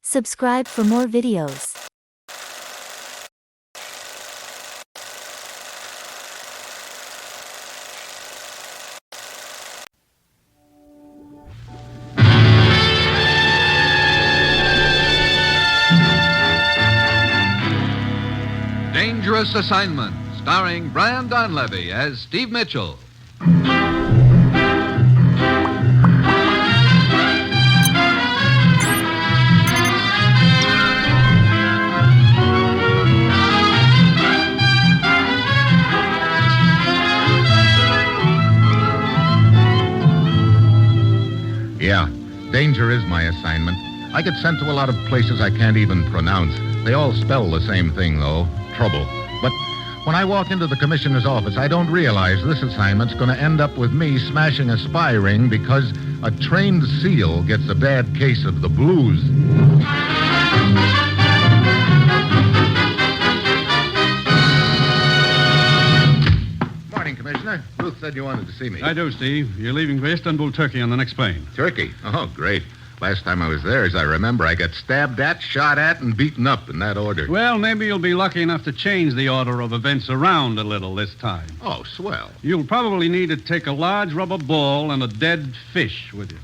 Subscribe for more videos. Dangerous Assignment, starring Brian Donlevy as Steve Mitchell. Yeah, danger is my assignment. I get sent to a lot of places I can't even pronounce. They all spell the same thing, though, trouble. But when I walk into the commissioner's office, I don't realize this assignment's going to end up with me smashing a spy ring because a trained SEAL gets a bad case of the blues. Morning, Commissioner. Ruth said you wanted to see me. I do, Steve. You're leaving for Istanbul, Turkey on the next plane. Turkey? Oh, great. Last time I was there, as I remember, I got stabbed at, shot at, and beaten up in that order. Well, maybe you'll be lucky enough to change the order of events around a little this time. Oh, swell. You'll probably need to take a large rubber ball and a dead fish with you.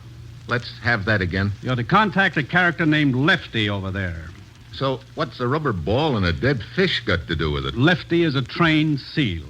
Let's have that again. You're to contact a character named Lefty over there. So, what's a rubber ball and a dead fish got to do with it? Lefty is a trained SEAL.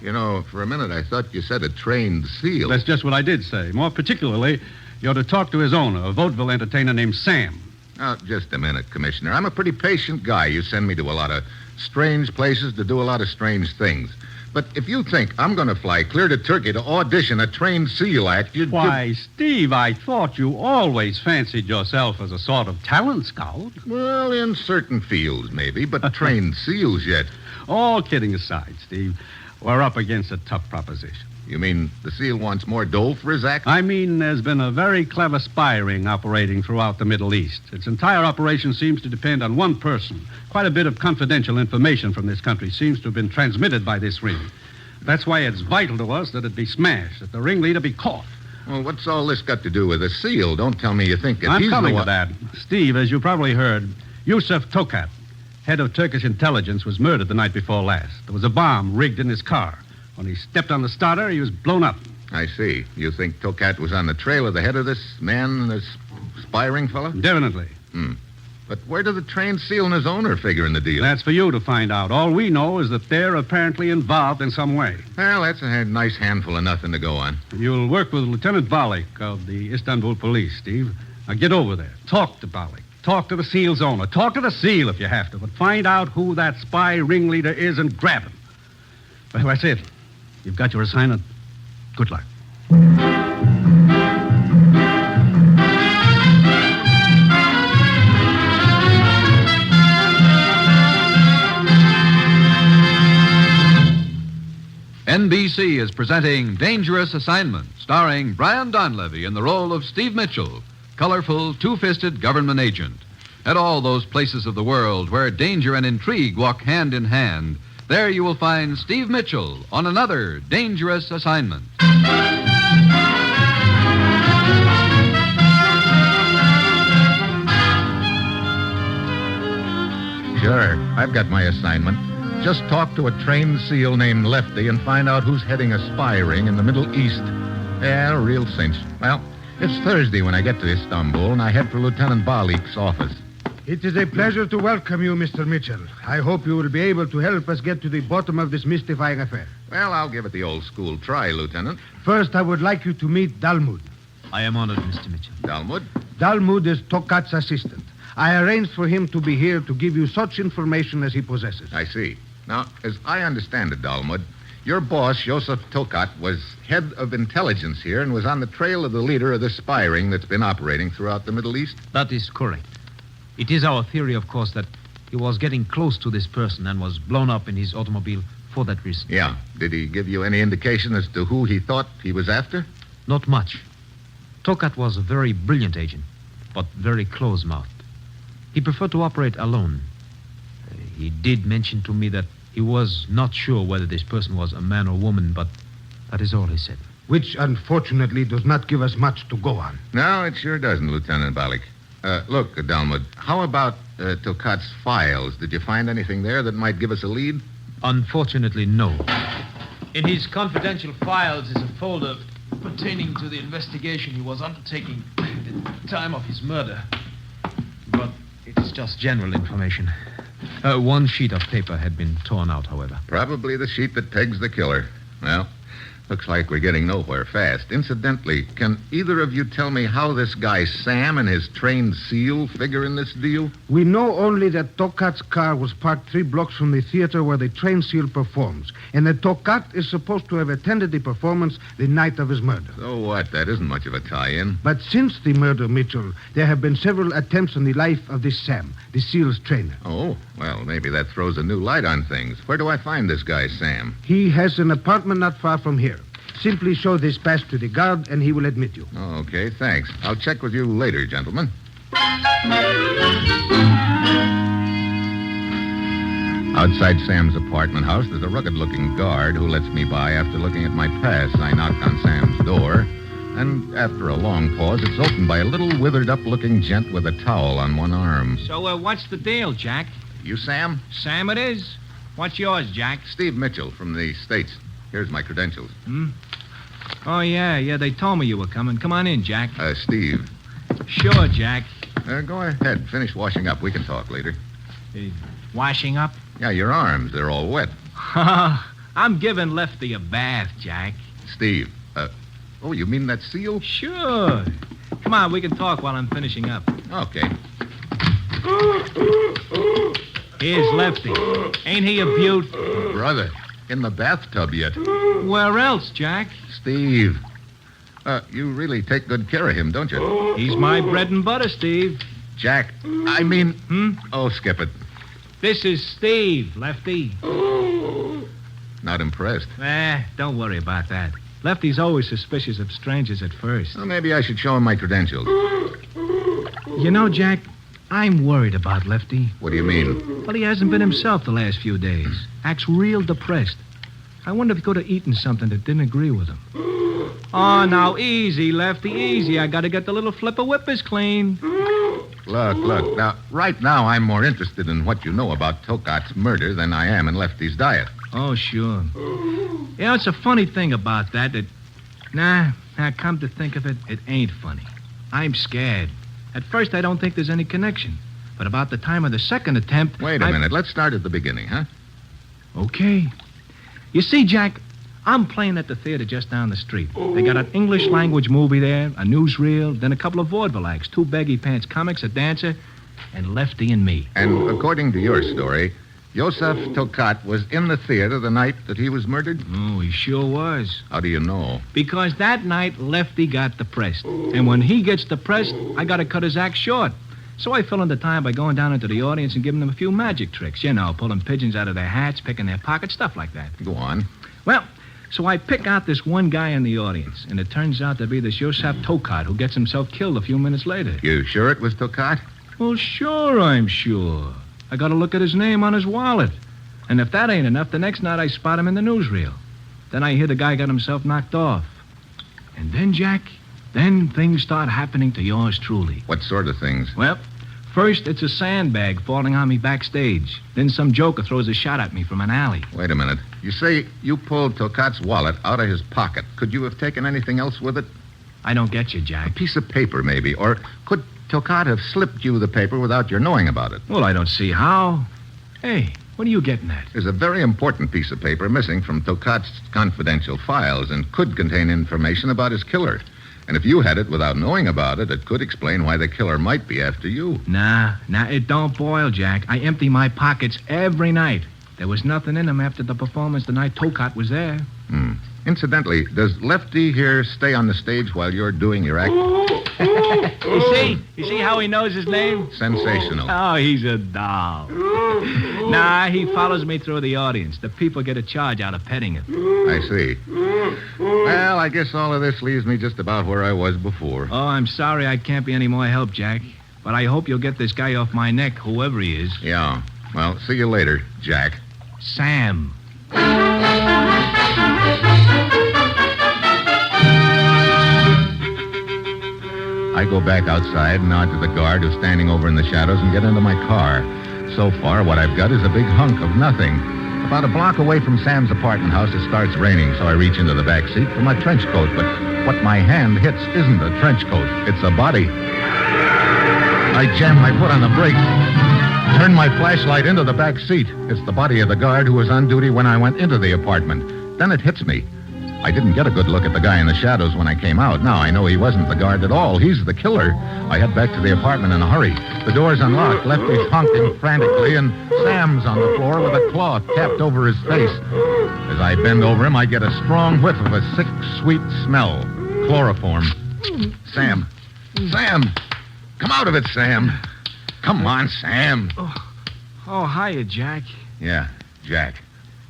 You know, for a minute I thought you said a trained SEAL. That's just what I did say. More particularly, you're to talk to his owner, a vaudeville entertainer named Sam. Oh, just a minute, Commissioner. I'm a pretty patient guy. You send me to a lot of strange places to do a lot of strange things. But if you think I'm going to fly clear to Turkey to audition a trained SEAL act, you'd... Why, Steve, I thought you always fancied yourself as a sort of talent scout. Well, in certain fields, maybe, but trained SEALs yet. All kidding aside, Steve, we're up against a tough proposition. You mean the SEAL wants more dough for his act? I mean, there's been a very clever spy ring operating throughout the Middle East. Its entire operation seems to depend on one person. Quite a bit of confidential information from this country seems to have been transmitted by this ring. That's why it's vital to us that it be smashed, that the ringleader be caught. Well, what's all this got to do with a SEAL? Don't tell me you think that I'm he's coming the to one... that. Steve, as you probably heard, Yusuf Tokat, head of Turkish intelligence, was murdered the night before last. There was a bomb rigged in his car. When he stepped on the starter, he was blown up. I see. You think Tokat was on the trail of the head of this man, this spy ring fellow? Definitely. But where do the trained SEAL and his owner figure in the deal? That's for you to find out. All we know is that they're apparently involved in some way. Well, that's a nice handful of nothing to go on. You'll work with Lieutenant Balik of the Istanbul police, Steve. Now get over there. Talk to Balik. Talk to the SEAL's owner. Talk to the SEAL if you have to. But find out who that spy ringleader is and grab him. Well, that's it. You've got your assignment. Good luck. NBC is presenting Dangerous Assignment, starring Brian Donlevy in the role of Steve Mitchell, colorful, two-fisted government agent. At all those places of the world where danger and intrigue walk hand in hand, there you will find Steve Mitchell on another Dangerous Assignment. Sure, I've got my assignment. Just talk to a trained SEAL named Lefty and find out who's heading a spy ring in the Middle East. Yeah, a real cinch. Well, it's Thursday when I get to Istanbul, and I head for Lieutenant Balik's office. It is a pleasure to welcome you, Mr. Mitchell. I hope you will be able to help us get to the bottom of this mystifying affair. Well, I'll give it the old school try, Lieutenant. First, I would like you to meet Dalmud. I am honored, Mr. Mitchell. Dalmud? Dalmud is Tokat's assistant. I arranged for him to be here to give you such information as he possesses. I see. Now, as I understand it, Dalmud, your boss, Yusuf Tokat, was head of intelligence here and was on the trail of the leader of this spy ring that's been operating throughout the Middle East? That is correct. It is our theory, of course, that he was getting close to this person and was blown up in his automobile for that reason. Yeah. Did he give you any indication as to who he thought he was after? Not much. Tokat was a very brilliant agent, but very close-mouthed. He preferred to operate alone. He did mention to me that he was not sure whether this person was a man or woman, but that is all he said. Which, unfortunately, does not give us much to go on. No, it sure doesn't, Lieutenant Balik. Look, Delmud, how about Tokat's files? Did you find anything there that might give us a lead? Unfortunately, no. In his confidential files is a folder pertaining to the investigation he was undertaking at the time of his murder. But it is just general information. One sheet of paper had been torn out, however. Probably the sheet that pegs the killer. Well, looks like we're getting nowhere fast. Incidentally, can either of you tell me how this guy Sam and his trained SEAL figure in this deal? We know only that Tokat's car was parked 3 blocks from the theater where the trained SEAL performs, and that Tokat is supposed to have attended the performance the night of his murder. So what? That isn't much of a tie-in. But since the murder, Mitchell, there have been several attempts on the life of this Sam, the SEAL's trainer. Oh, well, maybe that throws a new light on things. Where do I find this guy Sam? He has an apartment not far from here. Simply show this pass to the guard, and he will admit you. Okay, thanks. I'll check with you later, gentlemen. Outside Sam's apartment house, there's a rugged-looking guard who lets me by after looking at my pass. I knock on Sam's door, and after a long pause, it's opened by a little withered-up-looking gent with a towel on one arm. So, what's the deal, Jack? You Sam? Sam it is. What's yours, Jack? Steve Mitchell from the States. Here's my credentials. Oh, yeah, they told me you were coming. Come on in, Jack. Steve, Sure, Jack. go ahead. Finish washing up. We can talk later. Washing up? Yeah, your arms, they're all wet. I'm giving Lefty a bath, Jack. Steve, oh, you mean that SEAL? Sure. Come on, we can talk while I'm finishing up. Okay. Here's Lefty. Ain't he a beaut? Brother, in the bathtub yet. Where else, Jack? Steve, you really take good care of him, don't you? He's my bread and butter, Steve. Jack, I mean... Oh, skip it. This is Steve, Lefty. Not impressed. Don't worry about that. Lefty's always suspicious of strangers at first. Well, maybe I should show him my credentials. You know, Jack, I'm worried about Lefty. What do you mean? Well, he hasn't been himself the last few days. Acts real depressed. I wonder if he could have eaten something that didn't agree with him. Oh, now, easy, Lefty, easy. I gotta get the little flipper whippers clean. Look. Now, right now, I'm more interested in what you know about Tokat's murder than I am in Lefty's diet. Oh, sure. You know, it's a funny thing about that. Nah, come to think of it, it ain't funny. I'm scared. At first, I don't think there's any connection. But about the time of the second attempt... Wait a minute. Let's start at the beginning, huh? Okay. You see, Jack, I'm playing at the theater just down the street. They got an English language movie there, a newsreel, then a couple of vaudeville acts, 2 baggy pants comics, a dancer, and Lefty and me. And according to your story, Yosef Tokat was in the theater the night that he was murdered? Oh, he sure was. How do you know? Because that night, Lefty got depressed. And when he gets depressed, I got to cut his act short. So I fill in the time by going down into the audience and giving them a few magic tricks. You know, pulling pigeons out of their hats, picking their pockets, stuff like that. Go on. Well, so I pick out this one guy in the audience, and it turns out to be this Yosef Tokat who gets himself killed a few minutes later. You sure it was Tokat? Well, sure, I'm sure. I got to look at his name on his wallet. And if that ain't enough, the next night I spot him in the newsreel. Then I hear the guy got himself knocked off. And then, Jack, then things start happening to yours truly. What sort of things? Well, first it's a sandbag falling on me backstage. Then some joker throws a shot at me from an alley. Wait a minute. You say you pulled Tokat's wallet out of his pocket. Could you have taken anything else with it? I don't get you, A Jack. piece of paper, maybe. Or could Tokat have slipped you the paper without your knowing about it? Well, I don't see how. Hey, what are you getting at? There's a very important piece of paper missing from Tokat's confidential files and could contain information about his killer. And if you had it without knowing about it, it could explain why the killer might be after you. Nah, it don't boil, Jack. I empty my pockets every night. There was nothing in them after the performance the night Tokat was there. Incidentally, does Lefty here stay on the stage while you're doing your act? You see how he knows his name? Sensational. Oh, he's a doll. Nah, he follows me through the audience. The people get a charge out of petting him. I see. Well, I guess all of this leaves me just about where I was before. Oh, I'm sorry I can't be any more help, Jack. But I hope you'll get this guy off my neck, whoever he is. Yeah. Well, see you later, Jack. Sam. I go back outside and nod to the guard who's standing over in the shadows and get into my car. So far, what I've got is a big hunk of nothing. About a block away from Sam's apartment house, it starts raining, so I reach into the back seat for my trench coat. But what my hand hits isn't a trench coat. It's a body. I jam my foot on the brakes. Turn my flashlight into the back seat. It's the body of the guard who was on duty when I went into the apartment. Then it hits me. I didn't get a good look at the guy in the shadows when I came out. Now I know he wasn't the guard at all. He's the killer. I head back to the apartment in a hurry. The door's unlocked. Lefty's honking frantically, and Sam's on the floor with a cloth tapped over his face. As I bend over him, I get a strong whiff of a sick, sweet smell. Chloroform. Sam. Sam! Come out of it, Sam. Come on, Sam. Oh, hiya, Jack. Yeah, Jack.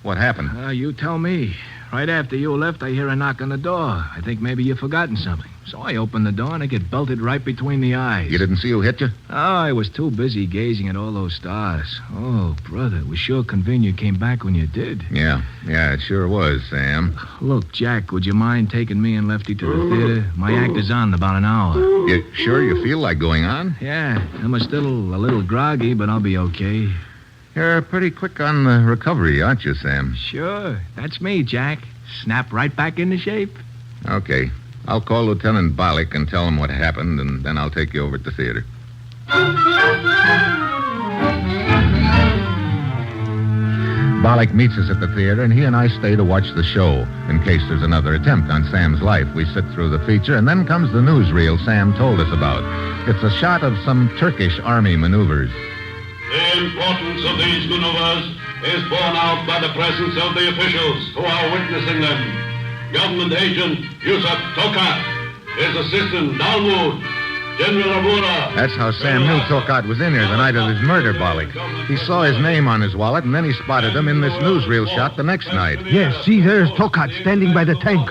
What happened? You tell me. Right after you left, I hear a knock on the door. I think maybe you've forgotten something. So I open the door and I get belted right between the eyes. You didn't see who hit you? Oh, I was too busy gazing at all those stars. Oh, brother, it was sure convenient you came back when you did. Yeah, it sure was, Sam. Look, Jack, would you mind taking me and Lefty to the theater? My act is on in about an hour. You sure you feel like going on? Yeah, I'm still a little groggy, but I'll be okay. You're pretty quick on the recovery, aren't you, Sam? Sure, that's me, Jack. Snap right back into shape. Okay. I'll call Lieutenant Bollock and tell him what happened, and then I'll take you over to the theater. Bollock meets us at the theater, and he and I stay to watch the show. In case there's another attempt on Sam's life, we sit through the feature, and then comes the newsreel Sam told us about. It's a shot of some Turkish army maneuvers. The importance of these maneuvers is borne out by the presence of the officials who are witnessing them. Government agent Yusuf Tokat, his assistant Dalmud, General Abura. That's how Sam knew Tokat was in here the night of his murder, Bollock. He saw his name on his wallet, and then he spotted him in this newsreel shot the next night. Yes, see, there's Tokat standing by the tank.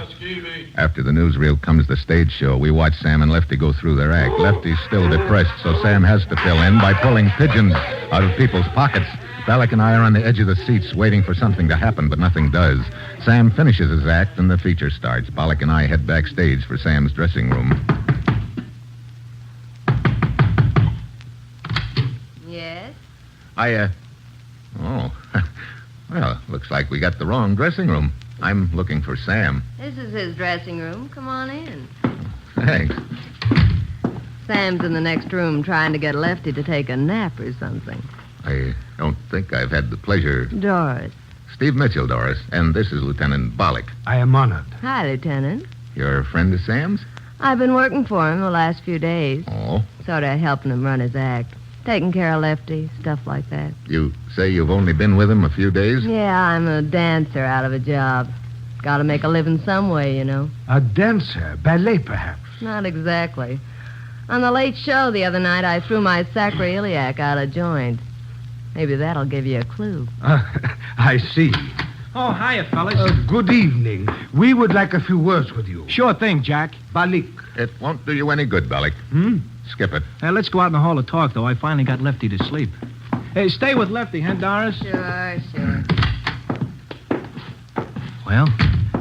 After the newsreel comes the stage show. We watch Sam and Lefty go through their act. Lefty's still depressed, so Sam has to fill in by pulling pigeons out of people's pockets. Bollock and I are on the edge of the seats waiting for something to happen, but nothing does. Sam finishes his act, and the feature starts. Bollock and I head backstage for Sam's dressing room. Yes? Oh. Well, looks like we got the wrong dressing room. I'm looking for Sam. This is his dressing room. Come on in. Thanks. Sam's in the next room trying to get Lefty to take a nap or something. I don't think I've had the pleasure. Doris. Steve Mitchell, Doris, and this is Lieutenant Bollock. I am honored. Hi, Lieutenant. You're a friend of Sam's? I've been working for him the last few days. Oh. Sort of helping him run his act. Taking care of Lefty, stuff like that. You say you've only been with him a few days? Yeah, I'm a dancer out of a job. Got to make a living some way, you know. A dancer, ballet perhaps. Not exactly. On the late show the other night, I threw my sacroiliac out of joint. Maybe that'll give you a clue. I see. Oh, hiya, fellas. Good evening. We would like a few words with you. Sure thing, Jack. Balik. It won't do you any good, Bollock. Skip it. Let's go out in the hall to talk, though. I finally got Lefty to sleep. Hey, stay with Lefty, huh, Doris? Sure. Well,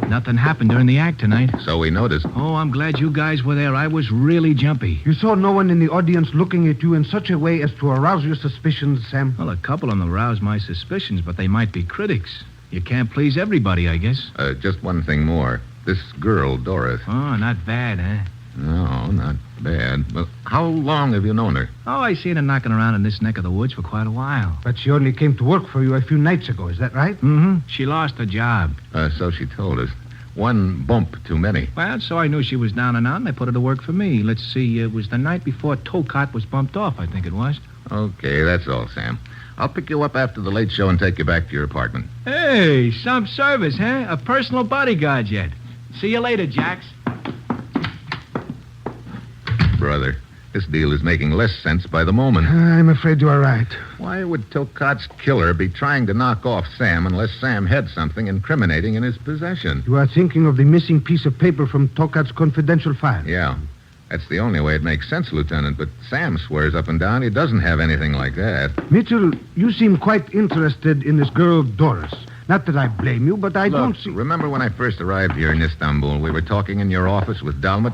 nothing happened during the act tonight. So we noticed. Oh, I'm glad you guys were there. I was really jumpy. You saw no one in the audience looking at you in such a way as to arouse your suspicions, Sam? Well, a couple of them aroused my suspicions, but they might be critics. You can't please everybody, I guess. Just one thing more. This girl, Doris. Oh, not bad, huh? No, not bad. Well, how long have you known her? Oh, I seen her knocking around in this neck of the woods for quite a while. But she only came to work for you a few nights ago, is that right? Mm-hmm. She lost her job. So she told us. One bump too many. Well, so I knew she was down and out, and I put her to work for me. Let's see, it was the night before Tokat was bumped off, I think it was. Okay, that's all, Sam. I'll pick you up after the late show and take you back to your apartment. Hey, some service, huh? A personal bodyguard yet. See you later, Jax. Brother, this deal is making less sense by the moment. I'm afraid you are right. Why would Tokat's killer be trying to knock off Sam unless Sam had something incriminating in his possession? You are thinking of the missing piece of paper from Tokat's confidential file. Yeah. That's the only way it makes sense, Lieutenant, but Sam swears up and down he doesn't have anything like that. Mitchell, you seem quite interested in this girl, Doris. Not that I blame you, but I don't see... Remember when I first arrived here in Istanbul, we were talking in your office with Dalmat?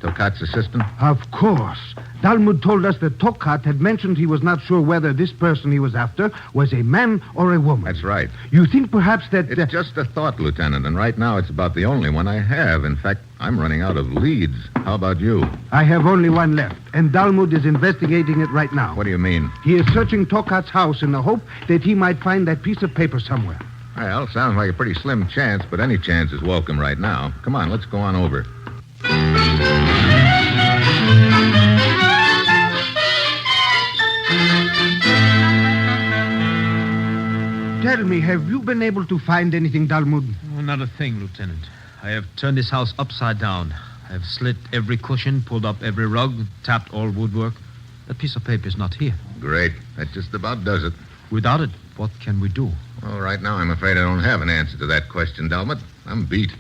Tokat's assistant? Of course. Dalmud told us that Tokat had mentioned he was not sure whether this person he was after was a man or a woman. That's right. You think perhaps that... It's just a thought, Lieutenant, and right now it's about the only one I have. In fact, I'm running out of leads. How about you? I have only one left, and Dalmud is investigating it right now. What do you mean? He is searching Tokat's house in the hope that he might find that piece of paper somewhere. Well, sounds like a pretty slim chance, but any chance is welcome right now. Come on, let's go on over. Tell me, have you been able to find anything, Dalmud? Oh, not a thing, Lieutenant. I have turned this house upside down. I have slit every cushion, pulled up every rug, tapped all woodwork. That piece of paper is not here. Great. That just about does it. Without it, what can we do? Well, right now I'm afraid I don't have an answer to that question, Dalmud. I'm beat.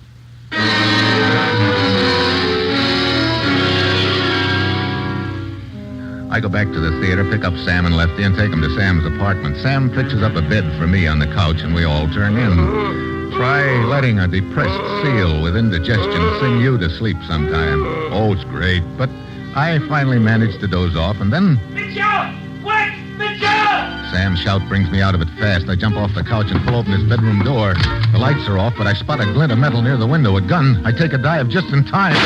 I go back to the theater, pick up Sam and Lefty, and take them to Sam's apartment. Sam fixes up a bed for me on the couch, and we all turn in. Try letting a depressed seal with indigestion sing you to sleep sometime. Oh, it's great. But I finally manage to doze off, and then... Mitchell! Quick! Mitchell! Sam's shout brings me out of it fast. I jump off the couch and pull open his bedroom door. The lights are off, but I spot a glint of metal near the window. A gun. I take a dive just in time.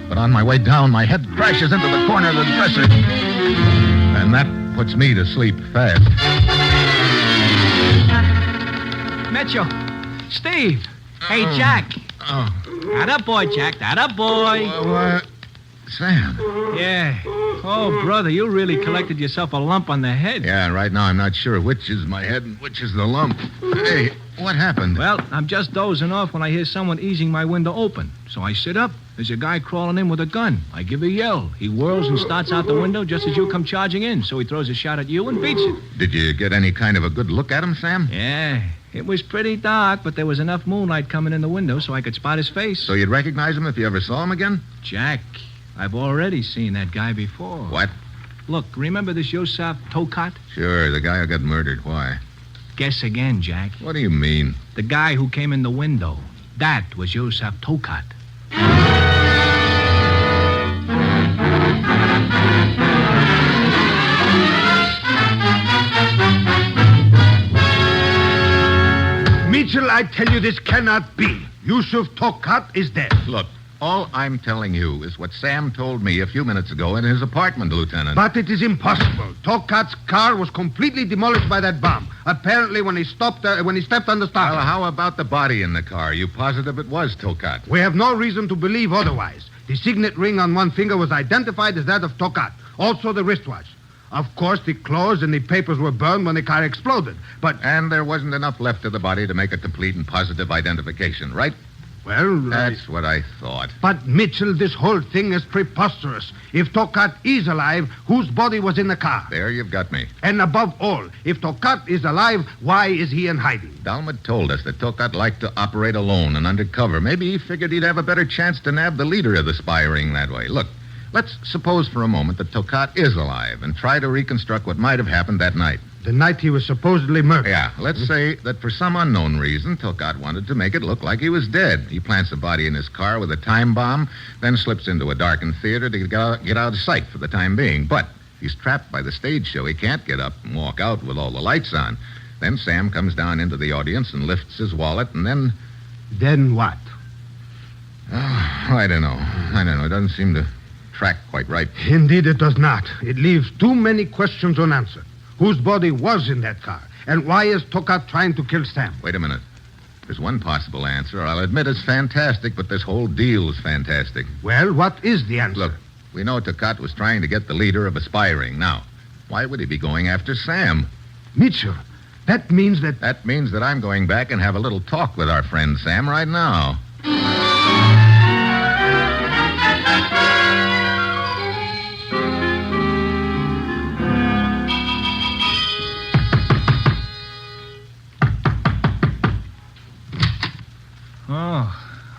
But on my way down, my head crashes into the corner of the dresser. And that puts me to sleep fast. Mitchell. Steve. Hey, Jack. Oh. Atta boy, Jack. Atta boy. Sam. Yeah. Oh, brother, you really collected yourself a lump on the head. Yeah, right now I'm not sure which is my head and which is the lump. Hey, what happened? Well, I'm just dozing off when I hear someone easing my window open. So I sit up. There's a guy crawling in with a gun. I give a yell. He whirls and starts out the window just as you come charging in. So he throws a shot at you and beats it. Did you get any kind of a good look at him, Sam? Yeah. It was pretty dark, but there was enough moonlight coming in the window so I could spot his face. So you'd recognize him if you ever saw him again? Jack, I've already seen that guy before. What? Look, remember this Yosef Tokat? Sure, the guy who got murdered. Why? Guess again, Jack. What do you mean? The guy who came in the window. That was Yosef Tokat. Mitchell, I tell you this cannot be. Yusuf Tokat is dead. Look, all I'm telling you is what Sam told me a few minutes ago in his apartment, Lieutenant. But it is impossible. Tokat's car was completely demolished by that bomb. Apparently, when he stepped on the starter. Well, how about the body in the car? You positive it was Tokat? We have no reason to believe otherwise. The signet ring on one finger was identified as that of Tokat. Also the wristwatch. Of course, the clothes and the papers were burned when the car exploded. And there wasn't enough left of the body to make a complete and positive identification, right? Well, That's what I thought. But, Mitchell, this whole thing is preposterous. If Tokat is alive, whose body was in the car? There you've got me. And above all, if Tokat is alive, why is he in hiding? Dalmud told us that Tokat liked to operate alone and undercover. Maybe he figured he'd have a better chance to nab the leader of the spy ring that way. Look, let's suppose for a moment that Tokat is alive and try to reconstruct what might have happened that night. The night he was supposedly murdered. Yeah, let's say that for some unknown reason, Tokat wanted to make it look like he was dead. He plants the body in his car with a time bomb, then slips into a darkened theater to get out of sight for the time being. But he's trapped by the stage show. He can't get up and walk out with all the lights on. Then Sam comes down into the audience and lifts his wallet, and then... Then what? Oh, I don't know. It doesn't seem to track quite right. Indeed, it does not. It leaves too many questions unanswered. Whose body was in that car? And why is Tokat trying to kill Sam? Wait a minute. There's one possible answer. I'll admit it's fantastic, but this whole deal is fantastic. Well, what is the answer? Look, we know Tokat was trying to get the leader of a spy ring. Now, why would he be going after Sam? Mitchell, that means that... That means that I'm going back and have a little talk with our friend Sam right now.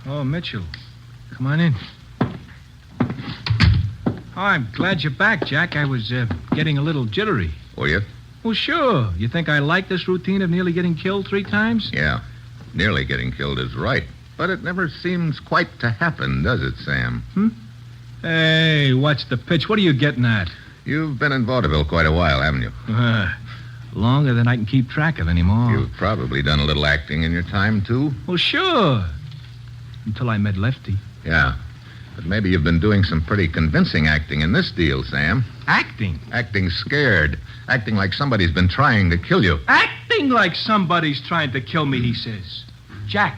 Oh, Mitchell. Come on in. Oh, I'm glad you're back, Jack. I was getting a little jittery. Were you? Well, sure. You think I like this routine of nearly getting killed 3 times? Yeah. Nearly getting killed is right. But it never seems quite to happen, does it, Sam? Hey, what's the pitch? What are you getting at? You've been in vaudeville quite a while, haven't you? Longer than I can keep track of anymore. You've probably done a little acting in your time, too. Well, sure. Until I met Lefty. Yeah. But maybe you've been doing some pretty convincing acting in this deal, Sam. Acting? Acting scared. Acting like somebody's been trying to kill you. Acting like somebody's trying to kill me, he says. Jack,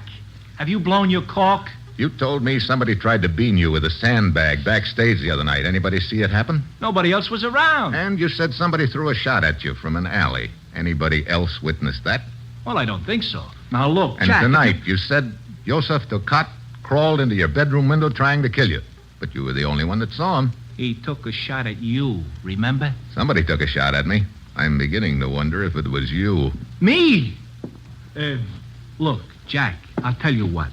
have you blown your cork? You told me somebody tried to bean you with a sandbag backstage the other night. Anybody see it happen? Nobody else was around. And you said somebody threw a shot at you from an alley. Anybody else witnessed that? Well, I don't think so. Now, look, And Jack... tonight you said Joseph Tokat crawled into your bedroom window trying to kill you. But you were the only one that saw him. He took a shot at you, remember? Somebody took a shot at me. I'm beginning to wonder if it was you. Me? Look, Jack, I'll tell you what.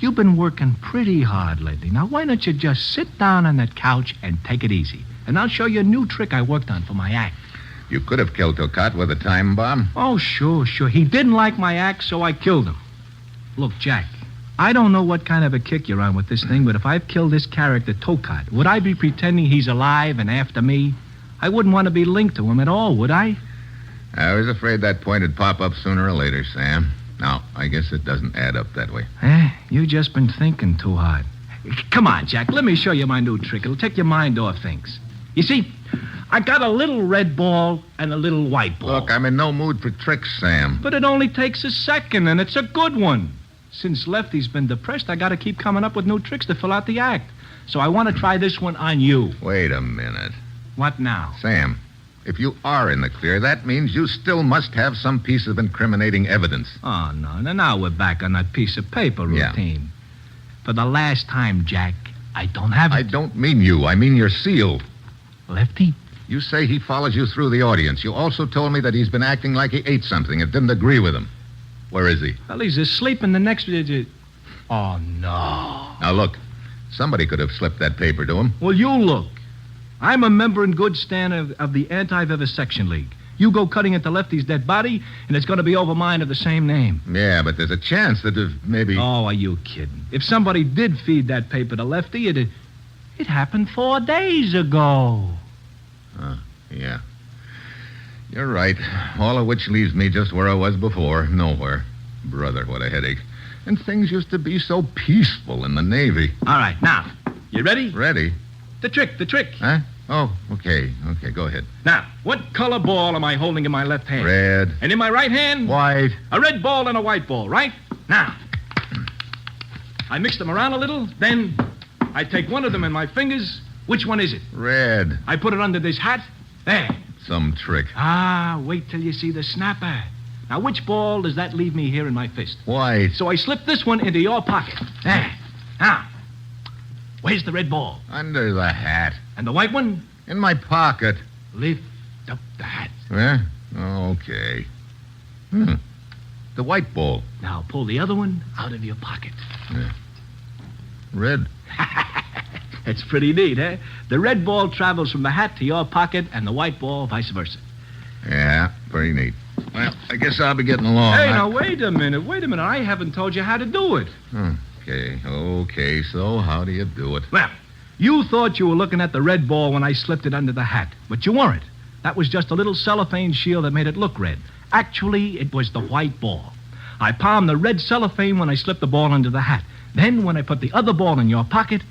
You've been working pretty hard lately. Now, why don't you just sit down on that couch and take it easy? And I'll show you a new trick I worked on for my act. You could have killed Tokat with a time bomb. Oh, sure. He didn't like my act, so I killed him. Look, Jack, I don't know what kind of a kick you're on with this thing, but if I've killed this character, Tokat, would I be pretending he's alive and after me? I wouldn't want to be linked to him at all, would I? I was afraid that point would pop up sooner or later, Sam. Now, I guess it doesn't add up that way. You just been thinking too hard. Come on, Jack, let me show you my new trick. It'll take your mind off things. You see, I got a little red ball and a little white ball. Look, I'm in no mood for tricks, Sam. But it only takes a second, and it's a good one. Since Lefty's been depressed, I got to keep coming up with new tricks to fill out the act. So I want to try this one on you. Wait a minute. What now? Sam, if you are in the clear, that means you still must have some piece of incriminating evidence. Oh, no. Now we're back on that piece of paper routine. For the last time, Jack, I don't have it. I don't mean you. I mean your seal. Lefty? You say he follows you through the audience. You also told me that he's been acting like he ate something and didn't agree with him. Where is he? Well, he's asleep in the next... Oh, no. Now, look. Somebody could have slipped that paper to him. Well, you look. I'm a member in good stand of the Anti-Vivisection League. You go cutting into Lefty's dead body, and it's going to be over mine of the same name. Yeah, but there's a chance that if maybe... Oh, are you kidding? If somebody did feed that paper to Lefty, it happened 4 days ago. Yeah. You're right. All of which leaves me just where I was before. Nowhere. Brother, what a headache. And things used to be so peaceful in the Navy. All right, now, you ready? Ready? The trick. Huh? Oh, okay. Okay, go ahead. Now, what color ball am I holding in my left hand? Red. And in my right hand? White. A red ball and a white ball, right? Now, I mix them around a little, then I take one of them in my fingers. Which one is it? Red. I put it under this hat. There. Some trick. Wait till you see the snapper. Now, which ball does that leave me here in my fist? White. So I slip this one into your pocket. There. Now, where's the red ball? Under the hat. And the white one? In my pocket. Lift up the hat. Okay. The white ball. Now pull the other one out of your pocket. Red. It's pretty neat, eh? The red ball travels from the hat to your pocket, and the white ball vice versa. Yeah, pretty neat. Well, I guess I'll be getting along. Hey, now, wait a minute. I haven't told you how to do it. Okay, so how do you do it? Well, you thought you were looking at the red ball when I slipped it under the hat, but you weren't. That was just a little cellophane shield that made it look red. Actually, it was the white ball. I palmed the red cellophane when I slipped the ball under the hat. Then, when I put the other ball in your pocket,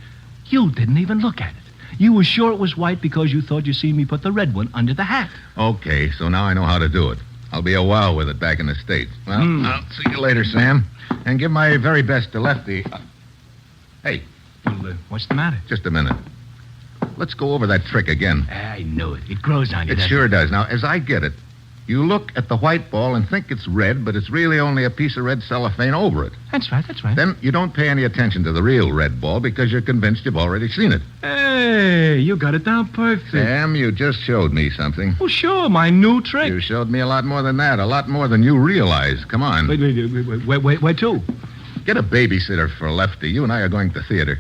you didn't even look at it. You were sure it was white because you thought you seen me put the red one under the hat. Okay, so now I know how to do it. I'll be a while with it back in the States. Well, I'll see you later, Sam. And give my very best to Lefty. Hey. Well, what's the matter? Just a minute. Let's go over that trick again. I knew it. It grows on you, It sure does. Now, as I get it, you look at the white ball and think it's red, but it's really only a piece of red cellophane over it. That's right. Then you don't pay any attention to the real red ball because you're convinced you've already seen it. Hey, you got it down perfect. Sam, you just showed me something. Well, sure, my new trick. You showed me a lot more than that, a lot more than you realize. Come on. Wait, where to? Get a babysitter for Lefty. You and I are going to theater.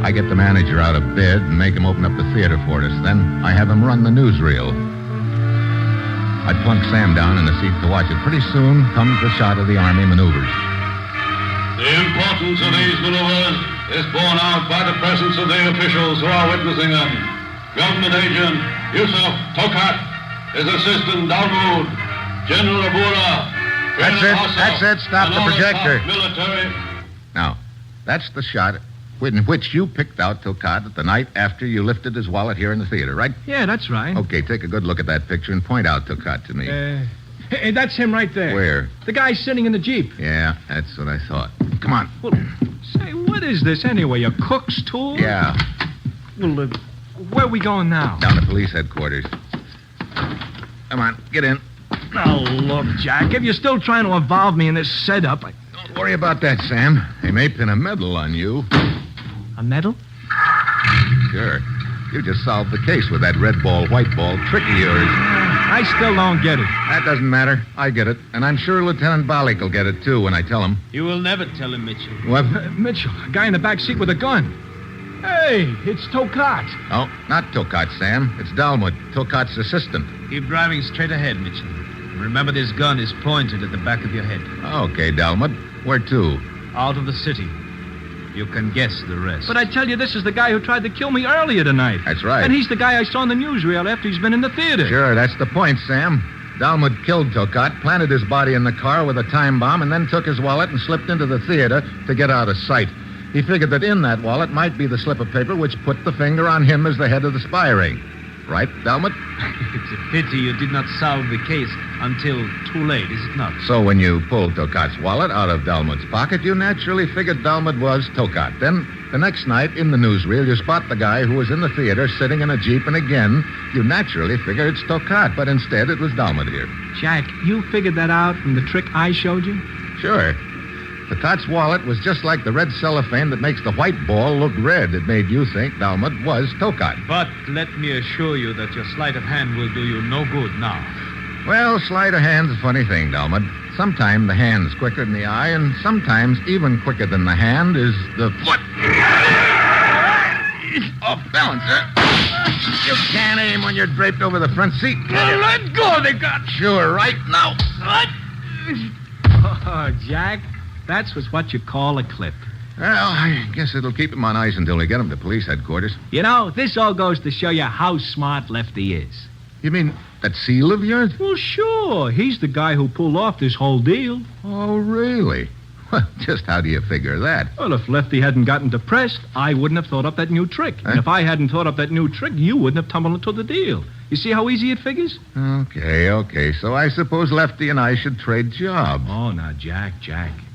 I get the manager out of bed and make him open up the theater for us. Then I have him run the newsreel. I plunk Sam down in the seat to watch it. Pretty soon comes the shot of the Army maneuvers. The importance of these maneuvers is borne out by the presence of the officials who are witnessing them. Government Agent Yusuf Tokat, his assistant Dalmud, General Abura. That's it. Stop the projector. Military. Now, that's the shot in which you picked out Tokat the night after you lifted his wallet here in the theater, right? Yeah, that's right. Okay, take a good look at that picture and point out Tokat to me. Hey, that's him right there. Where? The guy sitting in the Jeep. Yeah, that's what I thought. Come on. Well, say, what is this anyway? A cook's tool? Yeah, Well, where are we going now? down to police headquarters. Come on, get in. Oh, look, Jack, if you're still trying to involve me in this setup, Don't worry about that, Sam. They may pin a medal on you. A medal? Sure. You just solved the case with that red ball, white ball trick of yours. I still don't get it. That doesn't matter. I get it. And I'm sure Lieutenant Balik will get it, too, when I tell him. You will never tell him, Mitchell. What? Mitchell, a guy in the back seat with a gun. Hey, it's Tokat. Oh, not Tokat, Sam. It's Dalmud, Tokat's assistant. Keep driving straight ahead, Mitchell. Remember, this gun is pointed at the back of your head. Okay, Dalmud. Where to? Out of the city. You can guess the rest. But I tell you, this is the guy who tried to kill me earlier tonight. That's right. And he's the guy I saw in the newsreel after he's been in the theater. Sure, that's the point, Sam. Dalmud killed Tokat, planted his body in the car with a time bomb, and then took his wallet and slipped into the theater to get out of sight. He figured that in that wallet might be the slip of paper which put the finger on him as the head of the spy ring. Right, Dalmud? It's a pity you did not solve the case until too late, is it not? So when you pulled Tokat's wallet out of Dalmud's pocket, you naturally figured Dalmud was Tokat. Then, the next night, in the newsreel, you spot the guy who was in the theater sitting in a Jeep, and again, you naturally figure it's Tokat, but instead it was Dalmud here. Jack, you figured that out from the trick I showed you? Sure. Tokat's wallet was just like the red cellophane that makes the white ball look red. It made you think Dalmud was Tokat. But let me assure you that your sleight of hand will do you no good now. Well, sleight of hand's a funny thing, Dalmud. Sometimes the hand's quicker than the eye, and sometimes even quicker than the hand is the foot. Off balance, huh? You can't aim when you're draped over the front seat. Let go, they got. Sure, right now. What? Oh, Jack, that's what you call a clip. Well, I guess it'll keep him on ice until we get him to police headquarters. You know, this all goes to show you how smart Lefty is. You mean that seal of yours? Well, sure. He's the guy who pulled off this whole deal. Oh, really? Well, just how do you figure that? Well, if Lefty hadn't gotten depressed, I wouldn't have thought up that new trick. Huh? And if I hadn't thought up that new trick, you wouldn't have tumbled into the deal. You see how easy it figures? Okay. So I suppose Lefty and I should trade jobs. Oh, now, Jack,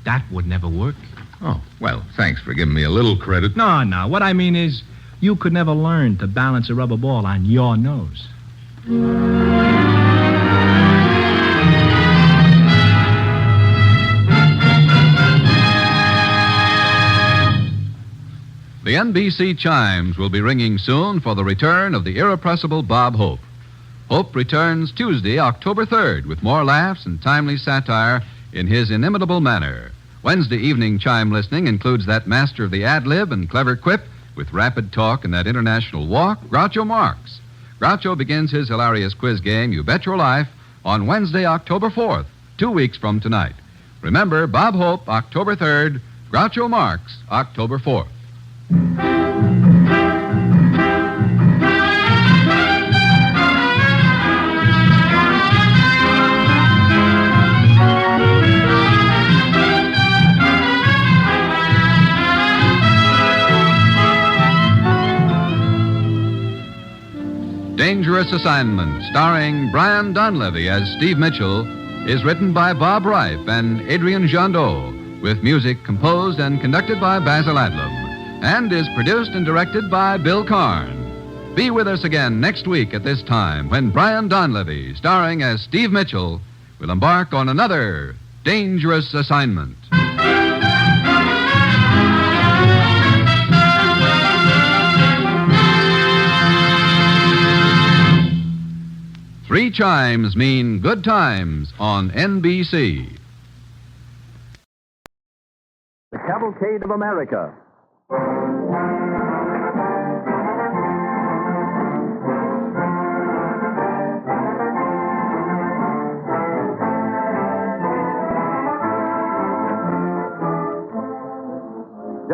that would never work. Oh, well, thanks for giving me a little credit. No. What I mean is, you could never learn to balance a rubber ball on your nose. The NBC chimes will be ringing soon for the return of the irrepressible Bob Hope. Hope returns Tuesday, October 3rd, with more laughs and timely satire in his inimitable manner. Wednesday evening chime listening includes that master of the ad-lib and clever quip with rapid talk and that international walk, Groucho Marx. Groucho begins his hilarious quiz game, You Bet Your Life, on Wednesday, October 4th, 2 weeks from tonight. Remember, Bob Hope, October 3rd, Groucho Marx, October 4th. Dangerous Assignment, starring Brian Donlevy as Steve Mitchell, is written by Bob Reif and Adrian Jandot, with music composed and conducted by Basil Adlam, and is produced and directed by Bill Karn. Be with us again next week at this time when Brian Donlevy, starring as Steve Mitchell, will embark on another Dangerous Assignment. Three chimes mean good times on NBC. The Cavalcade of America.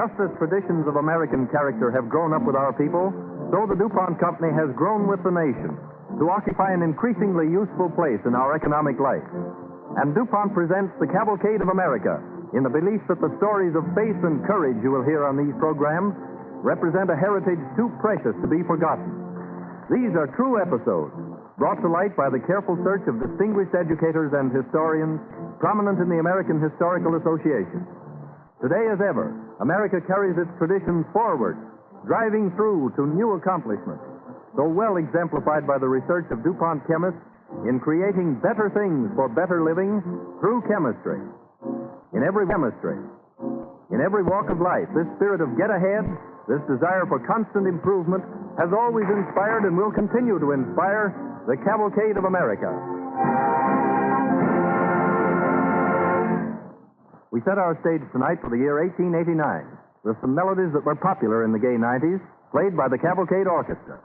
Just as traditions of American character have grown up with our people, so the DuPont Company has grown with the nation to occupy an increasingly useful place in our economic life. And DuPont presents the Cavalcade of America in the belief that the stories of faith and courage you will hear on these programs represent a heritage too precious to be forgotten. These are true episodes, brought to light by the careful search of distinguished educators and historians prominent in the American Historical Association. Today, as ever, America carries its traditions forward, driving through to new accomplishments, so well exemplified by the research of DuPont chemists in creating better things for better living through chemistry. In every walk of life, this spirit of get ahead, this desire for constant improvement, has always inspired and will continue to inspire the Cavalcade of America. We set our stage tonight for the year 1889 with some melodies that were popular in the gay 90s, played by the Cavalcade Orchestra.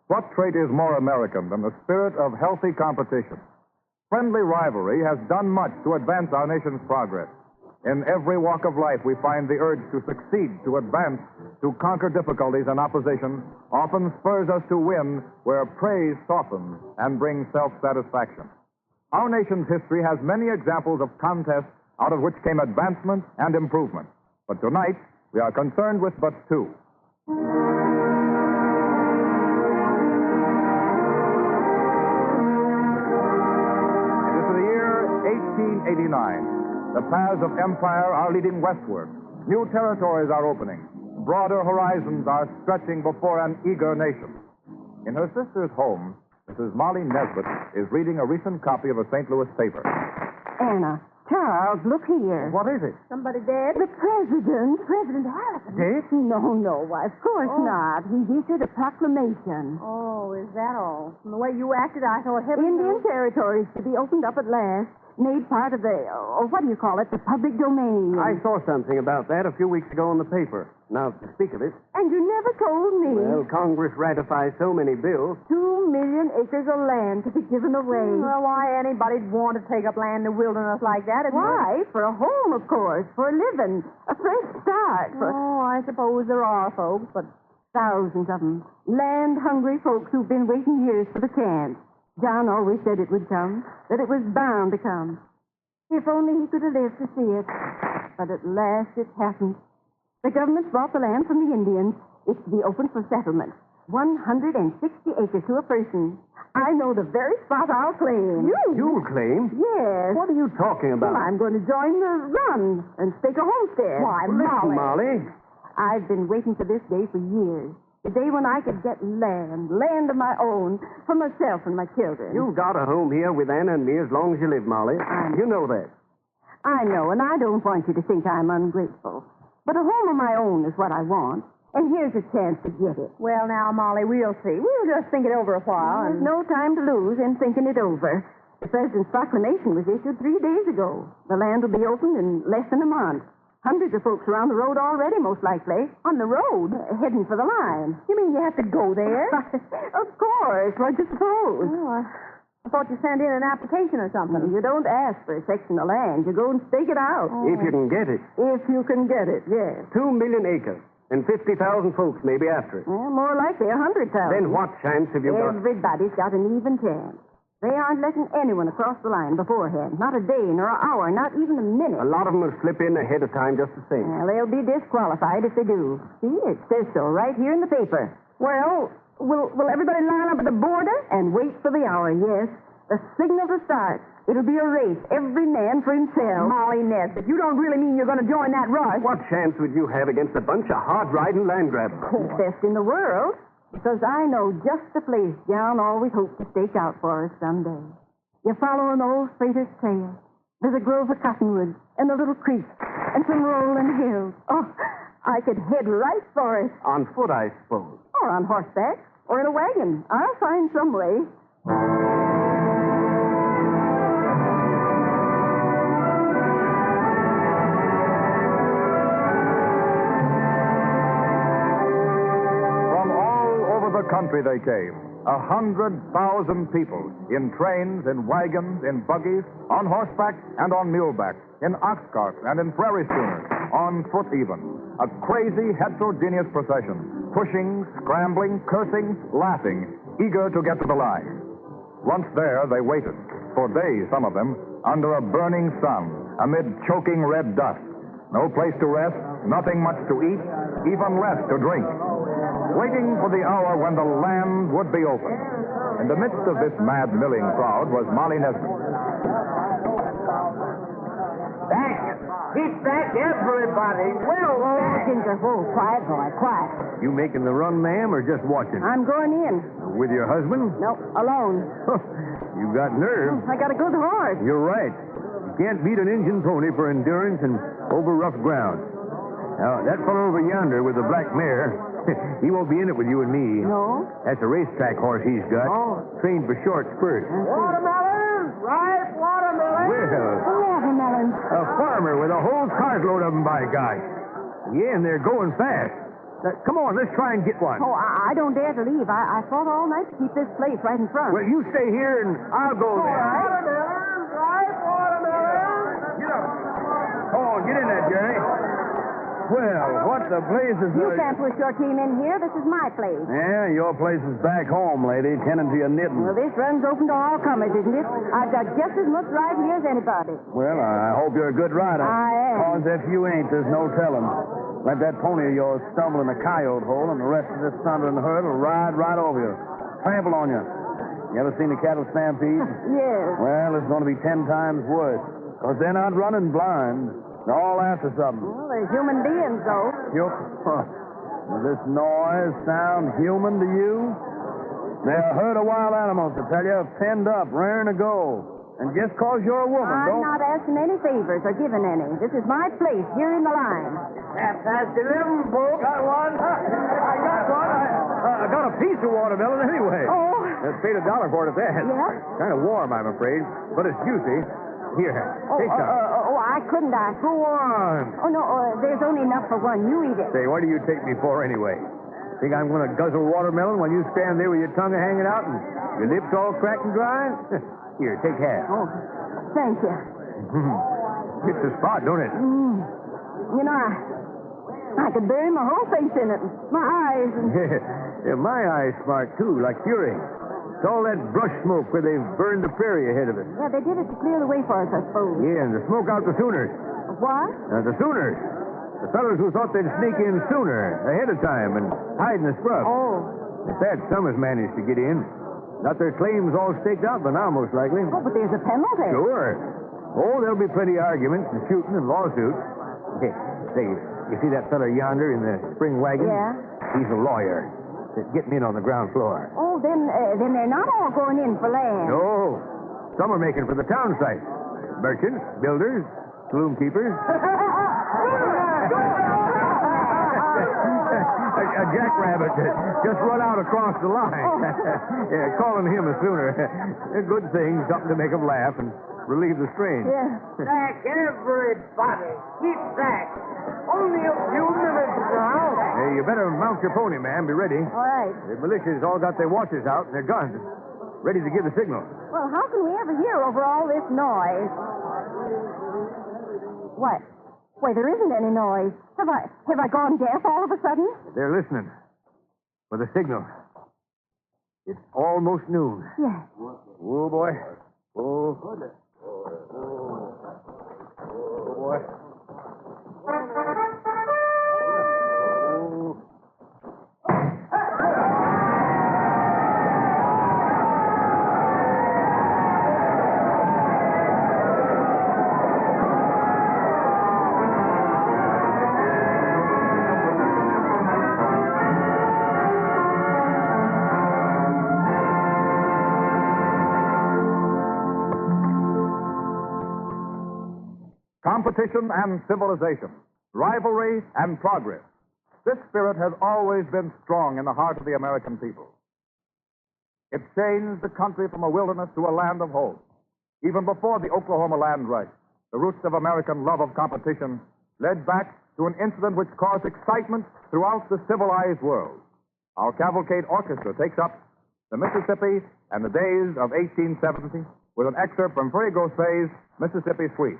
What trait is more American than the spirit of healthy competition? Friendly rivalry has done much to advance our nation's progress. In every walk of life, we find the urge to succeed, to advance, to conquer difficulties and opposition, often spurs us to win where praise softens and brings self-satisfaction. Our nation's history has many examples of contests out of which came advancement and improvement. But tonight, we are concerned with but two. It is the year 1889. The paths of empire are leading westward. New territories are opening. Broader horizons are stretching before an eager nation. In her sister's home, Mrs. Molly Nesbitt is reading a recent copy of a St. Louis paper. Anna, Charles, look here. What is it? Somebody dead? The president. President Harrison. Dead? No, why, of course not. He issued a proclamation. Oh, is that all? From the way you acted, I thought heaven... Indian territories to be opened up at last. Made part of the, what do you call it, the public domain. I saw something about that a few weeks ago in the paper. Now, to speak of it... And you never told me. Well, Congress ratifies so many bills. 2 million acres of land to be given away. Well, why anybody'd want to take up land in the wilderness like that? Why? For a home, of course. For a living. A fresh start. Oh, I suppose there are folks, but... Thousands of them. Land-hungry folks who've been waiting years for the chance. John always said it would come, that it was bound to come. If only he could have lived to see it. But at last it happened. The government's bought the land from the Indians. It's to be open for settlement. 160 acres to a person. I know the very spot I'll claim. You'll claim? Yes. What are you talking about? Well, I'm going to join the run and stake a homestead. Why, Listen, Molly. I've been waiting for this day for years. The day when I could get land of my own, for myself and my children. You've got a home here with Anna and me as long as you live, Molly. You know that. I know, and I don't want you to think I'm ungrateful. But a home of my own is what I want. And here's a chance to get it. Well, now, Molly, we'll see. We'll just think it over a while. There's no time to lose in thinking it over. The president's proclamation was issued 3 days ago. The land will be opened in less than a month. Hundreds of folks are on the road already, most likely. On the road? Heading for the line. You mean you have to go there? Of course. What'd you suppose? Oh, I thought you sent in an application or something. You don't ask for a section of land. You go and stake it out. If you can get it. If you can get it, yes. 2 million acres. And 50,000 folks maybe after it. Well, more likely 100,000. Then what chance have you got? Everybody's got an even chance. They aren't letting anyone across the line beforehand. Not a day, nor an hour, not even a minute. A lot of them will slip in ahead of time just the same. Well, they'll be disqualified if they do. See, it says so right here in the paper. Well, will everybody line up at the border and wait for the hour? Yes. The signal to start. It'll be a race, every man for himself. Molly Nesbitt, you don't really mean you're going to join that rush? What chance would you have against a bunch of hard-riding land grabbers? The best in the world. Because I know just the place John always hoped to stake out for us someday. You follow an old freighter's trail. There's a grove of cottonwoods and a little creek and some rolling hills. Oh, I could head right for it. On foot, I suppose. Or on horseback. Or in a wagon. I'll find some way. Country they came. 100,000 people in trains, in wagons, in buggies, on horseback and on muleback, in ox carts and in prairie schooners, on foot even. A crazy, heterogeneous procession, pushing, scrambling, cursing, laughing, eager to get to the line. Once there, they waited, for days, some of them, under a burning sun, amid choking red dust. No place to rest, nothing much to eat, even less to drink. Waiting for the hour when the land would be open. In the midst of this mad milling crowd was Molly Nesbitt. Back! Keep back, everybody! Well, Ginger, whoa, quiet, boy, quiet. You making the run, ma'am, or just watching? I'm going in. With your husband? No, alone. You got nerve. I got a good horse. You're right. You can't beat an Indian pony for endurance and over rough ground. Now, that fellow over yonder with the black mare, he won't be in it with you and me. No? That's a racetrack horse he's got. Oh. Trained for short spurts. watermelons! Ripe watermelons! Well, Watermelons. a farmer with a whole cartload of them, by gosh. Yeah, and they're going fast. Come on, let's try and get one. Oh, I don't dare to leave. I fought all night to keep this place right in front. Well, you stay here and I'll go there. Watermelons! Ripe watermelons! Get up. Oh, get in there, Jerry. Well, what the blazes You can't push your team in here. This is my place. Yeah, your place is back home, lady, tending to your knitting. Well, this run's open to all comers, isn't it? I've got just as much right here as anybody. Well, I hope you're a good rider. I am. Because if you ain't, there's no telling. Let that pony of yours stumble in a coyote hole, and the rest of this thunder and herd will ride right over you. Trample on you. You ever seen a cattle stampede? Yes. Well, it's going to be 10 times worse. Because they're not running blind. They're all after something. Well, they're human beings, though. Does this noise sound human to you? They're a herd of wild animals, I tell you, penned up, raring to go. And just because you're a woman, I'm not asking any favors or giving any. This is my place here in the line. That's 11, folks. Got one. I got one. I got a piece of watermelon anyway. Oh. Let's pay $1 for it at that. Yeah? Kind of warm, I'm afraid, but it's juicy. Here, take some. I couldn't. Go on. Oh, no, there's only enough for one. You eat it. Say, what do you take me for anyway? Think I'm going to guzzle watermelon while you stand there with your tongue hanging out and your lips all cracked and dry? Here, take half. Oh, thank you. Hits the spot, don't it? You know, I could bury my whole face in it. My eyes and... Yeah, my eyes smart, too, like fury. It's all that brush smoke where they've burned the prairie ahead of it. Yeah, they did it to clear the way for us, I suppose. Yeah, and to smoke out the Sooners. What? The Sooners. The fellows who thought they'd sneak in sooner, ahead of time, and hide in the scrub. Oh. The Thad Summers managed to get in. Got their claims all staked out by now, most likely. Oh, but there's a penalty. Sure. Oh, there'll be plenty of arguments and shooting and lawsuits. Hey, say, you see that fellow yonder in the spring wagon? Yeah. He's a lawyer. That's getting in on the ground floor. Oh, then they're not all going in for land. No. Some are making for the town site. Merchants, builders, saloon keepers. A jackrabbit just run out across the line. Yeah, calling him a sooner. A good thing, something to make him laugh and relieve the strain. Yeah. Back, everybody. Keep back. Only a few minutes now. Hey, you better mount your pony, ma'am. Be ready. All right. The militia's all got their watches out and their guns, ready to give the signal. Well, how can we ever hear over all this noise? What? Why, there isn't any noise. Have I gone deaf all of a sudden? They're listening for the signal. It's almost noon. Yes. Oh, boy. Oh. Oh, boy. Competition and civilization, rivalry and progress. This spirit has always been strong in the heart of the American people. It changed the country from a wilderness to a land of hope. Even before the Oklahoma land rush, the roots of American love of competition led back to an incident which caused excitement throughout the civilized world. Our Cavalcade Orchestra takes up the Mississippi and the days of 1870 with an excerpt from Ferry Grossay's Mississippi Suite.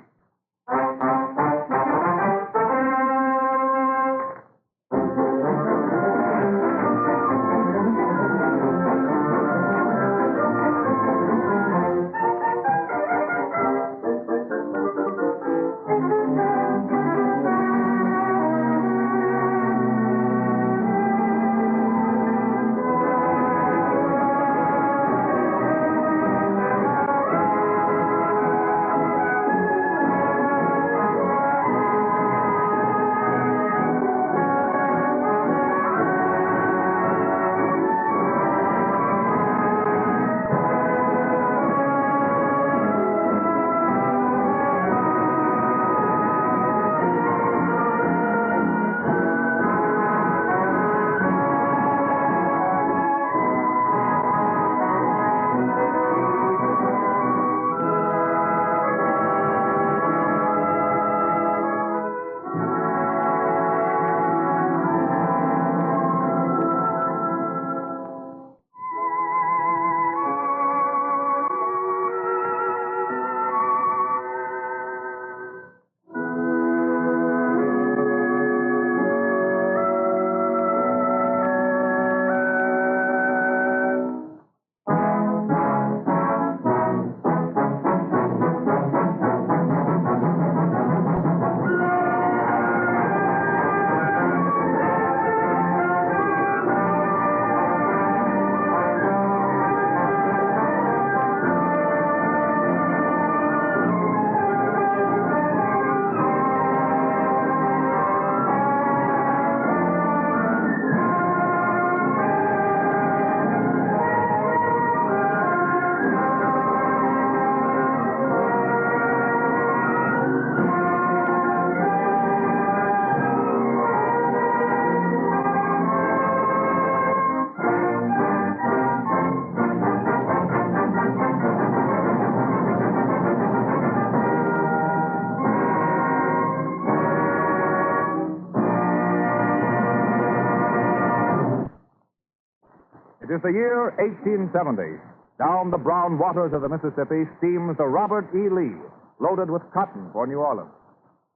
It is the year 1870. Down the brown waters of the Mississippi steams the Robert E. Lee, loaded with cotton for New Orleans.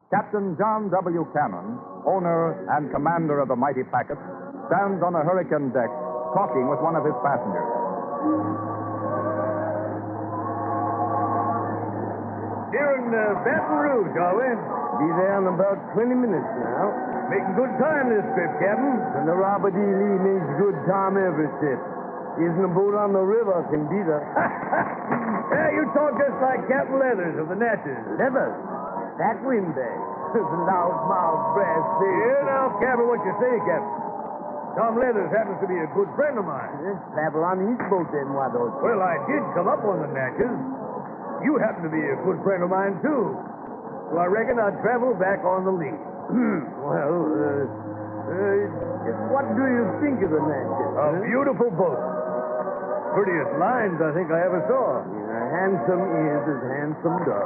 Captain John W. Cannon, owner and commander of the mighty packet, stands on the hurricane deck talking with one of his passengers. Here in Baton Rouge, are we? Be there in about 20 minutes now. Making good time this trip, Captain. And the Robert E. Lee makes good time every trip. Isn't a boat on the river can beat her. Yeah, you talk just like Captain Leathers of the Natchez. Leathers? That windbag. The loud-mouthed brass thing. Here now, Captain, what you say, Captain? Tom Leathers happens to be a good friend of mine. Travel on his boat then, why don't you? Well, I did come up on the Natchez. You happen to be a good friend of mine, too. So I reckon I'd travel back on the Lee. Well, what do you think of the Natchez? A beautiful boat. Prettiest lines I think I ever saw. Handsome is as handsome does.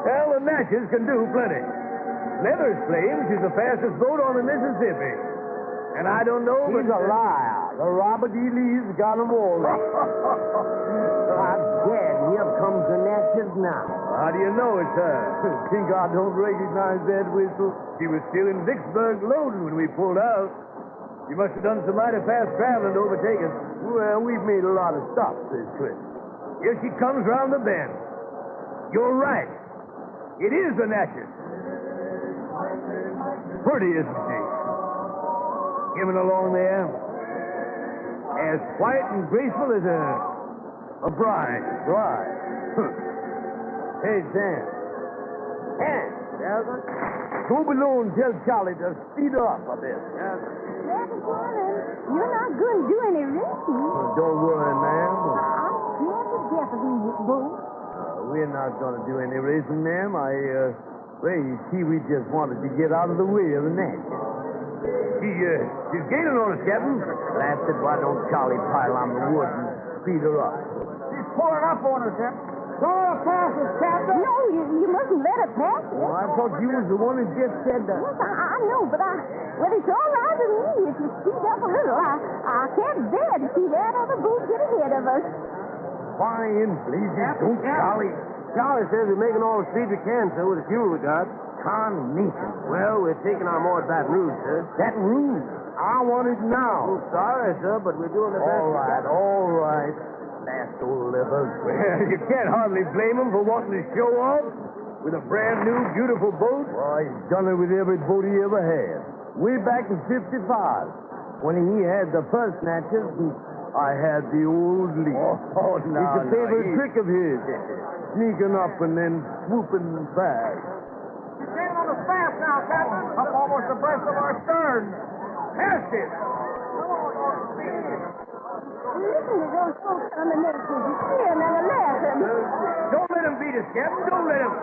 Well, the Natchez can do plenty. Leathers claims she's the fastest boat on the Mississippi. And I don't know, but... He's a liar. The Robert E. Lee's got 'em all. I'm dead. Here comes the Natchez now. How do you know it's her? Think I don't recognize that whistle? She was still in Vicksburg loading when we pulled out. You must have done some mighty fast traveling to overtake us. Well, we've made a lot of stops this trip. Here she comes round the bend. You're right. It is the Natchez. Pretty, isn't she? Coming along there. As quiet and graceful as a bride. Bride? Hey, Sam. Sam, go below and tell Charlie to speed up a bit. Captain Cannon, you're not going to do any racing. Don't worry, ma'am. I'm scared to death of these boats. We're not going to do any racing, ma'am. Well, you see, we just wanted to get out of the way of the Natchez. She's gaining on us, Captain. Blasted, why don't Charlie pile on the wood and speed her up? She's pulling up on us, Captain. Go past us, Captain. No, you mustn't let her pass us. Well, I thought you was the one who just said that. Yes, I know, but well, it's all right with me if you speed up a little. I can't bear to see that other boat get ahead of us. Fine, please, don't, Charlie. Charlie says we're making all the speed we can, sir, with the fuel we got. Carnation. Well, we're taking our more at Baton Rouge, sir. Baton Rouge? I want it now. Oh, sorry, sir, but we're doing the best. All right. Last old livers. Well, you can't hardly blame him for wanting to show off with a brand new, beautiful boat. Well, he's done it with every boat he ever had. Way back in '55, when he had the first Natchez, and I had the old Lee. Oh, no, it's a favorite trick of his. Sneaking up and then swooping back. She's gaining on us fast now, Captain. Up almost abreast of our stern. Past it. Listen to those folks on the Natchez. You see them and they're laughing. Don't let him beat us, Captain. Don't let him.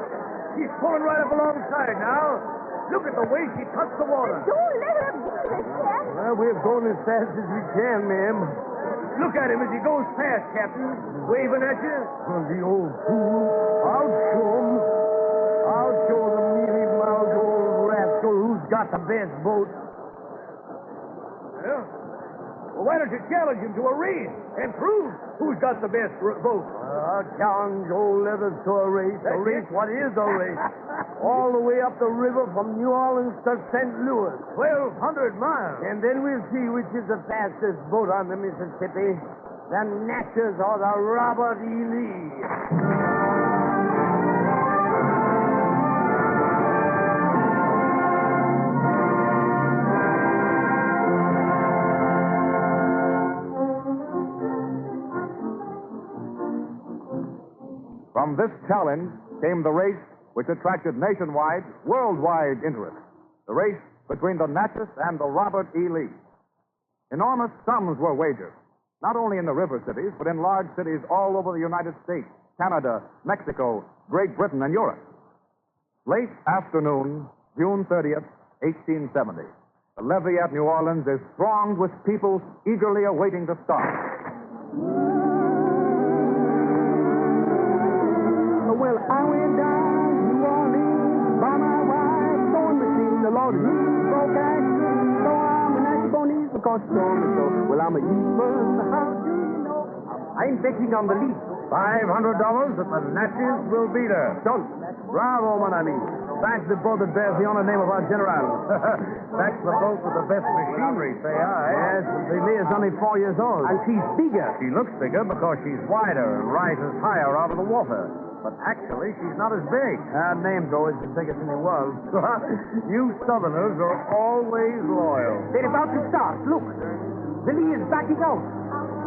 She's pulling right up alongside now. Look at the way she cuts the water. Don't let her beat us, Captain. Well, we're going as fast as we can, ma'am. Look at him as he goes past, Captain. Waving at you. Oh, the old fool. I'll show him. I'll show the mealy-mouthed old rascal who's got the best boat. Well, why don't you challenge him to a race and prove who's got the best boat? I'll challenge old Leathers to a race. A race? What is a race? All the way up the river from New Orleans to St. Louis. 1,200 miles. And then we'll see which is the fastest boat on the Mississippi. The Natchez or the Robert E. Lee. From this challenge came the race which attracted nationwide, worldwide interest. The race between the Natchez and the Robert E. Lee. Enormous sums were wagered, not only in the river cities, but in large cities all over the United States, Canada, Mexico, Great Britain, and Europe. Late afternoon, June 30th, 1870. The levee at New Orleans is thronged with people eagerly awaiting the start. Well, I went down to New Orleans by my wife's sewing machine. The Lord broke accident, so I'm an Ashbonese because it's on the show. Well, I'm a Eastman, how do you know? I'm betting on the lead. $500 that the Natchez will beat her. Don't. Bravo, mon ami. That's the boat that bears the honor name of our general. That's the boat with the best machinery, say I. Yes, the Lee is only 4 years old. And she's bigger. She looks bigger because she's wider and rises higher out of the water. but actually she's not as big. Her name's always been biggest in the world. You Southerners are always loyal. They're about to start. Look. The Lee is backing out.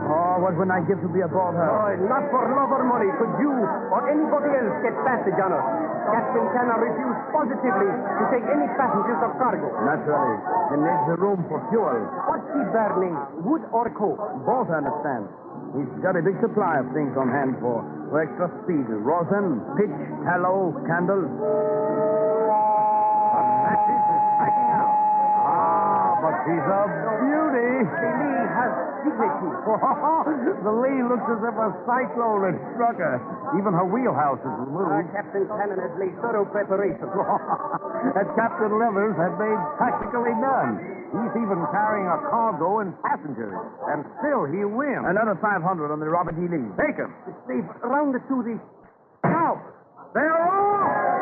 Oh, what would I give to be aboard her? Oh, not for love or money could you or anybody else get passage on us. Captain Tanner refused positively to take any passengers or cargo. Naturally. It needs the room for fuel. What's he burning, wood or coke? Both understand. He's got a big supply of things on hand for extra speed. Rosin, pitch, tallow, candles. But she's a beauty. The Lee has dignity. The Lee looks as if a cyclone had struck her. Even her wheelhouse is removed. Captain Cannon has made thorough preparation. As Captain Livers had made practically none. He's even carrying a cargo and passengers. And still he wins. Another 500 on the Robert E. Lee. Take him. Steve, round it to the... Now! They're off!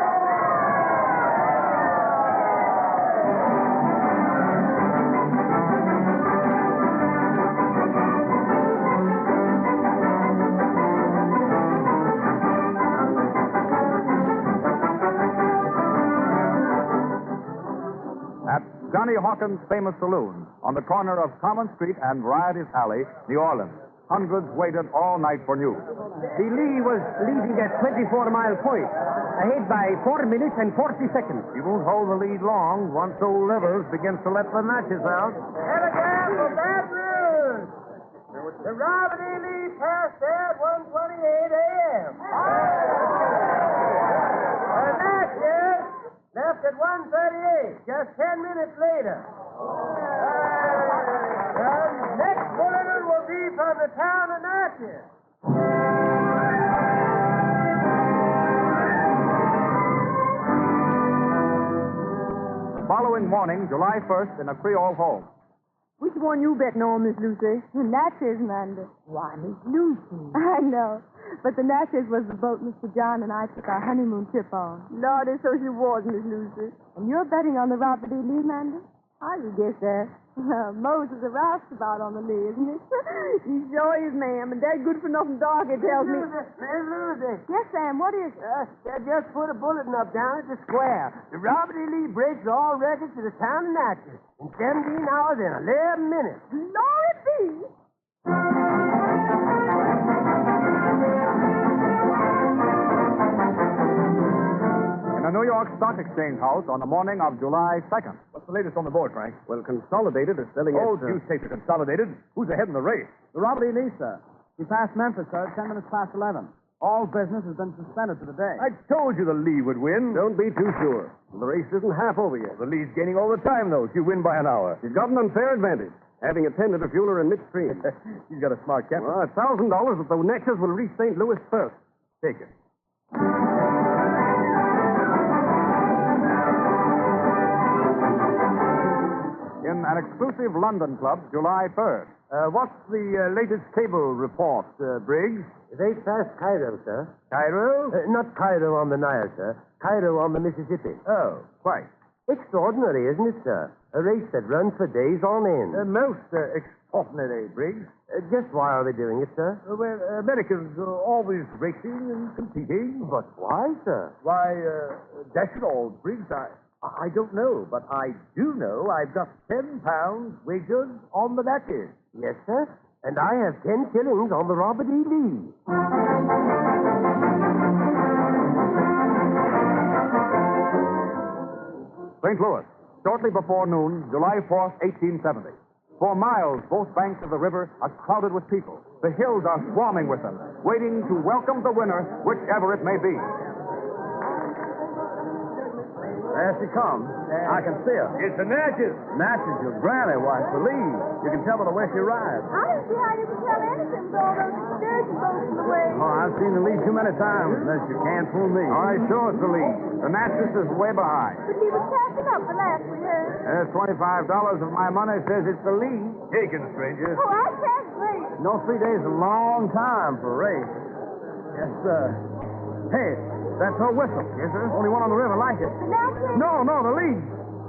Johnny Hawkins' famous saloon on the corner of Common Street and Varieties Alley, New Orleans. Hundreds waited all night for news. The Lee was leading at 24-mile point, ahead by 4 minutes and 40 seconds. He won't hold the lead long once old Livers begins to let the matches out. Telegram for bad news. The Robert E. Lee passed there at 1:28 a.m. And that's it. Left at 1:38, just 10 minutes later. Next bulletin will be from the town of Natchez. The following morning, July 1st, in a Creole home. Which one you betting on, Miss Lucy? The Natchez, Amanda. Why, Miss Lucy. I know. But the Natchez was the boat Mr. John and I took our honeymoon trip on. Lordy, so she was, Miss Lucy. And you're betting on the Robert E. Lee, Amanda? How you guess that? Moses a roustabout on the Lee, isn't he? He sure is, ma'am. And that good-for-nothing dog, it tells me... Miss Lucy. Yes, Sam, what is it? They just put a bulletin up down at the square. The Robert E. Lee breaks all records to the town of Natchez in 17 hours and 11 minutes. Lord be! In the New York Stock Exchange House on the morning of July 2nd. What's the latest on the board, Frank? Well, Consolidated is selling Oh, deuce takes a Consolidated. Who's ahead in the race? The Robert E. Lee, sir. He passed Memphis, sir, at 10 minutes past 11. All business has been suspended for the day. I told you the Lee would win. Don't be too sure. The race isn't half over yet. The Lee's gaining all the time, though. If you win by an hour. He's got an unfair advantage, having attended a fueler in midstream. He's got a smart captain. Well, $1,000 that the Natchez will reach St. Louis first. Take it. In an exclusive London club, July 3rd. What's the latest cable report, Briggs? They passed Cairo, sir. Cairo? Not Cairo on the Nile, sir. Cairo on the Mississippi. Oh, quite. Extraordinary, isn't it, sir? A race that runs for days on end. Most extraordinary, Briggs. Just why are they doing it, sir? Well, Americans are always racing and competing. But why, sir? Why, dash it all, Briggs, I don't know, but I do know I've got 10 pounds wagered on the Natchez. Yes, sir. And I have 10 shillings on the Robert E. Lee. St. Louis, shortly before noon, July 4th, 1870. For miles, both banks of the river are crowded with people. The hills are swarming with them, waiting to welcome the winner, whichever it may be. There she comes. I can see her. It's the Natchez. Natchez, your granny, why, it's the Lee. You can tell by the way she rides. I don't see how you can tell anything with all those excursion boats in the way. Oh, I've seen the Lee too many times. Unless you can't fool me. All right, sure it's the Lee. The Natchez is way behind. But he was passing up the last we heard. There's $25 of my money says it's the Lee. Taken, stranger. Oh, I can't wait. No, 3 days is a long time for a race. Yes, sir. Hey, that's her whistle. Yes, sir. Only one on the river like it. The Natchez? No, the Lee.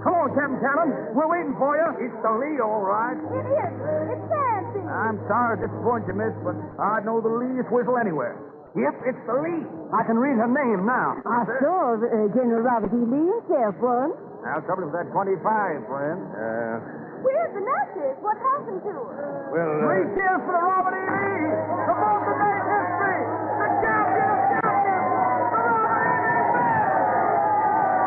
Come on, Captain Cannon. We're waiting for you. It's the Lee, all right. It is. It's Sandy. I'm sorry to disappoint you, miss, but I'd know the Lee's whistle anywhere. Yep, it's the Lee. I can read her name now. I saw General Robert E. Lee himself once. Now, trouble with that 25, friend. Where's the nurses? What happened to her? Well, Three cheers for Robert E. Lee. The most of day history. The champion of champions. The Robert E. Lee.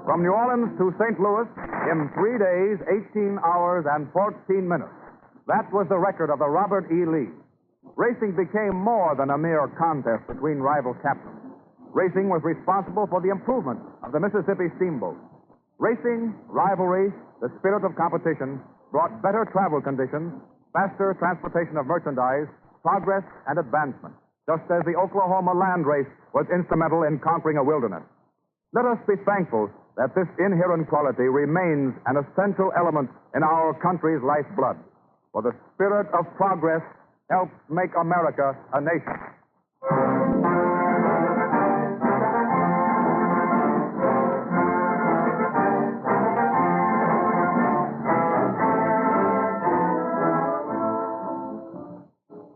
From New Orleans to St. Louis in 3 days, 18 hours, and 14 minutes. That was the record of the Robert E. Lee. Racing became more than a mere contest between rival captains. Racing was responsible for the improvement of the Mississippi steamboat. Racing, rivalry, the spirit of competition brought better travel conditions, faster transportation of merchandise, progress, and advancement, just as the Oklahoma land race was instrumental in conquering a wilderness. Let us be thankful that this inherent quality remains an essential element in our country's lifeblood. For the spirit of progress helps make America a nation.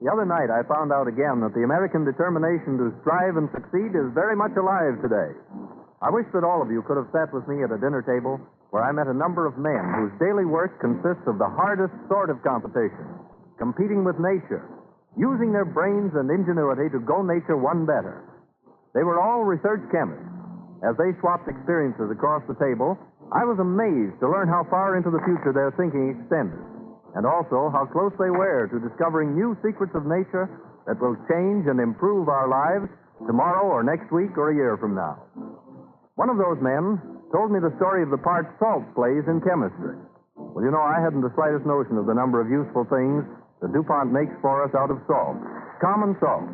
The other night, I found out again that the American determination to strive and succeed is very much alive today. I wish that all of you could have sat with me at a dinner table where I met a number of men whose daily work consists of the hardest sort of competition, competing with nature, using their brains and ingenuity to go nature one better. They were all research chemists. As they swapped experiences across the table, I was amazed to learn how far into the future their thinking extended, and also how close they were to discovering new secrets of nature that will change and improve our lives tomorrow or next week or a year from now. One of those men told me the story of the part salt plays in chemistry. Well, you know, I hadn't the slightest notion of the number of useful things that DuPont makes for us out of salt. Common salt.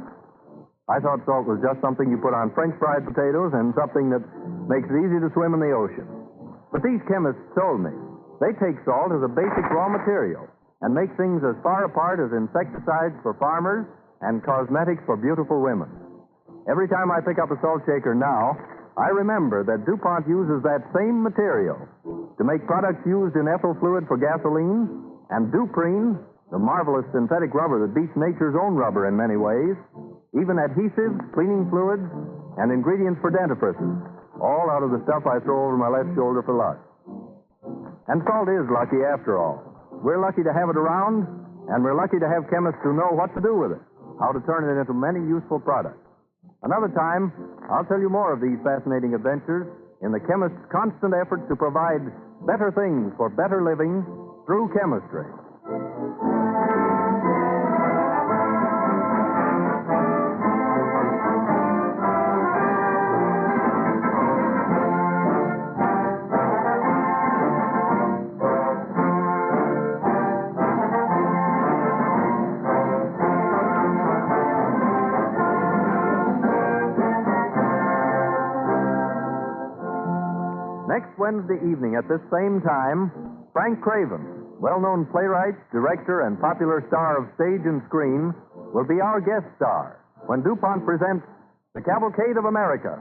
I thought salt was just something you put on French fried potatoes and something that makes it easy to swim in the ocean. But these chemists told me they take salt as a basic raw material and make things as far apart as insecticides for farmers and cosmetics for beautiful women. Every time I pick up a salt shaker now, I remember that DuPont uses that same material to make products used in ethyl fluid for gasoline, and Duprene, the marvelous synthetic rubber that beats nature's own rubber in many ways, even adhesives, cleaning fluids, and ingredients for dentifrices, all out of the stuff I throw over my left shoulder for luck. And salt is lucky after all. We're lucky to have it around, and we're lucky to have chemists who know what to do with it, how to turn it into many useful products. Another time, I'll tell you more of these fascinating adventures in the chemist's constant effort to provide better things for better living through chemistry. Next Wednesday evening at this same time, Frank Craven, well-known playwright, director, and popular star of stage and screen, will be our guest star when DuPont presents The Cavalcade of America.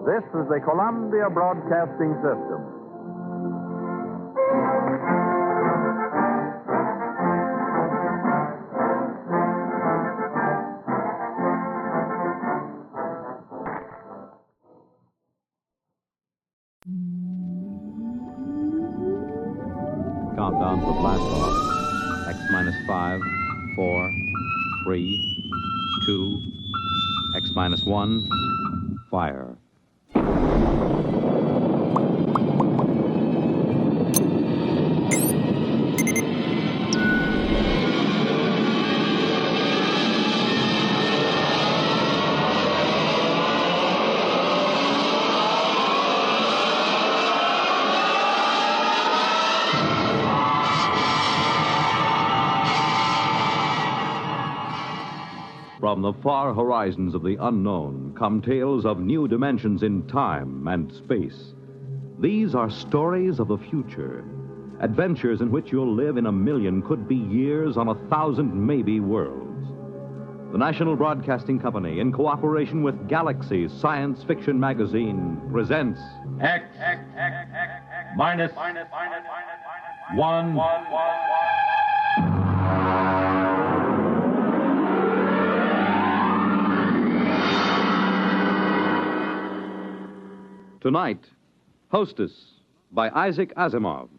This is the Columbia Broadcasting System. Countdown for blast off. X minus 5, 4, 3, 2, X minus 1, fire. From the far horizons of the unknown come tales of new dimensions in time and space. These are stories of the future, adventures in which you'll live in a million could-be years on 1,000 maybe worlds. The National Broadcasting Company, in cooperation with Galaxy Science Fiction Magazine, presents X minus 1. Tonight, Hostess by Isaac Asimov.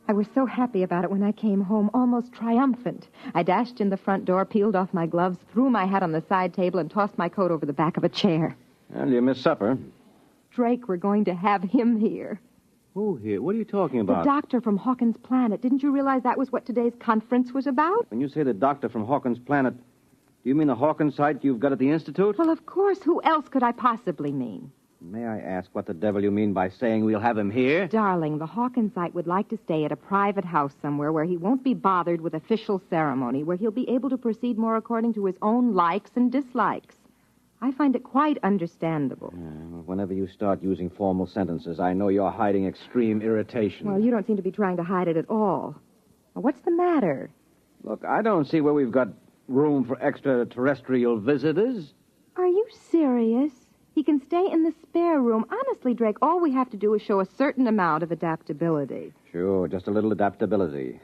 I was so happy about it when I came home, almost triumphant. I dashed in the front door, peeled off my gloves, threw my hat on the side table, and tossed my coat over the back of a chair. Well, you missed supper. Drake, we're going to have him here. Who here? What are you talking The about? doctor from Hawkins Planet. Didn't you realize that was what today's conference was about? When you say the doctor from Hawkins Planet, do you mean the Hawkins site you've got at the Institute? Well, of course. Who else could I possibly mean? May I ask what the devil you mean by saying we'll have him here? Darling, the Hawkins site would like to stay at a private house somewhere where he won't be bothered with official ceremony, where he'll be able to proceed more according to his own likes and dislikes. I find it quite understandable. Whenever you start using formal sentences, I know you're hiding extreme irritation. Well, you don't seem to be trying to hide it at all. Now, what's the matter? Look, I don't see where we've got room for extraterrestrial visitors. Are you serious? He can stay in the spare room. Honestly, Drake, all we have to do is show a certain amount of adaptability. Sure, just a little adaptability.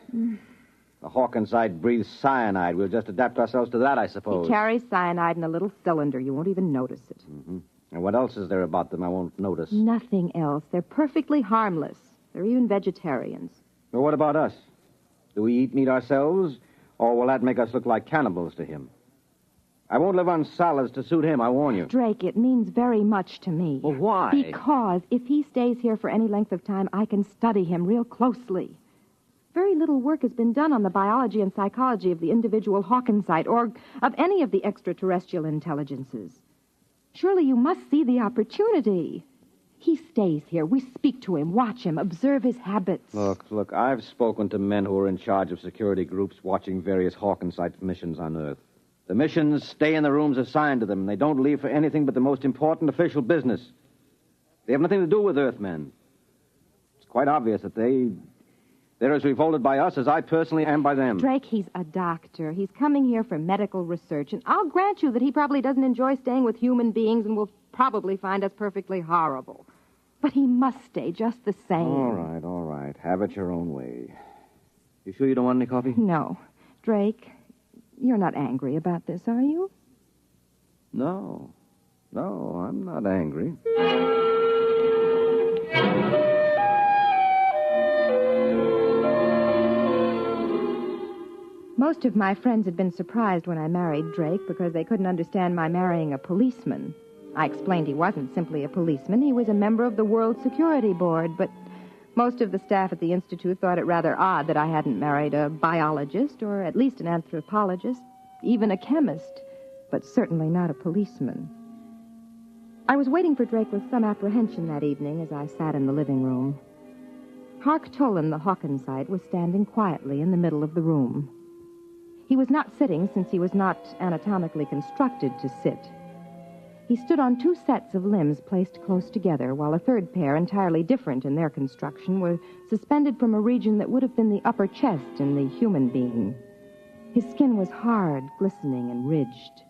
The Hawkins site breathes cyanide. We'll just adapt ourselves to that, I suppose. He carries cyanide in a little cylinder. You won't even notice it. And what else is there about them I won't notice? Nothing else. They're perfectly harmless. They're even vegetarians. Well, what about us? Do we eat meat ourselves, or will that make us look like cannibals to him? I won't live on salads to suit him, I warn you. Drake, it means very much to me. Well, why? Because if he stays here for any length of time, I can study him real closely. Very little work has been done on the biology and psychology of the individual Hawkins site or of any of the extraterrestrial intelligences. Surely you must see the opportunity. He stays here. We speak to him, watch him, observe his habits. Look, I've spoken to men who are in charge of security groups watching various Hawkins site missions on Earth. The missions stay in the rooms assigned to them, and they don't leave for anything but the most important official business. They have nothing to do with Earthmen. It's quite obvious that they're as revolted by us as I personally am by them. Drake, he's a doctor. He's coming here for medical research, and I'll grant you that he probably doesn't enjoy staying with human beings and will probably find us perfectly horrible. But he must stay just the same. All right. Have it your own way. You sure you don't want any coffee? No. Drake, you're not angry about this, are you? No, I'm not angry. Most of my friends had been surprised when I married Drake because they couldn't understand my marrying a policeman. I explained he wasn't simply a policeman. He was a member of the World Security Board, but most of the staff at the Institute thought it rather odd that I hadn't married a biologist or at least an anthropologist, even a chemist, but certainly not a policeman. I was waiting for Drake with some apprehension that evening as I sat in the living room. Hark Tolan, the Hawkins site, was standing quietly in the middle of the room. He was not sitting since he was not anatomically constructed to sit. He stood on two sets of limbs placed close together, while a third pair, entirely different in their construction, were suspended from a region that would have been the upper chest in the human being. His skin was hard, glistening, and ridged,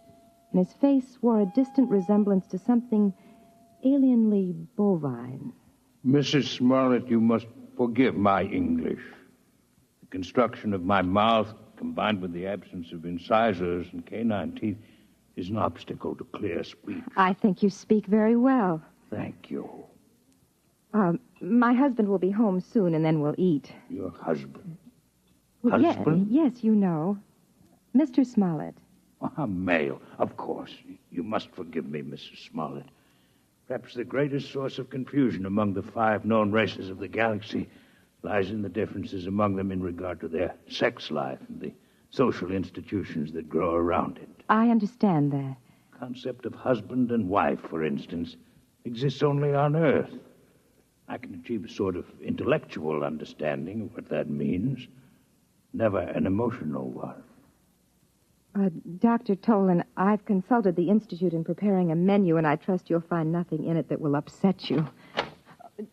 and his face wore a distant resemblance to something alienly bovine. Mrs. Smollett, you must forgive my English. The construction of my mouth, combined with the absence of incisors and canine teeth, is an obstacle to clear speech. I think you speak very well. Thank you. My husband will be home soon, and then we'll eat. Your husband? Well, Husband? Yes, you know. Mr. Smollett. A male, of course. You must forgive me, Mrs. Smollett. Perhaps the greatest source of confusion among the 5 known races of the galaxy lies in the differences among them in regard to their sex life and the social institutions that grow around it. I understand that. Concept of husband and wife, for instance, exists only on Earth. I can achieve a sort of intellectual understanding of what that means, never an emotional one. Dr. Tolan, I've consulted the Institute in preparing a menu, and I trust you'll find nothing in it that will upset you.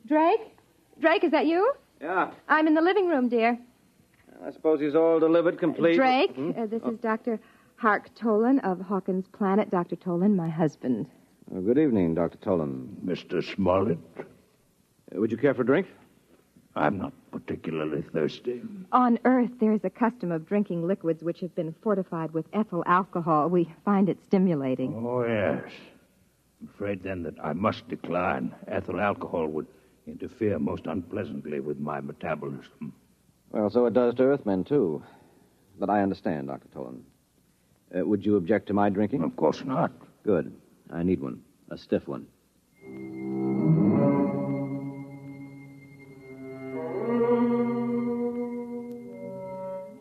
Drake? Drake, is that you? Yeah. I'm in the living room, dear. I suppose he's all delivered, complete. Drake, this is Dr. Hark Tolan of Hawkins Planet. Dr. Tolan, my husband. Well, good evening, Dr. Tolan. Mr. Smollett? Would you care for a drink? I'm not particularly thirsty. On Earth, there is a custom of drinking liquids which have been fortified with ethyl alcohol. We find it stimulating. Oh, yes. I'm afraid, then, that I must decline. Ethyl alcohol would interfere most unpleasantly with my metabolism. Well, so it does to Earthmen, too. But I understand, Dr. Tolan. Would you object to my drinking? Of course not. Good. I need one. A stiff one.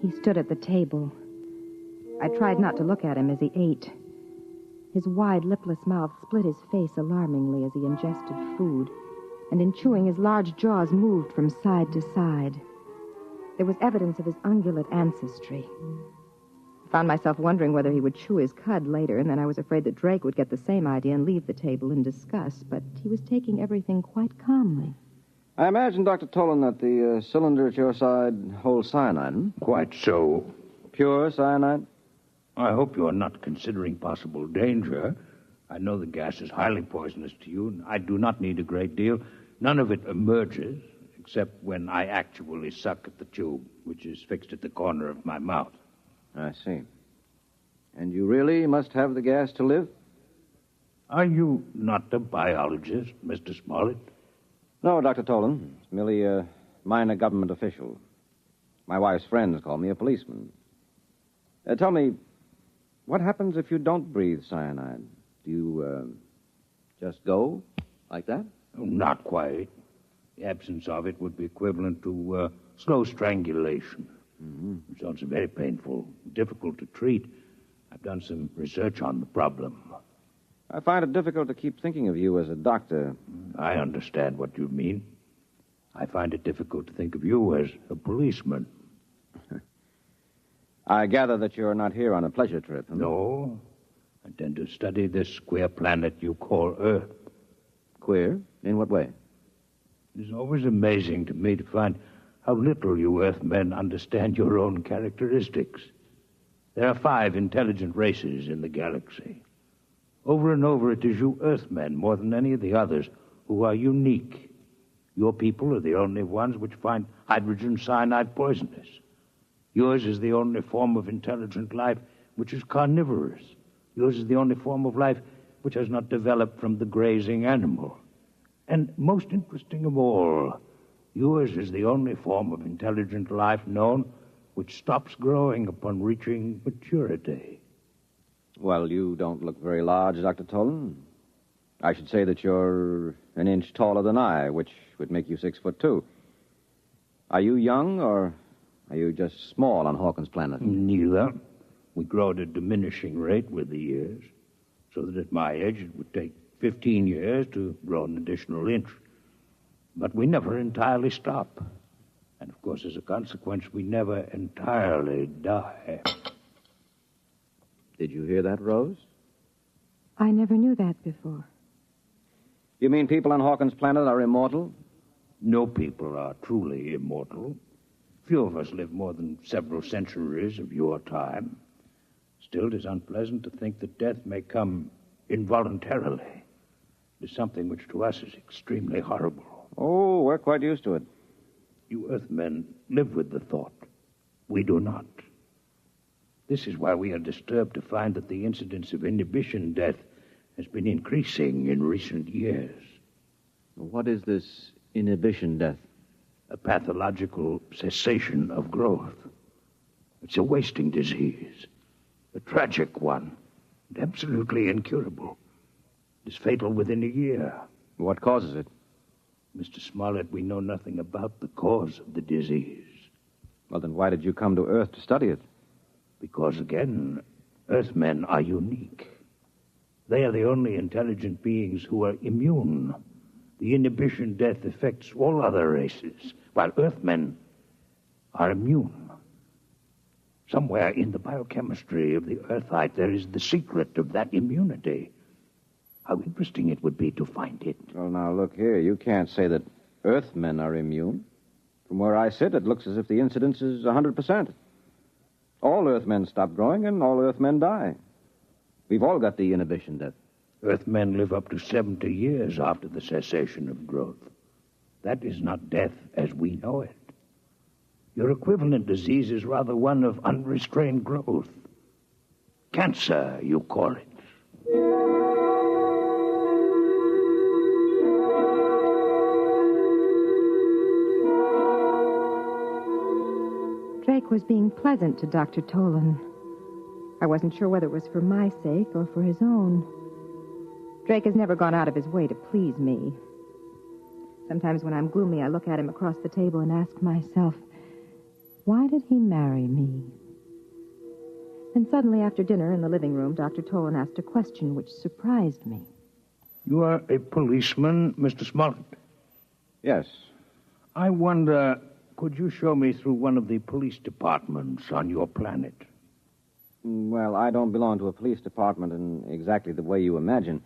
He stood at the table. I tried not to look at him as he ate. His wide, lipless mouth split his face alarmingly as he ingested food, and in chewing, his large jaws moved from side to side. There was evidence of his ungulate ancestry. I found myself wondering whether he would chew his cud later, and then I was afraid that Drake would get the same idea and leave the table in disgust, but he was taking everything quite calmly. I imagine, Dr. Tolan, that the cylinder at your side holds cyanide, hmm? Quite so. Pure cyanide? I hope you are not considering possible danger. I know the gas is highly poisonous to you, and I do not need a great deal. None of it emerges, except when I actually suck at the tube, which is fixed at the corner of my mouth. I see. And you really must have the gas to live? Are you not a biologist, Mr. Smollett? No, Dr. Tolan. It's merely a minor government official. My wife's friends call me a policeman. Tell me, what happens if you don't breathe cyanide? Do you, just go like that? Oh, not quite. The absence of it would be equivalent to slow strangulation. Mm-hmm. Results are very painful, difficult to treat. I've done some research on the problem. I find it difficult to keep thinking of you as a doctor. I understand what you mean. I find it difficult to think of you as a policeman. I gather that you're not here on a pleasure trip. Huh? No. I intend to study this queer planet you call Earth. Queer? In what way? It is always amazing to me to find how little you Earthmen understand your own characteristics. There are 5 intelligent races in the galaxy. Over and over, it is you Earthmen, more than any of the others, who are unique. Your people are the only ones which find hydrogen cyanide poisonous. Yours is the only form of intelligent life which is carnivorous. Yours is the only form of life which has not developed from the grazing animal. And most interesting of all, yours is the only form of intelligent life known which stops growing upon reaching maturity. Well, you don't look very large, Dr. Tolan. I should say that you're an inch taller than I, which would make you 6'2". Are you young, or are you just small on Hawkins Planet? Neither. We grow at a diminishing rate with the years, so that at my age it would take 15 years to grow an additional inch. But we never entirely stop. And, of course, as a consequence, we never entirely die. Did you hear that, Rose? I never knew that before. You mean people on Hawkins Planet are immortal? No people are truly immortal. Few of us live more than several centuries of your time. Still, it is unpleasant to think that death may come involuntarily. It is something which to us is extremely horrible. Oh, we're quite used to it. You Earthmen live with the thought. We do not. This is why we are disturbed to find that the incidence of inhibition death has been increasing in recent years. What is this inhibition death? A pathological cessation of growth. It's a wasting disease, a tragic one, and absolutely incurable. It is fatal within a year. What causes it? Mr. Smollett, we know nothing about the cause of the disease. Well, then why did you come to Earth to study it? Because, again, Earthmen are unique. They are the only intelligent beings who are immune. The inhibition death affects all other races, while Earthmen are immune. Somewhere in the biochemistry of the Earthite, there is the secret of that immunity. How interesting it would be to find it. Well, now, look here. You can't say that Earthmen are immune. From where I sit, it looks as if the incidence is 100%. All Earthmen stop growing, and all Earthmen die. We've all got the inhibition death. Earthmen live up to 70 years after the cessation of growth. That is not death as we know it. Your equivalent disease is rather one of unrestrained growth. Cancer, you call it. Drake was being pleasant to Dr. Tolan. I wasn't sure whether it was for my sake or for his own. Drake has never gone out of his way to please me. Sometimes when I'm gloomy, I look at him across the table and ask myself, why did he marry me? Then suddenly, after dinner in the living room, Dr. Tolan asked a question which surprised me. You are a policeman, Mr. Smollett? Yes. I wonder, could you show me through one of the police departments on your planet? Well, I don't belong to a police department in exactly the way you imagine.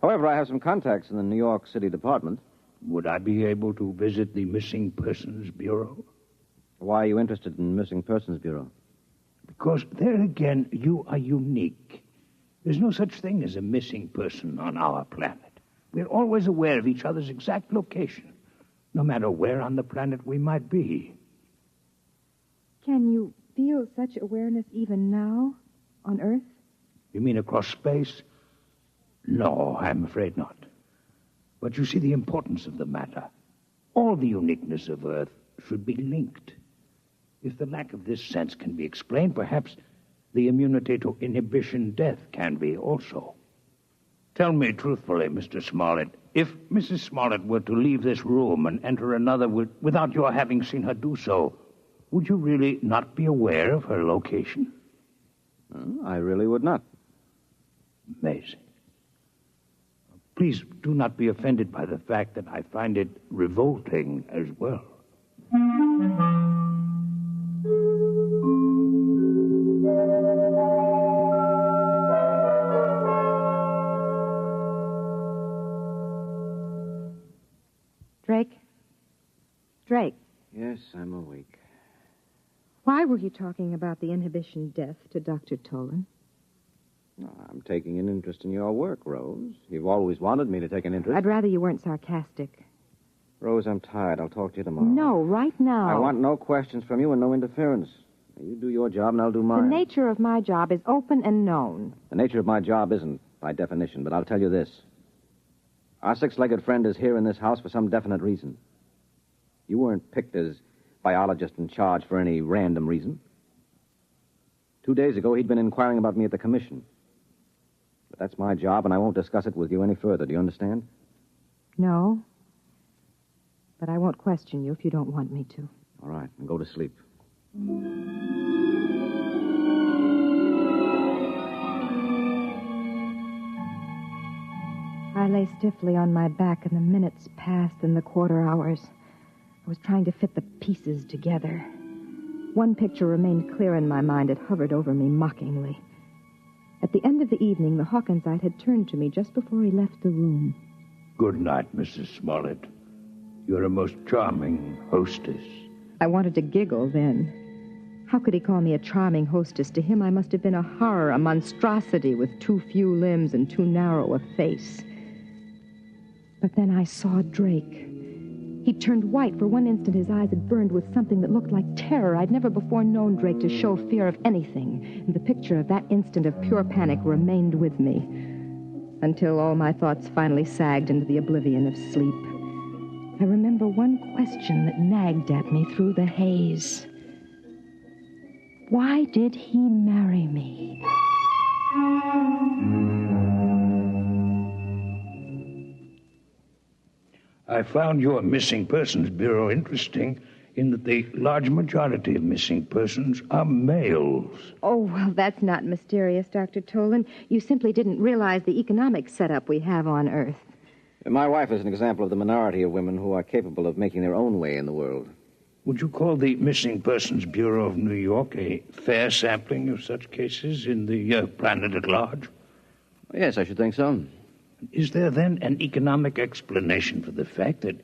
However, I have some contacts in the New York City Department. Would I be able to visit the Missing Persons Bureau? Why are you interested in Missing Persons Bureau? Because there again, you are unique. There's no such thing as a missing person on our planet. We're always aware of each other's exact location, no matter where on the planet we might be. Can you feel such awareness even now on Earth? You mean across space? No, I'm afraid not. But you see the importance of the matter. All the uniqueness of Earth should be linked. If the lack of this sense can be explained, perhaps the immunity to inhibition death can be also. Tell me truthfully, Mr. Smollett, if Mrs. Smollett were to leave this room and enter another without your having seen her do so, would you really not be aware of her location? I really would not. Amazing. Please do not be offended by the fact that I find it revolting as well. Drake? Drake, Yes, I'm awake. why were you talking about the inhibition death to Dr. Tolan? I'm taking an interest in your work, Rose. You've always wanted me to take an interest. I'd rather you weren't sarcastic. Rose, I'm tired. I'll talk to you tomorrow. No, right now. I want no questions from you and no interference. You do your job and I'll do The mine. nature of my job is open and known. The nature of my job isn't, by definition, but I'll tell you this. Our six-legged friend is here in this house for some definite reason. You weren't picked as biologist in charge for any random reason. 2 days ago, he'd been inquiring about me at the commission. But that's my job, and I won't discuss it with you any further. Do you understand? No. But I won't question you if you don't want me to. All right, then go to sleep. I lay stiffly on my back, and the minutes passed and the quarter hours. I was trying to fit the pieces together. One picture remained clear in my mind. It hovered over me mockingly. At the end of the evening, the Hawkinsite had turned to me just before he left the room. Good night, Mrs. Smollett. You're a most charming hostess. I wanted to giggle then. How could he call me a charming hostess? To him, I must have been a horror, a monstrosity with too few limbs and too narrow a face. But then I saw Drake. He turned white. For one instant, his eyes had burned with something that looked like terror. I'd never before known Drake to show fear of anything. And the picture of that instant of pure panic remained with me until all my thoughts finally sagged into the oblivion of sleep. I remember one question that nagged at me through the haze. Why did he marry me? I found your Missing Persons Bureau interesting in that the large majority of missing persons are males. Oh, well, that's not mysterious, Dr. Tolan. You simply didn't realize the economic setup we have on Earth. My wife is an example of the minority of women who are capable of making their own way in the world. Would you call the Missing Persons Bureau of New York a fair sampling of such cases in the planet at large? Yes, I should think so. Is there then an economic explanation for the fact that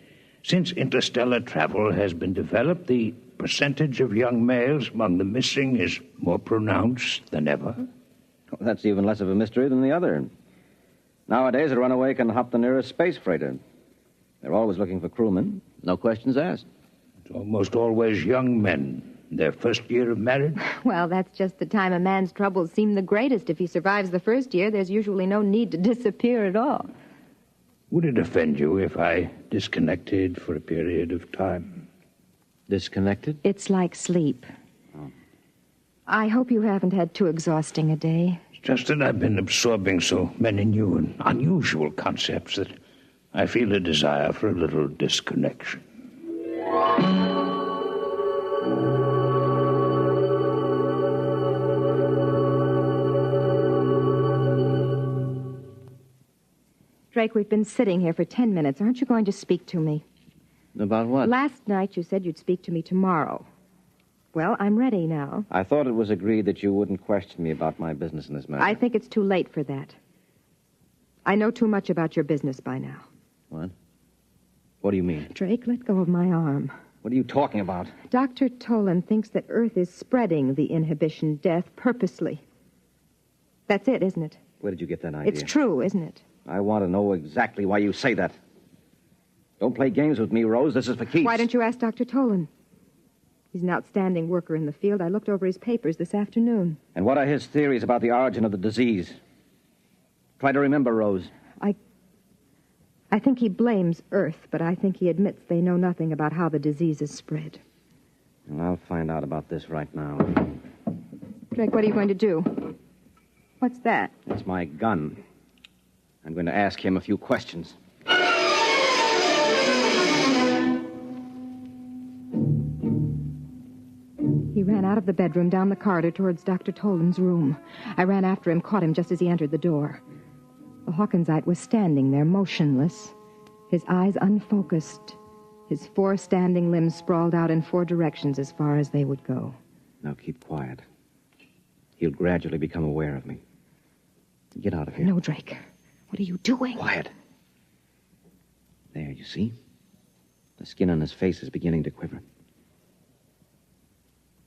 since interstellar travel has been developed, the percentage of young males among the missing is more pronounced than ever? Well, that's even less of a mystery than the other. Nowadays, a runaway can hop the nearest space freighter. They're always looking for crewmen. No questions asked. It's almost always young men, their first year of marriage. Well, that's just the time a man's troubles seem the greatest. If he survives the first year, there's usually no need to disappear at all. Would it offend you if I disconnected for a period of time? Disconnected? It's like sleep. Oh. I hope you haven't had too exhausting a day. It's just that I've been absorbing so many new and unusual concepts that I feel a desire for a little disconnection. Drake, we've been sitting here for 10 minutes. Aren't you going to speak to me? About what? Last night you said you'd speak to me tomorrow. Well, I'm ready now. I thought it was agreed that you wouldn't question me about my business in this matter. I think it's too late for that. I know too much about your business by now. What? What do you mean? Drake, let go of my arm. What are you talking about? Dr. Tolan thinks that Earth is spreading the inhibition death purposely. That's it, isn't it? Where did you get that idea? It's true, isn't it? I want to know exactly why you say that. Don't play games with me, Rose. This is for keeps. Why don't you ask Dr. Tolan? He's an outstanding worker in the field. I looked over his papers this afternoon. And what are his theories about the origin of the disease? Try to remember, Rose. I think he blames Earth, but I think he admits they know nothing about how the disease is spread. Well, I'll find out about this right now. Drake, what are you going to do? What's that? It's my gun. I'm going to ask him a few questions. He ran out of the bedroom, down the corridor towards Dr. Tolan's room. I ran after him, caught him just as he entered the door. The Hawkinsite was standing there, motionless, his eyes unfocused, his 4 standing limbs sprawled out in 4 directions as far as they would go. Now keep quiet. He'll gradually become aware of me. Get out of here. No, Drake. What are you doing? Quiet. There, you see? The skin on his face is beginning to quiver.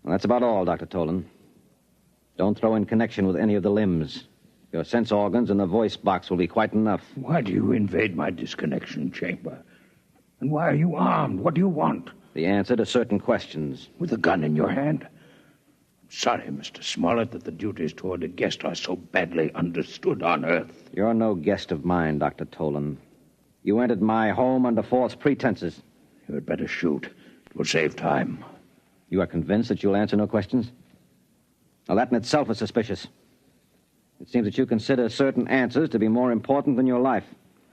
Well, that's about all, Dr. Tolan. Don't throw in connection with any of the limbs. Your sense organs and the voice box will be quite enough. Why do you invade my disconnection chamber? And why are you armed? What do you want? The answer to certain questions. With a gun in your hand? I'm sorry, Mr. Smollett, that the duties toward a guest are so badly understood on Earth. You're no guest of mine, Dr. Tolan. You entered my home under false pretenses. You had better shoot. It will save time. You are convinced that you'll answer no questions? Now, that in itself is suspicious. It seems that you consider certain answers to be more important than your life.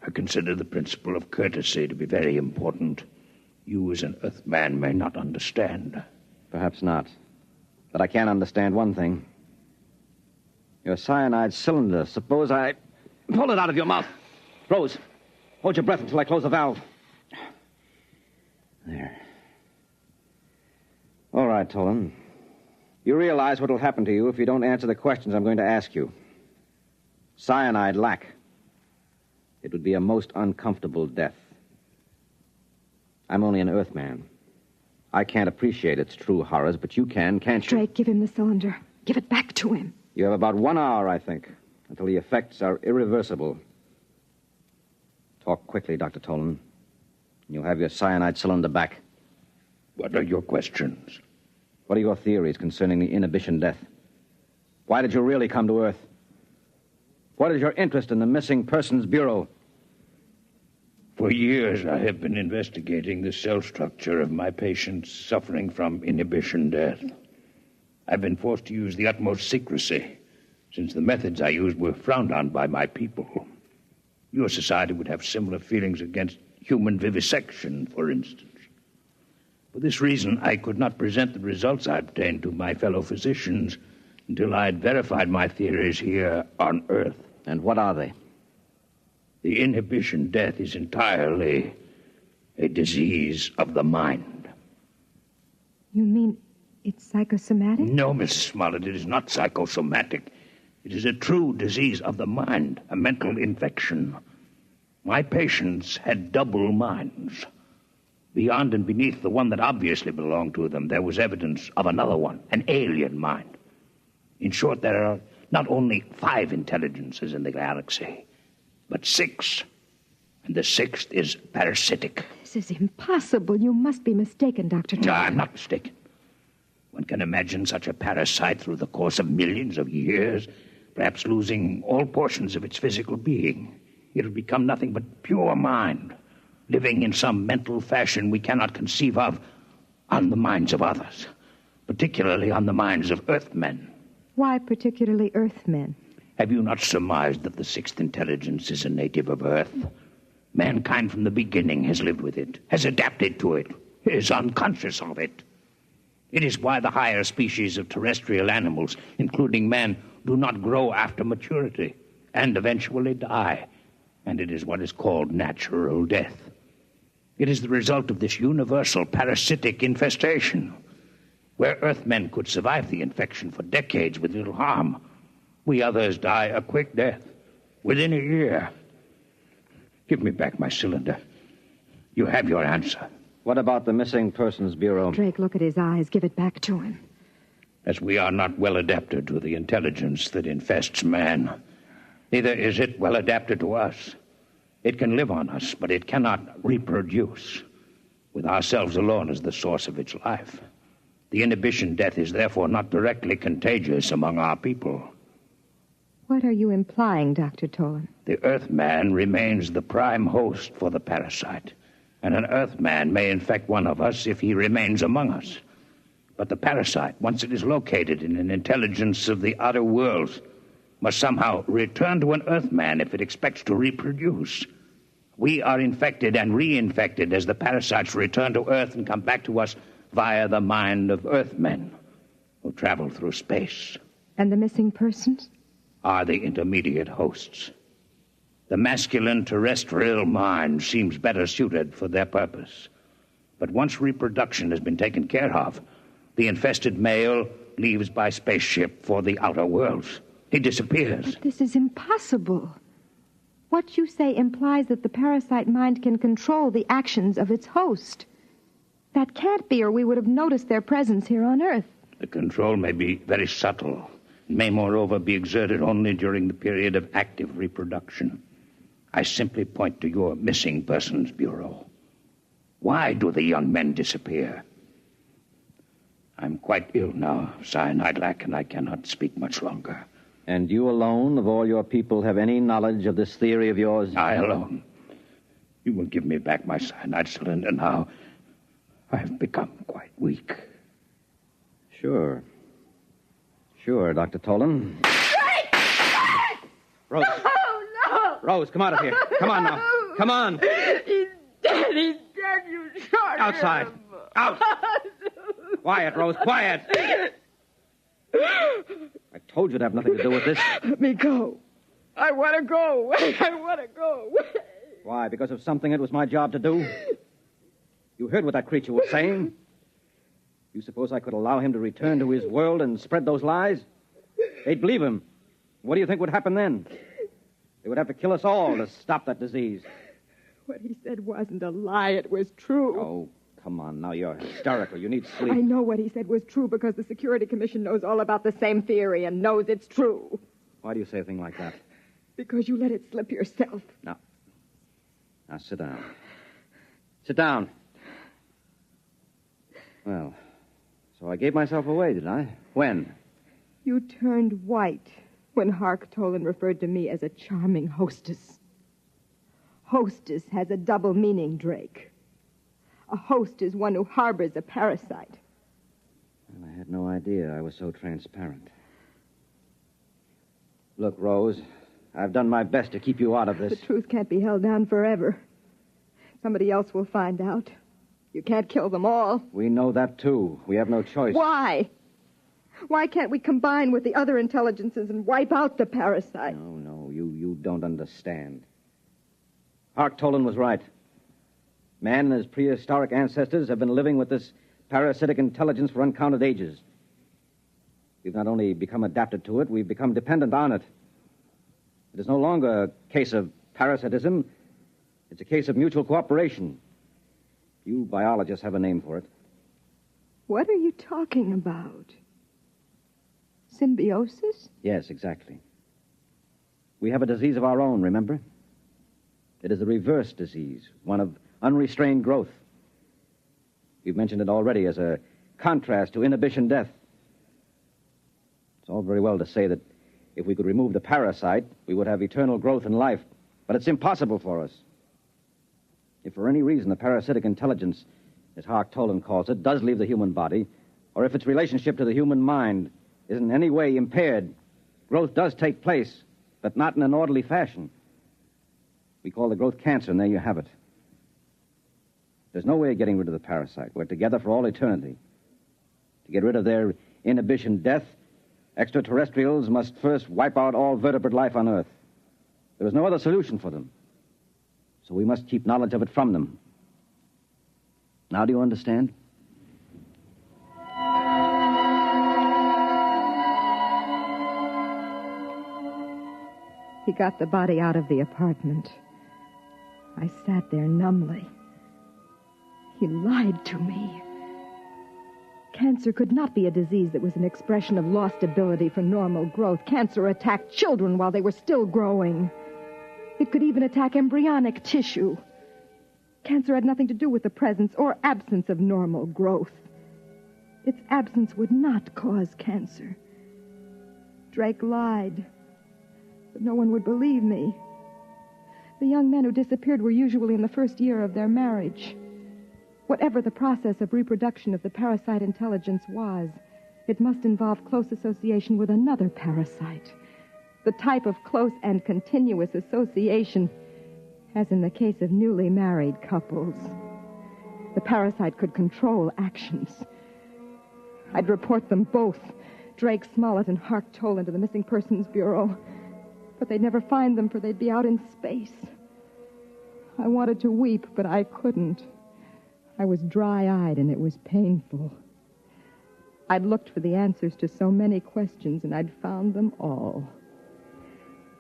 I consider the principle of courtesy to be very important. You, as an Earthman, may not understand. Perhaps not. But I can understand one thing. Your cyanide cylinder. Suppose I pull it out of your mouth. Rose, hold your breath until I close the valve. There. All right, Tolan. You realize what will happen to you if you don't answer the questions I'm going to ask you. Cyanide lack. It would be a most uncomfortable death. I'm only an Earthman. I can't appreciate its true horrors, but you can, can't you? Drake, give him the cylinder. Give it back to him. You have about 1 hour, I think, until the effects are irreversible. Talk quickly, Dr. Tolan. And you'll have your cyanide cylinder back. What are your questions? What are your theories concerning the inhibition death? Why did you really come to Earth? What is your interest in the Missing Persons Bureau? For years, I have been investigating the cell structure of my patients suffering from inhibition death. I've been forced to use the utmost secrecy, since the methods I used were frowned on by my people. Your society would have similar feelings against human vivisection, for instance. For this reason, I could not present the results I obtained to my fellow physicians until I had verified my theories here on Earth. And what are they? The inhibition death is entirely a disease of the mind. You mean it's psychosomatic? No, Mrs. Smollett, it is not psychosomatic. It is a true disease of the mind, a mental infection. My patients had double minds. Beyond and beneath the one that obviously belonged to them, there was evidence of another one, an alien mind. In short, there are not only 5 intelligences in the galaxy, but 6. And the 6th is parasitic. This is impossible. You must be mistaken, Dr. No, I'm not mistaken. One can imagine such a parasite through the course of millions of years, perhaps losing all portions of its physical being. It'll become nothing but pure mind, living in some mental fashion we cannot conceive of on the minds of others, particularly on the minds of Earthmen. Why particularly Earthmen? Have you not surmised that the 6th intelligence is a native of Earth? Mankind from the beginning has lived with it, has adapted to it, is unconscious of it. It is why the higher species of terrestrial animals, including man, do not grow after maturity and eventually die. And it is what is called natural death. It is the result of this universal parasitic infestation. Where Earthmen could survive the infection for decades with little harm, we others die a quick death within a year. Give me back my cylinder. You have your answer. What about the Missing Persons Bureau? Drake, look at his eyes. Give it back to him. As we are not well adapted to the intelligence that infests man, neither is it well adapted to us. It can live on us, but it cannot reproduce, with ourselves alone as the source of its life. The inhibition death is therefore not directly contagious among our people. What are you implying, Dr. Tolan? The Earthman remains the prime host for the parasite, and an Earthman may infect one of us if he remains among us. But the parasite, once it is located in an intelligence of the outer worlds, must somehow return to an Earthman if it expects to reproduce. We are infected and reinfected as the parasites return to Earth and come back to us via the mind of Earthmen who travel through space. And the missing persons? Are the intermediate hosts. The masculine terrestrial mind seems better suited for their purpose. But once reproduction has been taken care of, the infested male leaves by spaceship for the outer worlds. He disappears. But this is impossible. What you say implies that the parasite mind can control the actions of its host. That can't be, or we would have noticed their presence here on Earth. The control may be very subtle. It may, moreover, be exerted only during the period of active reproduction. I simply point to your Missing Persons Bureau. Why do the young men disappear? I'm quite ill now, cyanide lack, and I cannot speak much longer. And you alone, of all your people, have any knowledge of this theory of yours? I alone. You will give me back my cyanide cylinder now. I've become quite weak. Sure. Sure, Dr. Tolan. Rose. No! Rose, come out of here. Come on now. Come on. He's dead. He's dead. You shot Outside. him. Out. Quiet, Rose, quiet. I told you to have nothing to do with this. Let me go. I want to go. I want to go. Why? Because of something it was my job to do? You heard what that creature was saying. You suppose I could allow him to return to his world and spread those lies? They'd believe him. What do you think would happen then? They would have to kill us all to stop that disease. What he said wasn't a lie. It was true. Oh, come on now. You're hysterical. You need sleep. I know what he said was true because the Security Commission knows all about the same theory and knows it's true. Why do you say a thing like that? Because you let it slip yourself. Now sit down. Sit down. Well, so I gave myself away, did I? When? You turned white when Hark Tolan referred to me as a charming hostess. Hostess has a double meaning, Drake. A host is one who harbors a parasite. Well, I had no idea I was so transparent. Look, Rose, I've done my best to keep you out of this. The truth can't be held down forever. Somebody else will find out. You can't kill them all. We know that, too. We have no choice. Why? Why can't we combine with the other intelligences and wipe out the parasite? No, you don't understand. Hark Tolan was right. Man and his prehistoric ancestors have been living with this parasitic intelligence for uncounted ages. We've not only become adapted to it, we've become dependent on it. It is no longer a case of parasitism. It's a case of mutual cooperation. You biologists have a name for it. What are you talking about? Symbiosis? Yes, exactly. We have a disease of our own, remember? It is a reverse disease, one of unrestrained growth. We've mentioned it already as a contrast to inhibition death. It's all very well to say that if we could remove the parasite, we would have eternal growth in life, but it's impossible for us. If for any reason the parasitic intelligence, as Hark Tolan calls it, does leave the human body, or if its relationship to the human mind is in any way impaired, growth does take place, but not in an orderly fashion. We call the growth cancer, and there you have it. There's no way of getting rid of the parasite. We're together for all eternity. To get rid of their inhibition death, extraterrestrials must first wipe out all vertebrate life on Earth. There is no other solution for them. So we must keep knowledge of it from them. Now do you understand? He got the body out of the apartment. I sat there numbly. He lied to me. Cancer could not be a disease that was an expression of lost ability for normal growth. Cancer attacked children while they were still growing. It could even attack embryonic tissue. Cancer had nothing to do with the presence or absence of normal growth. Its absence would not cause cancer. Drake lied, but no one would believe me. The young men who disappeared were usually in the first year of their marriage. Whatever the process of reproduction of the parasite intelligence was, it must involve close association with another parasite. The type of close and continuous association, as in the case of newly married couples. The parasite could control actions. I'd report them both, Drake Smollett and Hark Tolan, to the Missing Persons Bureau. But they'd never find them, for they'd be out in space. I wanted to weep, but I couldn't. I was dry-eyed, and it was painful. I'd looked for the answers to so many questions, and I'd found them all.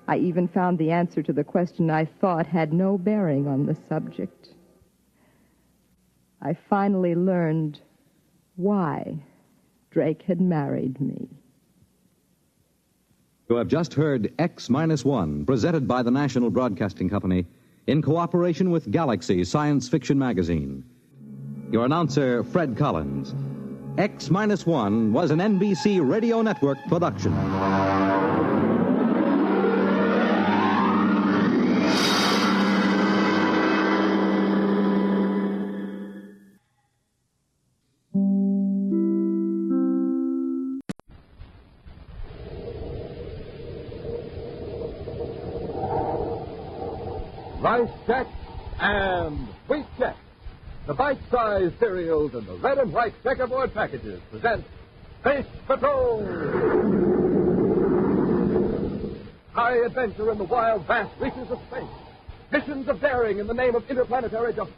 I even found the answer to the question I thought had no bearing on the subject. I finally learned why Drake had married me. You have just heard X-1, presented by the National Broadcasting Company in cooperation with Galaxy Science Fiction Magazine. Your announcer, Fred Collins. X-1 was an NBC Radio Network production. Rice Chex and Wheat Chex, the bite-sized cereals in the red and white checkerboard packages, present Space Patrol! High adventure in the wild, vast reaches of space. Missions of daring in the name of interplanetary justice.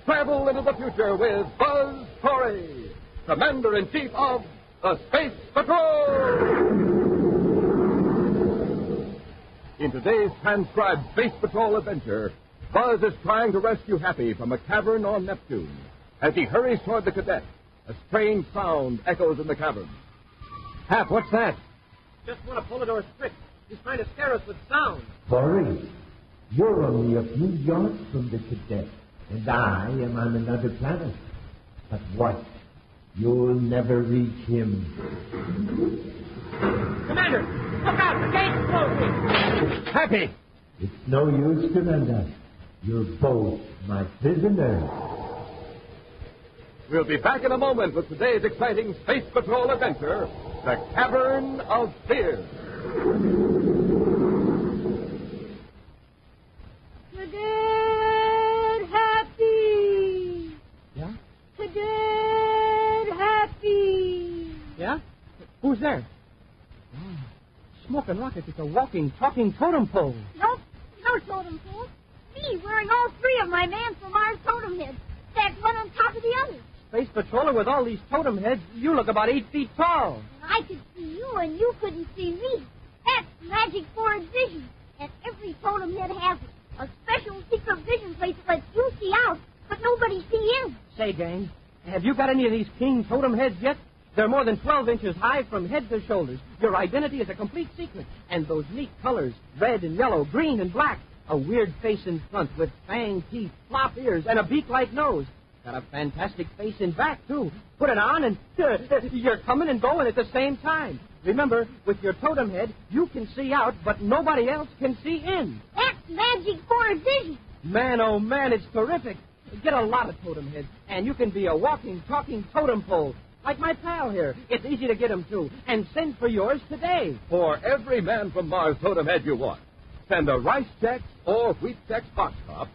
Travel into the future with Buzz Corey, Commander-in-Chief of the Space Patrol! In today's transcribed Space Patrol adventure, Buzz is trying to rescue Happy from a cavern on Neptune. As he hurries toward the cadet, a strange sound echoes in the cavern. Hap, what's that? Just one of Polidor's tricks. He's trying to scare us with sound. Corey, you're only a few yards from the cadet, and I am on another planet. But what? You'll never reach him. Commander, look out! The gate's closing! Happy! It's no use, Commander. You're both my prisoners. We'll be back in a moment with today's exciting Space Patrol adventure, The Cavern of Fear. Cadet Happy! Yeah? Who's there? Oh, Smoking Rockets, it's a walking, talking totem pole. Nope, no totem pole. Me wearing all three of my Man from Mars totem heads, stacked one on top of the other. Space Patroller with all these totem heads, you look about 8 feet tall. I could see you and you couldn't see me. That's magic forward vision. And every totem head has it. A special secret vision place that lets you see out, but nobody see in. Say, gang, have you got any of these king totem heads yet? They're more than 12 inches high from head to shoulders. Your identity is a complete secret. And those neat colors, red and yellow, green and black. A weird face in front with fang teeth, flop ears, and a beak-like nose. Got a fantastic face in back, too. Put it on and you're coming and going at the same time. Remember, with your totem head, you can see out, but nobody else can see in. That's magic forward vision. Man, oh man, it's terrific. Get a lot of totem heads, and you can be a walking, talking totem pole. Like my pal here. It's easy to get him, too. And send for yours today. For every Man from Mars totem head you want, send a Rice Chex or Wheat Chex box top,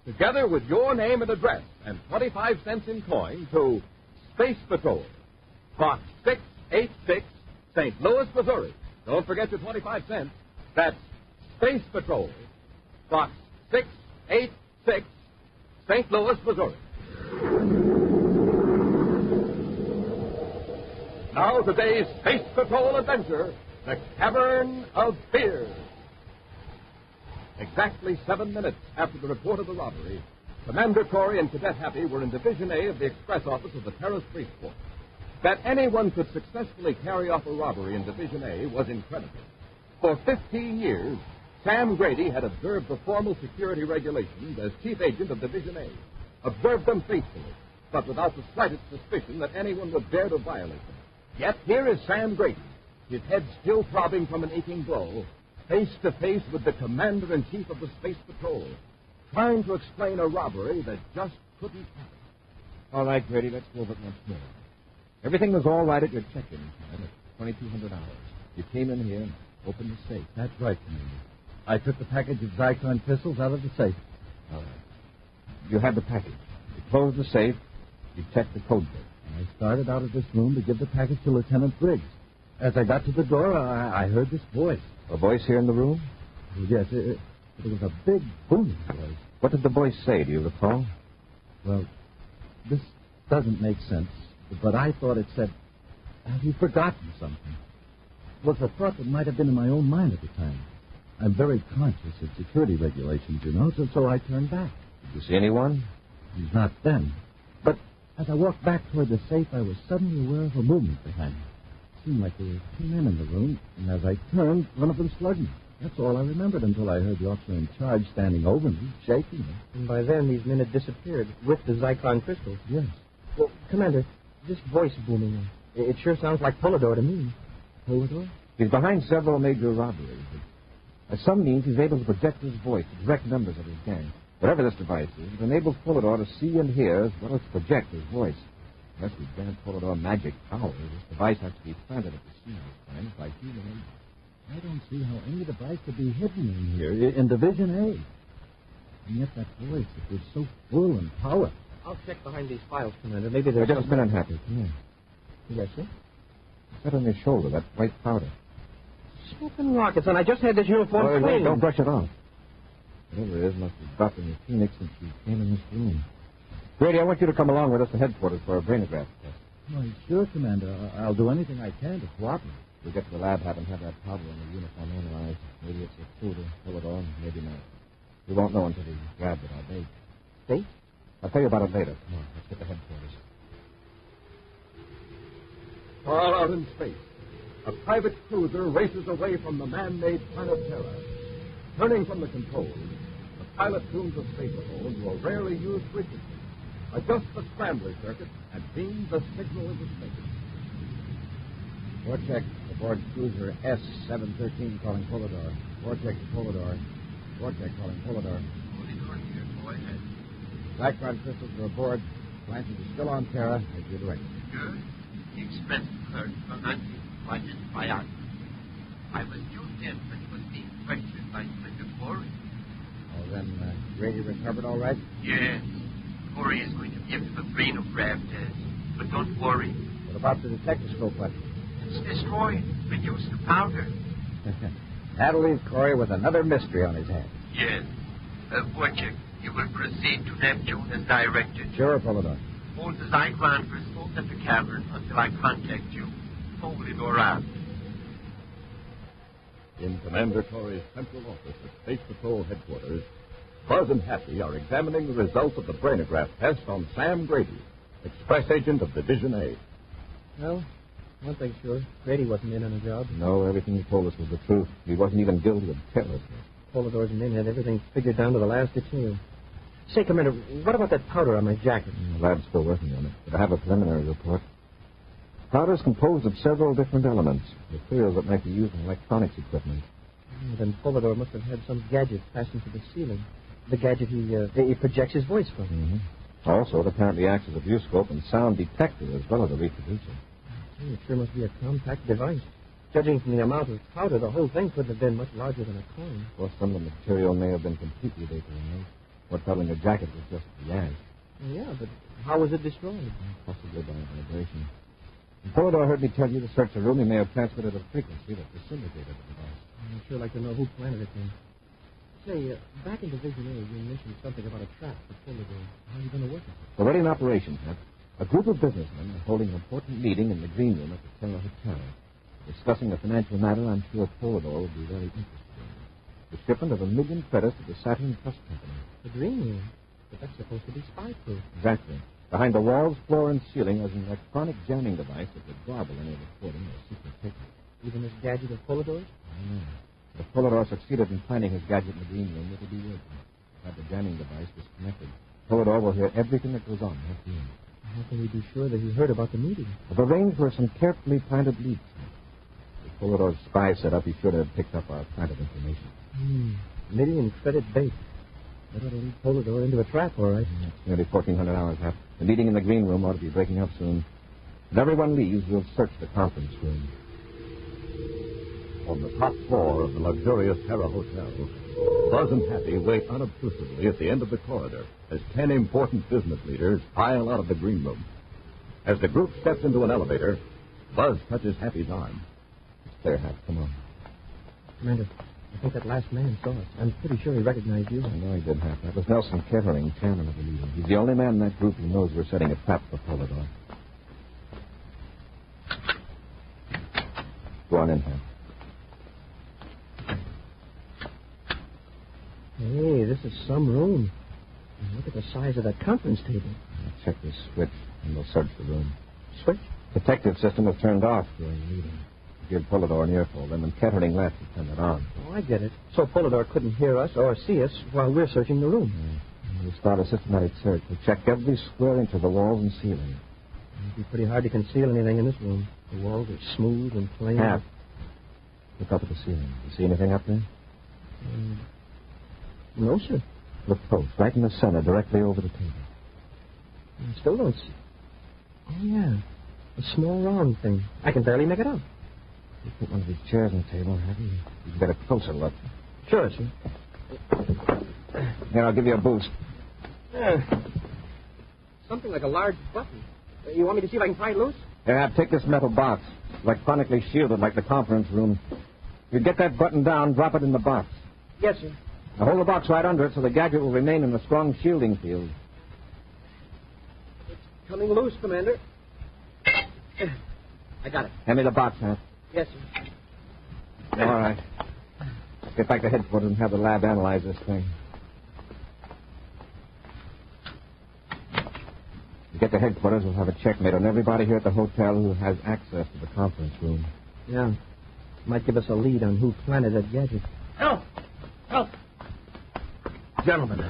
together with your name and address, and 25 cents in coin to Space Patrol, Box 686, St. Louis, Missouri. Don't forget your 25 cents. That's Space Patrol, Box 686, St. Louis, Missouri. Now today's Space Patrol adventure, The Cavern of Fear. Exactly 7 minutes after the report of the robbery, Commander Corey and Cadet Happy were in Division A of the Express Office of the Terrace Police Force. That anyone could successfully carry off a robbery in Division A was incredible. For 15 years, Sam Grady had observed the formal security regulations as chief agent of Division A. Observed them faithfully, but without the slightest suspicion that anyone would dare to violate them. Yet here is Sam Grady, his head still throbbing from an aching blow, face to face with the Commander-in-Chief of the Space Patrol, trying to explain a robbery that just couldn't happen. All right, Grady, let's go over it once more. Everything was all right at your check-in time at $2,200. You came in here and opened the safe. That's right, Commander. I took the package of Zyklon pistols out of the safe. All right. You had the package. You closed the safe. You checked the code book. I started out of this room to give the package to Lieutenant Briggs. As I got to the door, I heard this voice. A voice here in the room? Yes, it was a big, booming voice. What did the voice say? Do you recall? Well, this doesn't make sense, but I thought it said, "Have you forgotten something?" It was a thought that might have been in my own mind at the time. I'm very conscious of security regulations, you know, so I turned back. Did you see anyone? He's not then. But as I walked back toward the safe, I was suddenly aware of a movement behind me. It seemed like there were 2 men in the room, and as I turned, one of them slugged me. That's all I remembered until I heard the officer in charge standing over me, shaking me. And by then, these men had disappeared with the Zyklon crystals. Yes. Well, Commander, this voice booming, it sure sounds like Polidor to me. Polidor? He's behind several major robberies. By some means, he's able to project his voice to direct members of his gang. Whatever this device is, it enables Polidor to see and hear as well as project his voice. Unless we grant Polidor magic powers, this device has to be planted at the scene of crimes by human agents. I don't see how any device could be hidden in here, in Division A. And yet that voice, it was so full and powerful. I'll check behind these files, Commander. Maybe there's just been unhappy. Come here. Yes, sir? Set on your shoulder, that white powder. Smoking rockets, and I just had this uniform cleaned. Don't brush it off. Whatever it is must have dropped in your Phoenix since you came in this room. Grady, I want you to come along with us to headquarters for a brainograph test. Why, sure, Commander. I'll do anything I can to cooperate. We'll get to the lab, have him have that powder in the uniform analyzed. Maybe it's a clue to pull it on, maybe not. We won't know until he grabs it, I beg. See? I'll tell you about it later. Come on, let's get to headquarters. Far out in space, a private cruiser races away from the man-made planet Terra. Turning from the controls, the pilot tunes a space patrol into a rarely used frequency, adjusts the scrambler circuit, and beams a signal into space. Vortex aboard cruiser S-713 calling Polidor. Vortex to Polidor. Vortex calling Polidor. Polidor here, go ahead. Zyklon crystals are aboard. Blanchard is still on Terra as you directed. Good. Express clerk for anti-budget biography. I was due in when he was being questioned by Inspector Corey. Oh, then Grady recovered all right? Yes. Corey is going to give him a brainograph test. But don't worry. What about the detectoscope button? it's destroyed, reduced to powder. That'll leave Corey with another mystery on his hands. Yes. Wojciech, you will proceed to Neptune as directed. Sure, Polidor. Hold the Zyklon crystals at the cavern until I contact you. Polidor out. In Commander Torrey's central office at Space Patrol headquarters, Buzz and Happy are examining the results of the brainograph test on Sam Grady, express agent of Division A. Well, one thing's sure. Grady wasn't in on the job. No, everything he told us was the truth. He wasn't even guilty of terrorism. Polidor's men had everything figured down to the last detail. Say, Commander, what about that powder on my jacket? The lab's still working on it, but I have a preliminary report. Powder is composed of several different elements, materials that might be used in electronics equipment. Then Polidor must have had some gadget fastened to the ceiling. The gadget he projects his voice from. Mm-hmm. Also, it apparently acts as a viewscope and sound detector as well as a reproducer. It sure must be a compact device. Judging from the amount of powder, the whole thing couldn't have been much larger than a coin. Or some of the material may have been completely vaporized. What fell in the jacket was just gas. Yeah, but how was it destroyed? Possibly by vibration. And Polidor heard me tell you to search the room. He may have transmitted a frequency that facilitated the device. I'd sure like to know who planted it then. Say, back in Division A, you mentioned something about a trap for Polidor. How are you going to work it? Already in operation, Pat. A group of businessmen are holding an important meeting in the green room at the Terra Hotel. Discussing a financial matter I'm sure Polidor will be very interested in. The shipment of 1 million credits to the Saturn Trust Company. The green room? But that's supposed to be spy-proof. Exactly. Behind the walls, floor, and ceiling is an electronic jamming device that would garble any recording or secret paper. Even this gadget of Polidor's? I know. If Polidor succeeded in finding his gadget in the green room, it would be working. Had the jamming device disconnected, Polidor will hear everything that goes on right here. How can we be sure that he heard about the meeting? I've arranged for some carefully planted leads. If Polidor's spy set up, he should have picked up our planted information. Million credit bait. That ought to lead Polidor into a trap, all right. It's nearly 1,400 hours left. The meeting in the green room ought to be breaking up soon. If everyone leaves, we'll search the conference room. On the top floor of the luxurious Terra Hotel, Buzz and Happy wait unobtrusively at the end of the corridor as 10 important business leaders file out of the green room. As the group steps into an elevator, Buzz touches Happy's arm. It's clear, Hap. Come on. Commander, I think that last man saw us. I'm pretty sure he recognized you. I know he did, Hap. That was Nelson Kettering, chairman of the meeting. He's the only man in that group who knows we're setting a trap for Polidor. Go on in, Hap. Hey, this is some room. And look at the size of that conference table. I'll check this switch, and we'll search the room. Switch? Detective system was turned off during the meeting. Give Polidor an earful. Then when Kettering left, he turned it on. Oh, I get it. So Polidor couldn't hear us or see us while we're searching the room. We'll start a systematic search. We'll check every square inch of the walls and ceiling. It'd be pretty hard to conceal anything in this room. The walls are smooth and plain. Hap, look up at the ceiling. You see anything up there? No, sir. Look close, right in the center, directly over the table. I still don't see. Oh, yeah. A small round thing. I can barely make it out. You put one of these chairs on the table, have you? You can get a closer look. Sure, sir. Here, I'll give you a boost. Something like a large button. You want me to see if I can pry it loose? Here, Hap, take this metal box. It's electronically shielded like the conference room. You get that button down, drop it in the box. Yes, sir. Now hold the box right under it so the gadget will remain in a strong shielding field. It's coming loose, Commander. I got it. Hand me the box, Hap. Yes, sir. All right. Let's get back to headquarters and have the lab analyze this thing. We get to headquarters, we'll have a check made on everybody here at the hotel who has access to the conference room. Yeah. Might give us a lead on who planted that gadget. Help! Help! Gentlemen,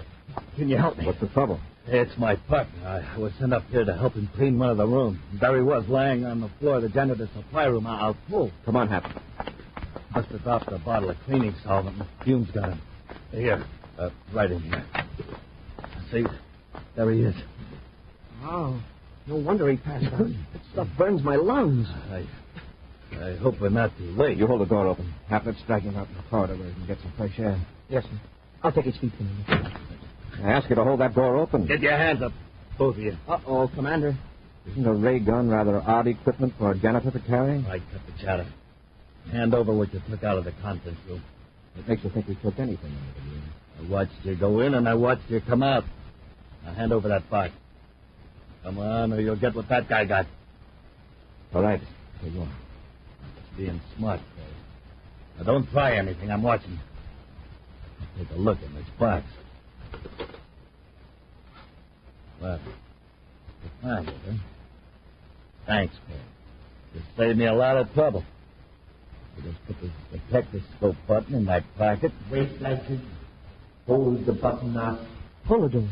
can you help me? What's the trouble? It's my partner. I was sent up here to help him clean one of the rooms. There he was, lying on the floor of the janitor's supply room. I'll pull. Come on, Hap. Must have dropped a bottle of cleaning solvent. The fumes got him. Here, right in here. See, there he is. Oh, no wonder he passed out. That stuff burns my lungs. I hope we're not too late. You hold the door open. Hap, let's drag him out in the corridor where he can get some fresh air. Yes, sir. I'll take his feet, Commander. I ask you to hold that door open. Get your hands up, both of you. Uh-oh, Commander. Isn't a ray gun rather odd equipment for a janitor to carry? I cut the chatter. Hand over what you took out of the conference room. What makes you think we took anything out of the room? I watched you go in and I watched you come out. Now hand over that box. Come on, or you'll get what that guy got. All right. Here you are. Just being smart, Cole. Now don't try anything. I'm watching. Take a look in this box. Well, you found it, huh? Thanks, Cole. Just saved me a lot of trouble. I just put this detectoscope button in my pocket. Wait, Blanchard. Hold the button up. Polidor.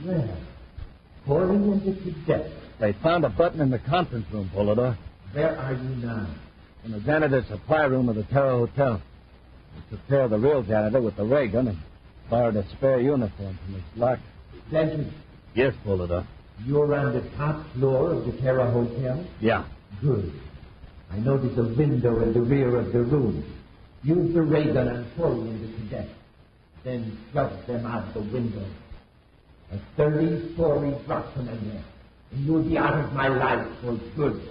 Well, pouring into cadet. They found a button in the conference room, Polidor. Where are you now? In the janitor's supply room of the Terra Hotel. I took care of the real janitor with the ray gun and borrowed a spare uniform from his locker. Blanchard. Yes, Polidor. You're on the top floor of the Terra Hotel? Yeah. Good. I know there's a window in the rear of the room. Use the ray gun and throw in the cadet. Then shove them out the window. A 30-story drop from in there. And you'll be out of my life for good.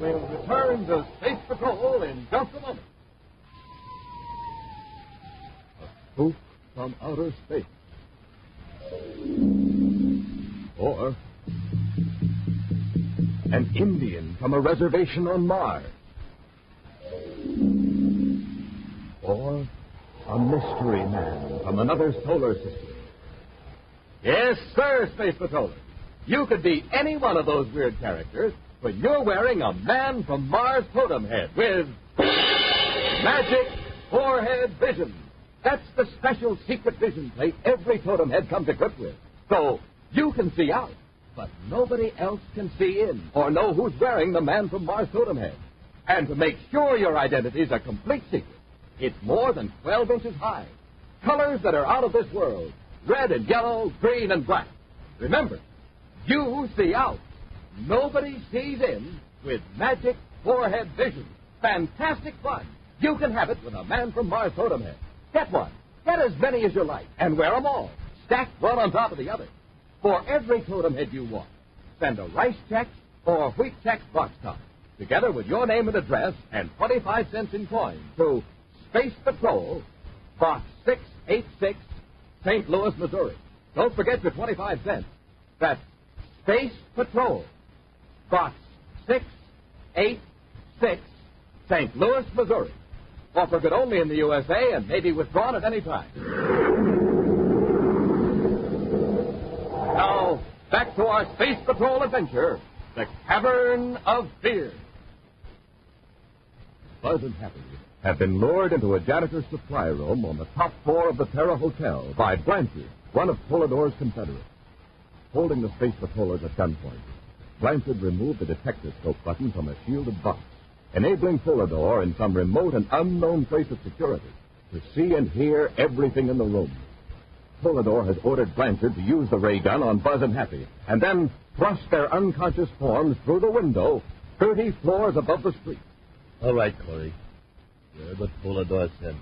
We'll return to Space Patrol in just a moment. A spook from outer space. Or an Indian from a reservation on Mars. Or a mystery man from another solar system. Yes, sir, Space Patroller. You could be any one of those weird characters when you're wearing a Man from Mars totem head with Magic Forehead Vision. That's the special secret vision plate every totem head comes equipped with. So you can see out, but nobody else can see in or know who's wearing the Man from Mars totem head. And to make sure your identity is a complete secret, it's more than 12 inches high. Colors that are out of this world. Red and yellow, green and black. Remember, you see out. Nobody sees in with Magic Forehead Vision. Fantastic fun. You can have it with a Man from Mars totem head. Get one. Get as many as you like and wear them all. Stacked one on top of the other. For every totem head you want, send a rice check or a wheat check boxcar, together with your name and address and 25 cents in coins to Space Patrol, Box 686, St. Louis, Missouri. Don't forget your 25 cents. That's Space Patrol, Box 686, St. Louis, Missouri. Offer good only in the USA and may be withdrawn at any time. Now, back to our Space Patrol adventure, the Cavern of Fear. Buzz and Happy have been lured into a janitor's supply room on the top floor of the Terra Hotel by Blanchard, one of Polidor's confederates. Holding the Space Patrollers at gunpoint, Blanchard removed the detectoscope button from a shielded box, enabling Polidor, in some remote and unknown place of security, to see and hear everything in the room. Polidor has ordered Blanchard to use the ray gun on Buzz and Happy, and then thrust their unconscious forms through the window 30 floors above the street. All right, Corey. You heard what Polidor said.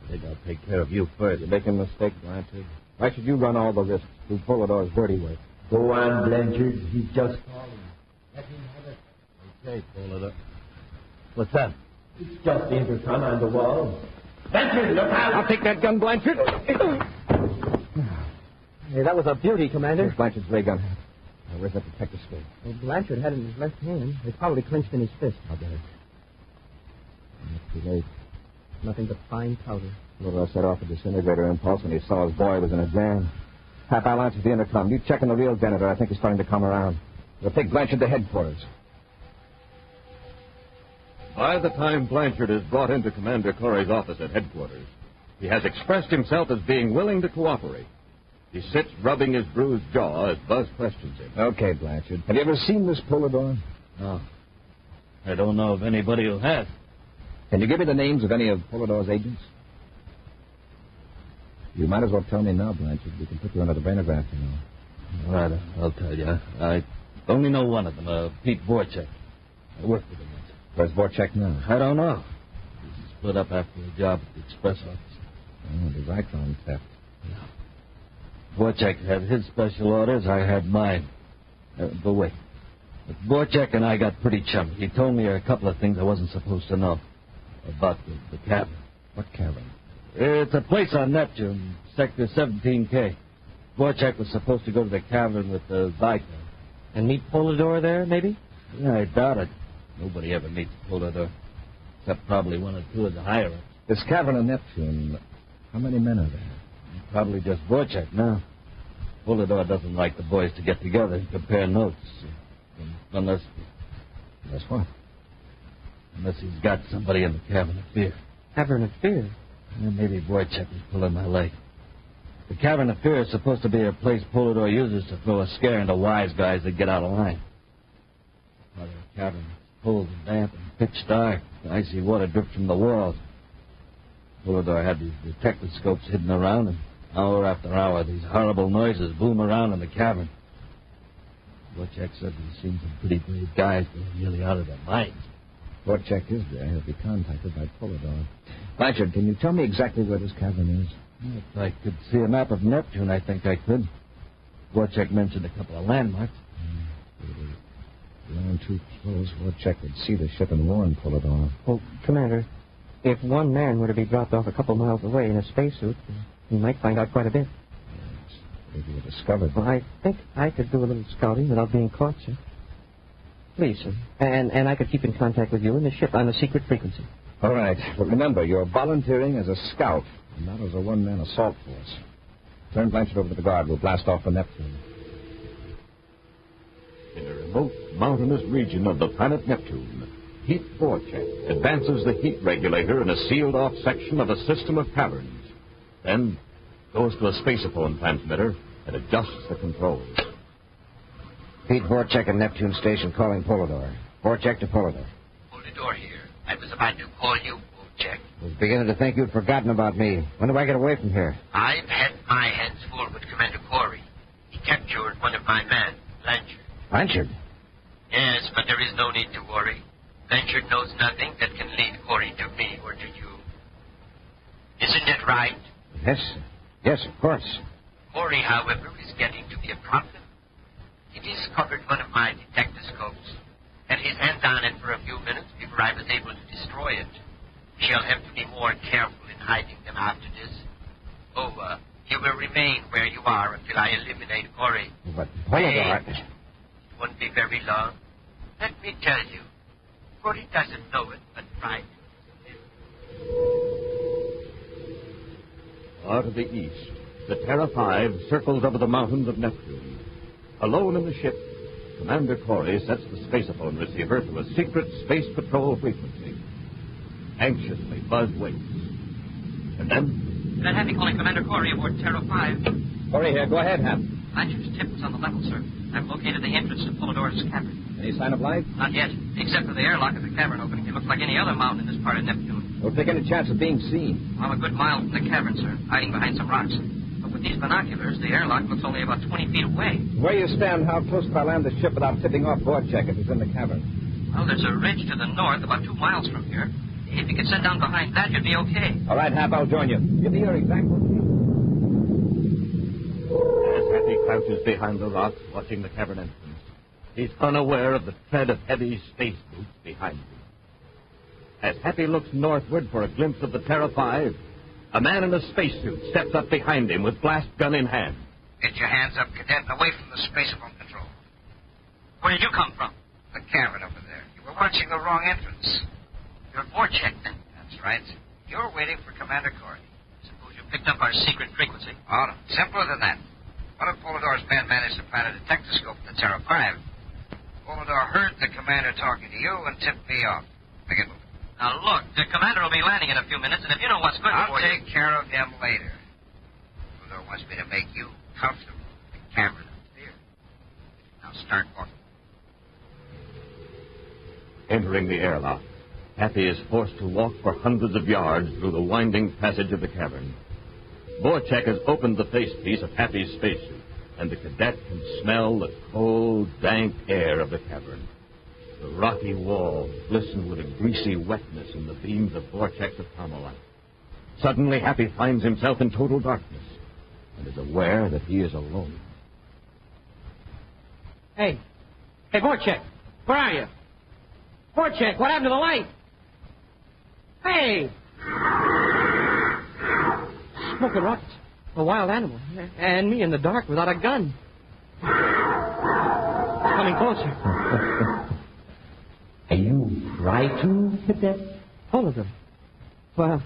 I think I'll take care of you first. You're making a mistake, Blanchard. Why should you run all the risks? Do Polidor's dirty work. Go on, Blanchard. He's just calling. Let him have it. Okay, Polidor. What's that? It's just the intercom on the wall. Blanchard, look out! I'll take that gun, Blanchard. Hey, that was a beauty, Commander. Where's Blanchard's ray gun? Now, where's that detectoscope? Well, Blanchard had it in his left hand. It's probably clenched in his fist. I'll get it. It's too late. Nothing but fine powder. Polidor set off a disintegrator impulse when he saw his boy was in a jam. Hap, I'll answer the intercom. You check on the real janitor. I think he's starting to come around. We'll take Blanchard to headquarters. By the time Blanchard is brought into Commander Corey's office at headquarters, he has expressed himself as being willing to cooperate. He sits rubbing his bruised jaw as Buzz questions him. Okay, Blanchard. Have you ever seen this Polidor? No. I don't know of anybody who has. Can you give me the names of any of Polidor's agents? You might as well tell me now, Blanchard. We can put you under the brainograph, you know. All right, I'll tell you. I only know one of them, Pete Vorchek. I worked with him once. Where's Vorchek now? I don't know. He split up after a job at the express office. Oh, the Zyklon theft. Yeah. Vorchek had his special orders. I had mine. But wait. Vorchek and I got pretty chummy. He told me a couple of things I wasn't supposed to know about the cavern. What cavern? It's a place on Neptune, Sector 17K. Vorchek was supposed to go to the cavern with the Viking. And meet Polidor there, maybe? Yeah, I doubt it. Nobody ever meets Polidor, except probably one or two of the higher-ups. This cavern on Neptune, how many men are there? Probably just Vorchek now. Polidor doesn't like the boys to get together and compare notes. Unless what? Unless he's got somebody in the Cavern of Fear. Cavern of Fear? Well, maybe Vorchek is pulling my leg. The Cavern of Fear is supposed to be a place Polidor uses to throw a scare into wise guys that get out of line. Part of the cavern is cold and damp and pitch dark. The icy water drips from the walls. Polidor had these detector scopes hidden around, and hour after hour these horrible noises boom around in the cavern. Vorchek said he's seen some pretty brave guys that are nearly out of their minds. Vorchek is there. He'll be contacted by Polidor. Blanchard, can you tell me exactly where this cavern is? If I could see a map of Neptune, I think I could. Vorchek mentioned a couple of landmarks. If we're too close, Vorchek would see the ship and warn Polidor. Well, Commander, if one man were to be dropped off a couple miles away in a spacesuit, he might find out quite a bit. Maybe we're discovered. Well, I think I could do a little scouting without being caught, sir. Please, sir. And I could keep in contact with you in the ship on a secret frequency. All right. But remember, you're volunteering as a scout, and not as a one-man assault force. Turn Blanchard over to the guard. We'll blast off for Neptune. In a remote, mountainous region of the planet Neptune, Pete Vorchek advances the heat regulator in a sealed-off section of a system of caverns. Then goes to a spaceophone transmitter and adjusts the controls. Pete Vorchek at Neptune Station calling Polidor. Vorchek to Polidor. Polidor here. I was about to call you, Vorchek. I was beginning to think you'd forgotten about me. When do I get away from here? I've had my hands full with Commander Corey. He captured one of my men, Blanchard. Blanchard? Yes, but there is no need to worry. Blanchard knows nothing that can lead Corey to me or to you. Isn't it right? Yes. Yes, of course. Corey, however, is getting to be a problem. He discovered one of my detectoscopes. Had his hands on it for a few minutes before I was able to destroy it. We shall have to be more careful in hiding them after this. You will remain where you are until I eliminate Corey. But Polidor... It won't be very long. Let me tell you, Corey doesn't know it, but right. Far to the east, the Terra 5 circles over the mountains of Neptune. Alone in the ship, Commander Corey sets the spaceophone receiver to a secret space patrol frequency. Anxiously, Buzz waits. And then... That Happy calling Commander Corey aboard Terra 5. Corey here. Go ahead, Hap. Blanchard's tip is on the level, sir. I've located the entrance to Polidor's cavern. Any sign of life? Not yet. Except for the airlock at the cavern opening. It looks like any other mountain in this part of Neptune. Don't take any chance of being seen. I'm a good mile from the cavern, sir, hiding behind some rocks. But with these binoculars, the airlock looks only about 20 feet away. Where you stand, how close can I land the ship without tipping off Vorchek if he's in the cavern? Well, there's a ridge to the north about 2 miles from here. If you could set down behind that, you'd be okay. All right, Hap, I'll join you. Give me your exact location. As Happy crouches behind the rocks, watching the cavern entrance, he's unaware of the tread of heavy space boots behind him. As Happy looks northward for a glimpse of the Terra 5, a man in a spacesuit steps up behind him with blast gun in hand. Get your hands up, Cadet, and away from the spaceophone control. Where did you come from? The cavern over there. You were watching the wrong entrance. You're Vorchek, then? That's right. You're waiting for Commander Corey. Suppose you picked up our secret frequency. Oh, no. Simpler than that. One of Polidor's men managed to plant a detectoscope in the Terra 5. Polidor heard the commander talking to you and tipped me off. Begin moving. Now, look, the commander will be landing in a few minutes, and if you know what's good I'll for you... take care of him later. Polidor wants me to make you comfortable in the cavern of fear. Now start walking. Entering the airlock, Happy is forced to walk for hundreds of yards through the winding passage of the cavern. Vorchek has opened the facepiece of Happy's spacesuit, and the cadet can smell the cold, dank air of the cavern. The rocky walls glisten with a greasy wetness in the beams of Vorchek's atomo light. Suddenly, Happy finds himself in total darkness. and is aware that he is alone. Hey, Vorchek, where are you? Vorchek, what happened to the light? Hey! Smoking rockets. A wild animal. And me in the dark without a gun. Coming closer. Are you frightened, Cadet? All of them. Well,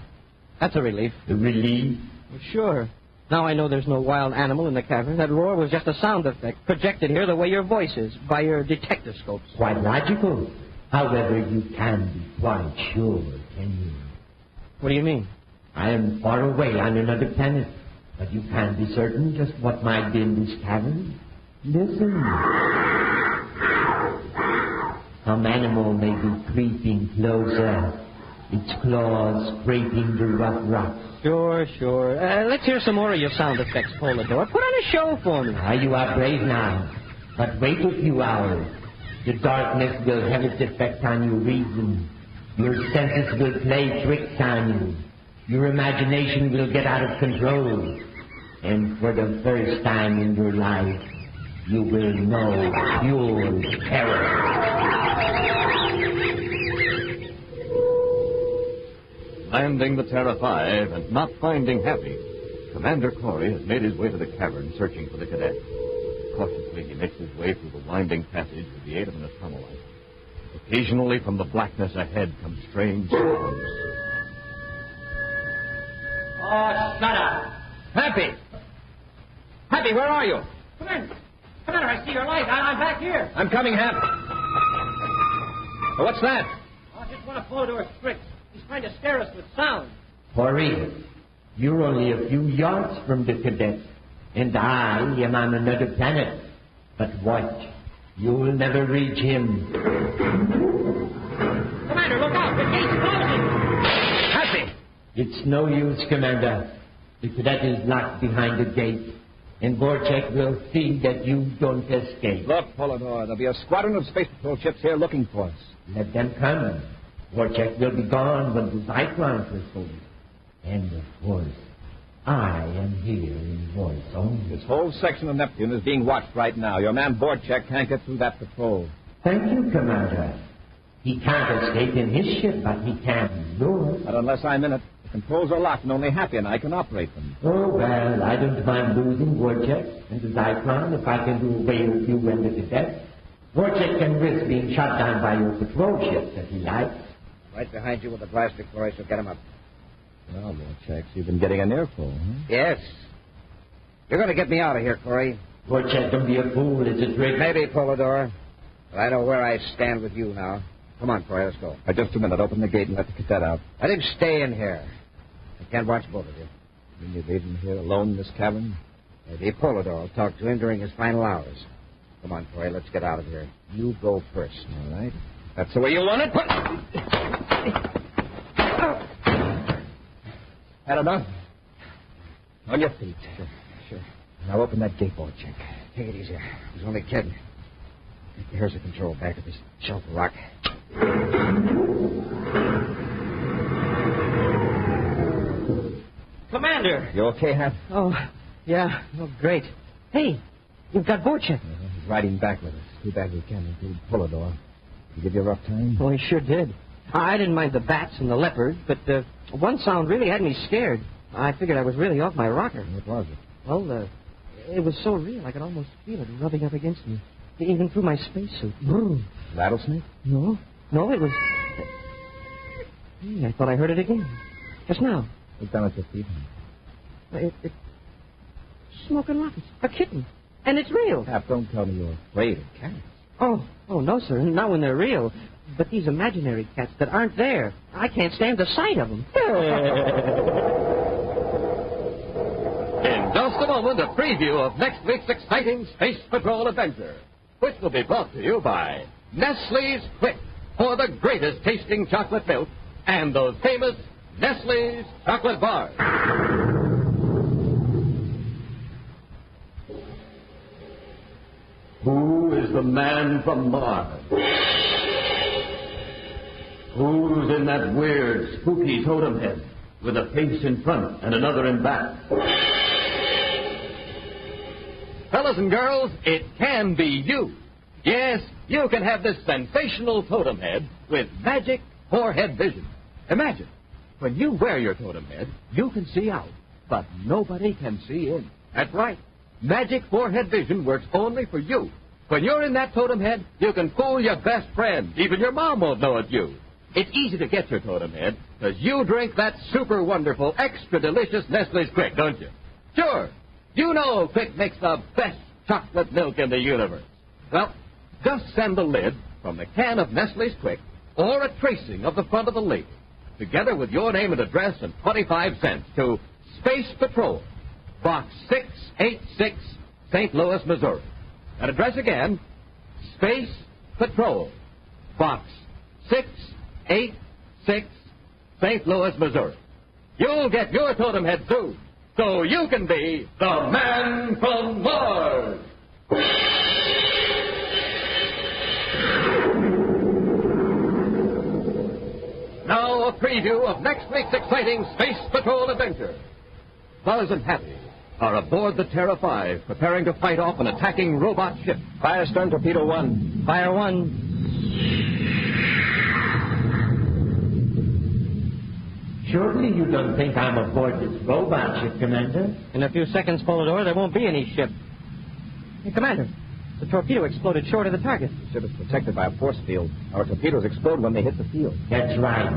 that's a relief. A relief? Well, sure. Now I know there's no wild animal in the cavern. That roar was just a sound effect projected here the way your voice is by your detectoscopes. Quite logical. However, you can be quite sure, can you? What do you mean? I am far away on another planet, but you can be certain just what might be in this cavern. Listen. Some animal may be creeping closer, its claws scraping the rough rocks. Sure. Let's hear some more of your sound effects, Polidor. Put on a show for me. You are brave now, but wait a few hours. The darkness will have its effect on your reason. Your senses will play tricks on you. Your imagination will get out of control. And for the first time in your life, you will know pure terror. Landing the Terra 5 and not finding Happy, Commander Corey has made his way to the cavern searching for the cadet. Cautiously, he makes his way through the winding passage with the aid of an atomoite. Occasionally, from the blackness ahead come strange sounds. Oh, shut up! Happy, where are you? Come in, I see your light. I'm back here. I'm coming, Hap. Oh, what's that? Oh, just one of Polidor's tricks. He's trying to scare us with sound. Corey, you're only a few yards from the cadet, and I am on another planet. But watch, you'll never reach him. Commander, look out! The gate's closing! Happy! It's no use, Commander. The cadet is locked behind the gate, and Vorchek will see that you don't escape. Look, Polidor, there'll be a squadron of Space Patrol ships here looking for us. Let them come. Vorchek will be gone when the Zyklons are sold. And, of course, I am here in voice only. This whole section of Neptune is being watched right now. Your man Vorchek can't get through that patrol. Thank you, Commander. He can't escape in his ship, but he can in yours. Not unless I'm in it. The controls are locked, and only Happy and I can operate them. Oh, well, I don't mind losing Vorchek and the Zyklon if I can do away with you and the cadet. Vorchek can risk being shot down by your patrol ships if he likes. Right behind you with the blaster, Corey, so get him up. Well, Vorchek, you've been getting an earful, huh? Yes. You're going to get me out of here, Corey. Vorchek, don't be a fool. It's a trick. Maybe, Polidor. But I know where I stand with you now. Come on, Corey, let's go. Just a minute. Open the gate and let the cadet out. Let him stay in here. I can't watch both of you. You mean you leave him here alone in this cavern? Maybe Polidor will talk to him during his final hours. Come on, Corey, let's get out of here. You go first. All right. That's the way you want it. Had enough? On your feet. Sure. Now open that gate, Vorchek. Take it easy. I was only kidding. Here's the control back of this shelf of rock. Commander! You okay, Hap? Oh, yeah. Oh, great. Hey, you've got Vorchek. He's riding back with us. Too bad we can't include Polidor. Did he give you a rough time? Oh, he sure did. I didn't mind the bats and the leopard, but one sound really had me scared. I figured I was really off my rocker. What was it? Well, it was so real I could almost feel it rubbing up against me, even through my spacesuit. Rattlesnake? No, it was... I thought I heard it again. Just now. Look down at your feet. It's smoking rockets. A kitten. And it's real. Hap, don't tell me you're afraid of cats. Oh, no, sir. Not when they're real. But these imaginary cats that aren't there, I can't stand the sight of them. In just a moment, a preview of next week's exciting Space Patrol adventure, which will be brought to you by Nestle's Quick, for the greatest tasting chocolate milk and those famous Nestle's chocolate bars. Who is the man from Mars? Who's in that weird, spooky totem head with a face in front and another in back? Fellas and girls, it can be you. Yes, you can have this sensational totem head with magic forehead vision. Imagine, when you wear your totem head, you can see out, but nobody can see in. That's right. Magic forehead vision works only for you. When you're in that totem head, you can fool your best friend. Even your mom won't know it's you. It's easy to get your totem head because you drink that super wonderful, extra delicious Nestle's Quick, don't you? Sure. You know Quick makes the best chocolate milk in the universe. Well, just send the lid from the can of Nestle's Quick or a tracing of the front of the label, together with your name and address and 25 cents to Space Patrol, Box 686, St. Louis, Missouri. That address again, Space Patrol, Box 686, St. Louis, Missouri. You'll get your totem head soon, so you can be the Man from Mars. Now a preview of next week's exciting Space Patrol adventure. Buzz and Happy are aboard the Terra 5, preparing to fight off an attacking robot ship. Fire stern torpedo 1. Fire 1. Surely you don't think I'm aboard this robot ship, Commander? In a few seconds, Polidor, there won't be any ship. Hey, Commander, the torpedo exploded short of the target. The ship is protected by a force field. Our torpedoes explode when they hit the field. That's right.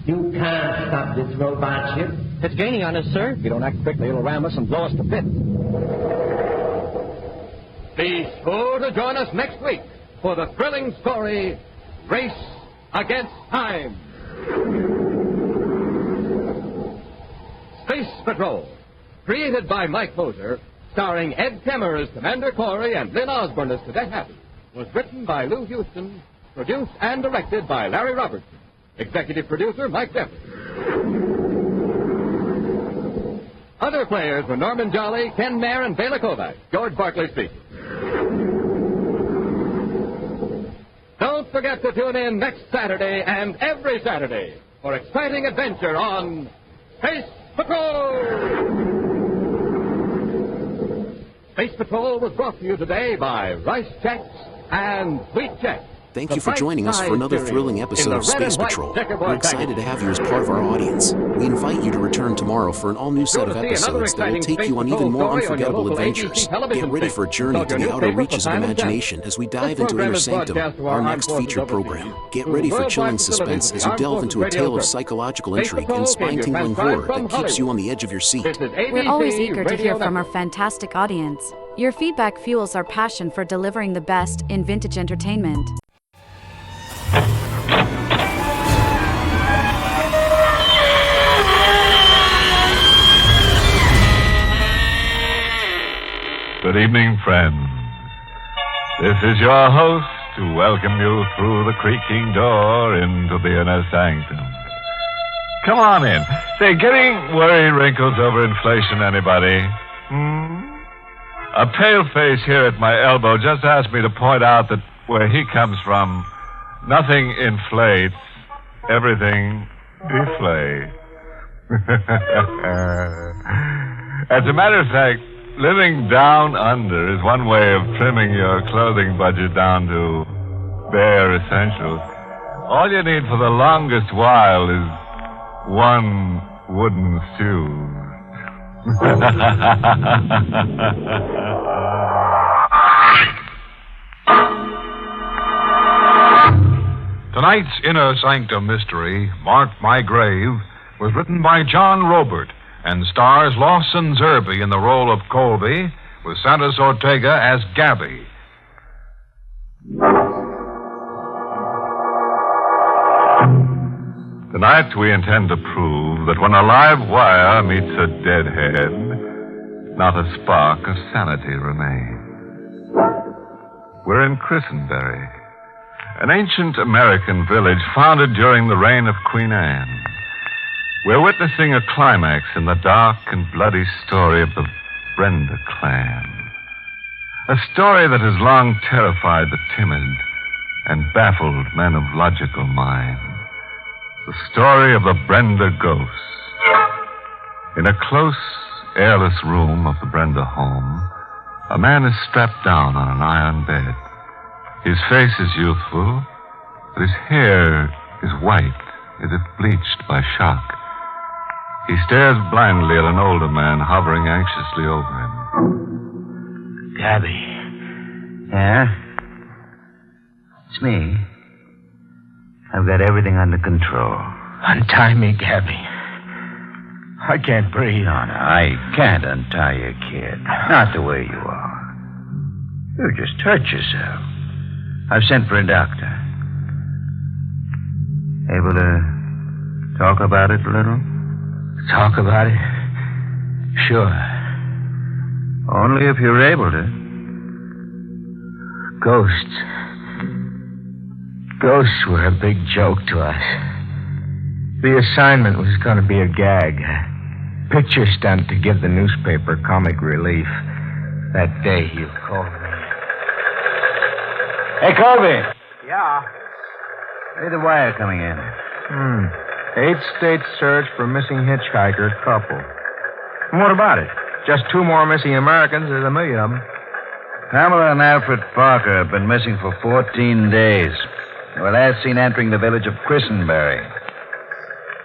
You can't stop this robot ship. It's gaining on us, sir. If you don't act quickly, it'll ram us and blow us to bits. Be sure to join us next week for the thrilling story, Race Against Time. Space Patrol, created by Mike Moser, starring Ed Kemmer as Commander Corey and Lynn Osborne as Cadet Happy, was written by Lou Houston, produced and directed by Larry Robertson. Executive producer, Mike Jeffrey. Other players were Norman Jolly, Ken Mayer, and Bela Kovac. George Barclay speaking. Don't forget to tune in next Saturday and every Saturday for exciting adventure on Space Patrol! Space Patrol was brought to you today by Rice Chex and Sweet Chex. Thank you for joining us for another thrilling episode of Space Patrol. We're excited to have you as part of our audience. We invite you to return tomorrow for an all-new set of episodes that will take you on even more unforgettable adventures. Get ready for a journey to the outer reaches of imagination as we dive into Inner Sanctum, our next featured program. Get ready for chilling suspense as you delve into a tale of psychological intrigue and spine-tingling horror that keeps you on the edge of your seat. We're always eager to hear from our fantastic audience. Your feedback fuels our passion for delivering the best in vintage entertainment. Good evening, friends. This is your host to welcome you through the creaking door into the inner sanctum. Come on in. Say, getting worry wrinkles over inflation, anybody? A pale face here at my elbow just asked me to point out that where he comes from, nothing inflates, everything deflates. As a matter of fact, living down under is one way of trimming your clothing budget down to bare essentials. All you need for the longest while is one wooden shoe. Tonight's Inner Sanctum mystery, Mark My Grave, was written by John Robert and stars Lawson Zerbe in the role of Colby, with Santos Ortega as Gabby. Tonight we intend to prove that when a live wire meets a dead head, not a spark of sanity remains. We're in Christenberry, an ancient American village founded during the reign of Queen Anne. We're witnessing a climax in the dark and bloody story of the Brenda clan. A story that has long terrified the timid and baffled men of logical mind. The story of the Brenda ghost. In a close, airless room of the Brenda home, A man is strapped down on an iron bed. His face is youthful, but his hair is white, as if bleached by shock. He stares blindly at an older man hovering anxiously over him. Gabby. Yeah? It's me. I've got everything under control. Untie me, Gabby. I can't breathe. No, I can't untie you, kid. Not the way you are. You just hurt yourself. I've sent for a doctor. Able to talk about it a little? Talk about it? Sure. Only if you're able to. Ghosts. Ghosts were a big joke to us. The assignment was going to be a gag. A picture stunt to give the newspaper comic relief. That day you called me. Hey, Colby. Yeah? Hey, the wire coming in. 8-state search for missing hitchhiker couple. And what about it? Just 2 more missing Americans. There's 1 million of them. Pamela and Alfred Parker have been missing for 14 days. They were last seen entering the village of Christenberry.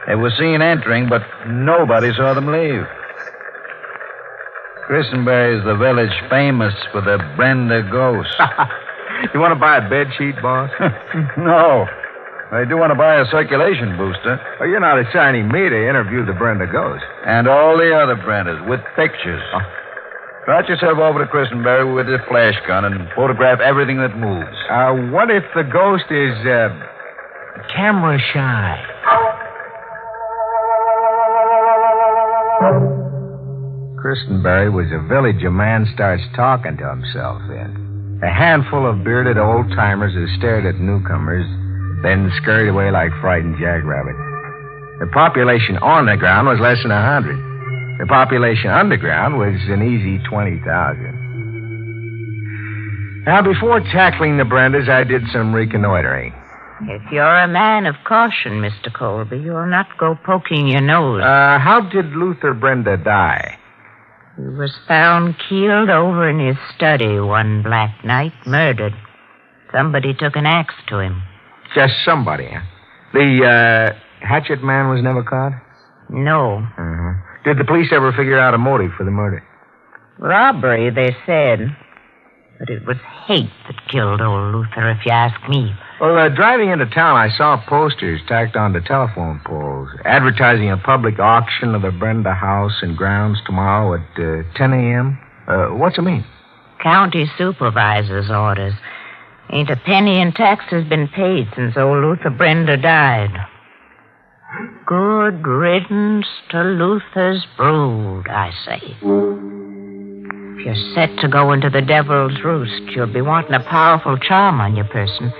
They were seen entering, but nobody saw them leave. Christenberry is the village famous for the Brenda ghost. You want to buy a bed sheet, boss? No. I do want to buy a circulation booster. Well, you're not assigning me to interview the Brenda ghost. And all the other Brendas with pictures. Trot yourself over to Christenberry with a flash gun and photograph everything that moves. What if the ghost is, camera shy? Christenberry was a village a man starts talking to himself in. A handful of bearded old-timers who stared at newcomers, then scurried away like frightened jackrabbits. The population on the ground was less than 100. The population underground was an easy 20,000. Now, before tackling the Brendas, I did some reconnoitering. If you're a man of caution, Mr. Colby, you'll not go poking your nose. How did Luther Brenda die? He was found keeled over in his study one black night, murdered. Somebody took an axe to him. Just somebody, huh? The, hatchet man was never caught? No. Uh-huh. Did the police ever figure out a motive for the murder? Robbery, they said. But it was hate that killed old Luther, if you ask me. Well, driving into town, I saw posters tacked onto telephone poles advertising a public auction of the Brenda house and grounds tomorrow at 10 a.m. What's it mean? County supervisor's orders. Ain't a penny in taxes been paid since old Luther Brenda died. Good riddance to Luther's brood, I say. If you're set to go into the devil's roost, you'll be wanting a powerful charm on your person.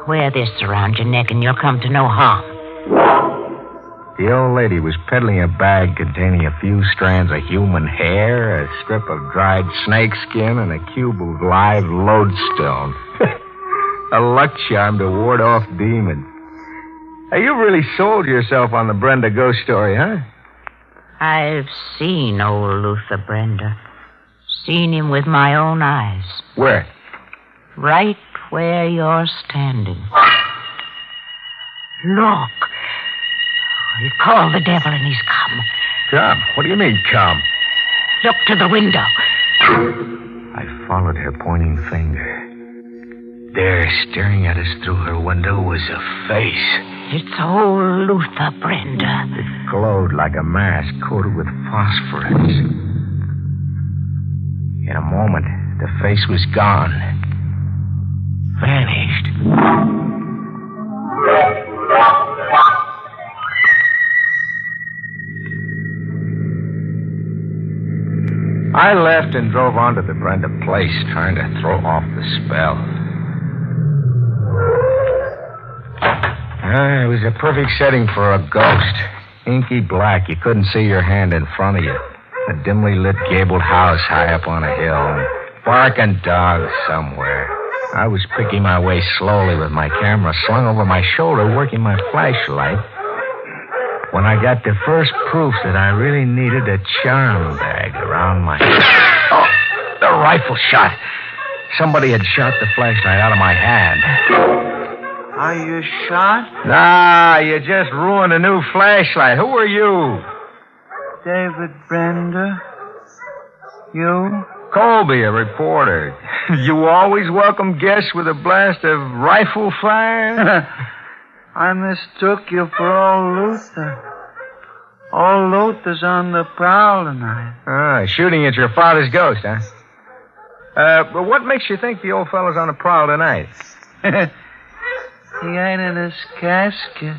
Wear this around your neck and you'll come to no harm. The old lady was peddling a bag containing a few strands of human hair, a strip of dried snake skin, and a cube of live lodestone. A luck charm to ward off demons. Hey, you really sold yourself on the Brenda ghost story, huh? I've seen old Luther Brenda. Seen him with my own eyes. Where? Right where you're standing. Look. He called the devil and he's come. Come? What do you mean, come? Look to the window. I followed her pointing finger. There, staring at us through her window, was a face. It's old Luther Brenda. It glowed like a mask coated with phosphorus. In a moment, the face was gone. Vanished. I left and drove on to the Brenda place, trying to throw off the spell. It was a perfect setting for a ghost. Inky black. You couldn't see your hand in front of you. A dimly lit gabled house high up on a hill. And barking dogs somewhere. I was picking my way slowly with my camera slung over my shoulder, working my flashlight, when I got the first proof that I really needed a charm bag around my... Oh! The rifle shot. Somebody had shot the flashlight out of my hand. Are you shot? Nah, you just ruined a new flashlight. Who are you? David Brenda. You? Colby, a reporter. You always welcome guests with a blast of rifle fire? I mistook you for old Luther. Old Luther's on the prowl tonight. Ah, shooting at your father's ghost, huh? But what makes you think the old fellow's on the prowl tonight? He ain't in his casket.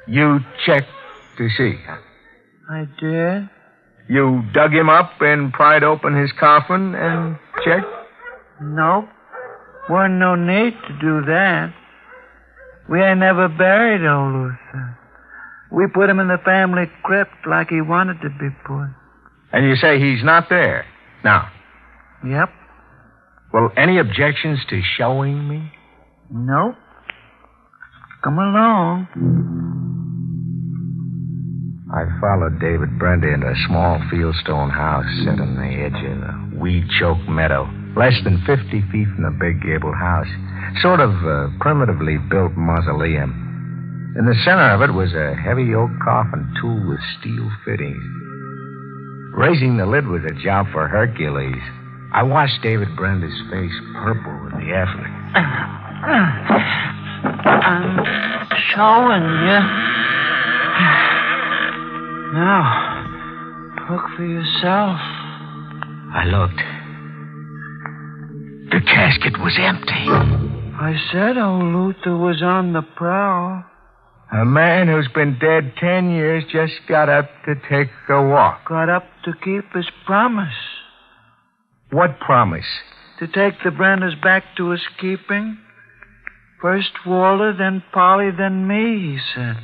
You checked to see, huh? I did. You dug him up and pried open his coffin and checked? Nope. Wasn't no need to do that. We ain't never buried old Luther. We put him in the family crypt like he wanted to be put. And you say he's not there now? Yep. Well, any objections to showing me? Nope. Come along. I followed David Brenda into a small fieldstone house set on the edge of a weed-choked meadow, less than 50 feet from the big gabled house. Sort of a primitively built mausoleum. In the center of it was a heavy oak coffin tooled with steel fittings. Raising the lid was a job for Hercules. I watched David Brenda's face purple with the effort. I'm showing you. Now, look for yourself. I looked. The casket was empty. I said old Luther was on the prowl. A man who's been dead 10 years just got up to take a walk. Got up to keep his promise. What promise? To take the Brendas back to his keeping. First Walter, then Polly, then me, he said.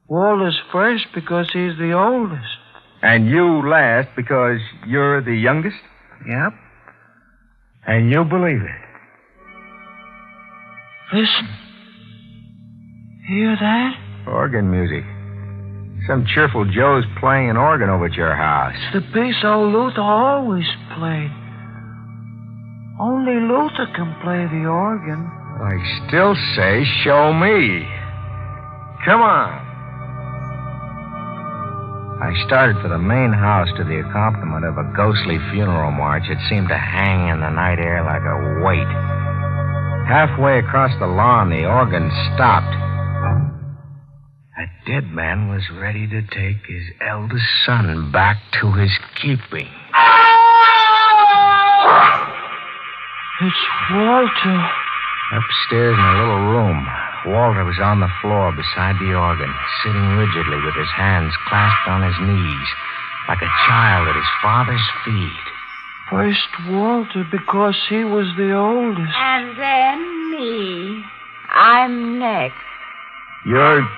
Walter's first because he's the oldest. And you last because you're the youngest? Yep. And you believe it? Listen. Hear that? Organ music. Some cheerful Joe's playing an organ over at your house. It's the piece old Luther always played. Only Luther can play the organ. I still say, show me. Come on. I started for the main house to the accompaniment of a ghostly funeral march that seemed to hang in the night air like a weight. Halfway across the lawn, the organ stopped. A dead man was ready to take his eldest son back to his keeping. It's Walter. Upstairs in a little room, Walter was on the floor beside the organ, sitting rigidly with his hands clasped on his knees, like a child at his father's feet. First Walter because he was the oldest. And then me. I'm next. You're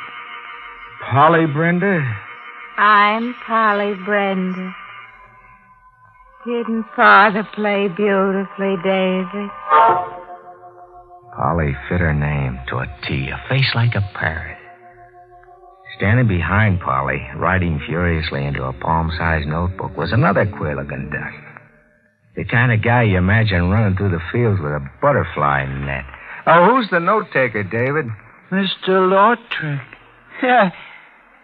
Polly Brenda? I'm Polly Brenda. Didn't Father play beautifully, David? Polly fit her name to a T, a face like a parrot. Standing behind Polly, writing furiously into a palm-sized notebook, was another queer-looking duck. The kind of guy you imagine running through the fields with a butterfly net. Oh, who's the note-taker, David? Mr. Lautrick. Yeah,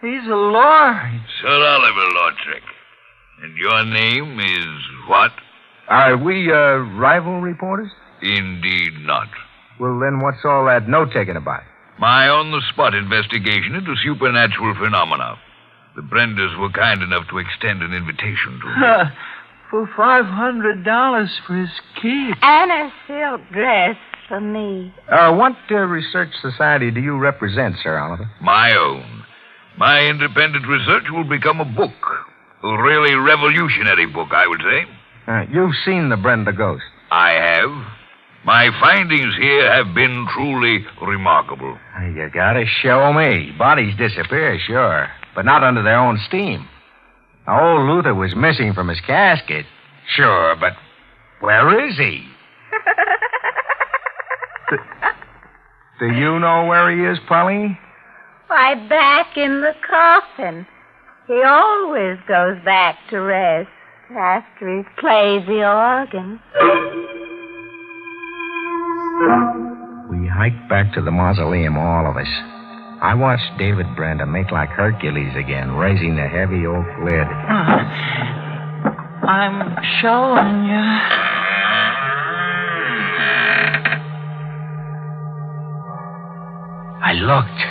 he's a lord. Sir Oliver Lautrick. And your name is what? Are we, rival reporters? Indeed not. Well, then what's all that note-taking about? My on-the-spot investigation into supernatural phenomena. The Brendas were kind enough to extend an invitation to me. For $500 for his keep. And a silk dress for me. What research society do you represent, Sir Oliver? My own. My independent research will become a book. A really revolutionary book, I would say. You've seen the Brenda ghost. I have. My findings here have been truly remarkable. You gotta show me. Bodies disappear, sure, but not under their own steam. Now, old Luther was missing from his casket. Sure, but where is he? Do you know where he is, Polly? Why, back in the coffin. He always goes back to rest. after he plays the organ. We hiked back to the mausoleum, all of us. I watched David Brenda make like Hercules again, raising the heavy oak lid. I'm showing you. I looked.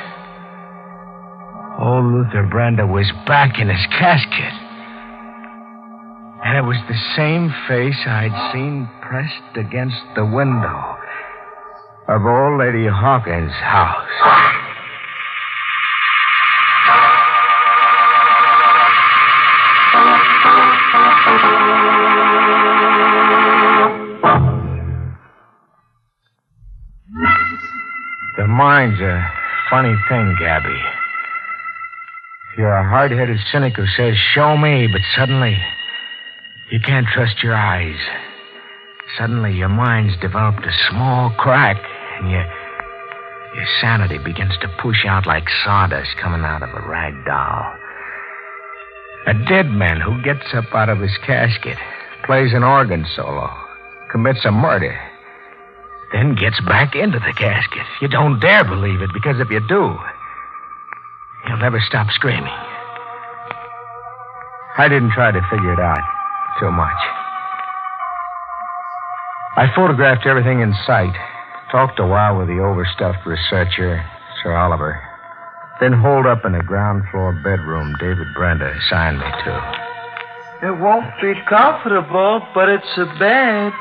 Old Luther Brenda was back in his casket. And it was the same face I'd seen pressed against the window of old Lady Hawkins' house. The mind's a funny thing, Gabby. You're a hard-headed cynic who says, show me, but suddenly you can't trust your eyes. Suddenly your mind's developed a small crack, and your sanity begins to push out like sawdust coming out of a rag doll. A dead man who gets up out of his casket, plays an organ solo, commits a murder, then gets back into the casket. You don't dare believe it, because if you do, you'll never stop screaming. I didn't try to figure it out too much. I photographed everything in sight, talked a while with the overstuffed researcher, Sir Oliver, then holed up in the ground floor bedroom David Brenda assigned me to. It won't be comfortable, but it's a bed.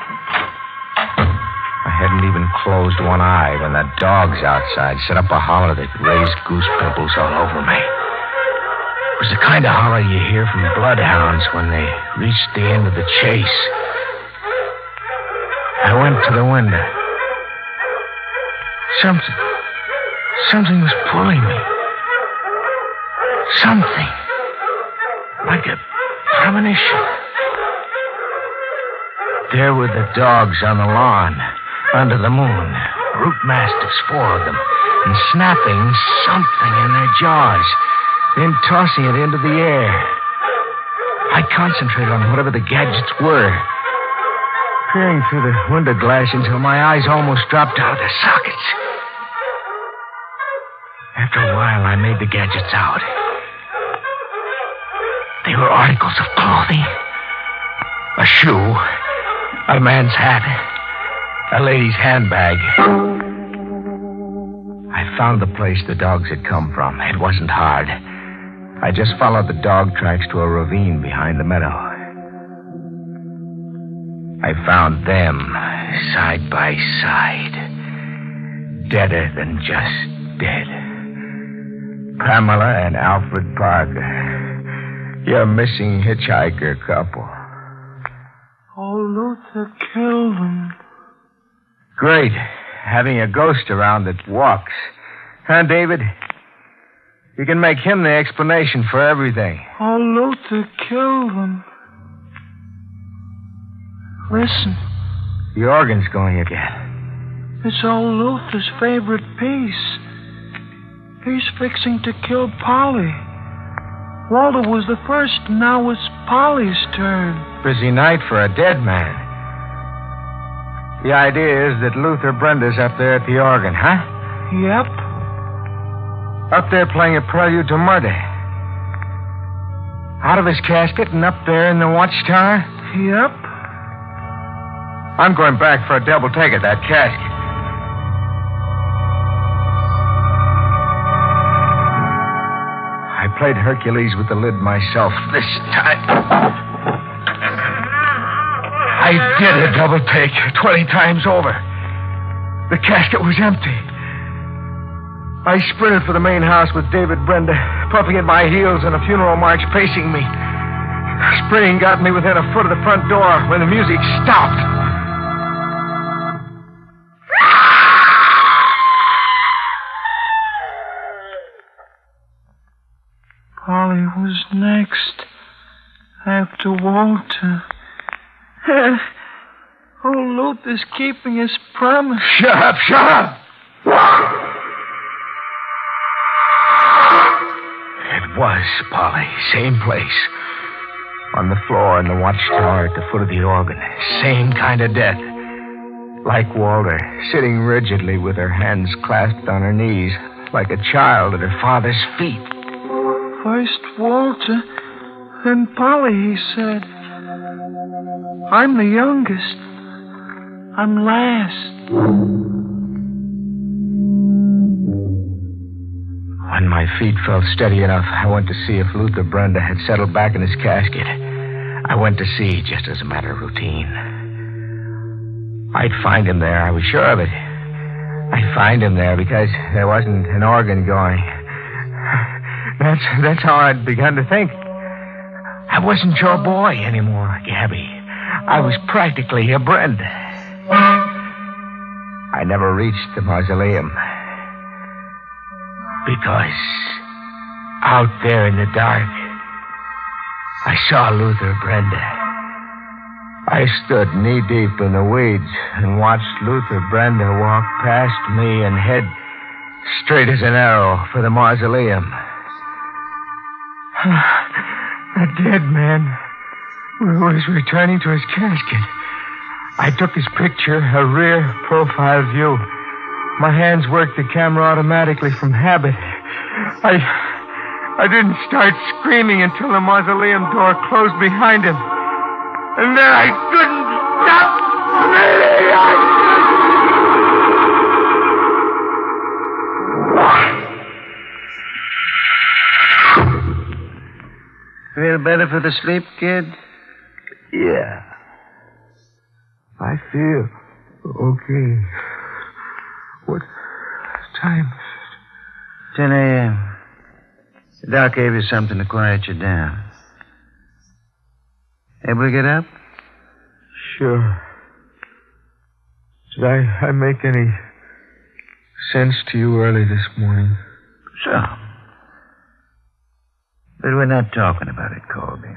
I hadn't even closed one eye when the dogs outside set up a holler that raised goose pimples all over me. It was the kind of holler you hear from bloodhounds when they reach the end of the chase. I went to the window. Something was pulling me. Something. Like a premonition. There were the dogs on the lawn, under the moon. Brute mastiffs, 4 of them, and snapping something in their jaws, then tossing it into the air. I concentrated on whatever the gadgets were, peering through the window glass until my eyes almost dropped out of their sockets. After a while, I made the gadgets out. They were articles of clothing. A shoe, a man's hat, a lady's handbag. I found the place the dogs had come from. It wasn't hard. I just followed the dog tracks to a ravine behind the meadow. I found them side by side, deader than just dead. Pamela and Alfred Parker, your missing hitchhiker couple. Oh, Luther killed him. Great, having a ghost around that walks. Huh, David? You can make him the explanation for everything. Oh, Luther killed him. Listen. The organ's going again. It's old Luther's favorite piece. He's fixing to kill Polly. Walter was the first, and now it's Polly's turn. Busy night for a dead man. The idea is that Luther Brenda's up there at the organ, huh? Yep. Up there playing a prelude to murder. Out of his casket and up there in the watchtower? Yep. I'm going back for a double take at that casket. I played Hercules with the lid myself this time. I did a double take 20 times over. The casket was empty. I sprinted for the main house with David Brenda puffing at my heels and a funeral march pacing me. Sprinting got me within a foot of the front door when the music stopped. Polly was next, after Walter. Oh, Luther's keeping his promise. Shut up, shut up! It was Polly, same place. On the floor in the watchtower at the foot of the organ. Same kind of death. Like Walter, sitting rigidly with her hands clasped on her knees, like a child at her father's feet. First Walter, then Polly, he said. I'm the youngest. I'm last. When my feet felt steady enough, I went to see if Luther Brenda had settled back in his casket. I went to see just as a matter of routine. I'd find him there, I was sure of it. I'd find him there because there wasn't an organ going. That's how I'd begun to think. I wasn't your boy anymore, Gabby. I was practically a Brenda. I never reached the mausoleum. Because out there in the dark, I saw Luther Brenda. I stood knee-deep in the weeds and watched Luther Brenda walk past me and head straight as an arrow for the mausoleum. A dead man was returning to his casket. I took his picture, a rear profile view. My hands worked the camera automatically from habit. I didn't start screaming until the mausoleum door closed behind him. And then I couldn't stop screaming. Feel better for the sleep, kid? Yeah. I feel okay. What time? 10 a.m. The doc gave you something to quiet you down. Able to get up? Sure. Did I make any sense to you early this morning? So. But we're not talking about it, Colby.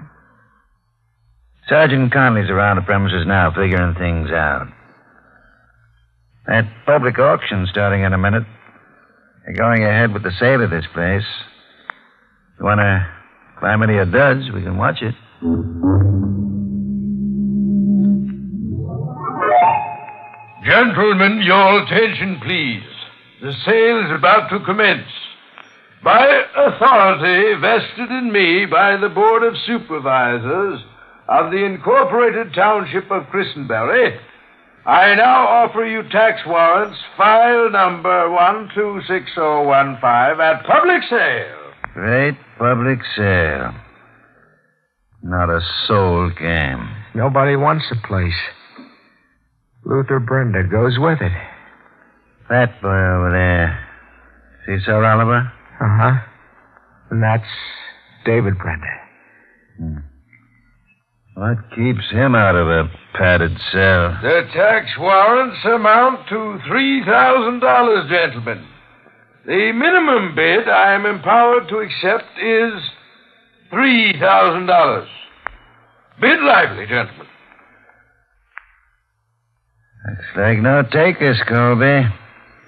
Sergeant Conley's around the premises now figuring things out. That public auction starting in a minute. They're going ahead with the sale of this place. If you want to climb any of duds, we can watch it. Gentlemen, your attention, please. The sale is about to commence. By authority vested in me by the Board of Supervisors of the Incorporated Township of Christenbury, I now offer you tax warrants, file number 126015, at public sale. Great public sale. Not a soul came. Nobody wants the place. Luther Brenda goes with it. That boy over there. See Sir Oliver? Uh-huh. And that's David Brenda. What keeps him out of a padded cell? The tax warrants amount to $3,000, gentlemen. The minimum bid I am empowered to accept is $3,000. Bid lively, gentlemen. Looks like no takers, Colby.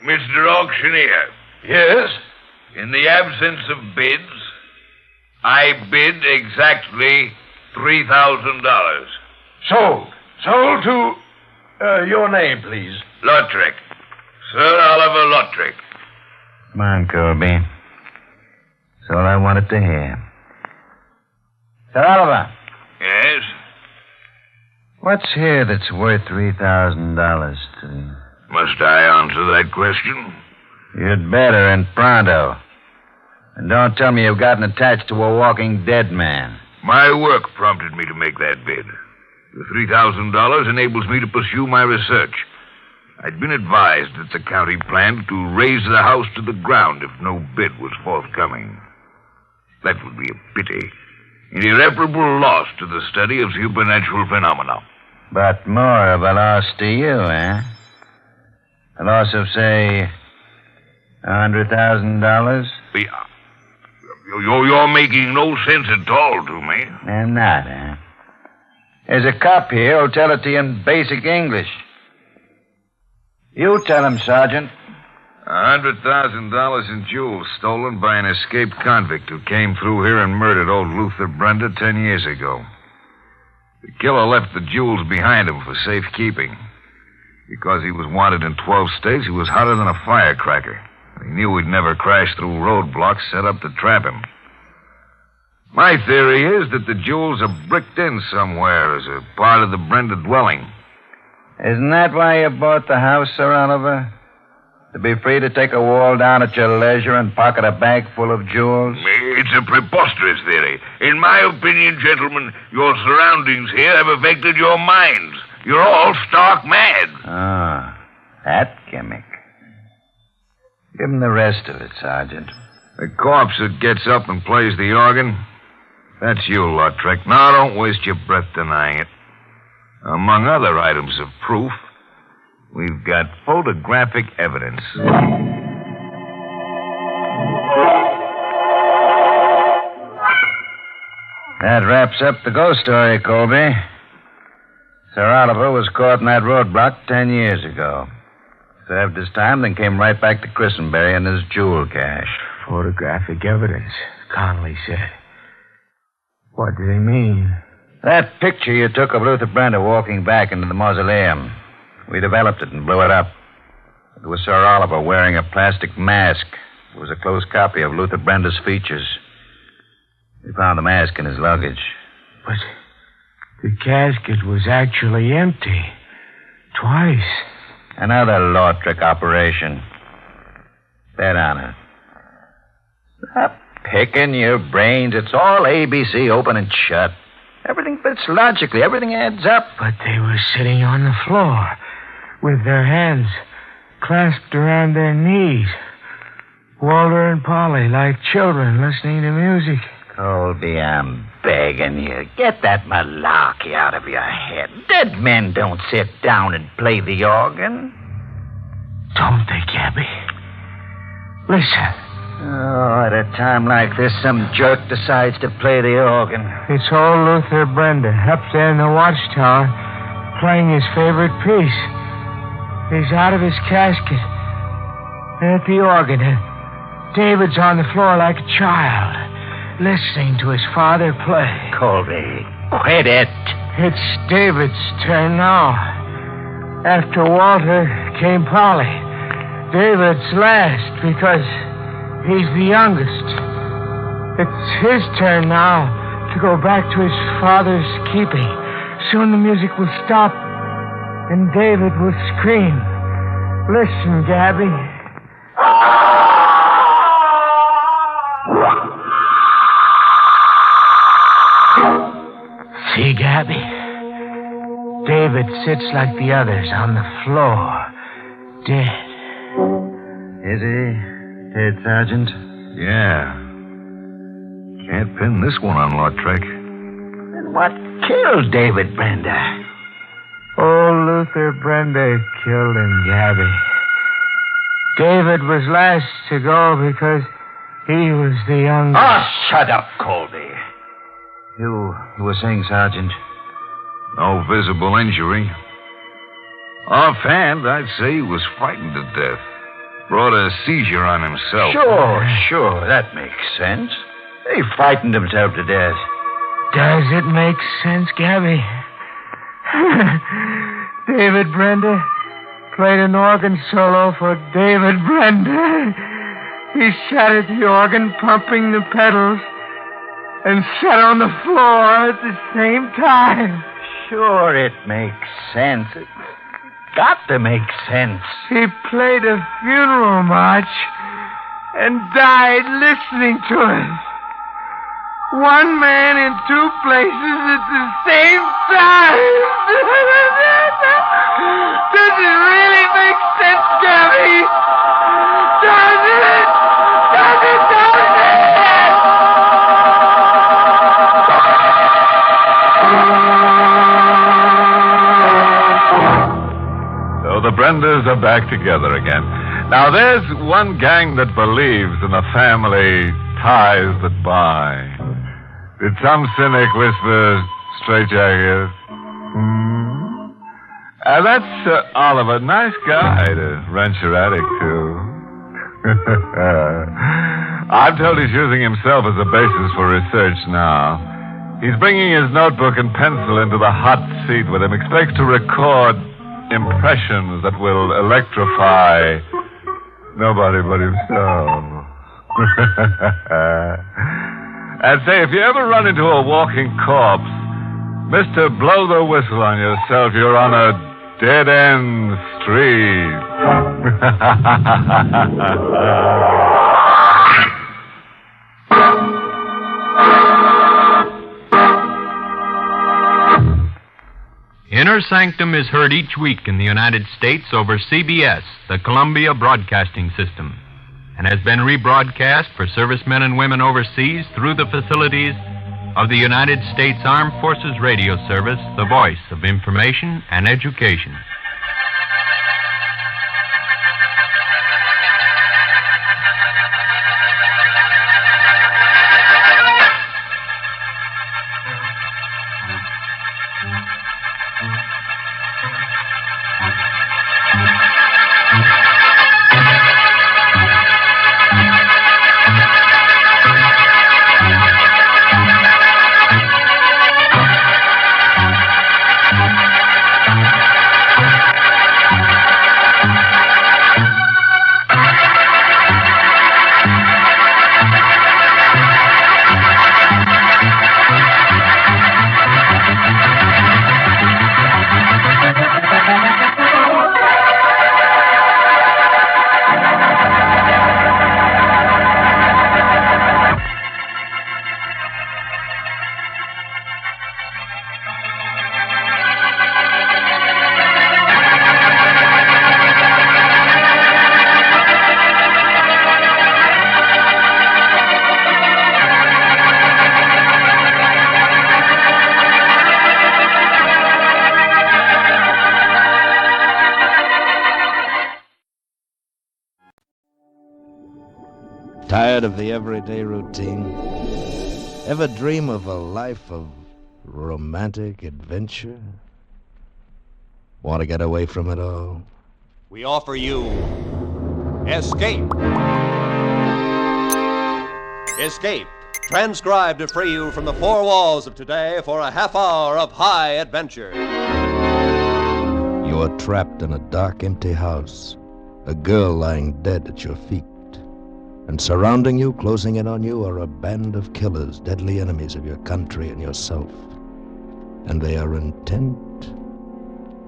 Mr. Auctioneer. Yes? In the absence of bids, I bid exactly $3,000. Sold. Sold to your name, please. Lautrec. Sir Oliver Lautrec. Come on, Colby. That's all I wanted to hear. Sir Oliver. Yes? What's here that's worth $3,000 to you? Must I answer that question? You'd better, and pronto. And don't tell me you've gotten attached to a walking dead man. My work prompted me to make that bid. The $3,000 enables me to pursue my research. I'd been advised that the county planned to raise the house to the ground if no bid was forthcoming. That would be a pity. An irreparable loss to the study of supernatural phenomena. But more of a loss to you, eh? A loss of, say, $100,000? You're making no sense at all to me. I'm not, eh? There's a cop here who'll tell it to you in basic English. You tell him, Sergeant. $100,000 in jewels stolen by an escaped convict who came through here and murdered old Luther Brenda 10 years ago. The killer left the jewels behind him for safekeeping. Because he was wanted in 12 states, he was hotter than a firecracker. He knew we'd never crash through roadblocks set up to trap him. My theory is that the jewels are bricked in somewhere as a part of the Brenda dwelling. Isn't that why you bought the house, Sir Oliver? To be free to take a wall down at your leisure and pocket a bag full of jewels? It's a preposterous theory. In my opinion, gentlemen, your surroundings here have affected your minds. You're all stark mad. Ah, that gimmick. Give him the rest of it, Sergeant. The corpse that gets up and plays the organ, that's you, Lautrec. Now, don't waste your breath denying it. Among other items of proof, we've got photographic evidence. That wraps up the ghost story, Colby. Sir Oliver was caught in that roadblock 10 years ago. Served his time, then came right back to Christenberry and his jewel cache. Photographic evidence, Connolly said. What do they mean? That picture you took of Luther Brenda walking back into the mausoleum. We developed it and blew it up. It was Sir Oliver wearing a plastic mask. It was a close copy of Luther Brenda's features. We found the mask in his luggage. But the casket was actually empty. Twice. Another Lautrec operation. Bet on it. Stop picking your brains. It's all ABC, open and shut. Everything fits logically. Everything adds up. But they were sitting on the floor with their hands clasped around their knees. Walter and Polly, like children listening to music. Colby, I'm begging you. Get that malarkey out of your head. Dead men don't sit down and play the organ. Don't they, Gabby? Listen. Oh, at a time like this, some jerk decides to play the organ. It's old Luther Brenda up there in the watchtower playing his favorite piece. He's out of his casket and at the organ. And David's on the floor like a child, listening to his father play. Colby, quit it. It's David's turn now. After Walter came Polly. David's last because he's the youngest. It's his turn now to go back to his father's keeping. Soon the music will stop, and David will scream. Listen, Gabby. See, Gabby? David sits like the others on the floor, dead. Is he dead, Sergeant? Yeah. Can't pin this one on Lautrec. Then what killed David Brenda? Old Luther Brenda killed him, Gabby. David was last to go because he was the youngest. Oh, shut up, Colby. You were saying, Sergeant? No visible injury. Offhand, I'd say he was frightened to death. Brought a seizure on himself. Sure. That makes sense. He frightened himself to death. Does it make sense, Gabby? David Brenda played an organ solo for David Brenda. He sat at the organ pumping the pedals and sat on the floor at the same time. Sure, it makes sense. It's got to make sense. He played a funeral march and died listening to it. One man in two places at the same time. Does it really make sense, Gabby? Does it? Does it? So the Brendas are back together again. Now, there's one gang that believes in the family ties that bind. Did some cynic whisper, straitjacket? That's Oliver. Nice guy to rent your attic to. I'm told he's using himself as a basis for research now. He's bringing his notebook and pencil into the hot seat with him. Expects to record impressions that will electrify nobody but himself. And say, if you ever run into a walking corpse, Mr. Blow the whistle on yourself. You're on a dead-end street. Inner Sanctum is heard each week in the United States over CBS, the Columbia Broadcasting System, and has been rebroadcast for servicemen and women overseas through the facilities of the United States Armed Forces Radio Service, the voice of information and education. Tired of the everyday routine? Ever dream of a life of romantic adventure? Want to get away from it all? We offer you Escape. Escape, transcribed to free you from the four walls of today for a half hour of high adventure. You are trapped in a dark, empty house. A girl lying dead at your feet. And surrounding you, closing in on you, are a band of killers, deadly enemies of your country and yourself. And they are intent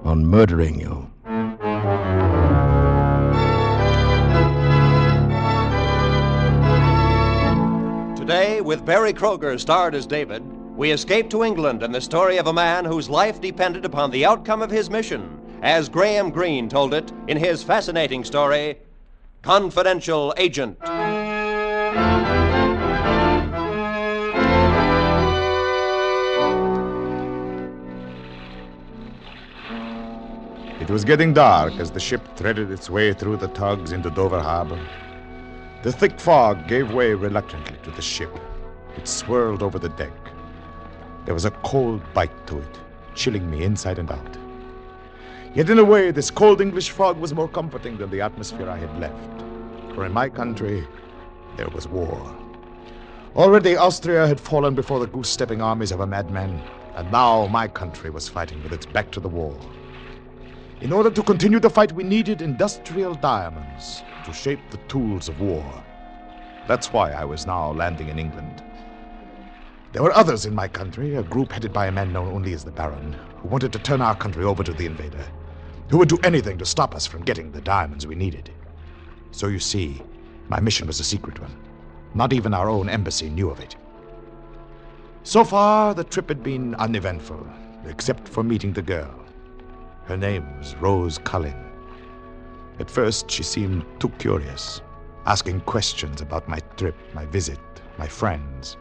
on murdering you. Today, with Barry Kroger starred as David, we escape to England and the story of a man whose life depended upon the outcome of his mission, as Graham Greene told it in his fascinating story, Confidential Agent. It was getting dark as the ship threaded its way through the tugs into Dover Harbor. The thick fog gave way reluctantly to the ship. It swirled over the deck. There was a cold bite to it, chilling me inside and out. Yet in a way, this cold English fog was more comforting than the atmosphere I had left. For in my country, there was war. Already Austria had fallen before the goose-stepping armies of a madman, and now my country was fighting with its back to the wall. In order to continue the fight, we needed industrial diamonds to shape the tools of war. That's why I was now landing in England. There were others in my country, a group headed by a man known only as the Baron, who wanted to turn our country over to the invader, who would do anything to stop us from getting the diamonds we needed. So you see, my mission was a secret one. Not even our own embassy knew of it. So far, the trip had been uneventful, except for meeting the girl. Her name was Rose Cullen. At first, she seemed too curious, asking questions about my trip, my visit, my friends,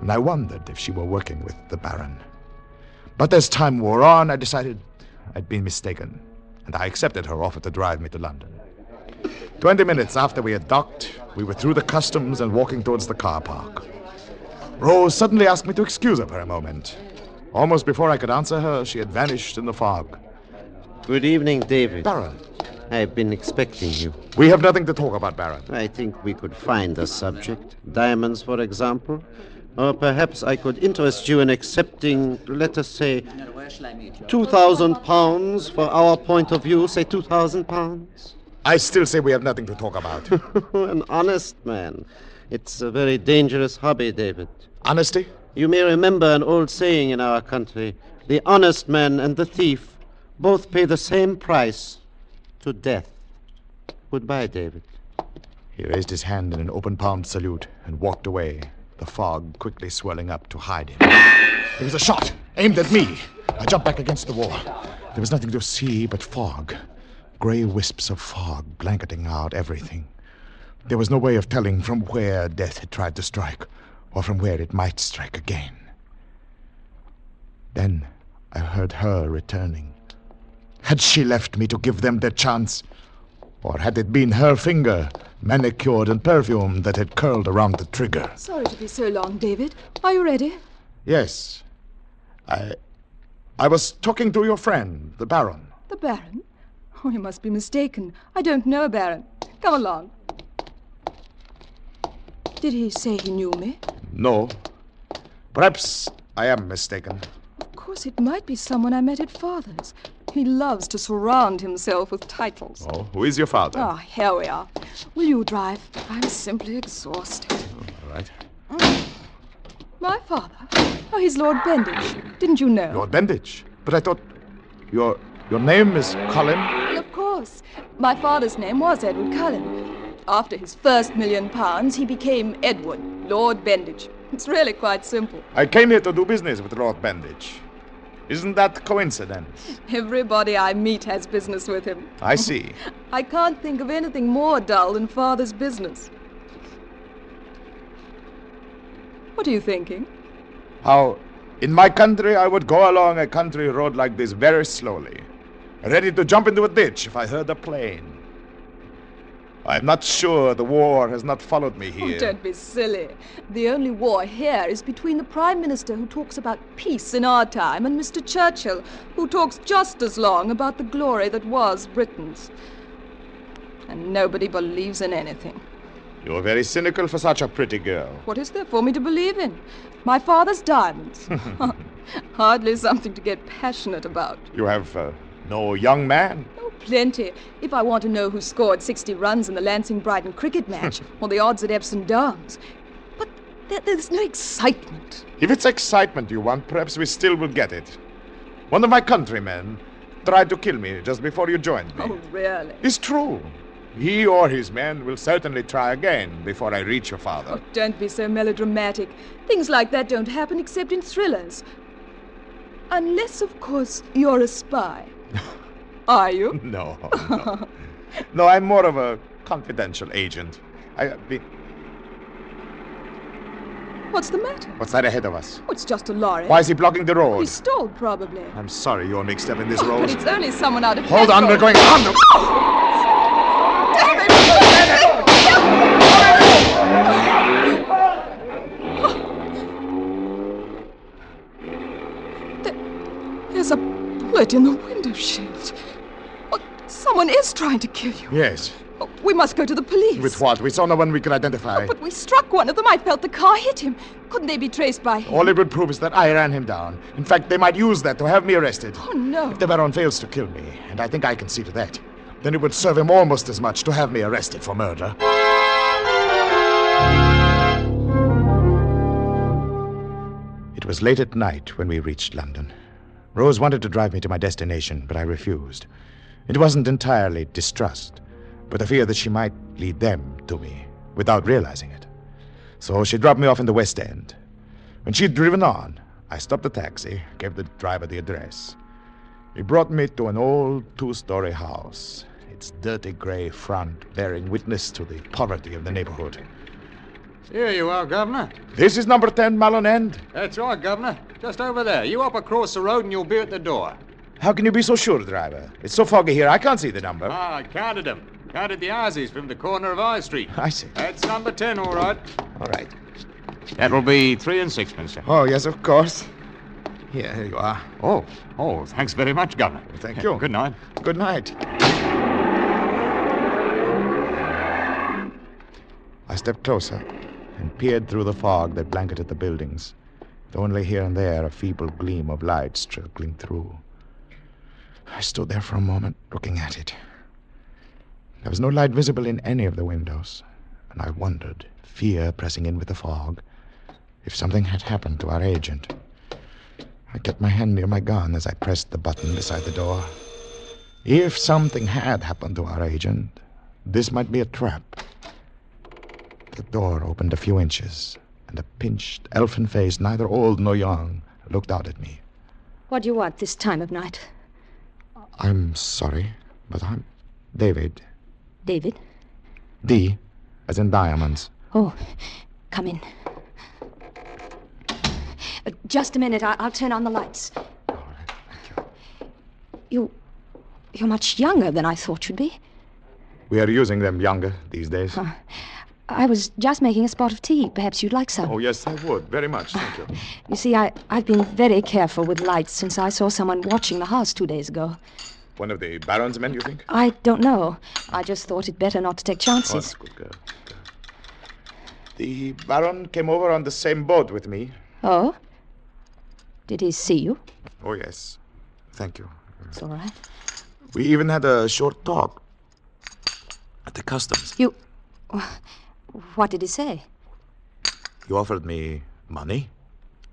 and I wondered if she were working with the Baron. But as time wore on, I decided I'd been mistaken, and I accepted her offer to drive me to London. 20 minutes after we had docked, we were through the customs and walking towards the car park. Rose suddenly asked me to excuse her for a moment. Almost before I could answer her, she had vanished in the fog. Good evening, David. Baron. I've been expecting you. We have nothing to talk about, Baron. I think we could find a subject. Diamonds, for example. Or perhaps I could interest you in accepting, let us say, 2,000 pounds for our point of view. Say 2,000 pounds. I still say we have nothing to talk about. An honest man. It's a very dangerous hobby, David. Honesty? You may remember an old saying in our country. The honest man and the thief both pay the same price, to death. Goodbye, David. He raised his hand in an open-palmed salute and walked away, the fog quickly swelling up to hide him. There was a shot aimed at me. I jumped back against the wall. There was nothing to see but fog. Gray wisps of fog blanketing out everything. There was no way of telling from where death had tried to strike, or from where it might strike again. Then I heard her returning. Had she left me to give them their chance? Or had it been her finger, manicured and perfumed, that had curled around the trigger? Sorry to be so long, David. Are you ready? Yes. I was talking to your friend, the Baron. The Baron? Oh, you must be mistaken. I don't know a Baron. Come along. Did he say he knew me? No. Perhaps I am mistaken. Of course, it might be someone I met at Father's. He loves to surround himself with titles. Oh, who is your father? Ah, here we are. Will you drive? I'm simply exhausted. All right. My father? Oh, he's Lord Bendage. Didn't you know? Lord Bendage? But I thought your name is Cullen? Well, of course. My father's name was Edward Cullen. After his first £1 million, he became Edward, Lord Bendage. It's really quite simple. I came here to do business with Lord Bendage. Isn't that coincidence? Everybody I meet has business with him. I see. I can't think of anything more dull than father's business. What are you thinking? How, in my country, I would go along a country road like this very slowly, ready to jump into a ditch if I heard a plane. I'm not sure the war has not followed me here. Oh, don't be silly. The only war here is between the Prime Minister who talks about peace in our time and Mr. Churchill, who talks just as long about the glory that was Britain's. And nobody believes in anything. You're very cynical for such a pretty girl. What is there for me to believe in? My father's diamonds. Hardly something to get passionate about. You have no young man? Oh, plenty. If I want to know who scored 60 runs in the Lancing-Brighton cricket match, or the odds at Epsom Downs. But there's no excitement. If it's excitement you want, perhaps we still will get it. One of my countrymen tried to kill me just before you joined me. Oh, really? It's true. He or his men will certainly try again before I reach your father. Oh, don't be so melodramatic. Things like that don't happen except in thrillers. Unless, of course, you're a spy. Are you? No. No, I'm more of a confidential agent. What's the matter? What's that ahead of us? Oh, it's just a lorry. Why is he blocking the road? He stalled, probably. I'm sorry you're mixed up in this road. But it's only someone out of Hold on, we're going on. There's a bullet in the window shield. Oh, someone is trying to kill you. Yes. Oh, we must go to the police. With what? We saw no one we could identify. Oh, but we struck one of them. I felt the car hit him. Couldn't they be traced by him? All it would prove is that I ran him down. In fact, they might use that to have me arrested. Oh, no. If the Baron fails to kill me, and I think I can see to that, then it would serve him almost as much to have me arrested for murder. It was late at night when we reached London. Rose wanted to drive me to my destination, but I refused. It wasn't entirely distrust, but a fear that she might lead them to me without realizing it. So she dropped me off in the West End. When she'd driven on, I stopped the taxi, gave the driver the address. He brought me to an old two-story house, its dirty gray front bearing witness to the poverty of the neighborhood. Here you are, Governor. This is number 10 Malone End? That's right, Governor. Just over there. You up across the road and you'll be at the door. How can you be so sure, driver? It's so foggy here, I can't see the number. I counted them. Counted the houses from the corner of High Street. I see. That's number 10, all right. All right. That'll be 3 and 6, sir. Oh, yes, of course. Here you are. Oh, thanks very much, Governor. Thank you. Good night. Good night. I stepped closer and peered through the fog that blanketed the buildings, with only here and there a feeble gleam of light trickling through. I stood there for a moment, looking at it. There was no light visible in any of the windows, and I wondered, fear pressing in with the fog, if something had happened to our agent. I kept my hand near my gun as I pressed the button beside the door. If something had happened to our agent, this might be a trap. The door opened a few inches, and a pinched, elfin face, neither old nor young, looked out at me. What do you want this time of night? I'm sorry, but I'm David. David? D, as in diamonds. Oh, come in. Just a minute. I'll turn on the lights. All right, thank you. You're much younger than I thought you'd be. We are using them younger these days. I was just making a spot of tea. Perhaps you'd like some. Oh, yes, I would. Very much, thank you. You see, I've been very careful with lights since I saw someone watching the house 2 days ago. One of the Baron's men, you think? I don't know. I just thought it better not to take chances. Oh, that's good girl. The Baron came over on the same boat with me. Oh? Did he see you? Oh, yes. Thank you. It's all right. We even had a short talk at the customs. You... What did he say? He offered me money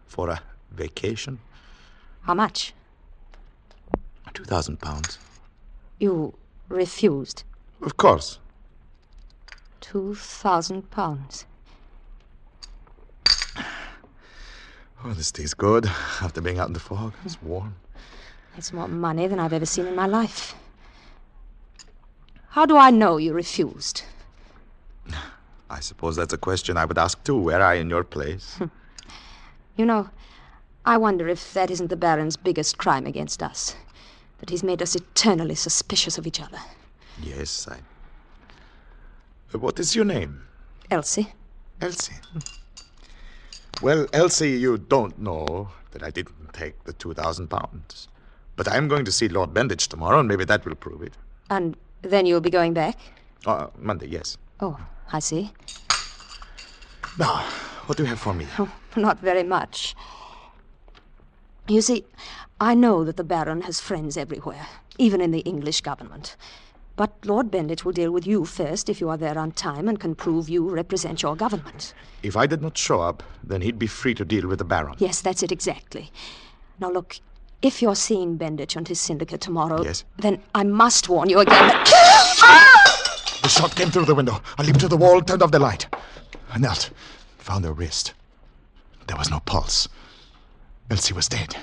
for a vacation. How much? £2,000. You refused? Of course. £2,000. Oh, this tea's good. After being out in the fog, it's warm. It's more money than I've ever seen in my life. How do I know you refused? I suppose that's a question I would ask too, were I in your place. You know, I wonder if that isn't the Baron's biggest crime against us. That he's made us eternally suspicious of each other. Yes, What is your name? Elsie. Elsie. Well, Elsie, you don't know that I didn't take the £2,000. But I'm going to see Lord Benditch tomorrow, and maybe that will prove it. And then you'll be going back? Monday, yes. Oh, I see. Now, what do you have for me? Oh, not very much. You see, I know that the Baron has friends everywhere, even in the English government. But Lord Benditch will deal with you first if you are there on time and can prove you represent your government. If I did not show up, then he'd be free to deal with the Baron. Yes, that's it exactly. Now look, if you're seeing Benditch and his syndicate tomorrow, yes, then I must warn you again that... The shot came through the window. I leaped to the wall, turned off the light. I knelt, found her wrist. There was no pulse. Elsie was dead.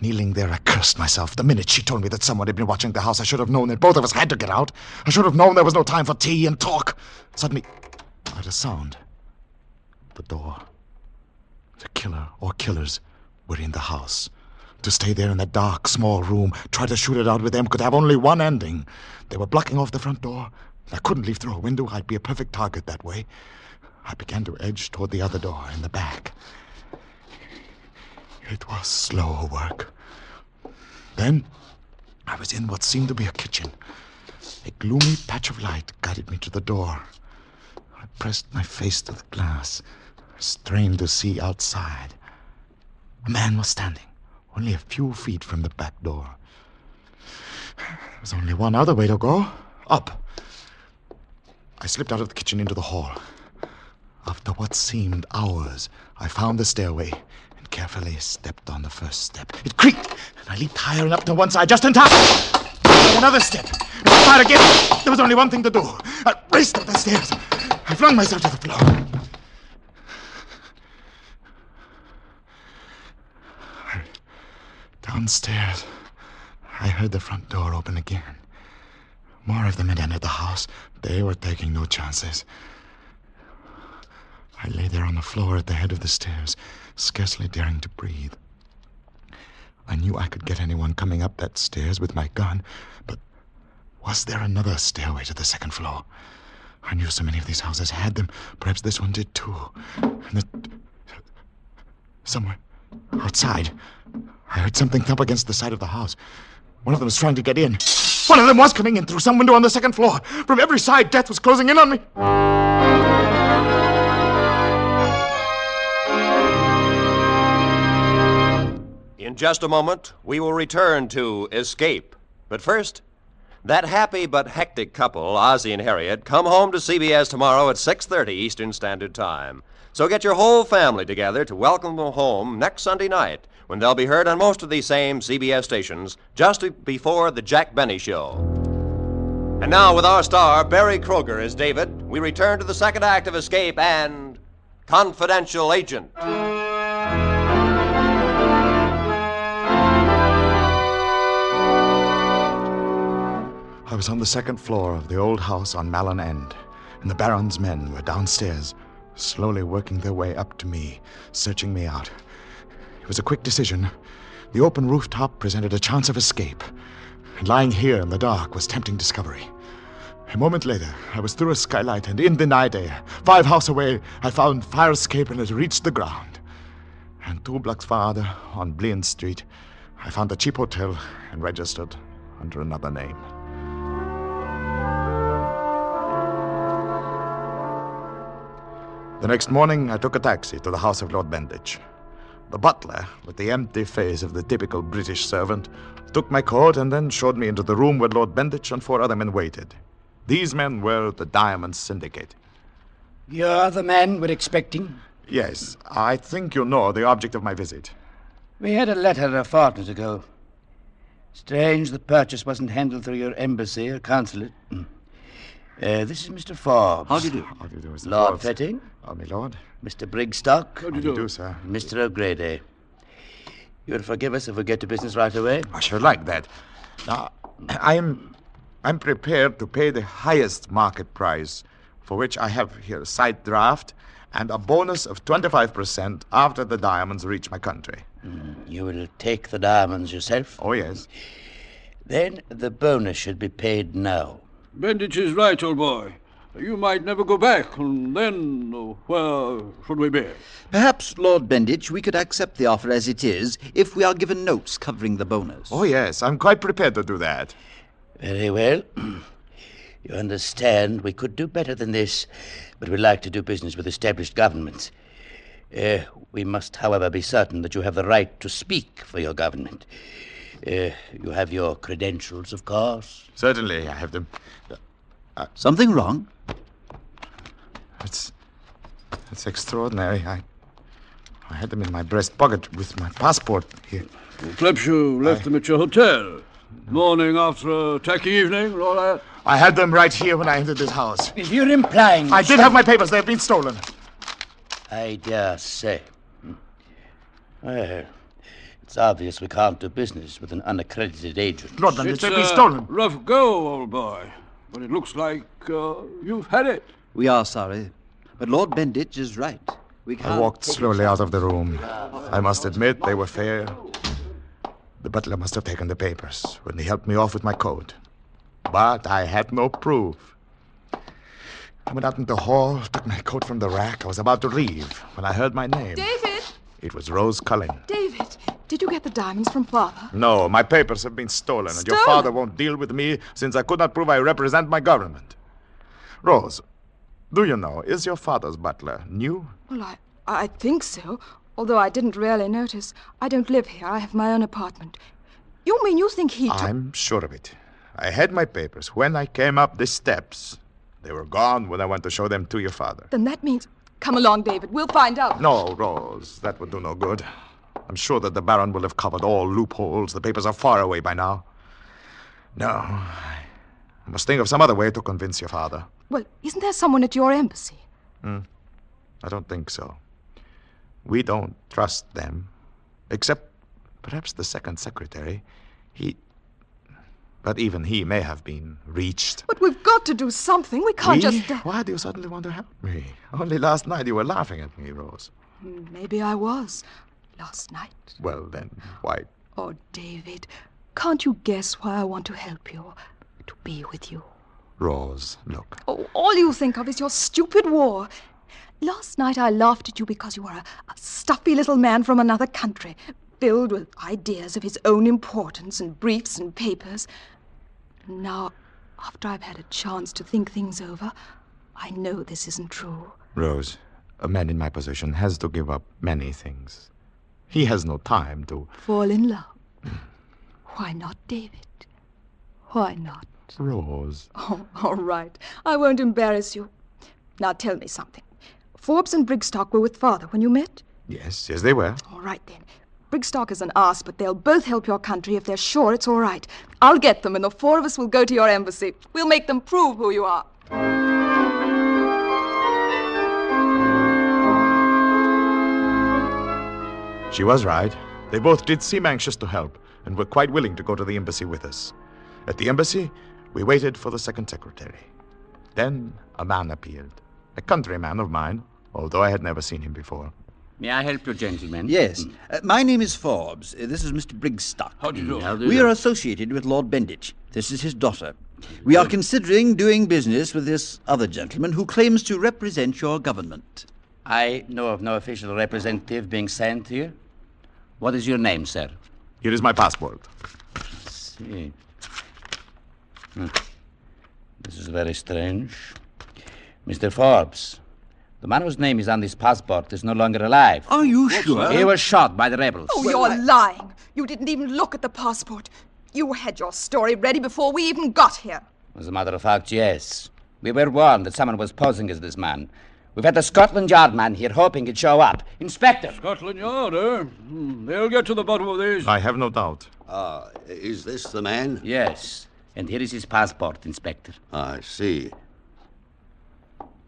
Kneeling there, I cursed myself. The minute she told me that someone had been watching the house, I should have known that both of us had to get out. I should have known there was no time for tea and talk. Suddenly, I heard a sound. The door. The killer or killers were in the house. To stay there in that dark, small room, try to shoot it out with them, could have only one ending. They were blocking off the front door. I couldn't leave through a window. I'd be a perfect target that way. I began to edge toward the other door in the back. It was slow work. Then I was in what seemed to be a kitchen. A gloomy patch of light guided me to the door. I pressed my face to the glass, strained to see outside. A man was standing, only a few feet from the back door. There was only one other way to go, up. I slipped out of the kitchen into the hall. After what seemed hours, I found the stairway and carefully stepped on the first step. It creaked, and I leaped higher and up to one side, just in time. Another step, and I fired again. There was only one thing to do. I raced up the stairs. I flung myself to the floor. Downstairs, I heard the front door open again. More of them had entered the house. They were taking no chances. I lay there on the floor at the head of the stairs, scarcely daring to breathe. I knew I could get anyone coming up that stairs with my gun, but was there another stairway to the second floor? I knew so many of these houses had them. Perhaps this one did too. And somewhere outside, I heard something thump against the side of the house. One of them was trying to get in. One of them was coming in through some window on the second floor. From every side, death was closing in on me. just a moment, we will return to Escape. But first, that happy but hectic couple, Ozzie and Harriet, come home to CBS tomorrow at 6:30 Eastern Standard Time. So get your whole family together to welcome them home next Sunday night, when they'll be heard on most of these same CBS stations just before the Jack Benny Show. And now, with our star, Barry Kroger as David, we return to the second act of Escape and Confidential Agent. I was on the second floor of the old house on Malin End, and the Baron's men were downstairs, slowly working their way up to me, searching me out. It was a quick decision. The open rooftop presented a chance of escape, and lying here in the dark was tempting discovery. A moment later, I was through a skylight and in the night air. 5 houses away, I found fire escape and had reached the ground. And 2 blocks farther, on Blean Street, I found a cheap hotel and registered under another name. The next morning, I took a taxi to the house of Lord Benditch. The butler, with the empty face of the typical British servant, took my coat and then showed me into the room where Lord Benditch and 4 other men waited. These men were the Diamond Syndicate. You're the man we're expecting? Yes, I think you know the object of my visit. We had a letter a fortnight ago. Strange the purchase wasn't handled through your embassy or consulate. This is Mr. Forbes. How do you do? How do you do, Mr. Lord Forbes? Petting. Oh, my lord. Mr. Brigstock. How do you do, sir? Mr. O'Grady. You'll forgive us if we get to business right away? I should like that. Now, I'm prepared to pay the highest market price, for which I have here a side draft and a bonus of 25% after the diamonds reach my country. You will take the diamonds yourself? Oh, yes. Then the bonus should be paid now. Benditch is right, old boy. You might never go back, and then where should we be? Perhaps, Lord Benditch, we could accept the offer as it is if we are given notes covering the bonus. Oh, yes, I'm quite prepared to do that. Very well. You understand we could do better than this, but we like to do business with established governments. We must, however, be certain that you have the right to speak for your government. You have your credentials, of course. Certainly, I have them. Something wrong? It's extraordinary. I had them in my breast pocket with my passport here. Perhaps you left them at your hotel. Morning after a tacky evening, all that? I had them right here when I entered this house. If you're implying... I did have my papers. They have been stolen. I dare say. Well, it's obvious we can't do business with an unaccredited agent. Lord Benditch, they've been stolen. Rough go, old boy. But it looks like you've had it. We are sorry, but Lord Benditch is right. We can't... I walked slowly out of the room. I must admit they were fair. The butler must have taken the papers when he helped me off with my coat. But I had no proof. I went out into the hall, took my coat from the rack. I was about to leave when I heard my name. David! It was Rose Cullen. David, did you get the diamonds from Father? No, my papers have been stolen, and your father won't deal with me since I could not prove I represent my government. Rose, do you know, is your father's butler new? Well, I think so, although I didn't really notice. I don't live here. I have my own apartment. You mean you think he took... I'm sure of it. I had my papers when I came up the steps. They were gone when I went to show them to your father. Then that means... Come along, David. We'll find out. No, Rose, that would do no good. I'm sure that the Baron will have covered all loopholes. The papers are far away by now. No, I must think of some other way to convince your father. Well, isn't there someone at your embassy? I don't think so. We don't trust them. Except perhaps the second secretary. But even he may have been reached. But we've got to do something. We can't just... Why do you suddenly want to help me? Only last night you were laughing at me, Rose. Maybe I was. Last night. Well, then, why? Oh, David, can't you guess why I want to help you? To be with you. Rose, look. Oh, all you think of is your stupid war. Last night I laughed at you because you were a stuffy little man from another country, filled with ideas of his own importance and briefs and papers. Now, after I've had a chance to think things over, I know this isn't true. Rose, a man in my position has to give up many things. He has no time to... Fall in love. Why not, David? Why not? Rose. Oh, all right. I won't embarrass you. Now tell me something. Forbes and Brigstock were with Father when you met? Yes, they were. All right, then. Brigstock is an ass, but they'll both help your country if they're sure it's all right. I'll get them, and the four of us will go to your embassy. We'll make them prove who you are. She was right. They both did seem anxious to help, and were quite willing to go to the embassy with us. At the embassy, we waited for the second secretary. Then a man appeared, a countryman of mine, although I had never seen him before. May I help you, gentlemen? Yes. My name is Forbes. This is Mr. Brigstock. How do you do? We are associated with Lord Benditch. This is his daughter. We are considering doing business with this other gentleman who claims to represent your government. I know of no official representative being sent here. What is your name, sir? Here is my passport. Let's see. This is very strange. Mr. Forbes, the man whose name is on this passport is no longer alive. Are you sure? He was shot by the rebels. Oh, you're lying. You didn't even look at the passport. You had your story ready before we even got here. As a matter of fact, yes. We were warned that someone was posing as this man. We've had the Scotland Yard man here hoping he'd show up. Inspector! Scotland Yard, eh? They'll get to the bottom of this. I have no doubt. Is this the man? Yes. And here is his passport, Inspector. I see.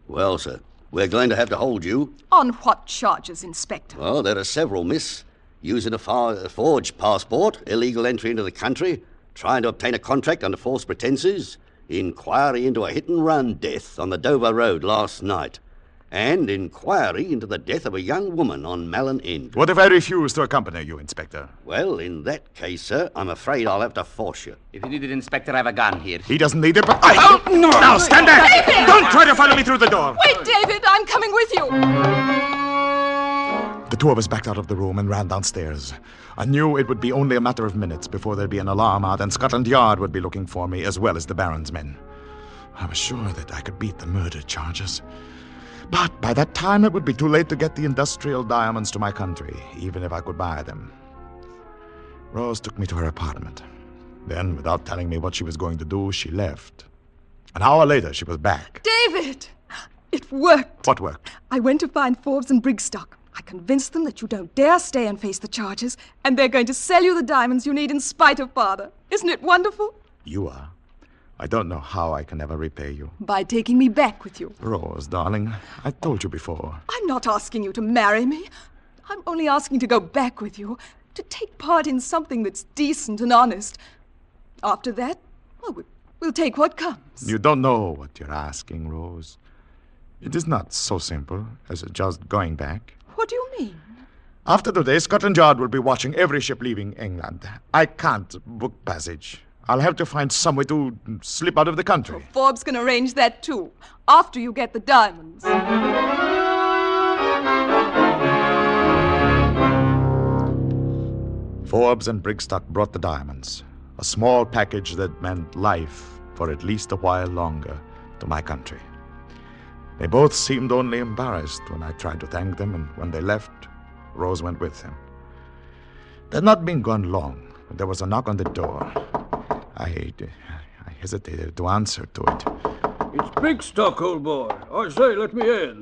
Well, sir, we're going to have to hold you. On what charges, Inspector? Well, there are several, miss. Using a forged passport, illegal entry into the country, trying to obtain a contract under false pretenses, inquiry into a hit-and-run death on the Dover Road last night, and inquiry into the death of a young woman on Malin End. What if I refuse to accompany you, Inspector? Well, in that case, sir, I'm afraid I'll have to force you. If you need it, Inspector, I have a gun here. He doesn't need it, but I... Oh, no! Now, stand back! David! Don't try to follow me through the door! Wait, David, I'm coming with you. The two of us backed out of the room and ran downstairs. I knew it would be only a matter of minutes before there'd be an alarm out and Scotland Yard would be looking for me, as well as the Baron's men. I was sure that I could beat the murder charges. But by that time, it would be too late to get the industrial diamonds to my country, even if I could buy them. Rose took me to her apartment. Then, without telling me what she was going to do, she left. An hour later, she was back. David! It worked. What worked? I went to find Forbes and Brigstock. I convinced them that you don't dare stay and face the charges, and they're going to sell you the diamonds you need in spite of Father. Isn't it wonderful? You are. I don't know how I can ever repay you. By taking me back with you. Rose, darling, I told you before. I'm not asking you to marry me. I'm only asking to go back with you, to take part in something that's decent and honest. After that, well, we'll take what comes. You don't know what you're asking, Rose. It is not so simple as just going back. What do you mean? After today, Scotland Yard will be watching every ship leaving England. I can't book passage. I'll have to find some way to slip out of the country. Forbes can arrange that too, after you get the diamonds. Forbes and Brigstock brought the diamonds, a small package that meant life for at least a while longer to my country. They both seemed only embarrassed when I tried to thank them, and when they left, Rose went with them. They'd not been gone long when there was a knock on the door. I hesitated to answer to it. It's Brigstock, old boy. I say, let me in.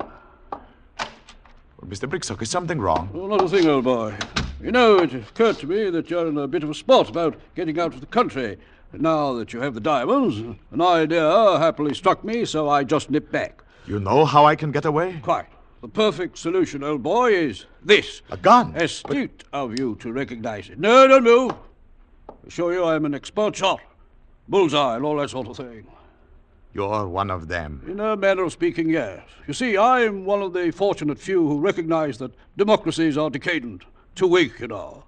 Well, Mr. Brigstock, is something wrong? Oh, not a thing, old boy. You know, it occurred to me that you're in a bit of a spot about getting out of the country. Now that you have the diamonds, an idea happily struck me, so I just nipped back. You know how I can get away? Quite. The perfect solution, old boy, is this. A gun? Astute of you to recognize it. No, don't move. I assure you I'm an expert shot. Bullseye and all that sort of thing. You're one of them. In a manner of speaking, yes. You see, I'm one of the fortunate few who recognize that democracies are decadent. Too weak, you know.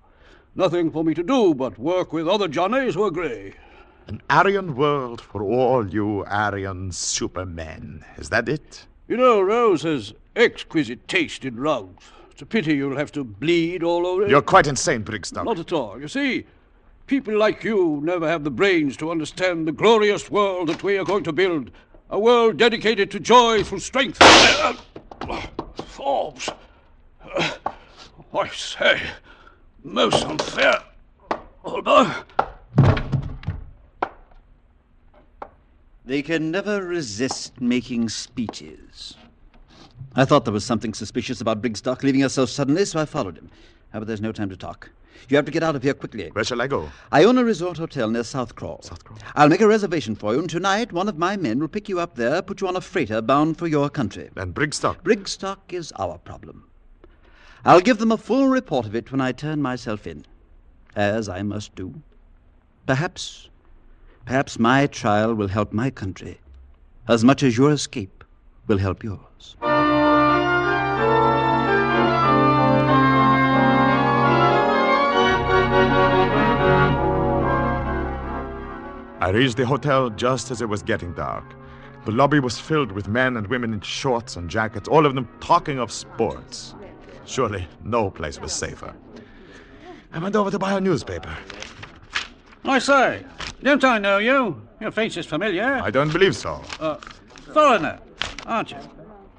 Nothing for me to do but work with other Johnnies who agree. An Aryan world for all you Aryan supermen. Is that it? You know, Rose has exquisite taste in rugs. It's a pity you'll have to bleed all over it. You're quite insane, Brigstock. Not at all. You see, people like you never have the brains to understand the glorious world that we are going to build. A world dedicated to joy through strength. Forbes. I say, Most unfair. Olber. They can never resist making speeches. I thought there was something suspicious about Brigstock leaving us so suddenly, so I followed him. But there's no time to talk. You have to get out of here quickly. Where shall I go? I own a resort hotel near South Crawl. I'll make a reservation for you, and tonight one of my men will pick you up there, put you on a freighter bound for your country. And Brigstock? Brigstock is our problem. I'll give them a full report of it when I turn myself in, as I must do. Perhaps my trial will help my country as much as your escape will help yours. I reached the hotel just as it was getting dark. The lobby was filled with men and women in shorts and jackets, all of them talking of sports. Surely no place was safer. I went over to buy a newspaper. I say, don't I know you? Your face is familiar. I don't believe so. Foreigner, aren't you?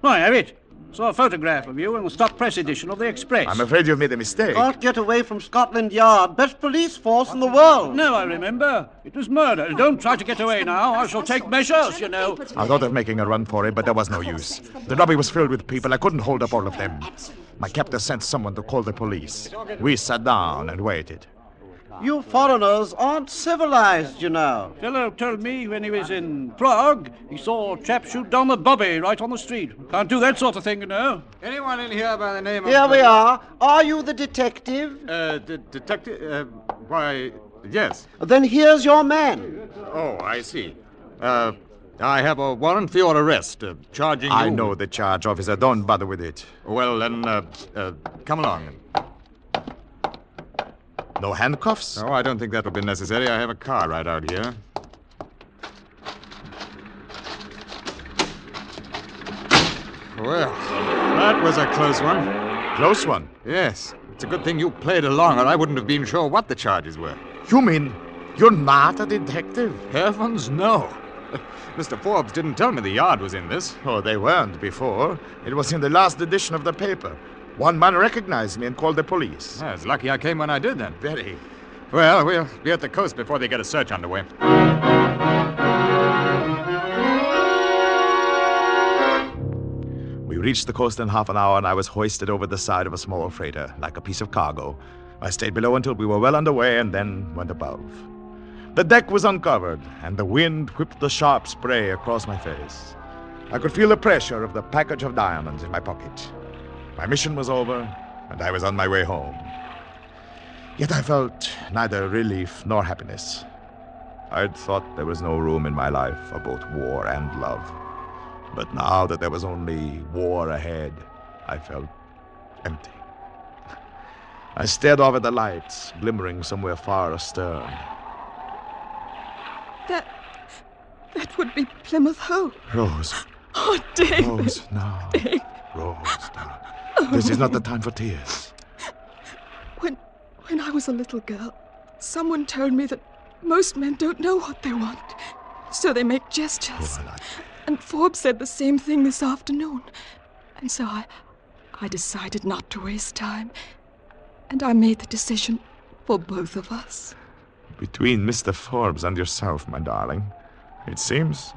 Why, have it. Saw a photograph of you in the stock press edition of the Express. I'm afraid you've made a mistake. Can't get away from Scotland Yard. Best police force in the world. No, I remember. It was murder. Don't try to get away now. I shall take measures, you know. I thought of making a run for it, but there was no use. The lobby was filled with people. I couldn't hold up all of them. My captor sent someone to call the police. We sat down and waited. You foreigners aren't civilized, you know. Fellow told me when he was in Prague, he saw a chap shoot down the bobby right on the street. Can't do that sort of thing, you know. Anyone in here by the name of... Here we are. Are you the detective? Detective? Why, yes. Then here's your man. Oh, I see. I have a warrant for your arrest, charging you... I know the charge, officer. Don't bother with it. Well, then, come along. No handcuffs? No, I don't think that will be necessary. I have a car right out here. Well, that was a close one. Close one? Yes. It's a good thing you played along, or I wouldn't have been sure what the charges were. You mean you're not a detective? Heavens, no. Mr. Forbes didn't tell me the Yard was in this. Oh, they weren't before. It was in the last edition of the paper. One man recognized me and called the police. Yeah, it's lucky I came when I did, then. Very. Well, we'll be at the coast before they get a search underway. We reached the coast in half an hour, and I was hoisted over the side of a small freighter, like a piece of cargo. I stayed below until we were well underway, and then went above. The deck was uncovered, and the wind whipped the sharp spray across my face. I could feel the pressure of the package of diamonds in my pocket. My mission was over, and I was on my way home. Yet I felt neither relief nor happiness. I'd thought there was no room in my life for both war and love. But now that there was only war ahead, I felt empty. I stared off at the lights, glimmering somewhere far astern. That would be Plymouth Hoe. Rose. Oh, David. Rose, no. David. Rose, darling. This is not the time for tears. When I was a little girl, someone told me that most men don't know what they want, so they make gestures. And Forbes said the same thing this afternoon. And so I decided not to waste time. And I made the decision for both of us. Between Mr. Forbes and yourself, my darling, it seems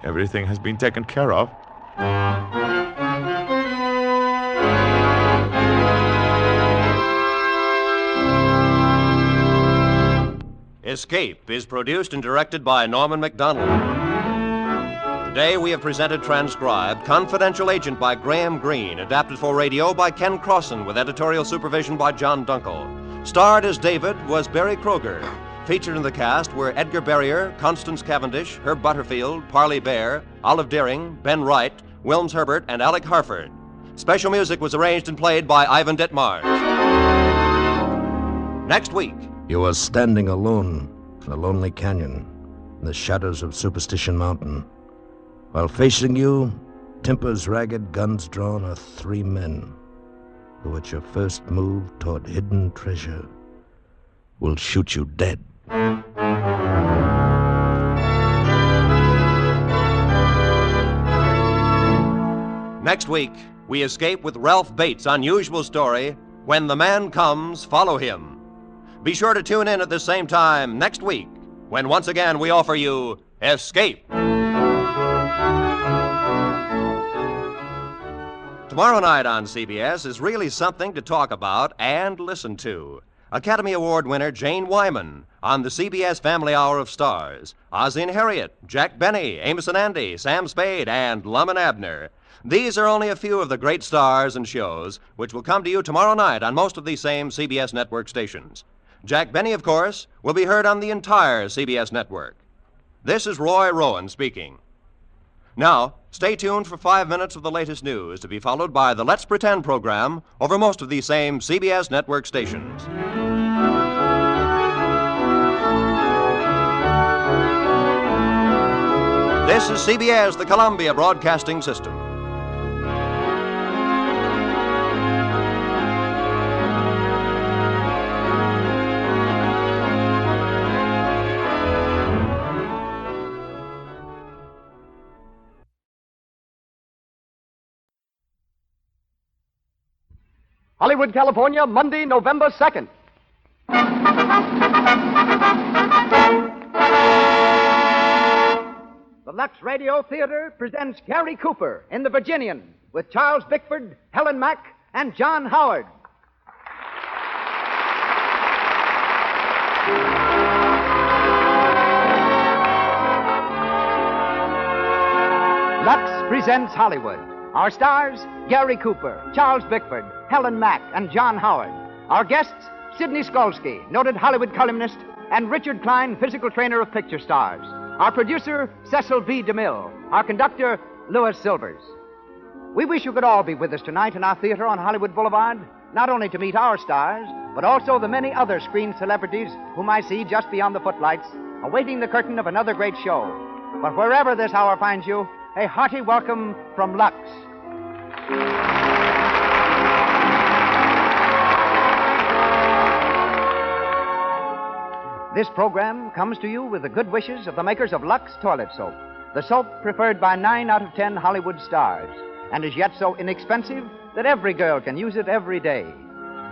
everything has been taken care of. Escape is produced and directed by Norman MacDonald. Today we have presented transcribed Confidential Agent by Graham Greene, adapted for radio by Ken Crossan, with editorial supervision by John Dunkel. Starred as David was Barry Kroger. Featured in the cast were Edgar Barrier, Constance Cavendish, Herb Butterfield, Parley Bear, Olive Deering, Ben Wright, Wilms Herbert, and Alec Harford. Special music was arranged and played by Ivan Ditmars. Next week. You are standing alone in a lonely canyon in the shadows of Superstition Mountain. While facing you, tempers ragged, guns drawn, are 3 men who, at your first move toward hidden treasure, will shoot you dead. Next week, we escape with Ralph Bates' unusual story, When the Man Comes, Follow Him. Be sure to tune in at the same time next week when once again we offer you Escape. Tomorrow night on CBS is really something to talk about and listen to. Academy Award winner Jane Wyman on the CBS Family Hour of Stars. Ozzie and Harriet, Jack Benny, Amos and Andy, Sam Spade, and Lum and Abner. These are only a few of the great stars and shows which will come to you tomorrow night on most of these same CBS network stations. Jack Benny, of course, will be heard on the entire CBS network. This is Roy Rowan speaking. Now, stay tuned for 5 minutes of the latest news to be followed by the Let's Pretend program over most of these same CBS network stations. This is CBS, the Columbia Broadcasting System. Hollywood, California, Monday, November 2nd. The Lux Radio Theater presents Gary Cooper in The Virginian with Charles Bickford, Helen Mack, and John Howard. Lux presents Hollywood. Our stars, Gary Cooper, Charles Bickford, Helen Mack, and John Howard. Our guests, Sidney Skolsky, noted Hollywood columnist, and Richard Klein, physical trainer of picture stars. Our producer, Cecil B. DeMille. Our conductor, Louis Silvers. We wish you could all be with us tonight in our theater on Hollywood Boulevard, not only to meet our stars, but also the many other screen celebrities whom I see just beyond the footlights, awaiting the curtain of another great show. But wherever this hour finds you, a hearty welcome from Lux. This program comes to you with the good wishes of the makers of Lux Toilet Soap, the soap preferred by 9 out of 10 Hollywood stars, and is yet so inexpensive that every girl can use it every day.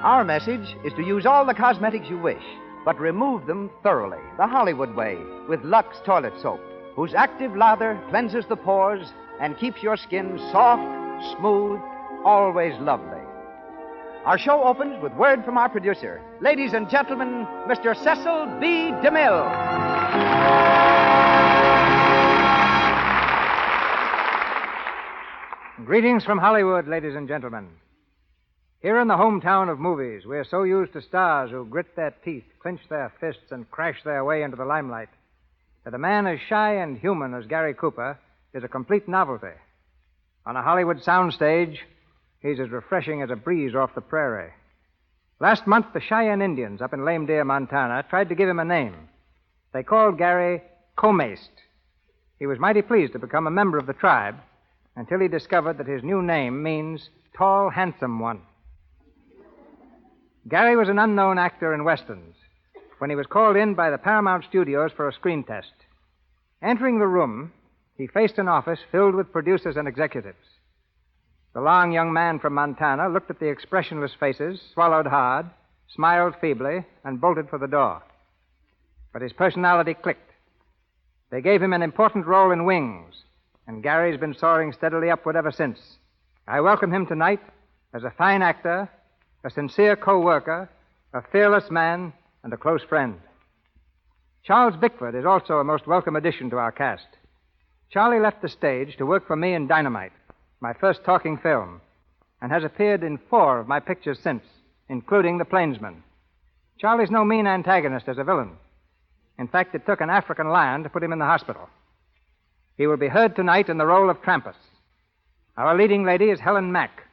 Our message is to use all the cosmetics you wish, but remove them thoroughly, the Hollywood way, with Lux Toilet Soap, whose active lather cleanses the pores and keeps your skin soft, smooth, always lovely. Our show opens with word from our producer. Ladies and gentlemen, Mr. Cecil B. DeMille. Greetings from Hollywood, ladies and gentlemen. Here in the hometown of movies, we're so used to stars who grit their teeth, clench their fists, and crash their way into the limelight, that a man as shy and human as Gary Cooper is a complete novelty. On a Hollywood soundstage, he's as refreshing as a breeze off the prairie. Last month, the Cheyenne Indians up in Lame Deer, Montana, tried to give him a name. They called Gary Comaced. He was mighty pleased to become a member of the tribe until he discovered that his new name means Tall, Handsome One. Gary was an unknown actor in westerns when he was called in by the Paramount Studios for a screen test. Entering the room, he faced an office filled with producers and executives. The long young man from Montana looked at the expressionless faces, swallowed hard, smiled feebly, and bolted for the door. But his personality clicked. They gave him an important role in Wings, and Gary's been soaring steadily upward ever since. I welcome him tonight as a fine actor, a sincere co-worker, a fearless man, and a close friend. Charles Bickford is also a most welcome addition to our cast. Charlie left the stage to work for me in Dynamite, my first talking film, and has appeared in 4 of my pictures since, including The Plainsman. Charlie's no mean antagonist as a villain. In fact, it took an African lion to put him in the hospital. He will be heard tonight in the role of Krampus. Our leading lady is Helen Mack,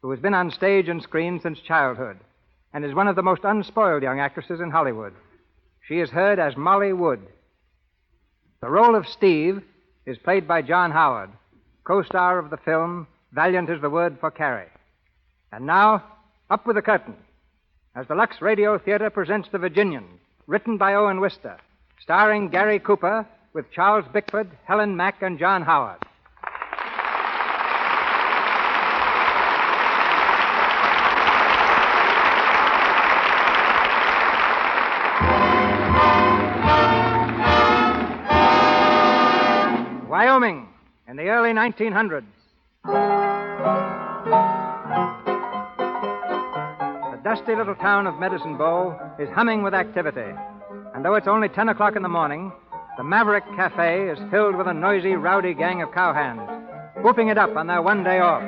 who has been on stage and screen since childhood, and is one of the most unspoiled young actresses in Hollywood. She is heard as Molly Wood. The role of Steve is played by John Howard, co-star of the film Valiant is the Word for Carrie. And now, up with the curtain, as the Lux Radio Theater presents The Virginian, written by Owen Wister, starring Gary Cooper with Charles Bickford, Helen Mack, and John Howard. early 1900s. The dusty little town of Medicine Bow is humming with activity. And though it's only 10 o'clock in the morning, the Maverick Cafe is filled with a noisy, rowdy gang of cowhands, whooping it up on their one day off.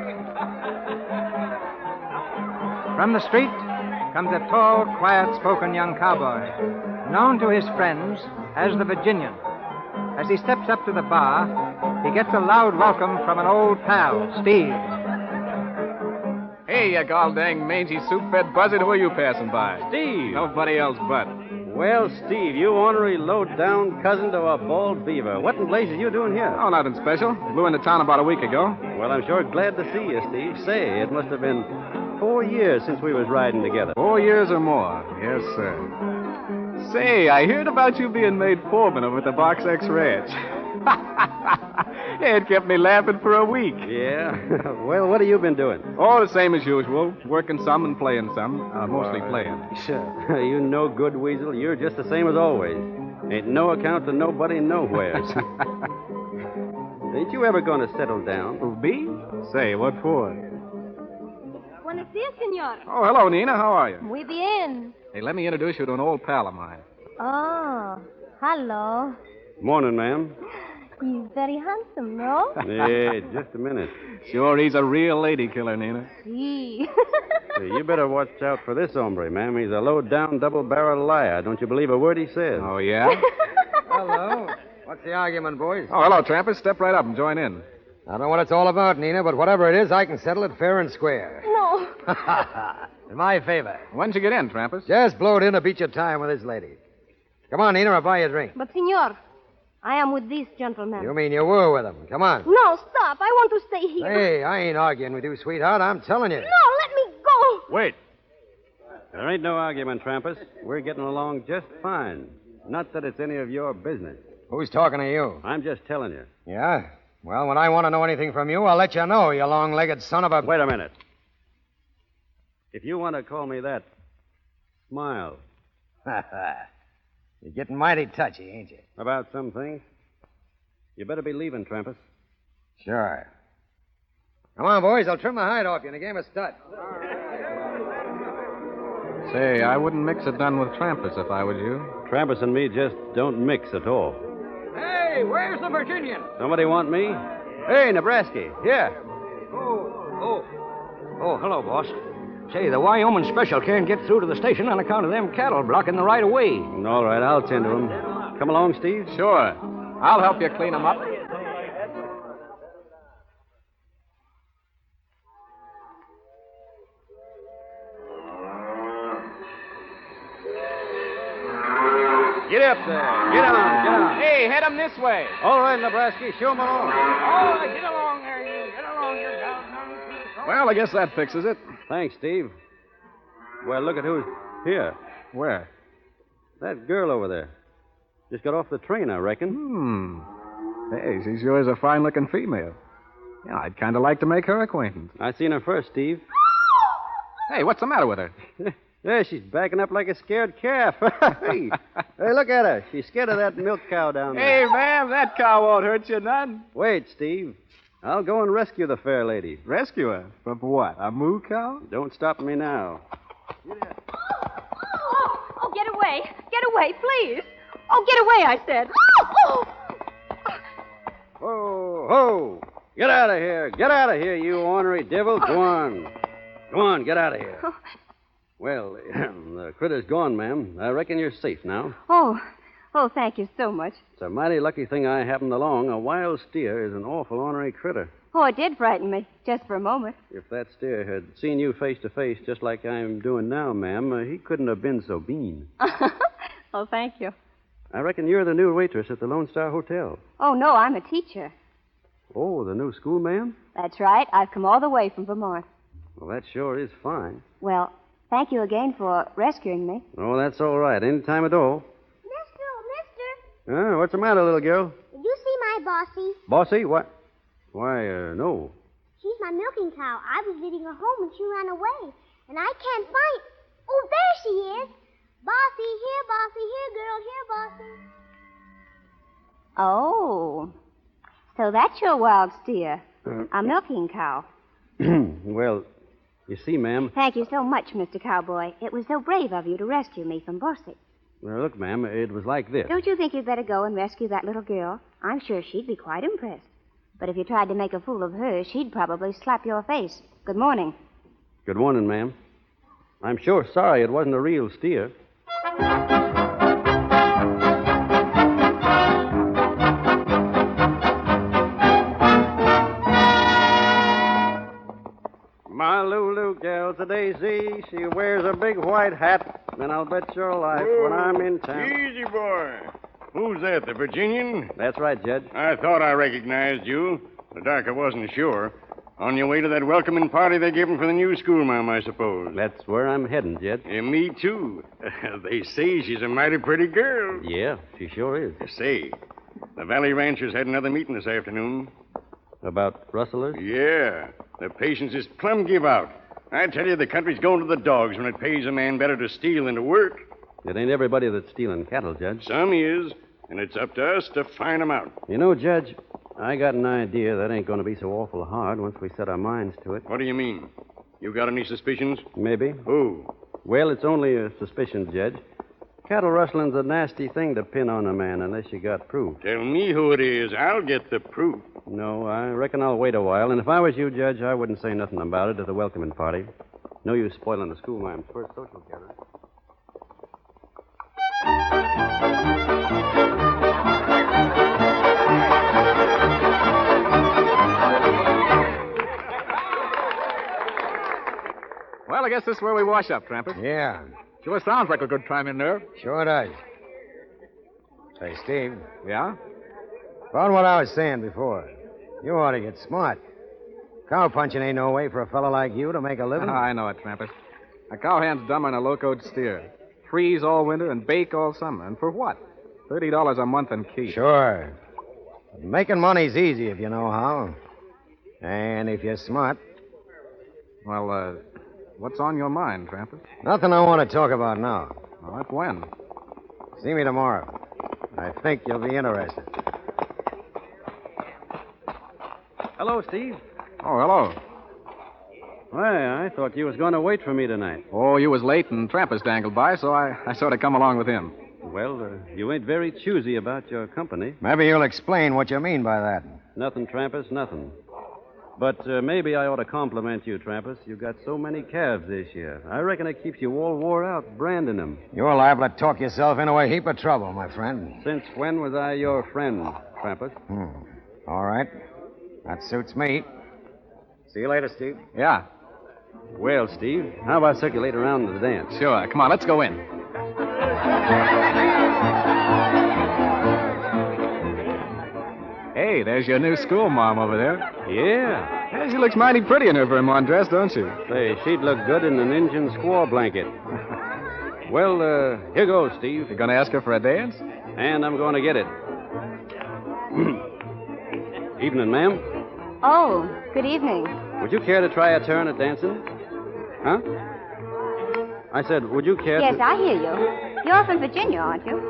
From the street comes a tall, quiet-spoken young cowboy, known to his friends as the Virginian. As he steps up to the bar, he gets a loud welcome from an old pal, Steve. Hey, you gall-dang mangy soup-fed buzzard, who are you passing by? Steve. Nobody else but. Well, Steve, you ornery, low-down cousin to a bald beaver. What in blazes you doing here? Oh, nothing special. Blew into town about a week ago. Well, I'm sure glad to see you, Steve. Say, it must have been 4 years since we was riding together. 4 years or more. Yes, sir. Say, I heard about you being made foreman over at the Box X Ranch. It kept me laughing for a week. Yeah? Well, what have you been doing? Oh, the same as usual. Working some and playing some. Mostly playing. Sure. You no good, Weasel. You're just the same as always. Ain't no account to nobody nowheres. Ain't you ever going to settle down? Who, me? Say, what for? Buenos dias, senor. Oh, hello, Nina. How are you? Muy bien. Hey, let me introduce you to an old pal of mine. Oh, hello. Morning, ma'am. He's very handsome, no? Yeah, just a minute. Sure, he's a real lady killer, Nina. Gee. Hey, you better watch out for this hombre, ma'am. He's a low-down, double-barreled liar. Don't you believe a word he says? Oh, yeah? Hello. What's the argument, boys? Oh, hello, Trampas. Step right up and join in. I don't know what it's all about, Nina, but whatever it is, I can settle it fair and square. No. In my favor. When'd you get in, Trampas? Just blowed in to beat your time with this lady. Come on, Nina, I'll buy you a drink. But, senor, I am with this gentleman. You mean you were with him? Come on. No, stop. I want to stay here. Hey, I ain't arguing with you, sweetheart. I'm telling you. No, let me go. Wait. There ain't no argument, Trampas. We're getting along just fine. Not that it's any of your business. Who's talking to you? I'm just telling you. Yeah? Well, when I want to know anything from you, I'll let you know, you long-legged son of a... Wait a minute. If you want to call me that, smile. You're getting mighty touchy, ain't you? About some things. You better be leaving, Trampas. Sure. Come on, boys. I'll trim the hide off you in a game of stud. Say, I wouldn't mix a dun with Trampas if I was you. Trampas and me just don't mix at all. Hey, where's the Virginian? Somebody want me? Hey, Nebraska. Here. Oh, hello, boss. Say, the Wyoming special can't get through to the station on account of them cattle blocking the right of way. All right, I'll tend to him. Come along, Steve. Sure. I'll help you clean them up. Get up there. Get on. Hey, head them this way. All right, Nebraska, show 'em along. Oh, get along there, you. Get along, you down. Well, I guess that fixes it. Thanks, Steve. Well, look at who's here. Where? That girl over there. Just got off the train, I reckon. Hey, she sure is a fine-looking female. Yeah, I'd kind of like to make her acquaintance. I seen her first, Steve. Hey, what's the matter with her? Yeah, she's backing up like a scared calf. Hey, look at her. She's scared of that milk cow down there. Hey, ma'am, that cow won't hurt you none. Wait, Steve. I'll go and rescue the fair lady. Rescue her? From what, a moo cow? Don't stop me now. Oh, get away. Get away, please. Oh, get away, I said. Ho, ho. Get out of here. Get out of here, you ornery devil. Go on. Go on, get out of here. Well, the critter's gone, ma'am. I reckon you're safe now. Oh, thank you so much. It's a mighty lucky thing I happened along. A wild steer is an awful ornery critter. Oh, it did frighten me, just for a moment. If that steer had seen you face to face, just like I'm doing now, ma'am, he couldn't have been so mean. Oh, thank you. I reckon you're the new waitress at the Lone Star Hotel. Oh, no, I'm a teacher. Oh, the new school, ma'am? That's right. I've come all the way from Vermont. Well, that sure is fine. Well, thank you again for rescuing me. Oh, that's all right. Any time at all. Mister. What's the matter, little girl? Did you see my bossy? Bossy? What? Why, no. She's my milking cow. I was leading her home and she ran away. And I can't find... Oh, there she is. Bossy, here, girl, here, bossy. Oh. So that's your wild steer. A milking cow. Well, you see, ma'am. Thank you so much, Mr. Cowboy. It was so brave of you to rescue me from Borsig. Well, look, ma'am, it was like this. Don't you think you'd better go and rescue that little girl? I'm sure she'd be quite impressed. But if you tried to make a fool of her, she'd probably slap your face. Good morning. Good morning, ma'am. I'm sure sorry it wasn't a real steer. My Lulu gal's a daisy. She wears a big white hat. Then I'll bet your life when I'm in town. Easy, boy. Who's that, the Virginian? That's right, Judge. I thought I recognized you. The dark I wasn't sure. On your way to that welcoming party they gave him for the new schoolma'am, I suppose. That's where I'm heading, Jed. Me, too. They say she's a mighty pretty girl. Yeah, she sure is. Say, the Valley Ranchers had another meeting this afternoon. About rustlers? Yeah. The patience is plumb give out. I tell you, the country's going to the dogs when it pays a man better to steal than to work. It ain't everybody that's stealing cattle, Judge. Some is, and it's up to us to find 'em out. You know, Judge, I got an idea that ain't going to be so awful hard once we set our minds to it. What do you mean? You got any suspicions? Maybe. Who? Well, it's only a suspicion, Judge. Cattle rustling's a nasty thing to pin on a man unless you got proof. Tell me who it is. I'll get the proof. No, I reckon I'll wait a while. And if I was you, Judge, I wouldn't say nothing about it at the welcoming party. No use spoiling the schoolma'am's first social gathering. Well, I guess this is where we wash up, Trampas. Yeah. Sure sounds like a good time in there. Sure does. Say, Steve. Yeah? About what I was saying before. You ought to get smart. Cow punching ain't no way for a fellow like you to make a living. I know it, Trampas. A cowhand's dumber than a locoed steer. Freeze all winter and bake all summer. And for what? $30 a month in keep. Sure. But making money's easy if you know how. And if you're smart. Well, what's on your mind, Trampas? Nothing I want to talk about now. All right, when? See me tomorrow. I think you'll be interested. Hello, Steve. Oh, hello. Why, I thought you was going to wait for me tonight. Oh, you was late and Trampas dangled by, so I sort of come along with him. Well, you ain't very choosy about your company. Maybe you'll explain what you mean by that. Nothing, Trampas, nothing. But maybe I ought to compliment you, Trampas. You got so many calves this year. I reckon it keeps you all wore out branding them. You're liable to talk yourself into a heap of trouble, my friend. Since when was I your friend, Trampas? All right. That suits me. See you later, Steve. Yeah. Well, Steve, how about circulate around the dance? Sure. Come on, let's go in. Hey, there's your new schoolma'am over there. Yeah. Hey, she looks mighty pretty in her Vermont dress, don't she? Say, she'd look good in an Indian squaw blanket. Well, here goes, Steve. You gonna ask her for a dance? And I'm going to get it. Evening, ma'am. Oh, good evening. Would you care to try a turn at dancing? Huh? I said, would you care Yes, to... I hear you. You're from Virginia, aren't you?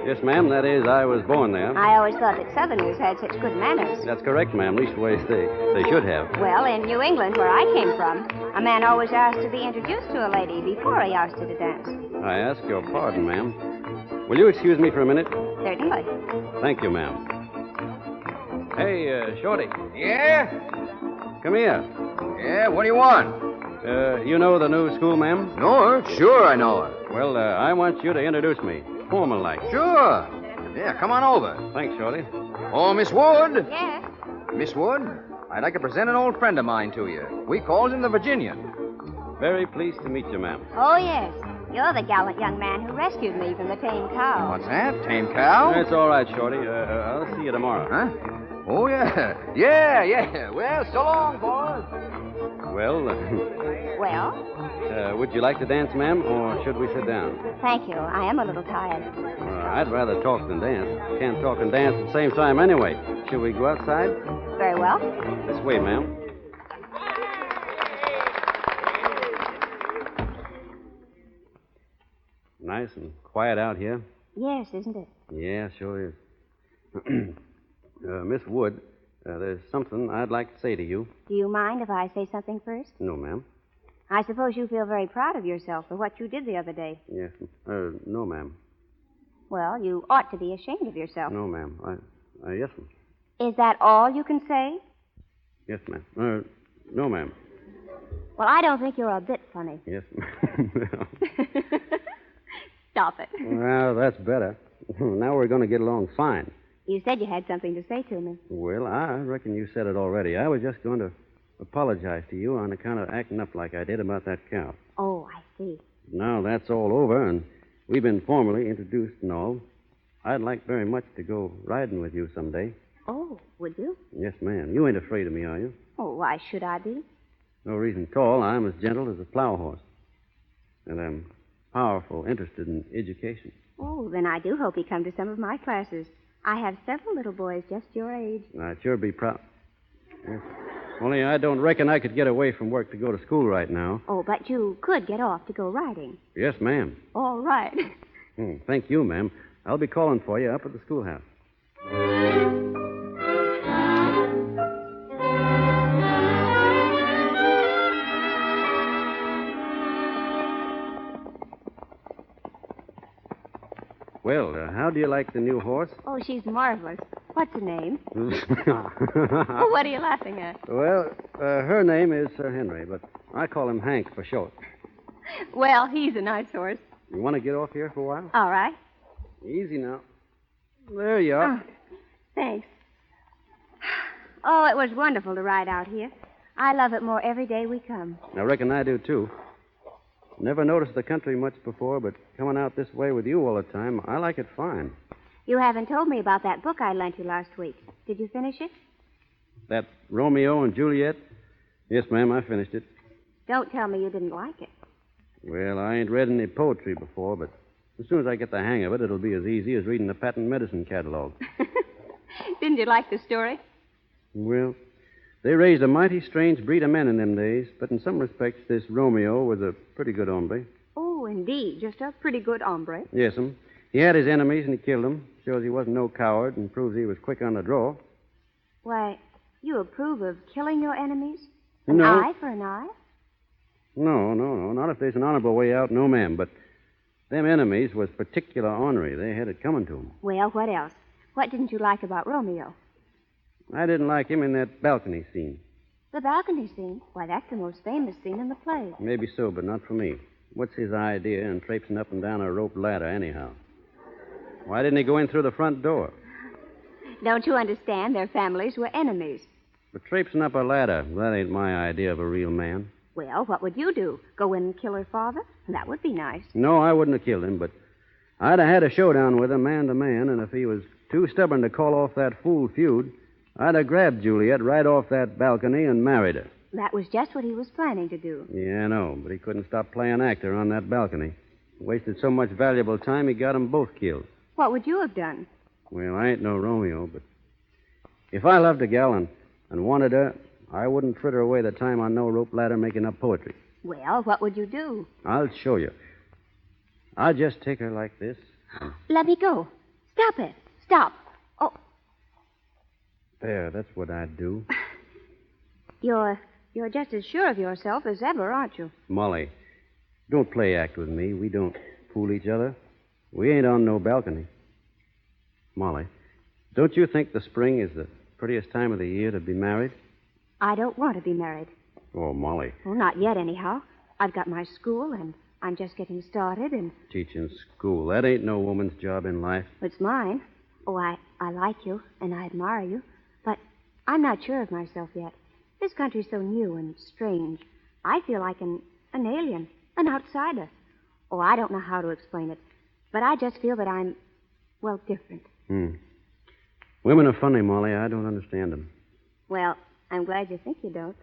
Yes, ma'am. That is, I was born there. I always thought that Southerners had such good manners. That's correct, ma'am. Leastways, they should have. Well, in New England, where I came from, a man always asked to be introduced to a lady before he asked her to dance. I ask your pardon, ma'am. Will you excuse me for a minute? Certainly. Thank you, ma'am. Hey, Shorty. Yeah? Come here. Yeah, what do you want? You know the new school, ma'am? Know her? Sure, I know her. Well, I want you to introduce me. Formal-like. Sure. Yeah, come on over. Thanks, Shorty. Oh, Miss Wood. Yes? Miss Wood, I'd like to present an old friend of mine to you. We calls him the Virginian. Very pleased to meet you, ma'am. Oh, yes. You're the gallant young man who rescued me from the tame cow. What's that? Tame cow? It's all right, Shorty. I'll see you tomorrow. Huh? Oh, yeah. Yeah. Well, so long, boys. Well, Well? would you like to dance, ma'am, or should we sit down? Thank you. I am a little tired. I'd rather talk than dance. Can't talk and dance at the same time anyway. Should we go outside? Very well. This way, ma'am. Nice and quiet out here. Yes, isn't it? Yeah, sure is. Miss Wood, There's something I'd like to say to you. Do you mind if I say something first? No, ma'am. I suppose you feel very proud of yourself for what you did the other day. Yes. No, ma'am. Well, you ought to be ashamed of yourself. No, ma'am. Yes, ma'am. Is that all you can say? Yes, ma'am. No, ma'am. Well, I don't think you're a bit funny. Yes, ma'am. Stop it. Well, that's better. Now we're going to get along fine. You said you had something to say to me. Well, I reckon you said it already. I was just going to apologize to you on account of acting up like I did about that cow. Oh, I see. Now that's all over, and we've been formally introduced and all. I'd like very much to go riding with you someday. Oh, would you? Yes, ma'am. You ain't afraid of me, are you? Oh, why should I be? No reason at all. I'm as gentle as a plow horse. And I'm powerful, interested in education. Oh, then I do hope you come to some of my classes. I have several little boys just your age. I'd sure be proud. Yes. Only I don't reckon I could get away from work to go to school right now. Oh, but you could get off to go riding. Yes, ma'am. All right. Thank you, ma'am. I'll be calling for you up at the schoolhouse. Well, how do you like the new horse? Oh, she's marvelous. What's her name? Oh, what are you laughing at? Well, her name is Sir Henry, but I call him Hank for short. Well, he's a nice horse. You want to get off here for a while? All right. Easy now. There you are. Oh, thanks. Oh, it was wonderful to ride out here. I love it more every day we come. I reckon I do, too. Never noticed the country much before, but coming out this way with you all the time, I like it fine. You haven't told me about that book I lent you last week. Did you finish it? That Romeo and Juliet? Yes, ma'am, I finished it. Don't tell me you didn't like it. Well, I ain't read any poetry before, but as soon as I get the hang of it, it'll be as easy as reading the patent medicine catalog. Didn't you like the story? Well, they raised a mighty strange breed of men in them days, but in some respects, this Romeo was a pretty good hombre. Oh, indeed. Just a pretty good hombre. Yes'm. He had his enemies and he killed them. Shows he wasn't no coward and proves he was quick on the draw. Why, you approve of killing your enemies? An No. eye for an eye? No. Not if there's an honorable way out, no, ma'am. But them enemies was particular ornery. They had it coming to 'em. Well, what else? What didn't you like about Romeo? I didn't like him in that balcony scene. The balcony scene? Why, that's the most famous scene in the play. Maybe so, but not for me. What's his idea in traipsing up and down a rope ladder, anyhow? Why didn't he go in through the front door? Don't you understand? Their families were enemies. But traipsing up a ladder, that ain't my idea of a real man. Well, what would you do? Go in and kill her father? That would be nice. No, I wouldn't have killed him, but I'd have had a showdown with him, man to man, and if he was too stubborn to call off that fool feud, I'd have grabbed Juliet right off that balcony and married her. That was just what he was planning to do. Yeah, I know, but he couldn't stop playing actor on that balcony. Wasted so much valuable time, he got 'em both killed. What would you have done? Well, I ain't no Romeo, but if I loved a gal and wanted her, I wouldn't fritter away the time on no rope ladder making up poetry. Well, what would you do? I'll show you. I'll just take her like this. Let me go. Stop it. Stop. Oh, There, that's what I'd do. you're just as sure of yourself as ever, aren't you? Molly, don't play act with me. We don't fool each other. We ain't on no balcony. Molly, don't you think the spring is the prettiest time of the year to be married? I don't want to be married. Oh, Molly, Well, not yet, anyhow. I've got my school, and I'm just getting started, and teaching school, that ain't no woman's job in life. it's mine. Oh, I like you, and I admire you, but I'm not sure of myself yet. This country's so new and strange. I feel like an alien, an outsider. Oh, I don't know how to explain it, but I just feel that I'm, well, different. Women are funny, Molly. I don't understand them. Well, I'm glad you think you don't.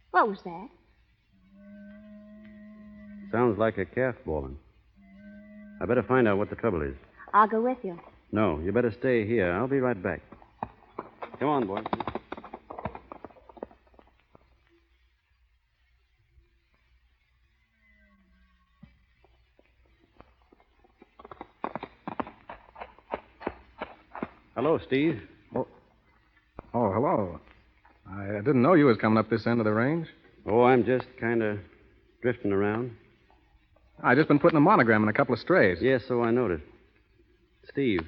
What was that? Sounds like a calf bawling. I better find out what the trouble is. I'll go with you. No, you better stay here. I'll be right back. Come on, boy. Hello, Steve. Oh, hello. I didn't know you was coming up this end of the range. Oh, I'm just kind of drifting around. I just been putting a monogram in a couple of strays. Yes, so I noticed. Steve,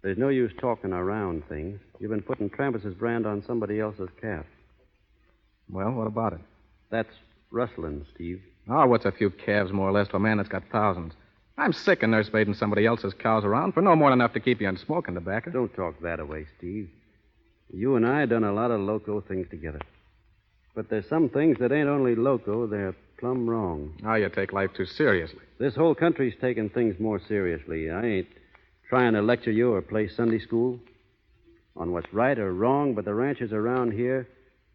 there's no use talking around things. You've been putting Trampus's brand on somebody else's calf. Well, what about it? That's rustling, Steve. Oh, what's a few calves more or less to a man that's got thousands? I'm sick of nurse-maiding somebody else's cows around for no more than enough to keep you on smoking tobacco. Don't talk that away, Steve. You and I done a lot of loco things together. But there's some things that ain't only loco, they're plumb wrong. Oh, you take life too seriously. This whole country's taking things more seriously. I ain't trying to lecture you or play Sunday school on what's right or wrong, but the ranchers around here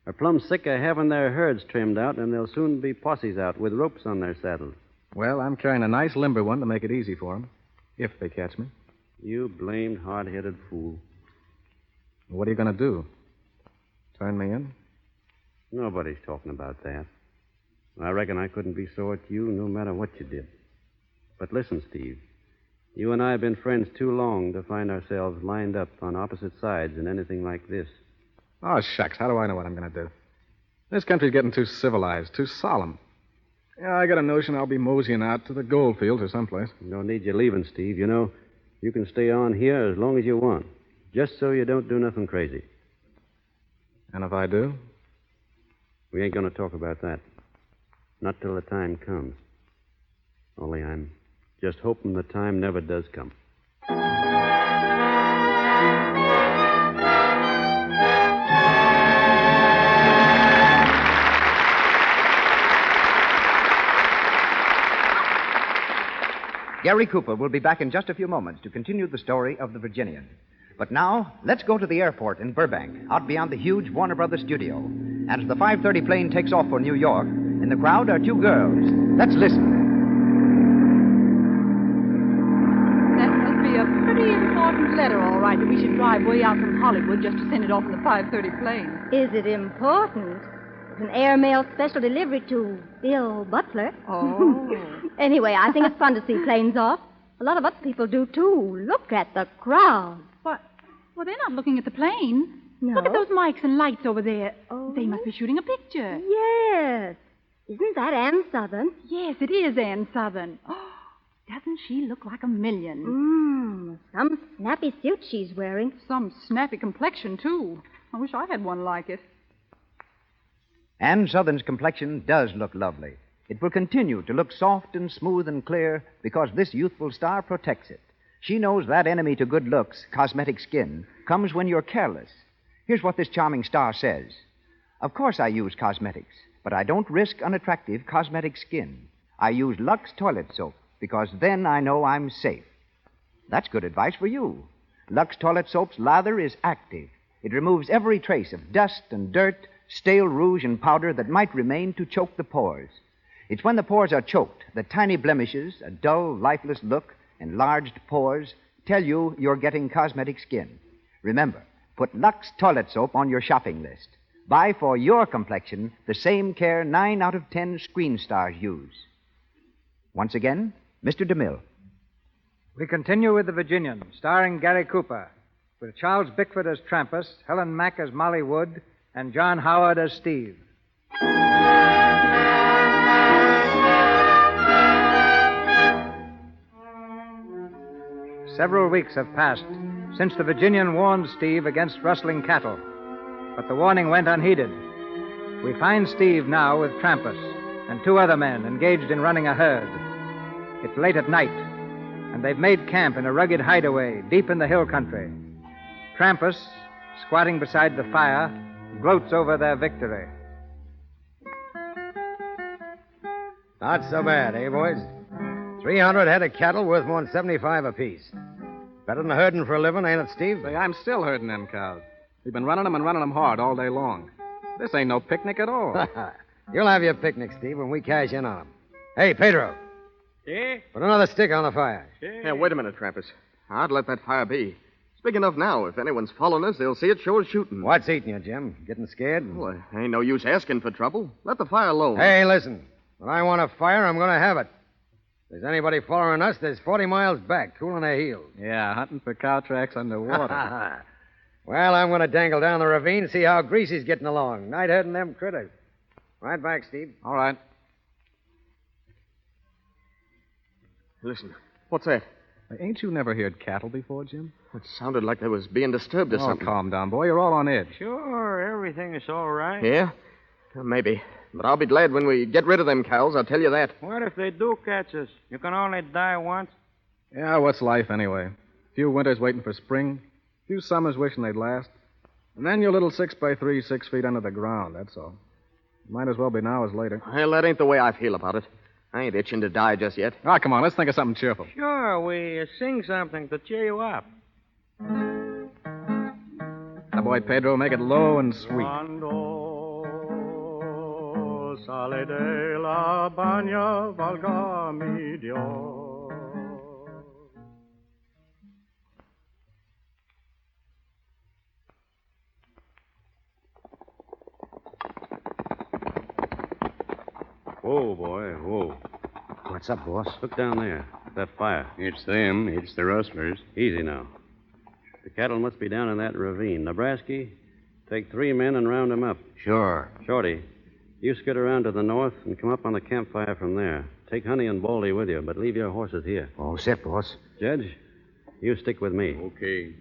are plumb sick of having their herds trimmed out, and there'll soon be posses out with ropes on their saddles. Well, I'm carrying a nice limber one to make it easy for them, if they catch me. You blamed hard-headed fool. What are you going to do? Turn me in? Nobody's talking about that. I reckon I couldn't be sore at you no matter what you did. But listen, Steve. You and I have been friends too long to find ourselves lined up on opposite sides in anything like this. Oh, shucks. How do I know what I'm going to do? This country's getting too civilized, too solemn. Yeah, I got a notion I'll be moseying out to the gold fields or someplace. No need you leaving, Steve. You know, you can stay on here as long as you want, just so you don't do nothing crazy. And if I do? We ain't going to talk about that. Not till the time comes. Only I'm just hoping the time never does come. Gary Cooper will be back in just a few moments to continue the story of the Virginian. But now, let's go to the airport in Burbank, out beyond the huge Warner Brothers studio. And as the 5:30 plane takes off for New York, in the crowd are two girls. Let's listen. That must be a pretty important letter, all right, that we should drive way out from Hollywood just to send it off in the 5:30 plane. Is it important? It's an airmail special delivery to Bill Butler. Oh. Anyway, I think it's fun to see planes off. A lot of other people do, too. Look at the crowd. What? Well, they're not looking at the plane. No? Look at those mics and lights over there. Oh. They must be shooting a picture. Yes. Isn't that Ann Southern? Yes, it is Ann Southern. Oh, doesn't she look like a million? Some snappy suit she's wearing. Some snappy complexion, too. I wish I had one like it. Ann Southern's complexion does look lovely. It will continue to look soft and smooth and clear because this youthful star protects it. She knows that enemy to good looks, cosmetic skin, comes when you're careless. Here's what this charming star says. Of course I use cosmetics, but I don't risk unattractive cosmetic skin. I use Lux toilet soap because then I know I'm safe. That's good advice for you. Lux toilet soap's lather is active. It removes every trace of dust and dirt, stale rouge and powder that might remain to choke the pores. It's when the pores are choked that tiny blemishes, a dull, lifeless look, enlarged pores tell you you're getting cosmetic skin. Remember, put Lux toilet soap on your shopping list. Buy for your complexion the same care 9 out of 10 screen stars use. Once again, Mr. DeMille. We continue with The Virginian, starring Gary Cooper, with Charles Bickford as Trampus, Helen Mack as Molly Wood, and John Howard as Steve. Several weeks have passed since the Virginian warned Steve against rustling cattle, but the warning went unheeded. We find Steve now with Trampus and 2 other men engaged in running a herd. It's late at night, and they've made camp in a rugged hideaway deep in the hill country. Trampus, squatting beside the fire, gloats over their victory. Not so bad, eh, boys? 300 head of cattle worth more than 75 apiece. Better than herding for a living, ain't it, Steve? Say, I'm still herding them cows. We've been running them hard all day long. This ain't no picnic at all. You'll have your picnic, Steve, when we cash in on them. Hey, Pedro. Yeah? Put another stick on the fire. Hey, wait a minute, Trampus. I'd let that fire be. It's big enough now. If anyone's following us, they'll see it sure as shooting. What's eating you, Jim? Getting scared? Well, ain't no use asking for trouble. Let the fire alone. Hey, listen. When I want a fire, I'm going to have it. there's anybody following us, there's 40 miles back, cooling their heels. Yeah, hunting for cow tracks underwater. Well, I'm going to dangle down the ravine, see how Greasy's getting along. Night herding them critters. Right back, Steve. All right. Listen, what's that? Ain't you never heard cattle before, Jim? It sounded like they was being disturbed or something. Calm down, boy. You're all on edge. Sure, everything is all right. Yeah? Maybe. But I'll be glad when we get rid of them cows, I'll tell you that. What if they do catch us? You can only die once. Yeah, what's life anyway? A few winters waiting for spring, a few summers wishing they'd last, and then your little 6x3, 6 feet under the ground, that's all. Might as well be now as later. Well, that ain't the way I feel about it. I ain't itching to die just yet. Ah, come on, let's think of something cheerful. Sure, we sing something to cheer you up. Now, boy, Pedro, make it low and sweet. Cuando sale de la baña, valga mi Dios. Whoa, boy, whoa. What's up, boss? Look down there. That fire. It's them. It's the rustlers. Easy now. The cattle must be down in that ravine. Nebraska, take 3 men and round them up. Sure. Shorty, you skid around to the north and come up on the campfire from there. Take Honey and Baldy with you, but leave your horses here. All set, boss. Judge, you stick with me. Okay.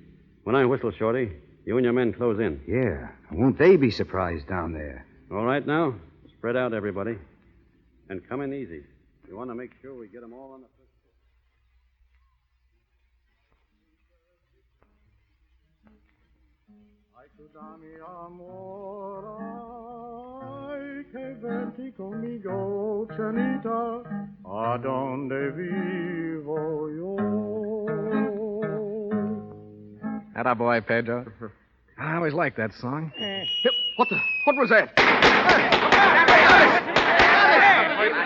When I whistle, Shorty, you and your men close in. Yeah. Won't they be surprised down there? All right now? Spread out, everybody. And come in easy. We want to make sure we get them all on the... Mi amor, ay, que vente conmigo, Chanita, a donde vivo yo. Atta boy, Pedro. I always liked that song. What was that?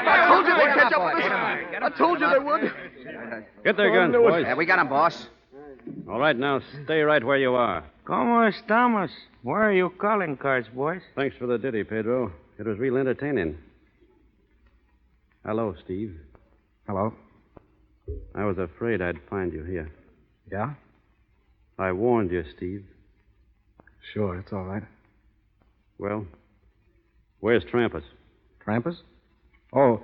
I told you they'd catch up with us. I told you they would. Get their guns, boys. We got him, boss. All right, now stay right where you are. ¿Cómo estamos? Where are you calling cards, boys? Thanks for the ditty, Pedro. It was real entertaining. Hello, Steve. Hello. I was afraid I'd find you here. Yeah? I warned you, Steve. Sure, it's all right. Well, where's Trampas? Trampas? Oh,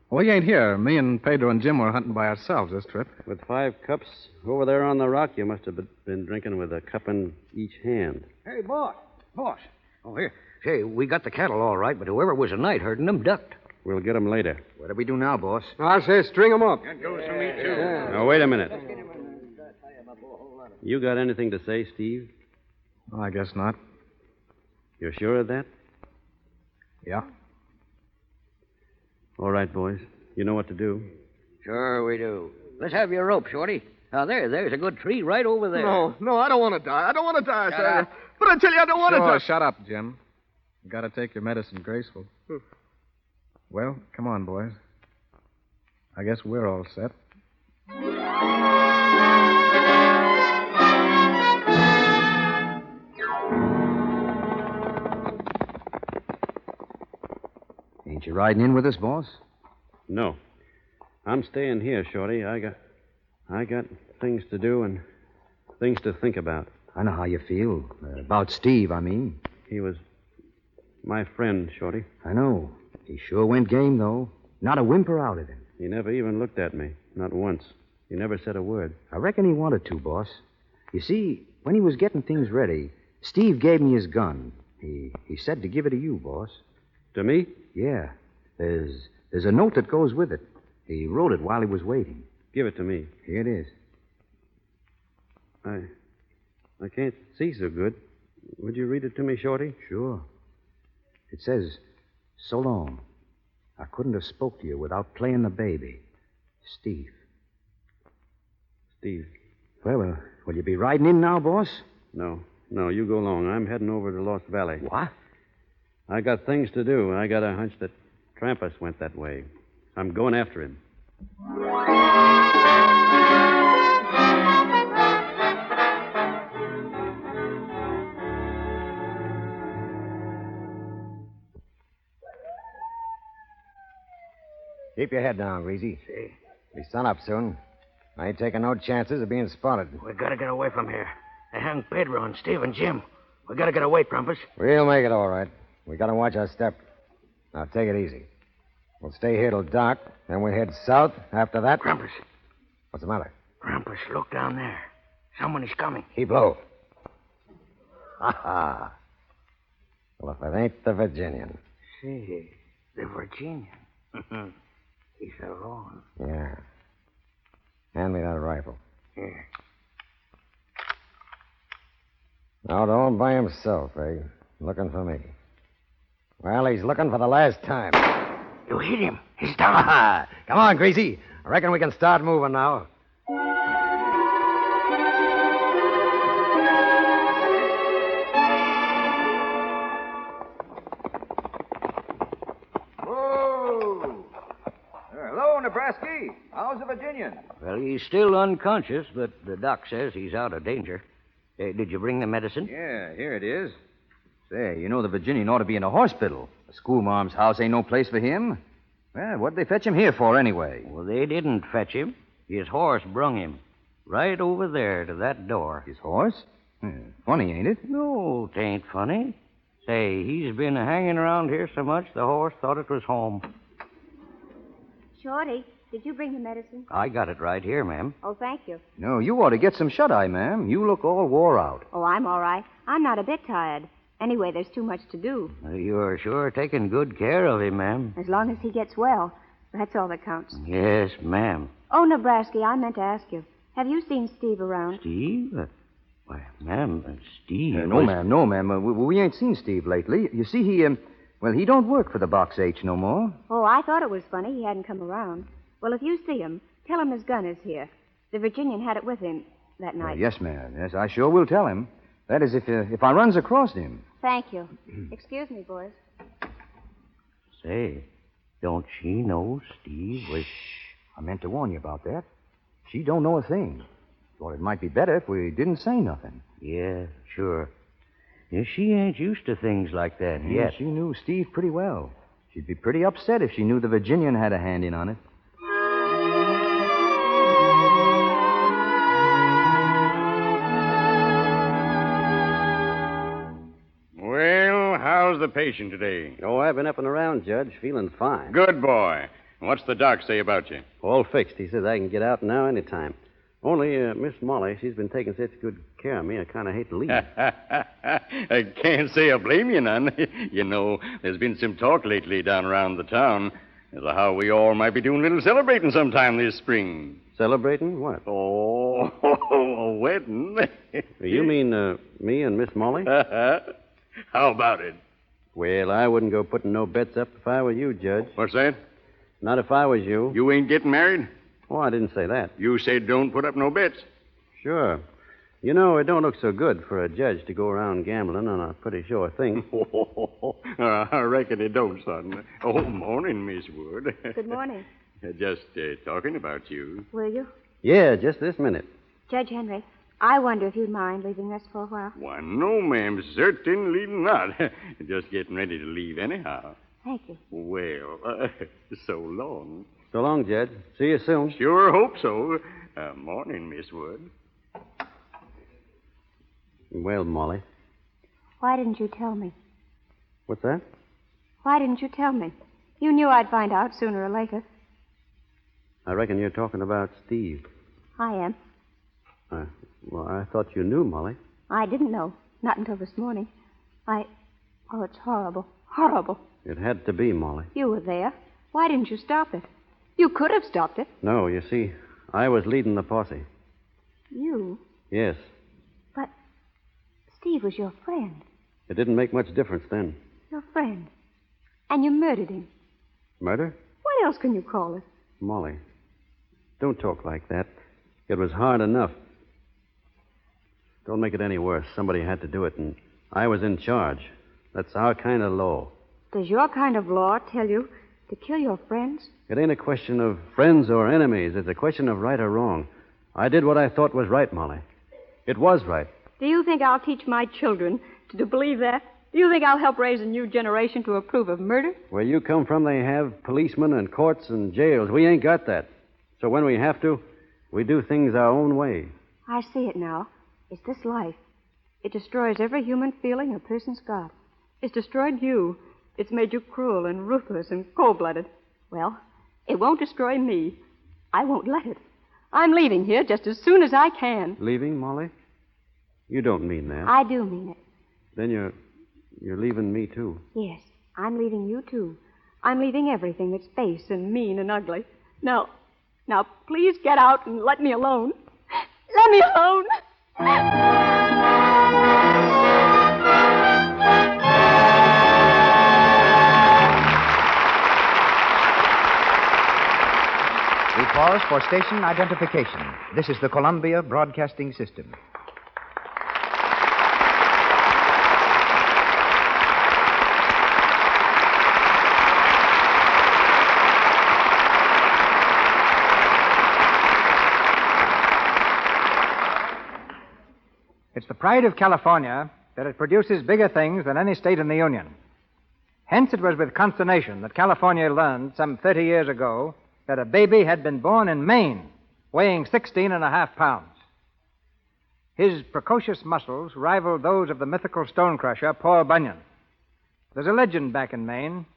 well, he ain't here. Me and Pedro and Jim were hunting by ourselves this trip. With 5 cups over there on the rock, you must have been drinking with a cup in each hand. Hey, boss. Boss. Oh, here. Hey, we got the cattle all right, but whoever was a night herding them ducked. We'll get them later. What do we do now, boss? I say string them up. That goes for me, too. Now, wait a minute. You got anything to say, Steve? Well, I guess not. You're sure of that? Yeah. All right, boys. You know what to do. Sure we do. Let's have your rope, Shorty. Now, there's a good tree right over there. No, I don't want to die. I don't want to die, I tell you. But I tell you, I don't want to die. Shut up, Jim. You got to take your medicine graceful. Well, come on, boys. I guess we're all set. Ain't you riding in with us, boss? No. I'm staying here, Shorty. I got things to do and things to think about. I know how you feel. About Steve, I mean. He was my friend, Shorty. I know. He sure went game, though. Not a whimper out of him. He never even looked at me. Not once. He never said a word. I reckon he wanted to, boss. You see, when he was getting things ready, Steve gave me his gun. He said to give it to you, boss. To me? Yeah. There's a note that goes with it. He wrote it while he was waiting. Give it to me. Here it is. I can't see so good. Would you read it to me, Shorty? Sure. It says, "So long. I couldn't have spoke to you without playing the baby. Steve." Steve. Well, will you be riding in now, boss? No, you go along. I'm heading over to Lost Valley. What? I got things to do. I got a hunch that Trampas went that way. I'm going after him. Keep your head down, Greasy. Be sun up soon. I ain't taking no chances of being spotted. We gotta get away from here. They hung Pedro and Steve and Jim. We gotta get away, Trumpus. We'll make it all right. We gotta watch our step. Now, take it easy. We'll stay here till dark, then we'll head south. After that... Trumpus. What's the matter? Trumpus, look down there. Someone is coming. Keep low. Ha-ha. Well, if it ain't the Virginian. See, the Virginian. He's alone. Yeah. Hand me that rifle. Here. Out all by himself, eh? Looking for me. Well, he's looking for the last time. You hit him. He's down. Come on, Greasy. I reckon we can start moving now. Whoa! Hello, Nebraska. How's the Virginian? Well, he's still unconscious, but the doc says he's out of danger. Did you bring the medicine? Yeah, here it is. Say, you know the Virginian ought to be in a hospital. The schoolmarm's house ain't no place for him. Well, what'd they fetch him here for, anyway? Well, they didn't fetch him. His horse brung him. Right over there to that door. His horse? Funny, ain't it? No, 'tain't funny. Say, he's been hanging around here so much the horse thought it was home. Shorty, did you bring the medicine? I got it right here, ma'am. Oh, thank you. No, you ought to get some shut-eye, ma'am. You look all wore out. Oh, I'm all right. I'm not a bit tired. Anyway, there's too much to do. You're sure taking good care of him, ma'am. As long as he gets well, that's all that counts. Yes, ma'am. Oh, Nebraska, I meant to ask you. Have you seen Steve around? Steve? Why, ma'am, Steve... No, ma'am. We ain't seen Steve lately. You see, he don't work for the Box H no more. Oh, I thought it was funny he hadn't come around. Well, if you see him, tell him his gun is here. The Virginian had it with him that night. Yes, ma'am. Yes, I sure will tell him. That is, if I runs across him. Thank you. Excuse me, boys. Say, don't she know Steve was... I meant to warn you about that. She don't know a thing. Thought it might be better if we didn't say nothing. Yeah, sure. Yeah, she ain't used to things like that yet. She knew Steve pretty well. She'd be pretty upset if she knew the Virginian had a hand in on it. Well, how's the patient today? Oh, I've been up and around, Judge, feeling fine. Good boy. What's the doc say about you? All fixed. He says I can get out now any time. Only Miss Molly, she's been taking such good care of me, I kind of hate to leave. I can't say I blame you none. You know, there's been some talk lately down around the town as to how we all might be doing a little celebrating sometime this spring. Celebrating what? Oh, a wedding. You mean me and Miss Molly? How about it? Well, I wouldn't go putting no bets up if I were you, Judge. What's that? Not if I was you. You ain't getting married? Oh, I didn't say that. You said don't put up no bets. Sure. You know, it don't look so good for a judge to go around gambling on a pretty sure thing. I reckon it don't, son. Oh, morning, Miss Wood. Good morning. Just talking about you. Will you? Yeah, just this minute. Judge Henry, I wonder if you'd mind leaving us for a while. Why, no, ma'am. Certainly not. Just getting ready to leave anyhow. Thank you. Well, so long. So long, Judge. See you soon. Sure hope so. Morning, Miss Wood. Well, Molly. Why didn't you tell me? What's that? Why didn't you tell me? You knew I'd find out sooner or later. I reckon you're talking about Steve. I am. Well, I thought you knew, Molly. I didn't know. Not until this morning. Oh, it's horrible. Horrible. It had to be, Molly. You were there. Why didn't you stop it? You could have stopped it. No, you see, I was leading the posse. You? Yes. But Steve was your friend. It didn't make much difference then. Your friend. And you murdered him. Murder? What else can you call it? Molly, don't talk like that. It was hard enough. Don't make it any worse. Somebody had to do it, and I was in charge. That's our kind of law. Does your kind of law tell you to kill your friends? It ain't a question of friends or enemies. It's a question of right or wrong. I did what I thought was right, Molly. It was right. Do you think I'll teach my children to believe that? Do you think I'll help raise a new generation to approve of murder? Where you come from, they have policemen and courts and jails. We ain't got that. So when we have to, we do things our own way. I see it now. It's this life. It destroys every human feeling a person's got. It's destroyed you. It's made you cruel and ruthless and cold-blooded. Well, it won't destroy me. I won't let it. I'm leaving here just as soon as I can. Leaving, Molly? You don't mean that. I do mean it. Then you're leaving me, too. Yes, I'm leaving you, too. I'm leaving everything that's base and mean and ugly. Now, please get out and let me alone. Let me alone. We pause for station identification. This is the Columbia Broadcasting System. It's the pride of California that it produces bigger things than any state in the Union. Hence, it was with consternation that California learned some 30 years ago that a baby had been born in Maine, weighing 16.5 pounds. His precocious muscles rivaled those of the mythical stone crusher, Paul Bunyan. There's a legend back in Maine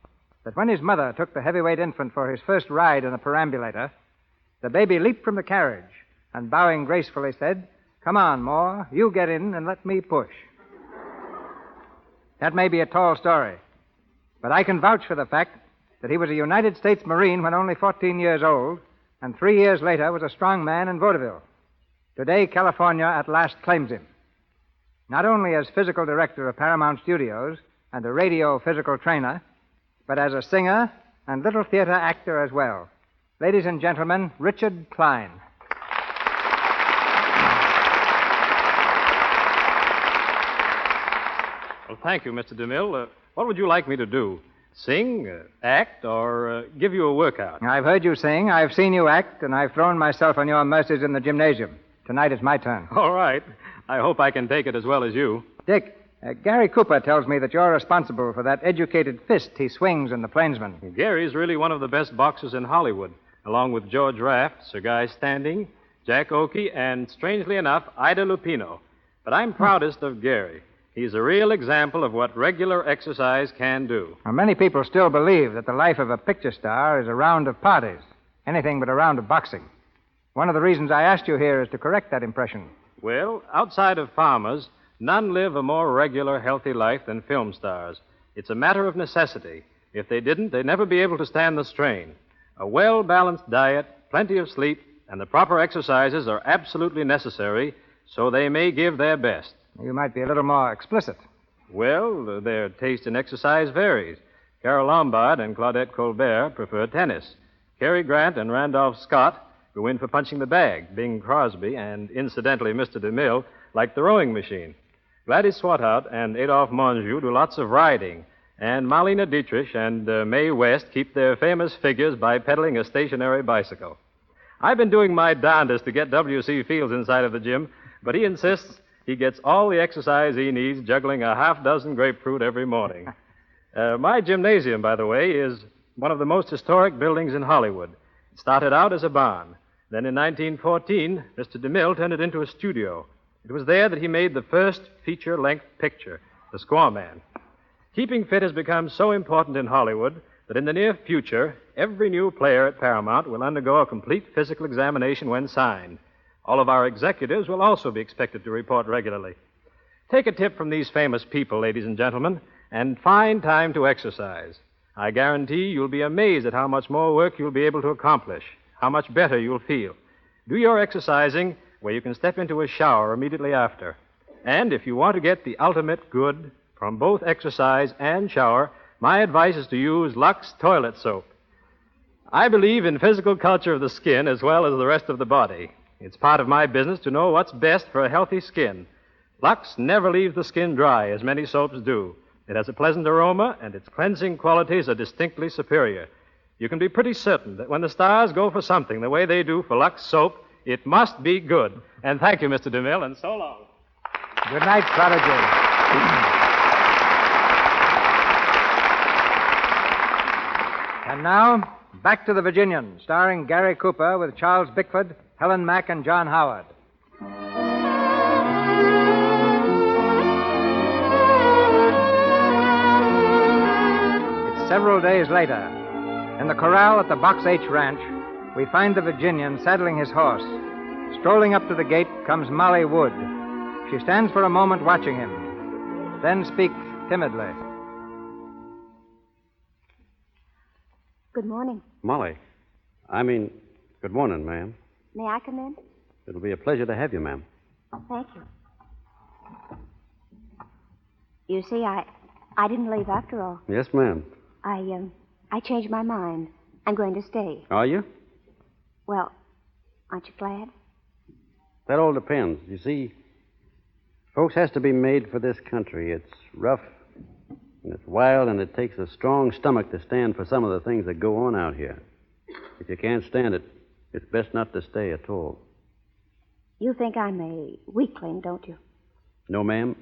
that when his mother took the heavyweight infant for his first ride in a perambulator, the baby leaped from the carriage and, bowing gracefully, said, "Come on, Ma, you get in and let me push." That may be a tall story, but I can vouch for the fact that he was a United States Marine when only 14 years old, and 3 years later was a strong man in vaudeville. Today, California at last claims him, not only as physical director of Paramount Studios and a radio physical trainer, but as a singer and little theater actor as well. Ladies and gentlemen, Richard Klein. Well, thank you, Mr. DeMille. What would you like me to do? Sing, act, or give you a workout? I've heard you sing, I've seen you act, and I've thrown myself on your mercies in the gymnasium. Tonight is my turn. All right. I hope I can take it as well as you. Dick, Gary Cooper tells me that you're responsible for that educated fist he swings in The Plainsman. Gary's really one of the best boxers in Hollywood, along with George Raft, Sir Guy Standing, Jack Oakey, and, strangely enough, Ida Lupino. But I'm proudest of Gary. He's a real example of what regular exercise can do. Now, many people still believe that the life of a picture star is a round of parties, anything but a round of boxing. One of the reasons I asked you here is to correct that impression. Well, outside of farmers, none live a more regular, healthy life than film stars. It's a matter of necessity. If they didn't, they'd never be able to stand the strain. A well-balanced diet, plenty of sleep, and the proper exercises are absolutely necessary so they may give their best. You might be a little more explicit. Well, their taste in exercise varies. Carole Lombard and Claudette Colbert prefer tennis. Cary Grant and Randolph Scott go in for punching the bag. Bing Crosby and, incidentally, Mr. DeMille like the rowing machine. Gladys Swartout and Adolphe Monjou do lots of riding. And Marlene Dietrich and Mae West keep their famous figures by pedaling a stationary bicycle. I've been doing my darndest to get W.C. Fields inside of the gym, but he insists he gets all the exercise he needs juggling a half-dozen grapefruit every morning. My gymnasium, by the way, is one of the most historic buildings in Hollywood. It started out as a barn. Then in 1914, Mr. DeMille turned it into a studio. It was there that he made the first feature-length picture, The Squaw Man. Keeping fit has become so important in Hollywood that in the near future, every new player at Paramount will undergo a complete physical examination when signed. All of our executives will also be expected to report regularly. Take a tip from these famous people, ladies and gentlemen, and find time to exercise. I guarantee you'll be amazed at how much more work you'll be able to accomplish, how much better you'll feel. Do your exercising where you can step into a shower immediately after. And if you want to get the ultimate good from both exercise and shower, my advice is to use Lux Toilet Soap. I believe in physical culture of the skin as well as the rest of the body. It's part of my business to know what's best for a healthy skin. Lux never leaves the skin dry, as many soaps do. It has a pleasant aroma, and its cleansing qualities are distinctly superior. You can be pretty certain that when the stars go for something the way they do for Lux soap, it must be good. And thank you, Mr. DeMille, and so long. Good night, Prodigy. And now, Back to the Virginian, starring Gary Cooper with Charles Bickford, Helen Mack, and John Howard. It's several days later. In the corral at the Box H Ranch, we find the Virginian saddling his horse. Strolling up to the gate comes Molly Wood. She stands for a moment watching him, then speaks timidly. Good morning. Molly. Good morning, ma'am. May I come in? It'll be a pleasure to have you, ma'am. Thank you. You see, I didn't leave after all. Yes, ma'am. I changed my mind. I'm going to stay. Are you? Well, aren't you glad? That all depends. You see, folks has to be made for this country. It's rough, and it's wild, and it takes a strong stomach to stand for some of the things that go on out here. If you can't stand it, it's best not to stay at all. You think I'm a weakling, don't you? No, ma'am.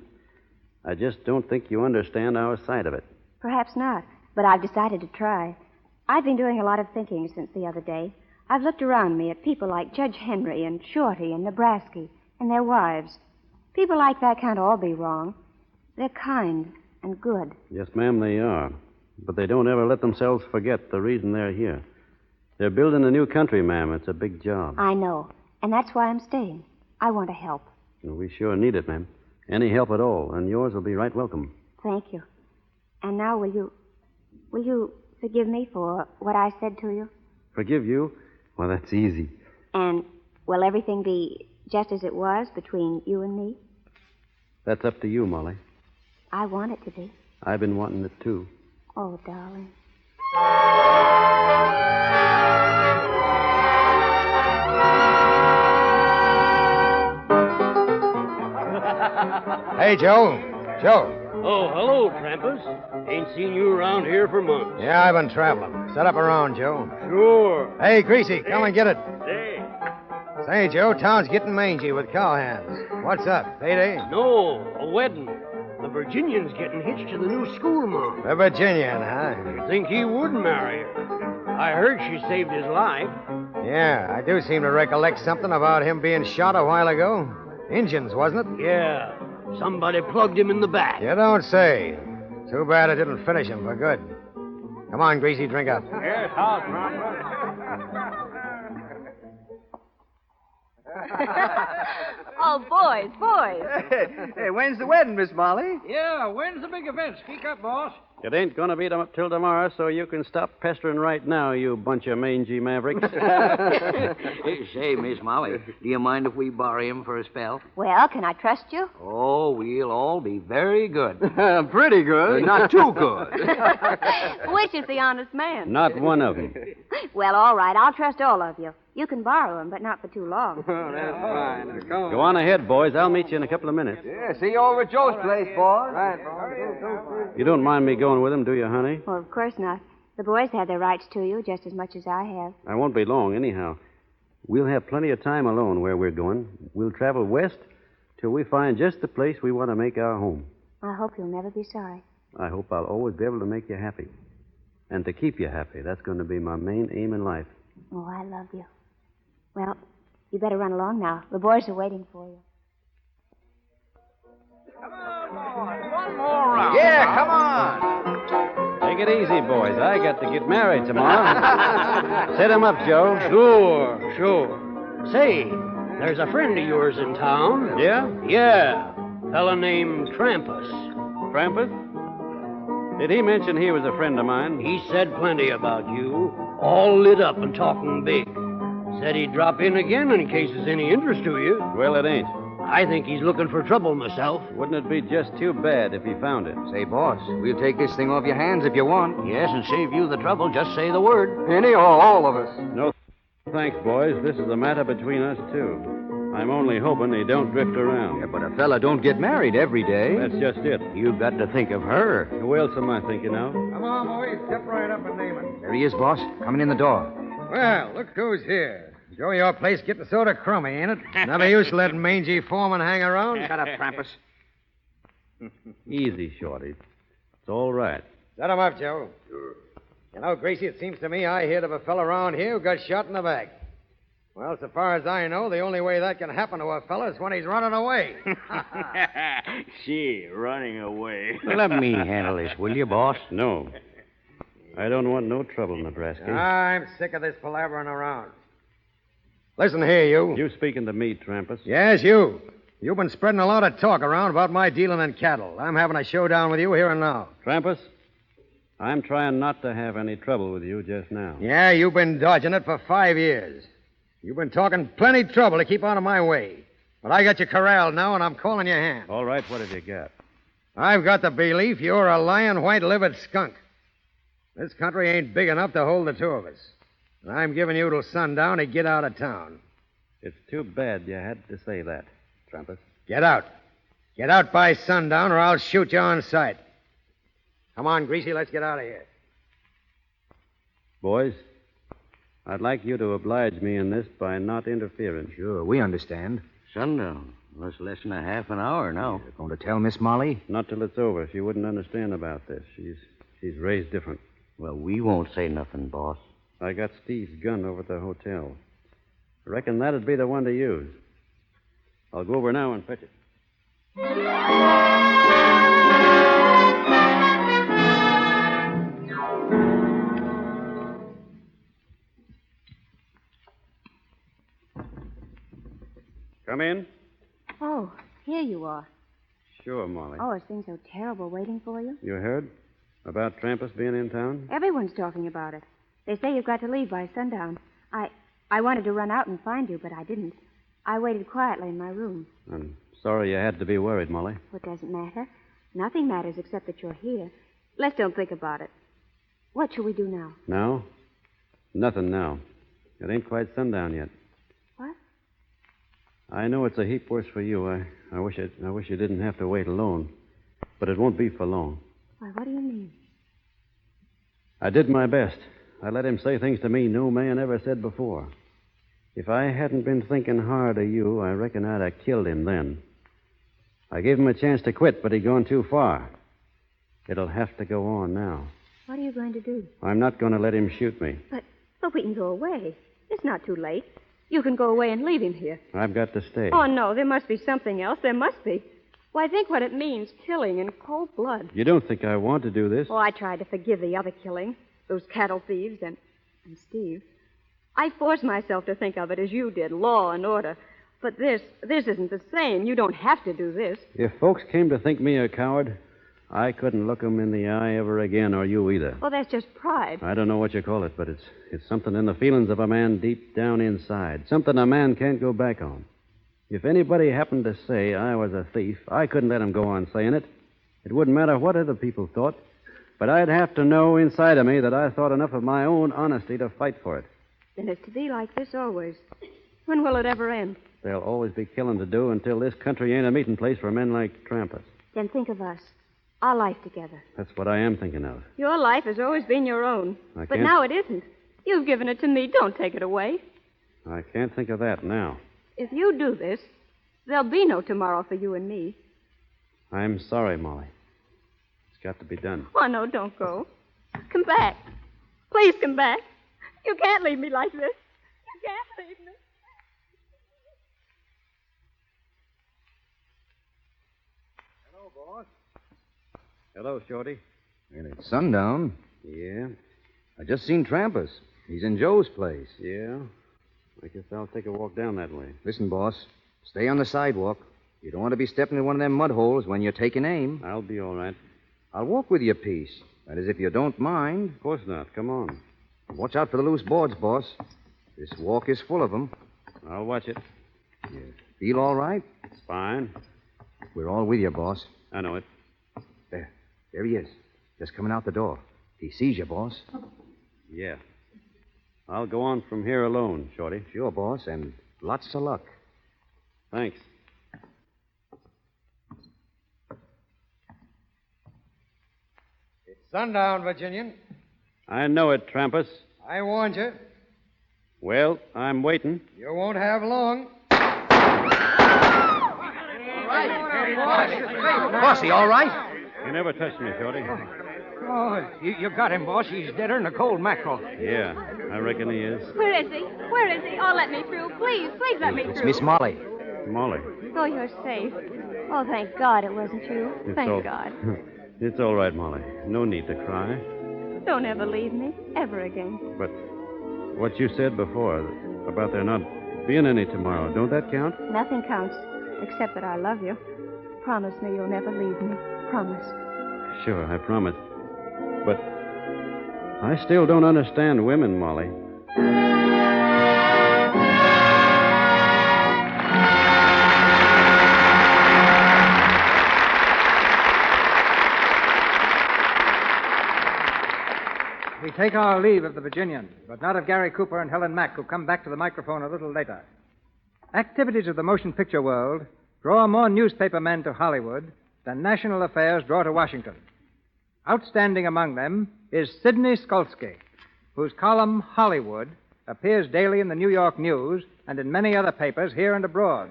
I just don't think you understand our side of it. Perhaps not, but I've decided to try. I've been doing a lot of thinking since the other day. I've looked around me at people like Judge Henry and Shorty and Nebraska and their wives. People like that can't all be wrong. They're kind and good. Yes, ma'am, they are. But they don't ever let themselves forget the reason they're here. They're building a new country, ma'am. It's a big job. I know, and that's why I'm staying. I want to help. We sure need it, ma'am. Any help at all, and yours will be right welcome. Thank you. And now will you forgive me for what I said to you? Forgive you? Well, that's easy. And will everything be just as it was between you and me? That's up to you, Molly. I want it to be. I've been wanting it, too. Oh, darling. Hey, Joe. Joe. Oh, hello, Trampus. Ain't seen you around here for months. Yeah, I've been traveling. Set up around, Joe. Sure. Hey, Greasy, come and get it. Hey. Say, Joe, town's getting mangy with cowhands. What's up? Payday? No, a wedding. The Virginian's getting hitched to the new schoolma'am. The Virginian, huh? You'd think he would marry her. I heard she saved his life. Yeah, I do seem to recollect something about him being shot a while ago. Injuns, wasn't it? Yeah. Somebody plugged him in the back. You don't say. Too bad it didn't finish him for good. Come on, Greasy, drink up. Yes, how's Oh, boys. Hey, when's the wedding, Miss Molly? Yeah, when's the big event? Speak up, boss. It ain't going to be till tomorrow, so you can stop pestering right now, you bunch of mangy mavericks. Say, Miss Molly, do you mind if we borrow him for a spell? Well, can I trust you? Oh, we'll all be very good. Pretty good. Not too good. Which is the honest man? Not one of them. Well, all right. I'll trust all of you. You can borrow him, but not for too long. That's fine. Come on. Go on ahead, boys. I'll meet you in a couple of minutes. Yeah, see you over at Joe's place, boys. Right. You don't mind me going with him, do you, honey? Well, of course not. The boys have their rights to you just as much as I have. I won't be long, anyhow. We'll have plenty of time alone where we're going. We'll travel west till we find just the place we want to make our home. I hope you'll never be sorry. I hope I'll always be able to make you happy. And to keep you happy. That's going to be my main aim in life. Oh, I love you. Well, you better run along now. The boys are waiting for you. One more round. Yeah, come on. Take it easy, boys. I got to get married tomorrow. Set him up, Joe. Sure. Say, there's a friend of yours in town. Yeah? Yeah. Fella named Trampus. Trampus? Did he mention he was a friend of mine? He said plenty about you. All lit up and talking big. Said he'd drop in again in case there's any interest to you. Well, it ain't. I think he's looking for trouble myself. Wouldn't it be just too bad if he found it? Say, boss, we'll take this thing off your hands if you want. Yes, and save you the trouble. Just say the word. Any or all of us. No, thanks, boys. This is a matter between us two. I'm only hoping he don't drift around. Yeah, but a fella don't get married every day. That's just it. You've got to think of her. Who else am I thinking of? Come on, boys. Step right up and name it. There he is, boss. Coming in the door. Well, look who's here. Joe, your place getting sort of crummy, ain't it? Never used to letting mangy foreman hang around. Shut up, Trampus. Easy, Shorty. It's all right. Set him up, Joe. You know, Gracie, it seems to me I heard of a fellow around here who got shot in the back. Well, so far as I know, the only way that can happen to a fella is when he's running away. Gee, running away. Let me handle this, will you, boss? No. I don't want no trouble, Nebraska. I'm sick of this palavering around. Listen here, you. You speaking to me, Trampas? Yes, you. You've been spreading a lot of talk around about my dealing in cattle. I'm having a showdown with you here and now. Trampas, I'm trying not to have any trouble with you just now. Yeah, you've been dodging it for 5 years. You've been talking plenty trouble to keep out of my way. But I got you corralled now, and I'm calling you hand. All right, what have you got? I've got the belief you're a lying, white-livered skunk. This country ain't big enough to hold the two of us. And I'm giving you till sundown to get out of town. It's too bad you had to say that, Trampas. Get out. Get out by sundown, or I'll shoot you on sight. Come on, Greasy, let's get out of here. Boys, I'd like you to oblige me in this by not interfering. Sure, we understand. Sundown. Well, it's less than a half an hour now. You're going to tell Miss Molly? Not till it's over. She wouldn't understand about this. She's raised different. Well, we won't say nothing, boss. I got Steve's gun over at the hotel. I reckon that'd be the one to use. I'll go over now and fetch it. Come in. Oh, here you are. Sure, Molly. Oh, is things so terrible waiting for you? You heard about Trampas being in town? Everyone's talking about it. They say you've got to leave by sundown. I wanted to run out and find you, but I didn't. I waited quietly in my room. I'm sorry you had to be worried, Molly. What doesn't matter? Nothing matters except that you're here. Let's don't think about it. What shall we do now? Now? Nothing now. It ain't quite sundown yet. What? I know it's a heap worse for you. I wish you didn't have to wait alone. But it won't be for long. Why, what do you mean? I did my best. I let him say things to me no man ever said before. If I hadn't been thinking hard of you, I reckon I'd have killed him then. I gave him a chance to quit, but he'd gone too far. It'll have to go on now. What are you going to do? I'm not going to let him shoot me. But we can go away. It's not too late. You can go away and leave him here. I've got to stay. Oh, no, there must be something else. There must be. Why, think what it means, killing in cold blood. You don't think I want to do this? Oh, I tried to forgive the other killing, those cattle thieves and Steve. I forced myself to think of it as you did, law and order. But this isn't the same. You don't have to do this. If folks came to think me a coward, I couldn't look 'em in the eye ever again, or you either. Well, that's just pride. I don't know what you call it, but it's something in the feelings of a man deep down inside. Something a man can't go back on. If anybody happened to say I was a thief, I couldn't let 'em go on saying it. It wouldn't matter what other people thought, but I'd have to know inside of me that I thought enough of my own honesty to fight for it. Then it's to be like this always. When will it ever end? There'll always be killing to do until this country ain't a meeting place for men like Trampas. Then think of us. Our life together. That's what I am thinking of. Your life has always been your own. I But can't- now it isn't. You've given it to me. Don't take it away. I can't think of that now. If you do this, there'll be no tomorrow for you and me. I'm sorry, Molly. It's got to be done. Oh, no, don't go. Come back. Please come back. You can't leave me like this. You can't leave me. Hello, boss. Hello, Shorty. And it's sundown. Yeah? I just seen Trampas. He's in Joe's place. Yeah? I guess I'll take a walk down that way. Listen, boss. Stay on the sidewalk. You don't want to be stepping in one of them mud holes when you're taking aim. I'll be all right. I'll walk with you a piece. That is, if you don't mind. Of course not. Come on. Watch out for the loose boards, boss. This walk is full of them. I'll watch it. You feel all right? It's fine. We're all with you, boss. I know it. There he is. Just coming out the door. He sees you, boss. Yeah. I'll go on from here alone, Shorty. Sure, boss, and lots of luck. Thanks. It's sundown, Virginian. I know it, Trampas. I warned you. Well, I'm waiting. You won't have long. Bossy, all right? You never touched me, Shorty. Oh, you got him, boss. He's deader than a cold mackerel. Yeah, I reckon he is. Where is he? Where is he? Oh, let me through. Please, please let me It's through. Miss Molly. Molly. Oh, you're safe. Oh, thank God it wasn't you. It's Thank all- God. It's all right, Molly. No need to cry. Don't ever leave me. Ever again. But what you said before about there not being any tomorrow, don't that count? Nothing counts except that I love you. Promise me you'll never leave me. Promise. Sure, I promise. But I still don't understand women, Molly. We take our leave of the Virginian, but not of Gary Cooper and Helen Mack, who come back to the microphone a little later. Activities of the motion picture world draw more newspaper men to Hollywood than national affairs draw to Washington. Outstanding among them is Sidney Skolsky, whose column Hollywood appears daily in the New York News and in many other papers here and abroad.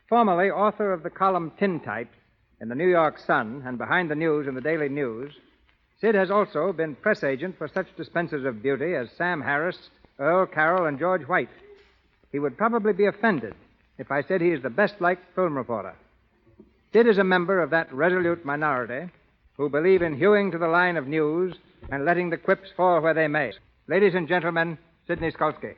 Formerly author of the column Tintype in the New York Sun and Behind the News in the Daily News, Sid has also been press agent for such dispensers of beauty as Sam Harris, Earl Carroll, and George White. He would probably be offended if I said he is the best-liked film reporter. Sid is a member of that resolute minority who believe in hewing to the line of news and letting the quips fall where they may. Ladies and gentlemen, Sidney Skolsky.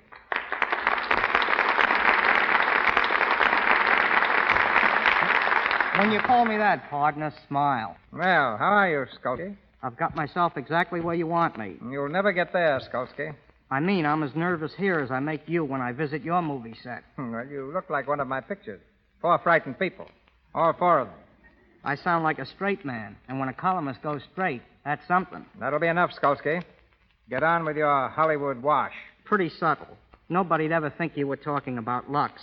When you call me that, partner, smile. Well, how are you, Skolsky? I've got myself exactly where you want me. You'll never get there, Skolsky. I mean, I'm as nervous here as I make you when I visit your movie set. Well, you look like one of my pictures. 4 frightened people. All 4 of them. I sound like a straight man, and when a columnist goes straight, that's something. That'll be enough, Skolsky. Get on with your Hollywood wash. Pretty subtle. Nobody'd ever think you were talking about Lux.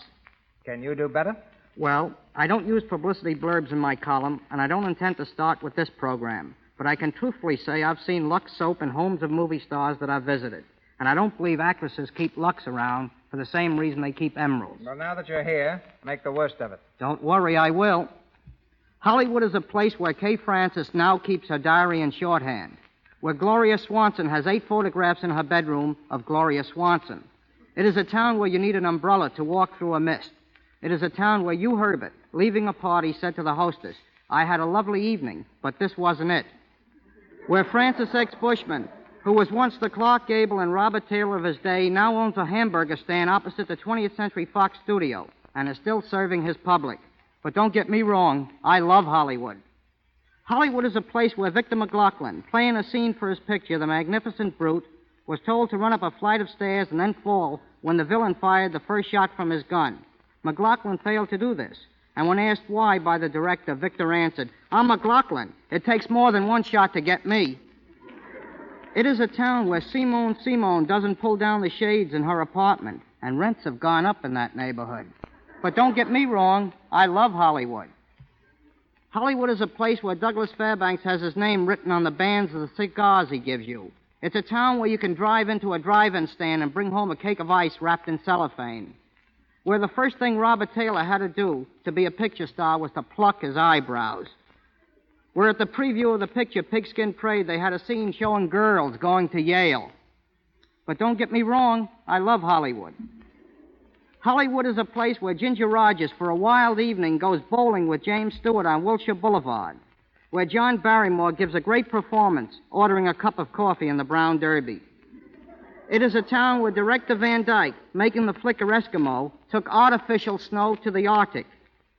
Can you do better? Well, I don't use publicity blurbs in my column, and I don't intend to start with this program. But I can truthfully say I've seen Lux soap in homes of movie stars that I've visited. And I don't believe actresses keep Lux around for the same reason they keep emeralds. Well, now that you're here, make the worst of it. Don't worry, I will. Hollywood is a place where Kay Francis now keeps her diary in shorthand, where Gloria Swanson has 8 photographs in her bedroom of Gloria Swanson. It is a town where you need an umbrella to walk through a mist. It is a town where Hugh Herbert, leaving a party, said to the hostess, "I had a lovely evening, but this wasn't it." Where Francis X. Bushman, who was once the Clark Gable and Robert Taylor of his day, now owns a hamburger stand opposite the 20th Century Fox studio and is still serving his public. But don't get me wrong, I love Hollywood. Hollywood is a place where Victor McLaughlin, playing a scene for his picture, The Magnificent Brute, was told to run up a flight of stairs and then fall when the villain fired the first shot from his gun. McLaughlin failed to do this, and when asked why by the director, Victor answered, "I'm McLaughlin. It takes more than one shot to get me." It is a town where Simone doesn't pull down the shades in her apartment, and rents have gone up in that neighborhood. But don't get me wrong, I love Hollywood. Hollywood is a place where Douglas Fairbanks has his name written on the bands of the cigars he gives you. It's a town where you can drive into a drive-in stand and bring home a cake of ice wrapped in cellophane. Where the first thing Robert Taylor had to do to be a picture star was to pluck his eyebrows. Where at the preview of the picture Pigskin Parade, they had a scene showing girls going to Yale. But don't get me wrong, I love Hollywood. Hollywood is a place where Ginger Rogers, for a wild evening, goes bowling with James Stewart on Wilshire Boulevard. Where John Barrymore gives a great performance, ordering a cup of coffee in the Brown Derby. It is a town where Director Van Dyke, making the flicker Eskimo, took artificial snow to the Arctic.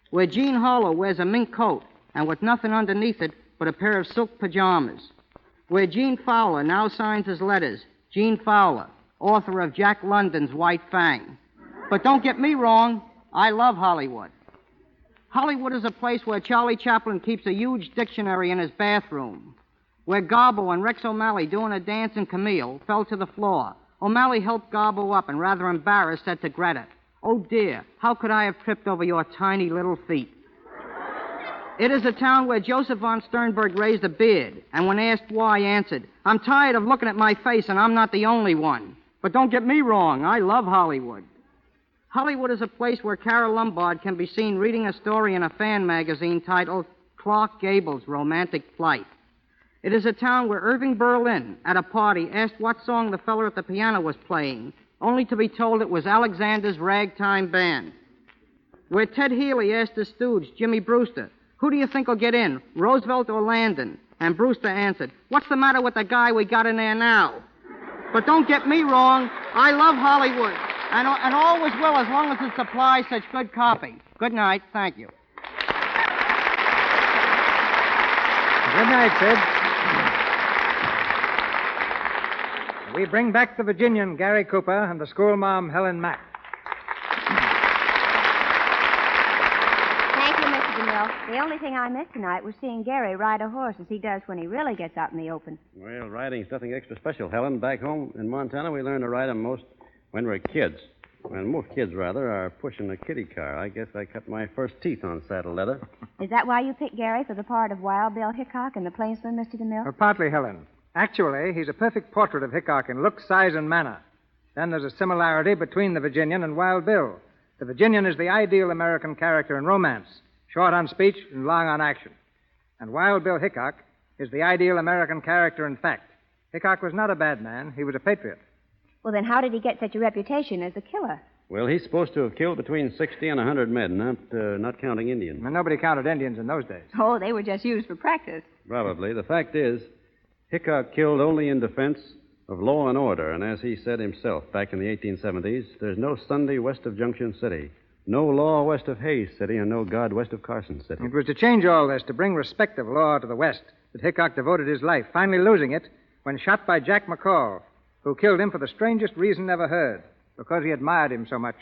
Where Gene Harlow wears a mink coat, and with nothing underneath it but a pair of silk pajamas. Where Gene Fowler now signs his letters, Gene Fowler, author of Jack London's White Fang. But don't get me wrong, I love Hollywood. Hollywood is a place where Charlie Chaplin keeps a huge dictionary in his bathroom. Where Garbo and Rex O'Malley, doing a dance in Camille, fell to the floor. O'Malley helped Garbo up and, rather embarrassed, said to Greta, "Oh, dear, how could I have tripped over your tiny little feet?" It is a town where Joseph von Sternberg raised a beard, and when asked why, answered, "I'm tired of looking at my face, and I'm not the only one." But don't get me wrong, I love Hollywood. Hollywood is a place where Carol Lombard can be seen reading a story in a fan magazine titled Clark Gable's Romantic Flight. It is a town where Irving Berlin, at a party, asked what song the feller at the piano was playing, only to be told it was Alexander's Ragtime Band. Where Ted Healy asked his stooge, Jimmy Brewster, who do you think will get in, Roosevelt or Landon? And Brewster answered, what's the matter with the guy we got in there now? But don't get me wrong, I love Hollywood. And all was well as long as it supplies such good copy. Good night. Thank you. Good night, Sid. We bring back the Virginian, Gary Cooper, and the schoolma'am, Helen Mack. Thank you, Mr. DeMille. The only thing I missed tonight was seeing Gary ride a horse as he does when he really gets out in the open. Well, riding's nothing extra special, Helen. Back home in Montana, we learn to ride 'em most when we're kids. When most kids, rather, are pushing a kiddie car. I guess I cut my first teeth on saddle leather. Is that why you picked Gary for the part of Wild Bill Hickok in The Plainsman, Mr. DeMille? Partly, Helen. Actually, he's a perfect portrait of Hickok in look, size, and manner. Then there's a similarity between the Virginian and Wild Bill. The Virginian is the ideal American character in romance, short on speech and long on action. And Wild Bill Hickok is the ideal American character in fact. Hickok was not a bad man. He was a patriot. Well, then how did he get such a reputation as a killer? Well, he's supposed to have killed between 60 and 100 men, not counting Indians. Well, nobody counted Indians in those days. Oh, they were just used for practice. Probably. The fact is, Hickok killed only in defense of law and order, and as he said himself back in the 1870s, there's no Sunday west of Junction City, no law west of Hayes City, and no God west of Carson City. It was to change all this, to bring respect of law to the West, that Hickok devoted his life, finally losing it when shot by Jack McCall, who killed him for the strangest reason ever heard, because he admired him so much.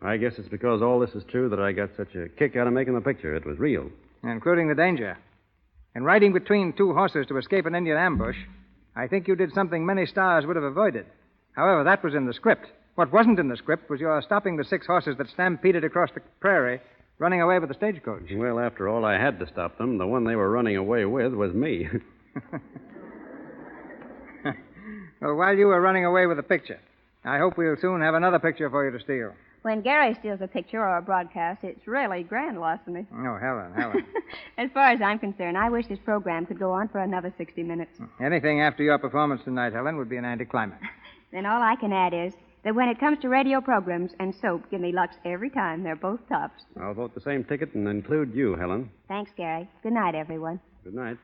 I guess it's because all this is true that I got such a kick out of making the picture. It was real. Including the danger. In riding between two horses to escape an Indian ambush, I think you did something many stars would have avoided. However, that was in the script. What wasn't in the script was your stopping the 6 horses that stampeded across the prairie, running away with the stagecoach. Well, after all, I had to stop them. The one they were running away with was me. Well, while you were running away with the picture, I hope we'll soon have another picture for you to steal. When Gary steals a picture or a broadcast, it's really grand larceny. Oh, Helen. As far as I'm concerned, I wish this program could go on for another 60 minutes. Anything after your performance tonight, Helen, would be an anticlimax. Then all I can add is that when it comes to radio programs and soap, give me Lux every time. They're both tops. I'll vote the same ticket and include you, Helen. Thanks, Gary. Good night, everyone. Good night.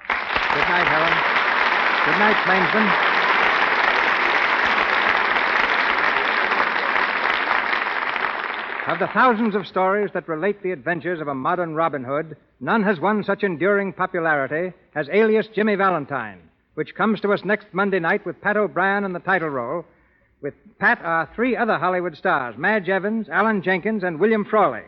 Good night, Helen. Good night, Plainsman. Of the thousands of stories that relate the adventures of a modern Robin Hood, none has won such enduring popularity as Alias Jimmy Valentine, which comes to us next Monday night with Pat O'Brien in the title role. With Pat are 3 other Hollywood stars, Madge Evans, Alan Jenkins, and William Frawley.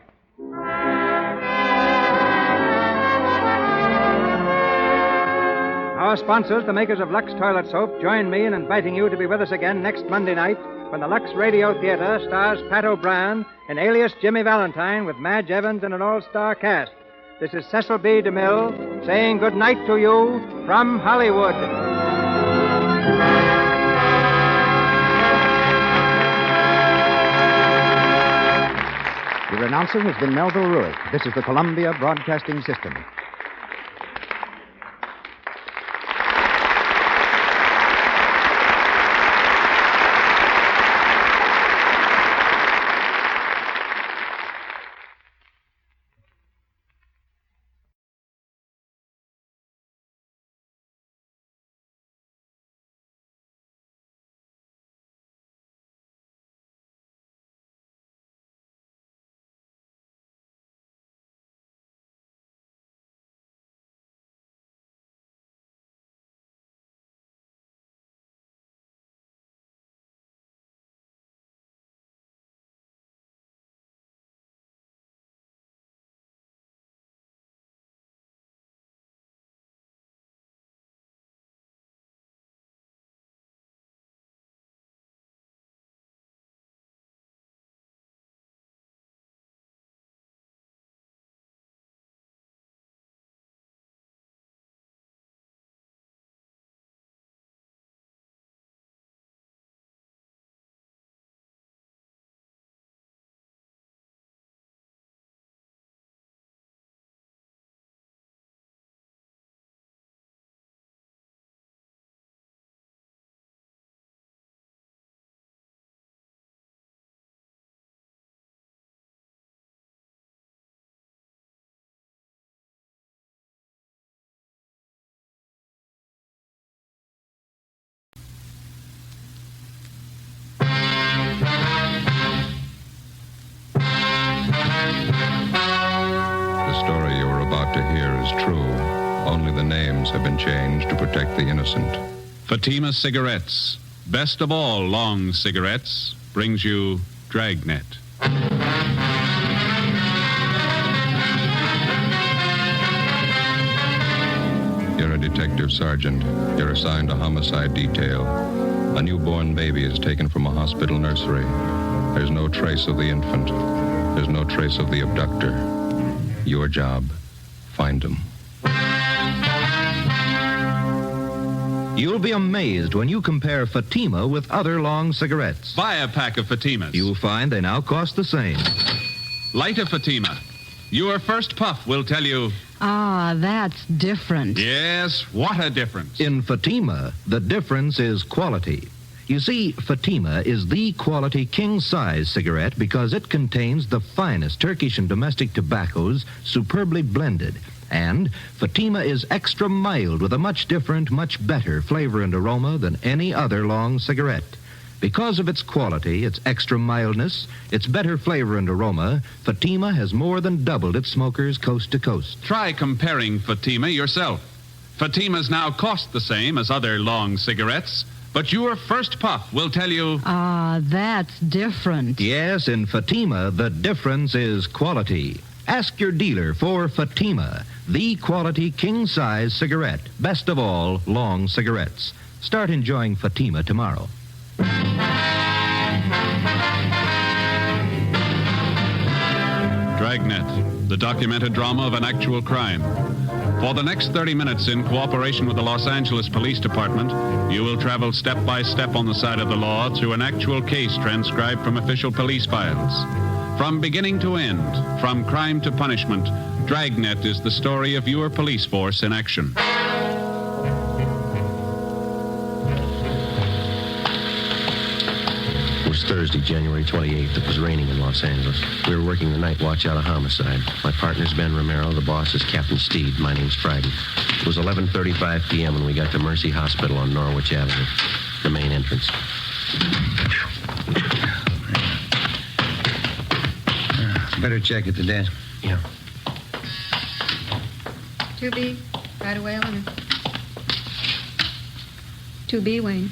Our sponsors, the makers of Lux Toilet Soap, join me in inviting you to be with us again next Monday night when the Lux Radio Theater stars Pat O'Brien in Alias Jimmy Valentine with Madge Evans and an all-star cast. This is Cecil B. DeMille saying good night to you from Hollywood. Your announcer has been Melville Ruick. This is the Columbia Broadcasting System. story you are about to hear is true. Only the names have been changed to protect the innocent. Fatima Cigarettes, best of all long cigarettes, brings you Dragnet. You're a detective sergeant. You're assigned a homicide detail. A newborn baby is taken from a hospital nursery. There's no trace of the infant. There's no trace of the abductor. Your job, find him. You'll be amazed when you compare Fatima with other long cigarettes. Buy a pack of Fatimas. You'll find they now cost the same. Light a Fatima. Your first puff will tell you. Ah, that's different. Yes, what a difference. In Fatima, the difference is quality. You see, Fatima is the quality king-size cigarette because it contains the finest Turkish and domestic tobaccos superbly blended. And Fatima is extra mild with a much different, much better flavor and aroma than any other long cigarette. Because of its quality, its extra mildness, its better flavor and aroma, Fatima has more than doubled its smokers coast to coast. Try comparing Fatima yourself. Fatimas now cost the same as other long cigarettes, but your first puff will tell you. Ah, that's different. Yes, in Fatima, the difference is quality. Ask your dealer for Fatima, the quality king-size cigarette. Best of all, long cigarettes. Start enjoying Fatima tomorrow. Dragnet, the documented drama of an actual crime. For the next 30 minutes, in cooperation with the Los Angeles Police Department, you will travel step by step on the side of the law through an actual case transcribed from official police files. From beginning to end, from crime to punishment, Dragnet is the story of your police force in action. It was Thursday, January 28th. It was raining in Los Angeles. We were working the night watch out of homicide. My partner's Ben Romero. The boss is Captain Steed. My name's Friday. It was 11:35 p.m. when we got to Mercy Hospital on Norwich Avenue, the main entrance. Better check at the desk. Yeah. 2B, right away, Eleanor. 2B, Wayne.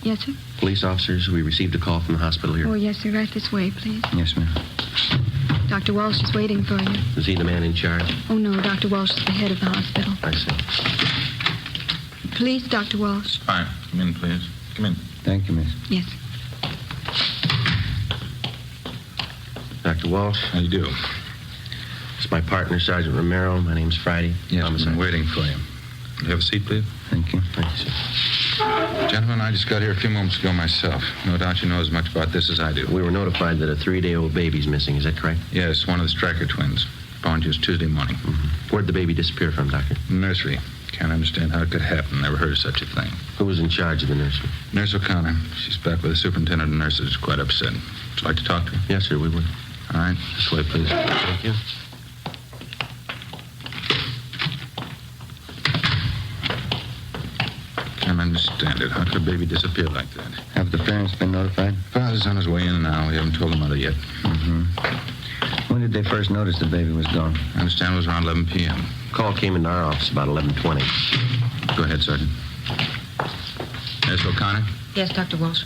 Yes, sir? Police officers, we received a call from the hospital here. Oh, yes, sir. Right this way, please. Yes, ma'am. Dr. Walsh is waiting for you. Is he the man in charge? Oh, no. Dr. Walsh is the head of the hospital. I see. Please, Dr. Walsh. Fine. Come in, please. Come in. Thank you, miss. Yes. Dr. Walsh. How do you do? It's my partner, Sergeant Romero. My name's Friday. Yes, I'm waiting for you. Will you have a seat, please? Thank you. Thank you, sir. Gentlemen, I just got here a few moments ago myself. No doubt you know as much about this as I do. We were notified that a 3-day-old baby's missing. Is that correct? Yes, one of the Stryker twins. Found just Tuesday morning. Mm-hmm. Where'd the baby disappear from, Doctor? Nursery. Can't understand how it could happen. Never heard of such a thing. Who was in charge of the nursery? Nurse O'Connor. She's back with the superintendent of nurses. Quite upset. Would you like to talk to her? Yes, sir, we would. All right. This way, please. Thank you. Can't understand it. How could a baby disappear like that? Have the parents been notified? Father's on his way in now. We haven't told the mother yet. Mm-hmm. When did they first notice the baby was gone? I understand it was around 11 p.m. Call came into our office about 11:20. Go ahead, Sergeant. Nurse O'Connor? Yes, Dr. Walsh.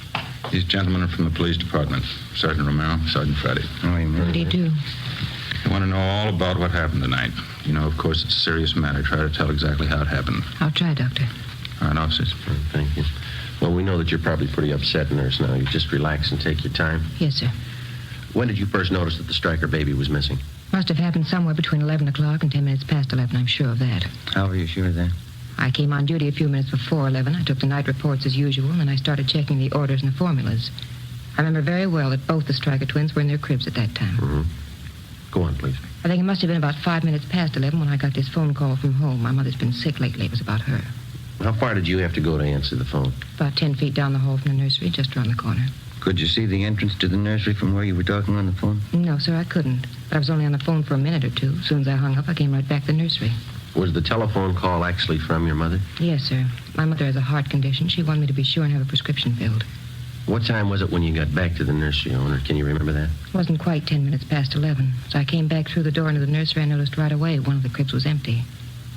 These gentlemen are from the police department. Sergeant Romero, Sergeant Friday. Oh, you What do you do? They want to know all about what happened tonight. You know, of course, it's a serious matter. Try to tell exactly how it happened. I'll try, Doctor. All right, officers. Thank you. Well, we know that you're probably pretty upset, nurse, now. You just relax and take your time. Yes, sir. When did you first notice that the Stryker baby was missing? Must have happened somewhere between 11 o'clock and 10 minutes past 11. I'm sure of that. How are you sure of that? I came on duty a few minutes before 11. I took the night reports as usual, and then I started checking the orders and the formulas. I remember very well that both the Stryker twins were in their cribs at that time. Mm-hmm. Go on, please. I think it must have been about 5 minutes past 11 when I got this phone call from home. My mother's been sick lately. It was about her. How far did you have to go to answer the phone? About 10 feet down the hall from the nursery, just around the corner. Could you see the entrance to the nursery from where you were talking on the phone? No, sir, I couldn't. But I was only on the phone for a minute or two. As soon as I hung up, I came right back to the nursery. Was the telephone call actually from your mother? Yes, sir. My mother has a heart condition. She wanted me to be sure and have a prescription filled. What time was it when you got back to the nursery, owner? Can you remember that? It wasn't quite 10 minutes past 11. As I came back through the door into the nursery, I noticed right away one of the cribs was empty.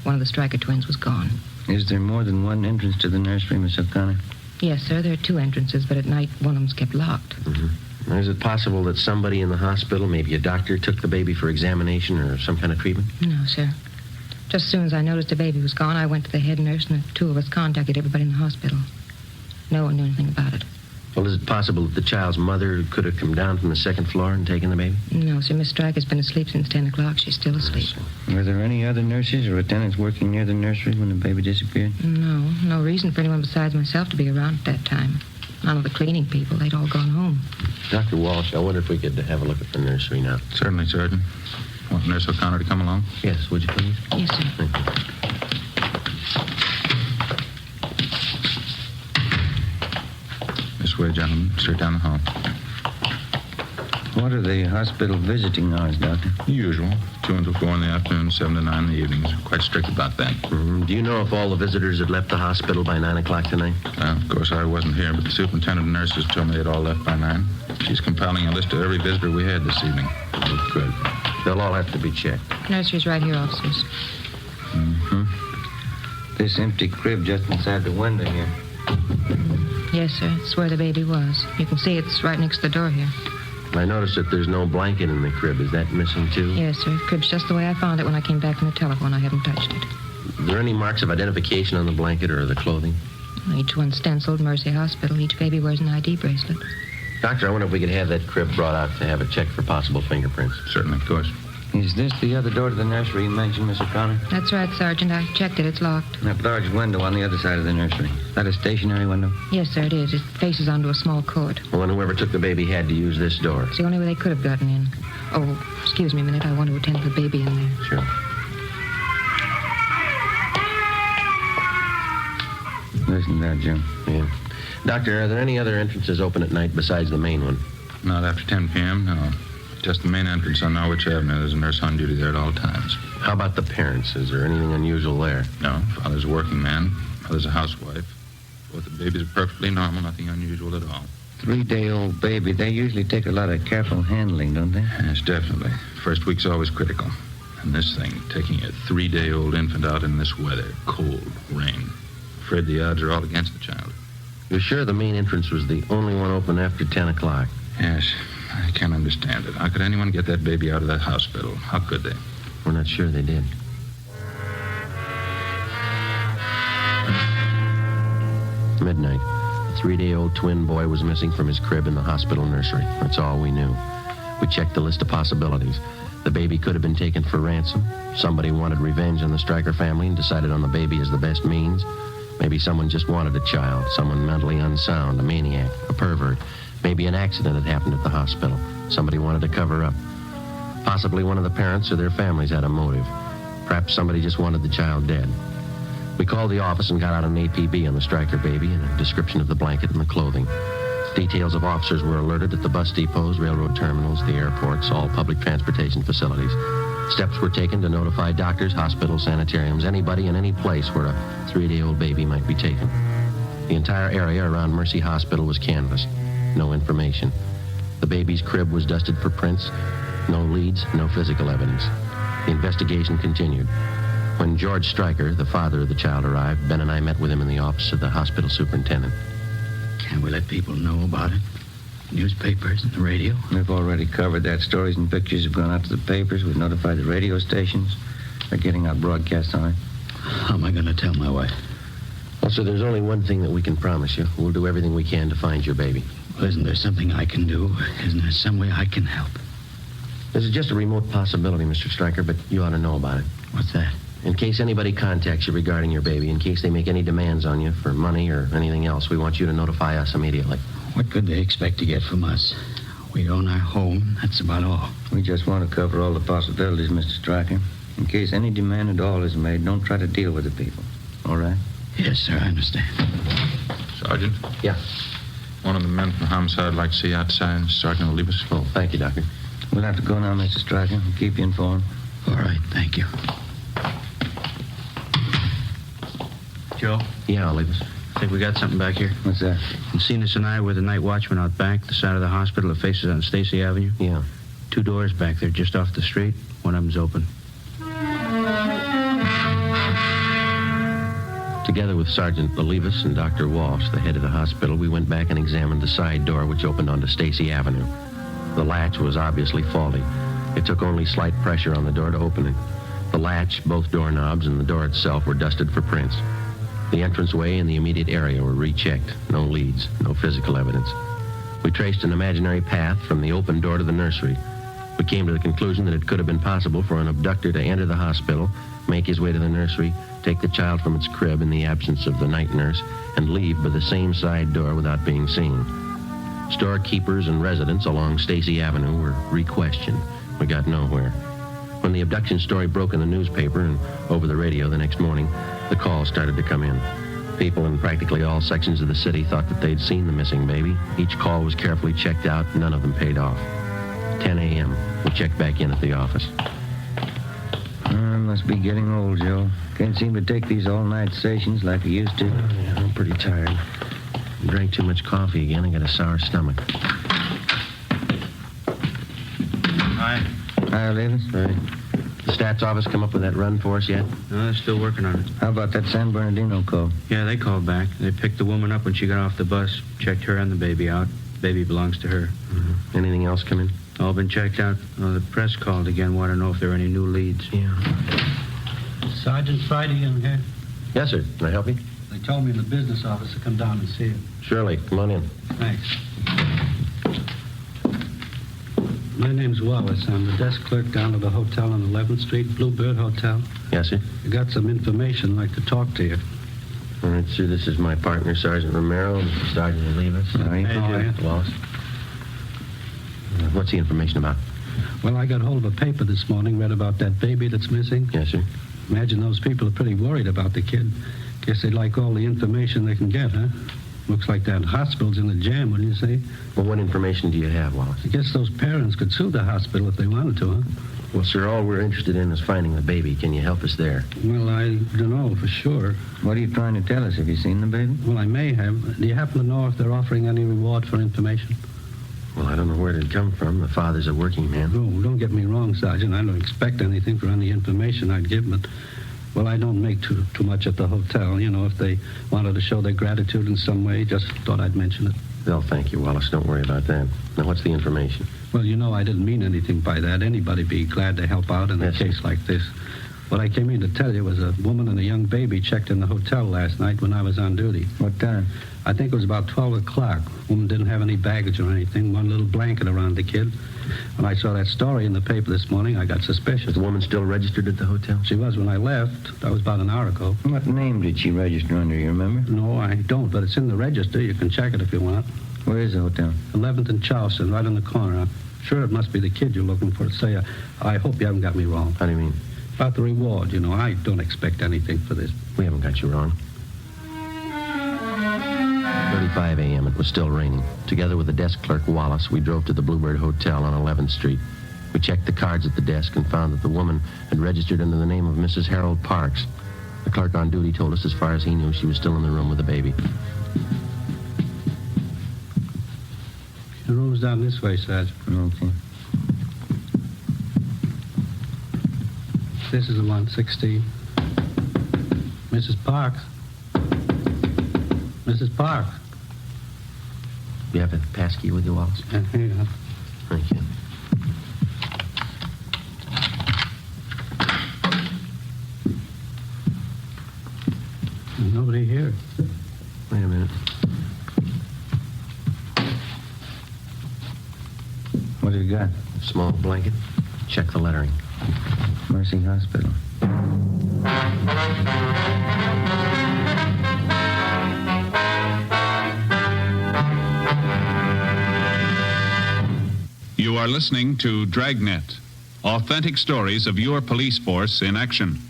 One of the Stryker twins was gone. Is there more than one entrance to the nursery, Miss O'Connor? Yes, sir, there are 2 entrances, but at night one of them's kept locked. Mm-hmm. Is it possible that somebody in the hospital, maybe a doctor, took the baby for examination or some kind of treatment? No, sir. Just as soon as I noticed the baby was gone, I went to the head nurse, and the 2 of us contacted everybody in the hospital. No one knew anything about it. Well, is it possible that the child's mother could have come down from the 2nd floor and taken the baby? No, sir. Miss Stryker's been asleep since 10 o'clock. She's still asleep. Were there any other nurses or attendants working near the nursery when the baby disappeared? No. No reason for anyone besides myself to be around at that time. None of the cleaning people. They'd all gone home. Dr. Walsh, I wonder if we could have a look at the nursery now. Certainly, Sergeant. Want Nurse O'Connor to come along? Yes, would you please? Yes, sir. Thank you. This way, gentlemen. Straight down the hall. What are the hospital visiting hours, Doctor? The usual. 2 until 4 in the afternoon, 7 to 9 in the evenings. Quite strict about that. Do you know if all the visitors had left the hospital by 9 o'clock tonight? Of course, I wasn't here, but the superintendent of nurses told me they'd all left by 9. She's compiling a list of every visitor we had this evening. Good. They'll all have to be checked. Nursery's right here, officers. Mm-hmm. This empty crib just inside the window here. Yes, sir. It's where the baby was. You can see it's right next to the door here. I noticed that there's no blanket in the crib. Is that missing, too? Yes, sir. Crib's just the way I found it when I came back from the telephone. I haven't touched it. Are there any marks of identification on the blanket or the clothing? Each one's stenciled Mercy Hospital. Each baby wears an ID bracelet. Doctor, I wonder if we could have that crib brought out to have it checked for possible fingerprints. Certainly, of course. Is this the other door to the nursery you mentioned, Miss O'Connor? That's right, Sergeant. I checked it. It's locked. That large window on the other side of the nursery. Is that a stationary window? Yes, sir, it is. It faces onto a small court. Well, then whoever took the baby had to use this door. It's the only way they could have gotten in. Oh, excuse me a minute. I want to attend to the baby in there. Sure. Listen to that, Jim. Yeah. Doctor, are there any other entrances open at night besides the main one? Not after 10 p.m., no. Just the main entrance on Norwich Avenue. There's a nurse on duty there at all times. How about the parents? Is there anything unusual there? No. Father's a working man. Mother's a housewife. Both the babies are perfectly normal. Nothing unusual at all. 3-day-old baby. They usually take a lot of careful handling, don't they? Yes, definitely. First week's always critical. And this thing, taking a 3-day-old infant out in this weather, cold, rain. Afraid the odds are all against the child. You're sure the main entrance was the only one open after 10 o'clock? Yes. I can't understand it. How could anyone get that baby out of that hospital? How could they? We're not sure they did. Midnight. A 3-day-old twin boy was missing from his crib in the hospital nursery. That's all we knew. We checked the list of possibilities. The baby could have been taken for ransom. Somebody wanted revenge on the Stryker family and decided on the baby as the best means. Maybe someone just wanted a child, someone mentally unsound, a maniac, a pervert. Maybe an accident had happened at the hospital. Somebody wanted to cover up. Possibly one of the parents or their families had a motive. Perhaps somebody just wanted the child dead. We called the office and got out an APB on the Stryker baby and a description of the blanket and the clothing. Details of officers were alerted at the bus depots, railroad terminals, the airports, all public transportation facilities. Steps were taken to notify doctors, hospitals, sanitariums, anybody in any place where a 3-day-old baby might be taken. The entire area around Mercy Hospital was canvassed. No information. The baby's crib was dusted for prints. No leads, no physical evidence. The investigation continued. When George Stryker, the father of the child, arrived, Ben and I met with him in the office of the hospital superintendent. Can we let people know about it? Newspapers and the radio? We've already covered that. Stories and pictures have gone out to the papers. We've notified the radio stations. They're getting out broadcasts on it. How am I going to tell my wife? Well, sir, there's only one thing that we can promise you. We'll do everything we can to find your baby. Well, isn't there something I can do? Isn't there some way I can help? This is just a remote possibility, Mr. Stryker, but you ought to know about it. What's that? In case anybody contacts you regarding your baby, in case they make any demands on you for money or anything else, we want you to notify us immediately. What could they expect to get from us? We own our home. That's about all. We just want to cover all the possibilities, Mr. Stryker. In case any demand at all is made, don't try to deal with the people. All right? Yes, sir, I understand. Sergeant? Yeah? One of the men from homicide would like to see you outside. Sergeant will leave us. Oh, thank you, Doctor. We'll have to go now, Mr. Stryker. We'll keep you informed. All right, thank you. Joe? Yeah, I'll leave us. I think we got something back here. What's that? Encinas and I were the night watchman out back, the side of the hospital that faces on Stacy Avenue. Yeah. 2 doors back there, just off the street. One of them's open. Together with Sergeant Olivas and Dr. Walsh, the head of the hospital, we went back and examined the side door which opened onto Stacy Avenue. The latch was obviously faulty. It took only slight pressure on the door to open it. The latch, both doorknobs, and the door itself were dusted for prints. The entranceway and the immediate area were rechecked. No leads, no physical evidence. We traced an imaginary path from the open door to the nursery. We came to the conclusion that it could have been possible for an abductor to enter the hospital, make his way to the nursery, take the child from its crib in the absence of the night nurse, and leave by the same side door without being seen. Storekeepers and residents along Stacy Avenue were re-questioned. We got nowhere. When the abduction story broke in the newspaper and over the radio the next morning, the calls started to come in. People in practically all sections of the city thought that they'd seen the missing baby. Each call was carefully checked out. None of them paid off. 10 a.m. We checked back in at the office. I must be getting old, Joe. Can't seem to take these all-night sessions like I used to. Yeah, I'm pretty tired. I drank too much coffee again. I got a sour stomach. Hi. Hi, Olivas. Hi. The stats office come up with that run for us yet? No, they're still working on it. How about that San Bernardino call? Yeah, they called back. They picked the woman up when she got off the bus, checked her and the baby out. Baby belongs to her. Mm-hmm. Anything else come in? All been checked out. Oh, the press called again. Want to know if there are any new leads. Yeah. Sergeant Friday in here? Yes, sir. Can I help you? They told me in the business office to come down and see you. Surely. Come on in. Thanks. My name's Wallace. I'm the desk clerk down at the hotel on 11th Street, Bluebird Hotel. Yes, sir. I got some information. I'd like to talk to you. All right, sir. This is my partner, Sergeant Romero, and Sergeant Olivas. Hey, Wallace. What's the information about? Well, I got hold of a paper this morning, read about that baby that's missing. Yes, sir. Imagine those people are pretty worried about the kid. Guess they'd like all the information they can get, huh? Looks like that hospital's in a jam, wouldn't you say? Well, what information do you have, Wallace? I guess those parents could sue the hospital if they wanted to, huh? Well, sir, all we're interested in is finding the baby. Can you help us there? Well, I don't know for sure. What are you trying to tell us? Have you seen the baby? Well, I may have. Do you happen to know if they're offering any reward for information? Well, I don't know where it'd come from. The father's a working man. Oh, don't get me wrong, Sergeant. I don't expect anything for any information I'd give, but, well, I don't make too much at the hotel. You know, if they wanted to show their gratitude in some way, just thought I'd mention it. They'll thank you, Wallace. Don't worry about that. Now, what's the information? Well, you know, I didn't mean anything by that. Anybody'd be glad to help out in a case like this. What I came in to tell you was a woman and a young baby checked in the hotel last night when I was on duty. What time? I think it was about 12 o'clock. Woman didn't have any baggage or anything, one little blanket around the kid. When I saw that story in the paper this morning, I got suspicious. Is the woman still registered at the hotel? She was when I left. That was about an hour ago. What name did she register under, you remember? No, I don't, but it's in the register. You can check it if you want. Where is the hotel? 11th and Charleston, right in the corner. I'm sure it must be the kid you're looking for. Say, I hope you haven't got me wrong. How do you mean? About the reward, you know. I don't expect anything for this. We haven't got you wrong. 5 a.m. It was still raining. Together with the desk clerk, Wallace, we drove to the Bluebird Hotel on 11th Street. We checked the cards at the desk and found that the woman had registered under the name of Mrs. Harold Parks. The clerk on duty told us as far as he knew she was still in the room with the baby. The room's down this way, Sergeant. Okay. This is the 116. Mrs. Parks. Mrs. Parks. You have a passkey with you, Wallace? Here you go. Thank you. There's nobody here. Wait a minute. What have you got? A small blanket. Check the lettering. Mercy Hospital. You are listening to Dragnet, authentic stories of your police force in action.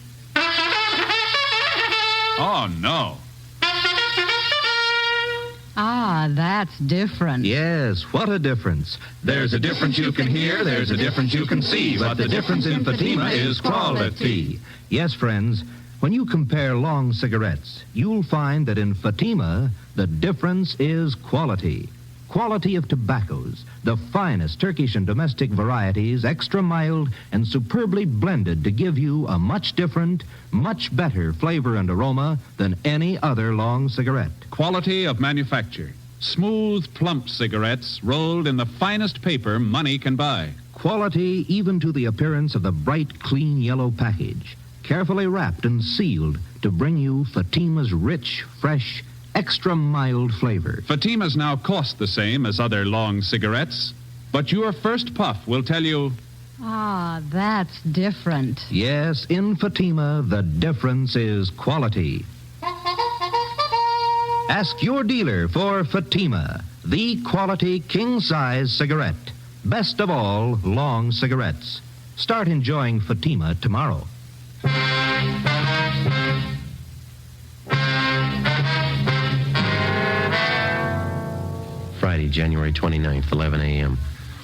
Oh, no. Ah, that's different. Yes, what a difference. There's a difference you can hear, there's a difference you can see, but the difference in Fatima is quality. Yes, friends, When you compare long cigarettes, you'll find that in Fatima, the difference is quality. Quality of tobaccos, the finest Turkish and domestic varieties, extra mild and superbly blended to give you a much different, much better flavor and aroma than any other long cigarette. Quality of manufacture. Smooth, plump cigarettes rolled in the finest paper money can buy. Quality even to the appearance of the bright, clean yellow package, carefully wrapped and sealed to bring you Fatima's rich, fresh, extra mild flavor. Fatimas now cost the same as other long cigarettes, but your first puff will tell you... Ah, that's different. Yes, in Fatima, the difference is quality. Ask your dealer for Fatima, the quality king-size cigarette. Best of all, long cigarettes. Start enjoying Fatima tomorrow. Friday, January 29th, 11 a.m.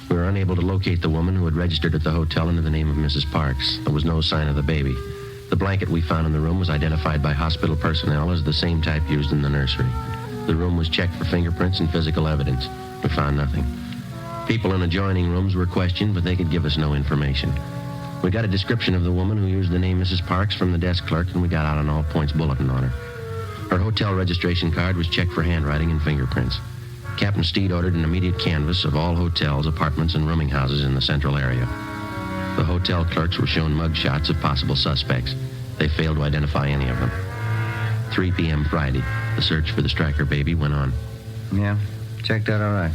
We were unable to locate the woman who had registered at the hotel under the name of Mrs. Parks. There was no sign of the baby. The blanket we found in the room was identified by hospital personnel as the same type used in the nursery. The room was checked for fingerprints and physical evidence. We found nothing. People in adjoining rooms were questioned, but they could give us no information. We got a description of the woman who used the name Mrs. Parks from the desk clerk, and we got out an all-points bulletin on her. Her hotel registration card was checked for handwriting and fingerprints. Captain Steed ordered an immediate canvass of all hotels, apartments, and rooming houses in the central area. The hotel clerks were shown mug shots of possible suspects. They failed to identify any of them. 3 p.m. Friday, the search for the Stryker baby went on. Yeah, checked out all right.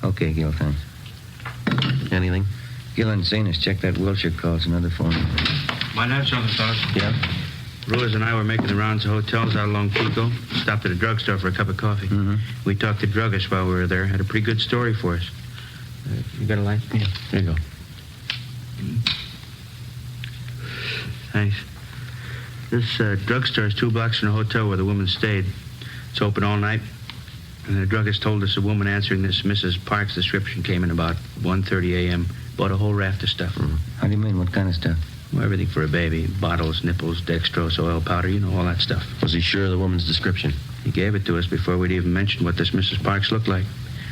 Okay, Gil, thanks. Anything? Gil and Zenas checked that Wilshire call. It's another phone. Might have something, fellas. Yeah? Ruiz and I were making the rounds of hotels out along Pico. Stopped at a drugstore for a cup of coffee. Mm-hmm. We talked to druggists while we were there. Had a pretty good story for us. You got a light? Yeah. Here you go. Thanks. This drugstore is 2 blocks from the hotel where the woman stayed. It's open all night. And the druggist told us a woman answering this Mrs. Parks description came in about 1:30 a.m. Bought a whole raft of stuff. Mm-hmm. How do you mean? What kind of stuff? Well, everything for a baby. Bottles, nipples, dextrose, oil powder, you know, all that stuff. Was he sure of the woman's description? He gave it to us before we'd even mentioned what this Mrs. Parks looked like.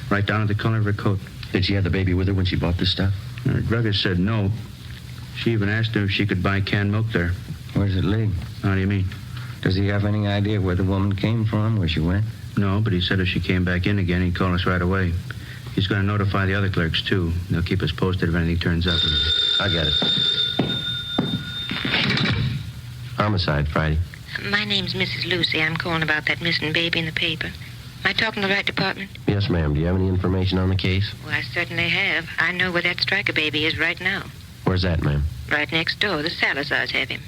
Right down to the color of her coat. Did she have the baby with her when she bought this stuff? The druggist said no. She even asked him if she could buy canned milk there. Where does it lead? How do you mean? Does he have any idea where the woman came from, where she went? No, but he said if she came back in again, he'd call us right away. He's going to notify the other clerks, too. They'll keep us posted if anything turns up. I got it. Homicide, Friday. My name's Mrs. Lucy. I'm calling about that missing baby in the paper. Am I talking to the right department? Yes, ma'am. Do you have any information on the case? Well, I certainly have. I know where that Stryker baby is right now. Where's that, ma'am? Right next door. The Salazars have him.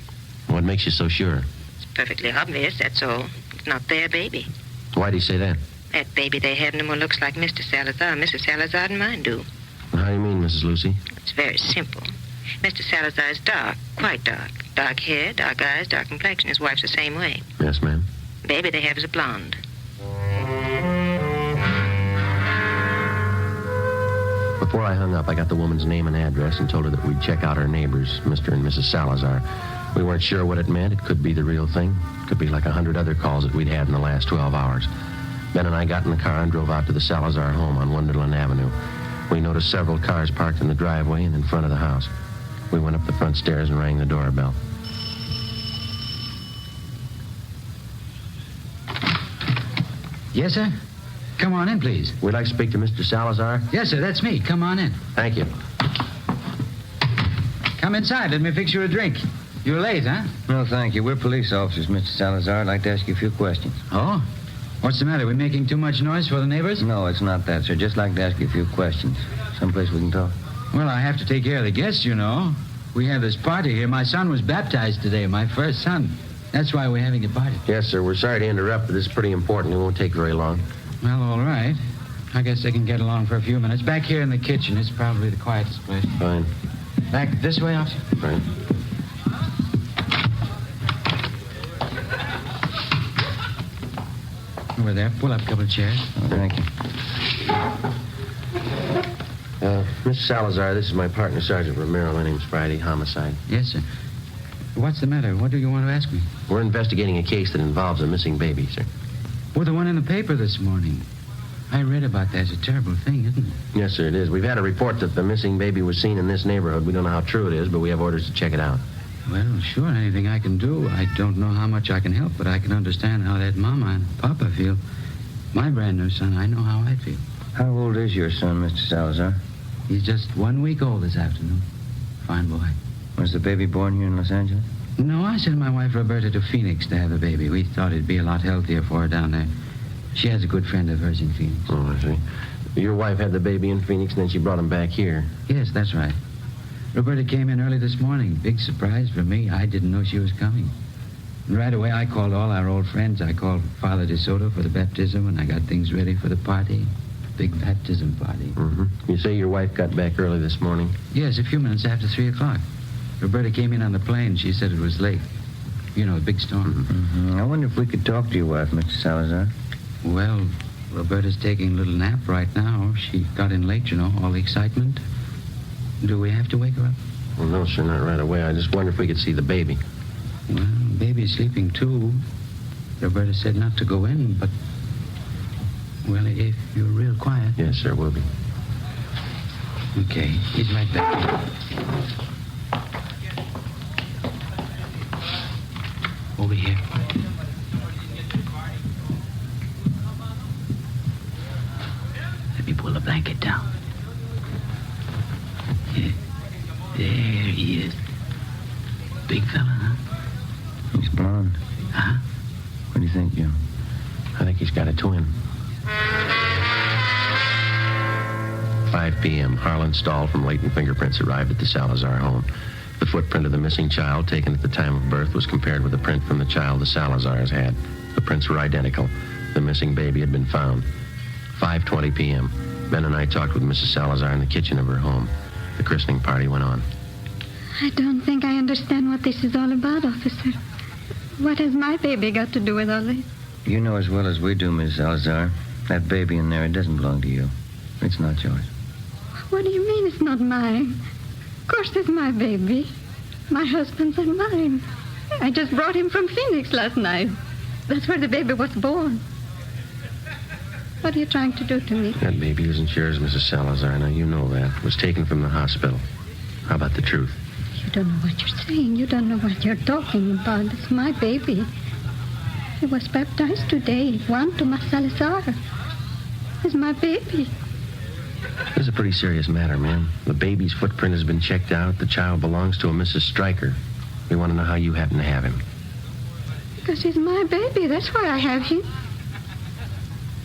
What makes you so sure? It's perfectly obvious, that's all. It's not their baby. Why do you say that? That baby they have no more looks like Mr. Salazar, Mrs. Salazar, than mine do. How do you mean, Mrs. Lucy? It's very simple. Mr. Salazar is dark, quite dark. Dark hair, dark eyes, dark complexion. His wife's the same way. Yes, ma'am. Baby they have is a blonde. Before I hung up, I got the woman's name and address and told her that we'd check out her neighbors, Mr. and Mrs. Salazar. We weren't sure what it meant. It could be the real thing. It could be like 100 other calls that we'd had in the last 12 hours. Ben and I got in the car and drove out to the Salazar home on Wonderland Avenue. We noticed several cars parked in the driveway and in front of the house. We went up the front stairs and rang the doorbell. Yes, sir? Come on in, please. We'd like to speak to Mr. Salazar. Yes, sir, that's me. Come on in. Thank you. Come inside. Let me fix you a drink. You're late, huh? No, thank you. We're police officers, Mr. Salazar. I'd like to ask you a few questions. Oh? What's the matter? We making too much noise for the neighbors? No, it's not that, sir. Just like to ask you a few questions. Someplace we can talk. Well, I have to take care of the guests, you know. We have this party here. My son was baptized today, my first son. That's why we're having a party. Yes, sir. We're sorry to interrupt, but this is pretty important. It won't take very long. Well, all right. I guess they can get along for a few minutes. Back here in the kitchen. It's probably the quietest place. Fine. Back this way, officer? Right. Over there. Pull up a couple of chairs. Oh, thank you. Mr. Salazar, this is my partner, Sergeant Romero. My name's Friday. Homicide. Yes, sir. What's the matter? What do you want to ask me? We're investigating a case that involves a missing baby, sir. Well, the one in the paper this morning. I read about that. It's a terrible thing, isn't it? Yes, sir, it is. We've had a report that the missing baby was seen in this neighborhood. We don't know how true it is, but we have orders to check it out. Well, sure, anything I can do. I don't know how much I can help, but I can understand how that mama and papa feel. My brand new son, I know how I feel. How old is your son, Mr. Salazar? He's just 1 week old this afternoon. Fine boy. Was the baby born here in Los Angeles? No, I sent my wife Roberta to Phoenix to have the baby. We thought it'd be a lot healthier for her down there. She has a good friend of hers in Phoenix. Oh, I see. Your wife had the baby in Phoenix, and then she brought him back here. Yes, that's right. Roberta came in early this morning. Big surprise for me. I didn't know she was coming. And right away, I called all our old friends. I called Father DeSoto for the baptism, and I got things ready for the party. Big baptism party. Mm-hmm. You say your wife got back early this morning? Yes, a few minutes after 3 o'clock. Roberta came in on the plane. She said it was late. You know, a big storm. Mm-hmm. I wonder if we could talk to your wife, Mr. Salazar. Well, Roberta's taking a little nap right now. She got in late, you know, all the excitement. Do we have to wake her up? Well, no, sir, not right away. I just wonder if we could see the baby. Well, baby's sleeping, too. Roberta said not to go in, but... Well, if you're real quiet... Yes, sir, we'll be. Okay, he's right back. Over here. Let me pull the blanket down. Yeah. There he is. Big fella, huh? He's blonde. Huh? What do you think, Jim? I think he's got a twin. 5 p.m. Harlan Stahl from Leighton Fingerprints arrived at the Salazar home. The footprint of the missing child taken at the time of birth was compared with a print from the child the Salazars had. The prints were identical. The missing baby had been found. 5:20 p.m. Ben and I talked with Mrs. Salazar in the kitchen of her home. The christening party went on. I don't think I understand what this is all about, officer. What has my baby got to do with all this? You know as well as we do, Miss Salazar. That baby in there, it doesn't belong to you. It's not yours. What do you mean it's not mine? Of course it's my baby. My husband's and mine. I just brought him from Phoenix last night. That's where the baby was born. What are you trying to do to me? That baby isn't yours, Mrs. Salazar. Now, you know that. It was taken from the hospital. How about the truth? You don't know what you're saying. You don't know what you're talking about. It's my baby. He was baptized today. Juan Tomas Salazar. It's my baby. This is a pretty serious matter, ma'am. The baby's footprint has been checked out. The child belongs to a Mrs. Stryker. We want to know how you happen to have him. Because he's my baby. That's why I have him.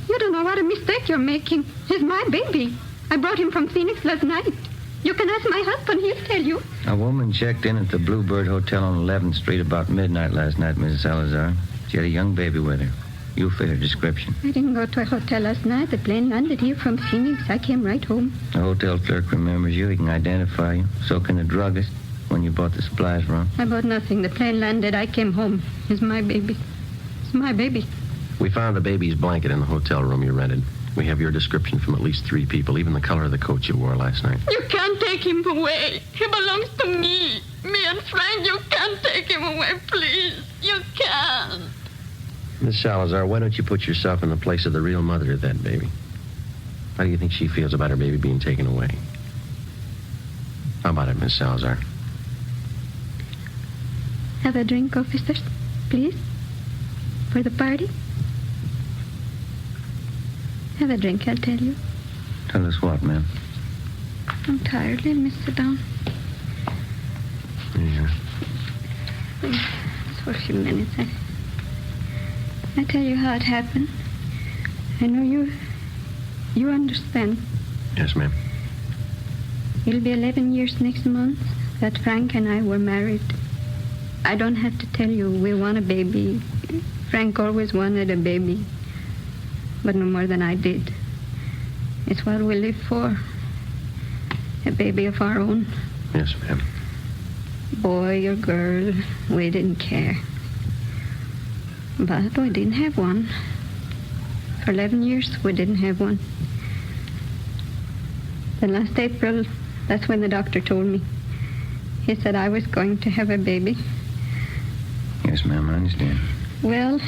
You don't know what a mistake you're making. He's my baby. I brought him from Phoenix last night. You can ask my husband. He'll tell you. A woman checked in at the Bluebird Hotel on 11th Street about midnight last night, Mrs. Salazar. She had a young baby with her. You fit her description. I didn't go to a hotel last night. The plane landed here from Phoenix. I came right home. The hotel clerk remembers you. He can identify you. So can the druggist when you bought the supplies from. I bought nothing. The plane landed. I came home. It's my baby. It's my baby. We found the baby's blanket in the hotel room you rented. We have your description from at least 3 people, even the color of the coat you wore last night. You can't take him away. He belongs to me. Me and Frank, you can't take him away, please. You can't. Miss Salazar, why don't you put yourself in the place of the real mother of that baby? How do you think she feels about her baby being taken away? How about it, Miss Salazar? Have a drink, officers, please, for the party. Have a drink, I'll tell you. Tell us what, ma'am? I'm tired. Let me sit down. Yeah. Just for a few minutes. I tell you how it happened. I know you understand. Yes, ma'am. It'll be 11 years next month that Frank and I were married. I don't have to tell you we want a baby. Frank always wanted a baby, but no more than I did. It's what we live for. A baby of our own. Yes, ma'am. Boy or girl, we didn't care. But we didn't have one. For 11 years, we didn't have one. Then last April, that's when the doctor told me. He said I was going to have a baby. Yes, ma'am, I understand. Well,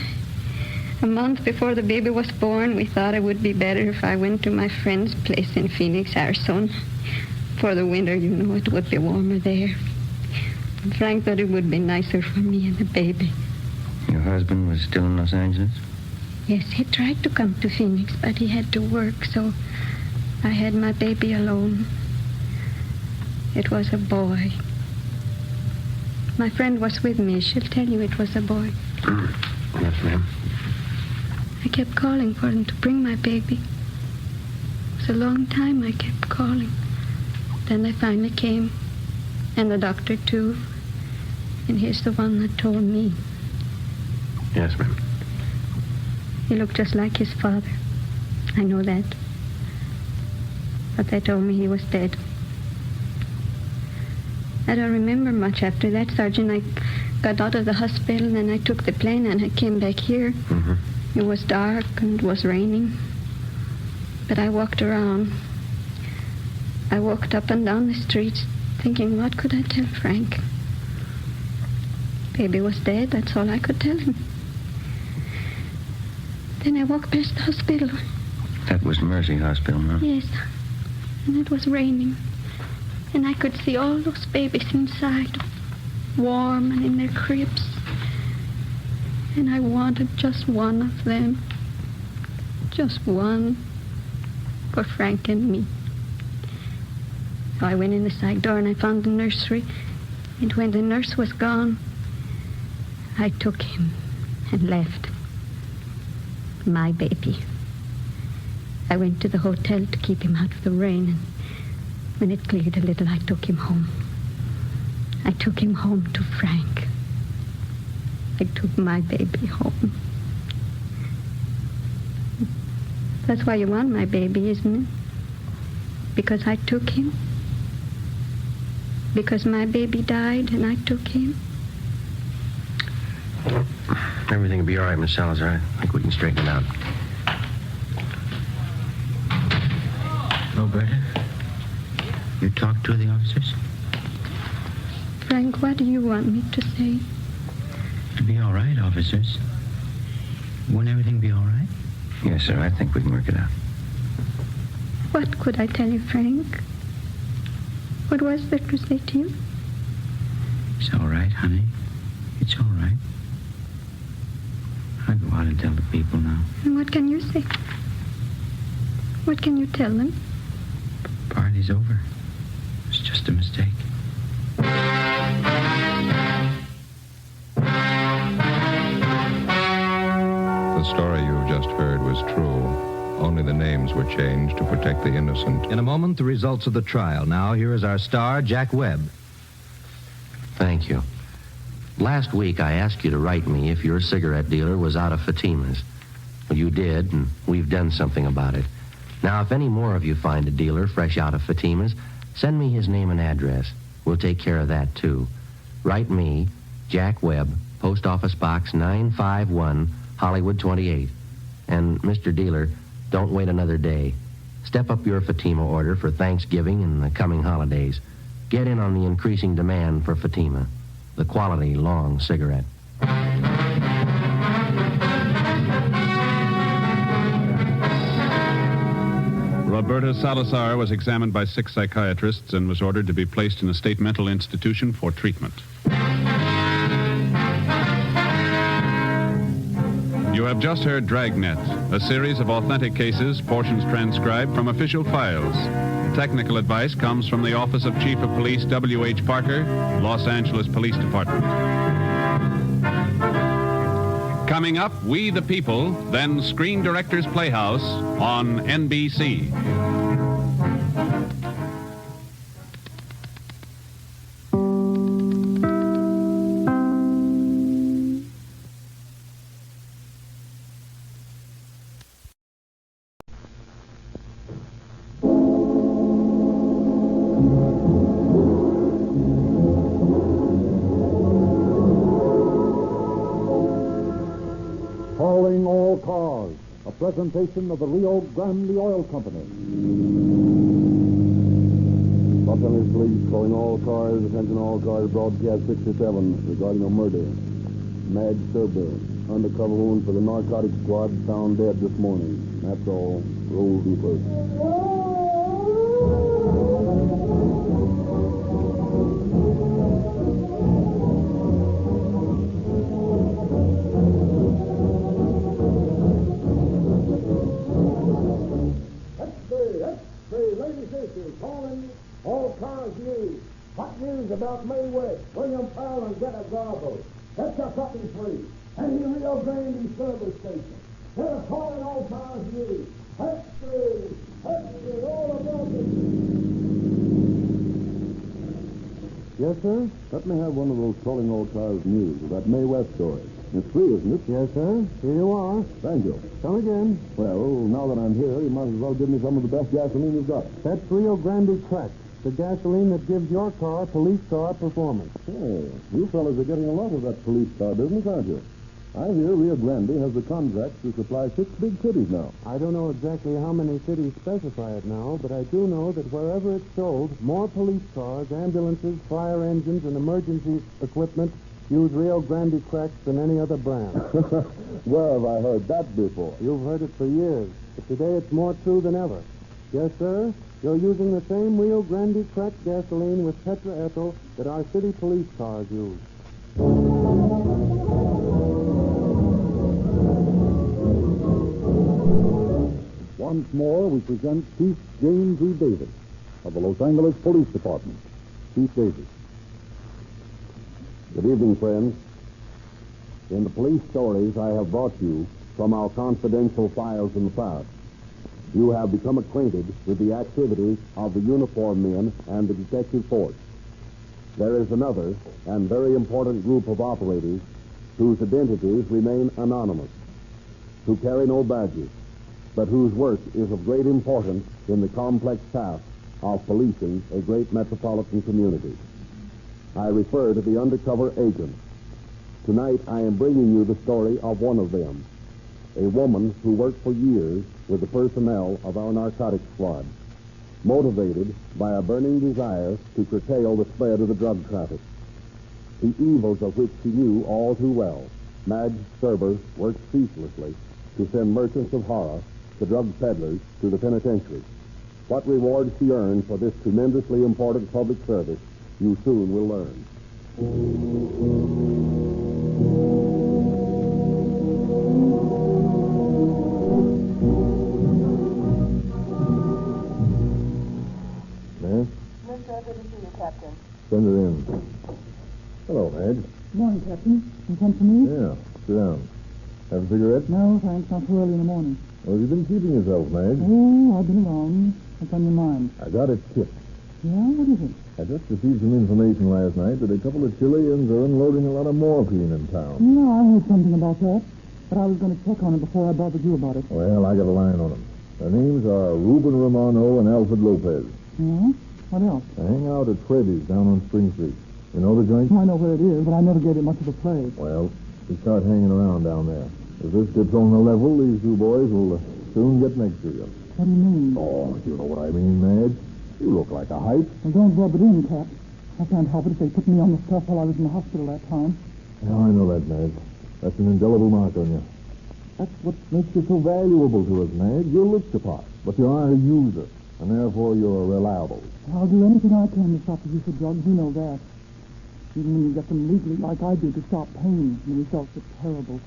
a month before the baby was born, we thought it would be better if I went to my friend's place in Phoenix, Arizona. For the winter, you know, it would be warmer there. And Frank thought it would be nicer for me and the baby. Your husband was still in Los Angeles? Yes, he tried to come to Phoenix, but he had to work, so I had my baby alone. It was a boy. My friend was with me. She'll tell you it was a boy. Yes, ma'am. I kept calling for him to bring my baby. It was a long time I kept calling. Then they finally came, and the doctor, too. And he's the one that told me. Yes, ma'am. He looked just like his father. I know that. But they told me he was dead. I don't remember much after that, Sergeant. I got out of the hospital, and I took the plane, and I came back here. Mm-hmm. It was dark, and it was raining. But I walked around. I walked up and down the streets, thinking, what could I tell Frank? Baby was dead, that's all I could tell him. Then I walked past the hospital. That was Mercy Hospital, huh? Yes, and it was raining. And I could see all those babies inside, warm and in their cribs. And I wanted just one of them. Just one for Frank and me. So I went in the side door and I found the nursery. And when the nurse was gone, I took him and left. My baby. I went to the hotel to keep him out of the rain, and when it cleared a little, I took him home. I took him home to Frank. I took my baby home. That's why you want my baby, isn't it? Because I took him? Because my baby died and I took him? Everything will be all right, Miss Salazar. I think we can straighten it out. Roberta, you talked to the officers? Frank, what do you want me to say? It'll be all right, officers. Won't everything be all right? Yes, sir. I think we can work it out. What could I tell you, Frank? What was there to say to you? It's all right, honey. It's all right. I'll go out and tell the people now. And what can you say? What can you tell them? Party's over. It's just a mistake. The story you've just heard was true. Only the names were changed to protect the innocent. In a moment, the results of the trial. Now, here is our star, Jack Webb. Thank you. Last week, I asked you to write me if your cigarette dealer was out of Fatima's. Well, you did, and we've done something about it. Now, if any more of you find a dealer fresh out of Fatima's, send me his name and address. We'll take care of that, too. Write me, Jack Webb, Post Office Box 951, Hollywood 28. And, Mr. Dealer, don't wait another day. Step up your Fatima order for Thanksgiving and the coming holidays. Get in on the increasing demand for Fatima, the quality long cigarette. Roberta Salazar was examined by 6 psychiatrists and was ordered to be placed in a state mental institution for treatment. You have just heard Dragnet, a series of authentic cases, portions transcribed from official files. Technical advice comes from the Office of Chief of Police W.H. Parker, Los Angeles Police Department. Coming up, We the People, then Screen Directors Playhouse on NBC. Calling all cars, a presentation of the Rio Grande Oil Company. Los Angeles Police calling all cars, attention all cars, broadcast 67 regarding a murder. Madge Thurber, undercover woman for the narcotics squad, found dead this morning. That's all. Roll deeper. Calling all cars news. Hot news about May West. William Powell and Greta Garbo. That's a fucking free. And in Rio Grande service station. They're calling all cars news. Extras! Extras all about it. Yes, sir? Let me have one of those calling all cars news of that May West story. It's free, isn't it? Yes, sir. Here you are. Thank you. Come again. Well, now that I'm here, you might as well give me some of the best gasoline you've got. That's Rio Grande Crack. The gasoline that gives your car police car performance. Oh, you fellas are getting a lot of that police car business, aren't you? I hear Rio Grande has the contracts to supply 6 big cities now. I don't know exactly how many cities specify it now, but I do know that wherever it's sold, more police cars, ambulances, fire engines, and emergency equipment use Rio Grande Cracks than any other brand. Where have I heard that before? You've heard it for years, but today it's more true than ever. Yes, sir, you're using the same Rio Grande Cracked gasoline with tetraethyl that our city police cars use. Once more, we present Chief James E. Davis of the Los Angeles Police Department. Chief Davis. Good evening, friends. In the police stories I have brought you from our confidential files in the past, you have become acquainted with the activities of the uniformed men and the detective force. There is another and very important group of operators whose identities remain anonymous, who carry no badges, but whose work is of great importance in the complex task of policing a great metropolitan community. I refer to the undercover agents. Tonight I am bringing you the story of one of them, a woman who worked for years with the personnel of our narcotics squad, motivated by a burning desire to curtail the spread of the drug traffic. The evils of which she knew all too well, Madge Thurber worked ceaselessly to send merchants of horror, the drug peddlers, to the penitentiary. What reward she earned for this tremendously important public service, you soon will learn. Yes? Mr. Everett to see you, Captain. Send it in. Hello, Madge. Morning, Captain. You come to me? Yeah, sit down. Have a cigarette? No, thanks. Not too early in the morning. Well, have you been keeping yourself, Madge? Oh, I've been around. What's on your mind? I got a tip. Yeah? What is it? I just received some information last night that a couple of Chileans are unloading a lot of morphine in town. Yeah, I heard something about that. But I was going to check on it before I bothered you about it. Well, I got a line on them. Their names are Ruben Romano and Alfred Lopez. Yeah? What else? They hang out at Freddy's down on Spring Street. You know the joint? I know where it is, but I never gave it much of a play. Well, we start hanging around down there. If this gets on the level, these two boys will soon get next to you. What do you mean? Oh, you know what I mean, Madge. You look like a hype. Well, don't rub it in, Cap. I can't help it if they put me on the stuff while I was in the hospital that time. Yeah, I know that, Madge. That's an indelible mark on you. That's what makes you so valuable to us, Madge. You're looked apart, but you are a user, and therefore you're reliable. I'll do anything I can to stop the use of drugs. You know that. Even when you get them legally, like I do, to stop pain, the results are terrible.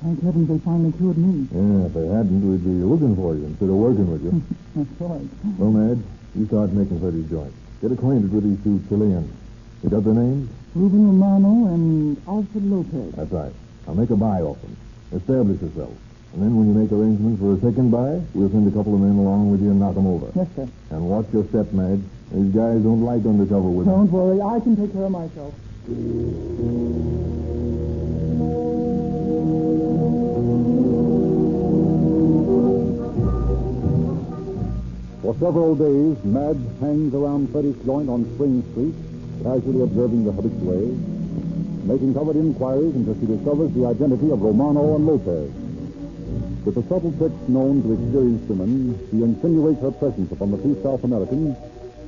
Thank heavens they finally cured me. Yeah, if they hadn't, we'd be looking for you instead of working with you. That's right. Well, Madge, you start making for these joints. Get acquainted with these two Chileans. You got their names? Ruben Romano and Alfred Lopez. That's right. I'll make a buy off them. Establish yourself. And then when you make arrangements for a second buy, we'll send a couple of men along with you and knock them over. Yes, sir. And watch your step, Madge. These guys don't like undercover women. Don't worry. I can take care of myself. For several days, Madge hangs around Freddy's joint on Spring Street, casually observing the habitués, making covert inquiries until she discovers the identity of Romano and Lopez. With the subtle tricks known to experienced women, she insinuates her presence upon the two South Americans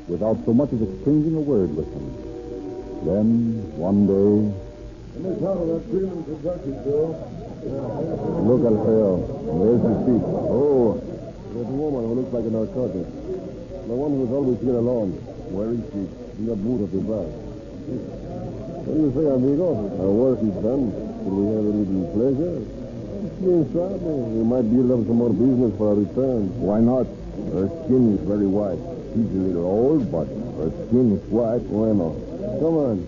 without so much as exchanging a word with them. Then, one day, me tell that feeling Kentucky, Joe. Look, Alfeo. There's his feet. Oh, there's a woman who looks like a narcotic. The one who's always here alone. Where is she? In the boot of the bar. What do you say, amigo? Our work is done. Will we have a little pleasure? Bien sabe. We might build up some more business for our return. Why not? Her skin is very white. She's a little old, but her skin is white. Bueno. Come on.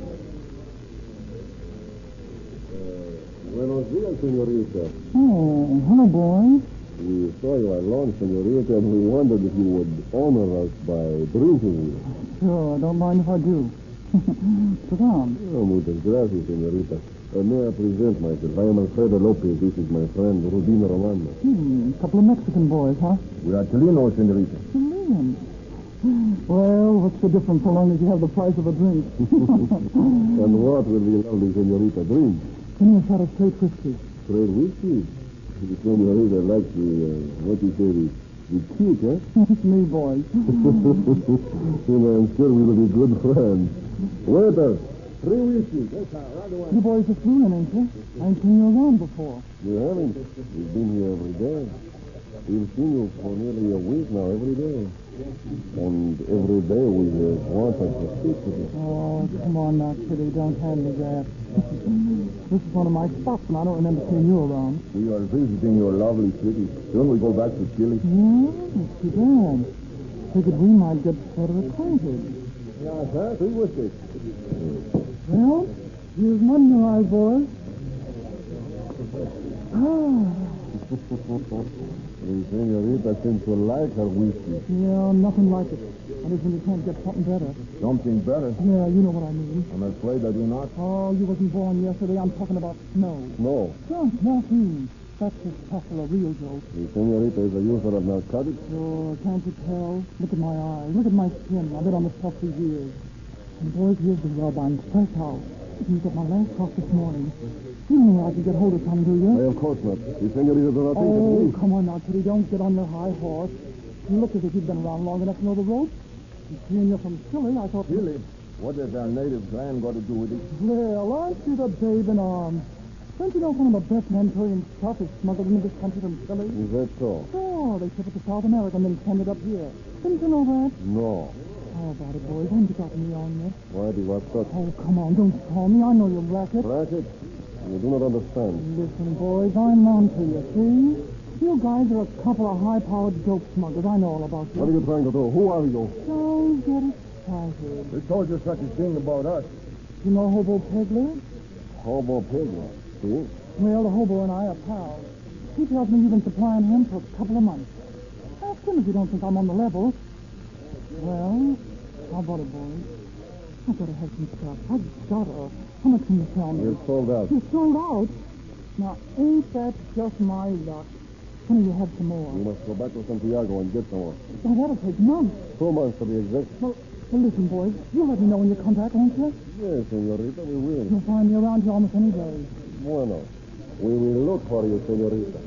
Buenos dias, senorita. Oh, hello, boys. We saw you at lunch, senorita, and we wondered if you would honor us by drinking. Sure, I don't mind if I do. Sit down. Oh, muchas gracias, senorita. May I present myself? I am Alfredo Lopez. This is my friend, Rubino Romano. Couple of Mexican boys, huh? We are Chilenos, senorita. Chileans. Well, what's the difference so long as you have the price of a drink? And what will the lovely senorita drink? Give me a shot of straight whiskey. Straight whiskey? The senorita likes the, what you say, the kick, eh? It's me, boys. I'm sure we will be good friends. Waiter, 3 whiskey. Yes, sir, right away. You boys are fluent, ain't you? I ain't seen you around before. You haven't? We've been here every day. We've seen you for nearly a week now, every day. And every day we wanted to speak with you. Oh, come on now, Kitty. Don't hand me that. This is one of my spots, and I don't remember seeing you around. We are visiting your lovely city. Soon we go back to Chile. Yeah, it's too bad. Figured we might get better acquainted. Yeah, sir. 3 whiskey. Well, here's one in your eyes, boys. The senorita seems to like her whiskey. Yeah, nothing like it. That is when you can't get something better. Something better? Yeah, you know what I mean. I'm afraid I do not. Oh, you wasn't born yesterday. I'm talking about snow. No. Just morphine. That's his popular real joke. The senorita is a user of narcotics? Sure, can't you tell? Look at my eyes. Look at my skin. I've been on the stuff for years. And boys, here's the rub. I'm fresh out. You got my last talk this morning. You don't know I can get hold of some, do you? Why, of course not. The senorita does not think of Oh, me. come on now, Kitty. Don't get on your high horse. You look as if you've been around long enough to know the ropes. And seeing you're from Chile, I thought... Chile? What has our native land got to do with it? Well, aren't you the babe in arms? Don't you know some of the best Manchurian stuff is smuggled into this country from Chile? Is that so? Oh, they ship it to South America and then send it up here. Didn't you know that? No. How about it, boys? Haven't you got me on this? Why do you upset? Oh, come on. Don't call me. I know your racket. Racket? You do not understand. Listen, boys, I'm on to you, see? You guys are a couple of high-powered dope smugglers. I know all about you. What are you trying to do? Who are you? Don't get excited. Who told you such a thing about us? You know Hobo Pegler? Hobo Pegler? See? Well, the hobo and I are pals. He tells me you've been supplying him for a couple of months. Ask him if you don't think I'm on the level. Well, how about it, boys? I've got to have some stuff. I've got to. How much can you tell me? You're sold out. You're sold out? Now, ain't that just my luck? When will you have some more? You must go back to Santiago and get some more. Now, that'll take months. 2 months to be exact. Well, listen, boys. You'll let me know when you come back, won't you? Yes, senorita, we will. You'll find me around here almost any day. Bueno. We will look for you, senorita.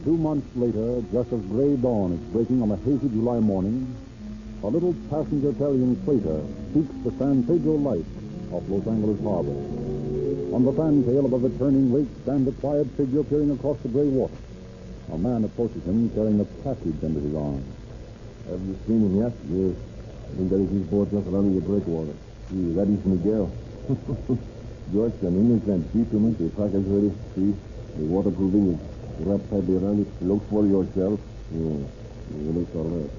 2 months later, just as gray dawn is breaking on a hazy July morning, a little passenger Italian freighter seeks the San Pedro light off Los Angeles Harbor. On the fantail above the turning wake stands a quiet figure peering across the gray water. A man approaches him carrying a package under his arm. Have you seen him yet? Yes. I think that is his boat just running the breakwater. See, that is Miguel. Just an innocent gentleman. The package ready. See, the waterproofing is wrapped tightly around it. Look for yourself. Yeah, it looks all right.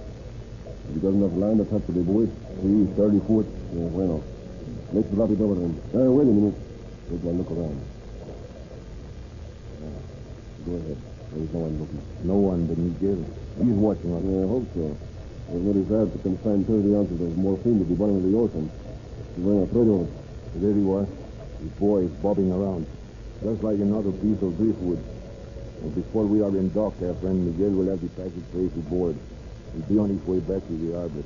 He doesn't have line attached to the buoy. See, 30 foot. Yeah, bueno. Let's drop it over him. Wait a minute. Take a look around. Go ahead. There is no one looking. No one but Miguel. He's watching us. Yeah, I hope so. There's no desire to consign 30 ounces of morphine to the bottom of the ocean. He's going to throw it over. There you are. The boy is bobbing around, just like another piece of driftwood. And before we are in dock, our friend Miguel will have the package placed aboard. He'll be on his way back to the harbor.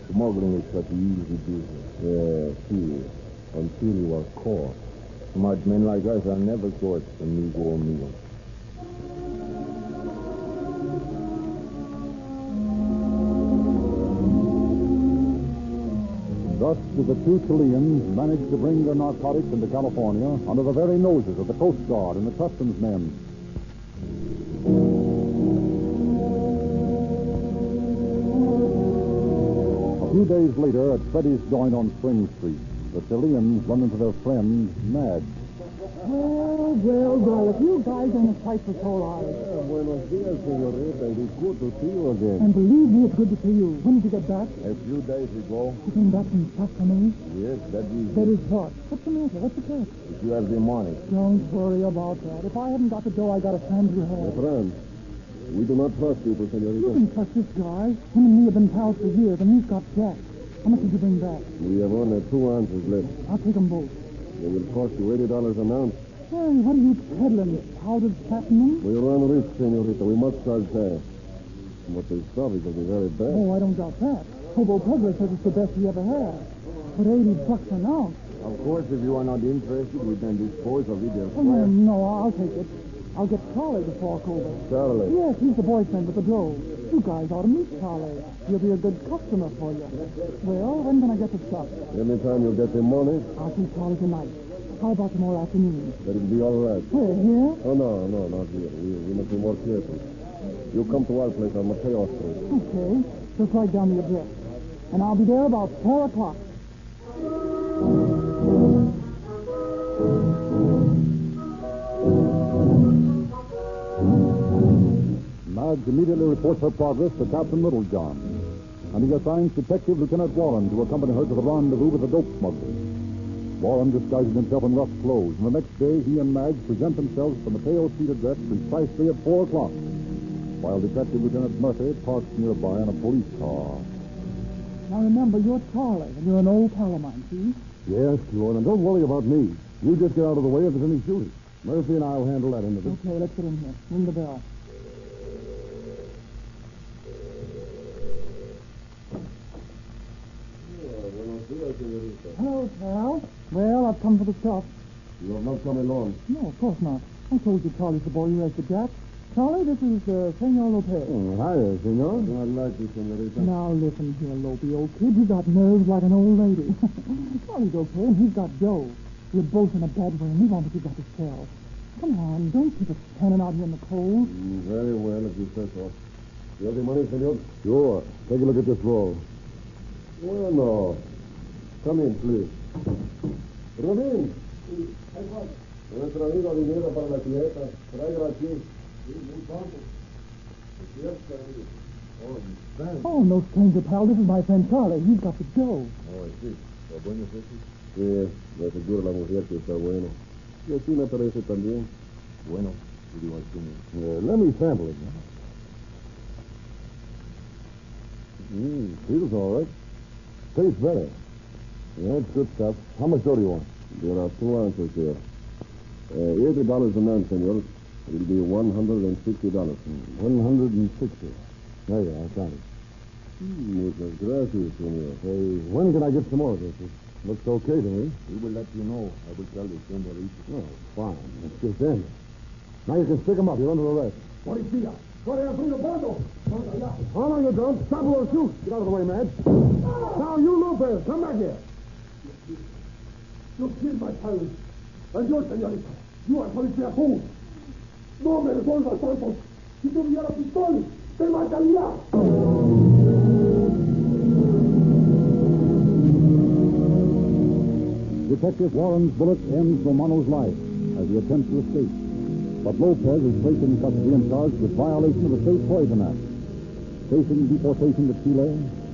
Smuggling is such an easy business. See, until you are caught. Smart men like us are never short, amigo. Thus did the two Chileans manage to bring their narcotics into California under the very noses of the Coast Guard and the customs men. A few days later, at Freddy's joint on Spring Street, the Chileans run into their friend, Madge. Well, if you guys ain't a sight for sore eyes. Buenos dias, senorita. It is good to see you again. And believe me, it's good to see you. When did you get back? A few days ago. You came back from Tuscany? Yes, that is... That is what? What's the matter? What's the case? If you have the money. Don't worry about that. If I haven't got the dough, I got to send you My home. friend, we do not trust people, senorita. You can trust this guy. Him and me have been pals for years, and he's got Jack. How much did you bring back? We have only 2 ounces left. I'll take them both. They will cost you $80 an ounce. Hey, what are you peddling? Powdered platinum? We run risk, senorita. We must charge fast. But the stuff is going to be very bad. Oh, I don't doubt that. Hobo Peddler says it's the best he ever had. But $80 an ounce? Of course, if you are not interested, we can dispose of it Oh, no, I'll take it. I'll get Charlie to fork over. Charlie? Yes, he's the boyfriend with the dough. You guys ought to meet Charlie. He'll be a good customer for you. Well, when can I get the stuff? Anytime you get the money, I'll see Charlie tonight. How about tomorrow afternoon? that will be all right. Where, here? Oh, no, not here. We must be more careful. You come to our place on Mateo Street. Okay, just write down the address. And I'll be there about 4 o'clock. Madge immediately reports her progress to Captain Littlejohn, and he assigns Detective Lieutenant Warren to accompany her to the rendezvous with the dope smugglers. Warren disguises himself in rough clothes, and the next day he and Madge present themselves at the Mateo Street address precisely at 4 o'clock, while Detective Lieutenant Murphy parks nearby in a police car. Now remember, you're Charlie, and you're an old pal of mine, see? Yes, Lord, and don't worry about me. You just get out of the way if there's any shooting. Murphy and I'll handle that end of it. Okay, let's get in here. Ring the bell. Hello, pal. Well, I've come for the stuff. You have not come alone. No, of course not. I told you Charlie's the boy who has the Jack. Charlie, this is Senor Lopez. Hiya, senor. I like you, senorita. Now, listen here, Lopey, old kid. You got nerves like an old lady. Charlie's okay, and he's got dough. We're both in a bad way, and we want what you got to sell. Come on, don't keep us standing out here in the cold. Very well, if you say so. You have the money, senor? Sure. Take a look at this roll. Well, no. Come in, please. Rubín. Nuestro amigo dinero para la fiesta. Tráigalo aquí. Oh, no stranger, pal. This is my friend Charlie. He's got the dough. Oh, sí. ¿Está bueno, Ceci? Sí, me aseguro la mujer que está bueno. Y así me parece también. Bueno, let me sample it now. Feels all right. Tastes better. Yeah, it's good stuff. How much dough do you want? There are 2 ounces here. $80 an ounce, senor. It'll be $160. 160. There you are, I got it. Muchas gracias, senor. Hey, when can I get some more of this? It looks okay to me. We will let you know. I will tell the senorita. Oh, fine. That's just in. Now you can stick him up. You're under arrest. Policía, corre a free bando. Oh, no, you don't. Stop or shoot. Get out of the way, man. Now, you Lopez, come back here. You killed my parents. And you, señorita, you are policía too. No me resuelvas, Santos. Si tuviera pistola, te mataría. Detective Warren's bullet ends Romano's life as he attempts to escape. But Lopez is placed in custody and charged with violation of the State Poison Act. Facing deportation to Chile,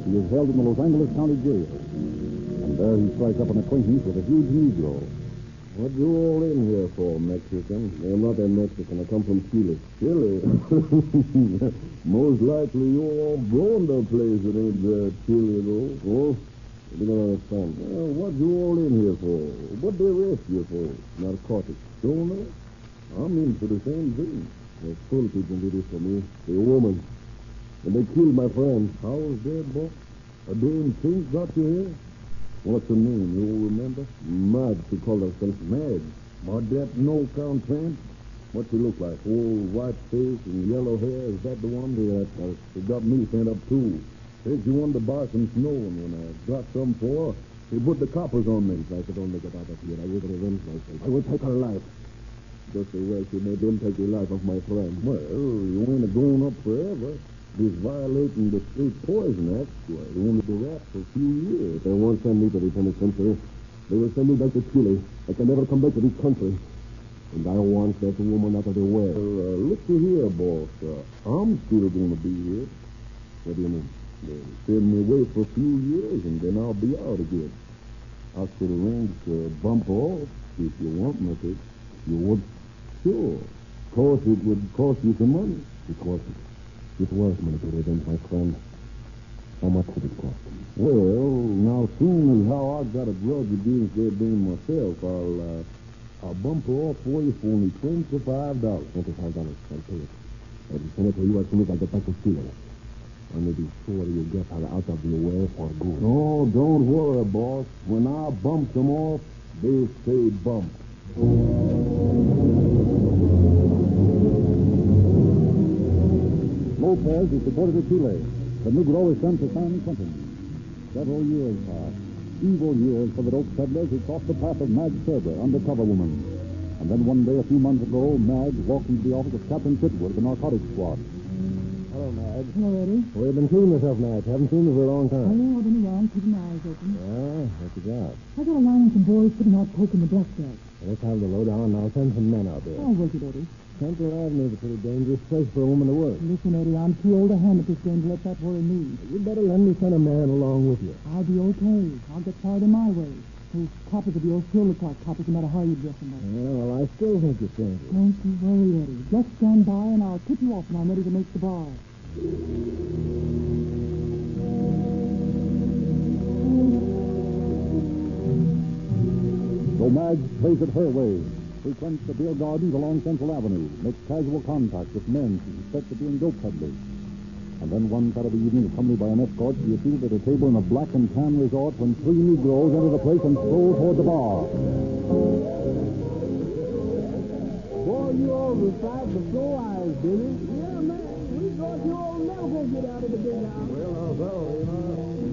he is held in the Los Angeles County Jail. And there he strikes up an acquaintance with a huge Negro. What you all in here for, Mexican? I'm not a Mexican. I come from Chile. Chile? Most likely you all blown the place that ain't Chile, though. Oh? You don't understand. What you all in here for? What they arrest you for? Narcotics. Stoner? I'm in for the same thing. The full people did it for me. The woman. And they killed my friend. How was that, boy? A damn thing got you here? What's her name? You all remember? Mad. She called herself Mad. But that no-count tramp? What she look like? Old white face and yellow hair? Is that the one that got me sent up too? Said she wanted to buy some snow, and when I got some for her, He put the coppers on me. If I could only get out of here, I would revenge myself. I would take her life. Just the way she made them take the life of my friend. Well, you ain't going up forever. This violating the State Poison Act, well, you only be wrapped for a few years. They won't send me to the penitentiary. They will send me back to Chile. I can never come back to this country. And I want that woman out of the way. Look here, boss. I'm still going to be here. What do you mean? They'll send me away for a few years, and then I'll be out again. I could arrange to bump off if you want me to. You would? Sure. Of course, it would cost you some money. Because it was money to revenge my friend. How much would it cost? Well, now, soon as how I got a grudge against that dame myself, I'll bump her off for you for only $25. $25. I'll pay it. I'll send it to you as soon as I get back to Chile. I may be sure you'll get her out of your way for good. Oh, don't worry, boss. When I bump them off, they stay bumped. Lopez is deported to Chile. The Negro is sent to San Quentin. Several years pass. Evil years for the dope peddlers who crossed the path of Madge Serber, undercover woman. And then one day, a few months ago, Madge walked into the office of Captain Chitwood, the narcotics squad. Hello, Madge. Hello, Eddie. Well, you've been seeing yourself, Madge. Haven't seen you for a long time. Oh, I've been around, keeping my eyes open. Yeah, what's you got? I got a line on some boys putting out coke in the blackjack. Let's have the lowdown, and I'll send some men out there. I'll work it, Eddie. Central Avenue is a pretty dangerous place for a woman to work. Listen, Eddie, I'm too old a hand at this game to let that worry me. You'd better let me send a man along with you. I'll be okay. I'll get fired in my way. Those coppers of yours still look like coppers no matter how you dress them up. Yeah, well, I still think you're dangerous. Don't you worry, Eddie. Just stand by and I'll tip you off when I'm ready to make the bar. So Madge plays it her way. Frequents the beer gardens along Central Avenue, makes casual contact with men she suspects of being dope peddlers. And then one Saturday evening, accompanied by an escort, she is seated at a table in a black and tan resort when three Negroes enter the place and stroll toward the bar. Boy, you all recite the slow eyes, Billy. Yeah, man. We thought you all never going to get out of the big house. Well, now, fellow,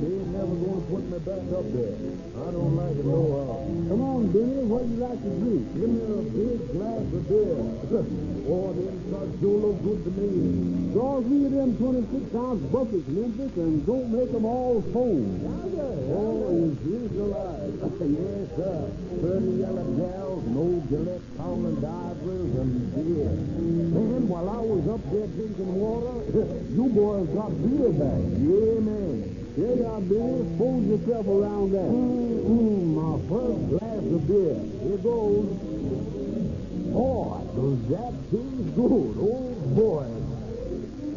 they ain't never going to put me back up there. I don't like it no how. Come on, Billy. What do you like to drink? Give me a big glass of beer. Oh, them shots sure look good to me. Draw 3 of them 26-ounce buckets, Memphis, and don't make them all foam. Oh, you visualize. Yes, sir. 30 yellow gals, no Gillette Common divers, and beer. Man, while I was up there drinking water, you boys got beer back. Yeah, man. Here you are, Billy. Fold yourself around that. My first glass of beer. Here goes. Boy, does that taste good. Oh, boy.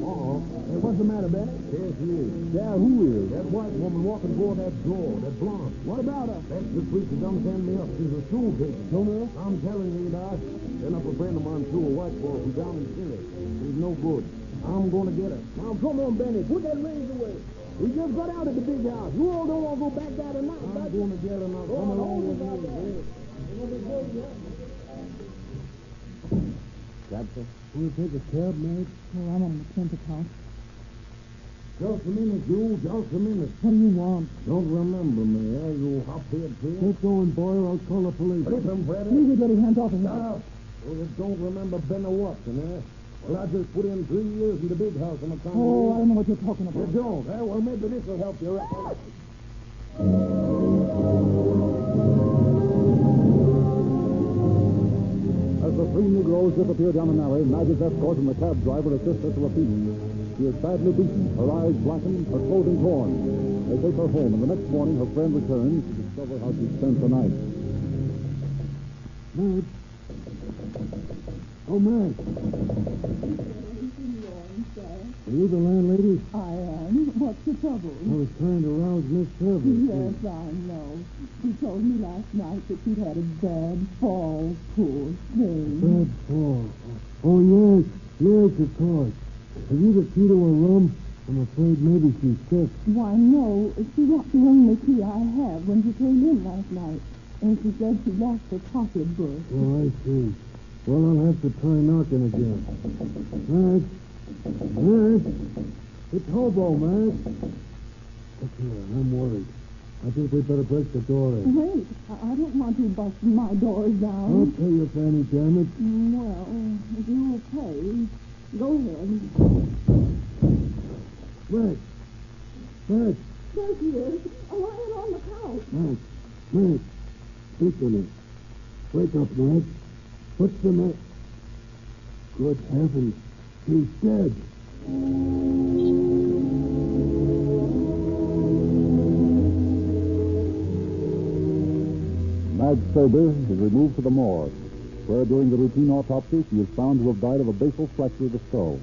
Hey, what's the matter, Benny? There she is. Yeah, who is? That white woman walking toward that door, that blonde. What about her? That's the preacher done send me up. She's a stool pigeon. No, no. I'm telling you, Doc. Sent up a friend of mine, too, a white boy who's down in Chile. She's no good. I'm going to get her. Now, come on, Benny. Put that range away. We just got out of the big house. You all don't want to go back there tonight. I'm going to get her now. Come along with me. Captain? Will you take a cab, mate? Oh, I'm on the expensive house. Just a minute, you. Just a minute. What do you want? Don't remember me, eh? You hop-head pig. Get going, boy, or I'll call the police. Listen, Freddy. Leave your dirty hands off of me. Stop. Oh, you don't remember Benno Watson, eh? Well, I just put in 3 years in the big house on the county. Oh, I don't know what you're talking about. You don't, eh? Well, maybe this will help you. As the three Negroes disappear down an alley, Madge's escort and the cab driver assist her to her feet. She is badly beaten, her eyes blackened, her clothing torn. They take her home, and the next morning her friend returns to discover how she spent the night. Madge. Oh, Madge. Are you the landlady? I am. What's the trouble? I was trying to rouse Miss Service. Yes, I know. She told me last night that she'd had a bad fall, poor thing. Bad fall. Oh, yes. Yes, of course. Have you the key to her room? I'm afraid maybe she's sick. Why, no. She locked the only key I have when she came in last night. And she said she lost her pocketbook. Oh, I see. Well, I'll have to try knocking again. Madge. Madge. It's Hobo, Madge. Look here, I'm worried. I think we'd better break the door in. Wait, I don't want you busting my doors down. I'll pay you, Fanny, damn it. Well, if you pay, go ahead. Max. Max. There she is, lying on the couch. Max. Max. Speak to me. Wake up, Max. What's the matter? Good heavens. He's dead. Madge Sober is removed to the morgue, where during the routine autopsy she is found to have died of a basal fracture of the skull.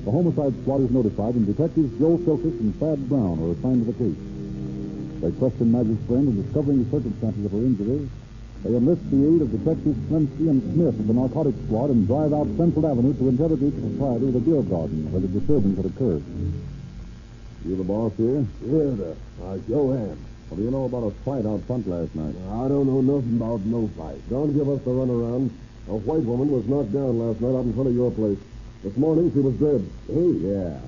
The homicide squad is notified, and detectives Joe Silkus and Thad Brown are assigned to the case. They question Madge's friend in discovering the circumstances of her injury. They enlist the aid of Detectives Slemsky and Smith of the narcotics squad and drive out Central Avenue to interrogate the proprietor of the beer garden where the disturbance had occurred. You the boss here? Yeah, sir. Joe Ham. What do you know about a fight out front last night? I don't know nothing about no fight. Don't give us the runaround. A white woman was knocked down last night out in front of your place. This morning she was dead. Hey? Yeah.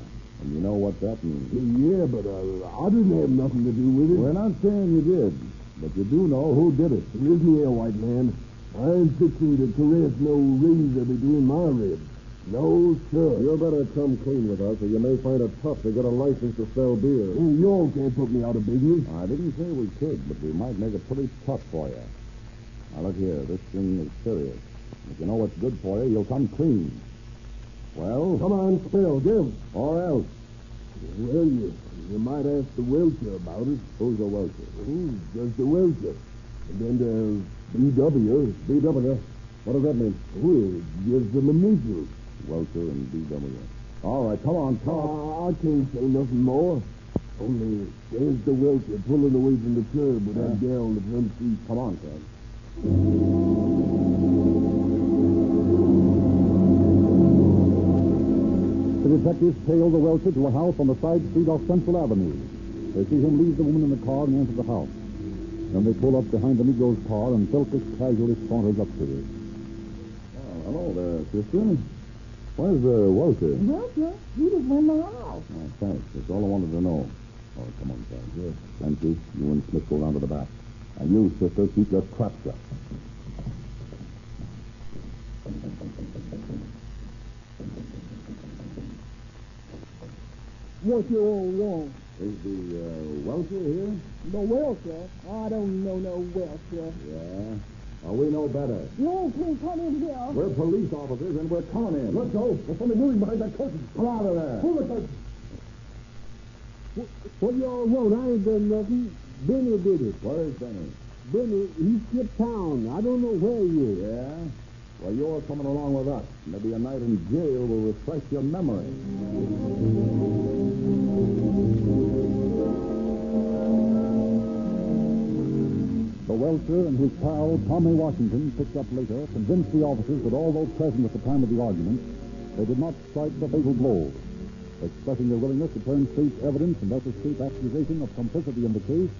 And you know what that means? Yeah, but I didn't have nothing to do with it. We're not saying you did, but you do know who did it. Listen here, white man. I ain't fixing to caress no razor between my ribs. No, sir. You better come clean with us, or you may find it tough to get a license to sell beer. You all can't put me out of business. I didn't say we could, but we might make it pretty tough for you. Now, look here. This thing is serious. If you know what's good for you, you'll come clean. Well? Come on, spill. Give. Or else. Well, you might ask the Welcher about it. Who's the Welcher? Just the Welcher. And then the B.W. B.W.? What does that mean? Well, it gives them initials. Welcher and B.W. All right, come on, talk. I can't say nothing more. Only there's the Welcher pulling away from the curb with that gal on the front seat. Come on, Ted. The detectives tail the Welcher to a house on the side street off Central Avenue. They see him leave the woman in the car and enter the house. Then they pull up behind the Negro's car, and Silkus casually saunters up to her. Hello there, sister. Where's the Welcher? Welcher? He was in the house. Oh, thanks. That's all I wanted to know. Oh, come on, Ted. Yes. Thank you. You and Smith go round to the back. And you, sister, keep your trap shut. What you all want? Is the Welcher here? The Welcher? I don't know no Welcher. Yeah. Well, we know better. You all can't come in here. We're police officers, and we're coming in. Let's go. There's something moving behind that curtain. Come out of there. Pull the curtain. What y'all want? I ain't done nothing. Benny did it. Where's Benny? Benny, he skipped town. I don't know where he is. Yeah? Well, you're coming along with us. Maybe a night in jail will refresh your memory. The Welcher and his pal, Tommy Washington, picked up later, convinced the officers that although present at the time of the argument, they did not strike the fatal blow. Expressing their willingness to turn state's evidence and thus escape accusation of complicity in the case,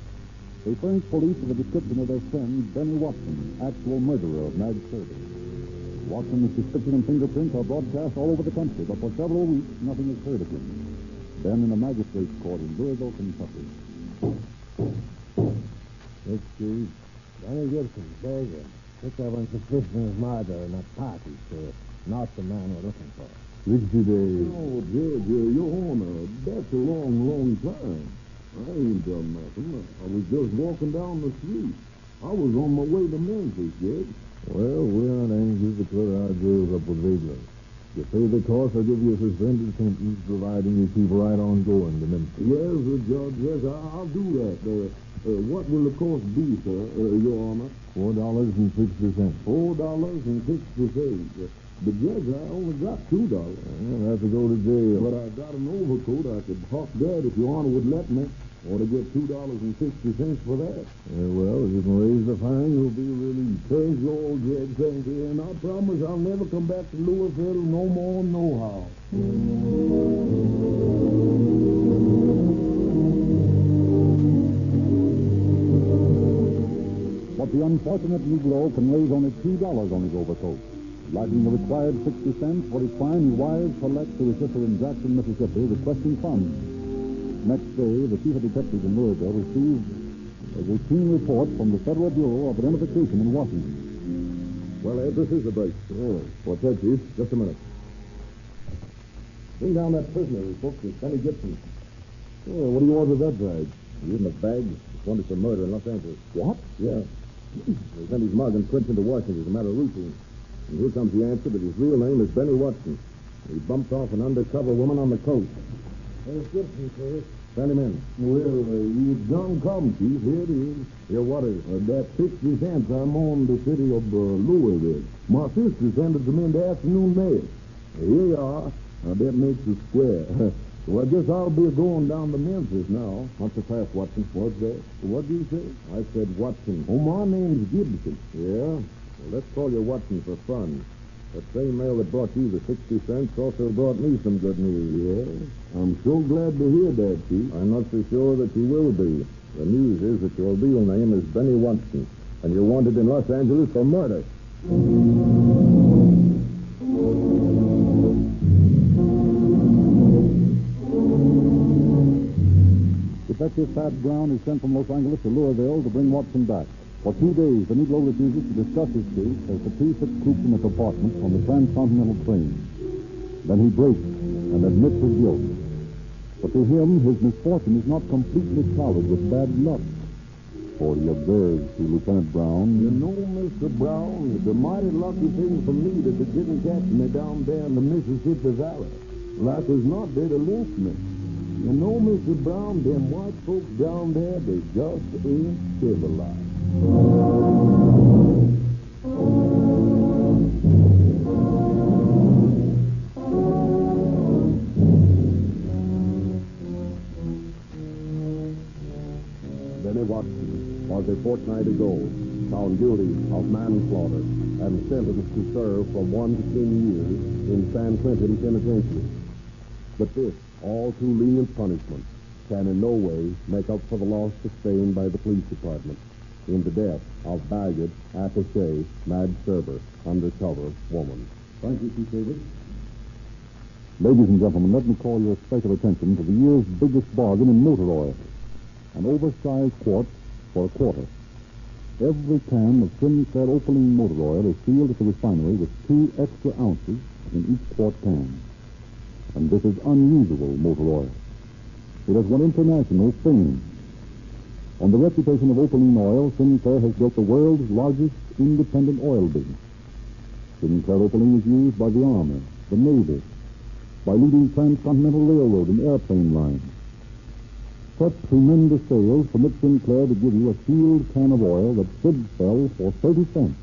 they furnished police with a description of their friend, Benny Watson, actual murderer of Madge Sober. Watson's description and fingerprints are broadcast all over the country, but for several weeks, nothing is heard of him. Then in a magistrate's court in Louisville, Kentucky. Let's see. Benny Gibson, Bergen. Picked up on suspicion of murder in a party, sir. Not the man we're looking for. 60 days. Oh, Judge, Your Honor, that's a long time. I ain't done nothing. I was just walking down the street. I was on my way to Memphis, Judge. Well, we aren't anxious to put our jails up with vigilance. You pay the cost, I'll give you a suspended sentence, providing you keep right on going to Memphis. Yes, Judge, yes, I'll do that. What will the cost be, sir, Your Honor? $4.60. $4.60. But, Judge, I only got $2. I'll have to go to jail. But I got an overcoat. I could hawk that if Your Honor would let me. Or to get $2.60 for that. Well, if you can raise the fine, you'll be released. Thank you, old Judge. Thank you. And I promise I'll never come back to Louisville no more, nohow. But the unfortunate Negro can raise only $2 on his overcoat. Lacking the required 60 cents for his fine, he wires for Lex to his sister in Jackson, Mississippi, requesting funds. Next day, the chief of detectives in Louisville received A routine report from the Federal Bureau of Identification in Washington. Well, Ed, this is the break. Oh, what's that, Chief? Just a minute. Bring down that prisoner, folks. It's Benny Gibson. Oh, what do you want with that drag? He's in the bag. He's wanted for murder in Los Angeles. What? Yeah. They sent his mug and prints into Washington as a matter of routine. And here comes the answer that his real name is Benny Watson. He bumped off an undercover woman on the coast. There's Gibson, sir. Send him in. Well, you done come, Chief. Here it is. Here, what is? That 60 cents I'm on the city of Louisville. My sister sent it to me in the afternoon mail. Here you are. Now, that makes it square. Well, I guess I'll be going down to Memphis now. What's the fast, Watson? What's that? What do you say? I said Watson. Oh, my name's Gibson. Yeah? Well, let's call you Watson for fun. That same mail that brought you the 60 cents also brought me some good news. Yeah? I'm so glad to hear that, Chief. I'm not so sure that you will be. The news is that your real name is Benny Watson, and you're wanted in Los Angeles for murder. Detective Pat Brown is sent from Los Angeles to Louisville to bring Watson back. For 2 days, the Negro refuses to discuss his case as the two sit cooped in a compartment on the transcontinental train. Then he breaks and admits his guilt. But to him, his misfortune is not completely clouded with bad luck. For he observes to Lieutenant Brown, You know, Mr. Brown, it's a mighty lucky thing for me that they didn't catch me down there in the Mississippi Valley. Like as not, they'd have lynched me. You know, Mr. Brown, them white folks down there, they just ain't civilized. Benny Watson was a fortnight ago found guilty of manslaughter and sentenced to serve from 1 to 10 years in San Quentin Penitentiary. But this all too lenient punishment can in no way make up for the loss sustained by the police department in the death of Baggett, attaché, Madge Serber, undercover woman. Thank you, Chief Davis. Ladies and gentlemen, let me call your special attention to the year's biggest bargain in motor oil. An oversized quart for a quarter. Every can of Sinclair Opaline motor oil is sealed at the refinery with 2 extra ounces in each quart can. And this is unusual motor oil. It has won international fame. On the reputation of Opaline oil, Sinclair has built the world's largest independent oil business. Sinclair Opaline is used by the Army, the Navy, by leading transcontinental railroad and airplane lines. Such tremendous sales permit Sinclair to give you a sealed can of oil that should sell for 30 cents.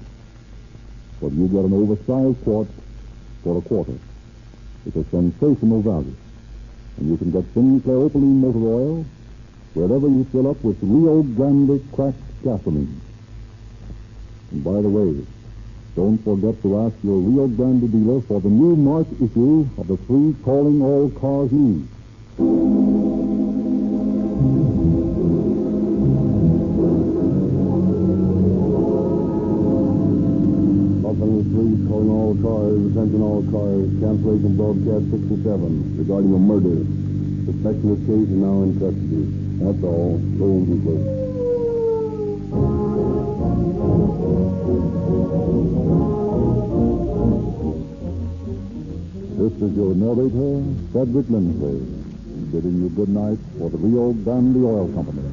But you get an oversized quart for a quarter. It's a sensational value. And you can get Sinclair Opaline motor oil wherever you fill up with Rio Grande cracked gasoline. And by the way, don't forget to ask your Rio Grande dealer for the new March issue of the free Calling All Cars News. Los Angeles Police calling all cars, attention all cars, cancellation broadcast 67 regarding a murder. Suspected case is now in custody. That's all. Go easy, please. This is your narrator, Frederick Lindsley, bidding you good night for the Rio Grande Oil Company.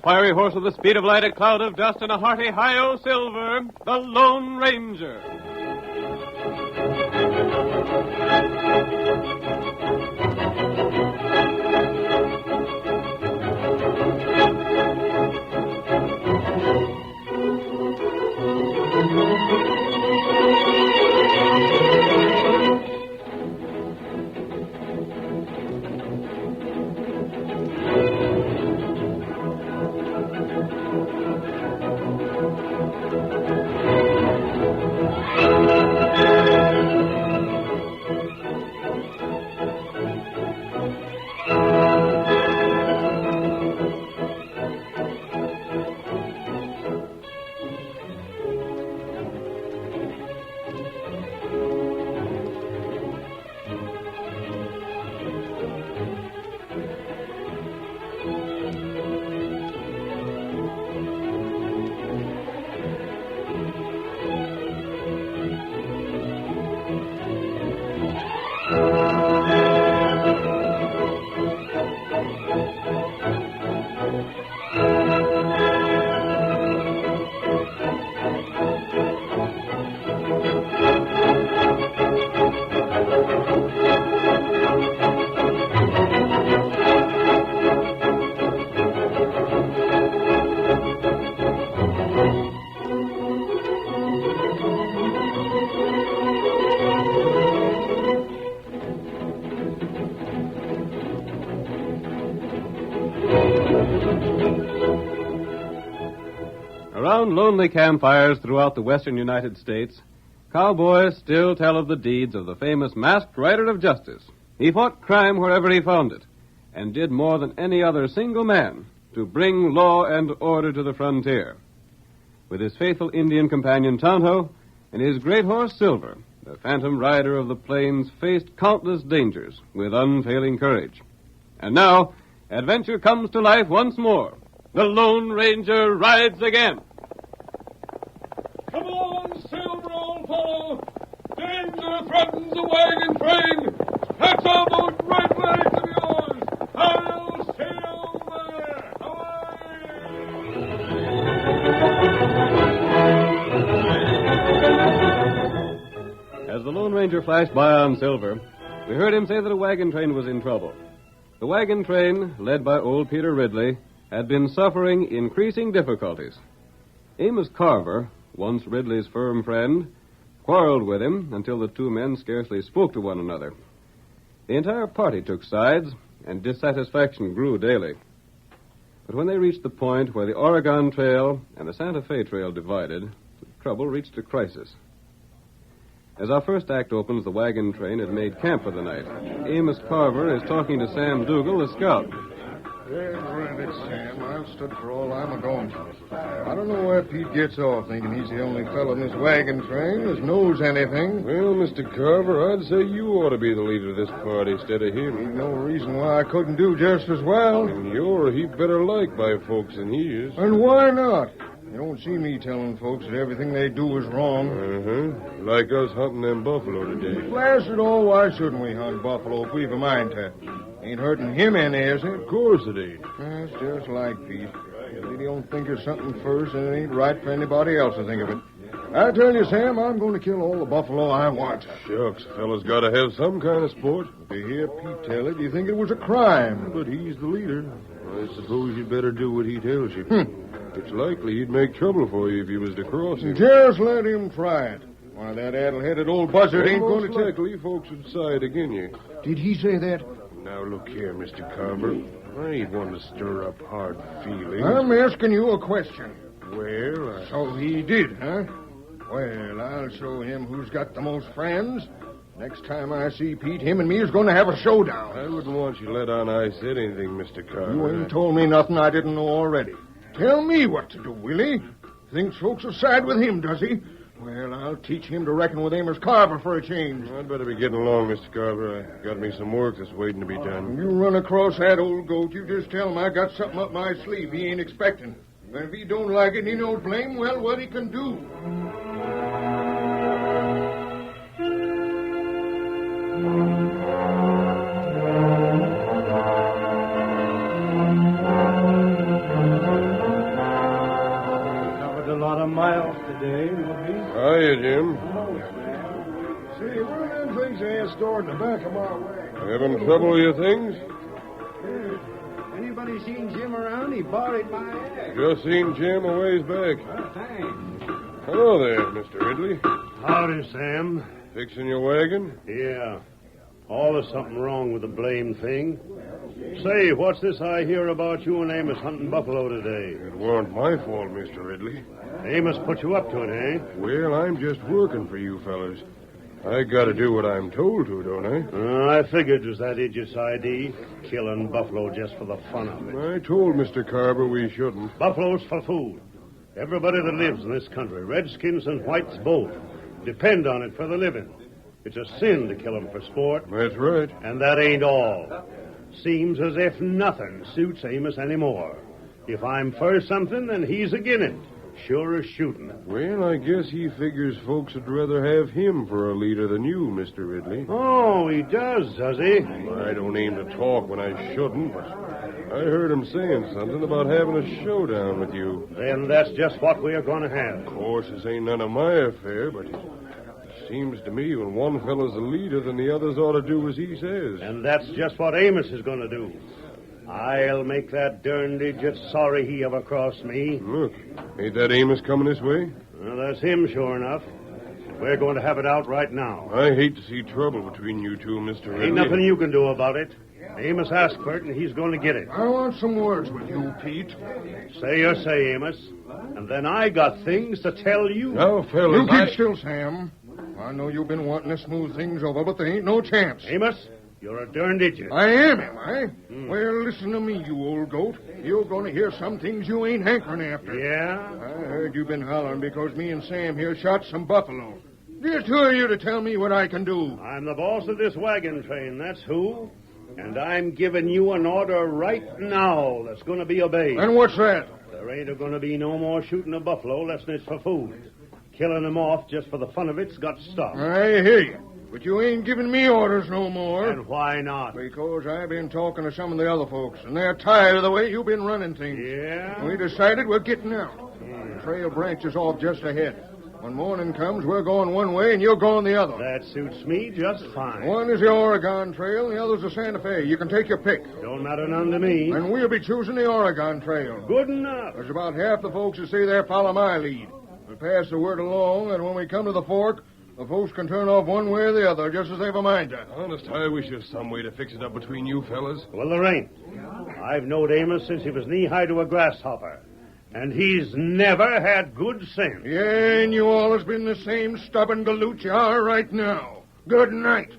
Fiery horse with the speed of light, a cloud of dust, and a hearty hi-yo silver, the Lone Ranger. Around lonely campfires throughout the western United States, cowboys still tell of the deeds of the famous masked rider of justice. He fought crime wherever he found it, and did more than any other single man to bring law and order to the frontier. With his faithful Indian companion Tonto and his great horse Silver, the phantom rider of the plains faced countless dangers with unfailing courage. And now, adventure comes to life once more. The Lone Ranger rides again. Come on, Silver, old fellow. Danger threatens the wagon train. That's our boat right legs of yours. I'll sail there. As the Lone Ranger flashed by on Silver, we heard him say that a wagon train was in trouble. The wagon train, led by old Peter Ridley, had been suffering increasing difficulties. Amos Carver, once Ridley's firm friend, quarreled with him until the two men scarcely spoke to one another. The entire party took sides, and dissatisfaction grew daily. But when they reached the point where the Oregon Trail and the Santa Fe Trail divided, the trouble reached a crisis. As our first act opens, the wagon train had made camp for the night. Amos Carver is talking to Sam Dougal, the scout. There's Rabbit, Sam. I've stood for all I'm a-going to. I don't know where Pete gets off thinking he's the only fellow in this wagon train that knows anything. Well, Mr. Carver, I'd say you ought to be the leader of this party instead of him. Ain't no reason why I couldn't do just as well. And you're a heap better liked by folks than he is. And why not? You don't see me telling folks that everything they do is wrong. Uh-huh. Like us hunting them buffalo today. Blast it all, why shouldn't we hunt buffalo if we've a mind to? Ain't hurting him any, is it? Of course it ain't. That's just like Pete. If he don't think of something first, then it ain't right for anybody else to think of it. I tell you, Sam, I'm going to kill all the buffalo I want. Shucks, fella's got to have some kind of sport. To hear Pete tell it, you think it was a crime. But he's the leader. I suppose you'd better do what he tells you. It's likely he'd make trouble for you if you was to cross him. Just let him try it. Why, that addle-headed old buzzard ain't going to take... likely folks would side again you. Did he say that? Now, look here, Mr. Carver. I ain't one to stir up hard feelings. I'm asking you a question. Well, So he did, huh? Well, I'll show him who's got the most friends. Next time I see Pete, him and me is going to have a showdown. I wouldn't want you to let on I said anything, Mr. Carver. You ain't told me nothing I didn't know already. Tell me what to do, Willie. Thinks folks will side with him, does he? Well, I'll teach him to reckon with Amos Carver for a change. I'd better be getting along, Mr. Carver. I got me some work that's waiting to be done. You run across that old goat, you just tell him I got something up my sleeve he ain't expecting. And if he don't like it, he knows blame well what he can do. Covered a lot of miles today, Ruby. Hiya, Jim. Say, what are them things they have stored in the back of my wagon? Having trouble with your things? Anybody seen Jim around? He borrowed my axe. Just seen Jim a ways back. Thanks. Hello there, Mr. Ridley. Howdy, Sam. Fixing your wagon? Yeah. Always something wrong with the blame thing. Say, what's this I hear about you and Amos hunting buffalo today? It weren't my fault, Mr. Ridley. Amos put you up to it, eh? Well, I'm just working for you fellas. I gotta do what I'm told to, don't I? I figured it was that idiot's idea. Killing buffalo just for the fun of it. I told Mr. Carver we shouldn't. Buffalo's for food. Everybody that lives in this country, redskins and whites both, depend on it for the living. It's a sin to kill them for sport. That's right. And that ain't all. Seems as if nothing suits Amos anymore. If I'm for something, then he's agin it. Sure as shooting. Well, I guess he figures folks would rather have him for a leader than you, Mr. Ridley. Oh, he does he? I don't aim to talk when I shouldn't, but I heard him saying something about having a showdown with you. Then that's just what we are going to have. Of course, this ain't none of my affair, but it seems to me when one fellow's the leader, then the others ought to do as he says. And that's just what Amos is going to do. I'll make that darned idiot sorry he ever crossed me. Look, ain't that Amos coming this way? Well, that's him, sure enough. We're going to have it out right now. I hate to see trouble between you two, Mr. Ridley. Ain't nothing you can do about it. Amos asked for it, and he's going to get it. I want some words with you, Pete. Say your say, Amos. And then I got things to tell you. Now, fellas, You keep still, Sam. I know you've been wanting to smooth things over, but there ain't no chance. Amos, you're a darned idiot. I am I? Well, listen to me, you old goat. You're going to hear some things you ain't hankering after. Yeah? I heard you've been hollering because me and Sam here shot some buffalo. Just who are you to tell me what I can do? I'm the boss of this wagon train, that's who. And I'm giving you an order right now that's going to be obeyed. And what's that? There ain't going to be no more shooting of buffalo less than it's for food. Killing them off just for the fun of it's got to stop. I hear you. But you ain't giving me orders no more. And why not? Because I've been talking to some of the other folks, and they're tired of the way you've been running things. Yeah? We decided we're getting out. The trail branches off just ahead. When morning comes, we're going one way, and you're going the other. That suits me just fine. One is the Oregon Trail, and the other's the Santa Fe. You can take your pick. Don't matter none to me. And we'll be choosing the Oregon Trail. Good enough. There's about half the folks that say they follow my lead. We'll pass the word along, and when we come to the fork, the folks can turn off one way or the other, just as they've a mind to. Honest, I wish there was some way to fix it up between you fellas. Well, there ain't. I've knowed Amos since he was knee-high to a grasshopper. And he's never had good sense. Yeah, and you all has been the same stubborn galoot you are right now. Good night.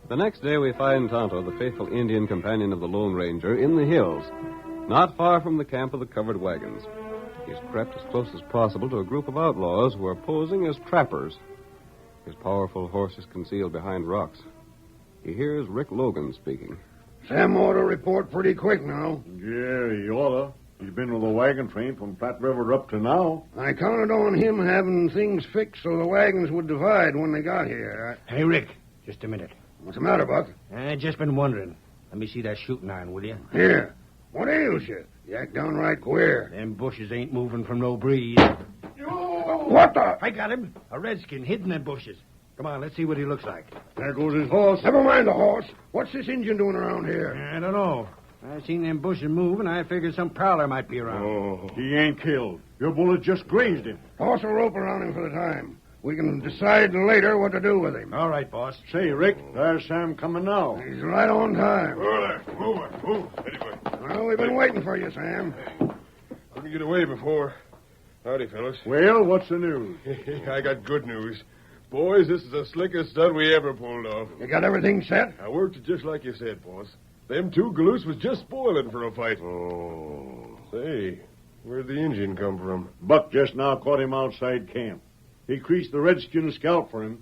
The next day we find Tonto, the faithful Indian companion of the Lone Ranger, in the hills, not far from the camp of the covered wagons. He's crept as close as possible to a group of outlaws who are posing as trappers. His powerful horse is concealed behind rocks. He hears Rick Logan speaking. Sam ought to report pretty quick now. Yeah, he oughta. He's been with the wagon train from Platte River up to now. I counted on him having things fixed so the wagons would divide when they got here. Hey, Rick, just a minute. What's the matter, Buck? I just been wondering. Let me see that shooting iron, will you? Here. What ails you? You act downright queer. Them bushes ain't moving from no breeze. What the? I got him. A redskin hidden in them bushes. Come on, let's see what he looks like. There goes his horse. Never mind the horse. What's this Indian doing around here? I don't know. I seen them bushes move, and I figured some prowler might be around. Oh, he ain't killed. Your bullet just grazed him. Toss a rope around him for the time. We can decide later what to do with him. All right, boss. Say, Rick, there's Sam coming now. He's right on time. Move. Anyway. Well, we've been waiting for you, Sam. Couldn't get away before. Howdy, fellas. Well, what's the news? I got good news. Boys, this is the slickest stunt we ever pulled off. You got everything set? I worked it just like you said, boss. Them two galoots was just spoiling for a fight. Oh. Say, where'd the Indian come from? Buck just now caught him outside camp. He creased the redskin scalp for him.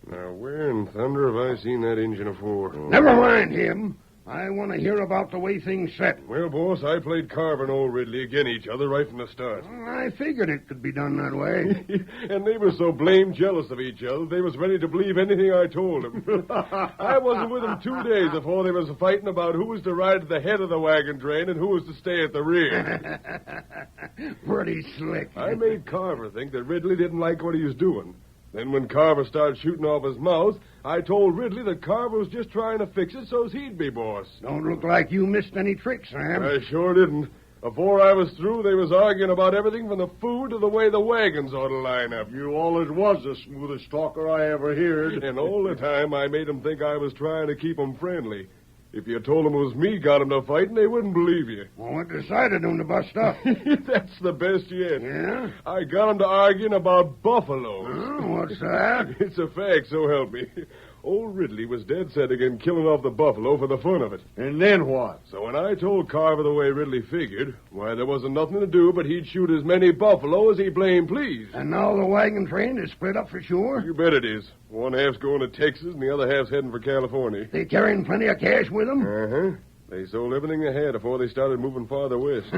Now, where in thunder have I seen that Indian afore? Never mind him. I want to hear about the way things set. Well, boss, I played Carver and old Ridley again each other right from the start. I figured it could be done that way. And they were so blamed jealous of each other, they was ready to believe anything I told them. I wasn't with them 2 days before they was fighting about who was to ride at the head of the wagon train and who was to stay at the rear. Pretty slick. I made Carver think that Ridley didn't like what he was doing. Then when Carver started shooting off his mouth, I told Ridley that Carver was just trying to fix it so's he'd be boss. Don't look like you missed any tricks, Sam. I sure didn't. Before I was through, they was arguing about everything from the food to the way the wagons ought to line up. You always was the smoothest talker I ever heard. And all the time, I made them think I was trying to keep them friendly. If you told them it was me got them to fighting, they wouldn't believe you. Well, what decided them to bust up? That's the best yet. Yeah? I got them to arguing about buffaloes. Oh, what's that? It's a fact, so help me. Old Ridley was dead set against killing off the buffalo for the fun of it. And then what? So when I told Carver the way Ridley figured, why, there wasn't nothing to do but he'd shoot as many buffalo as he blamed pleased. And now the wagon train is split up for sure? You bet it is. One half's going to Texas and the other half's heading for California. They carrying plenty of cash with them? Uh-huh. They sold everything they had before they started moving farther west.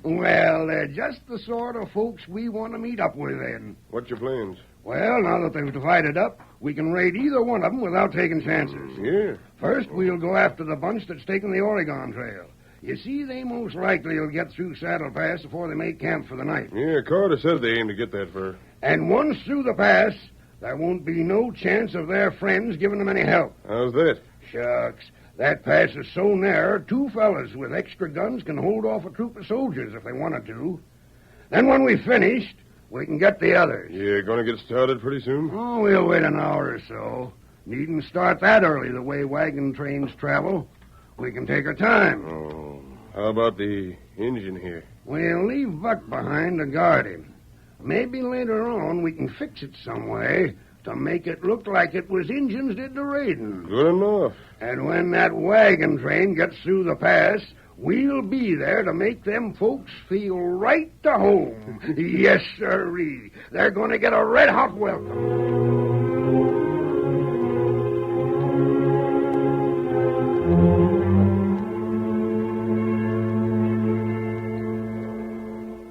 Well, they're just the sort of folks we want to meet up with then. What's your plans? Well, now that they've divided up, we can raid either one of them without taking chances. Yeah. First, we'll go after the bunch that's taking the Oregon Trail. You see, they most likely will get through Saddle Pass before they make camp for the night. Yeah, Carter says they aim to get that far. And once through the pass, there won't be no chance of their friends giving them any help. How's that? Shucks. That pass is so narrow, 2 fellas with extra guns can hold off a troop of soldiers if they wanted to. Then when we've finished, we can get the others. Yeah, gonna get started pretty soon? Oh, we'll wait an hour or so. Needn't start that early the way wagon trains travel. We can take our time. Oh, how about the engine here? We'll leave Buck behind to guard him. Maybe later on we can fix it some way to make it look like it was Injuns did the raiding. Good enough. And when that wagon train gets through the pass, we'll be there to make them folks feel right to home. Yes, sirree. They're going to get a red-hot welcome.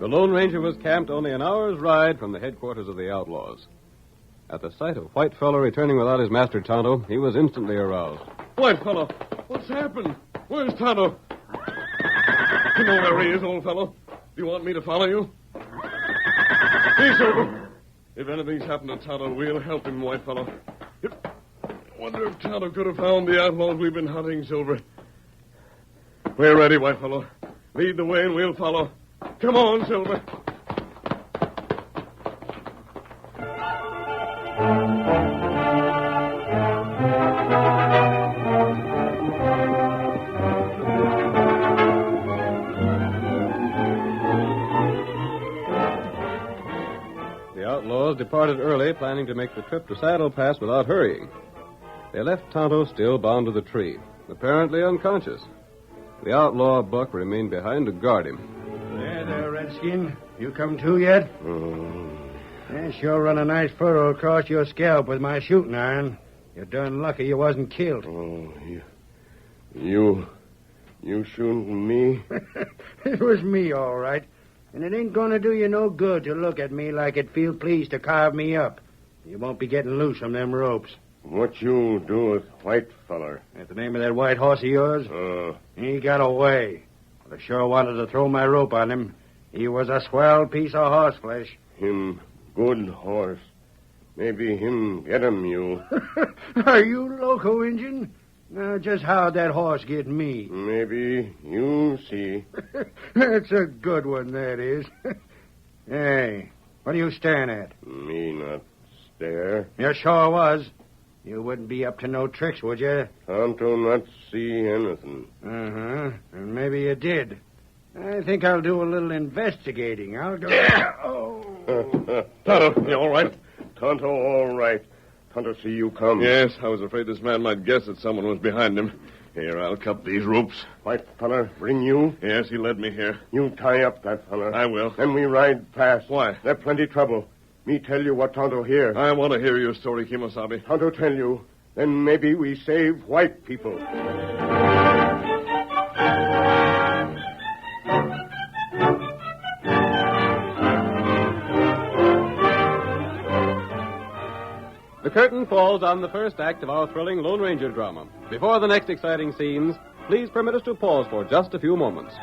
The Lone Ranger was camped only an hour's ride from the headquarters of the outlaws. At the sight of Whitefellow returning without his master Tonto, he was instantly aroused. Whitefellow, what's happened? Where's Tonto? You know where he is, old fellow. Do you want me to follow you? Hey, Silver. If anything's happened to Tonto, we'll help him, Whitefellow. I wonder if Tonto could have found the outlaws we've been hunting, Silver. We're ready, Whitefellow. Lead the way and we'll follow. Come on, Silver. The outlaws departed early, planning to make the trip to Saddle Pass without hurrying. They left Tonto still bound to the tree, apparently unconscious. The outlaw Buck remained behind to guard him. There, Redskin. You come to yet? I sure run a nice furrow across your scalp with my shooting iron. You're darn lucky you wasn't killed. Oh, you shooting me? It was me, all right. And it ain't going to do you no good to look at me like it feel pleased to carve me up. You won't be getting loose from them ropes. What you do with Whitefellow? At the name of that white horse of yours? He got away. But I sure wanted to throw my rope on him. He was a swell piece of horseflesh. Him good horse. Maybe him get him, you. Are you loco, Injun? Now, just how'd that horse get me? Maybe you see. That's a good one, that is. Hey, what are you staring at? Me not stare. You sure was. You wouldn't be up to no tricks, would you? Tonto not see anything. Uh-huh. And maybe you did. I think I'll do a little investigating. I'll go... Tonto, you all right? Tonto, all right. Tonto, see you come. Yes, I was afraid this man might guess that someone was behind him. Here, I'll cut these ropes. White feller, bring you? Yes, he led me here. You tie up that feller. I will. Then we ride past. Why? There's plenty trouble. Me tell you what Tonto hear. I want to hear your story, Kimosabe. Tonto tell you. Then maybe we save white people. The curtain falls on the first act of our thrilling Lone Ranger drama. Before the next exciting scenes, please permit us to pause for just a few moments.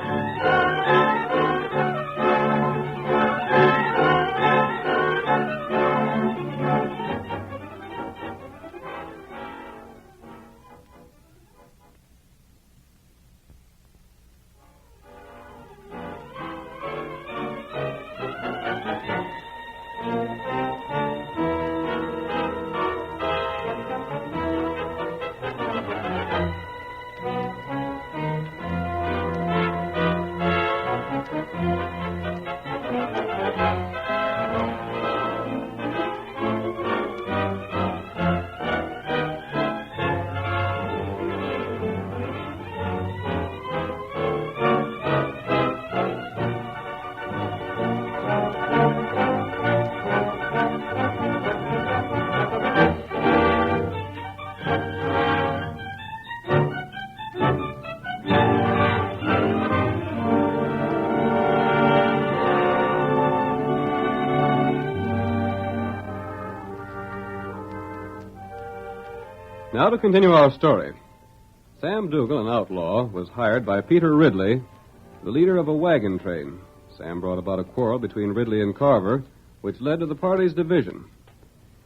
Now to continue our story. Sam Dougal, an outlaw, was hired by Peter Ridley, the leader of a wagon train. Sam brought about a quarrel between Ridley and Carver, which led to the party's division.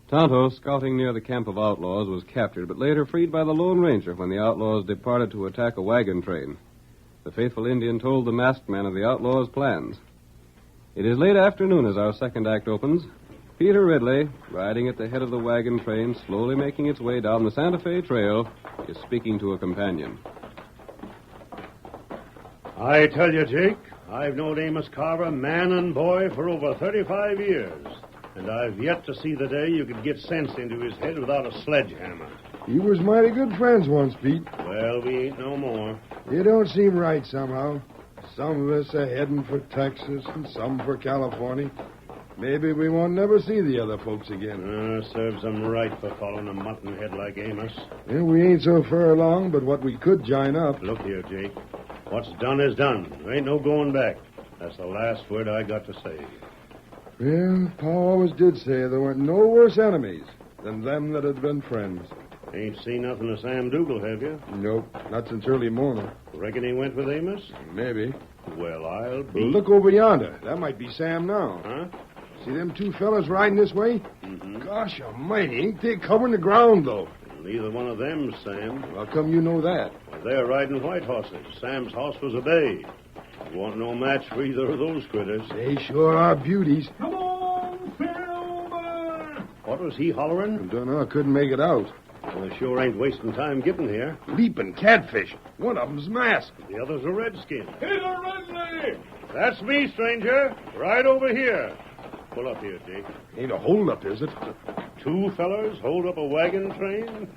Tonto, scouting near the camp of outlaws, was captured, but later freed by the Lone Ranger when the outlaws departed to attack a wagon train. The faithful Indian told the masked man of the outlaws' plans. It is late afternoon as our second act opens. Peter Ridley, riding at the head of the wagon train, slowly making its way down the Santa Fe Trail, is speaking to a companion. I tell you, Jake, I've known Amos Carver, man and boy, for over 35 years. And I've yet to see the day you could get sense into his head without a sledgehammer. He was mighty good friends once, Pete. Well, we ain't no more. It don't seem right somehow. Some of us are heading for Texas and some for California. Maybe we won't never see the other folks again. Serves them right for following a muttonhead like Amos. Yeah, we ain't so far along, but what we could join up. Look here, Jake. What's done is done. There ain't no going back. That's the last word I got to say. Well, Pa always did say there weren't no worse enemies than them that had been friends. Ain't seen nothing of Sam Dougal, have you? Nope, not since early morning. Reckon he went with Amos? Maybe. Well, I'll be... Well, look over yonder. That might be Sam now. Huh? See them two fellas riding this way? Mm-hmm. Gosh almighty, ain't they covering the ground, though? Neither one of them's Sam. How come you know that? Well, they're riding white horses. Sam's horse was a bay. You want no match for either of those critters. They sure are beauties. Come on, Silver! What was he hollering? I don't know. I couldn't make it out. Well, they sure ain't wasting time getting here. Leaping catfish. One of them's masked. The other's a redskin. Peter Ridley! That's me, stranger. Right over here. Pull up here, Jake. Ain't a holdup, is it? Two fellers hold up a wagon train?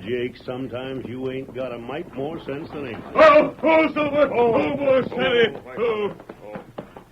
Jake, sometimes you ain't got a mite more sense than Amos. Oh, Silver! Oh, boy, steady! Oh.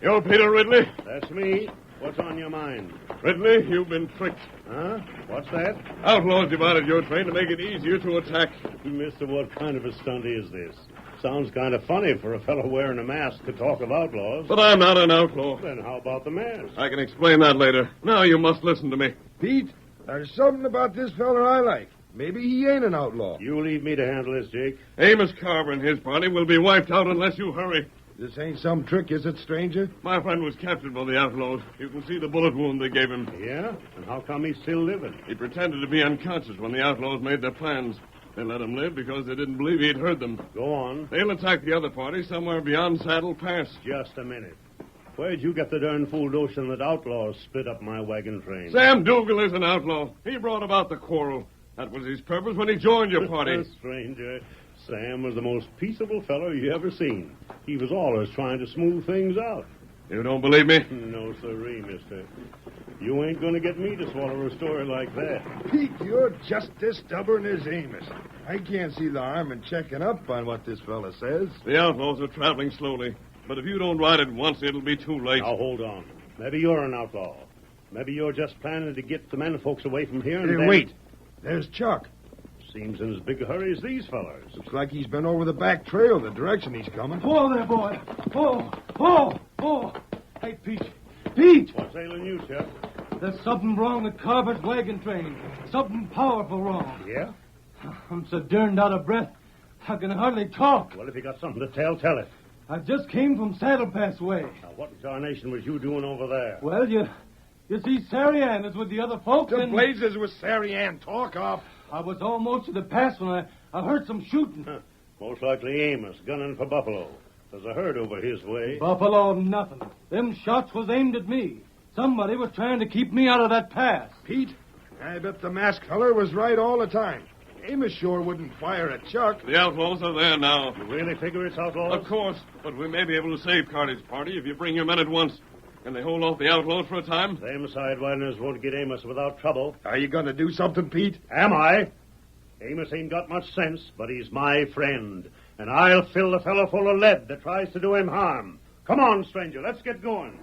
You're Peter Ridley? That's me. What's on your mind? Ridley, you've been tricked. Huh? What's that? Outlaws divided your train to make it easier to attack. Mister, what kind of a stunt is this? Sounds kind of funny for a fellow wearing a mask to talk of outlaws. But I'm not an outlaw. Then how about the mask? I can explain that later. Now you must listen to me. Pete, there's something about this fella I like. Maybe he ain't an outlaw. You leave me to handle this, Jake. Amos Carver and his party will be wiped out unless you hurry. This ain't some trick, is it, stranger? My friend was captured by the outlaws. You can see the bullet wound they gave him. Yeah? And how come he's still living? He pretended to be unconscious when the outlaws made their plans. They let him live because they didn't believe he'd heard them. Go on. They'll attack the other party somewhere beyond Saddle Pass. Just a minute. Where'd you get the darn fool notion that outlaws split up my wagon train? Sam Dougal is an outlaw. He brought about the quarrel. That was his purpose when he joined your party. Stranger, Sam was the most peaceable fellow you ever seen. He was always trying to smooth things out. You don't believe me? No, sirree, mister. You ain't going to get me to swallow a story like that. Pete, you're just as stubborn as Amos. I can't see the harm in checking up on what this fella says. The outlaws are traveling slowly. But if you don't ride at once, it'll be too late. Now, hold on. Maybe you're an outlaw. Maybe you're just planning to get the men folks away from here and Hey, then... wait. There's Chuck. Seems in as big a hurry as these fellers. Looks like he's been over the back trail, the direction he's coming. Whoa there, boy. Oh. Hey, Pete. Pete! What's ailing you, Chuck? There's something wrong with Carver's wagon train. Something powerful wrong. Yeah? I'm so darned out of breath, I can hardly talk. Well, if you got something to tell it. I just came from Saddle Pass way. Now, what in tarnation was you doing over there? Well, you see, Sarianne is with the other folks, The and... blazes with Sarianne. Talk off. I was almost to the pass when I heard some shooting. Huh. Most likely Amos, gunning for Buffalo. There's a herd over his way. Buffalo, nothing. Them shots was aimed at me. Somebody was trying to keep me out of that pass. Pete, I bet the masked feller was right all the time. Amos sure wouldn't fire at Chuck. The outlaws are there now. You really figure it's outlaws? Of course, but we may be able to save Carter's party if you bring your men at once. Can they hold off the outlaws for a time? Them sidewinders won't get Amos without trouble. Are you going to do something, Pete? Am I? Amos ain't got much sense, but he's my friend. And I'll fill the fellow full of lead that tries to do him harm. Come on, stranger, let's get going.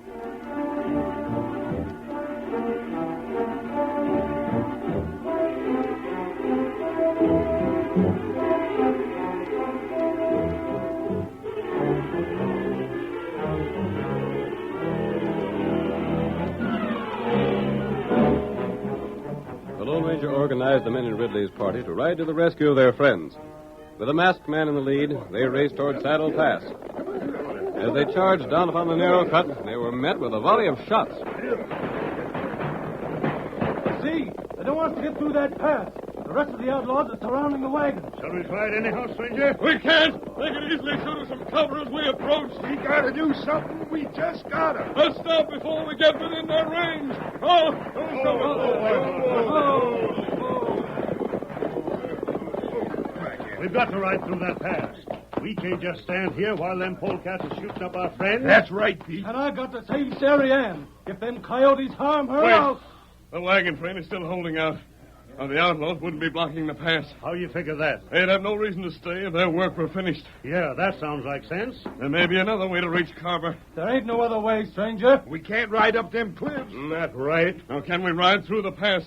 The Lone Ranger organized led the men in Ridley's party to ride to the rescue of their friends. With the masked man in the lead, they raced toward Saddle Pass. As they charged down upon the narrow cut, they were met with a volley of shots. See, they don't want us to get through that pass. The rest of the outlaws are surrounding the wagon. Shall we try it anyhow, stranger? We can't. They can easily shoot us from cover as we approach. We gotta do something. We just gotta. Let's stop before we get within their range. We've got to ride through that pass. We can't just stand here while them polecats are shooting up our friends. That's right, Pete. And I got to save Sari Ann. If them coyotes harm her, Wait. I'll... The wagon train is still holding out. Now, the outlaws wouldn't be blocking the pass. How you figure that? They'd have no reason to stay if their work were finished. Yeah, that sounds like sense. There may be another way to reach Carver. There ain't no other way, stranger. We can't ride up them cliffs. That's right. Now, can we ride through the pass?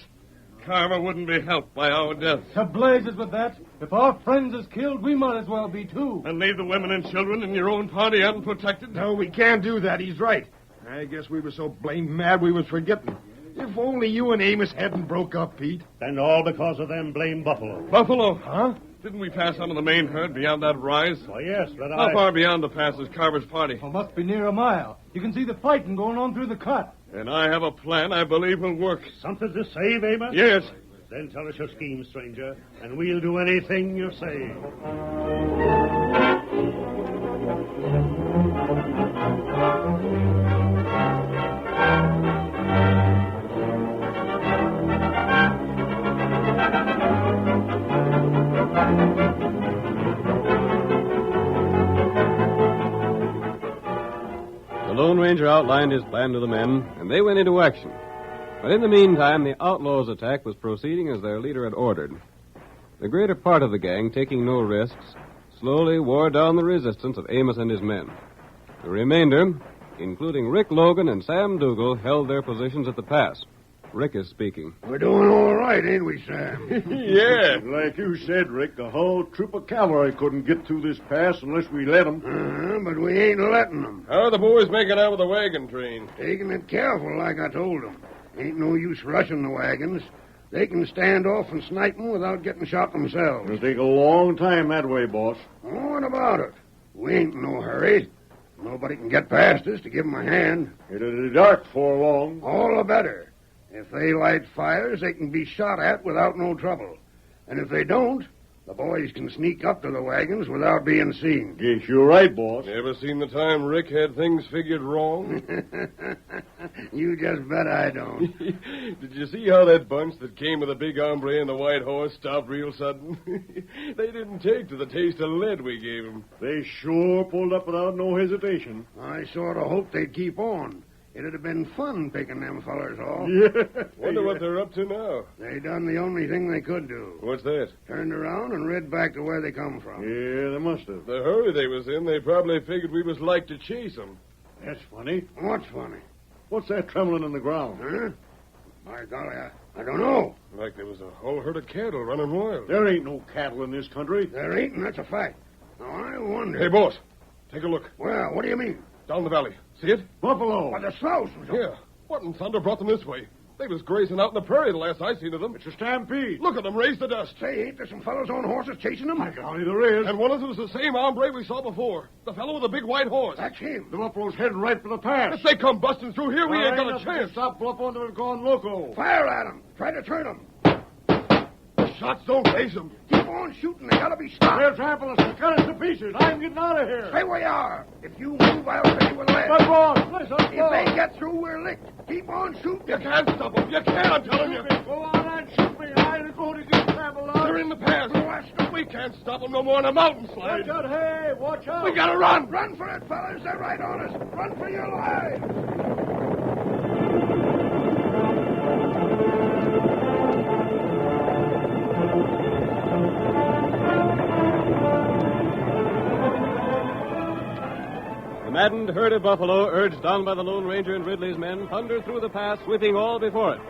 Carver wouldn't be helped by our death. To blazes with that. If our friends is killed, we might as well be, too. And leave the women and children in your own party unprotected? No, we can't do that. He's right. I guess we were so blamed mad we was forgetting. If only you and Amos hadn't broke up, Pete. And all because of them blamed buffalo. Buffalo? Huh? Didn't we pass on to the main herd beyond that rise? Why, yes, but How far beyond the pass is Carver's party? Well, must be near a mile. You can see the fighting going on through the cut. And I have a plan I believe will work. Something to save, Amos? Yes. Then tell us your scheme, stranger, and we'll do anything you say. The Lone Ranger outlined his plan to the men, and they went into action. But in the meantime, the outlaws' attack was proceeding as their leader had ordered. The greater part of the gang, taking no risks, slowly wore down the resistance of Amos and his men. The remainder, including Rick Logan and Sam Dougal, held their positions at the pass. Rick is speaking. We're doing all right, ain't we, Sam? Yeah, like you said, Rick, the whole troop of cavalry couldn't get through this pass unless we let them. But we ain't letting them. How are the boys making out with the wagon train? Taking it careful, like I told them. Ain't no use rushing the wagons. They can stand off and snipe them without getting shot themselves. It'll take a long time that way, boss. What about it? We ain't in no hurry. Nobody can get past us to give them a hand. It'll be dark before long. All the better. If they light fires, they can be shot at without no trouble. And if they don't, the boys can sneak up to the wagons without being seen. Guess you're right, boss. Ever seen the time Rick had things figured wrong? You just bet I don't. Did you see how that bunch that came with the big hombre and the white horse stopped real sudden? They didn't take to the taste of lead we gave them. They sure pulled up without no hesitation. I sort of hoped they'd keep on. It'd have been fun picking them fellers off. Yeah. Wonder what they're up to now. They done the only thing they could do. What's that? Turned around and rid back to where they come from. Yeah, they must have. The hurry they was in, they probably figured we was like to chase them. That's funny. What's funny? What's that trembling in the ground? Huh? My golly, I don't know. Like there was a whole herd of cattle running wild. There ain't no cattle in this country. There ain't, and that's a fact. Now, I wonder... Hey, boss, take a look. Well, what do you mean? Down the valley. See it? Buffalo. Why, the sloughs. Yeah. What in thunder brought them this way? They was grazing out in the prairie the last I seen of them. It's a stampede. Look at them raise the dust. Say, ain't there some fellows on horses chasing them? My golly, there is. And one of them is the same hombre we saw before. The fellow with the big white horse. That's him. The buffalo's heading right for the pass. If they come busting through here, we ain't got a chance. Stop Buffalo until they've gone loco. Fire at them. Try to turn them. Shots don't phase them. Keep on shooting. They gotta be stopped. They're trampling us. Cut us to pieces. I'm getting out of here. Stay where you are. If you move, I'll hit you with lead. What's wrong? Listen, If they get through, we're licked. Keep on shooting. You can't stop them. You can't, I'm telling you. Go on and shoot me. I'm going to get trampled on. They're in the pass. We can't stop them no more than a mountain slide. Watch out, hey, watch out. We gotta run. Run for it, fellas. They're right on us. Run for your lives. The maddened herd of buffalo, urged on by the Lone Ranger and Ridley's men, thundered through the pass, sweeping all before it.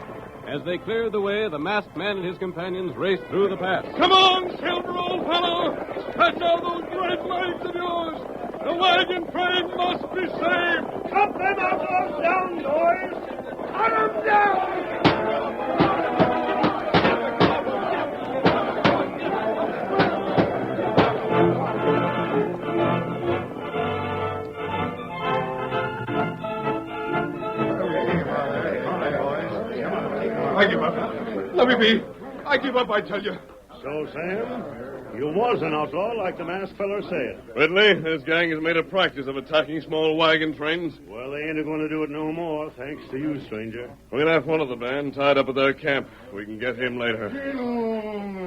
As they cleared the way, the masked man and his companions raced through the pass. Come on, Silver, old fellow! Stretch out those great legs of yours! The wagon train must be saved! Cut them outlaws down, boys! Cut them down! me. I give up, I tell you. So, Sam, you was an outlaw like the masked feller said. Ridley, this gang has made a practice of attacking small wagon trains. Well, they ain't going to do it no more, thanks to you, stranger. We left one of the band tied up at their camp. We can get him later. Get along,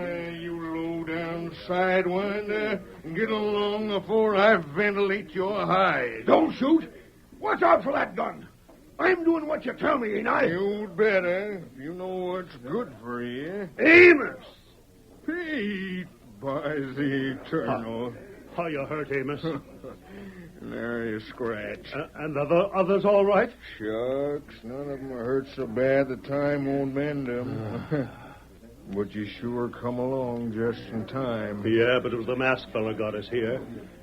you low-down sidewinder. Get along before I ventilate your hide. Don't shoot. Watch out for that gun. I'm doing what you tell me, ain't I? You'd better, if you know what's good for you. Amos! Pete, by the eternal. How you hurt, Amos? Nary a scratch. And the others all right? Shucks, none of them are hurt so bad the time won't mend them. But you sure come along just in time. Yeah, but it was the masked fella got us here.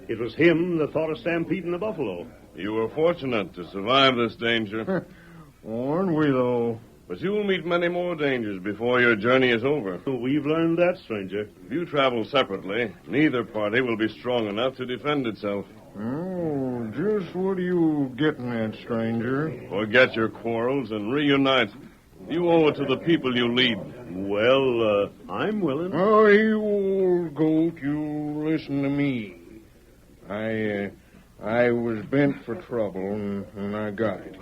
It was him that thought of stampeding the buffalo. You were fortunate to survive this danger. Aren't we, though? But you will meet many more dangers before your journey is over. We've learned that, stranger. If you travel separately, neither party will be strong enough to defend itself. Oh, just what are you getting at, stranger? Forget your quarrels and reunite. You owe it to the people you lead. Well, I'm willing. Oh, you old goat, you listen to me. I was bent for trouble, and I got it.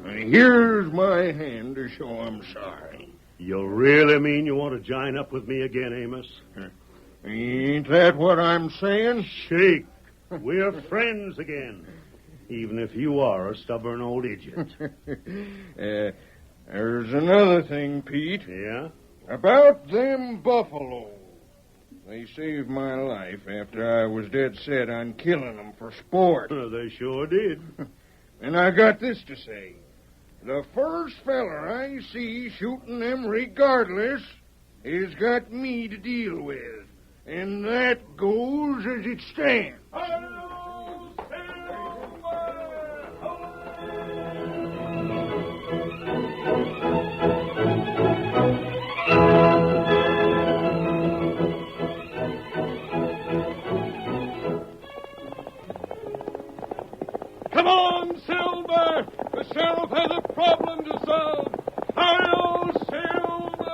And here's my hand to show I'm sorry. You really mean you want to join up with me again, Amos? Ain't that what I'm saying? Shake. We're friends again, even if you are a stubborn old idiot. There's another thing, Pete. Yeah? About them buffalo. They saved my life after I was dead set on killing them for sport. They sure did. And I got this to say. The first feller I see shooting them regardless has got me to deal with. And that goes as it stands. Come on, Silver! The sheriff has a problem to solve. Hi-yo, Silver!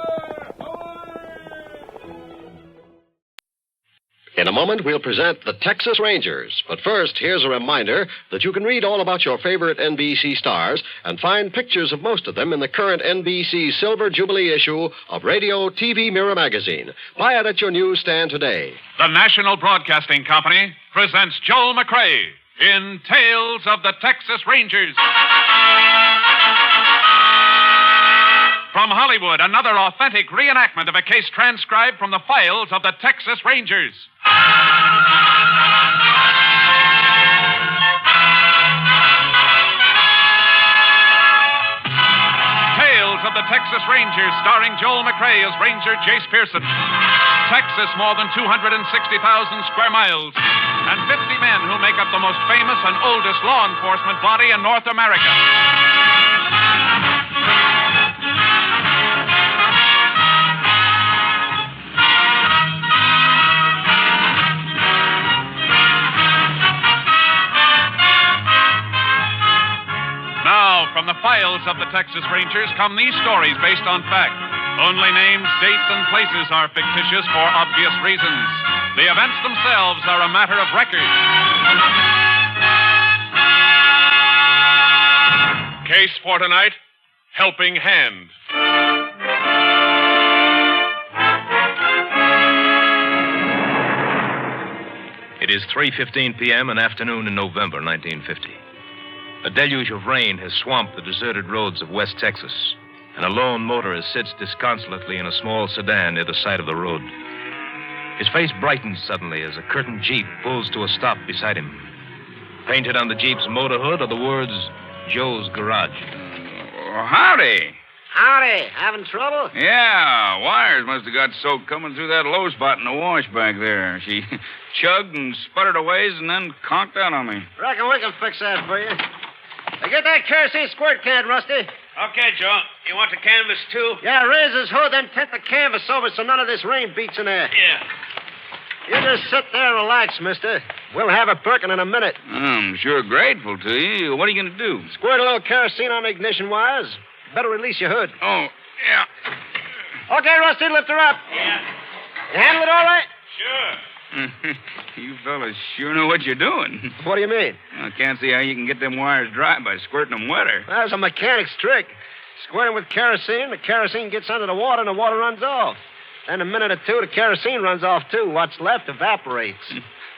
In a moment, we'll present the Texas Rangers. But first, here's a reminder that you can read all about your favorite NBC stars and find pictures of most of them in the current NBC Silver Jubilee issue of Radio TV Mirror magazine. Buy it at your newsstand today. The National Broadcasting Company presents Joel McRae in Tales of the Texas Rangers. From Hollywood, another authentic reenactment of a case transcribed from the files of the Texas Rangers. Tales of the Texas Rangers, starring Joel McRae as Ranger Jace Pearson. Texas, more than 260,000 square miles, and 50 men who make up the most famous and oldest law enforcement body in North America. Now, from the files of the Texas Rangers come these stories based on fact. Only names, dates, and places are fictitious for obvious reasons. The events themselves are a matter of record. Case for tonight, Helping Hand. It is 3:15 p.m., an afternoon in November 1950. A deluge of rain has swamped the deserted roads of West Texas, and a lone motorist sits disconsolately in a small sedan near the side of the road. His face brightens suddenly as a curtained Jeep pulls to a stop beside him. Painted on the Jeep's motor hood are the words, Joe's Garage. Howdy. Howdy. Having trouble? Yeah, wires must have got soaked coming through that low spot in the wash back there. She chugged and sputtered a ways and then conked out on me. Reckon we can fix that for you. Now get that kerosene squirt can, Rusty. Okay, Joe. You want the canvas, too? Yeah, raise his hood, then tint the canvas over so none of this rain beats in there. Yeah. You just sit there and relax, mister. We'll have it perking in a minute. I'm sure grateful to you. What are you going to do? Squirt a little kerosene on the ignition wires. Better release your hood. Oh, yeah. Okay, Rusty, lift her up. Yeah. You handle it all right? Sure. You fellas sure know what you're doing. What do you mean? I can't see how you can get them wires dry by squirting them wetter. That's a mechanic's trick. Squirt 'em with kerosene, the kerosene gets under the water, and the water runs off. Then a minute or two, the kerosene runs off, too. What's left evaporates.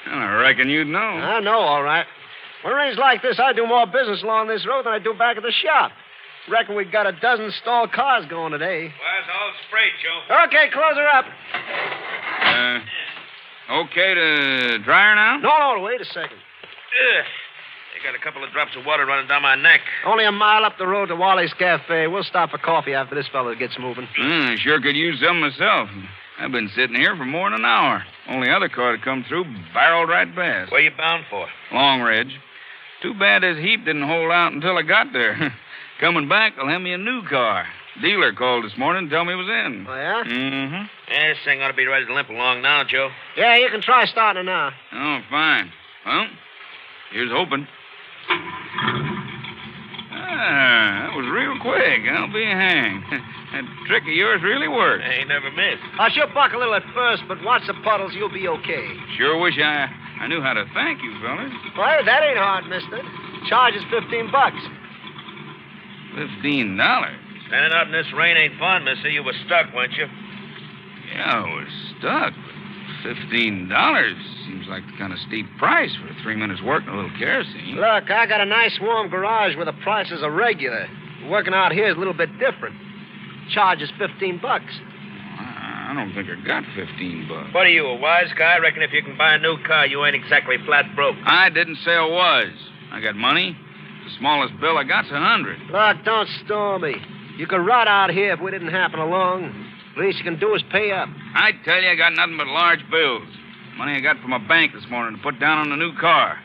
Well, I reckon you'd know. I know, all right. When it rains like this, I do more business along this road than I do back at the shop. Reckon we got a dozen stalled cars going today. Wires all sprayed, Joe. Okay, close her up. Okay to dry her now? No, wait a second. I got a couple of drops of water running down my neck. Only a mile up the road to Wally's Cafe. We'll stop for coffee after this fellow gets moving. I sure could use some myself. I've been sitting here for more than an hour. Only other car to come through barreled right past. Where you bound for? Long Ridge. Too bad this heap didn't hold out until I got there. Coming back, they'll have me a new car. Dealer called this morning and told me it was in. Oh, yeah? Mm-hmm. Yeah, this thing ought to be ready to limp along now, Joe. Yeah, you can try starting it now. Oh, fine. Well, here's hoping. That was real quick. I'll be hanged. That trick of yours really worked. Ain't never missed. I should buck a little at first, but watch the puddles, you'll be okay. Sure wish I knew how to thank you, fellas. Well, that ain't hard, mister. Charge is $15. $15? Standing out in this rain ain't fun, mister. You were stuck, weren't you? Yeah, I was stuck. $15 seems like the kind of steep price for 3 minutes work and a little kerosene. Look, I got a nice warm garage where the prices are regular. Working out here is a little bit different. Charge is $15. I don't think I got $15. What are you, a wise guy? I reckon if you can buy a new car, you ain't exactly flat broke. I didn't say I was. I got money. The smallest bill I got's $100. Look, don't storm me. You could rot out here if we didn't happen along. Least you can do is pay up. I tell you, I got nothing but large bills. Money I got from a bank this morning to put down on the new car.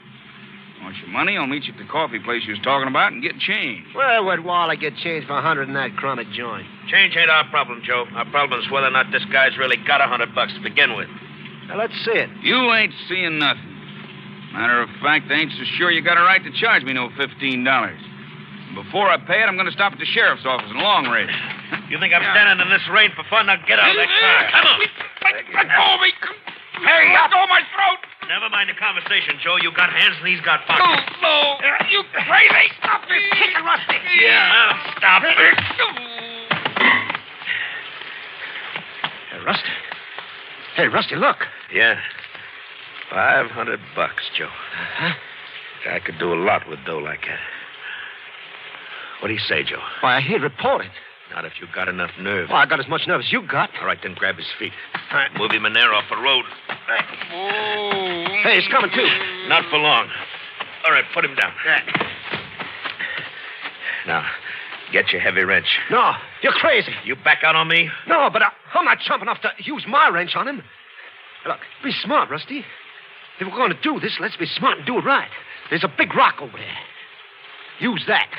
Want your money? I'll meet you at the coffee place you was talking about and get change. Where would Wally get change for $100 in that chronic joint? Change ain't our problem, Joe. Our problem is whether or not this guy's really got $100 to begin with. Now, let's see it. You ain't seeing nothing. Matter of fact, I ain't so sure you got a right to charge me no $15. Before I pay it, I'm going to stop at the sheriff's office in Long Ridge. You think I'm standing in this rain for fun? Now get out of that car. Come on. Let go of me. Hey, let go of my throat. Never mind the conversation, Joe. You got hands and he's got pockets. No. You crazy. Stop this. Kick it, Rusty. Yeah, I'll stop it. Hey, Rusty, look. Yeah. $500, Joe. Huh? I could do a lot with dough like that. What do you say, Joe? Why, he'd report it. Not if you got enough nerve. Well, I got as much nerve as you got. All right, then grab his feet. All right, move him in there off the road. Oh. Hey, he's coming, too. Not for long. All right, put him down. Now, get your heavy wrench. No, you're crazy. You back out on me? No, but I'm not chump enough to use my wrench on him. Look, be smart, Rusty. If we're going to do this, let's be smart and do it right. There's a big rock over there. Use that.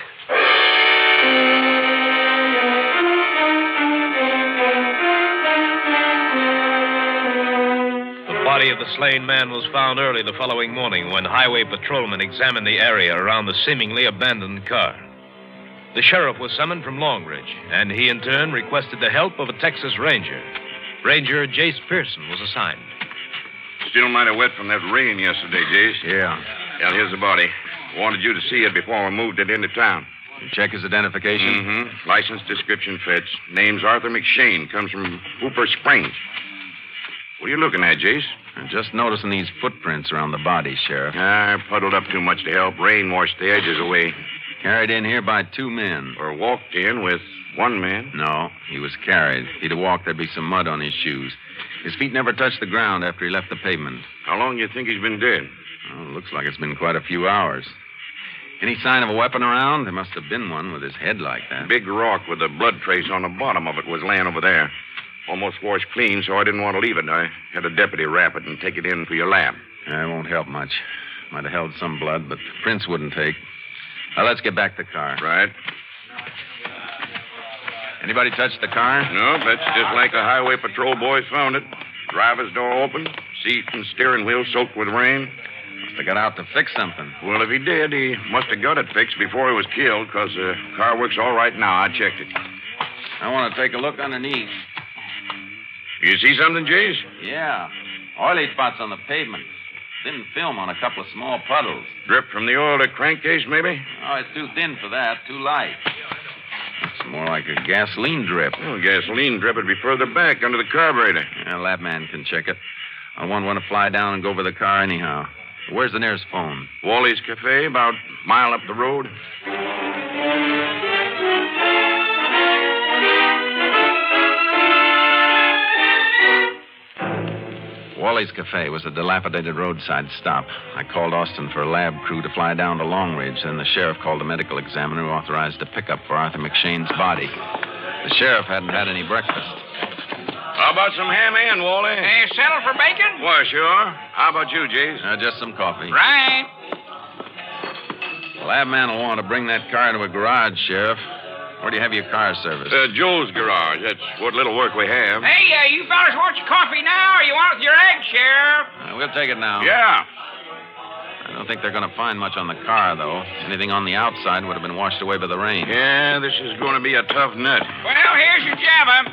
The body of the slain man was found early the following morning when highway patrolmen examined the area around the seemingly abandoned car. The sheriff was summoned from Long Ridge, and he in turn requested the help of a Texas Ranger. Ranger Jace Pearson was assigned. Still mighty wet from that rain yesterday, Jace. Yeah. Well, here's the body. Wanted you to see it before we moved it into town. You check his identification? Mm-hmm. License description fits. Name's Arthur McShane. Comes from Hooper Springs. What are you looking at, Jace? I'm just noticing these footprints around the body, Sheriff. Puddled up too much to help. Rain washed the edges away. Carried in here by 2 men. Or walked in with 1 man? No, he was carried. If he'd have walked, there'd be some mud on his shoes. His feet never touched the ground after he left the pavement. How long do you think he's been dead? Well, looks like it's been quite a few hours. Any sign of a weapon around? There must have been one with his head like that. Big rock with a blood trace on the bottom of it was laying over there. Almost washed clean, so I didn't want to leave it. I had a deputy wrap it and take it in for your lab. It won't help much. Might have held some blood, but prints wouldn't take. Now, let's get back to the car. Right. Anybody touch the car? No, that's just like the highway patrol boys found it. Driver's door open, seat and steering wheel soaked with rain. Must have got out to fix something. Well, if he did, he must have got it fixed before he was killed, because the car works all right now. I checked it. I want to take a look underneath. You see something, Jace? Yeah. Oily spots on the pavement. Thin film on a couple of small puddles. Drip from the oil to crankcase, maybe? Oh, it's too thin for that. Too light. It's more like a gasoline drip. Oh, gasoline drip would be further back under the carburetor. Yeah, lab man can check it. I won't want to fly down and go over the car anyhow. Where's the nearest phone? Wally's Cafe, about a mile up the road. Wally's Cafe was a dilapidated roadside stop. I called Austin for a lab crew to fly down to Long Ridge, then the sheriff called a medical examiner who authorized a pickup for Arthur McShane's body. The sheriff hadn't had any breakfast. How about some ham and, Wally? Hey, settle for bacon? Why, sure. How about you, Jace? Just some coffee. Right. The lab man will want to bring that car to a garage, Sheriff. Where do you have your car serviced? Joe's garage. That's what little work we have. Hey, you fellas want your coffee now, or you want it with your egg, Sheriff? We'll take it now. Yeah. I don't think they're going to find much on the car, though. Anything on the outside would have been washed away by the rain. Yeah, this is going to be a tough nut. Well, here's your jabber.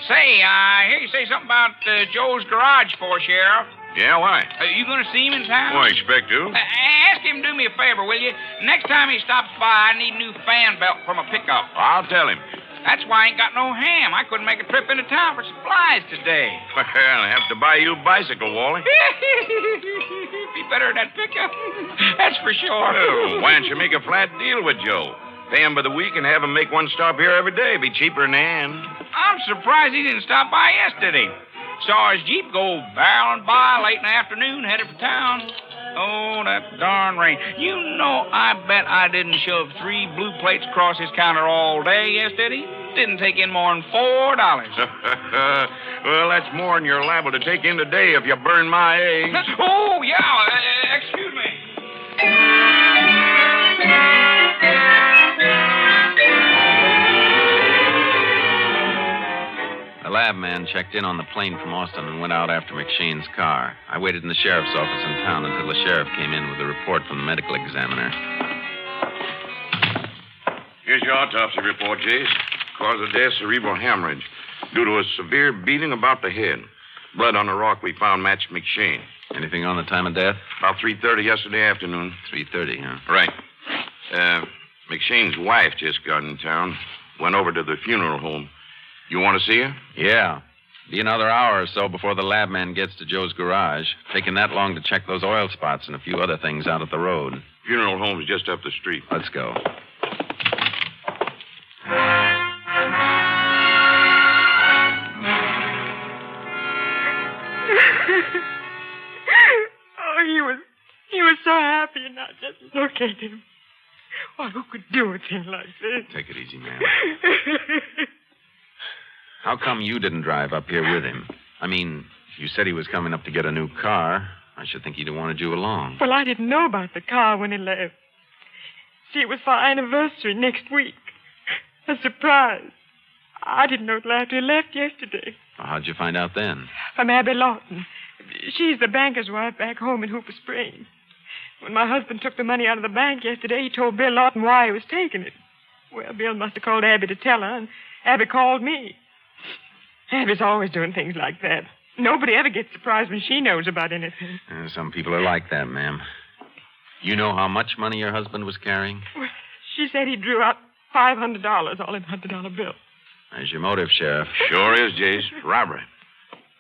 Say, I hear you say something about Joe's garage for, Sheriff. Yeah, why? You going to see him in town? Well, I expect to. Ask him to do me a favor, will you? Next time he stops by, I need a new fan belt from a pickup. I'll tell him. That's why I ain't got no ham. I couldn't make a trip into town for supplies today. Well, I'll have to buy you a bicycle, Wally. Be better than that pickup. That's for sure. Well, why don't you make a flat deal with Joe? Pay him by the week and have him make one stop here every day. Be cheaper than Ann. I'm surprised he didn't stop by yesterday. Saw his Jeep go barreling by late in the afternoon, headed for town. Oh, that darn rain. You know, I bet I didn't shove 3 blue plates across his counter all day yesterday. Didn't take in more than $4. Well, that's more than you're liable to take in today if you burn my eggs. Oh, yeah. Excuse me. The lab man checked in on the plane from Austin and went out after McShane's car. I waited in the sheriff's office in town until the sheriff came in with a report from the medical examiner. Here's your autopsy report, Jace. Cause of death, cerebral hemorrhage. Due to a severe beating about the head. Blood on the rock we found matched McShane. Anything on the time of death? About 3:30 yesterday afternoon. 3:30, huh? Right. McShane's wife just got in town. Went over to the funeral home. You want to see her? Yeah. Be another hour or so before the lab man gets to Joe's garage. Taking that long to check those oil spots and a few other things out at the road. Funeral home's just up the street. Let's go. Oh, he was so happy, and I just look at him. Oh, who could do a thing like this? Take it easy, ma'am. How come you didn't drive up here with him? I mean, you said he was coming up to get a new car. I should think he'd have wanted you along. Well, I didn't know about the car when he left. See, it was for our anniversary next week. A surprise. I didn't know till after he left yesterday. Well, how'd you find out then? From Abby Lawton. She's the banker's wife back home in Hooper Springs. When my husband took the money out of the bank yesterday, he told Bill Lawton why he was taking it. Well, Bill must have called Abby to tell her, and Abby called me. Abby's always doing things like that. Nobody ever gets surprised when she knows about anything. Some people are like that, ma'am. You know how much money your husband was carrying? Well, she said he drew out $500, all in $100 bills. There's your motive, Sheriff. Sure is, Jace. Robbery.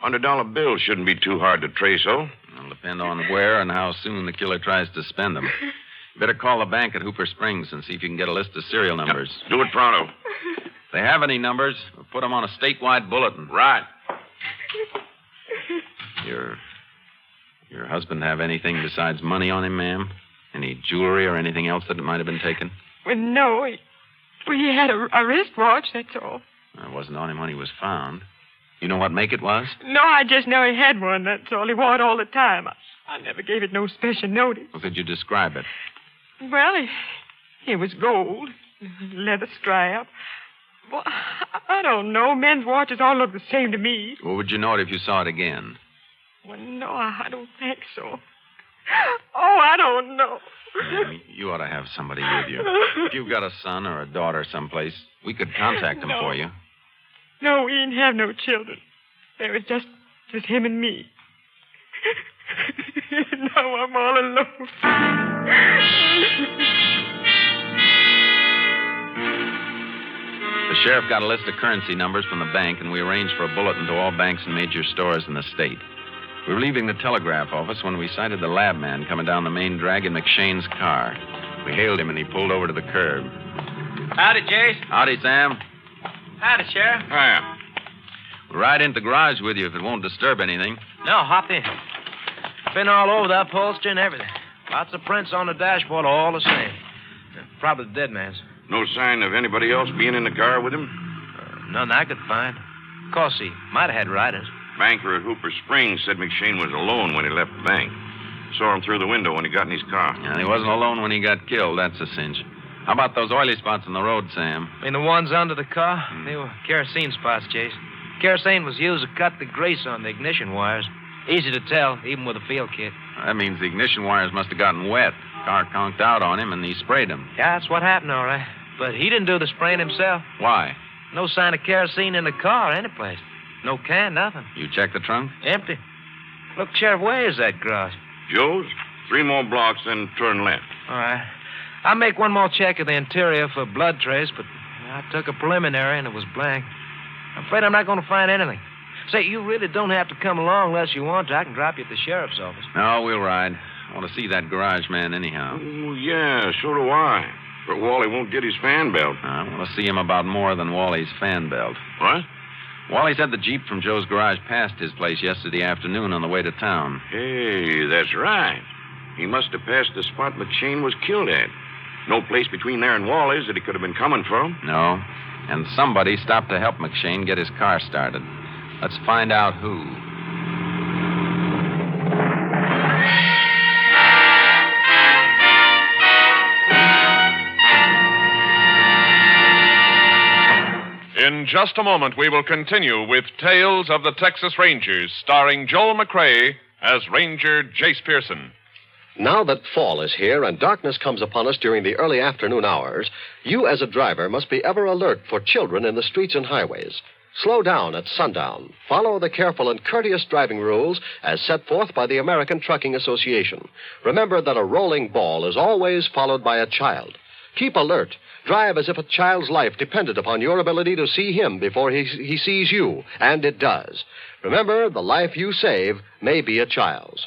$100 bills shouldn't be too hard to trace, oh? It'll depend on where and how soon the killer tries to spend them. Better call the bank at Hooper Springs and see if you can get a list of serial numbers. Do it pronto. If they have any numbers, we'll put them on a statewide bulletin. Right. Your husband have anything besides money on him, ma'am? Any jewelry or anything else that might have been taken? Well, no. He had a wristwatch, that's all. It wasn't on him when he was found. You know what make it was? No, I just know he had one, that's all. He wore it all the time. I never gave it no special notice. Well, could you describe it? Well, it was gold, leather strap. Well, I don't know. Men's watches all look the same to me. Well, would you know it if you saw it again? Well, no, I don't think so. Oh, I don't know. Ma'am, you ought to have somebody with you. If you've got a son or a daughter someplace, we could contact them for you. No, we ain't have no children. There was just him and me. Now I'm all alone. The sheriff got a list of currency numbers from the bank, and we arranged for a bulletin to all banks and major stores in the state. We were leaving the telegraph office when we sighted the lab man coming down the main drag in McShane's car. We hailed him, and he pulled over to the curb. Howdy, Jace. Howdy, Sam. Howdy, Sheriff. Hiya. We'll ride into the garage with you if it won't disturb anything. No, hop in. Been all over the upholstery and everything. Lots of prints on the dashboard, all the same. Probably the dead man's. No sign of anybody else being in the car with him? None I could find. Of course, he might have had riders. Banker at Hooper Springs said McShane was alone when he left the bank. Saw him through the window when he got in his car. And he wasn't alone when he got killed, that's a cinch. How about those oily spots on the road, Sam? I mean, the ones under the car? They were kerosene spots, Jace. Kerosene was used to cut the grease on the ignition wires. Easy to tell, even with a field kit. That means the ignition wires must have gotten wet. Car conked out on him, and he sprayed them. Yeah, that's what happened, all right. But he didn't do the spraying himself. Why? No sign of kerosene in the car or any place. No can, nothing. You checked the trunk? Empty. Look, Sheriff, where is that garage? Joe's? 3 more blocks, then turn left. All right. I'll make one more check of the interior for blood trace, but I took a preliminary and it was blank. I'm afraid I'm not going to find anything. Say, you really don't have to come along unless you want to. I can drop you at the sheriff's office. No, we'll ride. I want to see that garage man anyhow. Oh, yeah, so do I. But Wally won't get his fan belt. I want to see him about more than Wally's fan belt. What? Wally said the Jeep from Joe's garage passed his place yesterday afternoon on the way to town. Hey, that's right. He must have passed the spot McShane was killed at. No place between there and Wally's that he could have been coming from. No. And somebody stopped to help McShane get his car started. Let's find out who. In just a moment, we will continue with Tales of the Texas Rangers, starring Joel McCrae as Ranger Jace Pearson. Now that fall is here and darkness comes upon us during the early afternoon hours, you as a driver must be ever alert for children in the streets and highways. Slow down at sundown. Follow the careful and courteous driving rules as set forth by the American Trucking Association. Remember that a rolling ball is always followed by a child. Keep alert. Drive as if a child's life depended upon your ability to see him before he sees you, and it does. Remember, the life you save may be a child's.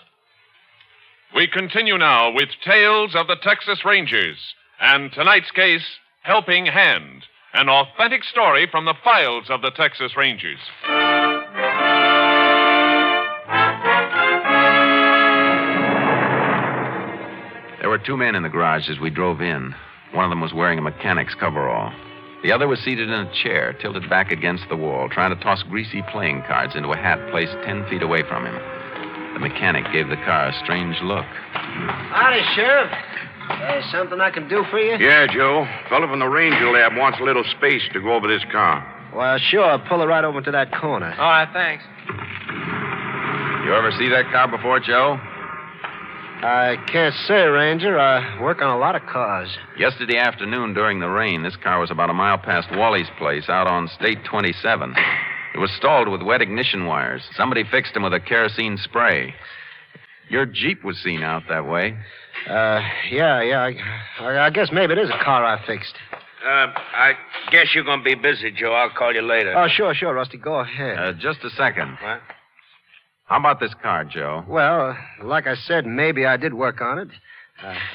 We continue now with Tales of the Texas Rangers, and tonight's case, Helping Hand, an authentic story from the files of the Texas Rangers. There were 2 men in the garage as we drove in. One of them was wearing a mechanic's coverall. The other was seated in a chair, tilted back against the wall, trying to toss greasy playing cards into a hat placed 10 feet away from him. The mechanic gave the car a strange look. Howdy, Sheriff. There's something I can do for you? Yeah, Joe. Fellow from the Ranger Lab wants a little space to go over this car. Well, sure. Pull it right over to that corner. All right, thanks. You ever see that car before, Joe? I can't say, Ranger. I work on a lot of cars. Yesterday afternoon during the rain, this car was about a mile past Wally's place out on State 27. It was stalled with wet ignition wires. Somebody fixed him with a kerosene spray. Your Jeep was seen out that way. Yeah. I guess maybe it is a car I fixed. I guess you're going to be busy, Joe. I'll call you later. Oh, sure, Rusty. Go ahead. Just a second. What? How about this car, Joe? Well, like I said, maybe I did work on it.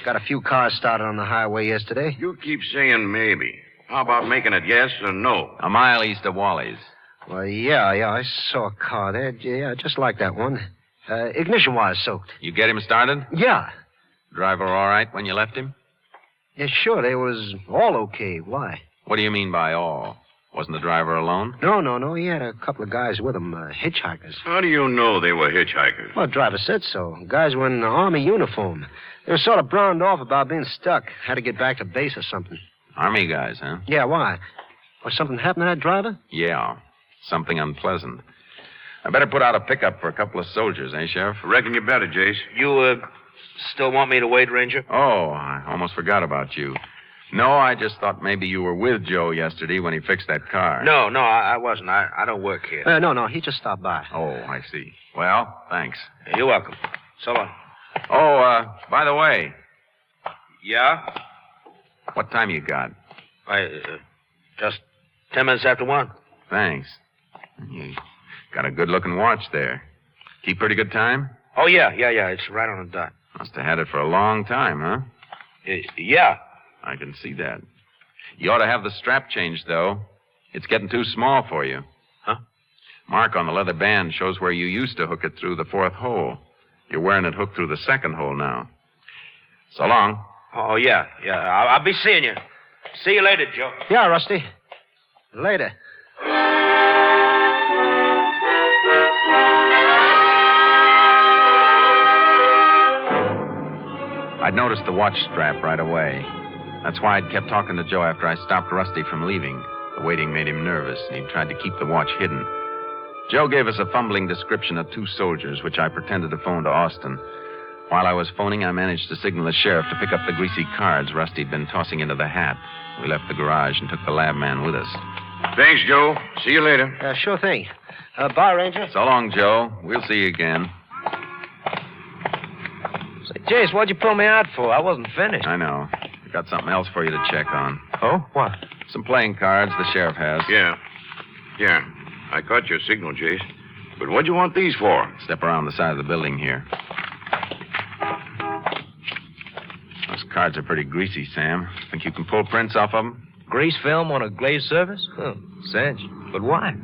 Got a few cars started on the highway yesterday. You keep saying maybe. How about making it yes or no? A mile east of Wally's. Well, yeah, I saw a car there. Yeah, just like that one. Ignition wire soaked. You get him started? Yeah. Driver all right when you left him? Yeah, sure. They was all okay. Why? What do you mean by all? Wasn't the driver alone? No. He had a couple of guys with him, hitchhikers. How do you know they were hitchhikers? Well, the driver said so. Guys were in an army uniform. They were sort of browned off about being stuck. Had to get back to base or something. Army guys, huh? Yeah, why? Was something happened to that driver? Yeah, something unpleasant. I better put out a pickup for a couple of soldiers, eh, Sheriff? Reckon you better, Jace. You, still want me to wait, Ranger? Oh, I almost forgot about you. No, I just thought maybe you were with Joe yesterday when he fixed that car. No, I wasn't. I don't work here. No, he just stopped by. Oh, I see. Well, thanks. You're welcome. So long. Oh, by the way, Yeah? what time you got? Just 10 minutes after 1. Thanks. You got a good-looking watch there. Keep pretty good time? Oh, yeah. It's right on the dot. Must have had it for a long time, huh? Yeah. I can see that. You ought to have the strap changed, though. It's getting too small for you. Huh? Mark on the leather band shows where you used to hook it through the 4th hole. You're wearing it hooked through the 2nd hole now. So long. Oh, yeah. I'll be seeing you. See you later, Joe. Yeah, Rusty. Later. I'd noticed the watch strap right away. That's why I'd kept talking to Joe after I stopped Rusty from leaving. The waiting made him nervous, and he tried to keep the watch hidden. Joe gave us a fumbling description of 2 soldiers, which I pretended to phone to Austin. While I was phoning, I managed to signal the sheriff to pick up the greasy cards Rusty'd been tossing into the hat. We left the garage and took the lab man with us. Thanks, Joe. See you later. Sure thing. Bye, Ranger. So long, Joe. We'll see you again. Say, Jace, what'd you pull me out for? I wasn't finished. I know. I've got something else for you to check on. Oh? What? Some playing cards the sheriff has. Yeah. I caught your signal, Jace. But what'd you want these for? Step around the side of the building here. Those cards are pretty greasy, Sam. Think you can pull prints off of them? Grease film on a glazed surface? Cinch. But why?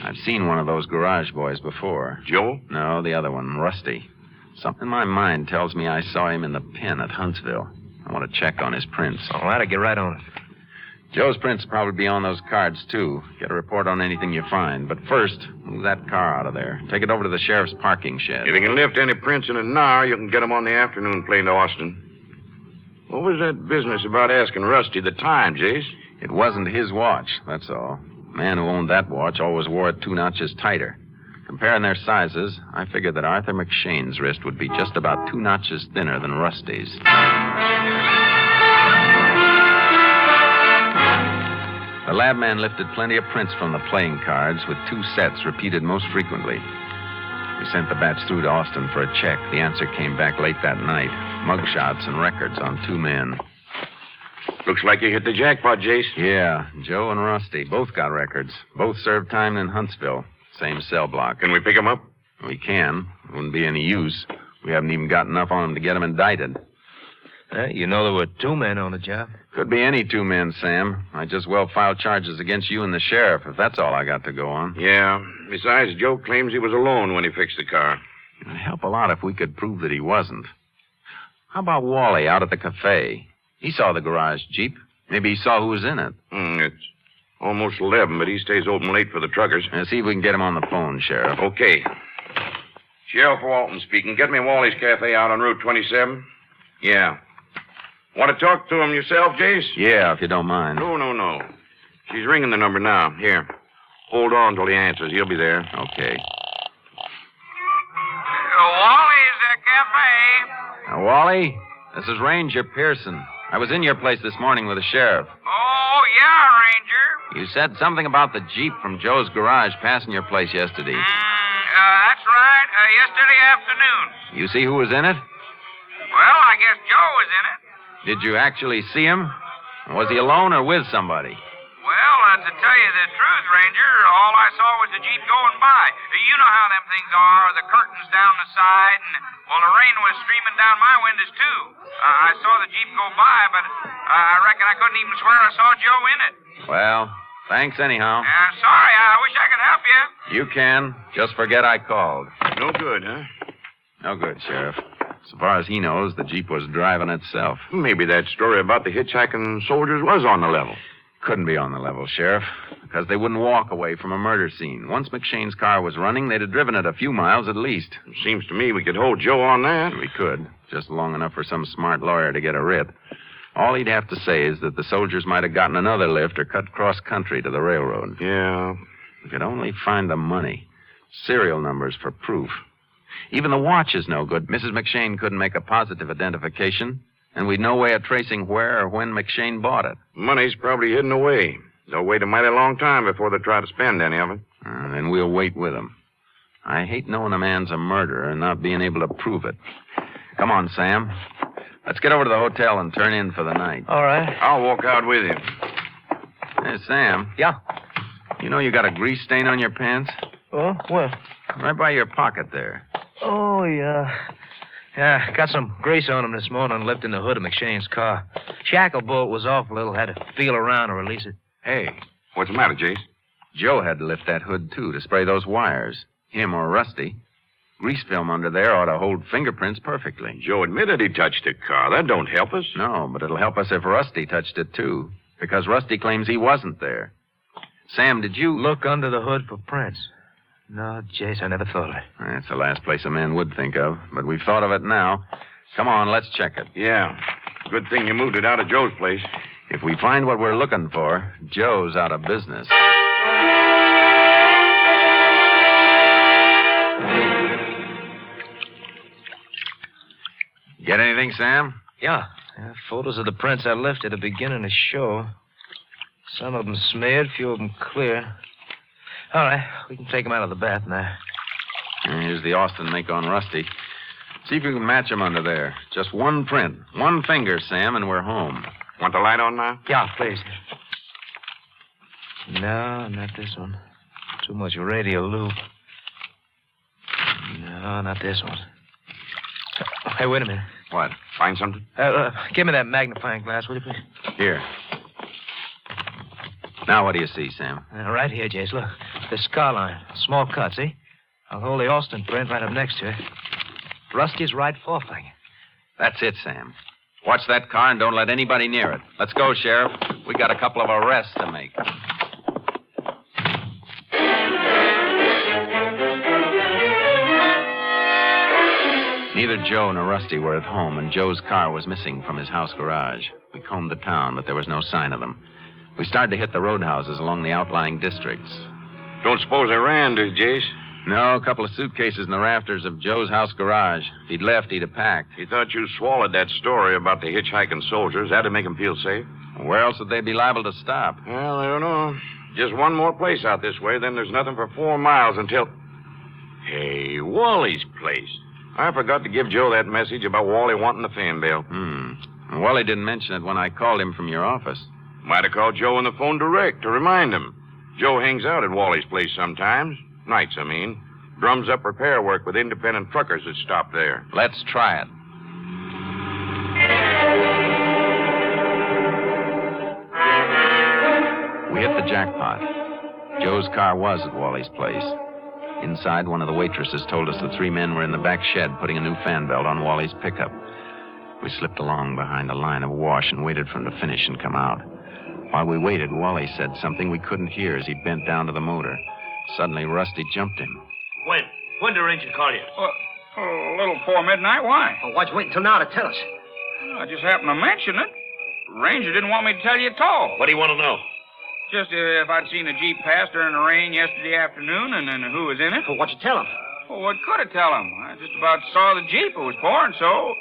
I've seen one of those garage boys before. Joe? No, the other one, Rusty. Something in my mind tells me I saw him in the pen at Huntsville. I want to check on his prints. All right, I'll get right on it. Joe's prints will probably be on those cards, too. Get a report on anything you find. But first, move that car out of there. Take it over to the sheriff's parking shed. If you can lift any prints in it now, you can get them on the afternoon plane to Austin. What was that business about asking Rusty the time, Jace? It wasn't his watch, that's all. The man who owned that watch always wore it 2 notches tighter. Comparing their sizes, I figured that Arthur McShane's wrist would be just about 2 notches thinner than Rusty's. The lab man lifted plenty of prints from the playing cards with 2 sets repeated most frequently. We sent the batch through to Austin for a check. The answer came back late that night. Mugshots and records on 2 men. Looks like you hit the jackpot, Jace. Yeah, Joe and Rusty both got records. Both served time in Huntsville. Same cell block. Can we pick them up? We can. It wouldn't be any use. We haven't even got enough on them to get them indicted. You know there were 2 men on the job. Could be any 2 men, Sam. I just well filed charges against you and the sheriff, if that's all I got to go on. Yeah. Besides, Joe claims he was alone when he fixed the car. It'd help a lot if we could prove that he wasn't. How about Wally out at the cafe? He saw the garage Jeep. Maybe he saw who was in it. It's almost 11, but he stays open late for the truckers. See if we can get him on the phone, Sheriff. Okay. Sheriff Walton speaking. Get me Wally's Cafe out on Route 27. Yeah. Want to talk to him yourself, Jace? Yeah, if you don't mind. No. She's ringing the number now. Here. Hold on till he answers. He'll be there. Okay. Wally's Cafe. Now, Wally, this is Ranger Pearson. I was in your place this morning with the sheriff. Oh, yeah, Ranger. You said something about the Jeep from Joe's garage passing your place yesterday. That's right. Yesterday afternoon. You see who was in it? Well, I guess Joe was in it. Did you actually see him? Was he alone or with somebody? Well, to tell you the truth, Ranger, all I saw was the Jeep going by. You know how them things are, the curtains down the side, and, well, the rain was streaming down my windows, too. I saw the Jeep go by, but I reckon I couldn't even swear I saw Joe in it. Well, thanks anyhow. Sorry, I wish I could help you. You can. Just forget I called. No good, huh? No good, Sheriff. So far as he knows, the Jeep was driving itself. Maybe that story about the hitchhiking soldiers was on the level. Couldn't be on the level, Sheriff, because they wouldn't walk away from a murder scene. Once McShane's car was running, they'd have driven it a few miles at least. Seems to me we could hold Joe on that. We could, just long enough for some smart lawyer to get a writ. All he'd have to say is that the soldiers might have gotten another lift or cut cross country to the railroad. Yeah. We could only find the money. Serial numbers for proof. Even the watch is no good. Mrs. McShane couldn't make a positive identification. And we'd no way of tracing where or when McShane bought it. Money's probably hidden away. They'll wait a mighty long time before they try to spend any of it. Then we'll wait with them. I hate knowing a man's a murderer and not being able to prove it. Come on, Sam. Let's get over to the hotel and turn in for the night. All right. I'll walk out with you. Hey, Sam. Yeah? You know you got a grease stain on your pants? Oh, where? Right by your pocket there. Oh, yeah. Yeah, got some grease on him this morning lifting the hood of McShane's car. Shackle bolt was off a little. Had to feel around to release it. Hey. What's the matter, Jace? Joe had to lift that hood, too, to spray those wires. Him or Rusty. Grease film under there ought to hold fingerprints perfectly. Joe admitted he touched the car. That don't help us. No, but it'll help us if Rusty touched it, too. Because Rusty claims he wasn't there. Sam, did you... Look under the hood for prints. No, Jace, I never thought of it. That's the last place a man would think of. But we've thought of it now. Come on, let's check it. Yeah. Good thing you moved it out of Joe's place. If we find what we're looking for, Joe's out of business. Get anything, Sam? Yeah. Photos of the prints I lifted are beginning to show. Some of them smeared, few of them clear. All right, we can take them out of the bath now. Here's the Austin make on Rusty. See if you can match them under there. Just one print. One finger, Sam, and we're home. Want the light on now? Yeah, please. No, not this one. Too much radio loop. No, not this one. Hey, wait a minute. What? Find something? Give me that magnifying glass, will you, please? Here. Now what do you see, Sam? Right here, Jace. Look. The scar line. Small cut, see? I'll hold the Austin print right up next to it. Rusty's right forefinger. That's it, Sam. Watch that car and don't let anybody near it. Let's go, Sheriff. We got a couple of arrests to make. Neither Joe nor Rusty were at home, and Joe's car was missing from his house garage. We combed the town, but there was no sign of them. We started to hit the roadhouses along the outlying districts. Don't suppose they ran, do you, Jace? No, a couple of suitcases in the rafters of Joe's house garage. If he'd left, he'd have packed. He thought you swallowed that story about the hitchhiking soldiers. That'd make him feel safe. Where else would they be liable to stop? Well, I don't know. Just one more place out this way, then there's nothing for 4 miles until... Hey, Wally's place. I forgot to give Joe that message about Wally wanting the fan belt. Wally didn't mention it when I called him from your office. Might have called Joe on the phone direct to remind him. Joe hangs out at Wally's place sometimes. Nights, I mean. Drums up repair work with independent truckers that stop there. Let's try it. We hit the jackpot. Joe's car was at Wally's place. Inside, one of the waitresses told us the 3 men were in the back shed putting a new fan belt on Wally's pickup. We slipped along behind a line of wash and waited for him to finish and come out. While we waited, Wally said something we couldn't hear as he bent down to the motor. Suddenly, Rusty jumped him. When? When did the ranger call you? A little before midnight. Why? Oh, why'd you wait until now to tell us? I just happened to mention it. Ranger didn't want me to tell you at all. What do you want to know? Just if I'd seen a Jeep pass during the rain yesterday afternoon and who was in it. Well, what'd you tell him? Well, what could I tell him? I just about saw the Jeep. It was pouring, so...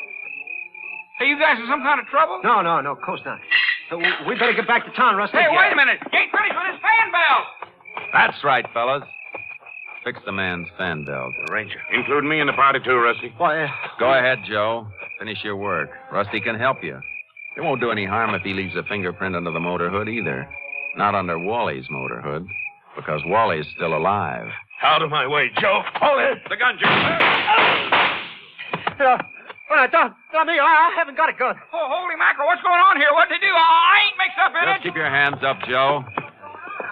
Hey, you guys in some kind of trouble? No, of course not. We better get back to town, Rusty. Hey, wait a minute. You ain't finished with his fan belt. That's right, fellas. Fix the man's fan belt. The Ranger. Include me in the party, too, Rusty. Why, Go ahead, Joe. Finish your work. Rusty can help you. It won't do any harm if he leaves a fingerprint under the motor hood either. Not under Wally's motor hood, because Wally's still alive. Out of my way, Joe. Hold it. The gun, Joe. Don't me. I haven't got a gun. Oh, holy mackerel. What's going on here? What'd they do? I ain't mixed up in Just it. keep your hands up, Joe.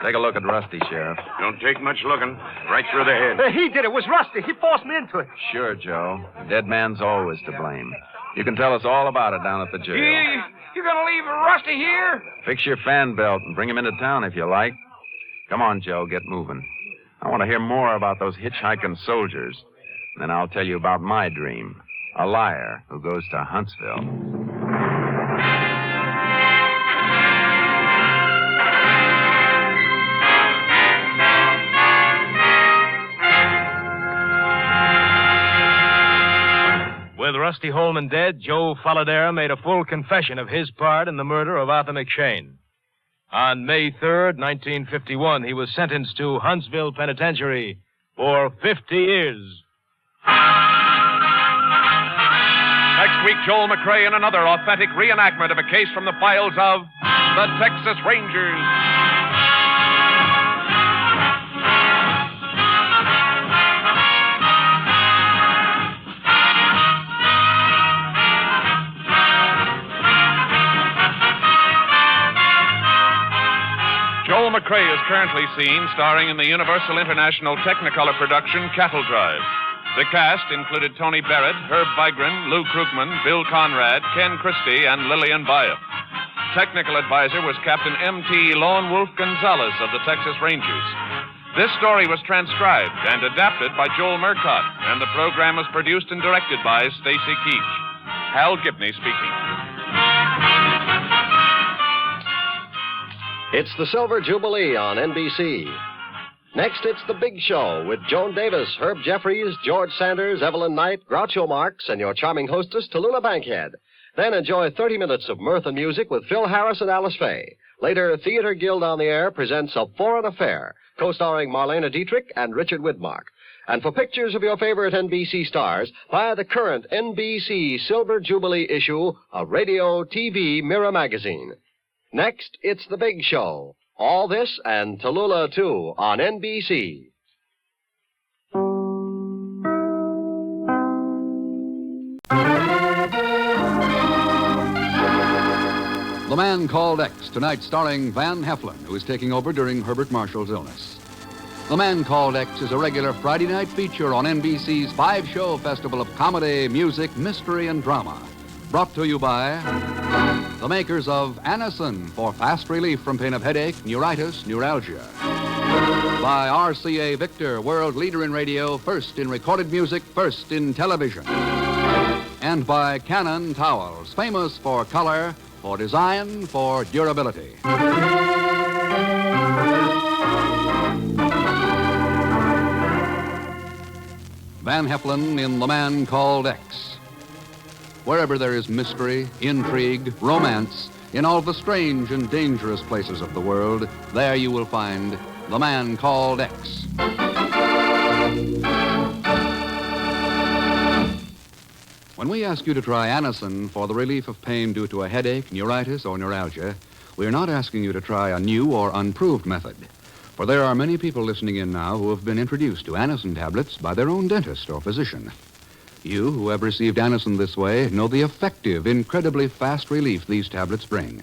Take a look at Rusty, Sheriff. Don't take much looking. Right through the head. He did it. It was Rusty. He forced me into it. Sure, Joe. A dead man's always to blame. You can tell us all about it down at the jail. You gonna leave Rusty here? Fix your fan belt and bring him into town if you like. Come on, Joe, get moving. I want to hear more about those hitchhiking soldiers. Then I'll tell you about my dream. A liar who goes to Huntsville. With Rusty Holman dead, Joe Folladera made a full confession of his part in the murder of Arthur McShane. On May 3rd, 1951, he was sentenced to Huntsville Penitentiary for 50 years. Next week, Joel McCrea in another authentic reenactment of a case from the files of the Texas Rangers. Joel McCrea is currently seen starring in the Universal International Technicolor production Cattle Drive. The cast included Tony Barrett, Herb Vigran, Lou Krugman, Bill Conrad, Ken Christie, and Lillian Bayef. Technical advisor was Captain M.T. Lone Wolf Gonzalez of the Texas Rangers. This story was transcribed and adapted by Joel Murcott, and the program was produced and directed by Stacy Keach. Hal Gibney speaking. It's the Silver Jubilee on NBC. Next, it's The Big Show with Joan Davis, Herb Jeffries, George Sanders, Evelyn Knight, Groucho Marx, and your charming hostess, Tallulah Bankhead. Then enjoy 30 minutes of mirth and music with Phil Harris and Alice Faye. Later, Theater Guild on the Air presents A Foreign Affair, co-starring Marlena Dietrich and Richard Widmark. And for pictures of your favorite NBC stars, buy the current NBC Silver Jubilee issue of Radio TV Mirror Magazine. Next, it's The Big Show. All this and Tallulah, too, on NBC. The Man Called X, tonight starring Van Heflin, who is taking over during Herbert Marshall's illness. The Man Called X is a regular Friday night feature on NBC's 5-show festival of comedy, music, mystery, and drama. Brought to you by the makers of Anacin for fast relief from pain of headache, neuritis, neuralgia. By RCA Victor, world leader in radio, first in recorded music, first in television. And by Canon Towels, famous for color, for design, for durability. Van Heflin in The Man Called X. Wherever there is mystery, intrigue, romance, in all the strange and dangerous places of the world, there you will find The Man Called X. When we ask you to try Anacin for the relief of pain due to a headache, neuritis, or neuralgia, we're not asking you to try a new or unproved method. For there are many people listening in now who have been introduced to Anacin tablets by their own dentist or physician. You, who have received Anacin this way, know the effective, incredibly fast relief these tablets bring.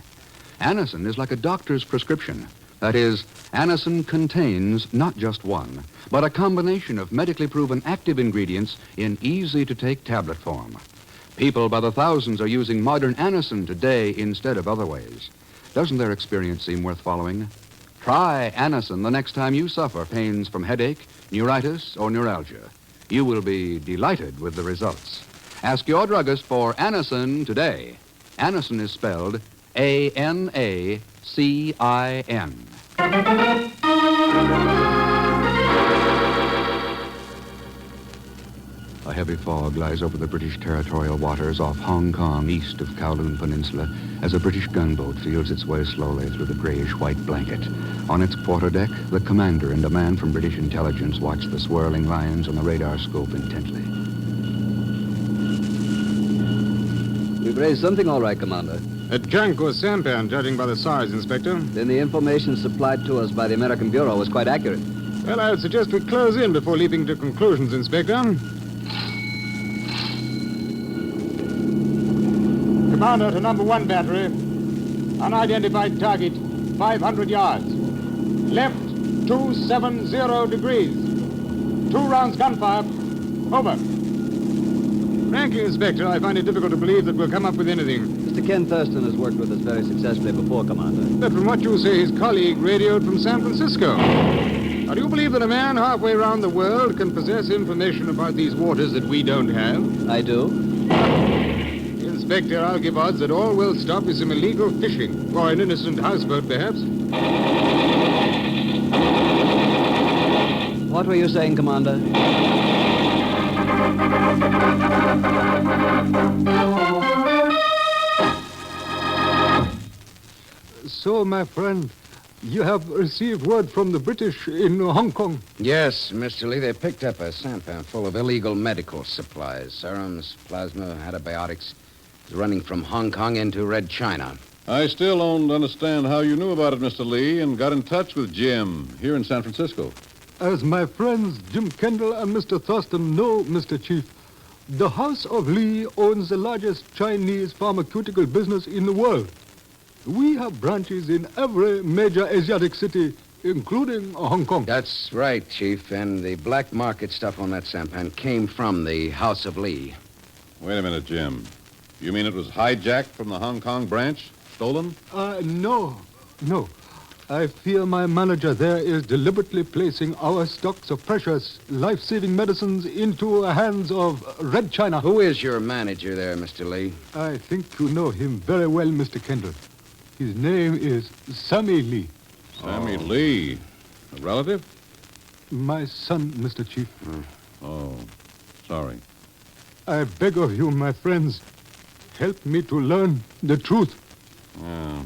Anacin is like a doctor's prescription. That is, Anacin contains not just one, but a combination of medically proven active ingredients in easy-to-take tablet form. People by the thousands are using modern Anacin today instead of other ways. Doesn't their experience seem worth following? Try Anacin the next time you suffer pains from headache, neuritis, or neuralgia. You will be delighted with the results. Ask your druggist for Anacin today. Anacin is spelled A-N-A-C-I-N. A heavy fog lies over the British territorial waters off Hong Kong, east of Kowloon Peninsula, as a British gunboat feels its way slowly through the grayish-white blanket. On its quarterdeck, the commander and a man from British intelligence watch the swirling lines on the radar scope intently. We've raised something all right, Commander. A junk or sampan, judging by the size, Inspector. Then the information supplied to us by the American Bureau was quite accurate. Well, I would suggest we close in before leaping to conclusions, Inspector. Commander to number 1 battery. Unidentified target, 500 yards. Left, 270 degrees. 2 rounds gunfire. Over. Frankly, Inspector, I find it difficult to believe that we'll come up with anything. Mr. Ken Thurston has worked with us very successfully before, Commander. But from what you say, his colleague radioed from San Francisco. Now, do you believe that a man halfway around the world can possess information about these waters that we don't have? I do. Inspector, I'll give odds that all we'll stop is some illegal fishing, or an innocent houseboat, perhaps. What were you saying, Commander? So, my friend, you have received word from the British in Hong Kong. Yes, Mr. Lee. They picked up a sampan full of illegal medical supplies. Serums, plasma, antibiotics. It's running from Hong Kong into Red China. I still don't understand how you knew about it, Mr. Lee, and got in touch with Jim here in San Francisco. As my friends Jim Kendall and Mr. Thurston know, Mr. Chief, the House of Lee owns the largest Chinese pharmaceutical business in the world. We have branches in every major Asiatic city, including Hong Kong. That's right, Chief. And the black market stuff on that sampan came from the House of Lee. Wait a minute, Jim. You mean it was hijacked from the Hong Kong branch? Stolen? No. I fear my manager there is deliberately placing our stocks of precious, life-saving medicines into the hands of Red China. Who is your manager there, Mr. Lee? I think you know him very well, Mr. Kendall. His name is Sammy Lee. Sammy Lee? A relative? My son, Mr. Chief. Oh, sorry. I beg of you, my friends, help me to learn the truth. Yeah.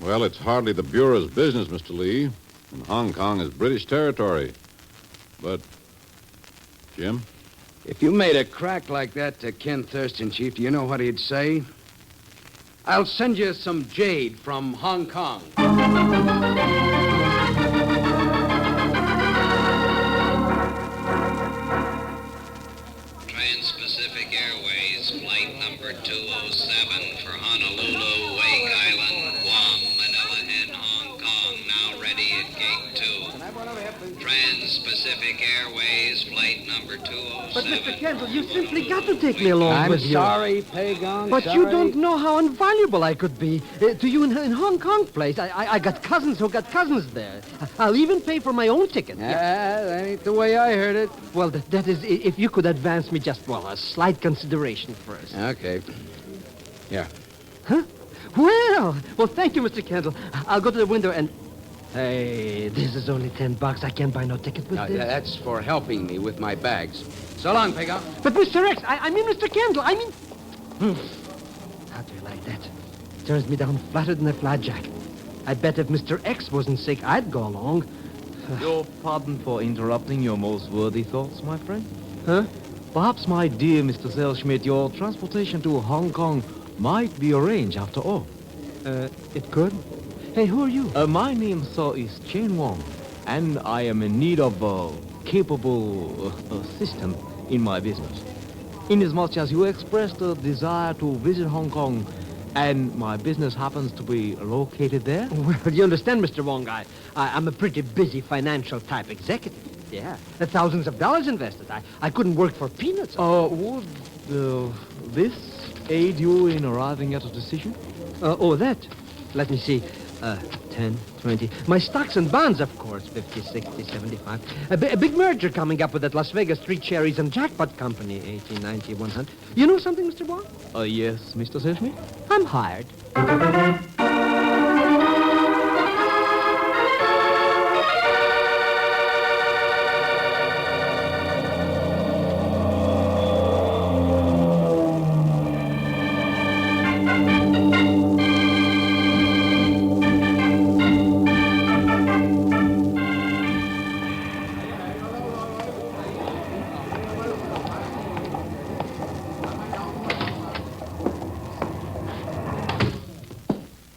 Well, it's hardly the Bureau's business, Mr. Lee. And Hong Kong is British territory. But, Jim? If you made a crack like that to Ken Thurston, Chief, do you know what he'd say? I'll send you some jade from Hong Kong. Trans-Pacific Airways, flight number 207 for Honolulu, Wake Island, Guam, Manila, and Hong Kong, now ready at gate 2. Trans-Pacific Airways, flight number 207. But, Mr. Kendall, you simply got to take me along with you. I'm sorry, Pagon. But sorry. you don't know how invaluable I could be to you in Hong Kong place. I got cousins who got cousins there. I'll even pay for my own ticket. That ain't the way I heard it. Well, that is, if you could advance me just, a slight consideration first. Okay. Yeah. Huh? Well, thank you, Mr. Kendall. I'll go to the window and... Hey, this is only $10. I can't buy no ticket with this. That's for helping me with my bags. So long, Pagon. But, Mr. X, I mean Mr. Kendall, I mean... How do you like that? Turns me down flatter than a flatjack. I bet if Mr. X wasn't sick, I'd go along. Your pardon for interrupting your most worthy thoughts, my friend? Huh? Perhaps, my dear Mr. Zellschmidt, your transportation to Hong Kong might be arranged after all. It could? Hey, who are you? My name, sir, is Chen Wong, and I am in need of a capable assistant in my business. Inasmuch as you expressed a desire to visit Hong Kong, and my business happens to be located there? Well, you understand, Mr. Wong, I'm a pretty busy financial type executive. Yeah, thousands of dollars invested. I couldn't work for peanuts. Would this aid you in arriving at a decision? That. Let me see. 10, 20. My stocks and bonds, of course. 50, 60, 75. A big merger coming up with that Las Vegas Street Cherries and Jackpot Company. 80, 90, 100. You know something, Mr. Wong? Yes, Mr. Zellschmidt? I'm hired.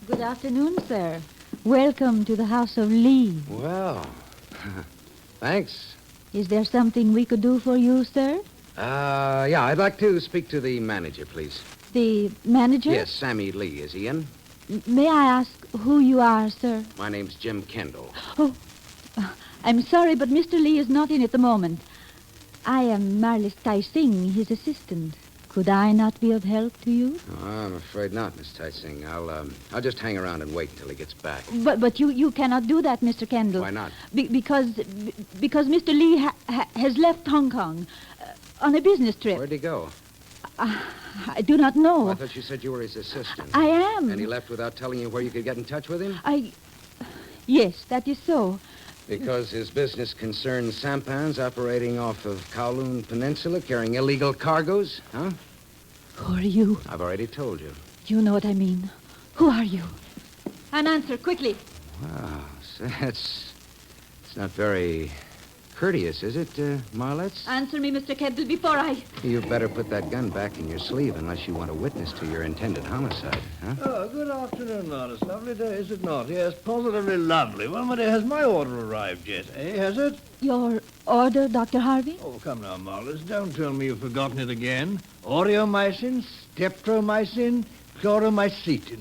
Good afternoon, sir. Welcome to the House of Lee. Well, thanks. Is there something we could do for you, sir? Yeah, I'd like to speak to the manager, please. The manager? Yes, Sammy Lee. Is he in? May I ask who you are, sir? My name's Jim Kendall. Oh, I'm sorry, but Mr. Lee is not in at the moment. I am Marlis Tai Singh, his assistant. Could I not be of help to you? Oh, I'm afraid not, Miss Tai Singh. I'll just hang around and wait until he gets back. But you cannot do that, Mr. Kendall. Why not? Because Mr. Lee has left Hong Kong on a business trip. Where'd he go? I do not know. Oh, I thought you said you were his assistant. I am. And he left without telling you where you could get in touch with him? Yes, that is so. Because his business concerns sampans operating off of Kowloon Peninsula, carrying illegal cargoes, huh? Who are you? I've already told you. You know what I mean. Who are you? An answer, quickly. Wow, so it's not very courteous, is it, Marlitz? Answer me, Mr. Kendall, before I... You better put that gun back in your sleeve unless you want a witness to your intended homicide, huh? Oh, good afternoon, Marlis. Lovely day, is it not? Yes, positively lovely. Well, my dear, has my order arrived yet, eh? Has it? Your order, Dr. Harvey? Oh, come now, Marlis. Don't tell me you've forgotten it again. Aureomycin, streptomycin, chloromycetin.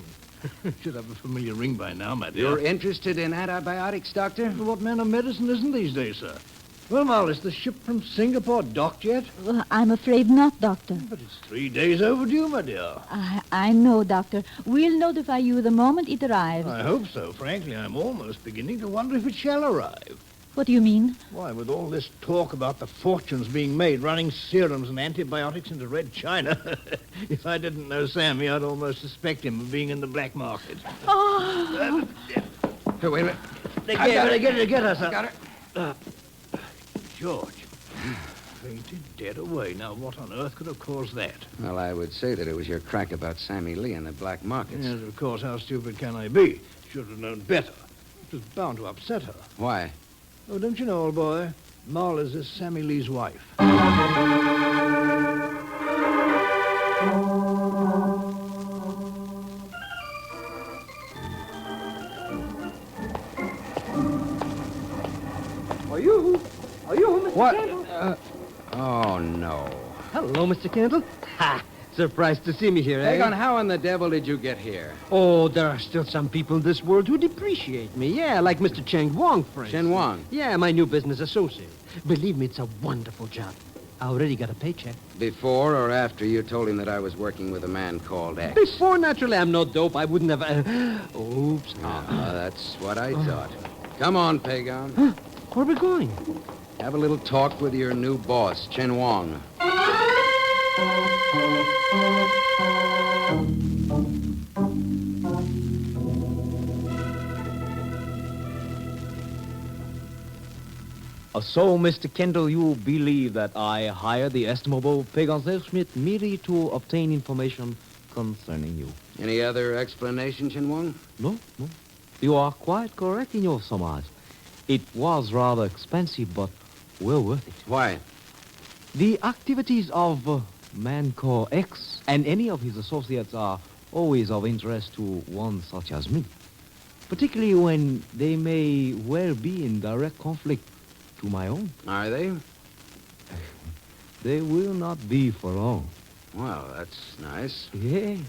Should have a familiar ring by now, my dear. You're interested in antibiotics, Doctor? What man of medicine isn't these days, sir? Well, Marlis, the ship from Singapore docked yet? Well, I'm afraid not, Doctor. But it's 3 days overdue, my dear. I know, Doctor. We'll notify you the moment it arrives. I hope so. Frankly, I'm almost beginning to wonder if it shall arrive. What do you mean? Why, with all this talk about the fortunes being made running serums and antibiotics into Red China, if I didn't know Sammy, I'd almost suspect him of being in the black market. Oh! Hey, wait a minute. Get her, sir. Got her. George. Fainted dead away. Now, what on earth could have caused that? Well, I would say that it was your crack about Sammy Lee and the black markets. Yes, of course. How stupid can I be? Should have known better. It was bound to upset her. Why? Oh, don't you know, old boy? Marla's is Sammy Lee's wife. Are you Mr. What? Kendall? Oh, no. Hello, Mr. Kendall. Ha! Surprised to see me here, eh? Hang on, how in the devil did you get here? Oh, there are still some people in this world who depreciate me. Yeah, like Mr. Cheng Wong, for instance. Chen Wong? Yeah, my new business associate. Believe me, it's a wonderful job. I already got a paycheck. Before or after you told him that I was working with a man called X? Before, naturally. I'm no dope. I wouldn't have... Oops. That's what I thought. Come on, Pagon. Huh? Where are we going? Have a little talk with your new boss, Chen Wong. So, Mr. Kendall, you believe that I hired the estimable Pagan Schmidt merely to obtain information concerning you? Any other explanation, Chen Wong? No. You are quite correct in your surmise. It was rather expensive, but well worth it. Why? The activities of Mancore X and any of his associates are always of interest to one such as me, particularly when they may well be in direct conflict to my own. Are they? They will not be for long. Well, that's nice. Yes.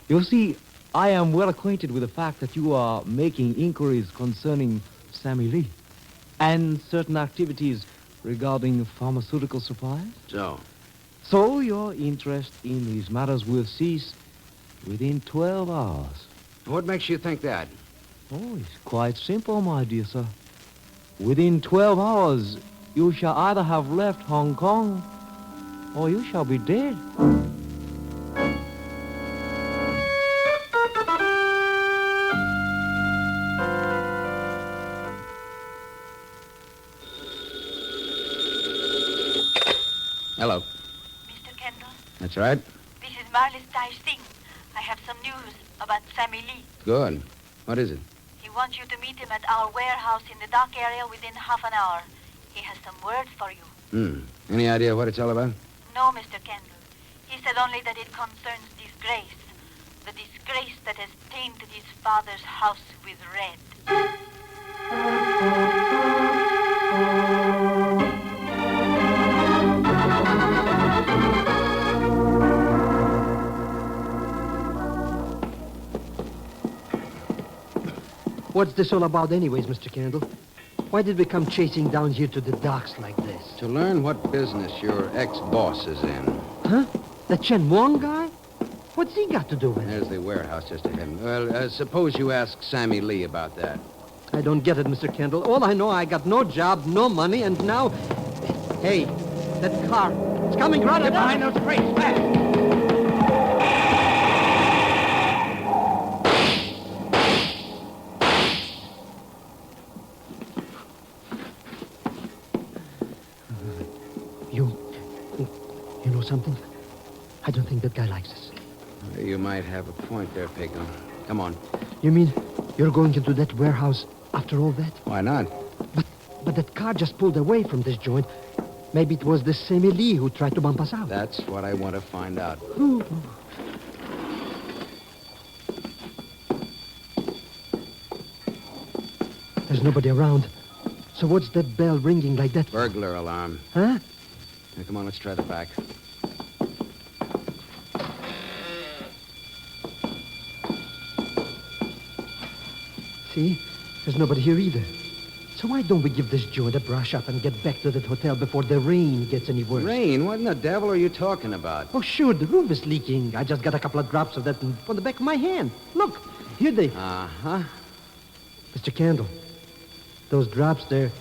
You see, I am well acquainted with the fact that you are making inquiries concerning Sammy Lee and certain activities regarding pharmaceutical supplies. So your interest in these matters will cease within 12 hours. What makes you think that? Oh, it's quite simple, my dear sir. Within 12 hours, you shall either have left Hong Kong or you shall be dead. Hello. Mr. Kendall, That's right. this is Marlis Tai Singh. I have some news about Sammy Lee. Good. What is it? He wants you to meet him at our warehouse in the dock area within half an hour. He has some words for you. Any idea what it's all about? No, Mr. Kendall. He said only that it concerns disgrace. The disgrace that has tainted his father's house with red. What's this all about anyways, Mr. Kendall? Why did we come chasing down here to the docks like this? To learn what business your ex-boss is in. Huh? The Chen Wong guy? What's he got to do with it? There's the warehouse just ahead. Well, suppose you ask Sammy Lee about that. I don't get it, Mr. Kendall. All I know, I got no job, no money, and now... Hey, that car. It's coming right up behind those crates. Fast! guy likes us. You might have a point there, Pico. Come on. You mean you're going into that warehouse after all that? Why not? But that car just pulled away from this joint. Maybe it was this Sammy Lee who tried to bump us out. That's what I want to find out. Ooh. There's nobody around. So what's that bell ringing like that? Burglar alarm. Huh? Now, come on, let's try the back. See? There's nobody here either. So why don't we give this joint a brush up and get back to that hotel before the rain gets any worse? Rain? What in the devil are you talking about? Oh, sure, the roof is leaking. I just got a couple of drops of that on the back of my hand. Look, here they... Uh-huh. Mr. Kendall, those drops, they're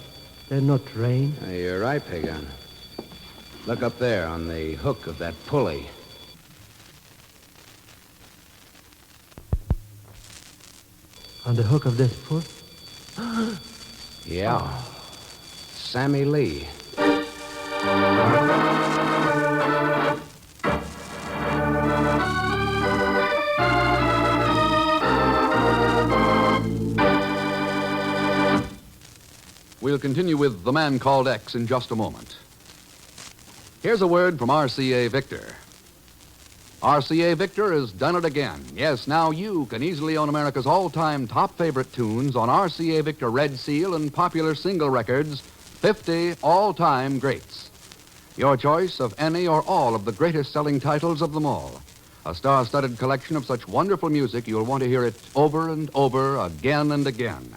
not rain. You're right, Pigon. Look up there on the hook of that pulley. On the hook of that foot? Yeah. Sammy Lee. We'll continue with The Man Called X in just a moment. Here's a word from RCA Victor. RCA Victor has done it again. Yes, now you can easily own America's all-time top favorite tunes on RCA Victor Red Seal and popular single records, 50 all-time greats. Your choice of any or all of the greatest selling titles of them all. A star-studded collection of such wonderful music you'll want to hear it over and over, again and again.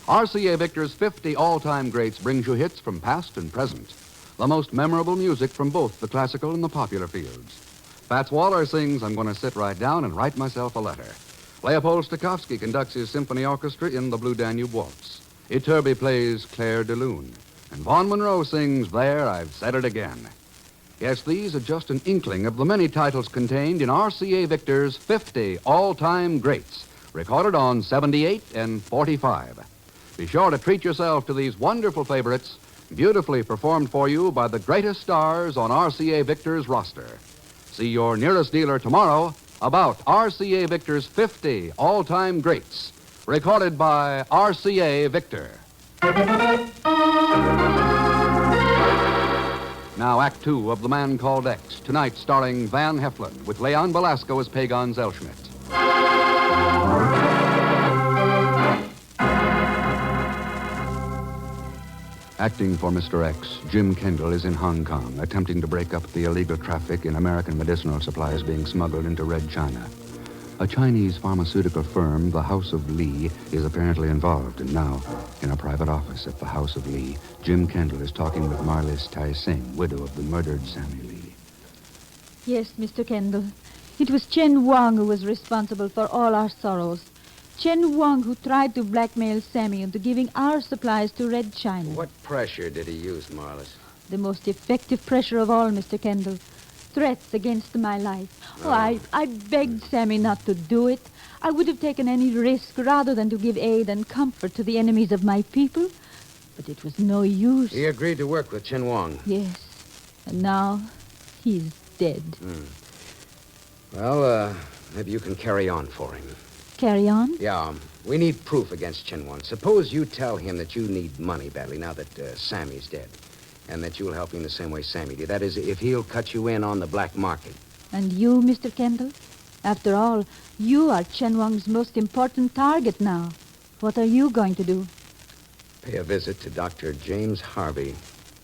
RCA Victor's 50 all-time greats brings you hits from past and present. The most memorable music from both the classical and the popular fields. Fats Waller sings I'm Going to Sit Right Down and Write Myself a Letter. Leopold Stokowski conducts his symphony orchestra in the Blue Danube Waltz. Iturbi plays Claire de Lune. And Vaughn Monroe sings There, I've Said It Again. Yes, these are just an inkling of the many titles contained in RCA Victor's 50 all-time greats, recorded on 78 and 45. Be sure to treat yourself to these wonderful favorites, beautifully performed for you by the greatest stars on RCA Victor's roster. See your nearest dealer tomorrow about RCA Victor's 50 all-time greats, recorded by RCA Victor. Now, Act Two of The Man Called X, tonight starring Van Heflin, with Leon Belasco as Pagon Zellschmidt. Acting for Mr. X, Jim Kendall is in Hong Kong, attempting to break up the illegal traffic in American medicinal supplies being smuggled into Red China. A Chinese pharmaceutical firm, the House of Lee, is apparently involved, and now, in a private office at the House of Lee, Jim Kendall is talking with Marlis Tai Sing, widow of the murdered Sammy Lee. Yes, Mr. Kendall. It was Chen Wang who was responsible for all our sorrows. Chen Wang who tried to blackmail Sammy into giving our supplies to Red China. What pressure did he use, Marlis? The most effective pressure of all, Mr. Kendall. Threats against my life. Oh, I begged Sammy not to do it. I would have taken any risk rather than to give aid and comfort to the enemies of my people. But it was no use. He agreed to work with Chen Wang. Yes. And now he's dead. Well, maybe you can carry on for him. Carry on? Yeah, we need proof against Chen Wang. Suppose you tell him that you need money badly now that Sammy's dead, and that you'll help him the same way Sammy did. That is, if he'll cut you in on the black market. And you, Mr. Kendall? After all, you are Chen Wang's most important target now. What are you going to do? Pay a visit to Dr. James Harvey.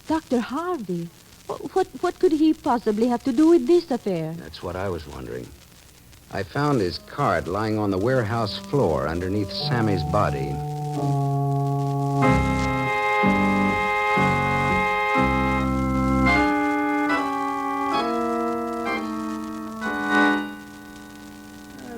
Dr. Harvey? What could he possibly have to do with this affair? That's what I was wondering. I found his card lying on the warehouse floor underneath Sammy's body.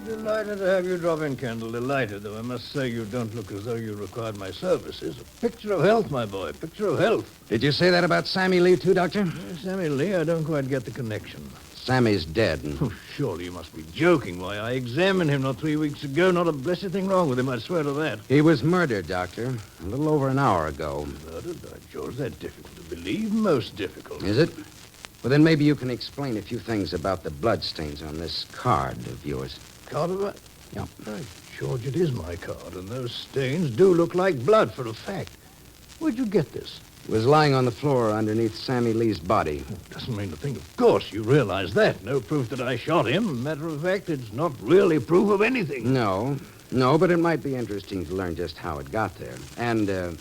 Delighted to have you drop in, Kendall. Delighted, though I must say you don't look as though you required my services. A picture of health, my boy. Picture of health. Did you say that about Sammy Lee, too, Doctor? Sammy Lee, I don't quite get the connection. Sammy's dead. Oh, surely you must be joking. Why, I examined him not 3 weeks ago. Not a blessed thing wrong with him, I swear to that. He was murdered, Doctor, a little over an hour ago. Murdered? By George, that's difficult to believe. Most difficult. Is it? Well, then maybe you can explain a few things about the bloodstains on this card of yours. Card of it? Yeah. By George, it is my card, and those stains do look like blood for a fact. Where'd you get this? It was lying on the floor underneath Sammy Lee's body. Doesn't mean a thing. Of course, you realize that. No proof that I shot him. Matter of fact, it's not really proof of anything. No, but it might be interesting to learn just how it got there. And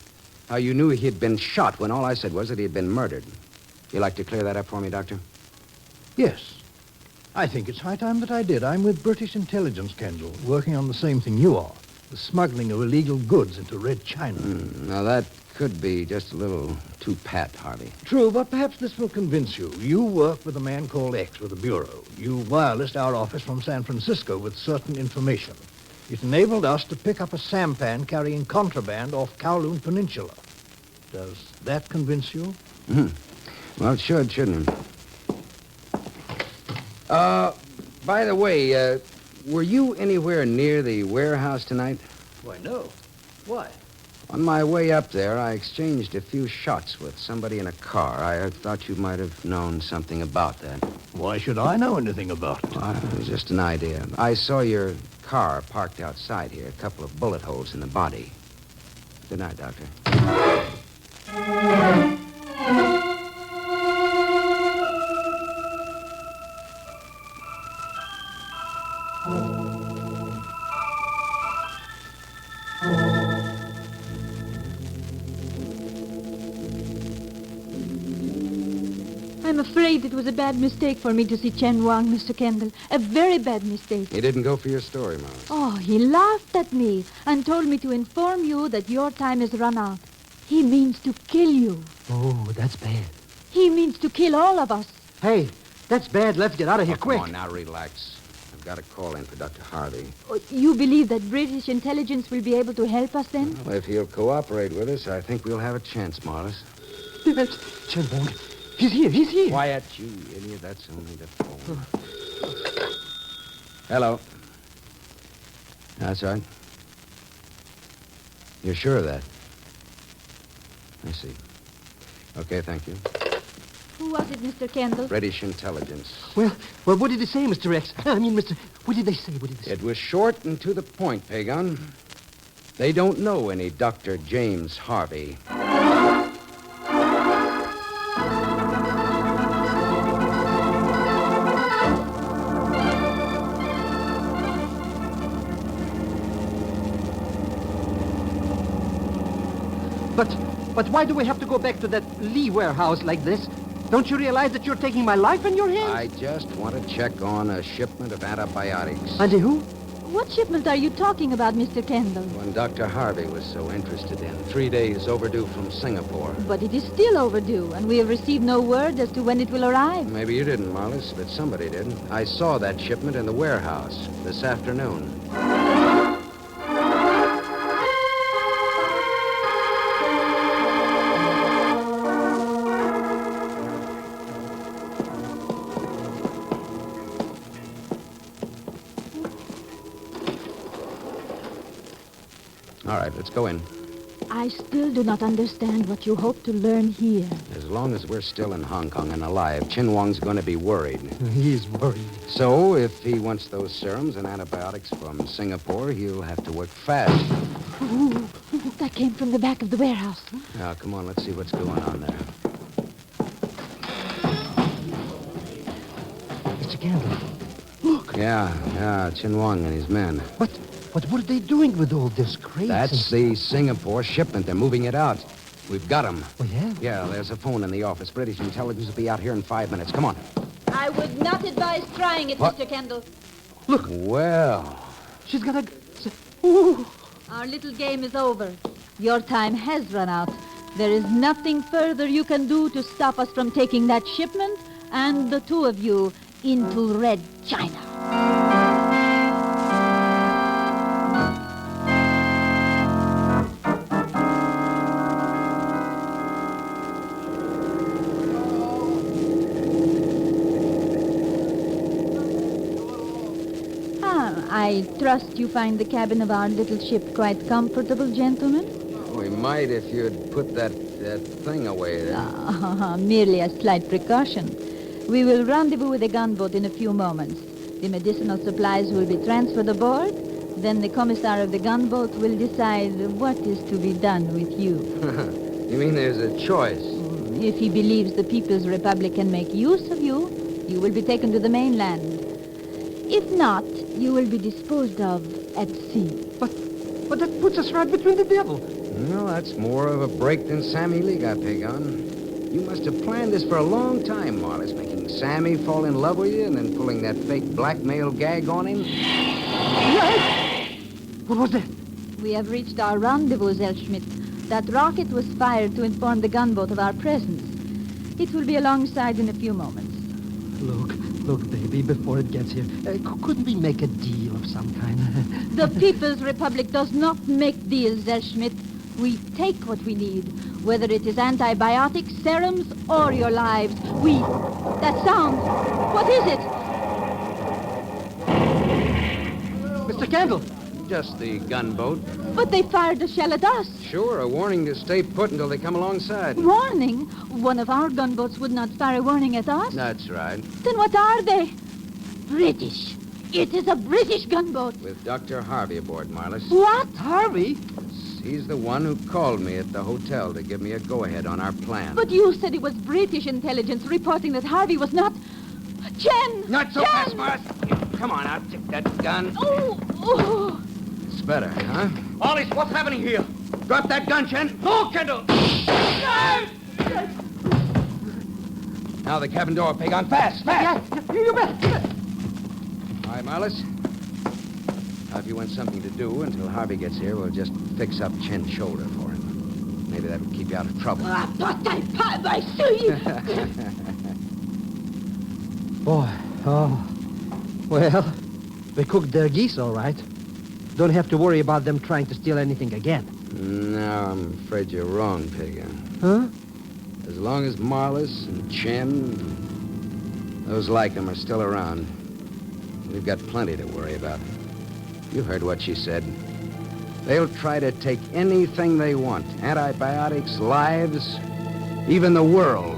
how you knew he had been shot when all I said was that he had been murdered. You like to clear that up for me, Doctor? Yes. I think it's high time that I did. I'm with British intelligence, Kendall, working on the same thing you are. The smuggling of illegal goods into Red China. Now, that could be just a little too pat, Harvey. True, but perhaps this will convince you. You work with a man called X with the Bureau. You wirelessed our office from San Francisco with certain information. It enabled us to pick up a sampan carrying contraband off Kowloon Peninsula. Does that convince you? Well, it should, shouldn't it? By the way, were you anywhere near the warehouse tonight? Why, no. Why? On my way up there, I exchanged a few shots with somebody in a car. I thought you might have known something about that. Why should I know anything about it? It was just an idea. I saw your car parked outside here, a couple of bullet holes in the body. Good night, Doctor. I'm afraid it was a bad mistake for me to see Chen Wang, Mr. Kendall. A very bad mistake. He didn't go for your story, Molly. Oh, he laughed at me and told me to inform you that your time has run out. He means to kill you. Oh, that's bad. He means to kill all of us. Hey, that's bad. Let's get out of here quick. Come on, now relax. I've got a call in for Dr. Harvey. Oh, you believe that British intelligence will be able to help us then? Well, if he'll cooperate with us, I think we'll have a chance, Morris. That's Chen Wang. He's here. Quiet, you idiot. That's only the phone. Hello. That's right. You're sure of that? I see. Okay, thank you. Who was it, Mr. Kendall? British intelligence. Well, what did they say, Mr. X? I mean, what did they say? It was short and to the point, Pagon. They don't know any Dr. James Harvey. But why do we have to go back to that Lee warehouse like this? Don't you realize that you're taking my life in your hands? I just want to check on a shipment of antibiotics. And who? What shipment are you talking about, Mr. Kendall? One Dr. Harvey was so interested in. 3 days overdue from Singapore. But it is still overdue, and we have received no word as to when it will arrive. Maybe you didn't, Marlis, but somebody did. I saw that shipment in the warehouse this afternoon. All right, let's go in. I still do not understand what you hope to learn here. As long as we're still in Hong Kong and alive, Chin Wong's going to be worried. He's worried. So, if he wants those serums and antibiotics from Singapore, he'll have to work fast. Ooh, that came from the back of the warehouse. Now, come on, let's see what's going on there. Mr. Kendall, look. Yeah, Chin Wong and his men. But what are they doing with all this crates? That's the Singapore shipment. They're moving it out. We've got them. Oh, yeah? Yeah, there's a phone in the office. British intelligence will be out here in 5 minutes. Come on. I would not advise trying it, What? Mr. Kendall. Look. Well. She's got a... Ooh. Our little game is over. Your time has run out. There is nothing further you can do to stop us from taking that shipment and the two of you into Red China. I trust you find the cabin of our little ship quite comfortable, gentlemen? We might if you'd put that thing away there. Merely a slight precaution. We will rendezvous with the gunboat in a few moments. The medicinal supplies will be transferred aboard. Then the commissar of the gunboat will decide what is to be done with you. You mean there's a choice? If he believes the People's Republic can make use of you, you will be taken to the mainland. If not, you will be disposed of at sea. But that puts us right between the devil. No, that's more of a break than Sammy Lee got, Pagon. You must have planned this for a long time, Marlis, making Sammy fall in love with you and then pulling that fake blackmail gag on him. What was that? We have reached our rendezvous, Zellschmidt. That rocket was fired to inform the gunboat of our presence. It will be alongside in a few moments. Look, baby, before it gets here, couldn't we make a deal of some kind? The People's Republic does not make deals, Zellschmidt. We take what we need, whether it is antibiotics, serums, or your lives. That sound. What is it? Mr. Kendall. Just the gunboat. But they fired a shell at us. Sure, a warning to stay put until they come alongside. Warning? One of our gunboats would not fire a warning at us. That's right. Then what are they? British. It is a British gunboat. With Dr. Harvey aboard, Marlis. What? Harvey? He's the one who called me at the hotel to give me a go-ahead on our plan. But you said it was British intelligence reporting that Harvey was not... Chen! Not so Chen! fast, Marlis. Come on, I'll take that gun. Oh! It's better, huh? Ollie, what's happening here? Drop that gun, Chen. No, Kendall! Now the cabin door, Pagon. Fast! Yeah, you bet. All right, Marlis. Now, if you want something to do until Harvey gets here, we'll just fix up Chen's shoulder for him. Maybe that'll keep you out of trouble. I see. Boy, well, they cooked their geese all right. Don't have to worry about them trying to steal anything again. No, I'm afraid you're wrong, Pagan. Huh? As long as Marlis and Chen, and those like him are still around, we've got plenty to worry about. You heard what she said. They'll try to take anything they want. Antibiotics, lives, even the world.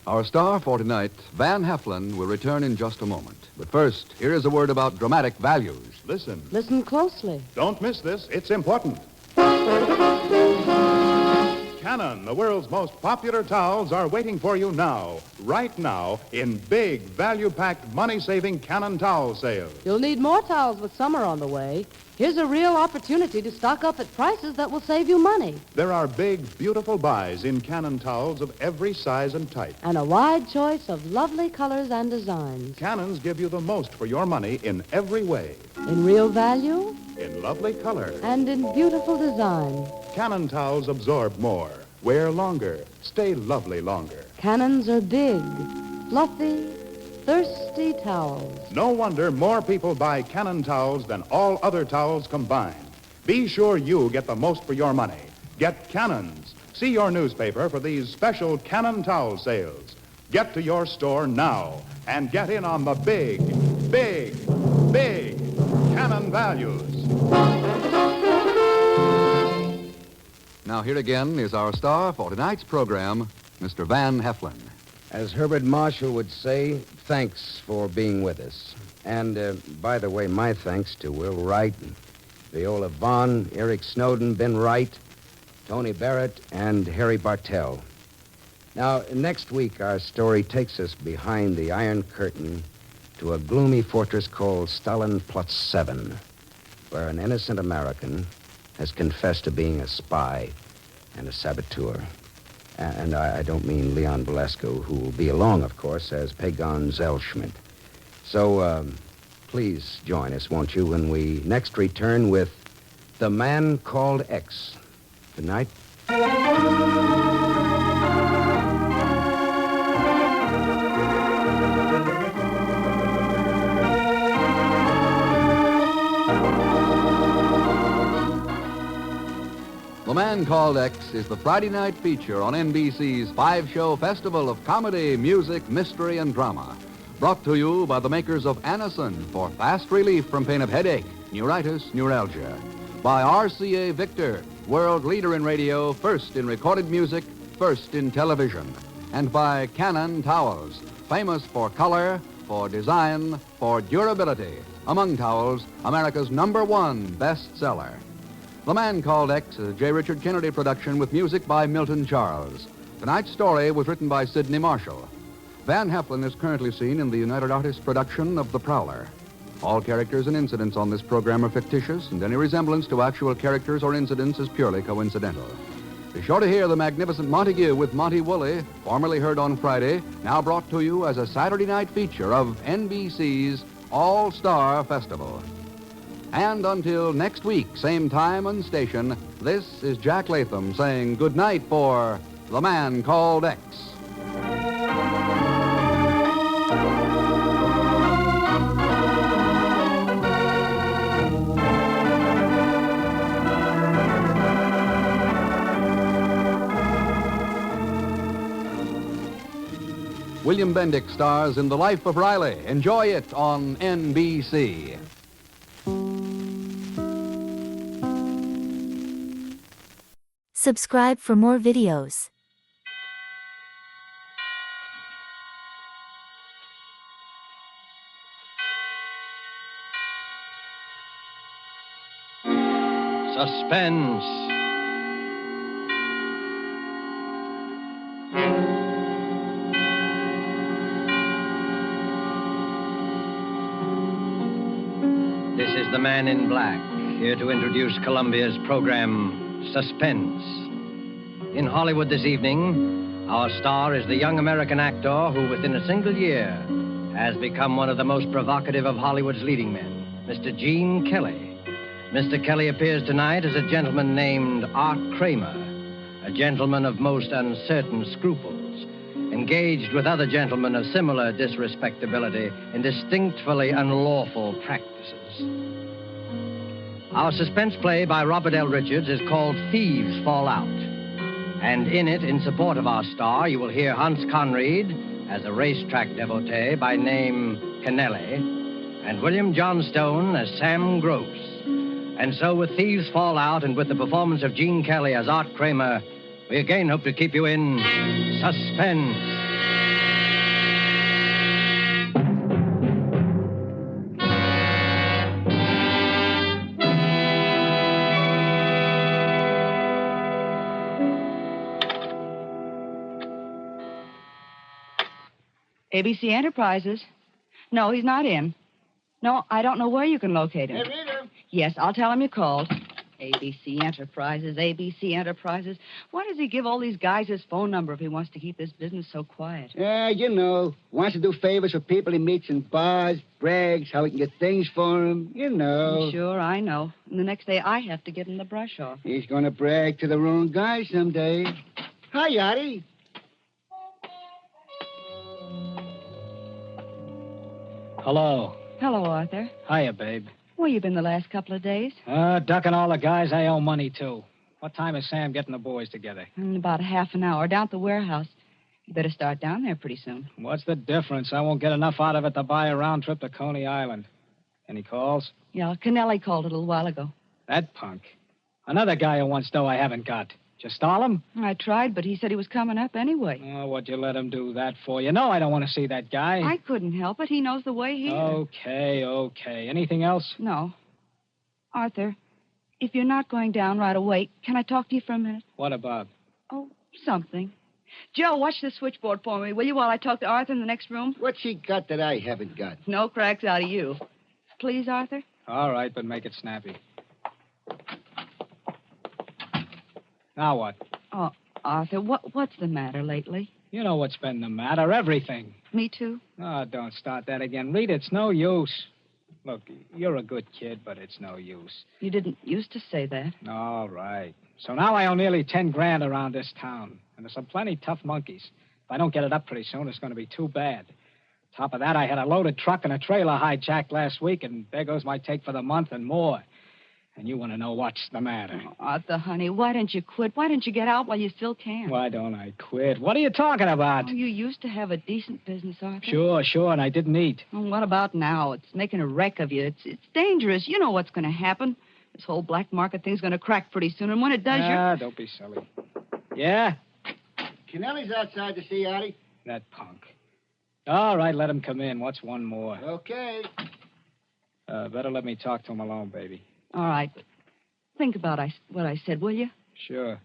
Our star for tonight, Van Heflin, will return in just a moment. But first, here is a word about dramatic values. Listen. Listen closely. Don't miss this. It's important. Canon, the world's most popular towels, are waiting for you now, right now, in big, value-packed, money-saving Canon towel sales. You'll need more towels with summer on the way. Here's a real opportunity to stock up at prices that will save you money. There are big, beautiful buys in Canon towels of every size and type. And a wide choice of lovely colors and designs. Canons give you the most for your money in every way. In real value. In lovely color. And in beautiful design. Canon towels absorb more, wear longer, stay lovely longer. Canons are big, fluffy, thirsty towels. No wonder more people buy Canon towels than all other towels combined. Be sure you get the most for your money. Get Canons. See your newspaper for these special Canon towel sales. Get to your store now and get in on the big, big, big Canon values. Now, here again is our star for tonight's program, Mr. Van Heflin. As Herbert Marshall would say, thanks for being with us. And, by the way, my thanks to Will Wright, Viola Vaughn, Eric Snowden, Ben Wright, Tony Barrett, and Harry Bartell. Now, next week, our story takes us behind the Iron Curtain to a gloomy fortress called Stalinplatz 7, where an innocent American has confessed to being a spy and a saboteur. And I don't mean Leon Velasco, who will be along, of course, as Pagon Zellschmidt. So, please join us, won't you, when we next return with The Man Called X. Good night. The Man Called X is the Friday night feature on NBC's 5-show festival of comedy, music, mystery, and drama. Brought to you by the makers of Anacin for fast relief from pain of headache, neuritis, neuralgia. By RCA Victor, world leader in radio, first in recorded music, first in television. And by Cannon Towels, famous for color, for design, for durability. Among towels, America's #1 bestseller. The Man Called X is a J. Richard Kennedy production with music by Milton Charles. Tonight's story was written by Sidney Marshall. Van Heflin is currently seen in the United Artists production of The Prowler. All characters and incidents on this program are fictitious, and any resemblance to actual characters or incidents is purely coincidental. Be sure to hear the magnificent Montague with Monty Woolley, formerly heard on Friday, now brought to you as a Saturday night feature of NBC's All-Star Festival. And until next week, same time and station, this is Jack Latham saying good night for The Man Called X. William Bendick stars in The Life of Riley. Enjoy it on NBC. Subscribe for more videos. Suspense. This is the Man in Black, here to introduce Columbia's program, Suspense. In Hollywood this evening, our star is the young American actor who, within a single year, has become one of the most provocative of Hollywood's leading men, Mr. Gene Kelly. Mr. Kelly appears tonight as a gentleman named Art Kramer, a gentleman of most uncertain scruples, engaged with other gentlemen of similar disrespectability in distinctly unlawful practices. Our suspense play by Robert L. Richards is called Thieves Fall Out. And in it, in support of our star, you will hear Hans Conried as a racetrack devotee by name Kennelly, and William Johnstone as Sam Gross. And so with Thieves Fall Out and with the performance of Gene Kelly as Art Kramer, we again hope to keep you in suspense. ABC Enterprises. No, he's not in. No, I don't know where you can locate him. Hey, Rita. Yes, I'll tell him you called. ABC Enterprises, ABC Enterprises. Why does he give all these guys his phone number if he wants to keep this business so quiet? Yeah, you know. Wants to do favors for people he meets in bars, brags, how he can get things for him. You know. Sure, I know. And the next day I have to give him the brush off. He's going to brag to the wrong guy someday. Hi, Yachty. Hello. Hello, Arthur. Hiya, babe. Where you been the last couple of days? Ducking all the guys I owe money to. What time is Sam getting the boys together? In about half an hour, down at the warehouse. You better start down there pretty soon. What's the difference? I won't get enough out of it to buy a round trip to Coney Island. Any calls? Yeah, Kennelly called a little while ago. That punk. Another guy who wants dough I haven't got. Did you stall him? I tried, but he said he was coming up anyway. Oh, what'd you let him do that for? You know I don't want to see that guy. I couldn't help it. He knows the way here. Okay. Anything else? No. Arthur, if you're not going down right away, can I talk to you for a minute? What about? Oh, something. Joe, watch the switchboard for me, will you, while I talk to Arthur in the next room? What's he got that I haven't got? No cracks out of you. Please, Arthur? All right, but make it snappy. Now what? Oh, Arthur, what's the matter lately? You know what's been the matter. Everything. Me too? Oh, don't start that again. Rita, it's no use. Look, you're a good kid, but it's no use. You didn't used to say that. All right. So now I owe nearly 10 grand around this town. And there's some plenty tough monkeys. If I don't get it up pretty soon, it's going to be too bad. Top of that, I had a loaded truck and a trailer hijacked last week, and there goes my take for the month and more. And you want to know what's the matter. Arthur, honey, why don't you quit? Why don't you get out while you still can? Why don't I quit? What are you talking about? Oh, you used to have a decent business, Arthur. Sure, and I didn't eat. Well, what about now? It's making a wreck of you. It's dangerous. You know what's going to happen. This whole black market thing's going to crack pretty soon, and when it does, Don't be silly. Yeah? Kennelly's outside to see Artie. That punk. All right, let him come in. What's one more? Okay. Better let me talk to him alone, baby. All right, but think about what I said, will you? Sure.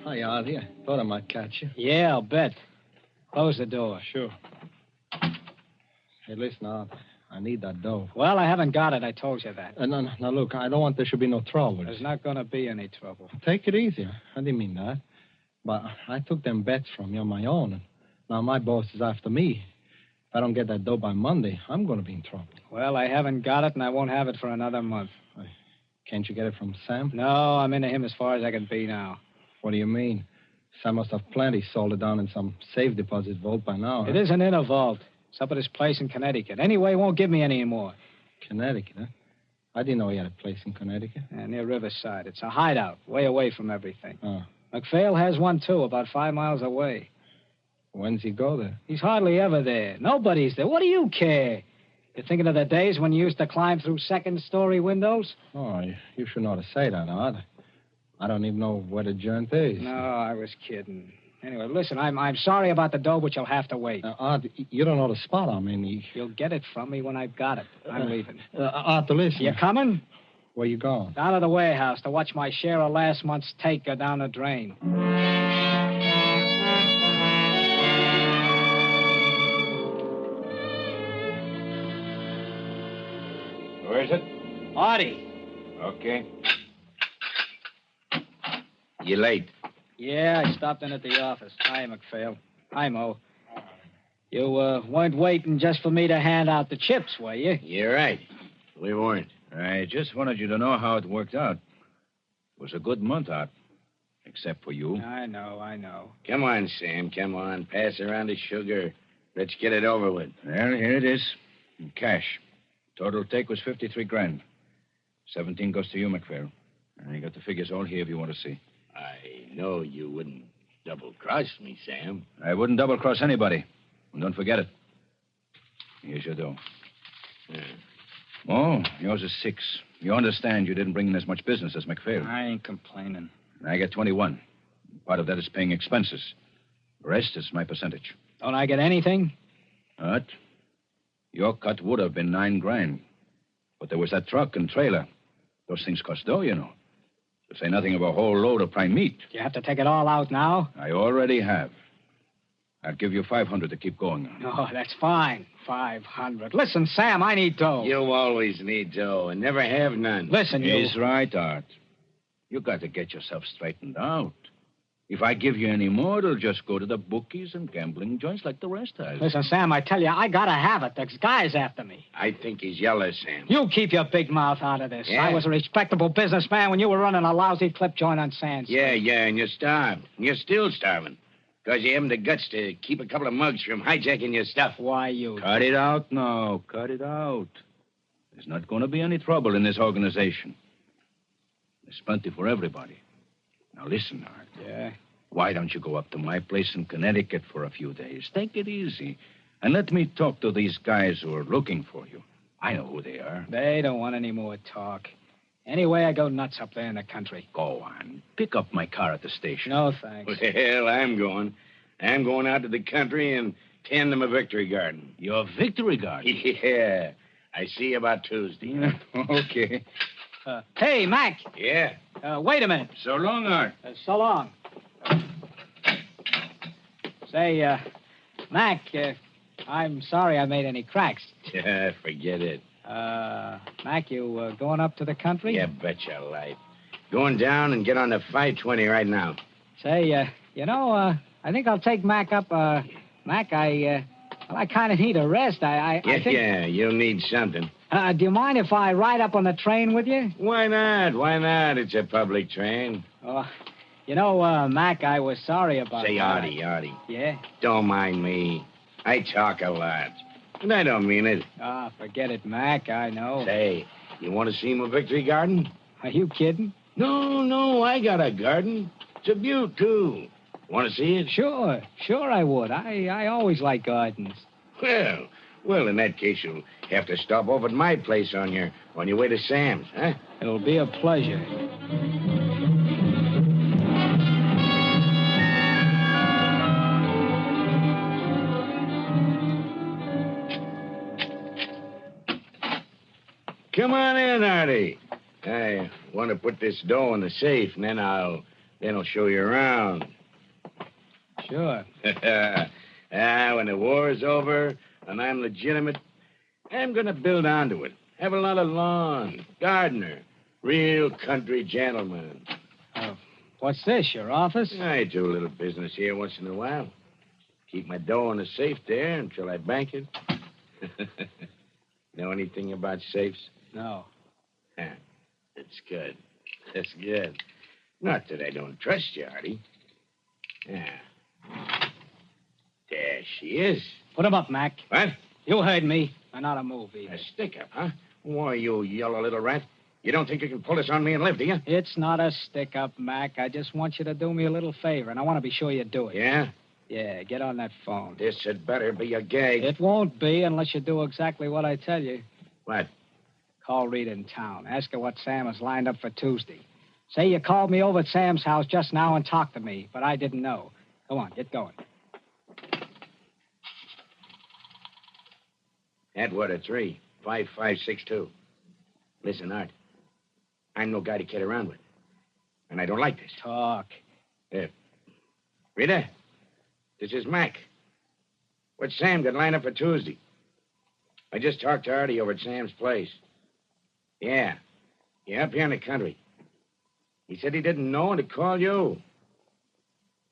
Hi, Artie. I thought I might catch you. Yeah, I'll bet. Close the door. Sure. Hey, listen, Art. I need that dough. Well, I haven't got it. I told you that. No, look, I don't want there should be no trouble. There's not going to be any trouble. Take it easy. I didn't mean that. But I took them bets from you on my own. And now my boss is after me. If I don't get that dough by Monday, I'm going to be in trouble. Well, I haven't got it, and I won't have it for another month. Can't you get it from Sam? No, I'm into him as far as I can be now. What do you mean? Sam must have plenty sold it down in some safe deposit vault by now. It isn't in a vault. It's up at his place in Connecticut. Anyway, he won't give me any more. Connecticut, huh? I didn't know he had a place in Connecticut. Near Riverside. It's a hideout, way away from everything. Oh. McPhail has one, too, about 5 miles away. When's he go there? He's hardly ever there. Nobody's there. What do you care? You're thinking of the days when you used to climb through second-story windows? Oh, you should not say that, Art. I don't even know where the joint is. No, I was kidding. Anyway, listen, I'm sorry about the dough, but you'll have to wait. Art, you don't know the spot I'm in. You'll get it from me when I've got it. I'm leaving. Art, listen. You coming? Where you going? Down to the warehouse to watch my share of last month's take go down the drain. Where is it? Artie. Okay. You late? Yeah, I stopped in at the office. Hi, McPhail. Hi, Mo. You weren't waiting just for me to hand out the chips, were you? You're right. We weren't. I just wanted you to know how it worked out. It was a good month out. Except for you. I know. Come on, Sam. Come on. Pass around the sugar. Let's get it over with. Well, here it is. In cash. Total take was 53 grand. 17 goes to you, McPhail. I got the figures all here if you want to see. I know you wouldn't double-cross me, Sam. I wouldn't double-cross anybody. And don't forget it. Here's your dough. Yeah. Oh, yours is 6. You understand you didn't bring in as much business as McPhail. I ain't complaining. I get 21. Part of that is paying expenses. The rest is my percentage. Don't I get anything? What? Your cut would have been 9 grand. But there was that truck and trailer. Those things cost dough, you know. To say nothing of a whole load of prime meat. You have to take it all out now? I already have. I'll give you 500 to keep going on. Oh, that's fine. 500. Listen, Sam, I need dough. You always need dough and never have none. Listen, He's right, Art. You got to get yourself straightened out. If I give you any more, it'll just go to the bookies and gambling joints like the rest has. Listen, Sam, I tell you, I gotta have it. There's guys after me. I think he's yellow, Sam. You keep your big mouth out of this. Yeah? I was a respectable businessman when you were running a lousy clip joint on Sand Street. Yeah, and you're starved. And you're still starving. Because you haven't the guts to keep a couple of mugs from hijacking your stuff. Why, you... Cut it out now. Cut it out. There's not going to be any trouble in this organization. There's plenty for everybody. Now, listen, Art. Yeah? Why don't you go up to my place in Connecticut for a few days? Take it easy. And let me talk to these guys who are looking for you. I know who they are. They don't want any more talk. Anyway, I go nuts up there in the country. Go on. Pick up my car at the station. No, thanks. Well, I'm going. I'm going out to the country and tend them a victory garden. Your victory garden? Yeah. I see you about Tuesday. Okay. Hey, Mac. Yeah? Wait a minute. So long, Art. So long. Say, Mac, I'm sorry I made any cracks. Yeah, forget it. Mac, you going up to the country? Yeah, bet your life. Going down and get on the 520 right now. Say, I think I'll take Mac up. Mac, I kind of need a rest. I think... Yeah, you'll need something. Do you mind if I ride up on the train with you? Why not? Why not? It's a public train. Oh, You know, Mac, I was sorry about Say, that. Artie. Yeah? Don't mind me. I talk a lot. And I don't mean it. Ah, forget it, Mac. I know. Say, you want to see my victory garden? Are you kidding? No, I got a garden. It's a beaut, too. Want to see it? Sure I would. I always like gardens. Well, in that case, you'll have to stop over at my place on your way to Sam's, huh? It'll be a pleasure. Come on in, Artie. I want to put this dough in the safe, and then I'll show you around. Sure. When the war's over and I'm legitimate, I'm going to build onto it. Have a lot of lawn, gardener, real country gentleman. What's this, your office? I do a little business here once in a while. Keep my dough in the safe there until I bank it. Know anything about safes? No. That's good. That's good. Not that I don't trust you, Artie. Yeah. There she is. Put 'em up, Mac. What? You heard me. And not a move either. A stick-up, huh? Why, you yellow little rat. You don't think you can pull this on me and live, do you? It's not a stick-up, Mac. I just want you to do me a little favor, and I want to be sure you do it. Yeah? Yeah, get on that phone. This had better be a gag. It won't be unless you do exactly what I tell you. What? Call Rita in town. Ask her what Sam has lined up for Tuesday. Say you called me over at Sam's house just now and talked to me, but I didn't know. Go on, get going. Atwater 35562. Listen, Art. I'm no guy to kid around with. And I don't like this. Talk. Rita, this is Mac. What's Sam got lined up for Tuesday? I just talked to Artie over at Sam's place. Yeah, up here in the country. He said he didn't know and to call you.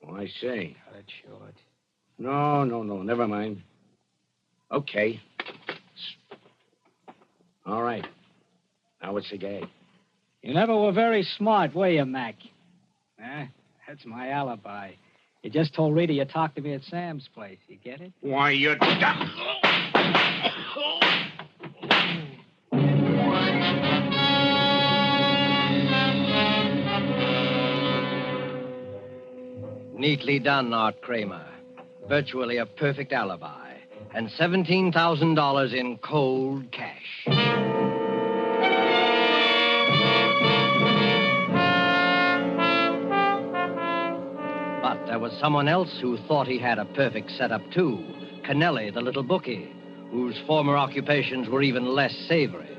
Oh, I say. Cut it short. No, never mind. Okay. All right. Now what's the gag? You never were very smart, were you, Mac? That's my alibi. You just told Rita you talked to me at Sam's place. You get it? Why, you... Neatly done, Art Kramer. Virtually a perfect alibi. And $17,000 in cold cash. But there was someone else who thought he had a perfect setup, too. Kennelly, the little bookie, whose former occupations were even less savory.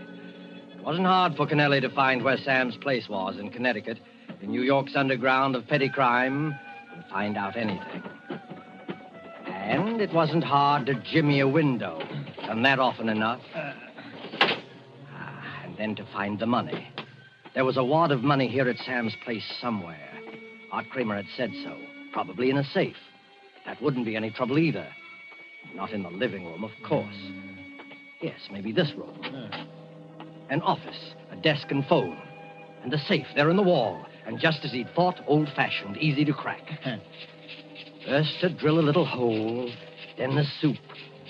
It wasn't hard for Kennelly to find where Sam's place was in Connecticut, in New York's underground of petty crime, and find out anything. And it wasn't hard to jimmy a window. Done that often enough. And then to find the money. There was a wad of money here at Sam's place somewhere. Art Kramer had said so. Probably in a safe. That wouldn't be any trouble either. Not in the living room, of course. Yes, maybe this room. An office, a desk and phone. And a safe there in the wall. And just as he'd thought, old-fashioned, easy to crack. First to drill a little hole, then the soup.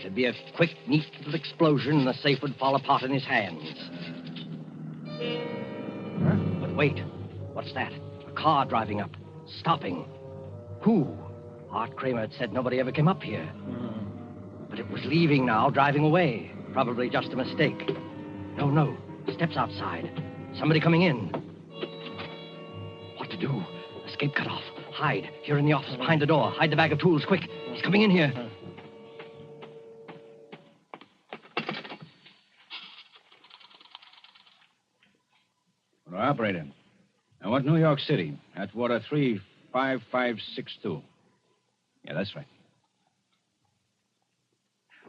There'd be a quick, neat little explosion, and the safe would fall apart in his hands. But wait, what's that? A car driving up, stopping. Who? Art Kramer had said nobody ever came up here. But it was leaving now, driving away. Probably just a mistake. No, steps outside. Somebody coming in. What to do? Escape cut off. Hide. Here in the office, behind the door. Hide the bag of tools, quick. He's coming in here. Well, operator. Now, what New York City? Atwater 35562. Yeah, that's right.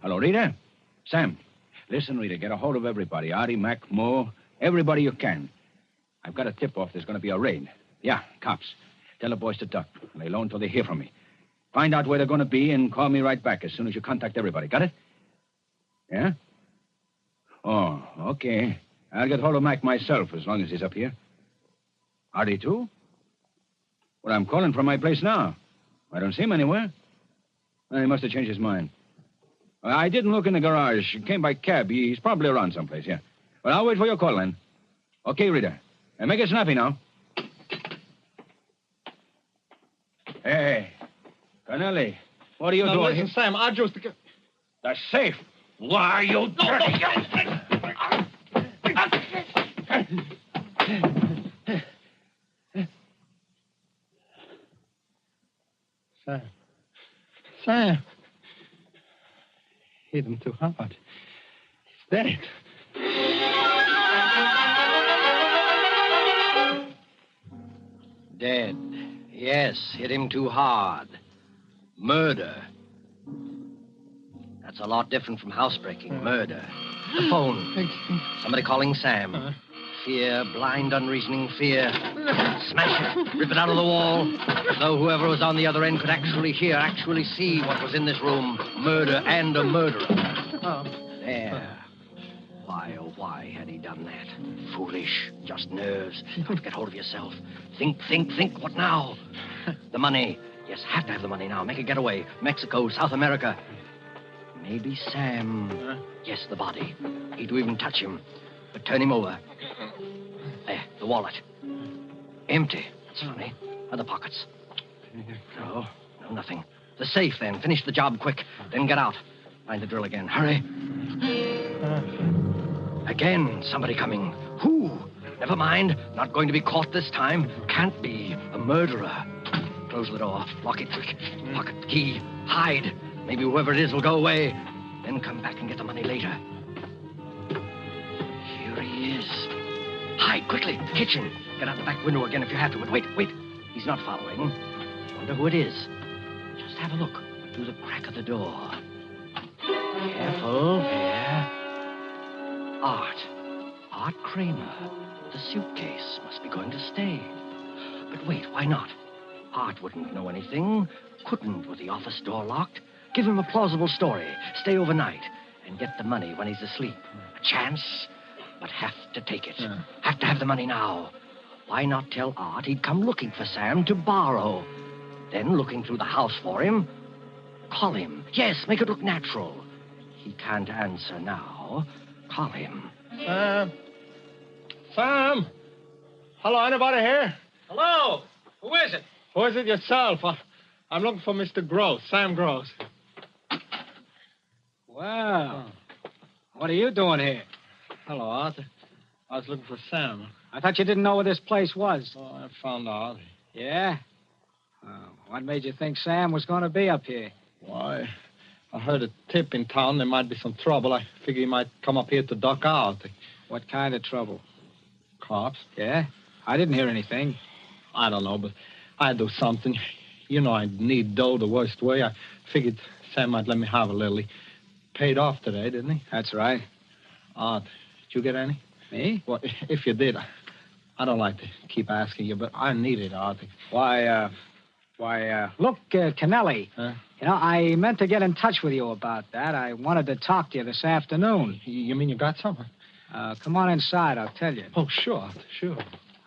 Hello, Rita? Sam. Listen, Rita, get a hold of everybody. Artie, Mac, Moore, everybody you can. I've got a tip-off there's going to be a raid. Yeah, cops. Tell the boys to duck. Lay low until they hear from me. Find out where they're going to be and call me right back as soon as you contact everybody. Got it? Yeah? Oh, okay. I'll get hold of Mac myself as long as he's up here. Artie, too? Well, I'm calling from my place now. I don't see him anywhere. Well, he must have changed his mind. Well, I didn't look in the garage. He came by cab. He's probably around someplace, yeah. Well, I'll wait for your call then. Okay, Rita. And make it snappy now. Hey, Connelly, what are you doing listen, here? Sam, I just... The safe. Why are you dirty? Sam. Hit him too hard. He's dead. Dead. Yes, hit him too hard. Murder. That's a lot different from housebreaking. Murder. The phone. Somebody calling Sam. Fear, blind, unreasoning fear. Smash it. Rip it out of the wall. As though whoever was on the other end could actually hear, actually see what was in this room. Murder and a murderer. There. Why, oh, why had he done that? Foolish. Just nerves. Don't get hold of yourself. Think. What now? The money. Yes, have to have the money now. Make a getaway. Mexico, South America. Maybe Sam. Yes, the body. He'd even touch him. But turn him over. There, the wallet. Empty. That's funny. Other pockets. No, nothing. The safe, then. Finish the job quick. Then get out. Find the drill again. Hurry. Again, somebody coming. Who? Never mind. Not going to be caught this time. Can't be. A murderer. Close the door. Lock it quick. Pocket the key. Hide. Maybe whoever it is will go away. Then come back and get the money later. Here he is. Hide quickly. Kitchen. Get out the back window again if you have to. But wait. He's not following. Wonder who it is. Just have a look through the crack of the door. Careful. There. Art Kramer. The suitcase must be going to stay. But wait, why not? Art wouldn't know anything. Couldn't with the office door locked. Give him a plausible story. Stay overnight and get the money when he's asleep. A chance, but have to take it. Have to have the money now. Why not tell Art he'd come looking for Sam to borrow? Then, looking through the house for him, call him. Yes, make it look natural. He can't answer now. Call him. Sam? Hello, anybody here? Hello? Who is it? Who is it yourself? I'm looking for Mr. Gross, Sam Gross. Well, what are you doing here? Hello, Arthur. I was looking for Sam. I thought you didn't know where this place was. Oh, I found out. Yeah? What made you think Sam was going to be up here? Why, I heard a tip in town there might be some trouble. I figured he might come up here to duck out. What kind of trouble? Cops. Yeah? I didn't hear anything. I don't know, but I'd do something. You know I'd need dough the worst way. I figured Sam might let me have a little. He paid off today, didn't he? That's right. Art, did you get any? Me? Well, if you did, I don't like to keep asking you, but I need it, Art. Look, Kennelly. Huh? You know, I meant to get in touch with you about that. I wanted to talk to you this afternoon. You mean you got something? Come on inside, I'll tell you. Oh, sure.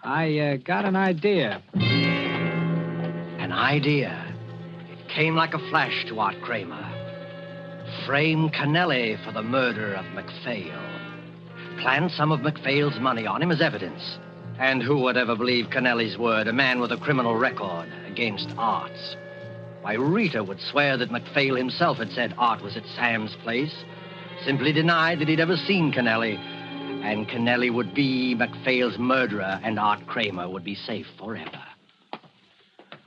I got an idea. An idea. It came like a flash to Art Kramer. Frame Kennelly for the murder of MacPhail. Plant some of MacPhail's money on him as evidence. And who would ever believe Kennelly's word, a man with a criminal record, against Art's? Why, Rita would swear that MacPhail himself had said Art was at Sam's place. Simply denied that he'd ever seen Kennelly. And Kennelly would be MacPhail's murderer, and Art Kramer would be safe forever.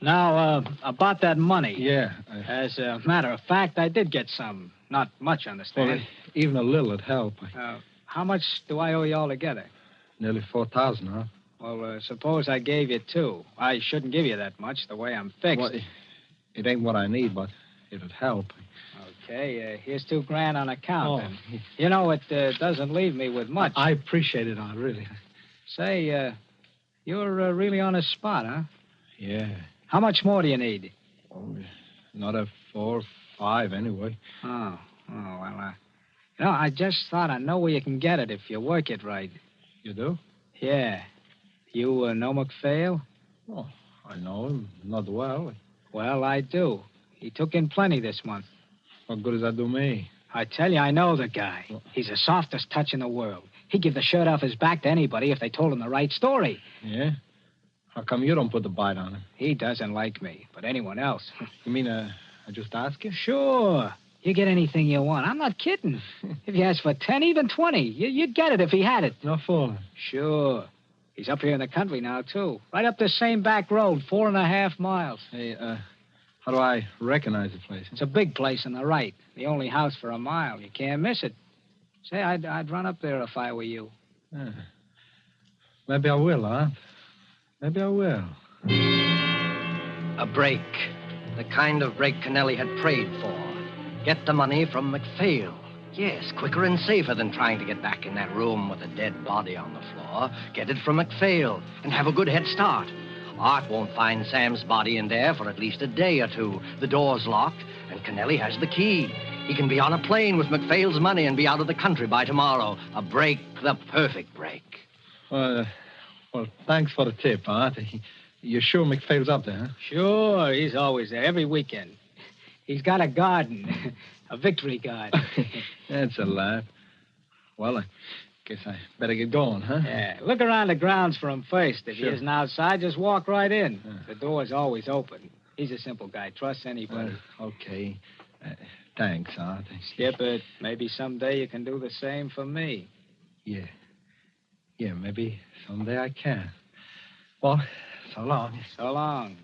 Now, about that money. Yeah. As a matter of fact, I did get some. Not much, understand. Well, even a little would help. How much do I owe you altogether? Nearly 4,000, huh? Well, suppose I gave you 2. I shouldn't give you that much, the way I'm fixed. Well, it ain't what I need, but it'd help. Okay, here's $2,000 on account. Oh. You know, it doesn't leave me with much. I appreciate it, Art, really. Say, you're really on the spot, huh? Yeah. How much more do you need? Oh, another 4 or 5, anyway. Oh, well, you know, I just thought I know where you can get it if you work it right. You do? Yeah. You know MacPhail? Oh, I know him. Not well. Well, I do. He took in plenty this month. What good does that do me? I tell you, I know the guy. He's the softest touch in the world. He'd give the shirt off his back to anybody if they told him the right story. Yeah? How come you don't put the bite on him? He doesn't like me, but anyone else. You mean, I just ask you? Sure. You get anything you want. I'm not kidding. If you ask for 10, even 20, you'd get it if he had it. No fooling. Sure. He's up here in the country now, too. Right up this same back road, 4.5 miles. Hey, how do I recognize the place? It's a big place on the right. The only house for a mile. You can't miss it. Say, I'd run up there if I were you. Maybe I will, huh? Maybe I will. A break. The kind of break Kennelly had prayed for. Get the money from MacPhail. Yes, quicker and safer than trying to get back in that room with a dead body on the floor. Get it from MacPhail and have a good head start. Art won't find Sam's body in there for at least a day or two. The door's locked, and Kennelly has the key. He can be on a plane with MacPhail's money and be out of the country by tomorrow. A break, the perfect break. Well, thanks for the tip, Art. You're sure MacPhail's up there, huh? Sure, he's always there, every weekend. He's got a garden, a victory garden. That's a laugh. Well, I guess I better get going, huh? Yeah, look around the grounds for him first. If Sure. he isn't outside, just walk right in. The door's always open. He's a simple guy. Trust anybody. Okay. Thanks, Art. Skip it. Maybe someday you can do the same for me. Yeah. Yeah, maybe someday I can. Well, so long. So long.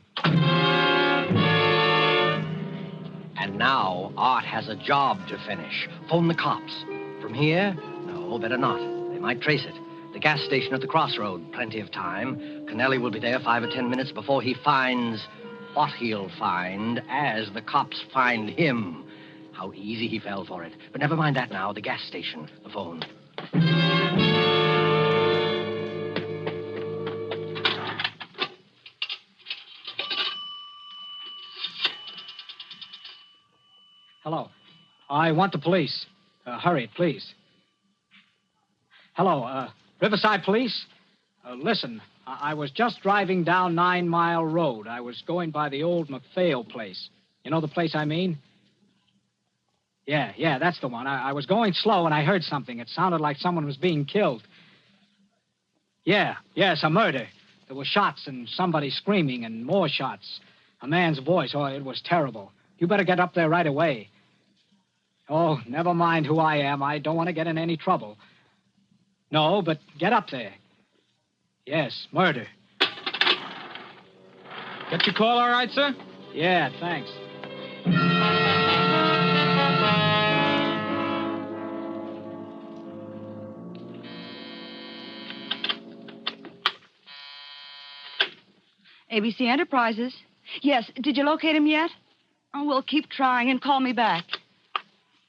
And now, Art has a job to finish. Phone the cops. From here? No, better not. They might trace it. The gas station at the crossroad. Plenty of time. Kennelly will be there 5 or 10 minutes before he finds what he'll find as the cops find him. How easy he fell for it. But never mind that now. The gas station. The phone. Hello. I want the police. Hurry, please. Hello, Riverside Police? Listen, I was just driving down 9 Mile Road. I was going by the old MacPhail place. You know the place I mean? Yeah, that's the one. I was going slow and I heard something. It sounded like someone was being killed. Yes, a murder. There were shots and somebody screaming and more shots. A man's voice. Oh, it was terrible. You better get up there right away. Oh, never mind who I am. I don't want to get in any trouble. No, but get up there. Yes, murder. Get your call all right, sir? Yeah, thanks. ABC Enterprises. Yes, did you locate him yet? Oh, we'll keep trying and call me back.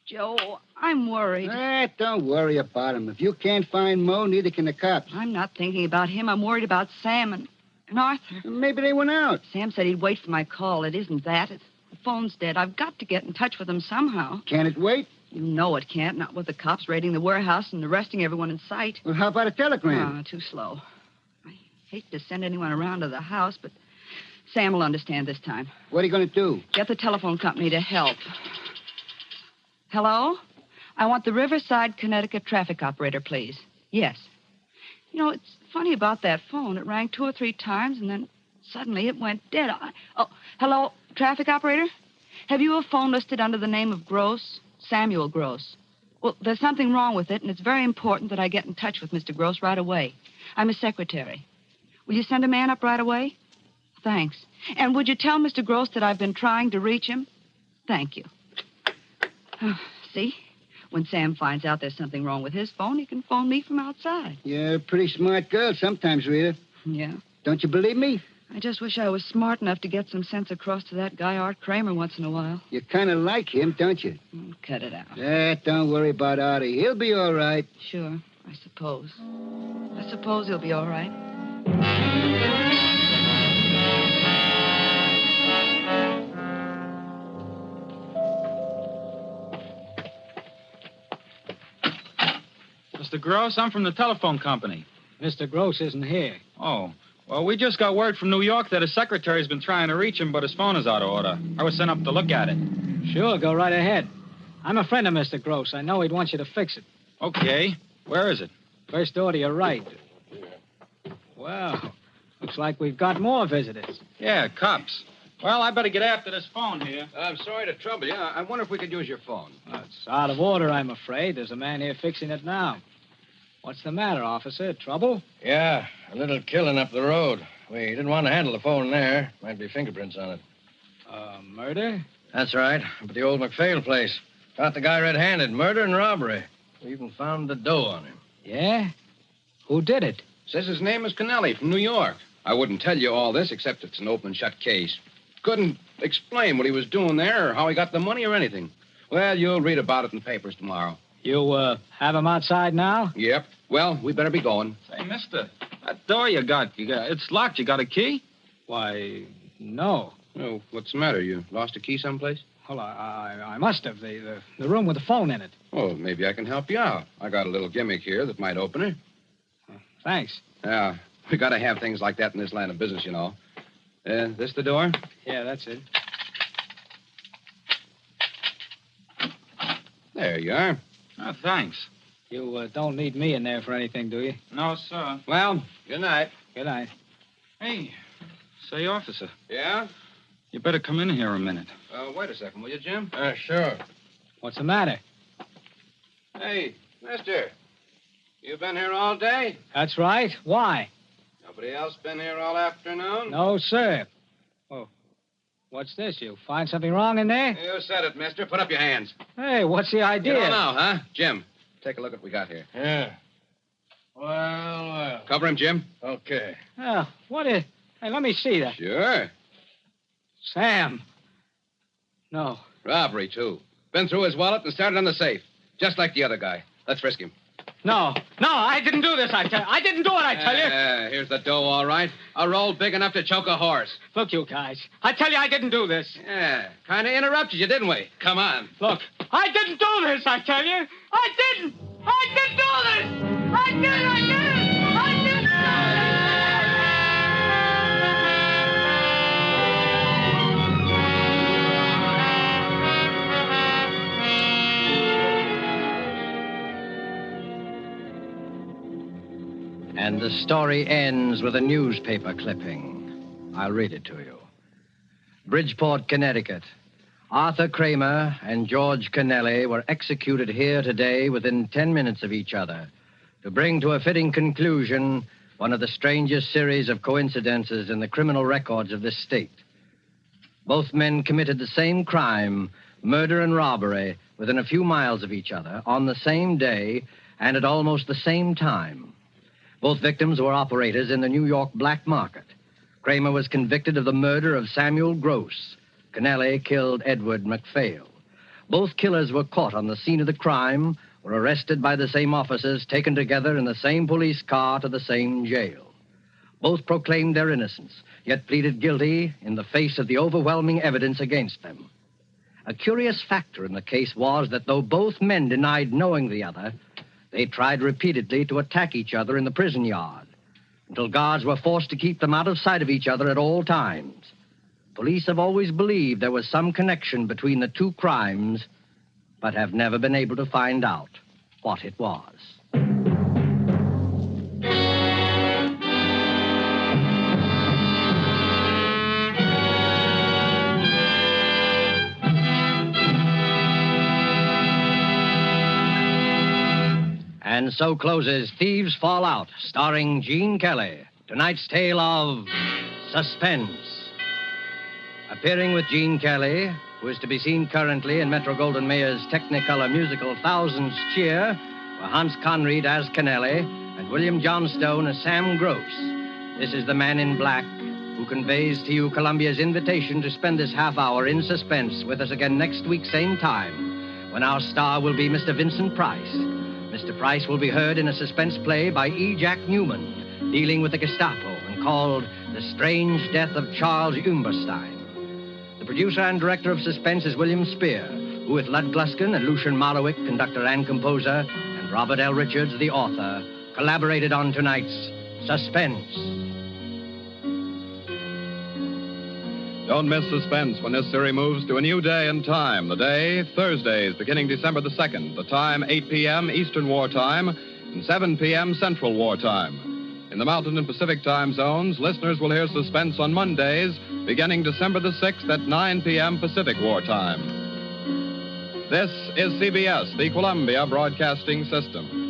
Joe, I'm worried. Don't worry about him. If you can't find Mo, neither can the cops. I'm not thinking about him. I'm worried about Sam and Arthur. Maybe they went out. Sam said he'd wait for my call. It isn't that. The phone's dead. I've got to get in touch with him somehow. Can it wait? You know it can't. Not with the cops raiding the warehouse and arresting everyone in sight. Well, how about a telegram? Too slow. I hate to send anyone around to the house, but Sam will understand this time. What are you going to do? Get the telephone company to help. Hello? I want the Riverside, Connecticut traffic operator, please. Yes. You know, it's funny about that phone. It rang 2 or 3 times, and then suddenly it went dead. Hello, traffic operator? Have you a phone listed under the name of Gross? Samuel Gross. Well, there's something wrong with it, and it's very important that I get in touch with Mr. Gross right away. I'm his secretary. Will you send a man up right away? Thanks. And would you tell Mr. Gross that I've been trying to reach him? Thank you. See? When Sam finds out there's something wrong with his phone, he can phone me from outside. You're a pretty smart girl sometimes, Rita. Yeah. Don't you believe me? I just wish I was smart enough to get some sense across to that guy, Art Kramer, once in a while. You kind of like him, don't you? Cut it out. Don't worry about Artie. He'll be all right. Sure, I suppose. I suppose he'll be all right. Mr. Gross, I'm from the telephone company. Mr. Gross isn't here. Oh. Well, we just got word from New York that his secretary's been trying to reach him, but his phone is out of order. I was sent up to look at it. Sure, go right ahead. I'm a friend of Mr. Gross. I know he'd want you to fix it. Okay. Where is it? First door to your right. Well, looks like we've got more visitors. Yeah, cops. Well, I better get after this phone here. I'm sorry to trouble you. I wonder if we could use your phone. It's out of order, I'm afraid. There's a man here fixing it now. What's the matter, officer? Trouble? Yeah, a little killing up the road. We didn't want to handle the phone there. Might be fingerprints on it. Murder? That's right. Up at the old McPhail place. Caught the guy red-handed. Murder and robbery. We even found the dough on him. Yeah? Who did it? Says his name is Kennelly from New York. I wouldn't tell you all this except it's an open and shut case. Couldn't explain what he was doing there or how he got the money or anything. Well, you'll read about it in the papers tomorrow. You, have him outside now? Yep. Well, we better be going. Say, mister, that door you got, it's locked. You got a key? Why, no. Oh, what's the matter? You lost a key someplace? Well, I must have. The room with the phone in it. Oh, maybe I can help you out. I got a little gimmick here that might open it. Thanks. Yeah, we got to have things like that in this line of business, you know. This the door? Yeah, that's it. There you are. Oh, thanks. You don't need me in there for anything, do you? No, sir. Well, good night. Good night. Hey, say, officer. Yeah? You better come in here a minute. Wait a second, will you, Jim? Sure. What's the matter? Hey, mister. You been here all day? That's right. Why? Nobody else been here all afternoon? No, sir. Oh, what's this? You find something wrong in there? You said it, mister. Put up your hands. Hey, what's the idea? You don't know, huh? Jim, take a look at what we got here. Yeah. Well. Cover him, Jim. Okay. Oh, what is... Hey, let me see that. Sure. Sam. No. Robbery, too. Been through his wallet and started on the safe. Just like the other guy. Let's frisk him. No, I didn't do this, I tell you. I didn't do it, I tell you. Here's the dough, all right. A roll big enough to choke a horse. Look, you guys. I tell you, I didn't do this. Yeah, kind of interrupted you, didn't we? Come on. Look, I didn't do this, I tell you. I didn't. I didn't do this. I did. I didn't. And the story ends with a newspaper clipping. I'll read it to you. Bridgeport, Connecticut. Arthur Kramer and George Kennelly were executed here today within 10 minutes of each other to bring to a fitting conclusion one of the strangest series of coincidences in the criminal records of this state. Both men committed the same crime, murder and robbery, within a few miles of each other on the same day and at almost the same time. Both victims were operators in the New York black market. Kramer was convicted of the murder of Samuel Gross. Kennelly killed Edward McPhail. Both killers were caught on the scene of the crime, were arrested by the same officers, taken together in the same police car to the same jail. Both proclaimed their innocence, yet pleaded guilty in the face of the overwhelming evidence against them. A curious factor in the case was that though both men denied knowing the other, they tried repeatedly to attack each other in the prison yard until guards were forced to keep them out of sight of each other at all times. Police have always believed there was some connection between the two crimes, but have never been able to find out what it was. And so closes Thieves Fall Out, starring Gene Kelly. Tonight's tale of suspense. Appearing with Gene Kelly, who is to be seen currently in Metro-Goldwyn-Mayer's Technicolor musical Thousands Cheer, were Hans Conried as Kennelly and William Johnstone as Sam Gross. This is the Man in Black, who conveys to you Columbia's invitation to spend this half hour in suspense with us again next week, same time, when our star will be Mr. Vincent Price. Mr. Price will be heard in a suspense play by E. Jack Newman, dealing with the Gestapo and called The Strange Death of Charles Umberstein. The producer and director of suspense is William Spear, who with Lud Gluskin and Lucian Marlowick, conductor and composer, and Robert L. Richards, the author, collaborated on tonight's Suspense. Don't miss Suspense when this series moves to a new day and time. The day, Thursdays, beginning December the 2nd. The time, 8 p.m. Eastern Wartime and 7 p.m. Central Wartime. In the Mountain and Pacific time zones, listeners will hear Suspense on Mondays, beginning December the 6th at 9 p.m. Pacific Wartime. This is CBS, the Columbia Broadcasting System.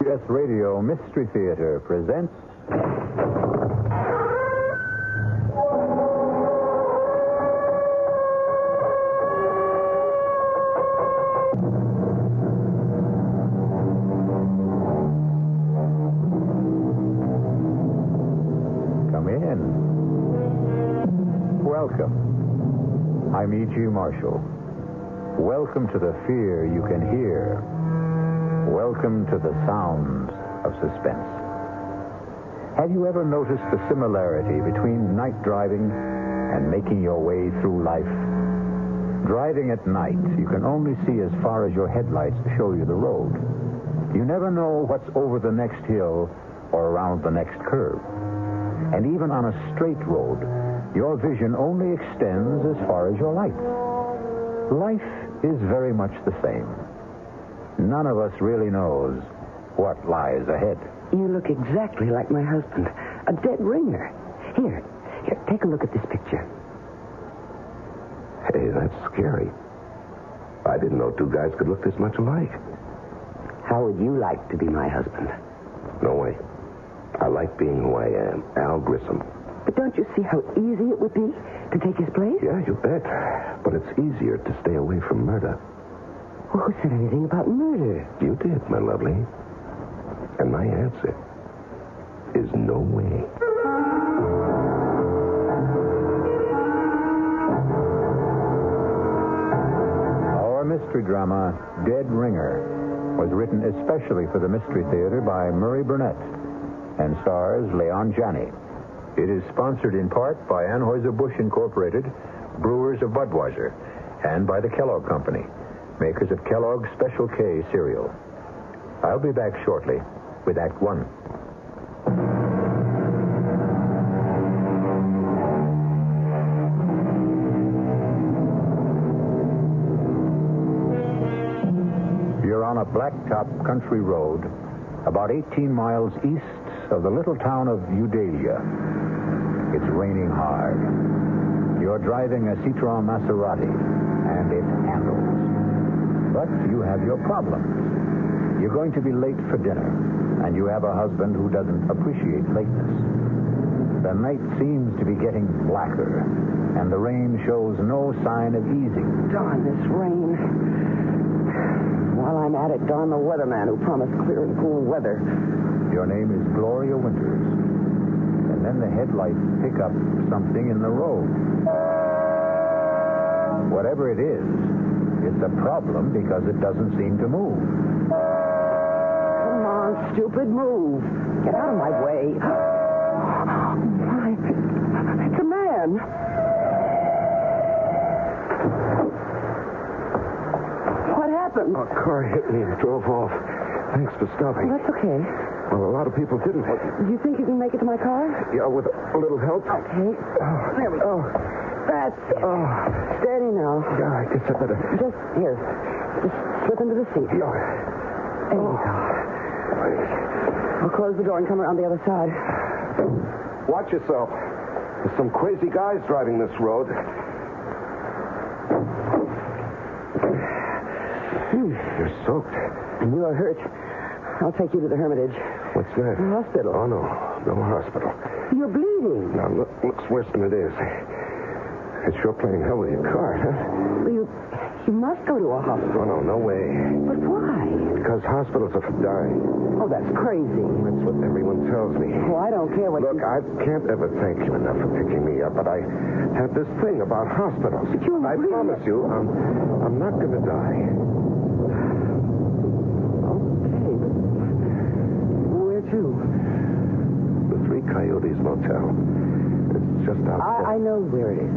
CBS Radio Mystery Theater presents... Come in. Welcome. I'm E.G. Marshall. Welcome to the fear you can hear. Welcome to the sounds of suspense. Have you ever noticed the similarity between night driving and making your way through life? Driving at night, you can only see as far as your headlights show you the road. You never know what's over the next hill or around the next curve. And even on a straight road, your vision only extends as far as your lights. Life is very much the same. None of us really knows what lies ahead. You look exactly like my husband. A dead ringer. Here, take a look at this picture. Hey, that's scary. I didn't know two guys could look this much alike. How would you like to be my husband? No way. I like being who I am, Al Grissom. But don't you see how easy it would be to take his place? Yeah, you bet. But it's easier to stay away from murder. Well, who said anything about murder? You did, my lovely. And my answer is no way. Our mystery drama, Dead Ringer, was written especially for the Mystery Theater by Murray Burnett and stars Leon Janney. It is sponsored in part by Anheuser-Busch Incorporated, Brewers of Budweiser, and by the Kellogg Company, makers of Kellogg's Special K cereal. I'll be back shortly with Act One. You're on a blacktop country road about 18 miles east of the little town of Eudalia. It's raining hard. You're driving a Citroen Maserati, and it handles. But you have your problems. You're going to be late for dinner, and you have a husband who doesn't appreciate lateness. The night seems to be getting blacker, and the rain shows no sign of easing. Darn this rain. While I'm at it, darn the weatherman who promised clear and cool weather. Your name is Gloria Winters. And then the headlights pick up something in the road. Whatever it is, it's a problem because it doesn't seem to move. Come on, stupid, move. Get out of my way. It's a man. What happened? A car hit me and drove off. Thanks for stopping. That's okay. Well, a lot of people didn't. Do you think you can make it to my car? Yeah, with a little help. Okay. There we go. That's it. Steady now. Yeah, I guess I better. Just here. Just slip into the seat. Yeah. There you go. I'll close the door and come around the other side. Watch yourself. There's some crazy guys driving this road. You're soaked. And you are hurt. I'll take you to the Hermitage. What's that? The hospital. Oh, no. No hospital. You're bleeding. Now, looks worse than it is. It's sure playing hell with your car, huh? You must go to a hospital. Oh, no way. But why? Because hospitals are for dying. Oh, that's crazy. That's what everyone tells me. Well, I don't care what Look, I can't ever thank you enough for picking me up, but I have this thing about hospitals. But you I promise you, I'm not going to die. Okay, but where to? The Three Coyotes. Fieldy's Motel. It's just out. I know where it is.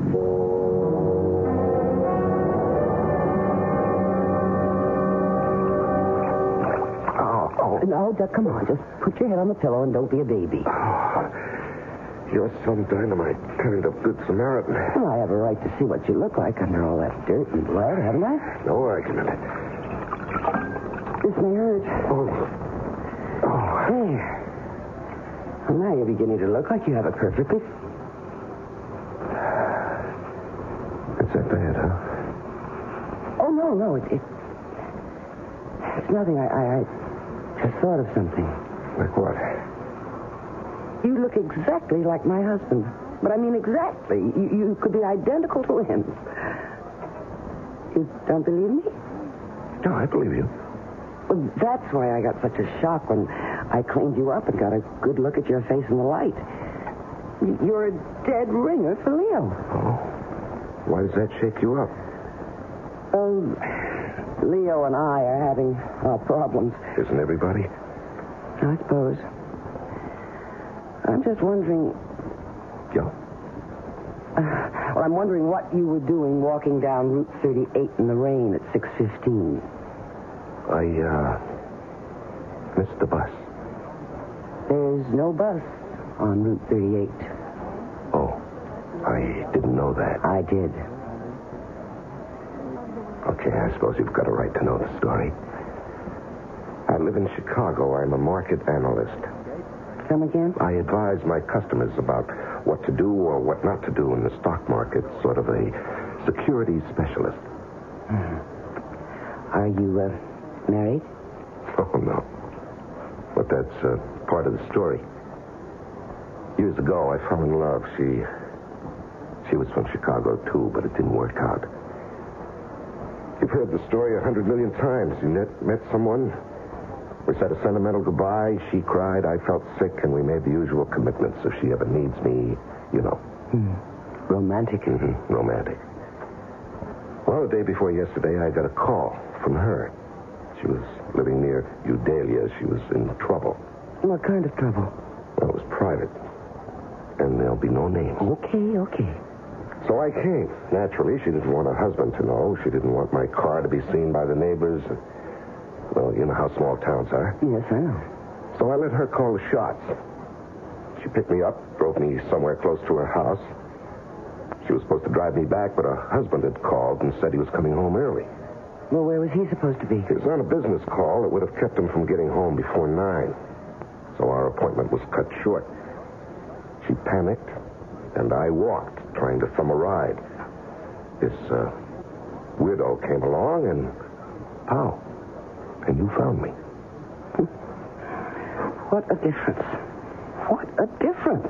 No, just come on. Just put your head on the pillow and don't be a baby. You're some dynamite kind of good Samaritan. Well, I have a right to see what you look like under all that dirt and blood, haven't I? No argument. This may hurt. There. Well, now you're beginning to look like you have it perfectly. It's that bad, huh? Oh, no. It's nothing. I just thought of something. Like what? You look exactly like my husband. But I mean exactly. You could be identical to him. You don't believe me? No, I believe you. Well, that's why I got such a shock when I cleaned you up and got a good look at your face in the light. You're a dead ringer for Leo. Oh. Why does that shake you up? Leo and I are having our problems. Isn't everybody? I suppose. I'm just wondering... Yeah? Well, I'm wondering what you were doing walking down Route 38 in the rain at 6:15. I missed the bus. There's no bus on Route 38. Oh, I didn't know that. I did. Okay, I suppose you've got a right to know the story. I live in Chicago. I'm a market analyst. Come again? I advise my customers about what to do or what not to do in the stock market, sort of a securities specialist. Are you, married? Oh, no. But that's part of the story. Years ago, I fell in love. She was from Chicago, too, but it didn't work out. You've heard the story 100 million times. You met someone. We said a sentimental goodbye. She cried. I felt sick, and we made the usual commitments. If she ever needs me, you know. Romantic. Mm-hmm. Romantic. Well, the day before yesterday, I got a call from her. She was living near Eudalia. She was in trouble. What kind of trouble? Well, it was private. And there'll be no names. Okay. So I came. Naturally, she didn't want her husband to know. She didn't want my car to be seen by the neighbors. Well, you know how small towns are. Yes, I know. So I let her call the shots. She picked me up, drove me somewhere close to her house. She was supposed to drive me back, but her husband had called and said he was coming home early. Well, where was he supposed to be? He was on a business call that would have kept him from getting home before 9. So our appointment was cut short. She panicked, and I walked, trying to thumb a ride. This widow came along, and pow. And you found me. What a difference. What a difference.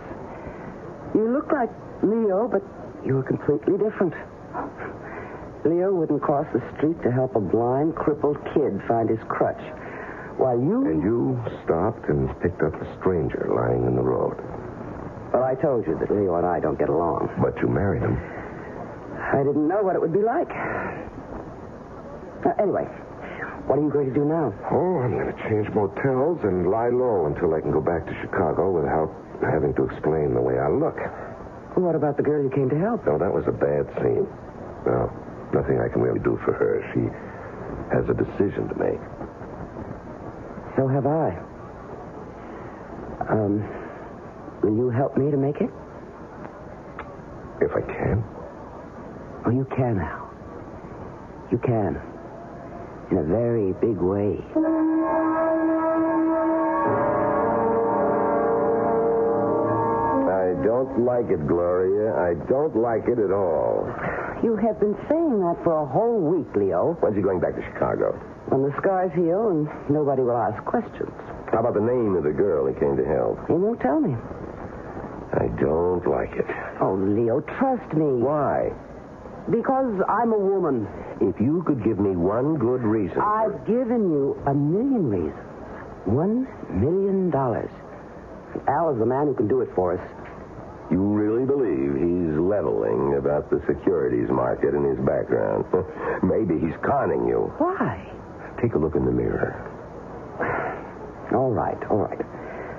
You look like Leo, but you're completely different. Leo wouldn't cross the street to help a blind, crippled kid find his crutch. While you... And you stopped and picked up a stranger lying in the road. Well, I told you that Leo and I don't get along. But you married him. I didn't know what it would be like. Anyway, what are you going to do now? Oh, I'm going to change motels and lie low until I can go back to Chicago without having to explain the way I look. What about the girl you came to help? No, that was a bad scene. No, nothing I can really do for her. She has a decision to make. So have I. Will you help me to make it? If I can. Oh, you can now. You can. In a very big way. I don't like it, Gloria. I don't like it at all. You have been saying that for a whole week, Leo. When's he going back to Chicago? When the scars heal and nobody will ask questions. How about the name of the girl he came to help? He won't tell me. I don't like it. Oh, Leo, trust me. Why? Because I'm a woman. If you could give me one good reason. I've given you 1,000,000 reasons. $1 million. Al is the man who can do it for us. You really believe he's leveling about the securities market in his background? Maybe he's conning you. Why? Take a look in the mirror. All right.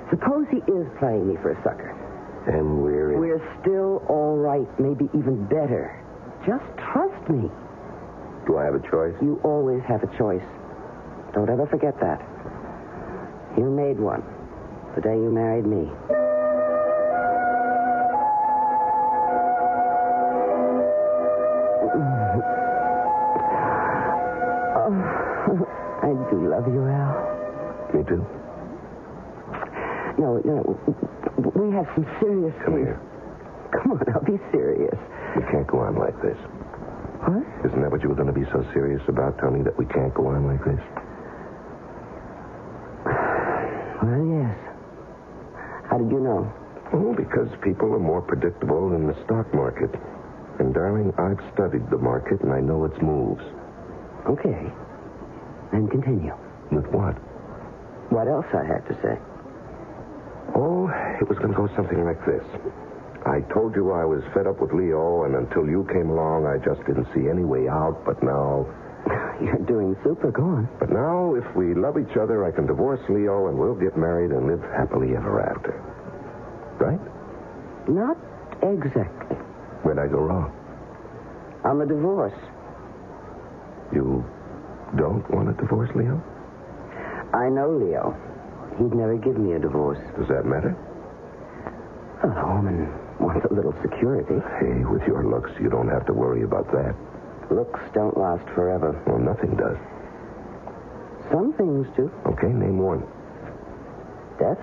Suppose he is playing me for a sucker. And We're still all right, maybe even better. Just trust me. Do I have a choice? You always have a choice. Don't ever forget that. You made one the day you married me. I do love you, Al. Me too. No. We have some serious Come things. here. Come on, I'll be serious. We can't go on like this. What? Isn't that what you were going to be so serious about, Tony, that we can't go on like this? Well, yes. How did you know? Oh, because people are more predictable than the stock market. And, darling, I've studied the market, and I know its moves. Okay. Then continue. With what? What else I had to say? Oh, it was going to go something like this. I told you I was fed up with Leo, and until you came along, I just didn't see any way out, but now... You're doing super. Go on. But now, if we love each other, I can divorce Leo, and we'll get married and live happily ever after. Right? Not exactly. Where'd I go wrong? On the divorce. You don't want to divorce Leo? I know Leo. He'd never give me a divorce. Does that matter? Well, a woman wants a little security. Hey, with your looks, you don't have to worry about that. Looks don't last forever. Well, nothing does. Some things do. Okay, name one. Death?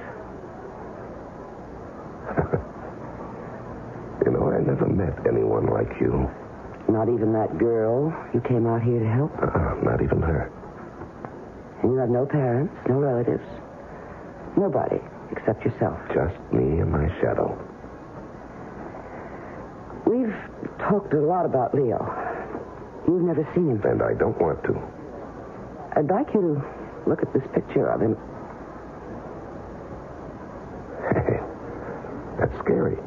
You know, I never met anyone like you. Not even that girl you came out here to help? Not even her. And you have no parents, no relatives. Nobody except yourself. Just me and my shadow. We've talked a lot about Leo. You've never seen him. And I don't want to. I'd like you to look at this picture of him. Hey, that's scary.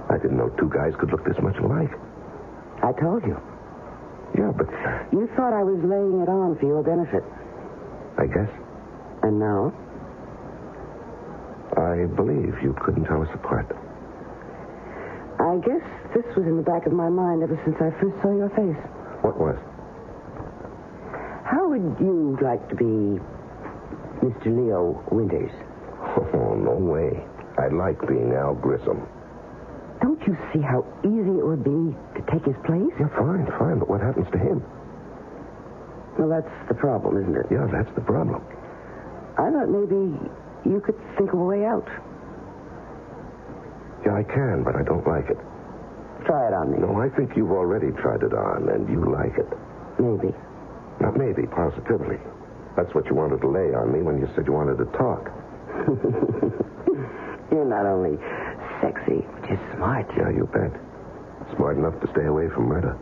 I didn't know two guys could look this much alike. I told you. Yeah, but... You thought I was laying it on for your benefit. I guess. And now? I believe you couldn't tell us apart. I guess this was in the back of my mind ever since I first saw your face. What was? How would you like to be Mr. Leo Winters? Oh, no way. I like being Al Grissom. Don't you see how easy it would be to take his place? Yeah, fine, but what happens to him? Well, that's the problem, isn't it? Yeah, that's the problem. I thought maybe you could think of a way out. Yeah, I can, but I don't like it. Try it on me. No, I think you've already tried it on, and you like it. Maybe. Not maybe, positively. That's what you wanted to lay on me when you said you wanted to talk. You're not only sexy, but you're smart. Yeah, you bet. Smart enough to stay away from murder.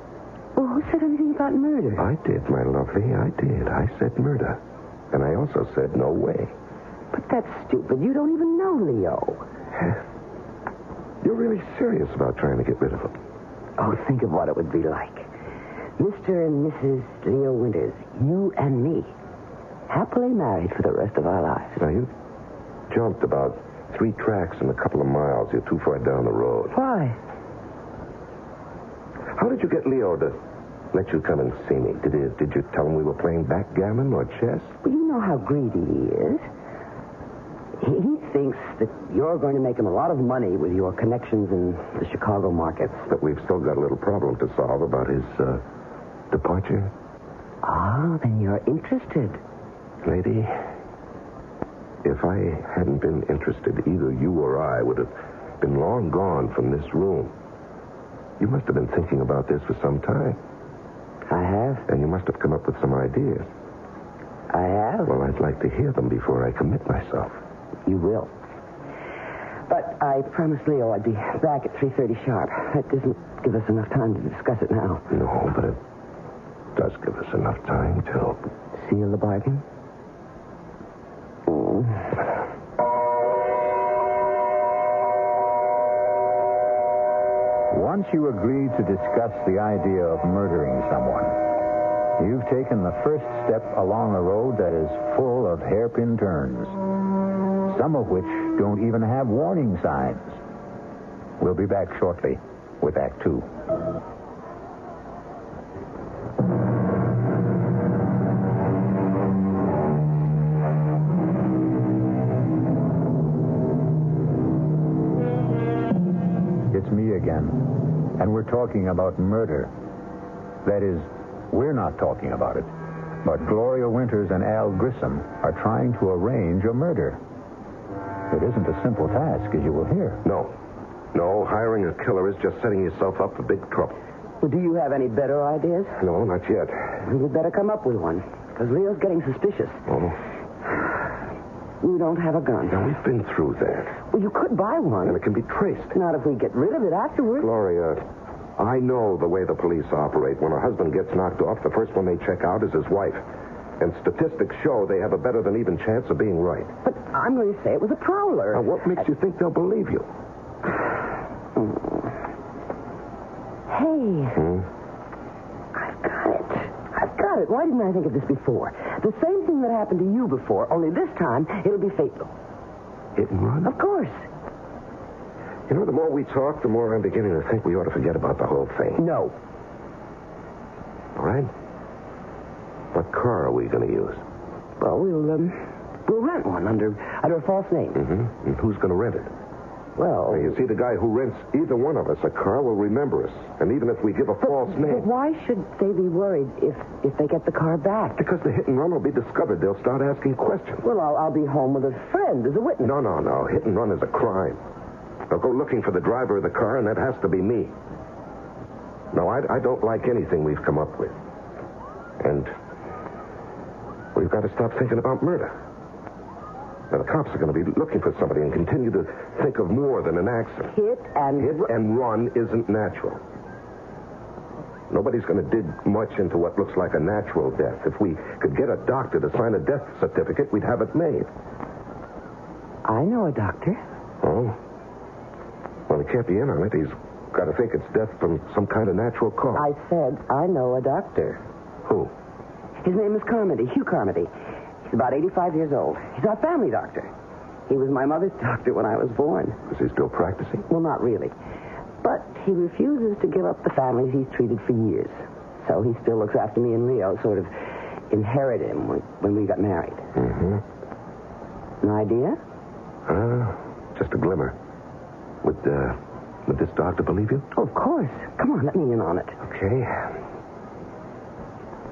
Well, who said anything about murder? I did, my lovely, I did. I said murder. And I also said no way. But that's stupid. You don't even know Leo. You're really serious about trying to get rid of him. Oh, think of what it would be like. Mr. and Mrs. Leo Winters, you and me, happily married for the rest of our lives. Now, you jumped about 3 tracks in a couple of miles. You're too far down the road. Why? How did you get Leo to let you come and see me? Did you tell him we were playing backgammon or chess? Well, you know how greedy he is. He thinks that you're going to make him a lot of money with your connections in the Chicago markets. But we've still got a little problem to solve about his departure. Ah, then you're interested. Lady, if I hadn't been interested, either you or I would have been long gone from this room. You must have been thinking about this for some time. I have. And you must have come up with some ideas. I have. Well, I'd like to hear them before I commit myself. You will. But I promised Leo I'd be back at 3:30 sharp. That doesn't give us enough time to discuss it now. No, but it does give us enough time to... Seal the bargain? Once you agree to discuss the idea of murdering someone, you've taken the first step along a road that is full of hairpin turns, some of which don't even have warning signs. We'll be back shortly with Act Two. It's me again, and we're talking about murder. That is, we're not talking about it, but Gloria Winters and Al Grissom are trying to arrange a murder. It isn't a simple task, as you will hear. No, hiring a killer is just setting yourself up for big trouble. Well, do you have any better ideas? No, not yet. You'd better come up with one, because Leo's getting suspicious. Oh, You don't have a gun. now we've been through that. Well, you could buy one. And it can be traced. Not if we get rid of it afterwards. Gloria, I know the way the police operate. When a husband gets knocked off, the first one they check out is his wife. And statistics show they have a better than even chance of being right. But I'm going to say it was a prowler. Now, what makes you think they'll believe you? Hey. I've got it. Why didn't I think of this before? The same thing that happened to you before, only this time it'll be fatal. Hit and run? Of course. You know, the more we talk, the more I'm beginning to think we ought to forget about the whole thing. No. All right? What car are we going to use? Well, we'll rent one under a false name. Mm-hmm. And who's going to rent it? Well... Now, you see, the guy who rents either one of us a car will remember us. And even if we give a false But name... why should they be worried if they get the car back? Because the hit and run will be discovered. They'll start asking questions. Well, I'll be home with a friend as a witness. No. Hit and run is a crime. They'll go looking for the driver of the car, and that has to be me. No, I don't like anything we've come up with. And we've got to stop thinking about murder. Now, the cops are going to be looking for somebody and continue to think of more than an accident. Hit and run isn't natural. Nobody's going to dig much into what looks like a natural death. If we could get a doctor to sign a death certificate, we'd have it made. I know a doctor. Oh? Well, he can't be in on it. He's got to think it's death from some kind of natural cause. I said I know a doctor. Who? His name is Carmody, Hugh Carmody. He's about 85 years old. He's our family doctor. He was my mother's doctor when I was born. Is he still practicing? Well, not really. But he refuses to give up the families he's treated for years. So he still looks after me and Leo, sort of inherited him when we got married. Mm-hmm. An idea? Just a glimmer. Would this doctor believe you? Oh, of course. Come on, let me in on it. Okay.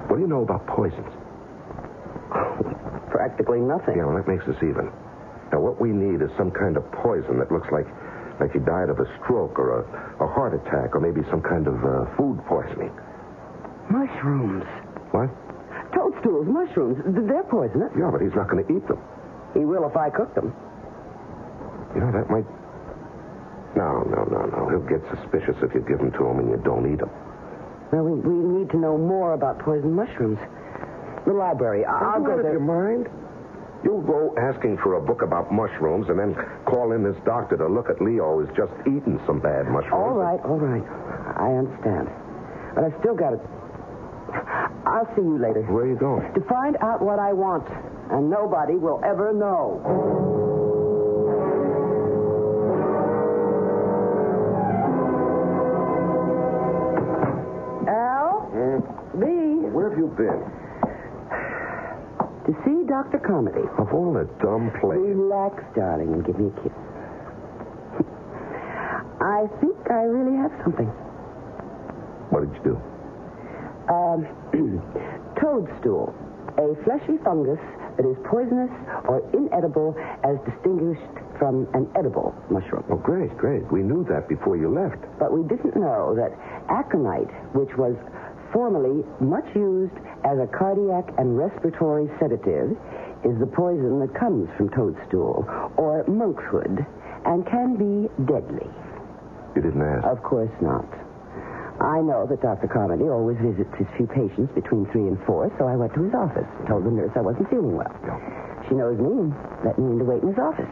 What do you know about poisons? Practically nothing. Yeah, well, that makes us even. Now, what we need is some kind of poison that looks like he died of a stroke or a heart attack or maybe some kind of food poisoning. Mushrooms. What? Toadstools, mushrooms. They're poisonous. Yeah, but he's not going to eat them. He will if I cook them. You know, that might... No. He'll get suspicious if you give them to him and you don't eat them. Well, we need to know more about poison mushrooms. The library. I'll go there. Your mind? You'll go asking for a book about mushrooms and then call in this doctor to look at Leo who's just eaten some bad mushrooms. All right. I understand. But I've still got it. I'll see you later. Where are you going? To find out what I want. And nobody will ever know. Where have you been? To see Dr. Carmody. Of all the dumb places. Relax, darling, and give me a kiss. I think I really have something. What did you do? Toadstool. A fleshy fungus that is poisonous or inedible as distinguished from an edible mushroom. Oh, great. We knew that before you left. But we didn't know that aconite, which was formerly much used as a cardiac and respiratory sedative, is the poison that comes from toadstool, or monkshood, and can be deadly. You didn't ask? Of course not. I know that Dr. Carmody always visits his few patients between 3 and 4, so I went to his office, told the nurse I wasn't feeling well. She knows me and let me in to wait in his office.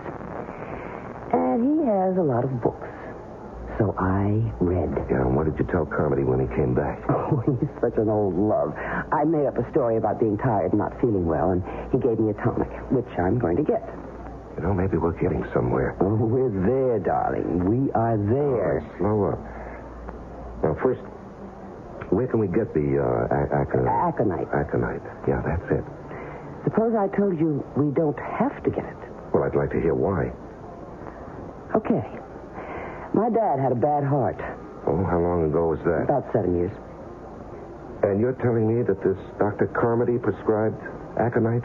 And he has a lot of books. So I read. Yeah, and what did you tell Carmody when he came back? Oh, he's such an old love. I made up a story about being tired and not feeling well, and he gave me a tonic, which I'm going to get. You know, maybe we're getting somewhere. Oh, we're there, darling. We are there. All right, slow up. Now, first, where can we get the aconite? Aconite. Yeah, that's it. Suppose I told you we don't have to get it. Well, I'd like to hear why. Okay. My dad had a bad heart. Oh, how long ago was that? About 7 years. And you're telling me that this Dr. Carmody prescribed aconite?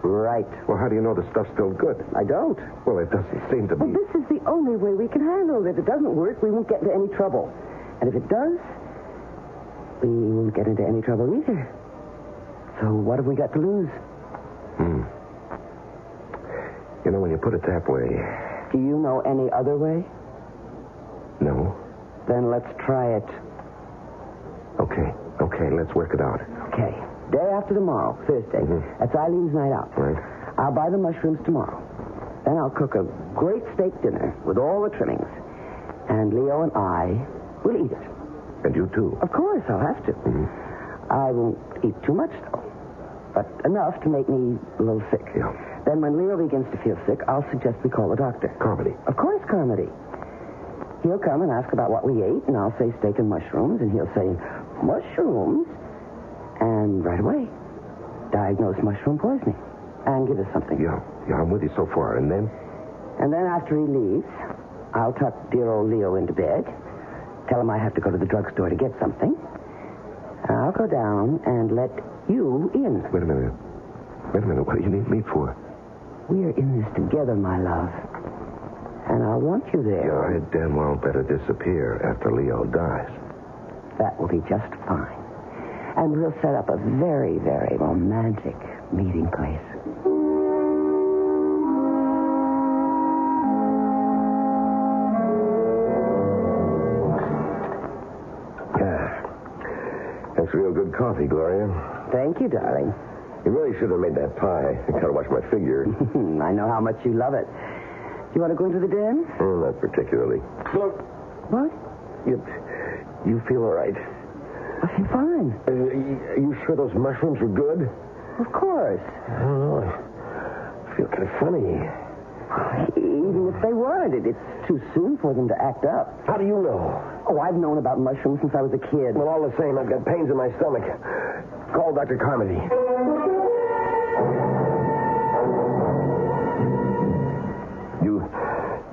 Right. Well, how do you know the stuff's still good? I don't. Well, it doesn't seem to be. Well, this is the only way we can handle it. If it doesn't work, we won't get into any trouble. And if it does, we won't get into any trouble either. So what have we got to lose? You know, when you put it that way... Do you know any other way? No. Then let's try it. Okay, let's work it out. Okay. Day after tomorrow, Thursday. That's Eileen's night out. Right. I'll buy the mushrooms tomorrow. Then I'll cook a great steak dinner with all the trimmings. And Leo and I will eat it. And you too? Of course, I'll have to. I won't eat too much, though. But enough to make me a little sick. Yeah. Then when Leo begins to feel sick, I'll suggest we call the doctor. Carmody? Of course, Carmody. He'll come and ask about what we ate, and I'll say steak and mushrooms, and he'll say, mushrooms? And right away, diagnose mushroom poisoning and give us something. Yeah, I'm with you so far. And then? And then after he leaves, I'll tuck dear old Leo into bed, tell him I have to go to the drugstore to get something. I'll go down and let you in. Wait a minute. What do you need me for? We're in this together, my love. And I want you there. Yeah, I damn well better disappear after Leo dies. That will be just fine. And we'll set up a very, very romantic meeting place. That's real good coffee, Gloria. Thank you, darling. You really should have made that pie. I gotta watch my figure. I know how much you love it. You want to go into the den? Oh, not particularly. Look. What? You feel all right? I feel fine. Are you sure those mushrooms were good? Of course. I don't know. I feel kind of funny. Even if they weren't, it's too soon for them to act up. How do you know? Oh, I've known about mushrooms since I was a kid. Well, all the same, I've got pains in my stomach. Call Dr. Carmody.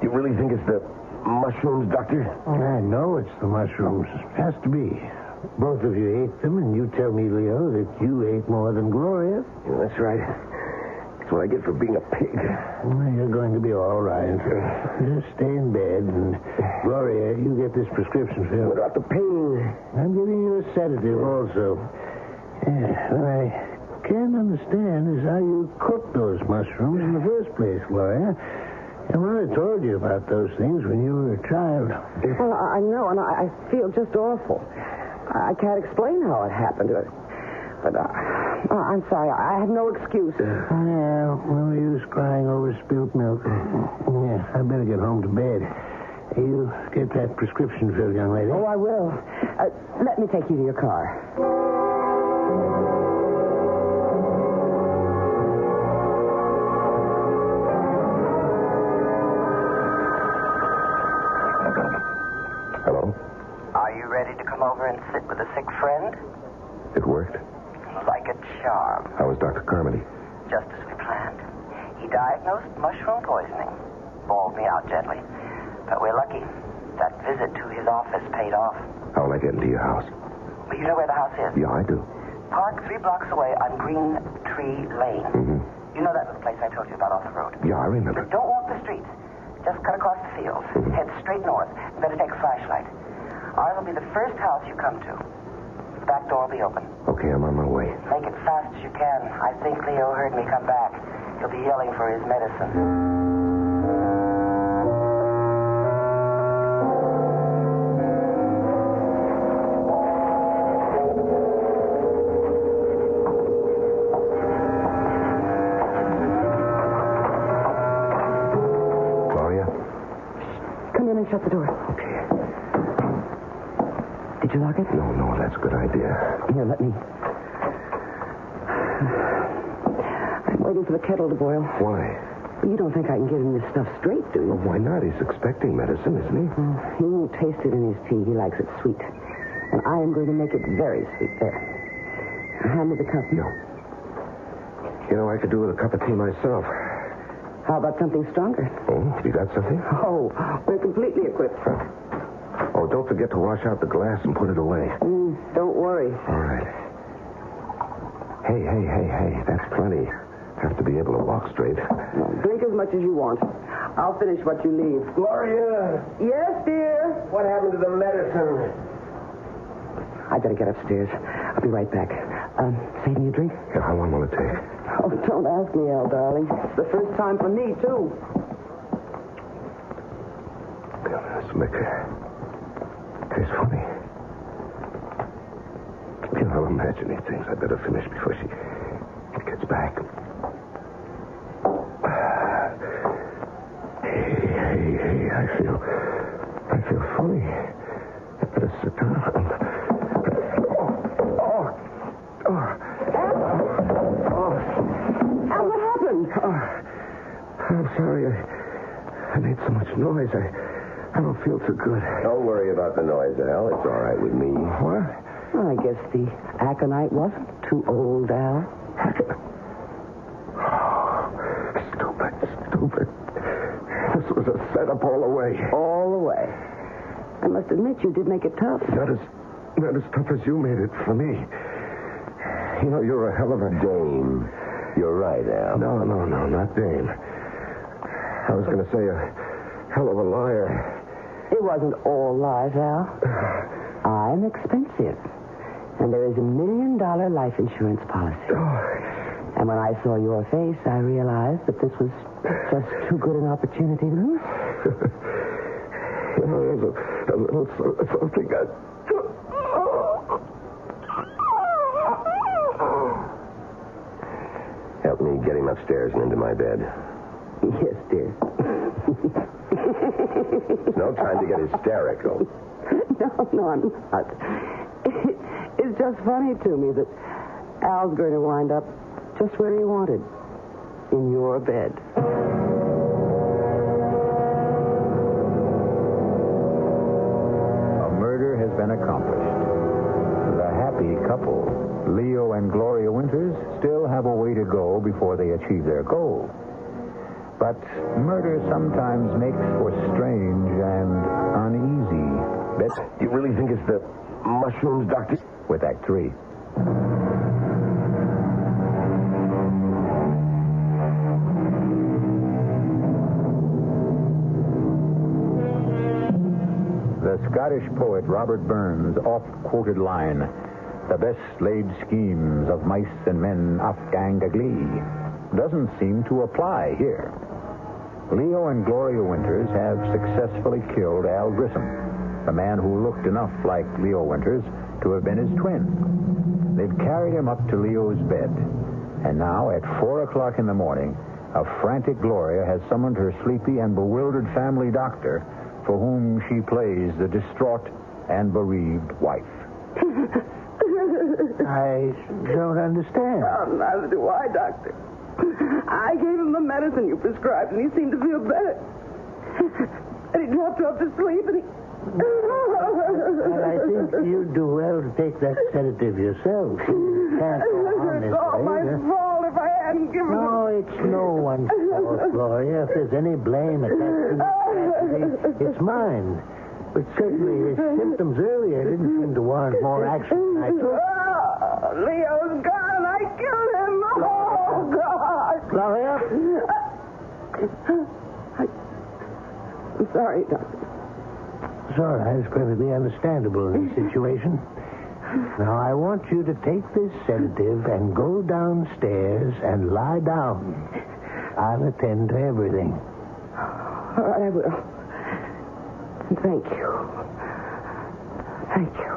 You really think it's the mushrooms, Doctor? I know it's the mushrooms. It has to be. Both of you ate them, and you tell me, Leo, that you ate more than Gloria. Yeah, that's right. That's what I get for being a pig. Well, you're going to be all right. Just stay in bed, and Gloria, you get this prescription filled. What about the pain? I'm giving you a sedative also. Yeah, what I can't understand is how you cooked those mushrooms in the first place, Gloria. Your mother told you about those things when you were a child. Well, I know, and I feel just awful. I can't explain how it happened. But I'm sorry. I have no excuse. Yeah, no use crying over spilt milk. Yeah, I better get home to bed. You get that prescription filled, young lady. Oh, I will. Let me take you to your car. Hello? Are you ready to come over and sit with a sick friend? It worked? Like a charm. How was Dr. Carmody? Just as we planned. He diagnosed mushroom poisoning. Bawled me out gently. But we're lucky. That visit to his office paid off. How will I get into your house? Well, you know where the house is? Yeah, I do. Park 3 blocks away on Green Tree Lane. Mm-hmm. You know that little place I told you about off the road? Yeah, I remember. Don't walk the streets. Just cut across the fields. Mm-hmm. Head straight north. You better take a flashlight. Ours will be the first house you come to. The back door will be open. Okay, I'm on my way. Make it fast as you can. I think Leo heard me come back. He'll be yelling for his medicine. Shut the door. Okay. Did you lock it? No, that's a good idea. Here, let me. I'm waiting for the kettle to boil. Why? You don't think I can give him this stuff straight, do you? Well, why not? He's expecting medicine, isn't he? He won't taste it in his tea. He likes it sweet. And I am going to make it very sweet. There. Hand me the cup. No. You know, I could do with a cup of tea myself. How about something stronger? Oh, you got something? Oh, we're completely equipped. Oh, don't forget to wash out the glass and put it away. Don't worry. All right. Hey. That's plenty. Have to be able to walk straight. Well, drink as much as you want. I'll finish what you leave. Gloria! Yes, dear? What happened to the medicine? I better get upstairs. I'll be right back. Save me a drink? Yeah, how long will it take? Oh, don't ask me, Al, darling. It's the first time for me, too. This liquor tastes funny. You know, I'm imagining things. I better finish before she gets back. Hey, I feel funny. I better sit down. Al, what happened? I'm sorry. I made so much noise. I don't feel too good. Don't worry about the noise, Al. It's all right with me. What? Well, I guess the aconite wasn't too old, Al. Stupid. This was a setup all the way. All the way. I must admit, you did make it tough. Not as tough as you made it for me. You know, you're a hell of a... Dame. You're right, Al. No, not Dame. I was going to say a hell of a liar. It wasn't all lies, Al. I'm expensive. And there is $1 million life insurance policy. And when I saw your face, I realized that this was just too good an opportunity to lose. You know, there's a little something Help me get him upstairs and into my bed. Yes, dear. No time to get hysterical. No, I'm not. It's just funny to me that Al's going to wind up just where he wanted. In your bed. A murder has been accomplished. The happy couple, Leo and Gloria Winters, still have a way to go before they achieve their goal. But murder sometimes makes for strange and uneasy bits. You really think it's the mushrooms, Doctor? With Act 3. The Scottish poet Robert Burns' oft-quoted line, "The best laid schemes of mice and men oft-gang aglee," doesn't seem to apply here. Leo and Gloria Winters have successfully killed Al Grissom, the man who looked enough like Leo Winters to have been his twin. They've carried him up to Leo's bed, and now at 4 o'clock in the morning, a frantic Gloria has summoned her sleepy and bewildered family doctor, for whom she plays the distraught and bereaved wife. I don't understand. Well, neither do I, Doctor. I gave him the medicine you prescribed, and he seemed to feel better. And he dropped off to sleep, and he... Well, I think you'd do well to take that sedative yourself. You can't go on this It's all my way. fault if I hadn't given No, it's no one's fault, Gloria. If there's any blame attached to this tragedy, it's mine. But certainly his symptoms earlier didn't seem to warrant more action than I took. Leo's gone. I killed him. Oh, God. Gloria? I'm sorry, Doctor. It's all right. It's perfectly understandable in this situation. Now, I want you to take this sedative and go downstairs and lie down. I'll attend to everything. All right, I will. Thank you. Thank you.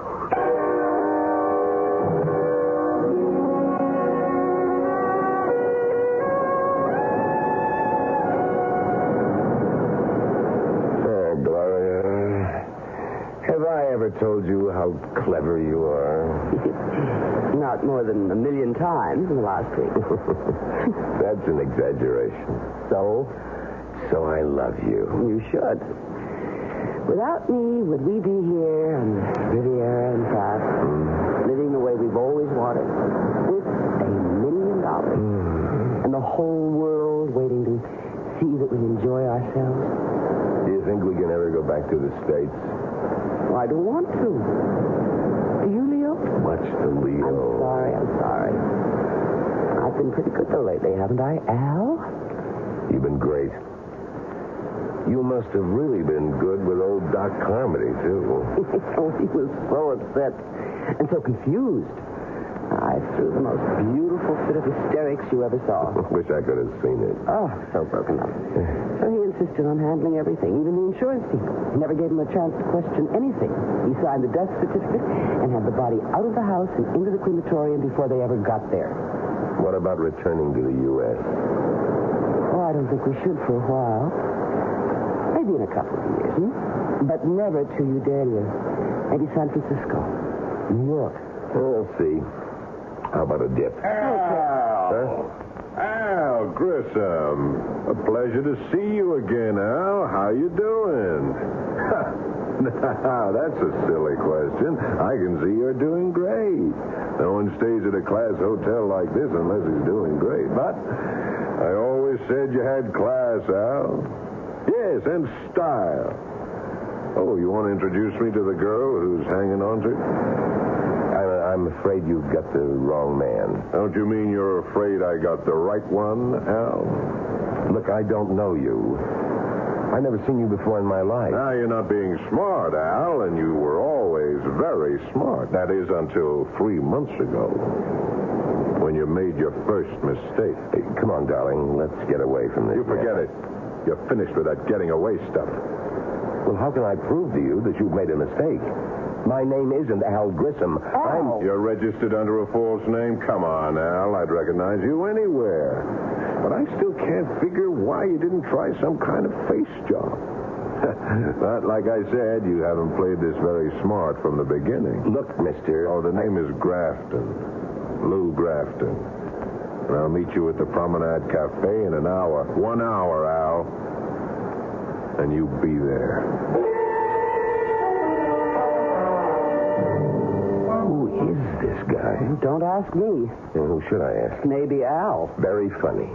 Oh, Gloria. Have I ever told you how clever you are? Not more than 1 million times in the last week. That's an exaggeration. So? So I love you. You should. Without me, would we be here on the Riviera in France, living the way we've always wanted, with $1 million, and the whole world waiting to see that we enjoy ourselves? Do you think we can ever go back to the States? Well, I don't want to. Do you, Leo? Much to Leo. I'm sorry. I've been pretty good, though, lately, haven't I, Al? You've been great. You must have really been good with old Doc Carmody, too. Oh, he was so upset and so confused. I threw the most beautiful fit of hysterics you ever saw. Wish I could have seen it. Oh, so broken up. So he insisted on handling everything, even the insurance people. He never gave him a chance to question anything. He signed the death certificate and had the body out of the house and into the crematorium before they ever got there. What about returning to the U.S.? Oh, I don't think we should for a while. Maybe in a couple of years, But never to Udalia. Maybe San Francisco. New York. We'll see. How about a dip? Al Grissom. A pleasure to see you again, Al. How you doing? Now, that's a silly question. I can see you're doing great. No one stays at a class hotel like this unless he's doing great. But I always said you had class, Al. Yes, and style. Oh, you want to introduce me to the girl who's hanging on to you? I'm afraid you've got the wrong man. Don't you mean you're afraid I got the right one, Al? Look, I don't know you. I've never seen you before in my life. Now, you're not being smart, Al, and you were always very smart. That is, until 3 months ago, when you made your first mistake. Hey, come on, darling. Let's get away from this. You forget it. You're finished with that getting away stuff. Well, how can I prove to you that you've made a mistake? My name isn't Al Grissom. You're registered under a false name? Come on, Al. I'd recognize you anywhere. But I still can't figure why you didn't try some kind of face job. But like I said, you haven't played this very smart from the beginning. Look, mister... Oh, the name is Grafton. Lou Grafton. And I'll meet you at the Promenade Cafe in an hour. 1 hour, Al. And you be there. Who is this guy? Don't ask me. And who should I ask? Maybe Al. Very funny.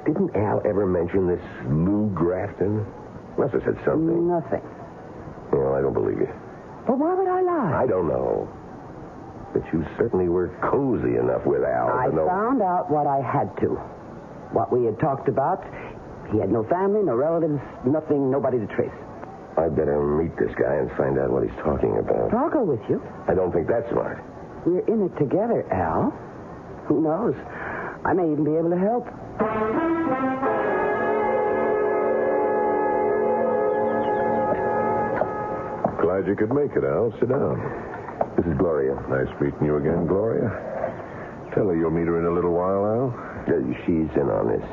Didn't Al ever mention this Lou Grafton? Must have said something. Nothing. Well, I don't believe you. But why would I lie? I don't know. But you certainly were cozy enough with Al I to know... found out what I had to. What we had talked about. He had no family, no relatives, nothing, nobody to trace. I'd better meet this guy and find out what he's talking about. I'll go with you. I don't think that's smart. We're in it together, Al. Who knows? I may even be able to help. Glad you could make it, Al. Sit down. This is Gloria. Nice meeting you again, Gloria. Tell her you'll meet her in a little while, Al. She's in on this.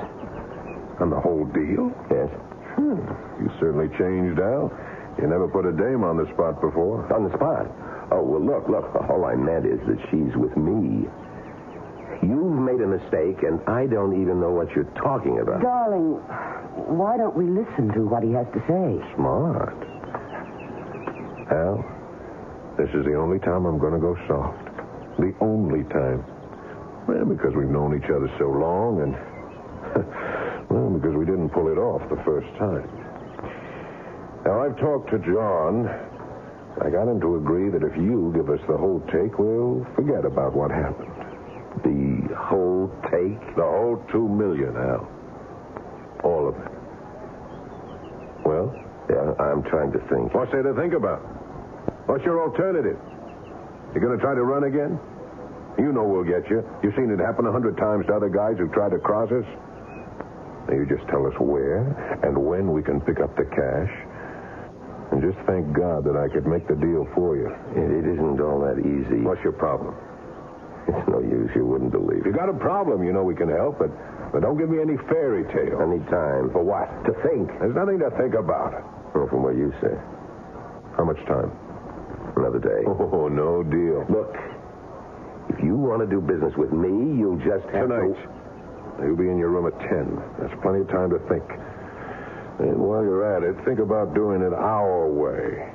On the whole deal? Yes. You certainly changed, Al. You never put a dame on the spot before. On the spot? Oh, well, look. All I meant is that she's with me. You've made a mistake, and I don't even know what you're talking about. Darling, why don't we listen to what he has to say? Smart. Al, this is the only time I'm going to go soft. The only time. Well, because we've known each other so long, and... well, because we didn't pull it off the first time. Now, I've talked to John. I got him to agree that if you give us the whole take, we'll forget about what happened. The whole take? The whole $2 million, Al. All of it. Well? Yeah, I'm trying to think. What's there to think about? What's your alternative? You going to try to run again? You know we'll get you. You've seen it happen 100 times to other guys who tried to cross us. Now, you just tell us where and when we can pick up the cash. And just thank God that I could make the deal for you. It isn't all that easy. What's your problem? It's no use. You wouldn't believe If you got a problem, you know we can help, but don't give me any fairy tale. Any time. For what? To think. There's nothing to think about. Well, from what you say. How much time? another day. Oh, no deal. Look, if you want to do business with me, you'll just have Tonight. You'll be in your room at 10. That's plenty of time to think. And while you're at it, think about doing it our way.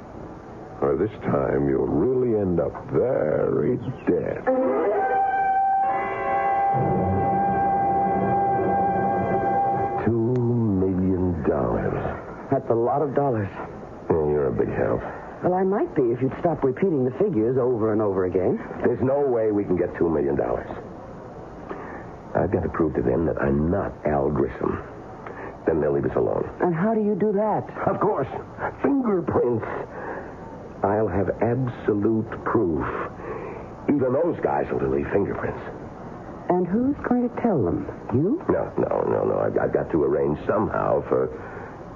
Or this time, you'll really end up very dead. $2 million. That's a lot of dollars. Yeah, you're a big help. Well, I might be if you'd stop repeating the figures over and over again. There's no way we can get $2 million. I've got to prove to them that I'm not Al Grissom. Then they'll leave us alone. And how do you do that? Of course. Fingerprints. I'll have absolute proof. Even those guys will leave fingerprints. And who's going to tell them? You? No. I've got to arrange somehow for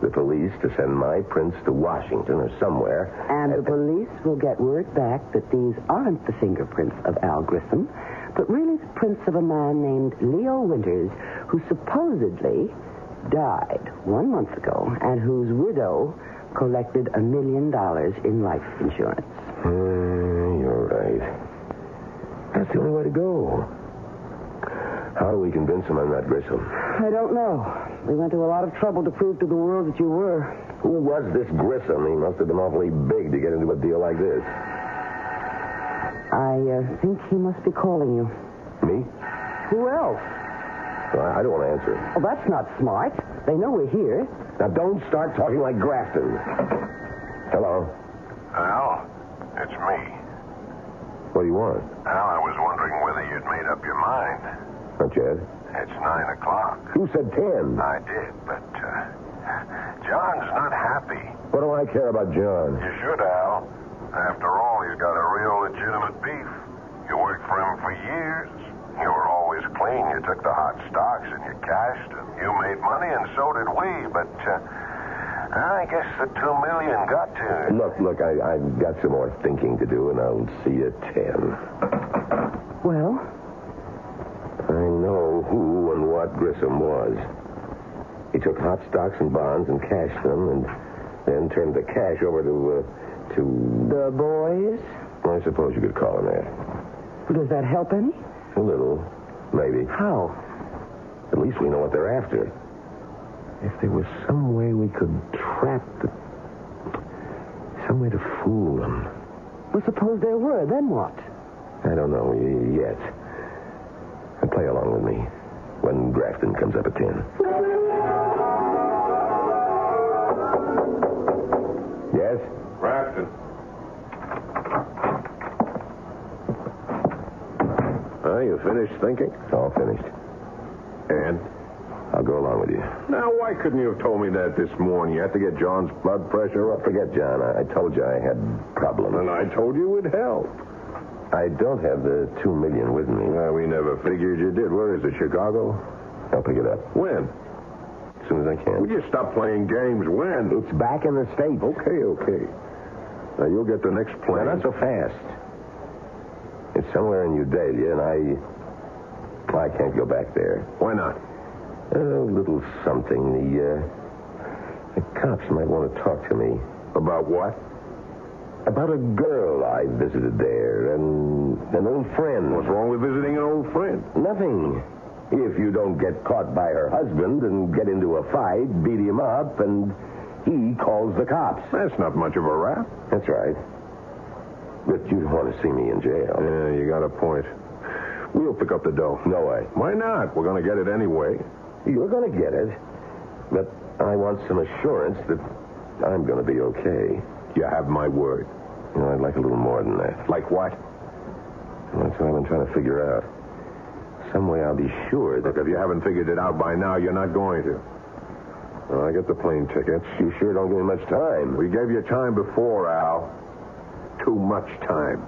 the police to send my prints to Washington or somewhere. And the police will get word back that these aren't the fingerprints of Al Grissom, but really the prints of a man named Leo Winters, who supposedly died 1 month ago and whose widow collected $1 million in life insurance. You're right. That's the only way to go. How do we convince them I'm not Grissom? I don't know. We went to a lot of trouble to prove to the world that you were. Who was this Grissom? He must have been awfully big to get into a deal like this. I think he must be calling you. Me? Who else? Well, I don't want to answer it. Oh, that's not smart. They know we're here. Now, don't start talking like Grafton. Hello? Al, it's me. What do you want? Al, I was wondering whether you'd made up your mind. Not yet. It's 9 o'clock. You said 10. I did, but John's not happy. What do I care about John? You should, Al. After all, he's got a real legitimate beef. You worked for him for years. You were always clean. You took the hot stocks and you cashed, and you made money, and so did we. But I guess the $2 million got to you. Look, I've got some more thinking to do, and I'll see you at 10. Well? I know who and what Grissom was. He took hot stocks and bonds and cashed them, and then turned the cash over to... The boys? I suppose you could call them that. Does that help any? A little, maybe. How? At least we know what they're after. If there was some way we could trap the... some way to fool them. Well, suppose there were, then what? I don't know yet. And play along with me when Grafton comes up at 10. Yes? Grafton. You finished thinking? All finished. And? I'll go along with you. Now, why couldn't you have told me that this morning? You had to get John's blood pressure up. Forget John. I told you I had problems. And I told you it would help. I don't have the $2 million with me. Well, we never figured you did. Where is it, Chicago? I'll pick it up. When? As soon as I can. Will you stop playing games? When? It's back in the States. Okay. Now, you'll get the next plane. Not so fast. It's somewhere in Udalia, and I can't go back there. Why not? A little something. The cops might want to talk to me. About what? About a girl I visited there, and an old friend. What's wrong with visiting an old friend? Nothing. If you don't get caught by her husband and get into a fight, beat him up, and he calls the cops. That's not much of a rap. That's right. But you don't want to see me in jail. Yeah, you got a point. We'll pick up the dough. No way. Why not? We're going to get it anyway. You're going to get it. But I want some assurance that I'm going to be okay. You have my word. You know, I'd like a little more than that. Like what? That's what I've been trying to figure out. Some way I'll be sure that... Look, if you haven't figured it out by now, you're not going to. Well, I get the plane tickets. You sure don't give me much time. We gave you time before, Al. Too much time.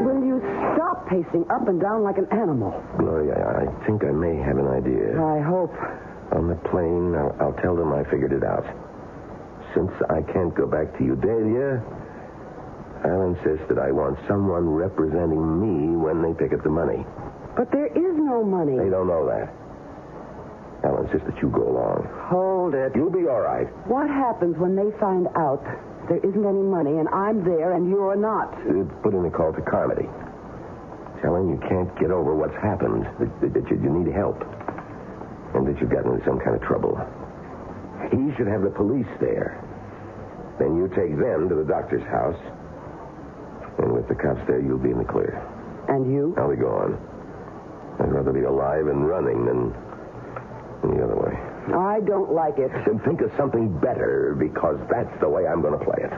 Will you stop pacing up and down like an animal? Gloria, I think I may have an idea. I hope. On the plane, I'll tell them I figured it out. Since I can't go back to Udalia, I'll insist that I want someone representing me when they pick up the money. But there is no money. They don't know that. I'll insist that you go along. Hold it. You'll be all right. What happens when they find out there isn't any money and I'm there and you're not? Put in a call to Carmody. Tell him you can't get over what's happened, that you need help, and that you've gotten into some kind of trouble. He should have the police there. Then you take them to the doctor's house, and with the cops there, you'll be in the clear. And you? I'll be gone. I'd rather be alive and running than the other way. I don't like it. Then think of something better, because that's the way I'm going to play it.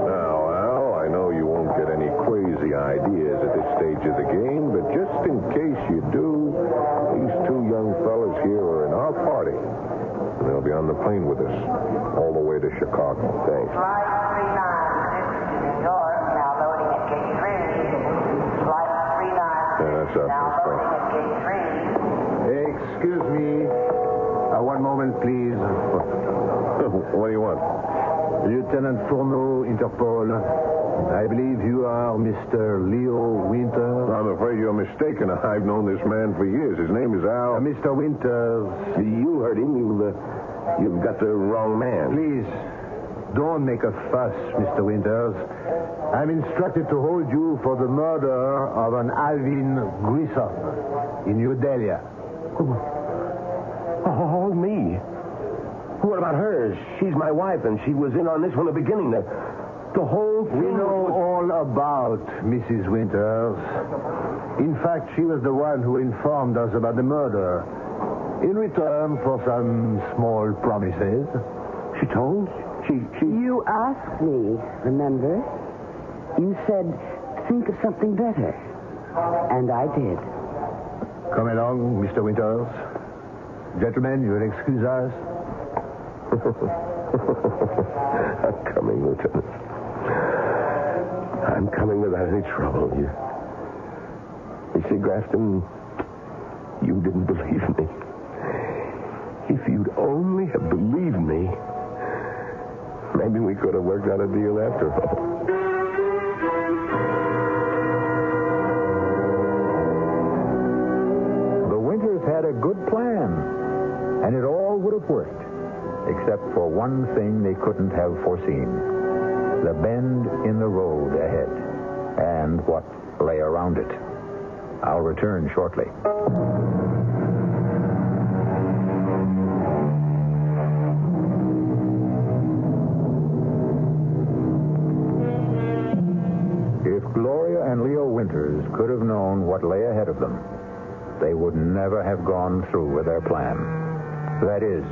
Now, Al, I know you won't get any crazy ideas at this stage of the game, but just in case you do, these two young fellas here are in our party. And they'll be on the plane with us all the way to Chicago. Thanks. Flight 396 to New York, now loading at gate 3. Flight 396 that's up. now loading at gate 3. Excuse me. One moment, please. What do you want? Lieutenant Fourneau, Interpol. I believe you are Mr. Leo Winters. I'm afraid you're mistaken. I've known this man for years. His name is Al. Mr. Winters. You heard him. You've got the wrong man. Please, don't make a fuss, Mr. Winters. I'm instructed to hold you for the murder of an Alvin Grissom in New Delhi. Hold me. What about her? She's my wife, and she was in on this from the beginning. The whole thing. We know all about Mrs. Winters. In fact, she was the one who informed us about the murder. In return for some small promises. She told? She... You asked me, remember? You said, think of something better. And I did. Come along, Mr. Winters. Gentlemen, you will excuse us. I'm coming, Lieutenant. I'm coming without any trouble. You see, Grafton, you didn't believe me. If you'd only have believed me, maybe we could have worked out a deal after all. The Winters had a good plan, and it all would have worked, except for one thing they couldn't have foreseen: the bend in the road ahead, and what lay around it. I'll return shortly. If Gloria and Leo Winters could have known what lay ahead of them, they would never have gone through with their plan. That is,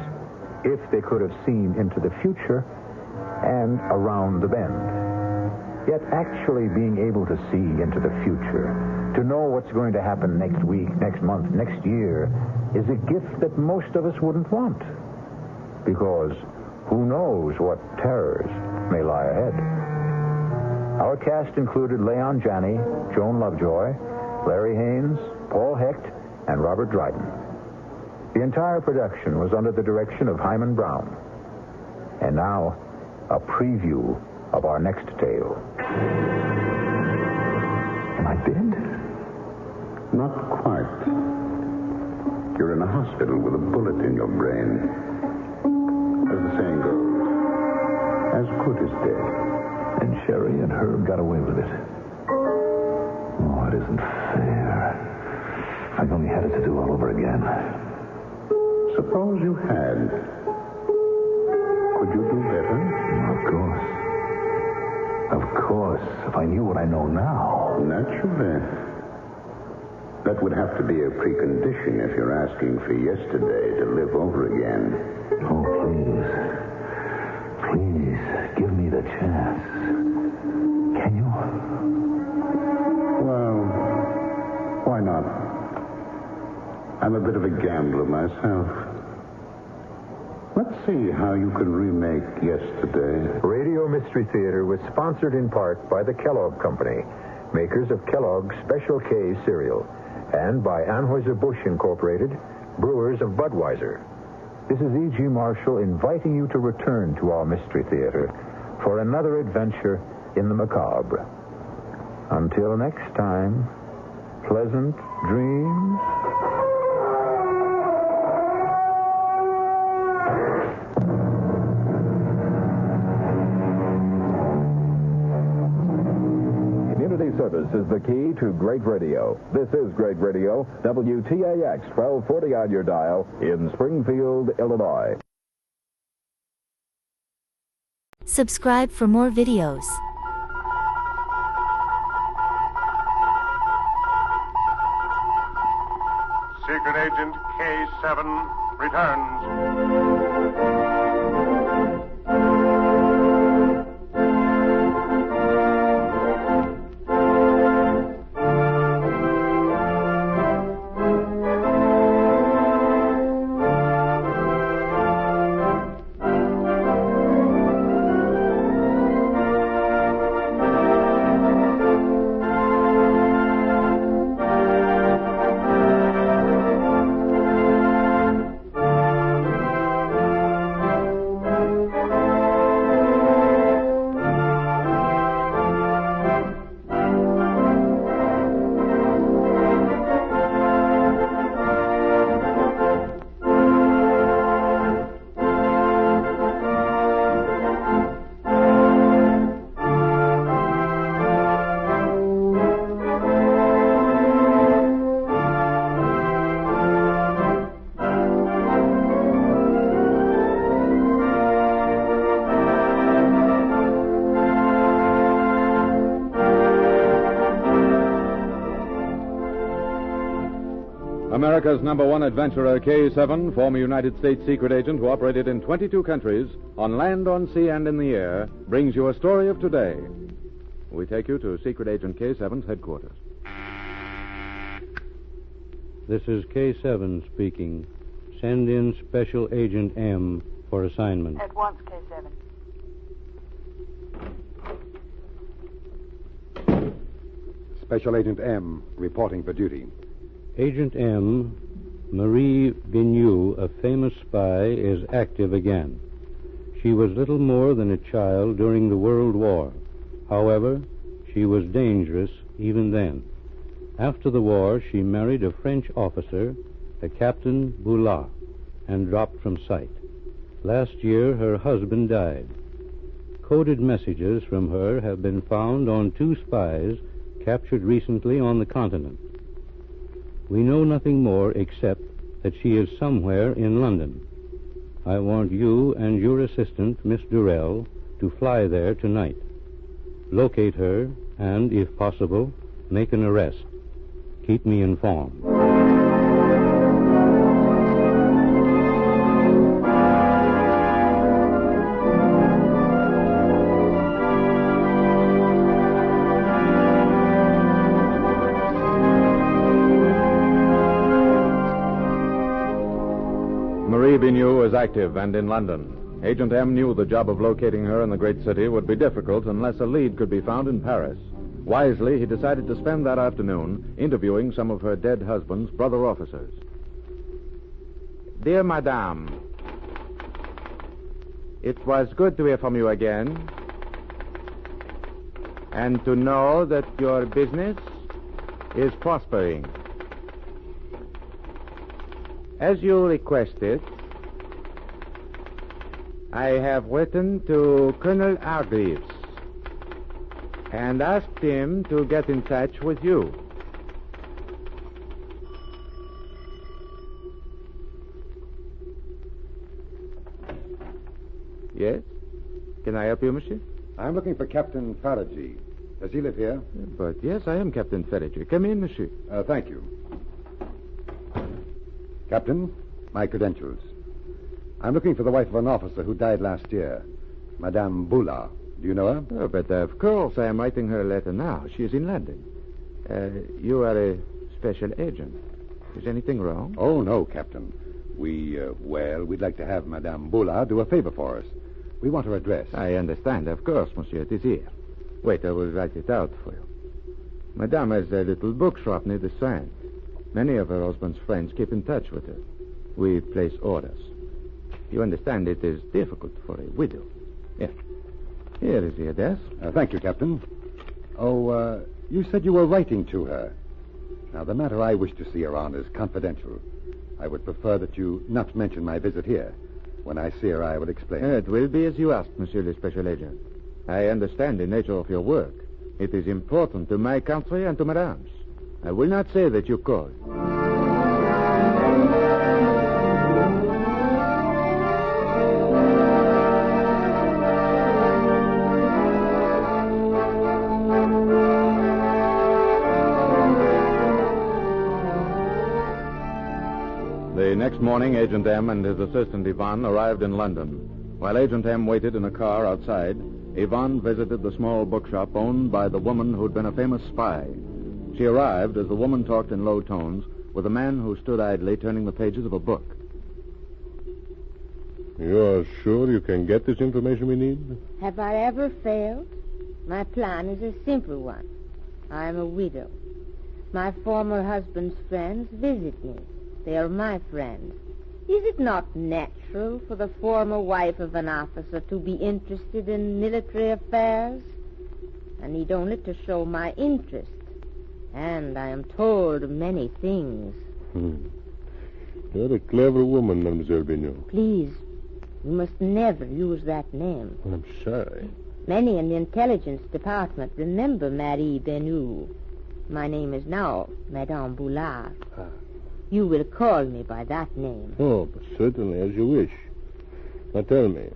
if they could have seen into the future and around the bend. Yet actually being able to see into the future, to know what's going to happen next week, next month, next year, is a gift that most of us wouldn't want. Because who knows what terrors may lie ahead. Our cast included Leon Janney, Joan Lovejoy, Larry Haynes, Paul Hecht, and Robert Dryden. The entire production was under the direction of Hyman Brown. And now, a preview of our next tale. Am I dead? Not quite. You're in a hospital with a bullet in your brain. As the saying goes, as good as dead. And Sherry and Herb got away with it. Oh, it isn't fair. If I only had it to do all over again. Suppose you had. Could you do better? Of course. Of course, if I knew what I know now. Naturally. That would have to be a precondition if you're asking for yesterday to live over again. Oh, please. Please, give me the chance. Can you? Well, why not? I'm a bit of a gambler myself. Let's see how you can remake yesterday. Radio Mystery Theater was sponsored in part by the Kellogg Company, makers of Kellogg's Special K cereal, and by Anheuser-Busch Incorporated, brewers of Budweiser. This is E.G. Marshall inviting you to return to our Mystery Theater for another adventure in the macabre. Until next time, pleasant dreams. Community service is the key to great radio. This is Great Radio, WTAX 1240 on your dial in Springfield, Illinois. Subscribe for more videos. Secret Agent K7 returns. America's #1 adventurer, K7, former United States secret agent who operated in 22 countries, on land, on sea, and in the air, brings you a story of today. We take you to Secret Agent K7's headquarters. This is K7 speaking. Send in Special Agent M for assignment. At once, K7. Special Agent M, reporting for duty. Agent M, Marie Vigneault, a famous spy, is active again. She was little more than a child during the World War. However, she was dangerous even then. After the war, she married a French officer, a Captain Boulard, and dropped from sight. Last year, her husband died. Coded messages from her have been found on 2 spies captured recently on the continent. We know nothing more except that she is somewhere in London. I want you and your assistant, Miss Durrell, to fly there tonight. Locate her and, if possible, make an arrest. Keep me informed. Marie Vigneault is active and in London. Agent M knew the job of locating her in the great city would be difficult unless a lead could be found in Paris. Wisely, he decided to spend that afternoon interviewing some of her dead husband's brother officers. Dear Madame, it was good to hear from you again, and to know that your business is prospering. As you requested, I have written to Colonel Hargreaves and asked him to get in touch with you. Yes? Can I help you, monsieur? I'm looking for Captain Faraji. Does he live here? But yes, I am Captain Faraji. Come in, monsieur. Thank you. Captain, my credentials. I'm looking for the wife of an officer who died last year, Madame Boulard. Do you know her? Oh, but of course, I am writing her a letter now. She is in London. You are a special agent. Is anything wrong? Oh, no, Captain. We'd like to have Madame Boulard do a favor for us. We want her address. I understand, of course, monsieur. It is here. Wait, I will write it out for you. Madame has a little bookshop near the Strand. Many of her husband's friends keep in touch with her. We place orders. You understand it is difficult for a widow. Yes. Here is the address. Thank you, Captain. Oh, you said you were writing to her. Now, the matter I wish to see her on is confidential. I would prefer that you not mention my visit here. When I see her, I will explain. It will be as you asked, Monsieur le Special Agent. I understand the nature of your work. It is important to my country and to Madame's. I will not say that you called. The next morning, Agent M and his assistant Ivan arrived in London. While Agent M waited in a car outside, Ivan visited the small bookshop owned by the woman who'd been a famous spy. She arrived as the woman talked in low tones with a man who stood idly turning the pages of a book. You're sure you can get this information we need? Have I ever failed? My plan is a simple one. I am a widow. My former husband's friends visit me. They are my friends. Is it not natural for the former wife of an officer to be interested in military affairs? I need only to show my interest. And I am told many things. You're a clever woman, Mademoiselle Bignot. Please, you must never use that name. I'm sorry. Many in the intelligence department remember Marie Benoux. My name is now Madame Boulard. You will call me by that name. Oh, but certainly, as you wish. Now tell me,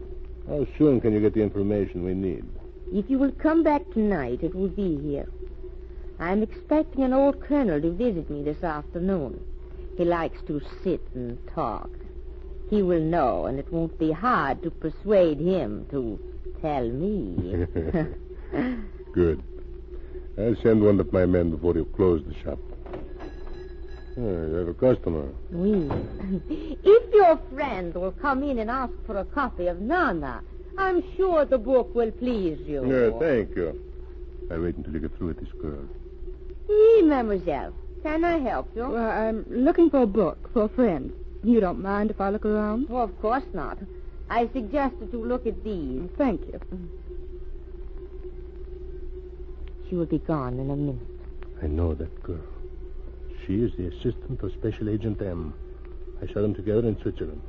how soon can you get the information we need? If you will come back tonight, it will be here. I'm expecting an old colonel to visit me this afternoon. He likes to sit and talk. He will know, and it won't be hard to persuade him to tell me. Good. I'll send one of my men before you close the shop. You have a customer. Oui. If your friend will come in and ask for a copy of Nana, I'm sure the book will please you. Yeah, thank you. I'll wait until you get through with this girl. Oui, mademoiselle. Can I help you? Well, I'm looking for a book for a friend. You don't mind if I look around? Oh, of course not. I suggested to look at these. Thank you. She will be gone in a minute. I know that girl. She is the assistant of Special Agent M. I saw them together in Switzerland.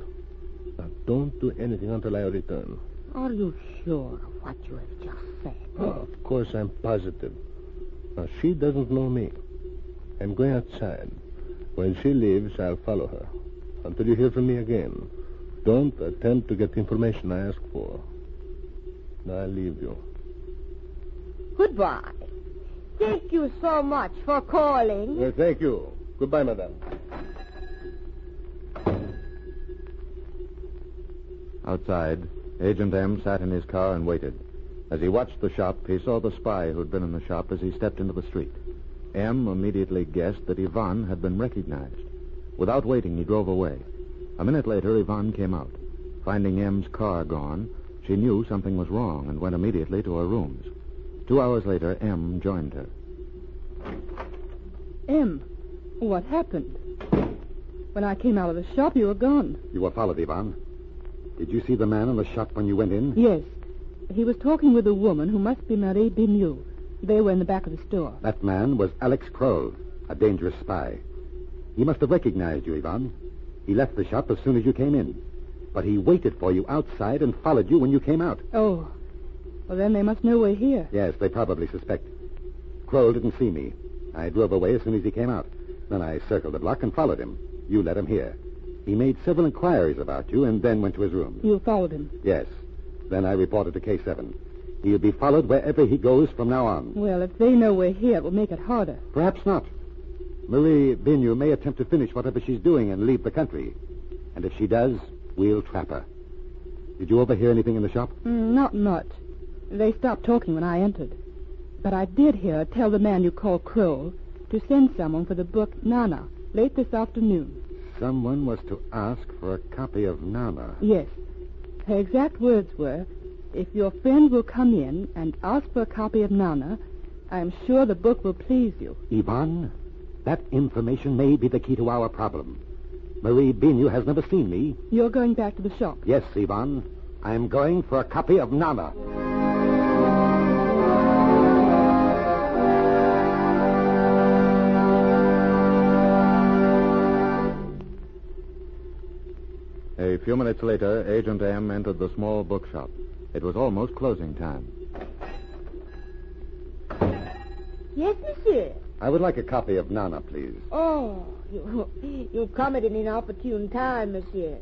Now, don't do anything until I return. Are you sure of what you have just said? Oh, of course, I'm positive. Now, she doesn't know me. I'm going outside. When she leaves, I'll follow her. Until you hear from me again, don't attempt to get the information I ask for. Now, I'll leave you. Goodbye. Thank you so much for calling. Thank you. Goodbye, madame. Outside, Agent M sat in his car and waited. As he watched the shop, he saw the spy who'd been in the shop as he stepped into the street. M immediately guessed that Ivan had been recognized. Without waiting, he drove away. A minute later, Ivan came out. Finding M's car gone, she knew something was wrong and went immediately to her rooms. 2 hours later, M joined her. M, what happened? When I came out of the shop, you were gone. You were followed, Ivan. Did you see the man in the shop when you went in? Yes. He was talking with a woman who must be Marie Benoux. They were in the back of the store. That man was Alex Kroll, a dangerous spy. He must have recognized you, Ivan. He left the shop as soon as you came in. But he waited for you outside and followed you when you came out. Oh. Well, then they must know we're here. Yes, they probably suspect. Kroll didn't see me. I drove away as soon as he came out. Then I circled the block and followed him. You led him here. He made several inquiries about you and then went to his room. You followed him? Yes. Then I reported to K7. He'll be followed wherever he goes from now on. Well, if they know we're here, it will make it harder. Perhaps not. Marie Benoux may attempt to finish whatever she's doing and leave the country. And if she does, we'll trap her. Did you overhear anything in the shop? Not much. They stopped talking when I entered. But I did hear her tell the man you call Kroll to send someone for the book Nana late this afternoon. Someone was to ask for a copy of Nana. Yes. Her exact words were, if your friend will come in and ask for a copy of Nana, I'm sure the book will please you. Ivan, that information may be the key to our problem. Marie Benoux has never seen me. You're going back to the shop? Yes, Ivan. I'm going for a copy of Nana. few minutes later, Agent M entered the small bookshop. It was almost closing time. Yes, monsieur. I would like a copy of Nana, please. Oh, you come at an inopportune time, monsieur.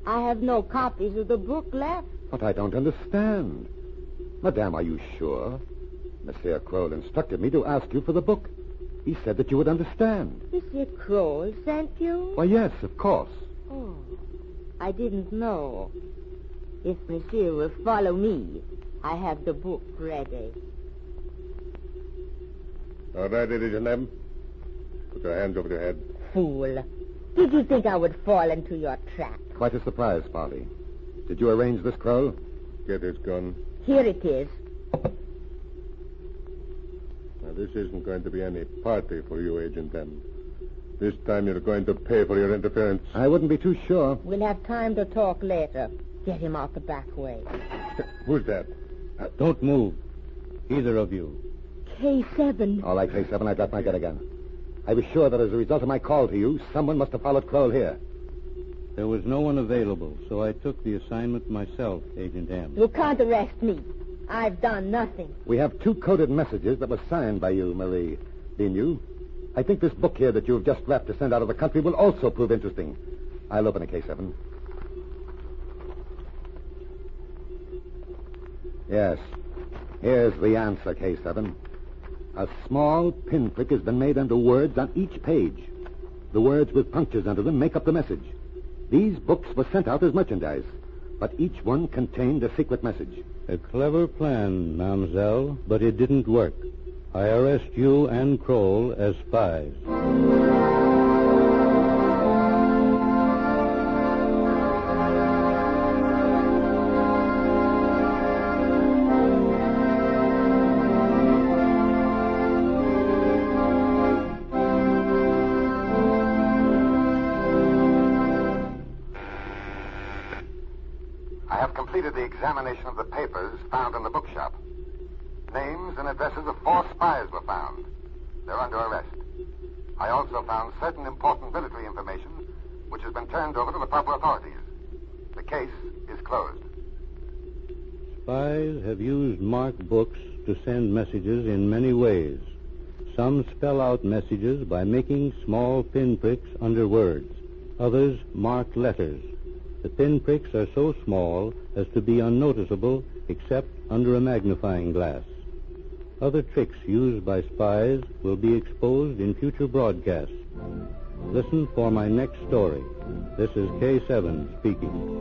I have no copies of the book left. But I don't understand. Madame, are you sure? Monsieur Kroll instructed me to ask you for the book. He said that you would understand. Monsieur Kroll sent you? Why, yes, of course. Oh, I didn't know. If monsieur will follow me, I have the book ready. All right, ladies and gentlemen. Put your hands over your head. Fool. Did you think I would fall into your trap? Quite a surprise, Polly. Did you arrange this, Kroll? Get his gun. Here it is. Now, this isn't going to be any party for you, Agent M. This time you're going to pay for your interference. I wouldn't be too sure. We'll have time to talk later. Get him out the back way. Who's that? Don't move. Either of you. K7. All right, K7, I got my gun again. I was sure that as a result of my call to you, someone must have followed Kroll here. There was no one available, so I took the assignment myself, Agent M. You can't arrest me. I've done nothing. We have 2 coded messages that were signed by you, Marie. Didn't I think this book here that you've just wrapped to send out of the country will also prove interesting. I'll open it, K7. Yes. Here's the answer, K7. A small pinprick has been made under words on each page. The words with punctures under them make up the message. These books were sent out as merchandise, but each one contained a secret message. A clever plan, mademoiselle, but it didn't work. I arrest you and Kroll as spies. I have completed the examination of the papers found in the bookshop. Names and addresses of 4 spies were found. They're under arrest. I also found certain important military information, which has been turned over to the proper authorities. The case is closed. Spies have used marked books to send messages in many ways. Some spell out messages by making small pinpricks under words. Others mark letters. The pinpricks are so small as to be unnoticeable except under a magnifying glass. Other tricks used by spies will be exposed in future broadcasts. Listen for my next story. This is K7 speaking.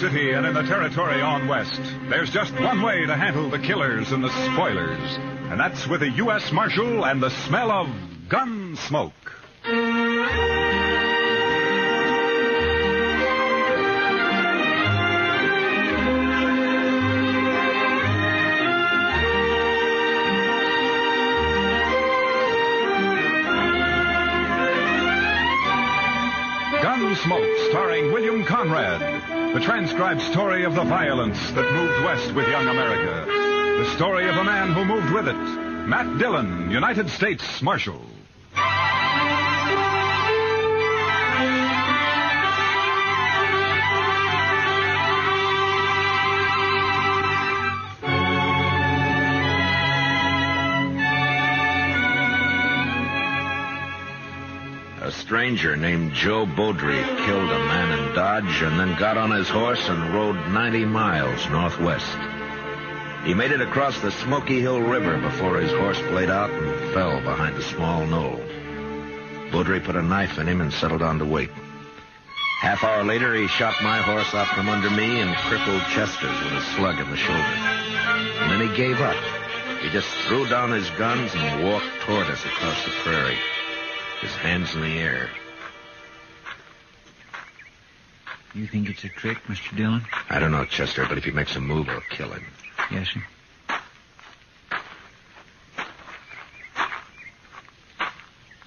City and in the territory on west, there's just one way to handle the killers and the spoilers, and that's with a U.S. Marshal and the smell of gun smoke. Gunsmoke, starring William Conrad. The transcribed story of the violence that moved west with young America. The story of a man who moved with it. Matt Dillon, United States Marshal. A stranger named Joe Beaudry killed a man in Dodge and then got on his horse and rode 90 miles northwest. He made it across the Smoky Hill River before his horse played out and fell behind a small knoll. Beaudry put a knife in him and settled on to wait. Half hour later, he shot my horse out from under me and crippled Chester's with a slug in the shoulder. And then he gave up. He just threw down his guns and walked toward us across the prairie, his hands in the air. You think it's a trick, Mr. Dillon? I don't know, Chester, but if he makes a move, I'll kill him. Yes, sir.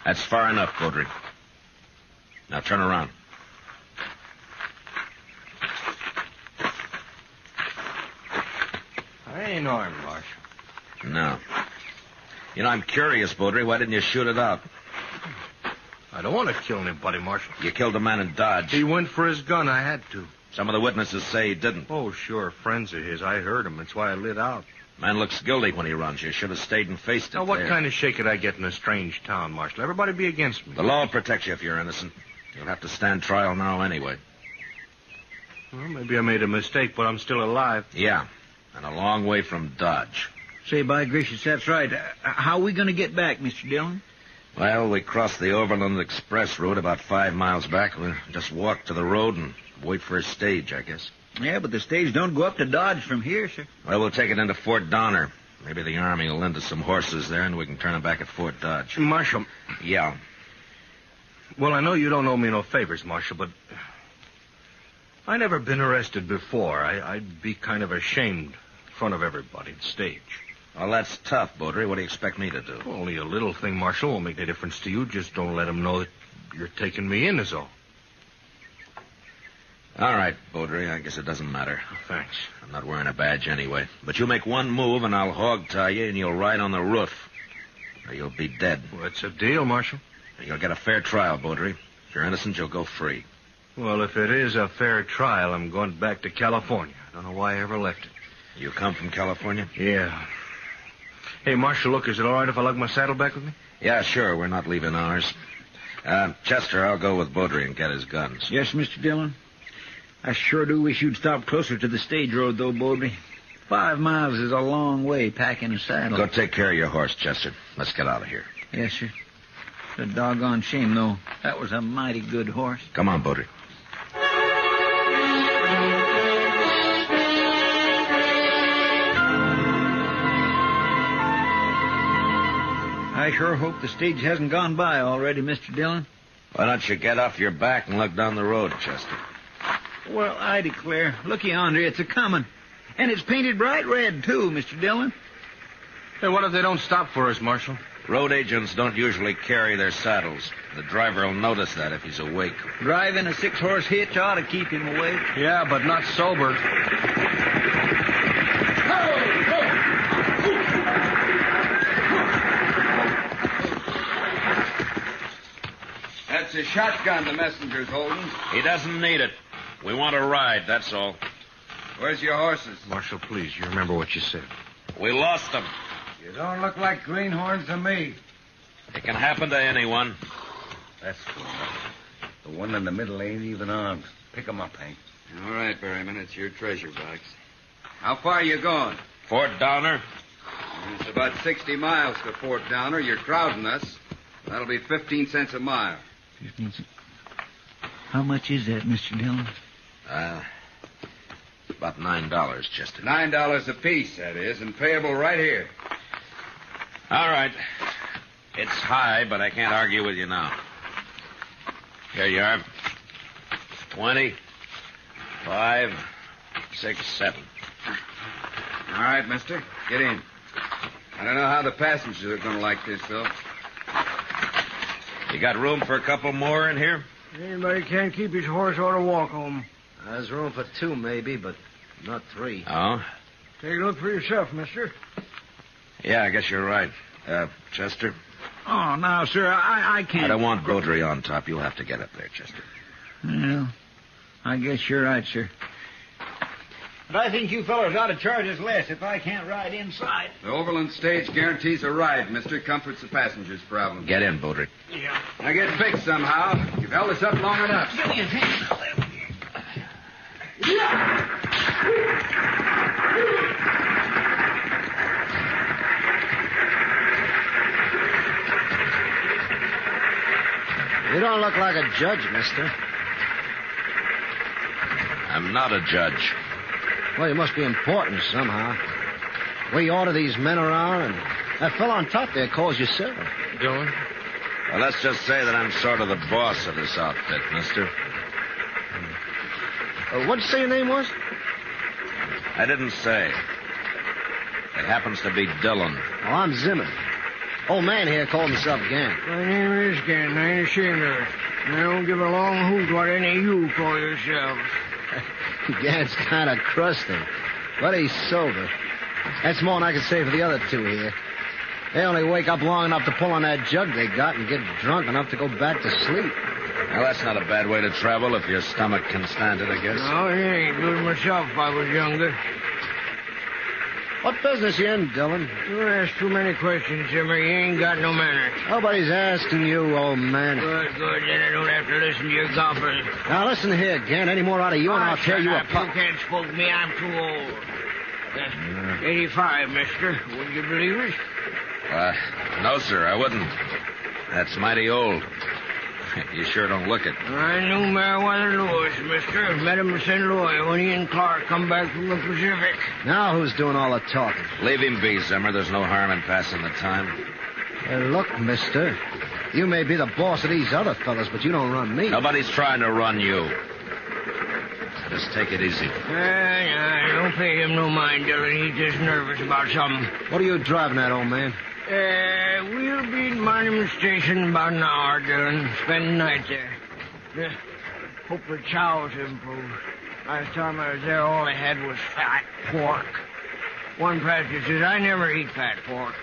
That's far enough, Beaudry. Now turn around. I ain't armed, Marshal. No. You know, I'm curious, Beaudry. Why didn't you shoot it out? I don't want to kill anybody, Marshal. You killed a man in Dodge. He went for his gun. I had to. Some of the witnesses say he didn't. Oh, sure. Friends of his. I heard him. That's why I lit out. Man looks guilty when he runs. You should have stayed and faced it. Now, what there. kind of shake could I get in a strange town, Marshal? Everybody be against me. The law will protect you if you're innocent. You'll have to stand trial now anyway. Well, maybe I made a mistake, but I'm still alive. Yeah, and a long way from Dodge. Say, by gracious, that's right. How are we going to get back, Mr. Dillon? Well, we crossed the Overland Express route about 5 miles back. We'll just walk to the road and wait for a stage, I guess. Yeah, but the stage don't go up to Dodge from here, sir. Well, we'll take it into Fort Donner. Maybe the Army will lend us some horses there, and we can turn them back at Fort Dodge. Marshal. Yeah. Well, I know you don't owe me no favors, Marshal, but I never been arrested before. I'd be kind of ashamed in front of everybody at the stage. Well, that's tough, Beaudry. What do you expect me to do? Only a little thing, Marshal. Won't make any difference to you. Just don't let them know that you're taking me in, is all. All right, Beaudry. I guess it doesn't matter. Thanks. I'm not wearing a badge anyway. But you make one move, and I'll hog-tie you, and you'll ride on the roof. Or you'll be dead. Well, it's a deal, Marshal. You'll get a fair trial, Beaudry. If you're innocent, you'll go free. Well, if it is a fair trial, I'm going back to California. I don't know why I ever left it. You come from California? Yeah. Hey, Marshal, look, is it all right if I lug my saddle back with me? Yeah, sure. We're not leaving ours. Chester, I'll go with Beaudry and get his guns. Yes, Mr. Dillon. I sure do wish you'd stop closer to the stage road, though, Beaudry. 5 miles is a long way packing a saddle. Go take care of your horse, Chester. Let's get out of here. Yes, sir. It's a doggone shame, though. That was a mighty good horse. Come on, Beaudry. I sure hope the stage hasn't gone by already, Mr. Dillon. Why don't you get off your back and look down the road, Chester? Well, I declare. Looky yonder, it's a-comin'. And it's painted bright red, too, Mr. Dillon. Hey, what if they don't stop for us, Marshal? Road agents don't usually carry their saddles. The driver will notice that if he's awake. Driving a 6-horse hitch ought to keep him awake. Yeah, but not sober. That's a shotgun the messenger's holding. He doesn't need it. We want to ride, that's all. Where's your horses? Marshal, please, you remember what you said. We lost them. You don't look like greenhorns to me. It can happen to anyone. That's good. The one in the middle ain't even armed. Pick 'em up, Hank. All right, Berryman, it's your treasure box. How far you going? Fort Donner. It's about 60 miles to Fort Donner. You're crowding us. That'll be 15 cents a mile. 15 cents. How much is that, Mr. Dillon? About $9, Chester. $9 apiece, that is, and payable right here. All right. It's high, but I can't argue with you now. Here you are. 20, 5, 6, 7. All right, mister. Get in. I don't know how the passengers are going to like this, though. You got room for a couple more in here? Anybody can't keep his horse ought to walk home. There's room for 2, maybe, but not 3. Oh? Take a look for yourself, mister. Yeah, I guess you're right. Chester? Oh, now, sir, I can't... I don't want Beaudry on top. You'll have to get up there, Chester. Well, I guess you're right, sir. But I think you fellas ought to charge us less if I can't ride inside. The Overland stage guarantees a ride, mister. Comfort's the passenger's problem. Get in, Beaudry. Yeah. Now get fixed somehow. You've held us up long enough. Give me a hand. You don't look like a judge, mister. I'm not a judge. Well, you must be important somehow. We order these men around, and that fellow on top there calls you sir. Dillon? Well, let's just say that I'm sort of the boss of this outfit, mister. What'd you say your name was? I didn't say. It happens to be Dillon. Well, I'm Zimmer. Old man here called himself Gant. My name is Gant. I ain't ashamed of it. I don't give a long hoot what any of you call yourselves. Gant's kind of crusty, but he's sober. That's more than I can say for the other 2 here. They only wake up long enough to pull on that jug they got and get drunk enough to go back to sleep. Well, that's not a bad way to travel if your stomach can stand it, I guess. No, it ain't. Do it myself if I was younger. What business you in, Dillon? You ask too many questions, Zimmer. You ain't got no manners. Nobody's asking you, old man. Good. Then I don't have to listen to your gobbers. Now, listen here, Gant. Any more out of you, and I'll tear you apart. You can't spook me. I'm too old. 85, mister. Would you believe it? No, sir, I wouldn't. That's mighty old. You sure don't look it. I knew Meriwether Lewis, mister. Met him in St. Louis when he and Clark come back from the Pacific. Now who's doing all the talking? Leave him be, Zimmer. There's no harm in passing the time. Look, mister, you may be the boss of these other fellas, but you don't run me. Nobody's trying to run you. Just take it easy. Don't pay him no mind, Dillon. He's just nervous about something. What are you driving at, old man? We'll be at Monument Station in about an hour, Dillon. Spend the night there. Hope the chow's improved. Last time I was there, all they had was fat pork. One passenger says, I never eat fat pork.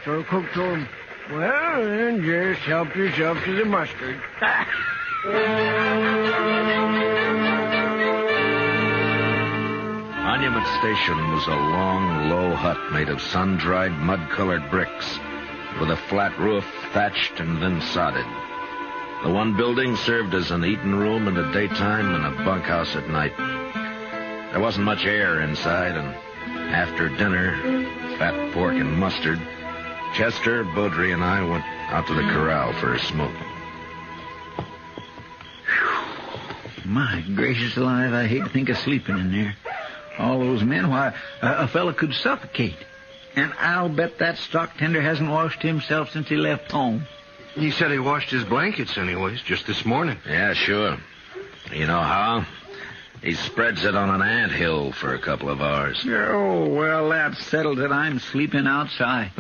So the cook told him, well, then just help yourself to the mustard. Monument Station was a long, low hut made of sun-dried, mud-colored bricks, with a flat roof thatched and then sodded. The one building served as an eating room in the daytime and a bunkhouse at night. There wasn't much air inside, and after dinner, fat pork and mustard, Chester, Beaudry, and I went out to the corral for a smoke. My gracious alive, I hate to think of sleeping in there. All those men, why, a fella could suffocate. And I'll bet that stock tender hasn't washed himself since he left home. He said he washed his blankets anyways, just this morning. Yeah, sure. You know how? He spreads it on an anthill for a couple of hours. Oh, well, that settles it. I'm sleeping outside.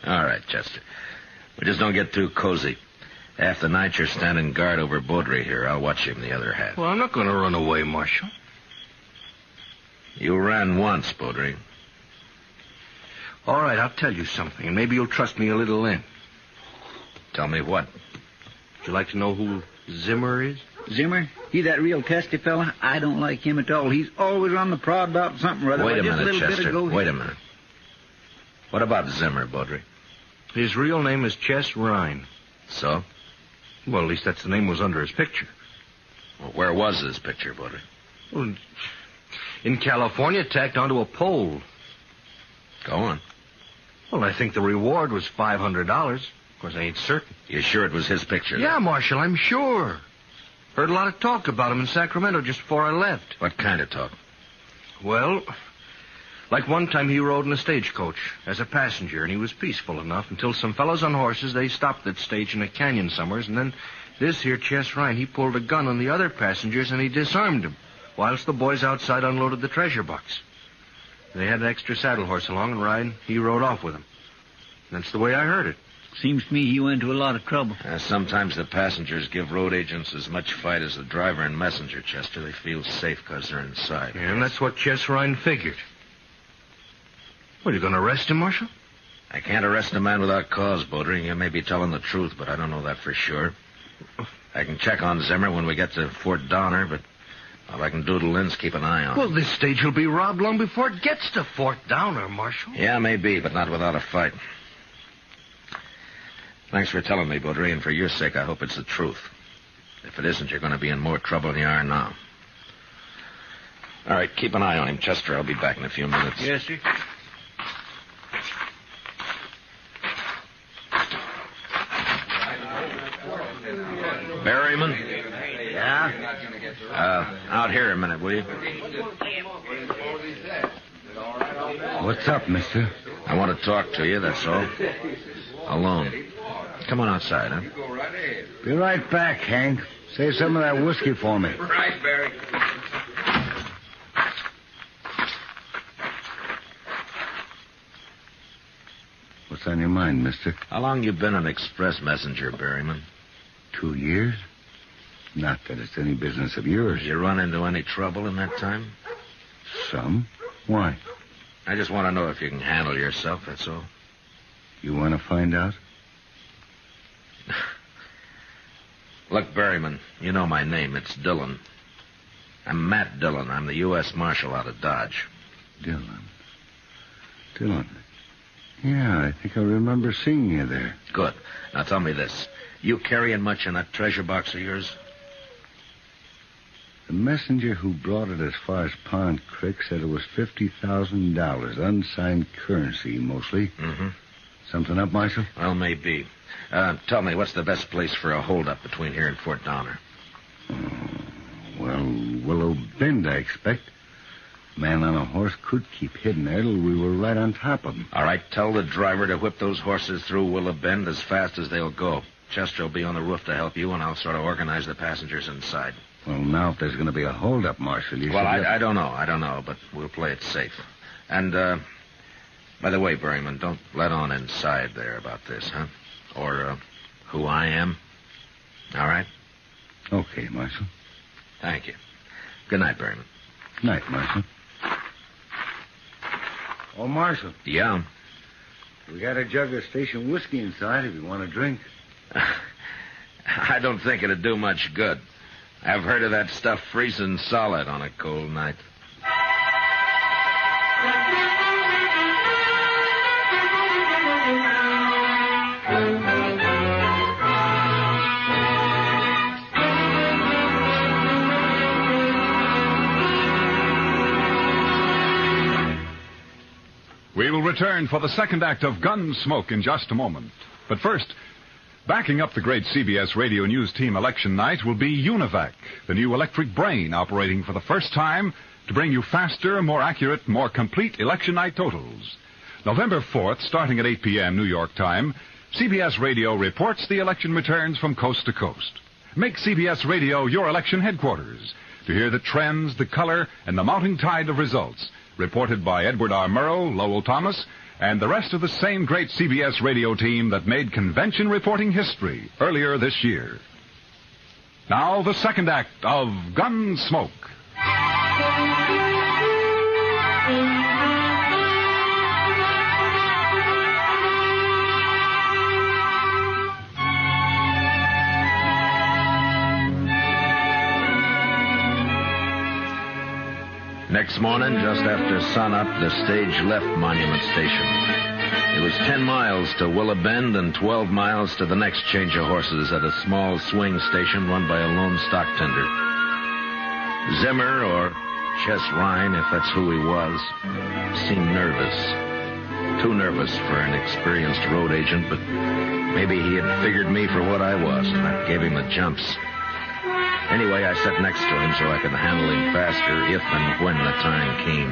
All right, Chester. We just don't get too cozy. Half the night you're standing guard over Beaudry here. I'll watch him the other half. Well, I'm not going to run away, Marshal. You ran once, Beaudry. All right, I'll tell you something, and maybe you'll trust me a little then. Tell me what? Would you like to know who Zimmer is? Zimmer? He that real testy fella? I don't like him at all. He's always on the prod about something or other. Wait a just minute, little Chester. Bit ago, Wait a minute. What about Zimmer, Beaudry? His real name is Chess Rhine. So? Well, at least that's the name was under his picture. Well, where was his picture, Beaudry? Well, in California, tacked onto a pole. Go on. Well, I think the reward was $500. Of course, I ain't certain. You sure it was his picture? Yeah, Marshal, I'm sure. Heard a lot of talk about him in Sacramento just before I left. What kind of talk? Well, like one time he rode in a stagecoach as a passenger, and he was peaceful enough until some fellows on horses, they stopped that stage in a canyon somewheres, and then this here Chess Ryan, he pulled a gun on the other passengers, and he disarmed them, whilst the boys outside unloaded the treasure box. They had an extra saddle horse along, and Ryan, he rode off with them. That's the way I heard it. Seems to me he went into a lot of trouble. Sometimes the passengers give road agents as much fight as the driver and messenger, Chester. They feel safe because they're inside. Yeah, and that's what Chess Ryan figured. What, are you going to arrest him, Marshal? I can't arrest a man without cause, Baudry. You may be telling the truth, but I don't know that for sure. I can check on Zimmer when we get to Fort Donner, but all I can do to Lynn's keep an eye on him. Well, this stage will be robbed long before it gets to Fort Donner, Marshal. Yeah, maybe, but not without a fight. Thanks for telling me, Baudry, and for your sake, I hope it's the truth. If it isn't, you're going to be in more trouble than you are now. All right, keep an eye on him, Chester. I'll be back in a few minutes. Yes, sir. Berryman? Yeah? Out here a minute, will you? What's up, mister? I want to talk to you, that's all. Alone. Come on outside, huh? Be right back, Hank. Save some of that whiskey for me. Right, Barry. What's on your mind, mister? How long you been an express messenger, Berryman? 2 years? Not that it's any business of yours. Did you run into any trouble in that time? Some? Why? I just want to know if you can handle yourself, that's all. You want to find out? Look, Berryman, you know my name. It's Dillon. I'm Matt Dillon. I'm the U.S. Marshal out of Dodge. Dillon. Yeah, I think I remember seeing you there. Good. Now tell me this. You carrying much in that treasure box of yours? The messenger who brought it as far as Pond Creek said it was $50,000, unsigned currency mostly. Mm-hmm. Something up, Marshal? Well, maybe. Tell me, what's the best place for a holdup between here and Fort Donner? Well, Willow Bend, I expect. Man on a horse could keep hidden there till we were right on top of him. All right, tell the driver to whip those horses through Willow Bend as fast as they'll go. Chester will be on the roof to help you, and I'll sort of organize the passengers inside. Well, now, if there's going to be a holdup, Marshal, you Well, should... I don't know, but we'll play it safe. And, by the way, Berryman, don't let on inside there about this, huh? Or, who I am. All right? Okay, Marshal. Thank you. Good night, Berryman. Night, Marshal. Oh, Marshal. Yeah? We got a jug of station whiskey inside if you want a drink. I don't think it'd do much good. I've heard of that stuff freezing solid on a cold night. We will return for the second act of Gunsmoke in just a moment. But first, backing up the great CBS Radio News Team election night will be Univac, the new electric brain operating for the first time to bring you faster, more accurate, more complete election night totals. November 4th, starting at 8 p.m. New York time, CBS Radio reports the election returns from coast to coast. Make CBS Radio your election headquarters to hear the trends, the color, and the mounting tide of results, reported by Edward R. Murrow, Lowell Thomas, and the rest of the same great CBS radio team that made convention reporting history earlier this year. Now, the second act of Gunsmoke. Next morning, just after sunup, the stage left Monument Station. It was 10 miles to Willow Bend and 12 miles to the next change of horses at a small swing station run by a lone stock tender. Zimmer, or Chess Ryan, if that's who he was, seemed nervous. Too nervous for an experienced road agent, but maybe he had figured me for what I was, and that gave him the jumps. Anyway, I sat next to him so I could handle him faster if and when the time came.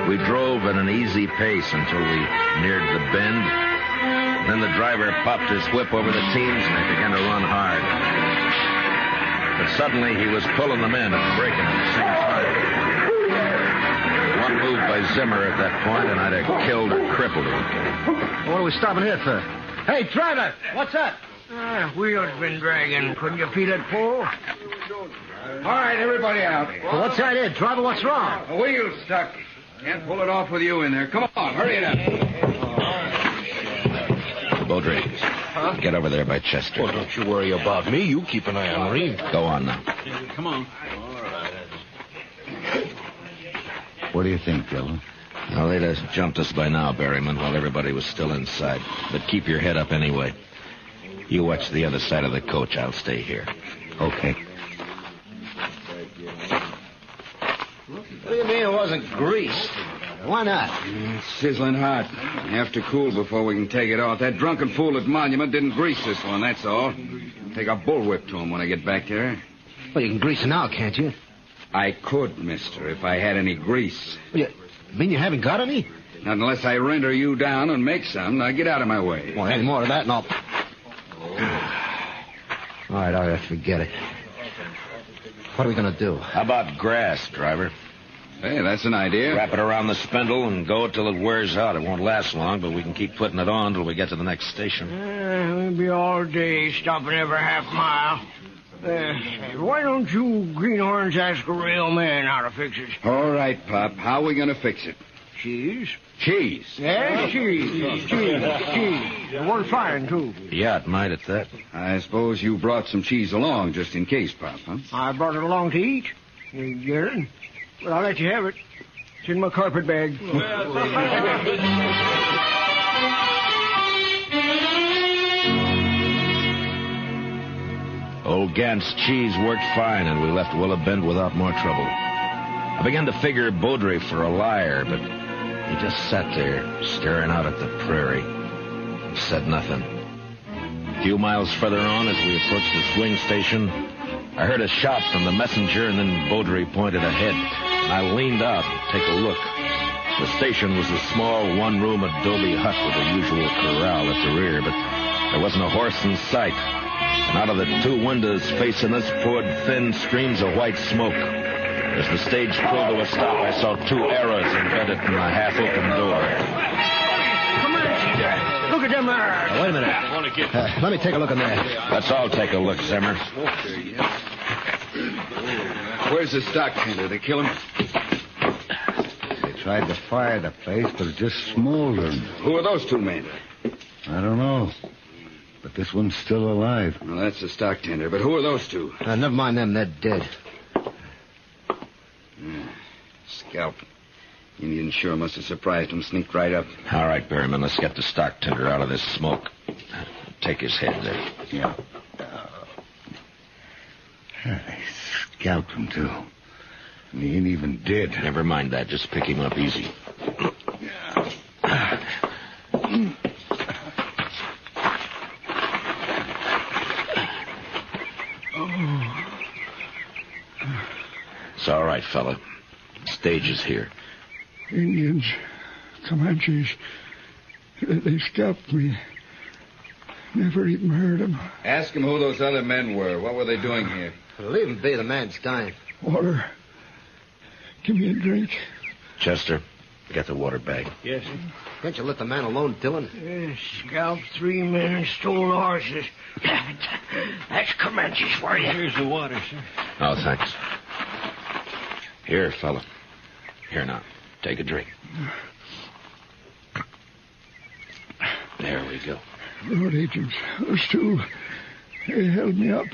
We drove at an easy pace until we neared the bend. Then the driver popped his whip over the teams and they began to run hard. But suddenly he was pulling them in and braking at the same time. One move by Zimmer at that point and I'd have killed or crippled him. What are we stopping here for? Hey, driver, what's that? Wheels been dragging. Couldn't you feel it pull? All right, everybody out. Well, what's that here? Driver, what's wrong? The wheel's stuck. Can't pull it off with you in there. Come on, hurry it up. Baudry, get over there by Chester. Oh, don't you worry about me. You keep an eye on Reed. Go on now. Come on. What do you think, Joe? Well, they'd have jumped us by now, Berryman, while everybody was still inside. But keep your head up anyway. You watch the other side of the coach. I'll stay here. Okay. What do you mean it wasn't greased? Why not? It's sizzling hot. Have to cool before we can take it off. That drunken fool at Monument didn't grease this one, that's all. Take a bullwhip to him when I get back there. Well, you can grease it now, can't you? I could, mister, if I had any grease. You mean you haven't got any? Not unless I render you down and make some. Now get out of my way. Well, any more of that and I'll... All right, forget it. What are we going to do? How about grass, driver? Hey, that's an idea. Wrap it around the spindle and go till it wears out. It won't last long, but we can keep putting it on till we get to the next station. We'll be all day stopping every half mile. Why don't you greenhorns ask a real man how to fix it? All right, Pop. How are we going to fix it? Cheese? Cheese? Yes, cheese. It works fine, too. Yeah, it might at that. I suppose you brought some cheese along just in case, Pop, huh? I brought it along to eat. You get it? Well, I'll let you have it. It's in my carpet bag. Old Gant's cheese worked fine, and we left Willow Bend without more trouble. I began to figure Baudry for a liar, but he just sat there, staring out at the prairie. He said nothing. A few miles further on, as we approached the swing station, I heard a shout from the messenger, and then Baudry pointed ahead. And I leaned out to take a look. The station was a small one-room adobe hut with the usual corral at the rear, but there wasn't a horse in sight. And out of the two windows facing us poured thin streams of white smoke. As the stage pulled to a stop, I saw two arrows embedded in the half-open door. Look at them there. Wait a minute. Let me take a look in there. Let's all take a look, Zimmer. Where's the stock tender? They kill him? They tried to fire the place, but it just smoldered. Who are those two men? I don't know. But this one's still alive. Well, that's the stock tender. But who are those two? Never mind them. They're dead. Scalp. Indian sure must have surprised him. Sneaked right up. All right, Berryman, let's get the stock tender out of this smoke. Take his head there. Yeah. They scalped him, too. And he ain't even dead. Never mind that. Just pick him up easy. It's all right, fella. Stage is here. Indians, Comanches, they scalped me. Never even heard them. Ask him who those other men were. What were they doing here? Leave him be. The man's dying. Water. Give me a drink. Chester, get the water bag. Yes, sir. Can't you let the man alone, Dillon? Scalped 3 men and stole horses. That's Comanches for you. Here's the water, sir. Oh, thanks. Here, fella. Here now. Take a drink. There we go. Road agents, those two, they held me up.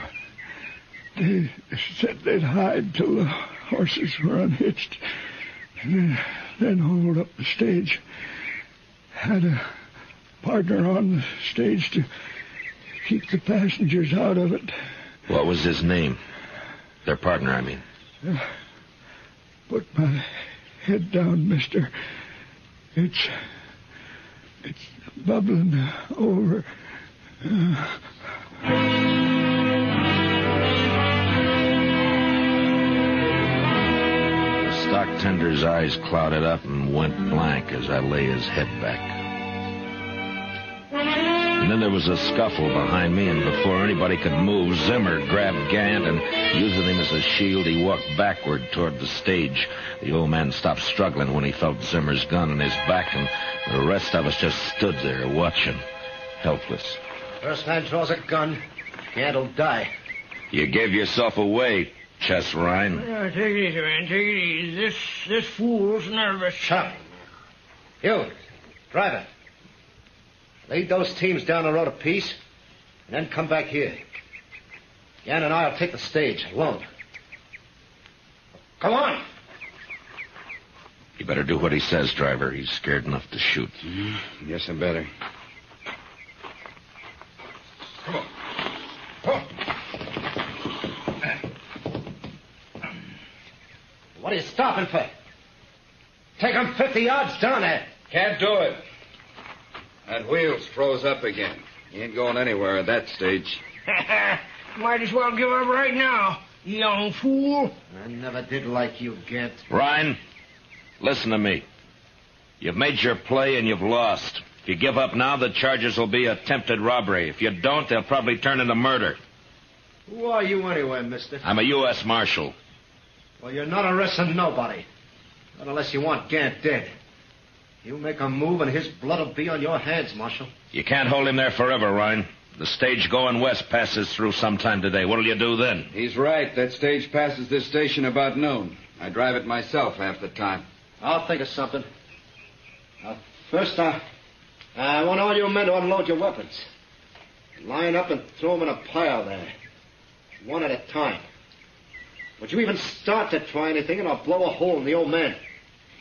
They said they'd hide till the horses were unhitched, and then hold up the stage. Had a partner on the stage to keep the passengers out of it. What was his name? Their partner, I mean. Put my head down, mister. It's bubbling over. Ryder's eyes clouded up and went blank as I lay his head back. And then there was a scuffle behind me, and before anybody could move, Zimmer grabbed Gant, and using him as a shield, he walked backward toward the stage. The old man stopped struggling when he felt Zimmer's gun in his back, and the rest of us just stood there watching, helpless. First man draws a gun, Gant'll die. You gave yourself away, Chess Ryan. Yeah, take it easy, man. Take it easy. This fool's nervous. Shut up. You, driver. Lead those teams down the road a piece, and then come back here. Jan and I'll take the stage alone. Come on. You better do what he says, driver. He's scared enough to shoot. Guess I better. Come on. What are you stopping for? Take him 50 yards down there. Can't do it. That wheel's froze up again. He ain't going anywhere at that stage. Might as well give up right now, young fool. I never did like you, Gant. Ryan, listen to me. You've made your play and you've lost. If you give up now, the charges will be attempted robbery. If you don't, they'll probably turn into murder. Who are you anyway, mister? I'm a U.S. Marshal. Well, you're not arresting nobody. Not unless you want Gant dead. You make a move and his blood will be on your hands, Marshal. You can't hold him there forever, Ryan. The stage going west passes through sometime today. What'll you do then? He's right. That stage passes this station about noon. I drive it myself half the time. I'll think of something. First, I want all you men to unload your weapons. Line up and throw them in a pile there. One at a time. Would you even start to try anything, and I'll blow a hole in the old man.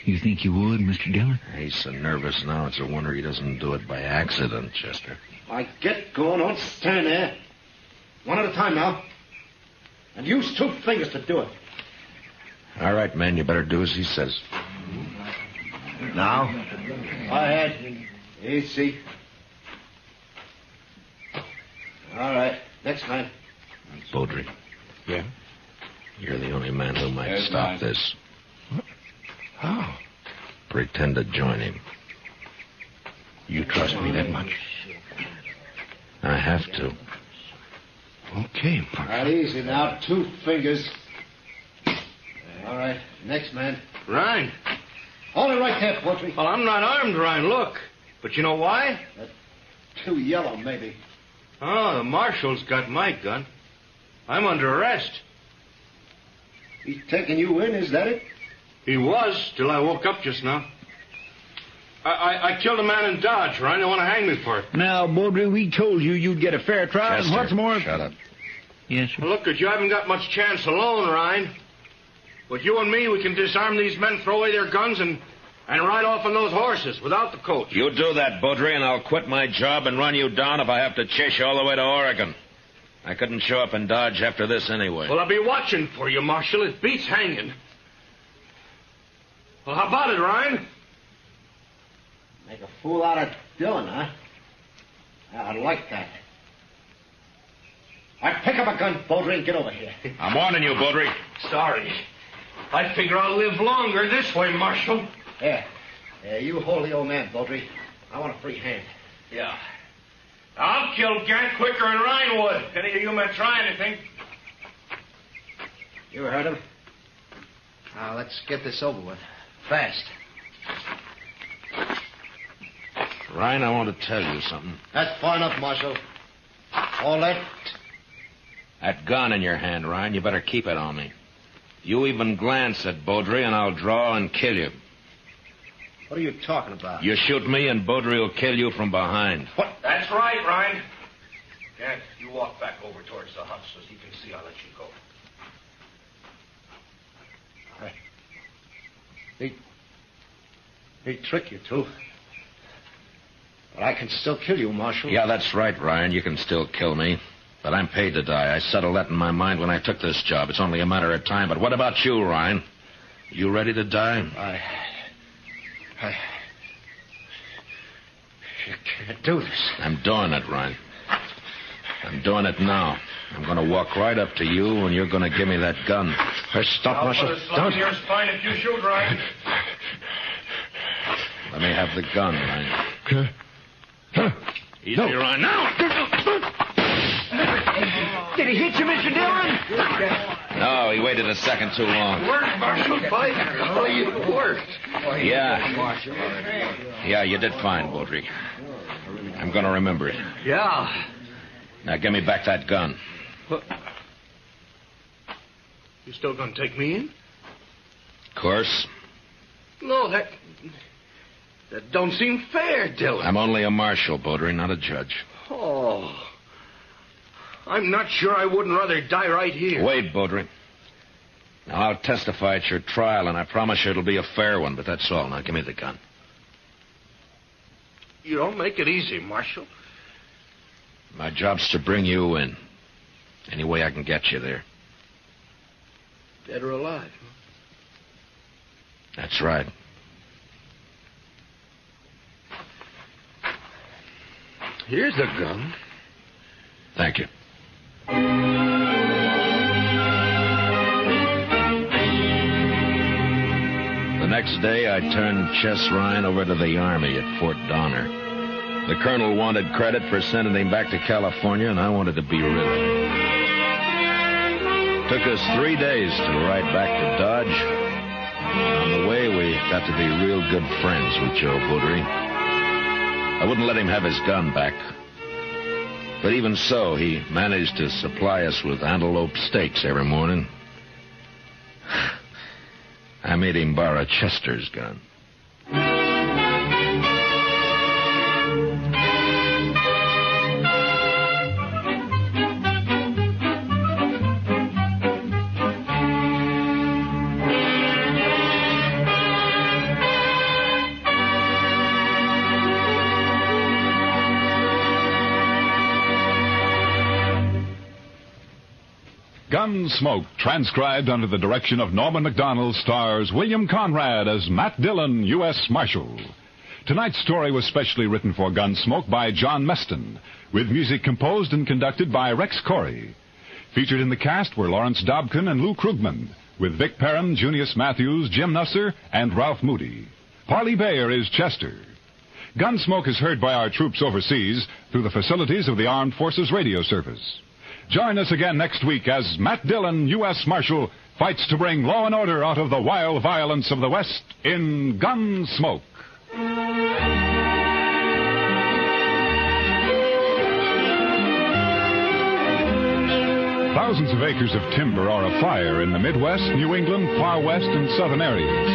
You think you would, Mr. Dillon? He's so nervous now, it's a wonder he doesn't do it by accident, Chester. I get going. Don't stand there. One at a time now. And use 2 fingers to do it. All right, man, you better do as he says. Now. Ahead. Easy. All right. Next man. Beaudry. Yeah? You're the only man who might There's stop mine. this. How? Pretend to join him. You trust me that much? I have to. Okay, All right, easy now. 2 fingers. All right. Next man. Ryan. Hold it right there, Beaudry. Well, I'm not armed, Ryan. Look. But you know why? Too yellow, maybe. Oh, the marshal's got my gun. I'm under arrest. He's taking you in, is that it? He was, till I woke up just now. I killed a man in Dodge, Ryan. They want to hang me for it. Now, Beaudry, we told you you'd get a fair trial, Chester, and what's more... shut up. Yes, sir. Well, look, you haven't got much chance alone, Ryan. But you and me, we can disarm these men, throw away their guns, and ride off on those horses without the coach. You do that, Beaudry, and I'll quit my job and run you down if I have to chase you all the way to Oregon. I couldn't show up in Dodge after this anyway. Well, I'll be watching for you, Marshal. It beats hanging. Well, how about it, Ryan? Make a fool out of Dillon, huh? I like that. All right, pick up a gun, Beaudry, and get over here. I'm warning you, Beaudry. Sorry. I figure I'll live longer this way, Marshal. Yeah, you hold the old man, Beaudry. I want a free hand. Yeah. I'll kill Gant quicker than Ryan would. If any of you men try anything. You heard him. Now, let's get this over with. Fast. Ryan, I want to tell you something. That's far enough, Marshal. All that... That gun in your hand, Ryan, you better keep it on me. You even glance at Beaudry, and I'll draw and kill you. What are you talking about? You shoot me, and Beaudry will kill you from behind. What? That's right, Ryan. Gant, you walk back over towards the hut so he can see I'll let you go. He'd trick you, too. But I can still kill you, Marshal. Yeah, that's right, Ryan. You can still kill me. But I'm paid to die. I settled that in my mind when I took this job. It's only a matter of time. But what about you, Ryan? You ready to die? You can't do this. I'm doing it, Ryan. I'm doing it now. I'm going to walk right up to you, and you're going to give me that gun. Stop, Marshal. Don't. Your spine if you shoot right. Let me have the gun, Ryan. Easy, Ryan. Now! Did he hit you, Mr. Dillon? No, he waited a second too long. Worked, Marshal. By golly, you worked. Yeah, you did fine, Baudry. I'm going to remember it. Yeah. Now, give me back that gun. What? You still going to take me in? Of course. No, that don't seem fair, Dillon. I'm only a marshal, Baudry, not a judge. Oh. I'm not sure I wouldn't rather die right here. Wait, Baudry. Now, I'll testify at your trial, and I promise you it'll be a fair one, but that's all. Now, give me the gun. You don't make it easy, Marshal. My job's to bring you in. Any way I can get you there. Dead or alive? That's right. Here's the gun. Thank you. The next day, I turned Chess Ryan over to the Army at Fort Donner. The colonel wanted credit for sending him back to California, and I wanted to be rid of him. Took us 3 days to ride back to Dodge. On the way, we got to be real good friends with Joe Baudry. I wouldn't let him have his gun back. But even so, he managed to supply us with antelope steaks every morning. I made him borrow Chester's gun. Gunsmoke, transcribed under the direction of Norman MacDonald, stars William Conrad as Matt Dillon, U.S. Marshal. Tonight's story was specially written for Gunsmoke by John Meston, with music composed and conducted by Rex Corey. Featured in the cast were Lawrence Dobkin and Lou Krugman, with Vic Perrin, Junius Matthews, Jim Nusser, and Ralph Moody. Parley Bayer is Chester. Gunsmoke is heard by our troops overseas through the facilities of the Armed Forces Radio Service. Join us again next week as Matt Dillon, U.S. Marshal, fights to bring law and order out of the wild violence of the West in Gunsmoke. Thousands of acres of timber are afire in the Midwest, New England, far west, and southern areas.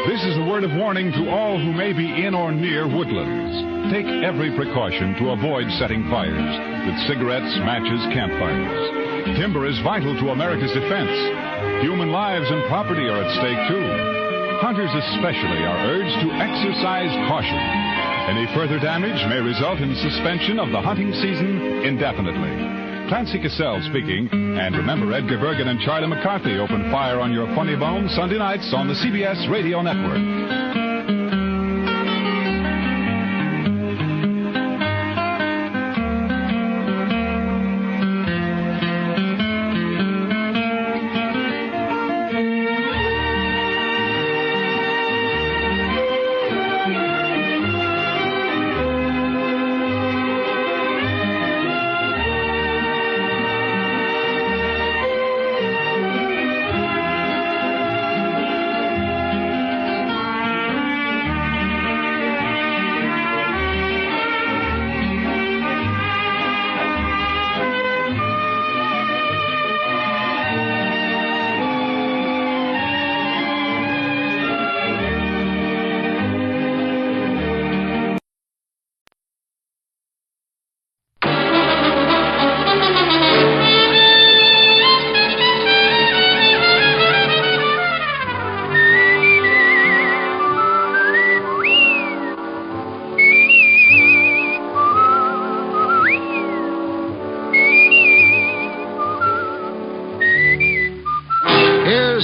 This is a word of warning to all who may be in or near woodlands. Take every precaution to avoid setting fires with cigarettes, matches, campfires. Timber is vital to America's defense. Human lives and property are at stake, too. Hunters especially are urged to exercise caution. Any further damage may result in suspension of the hunting season indefinitely. Clancy Cassell speaking, and remember Edgar Bergen and Charlie McCarthy open fire on your funny bone Sunday nights on the CBS Radio Network.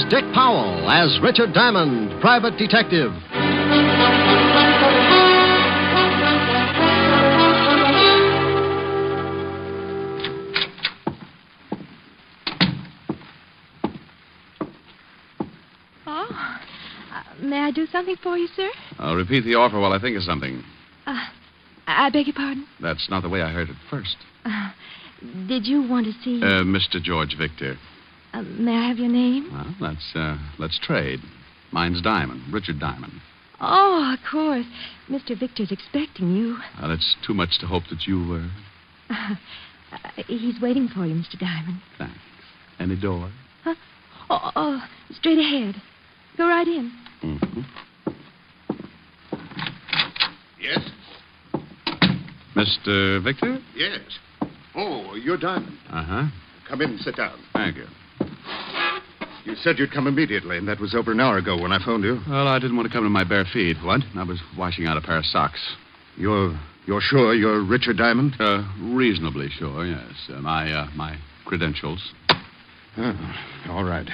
Dick Powell as Richard Diamond, private detective. do something for you, sir? I'll repeat the offer while I think of something. I beg your pardon? That's not the way I heard it first. Did you want to see... Mr. George Victor. May I have your name? Well, let's trade. Mine's Diamond, Richard Diamond. Oh, of course. Mr. Victor's expecting you. Well, it's too much to hope that you... He's waiting for you, Mr. Diamond. Thanks. Any door? Huh? Oh, straight ahead. Go right in. Mm-hmm. Yes? Mr. Victor? Yes. Oh, you're Diamond. Uh-huh. Come in and sit down. Thank you. You said you'd come immediately, and that was over an hour ago when I phoned you. Well, I didn't want to come in my bare feet. What? I was washing out a pair of socks. You're sure you're Richard Diamond? Reasonably sure, yes. My credentials. Oh, all right.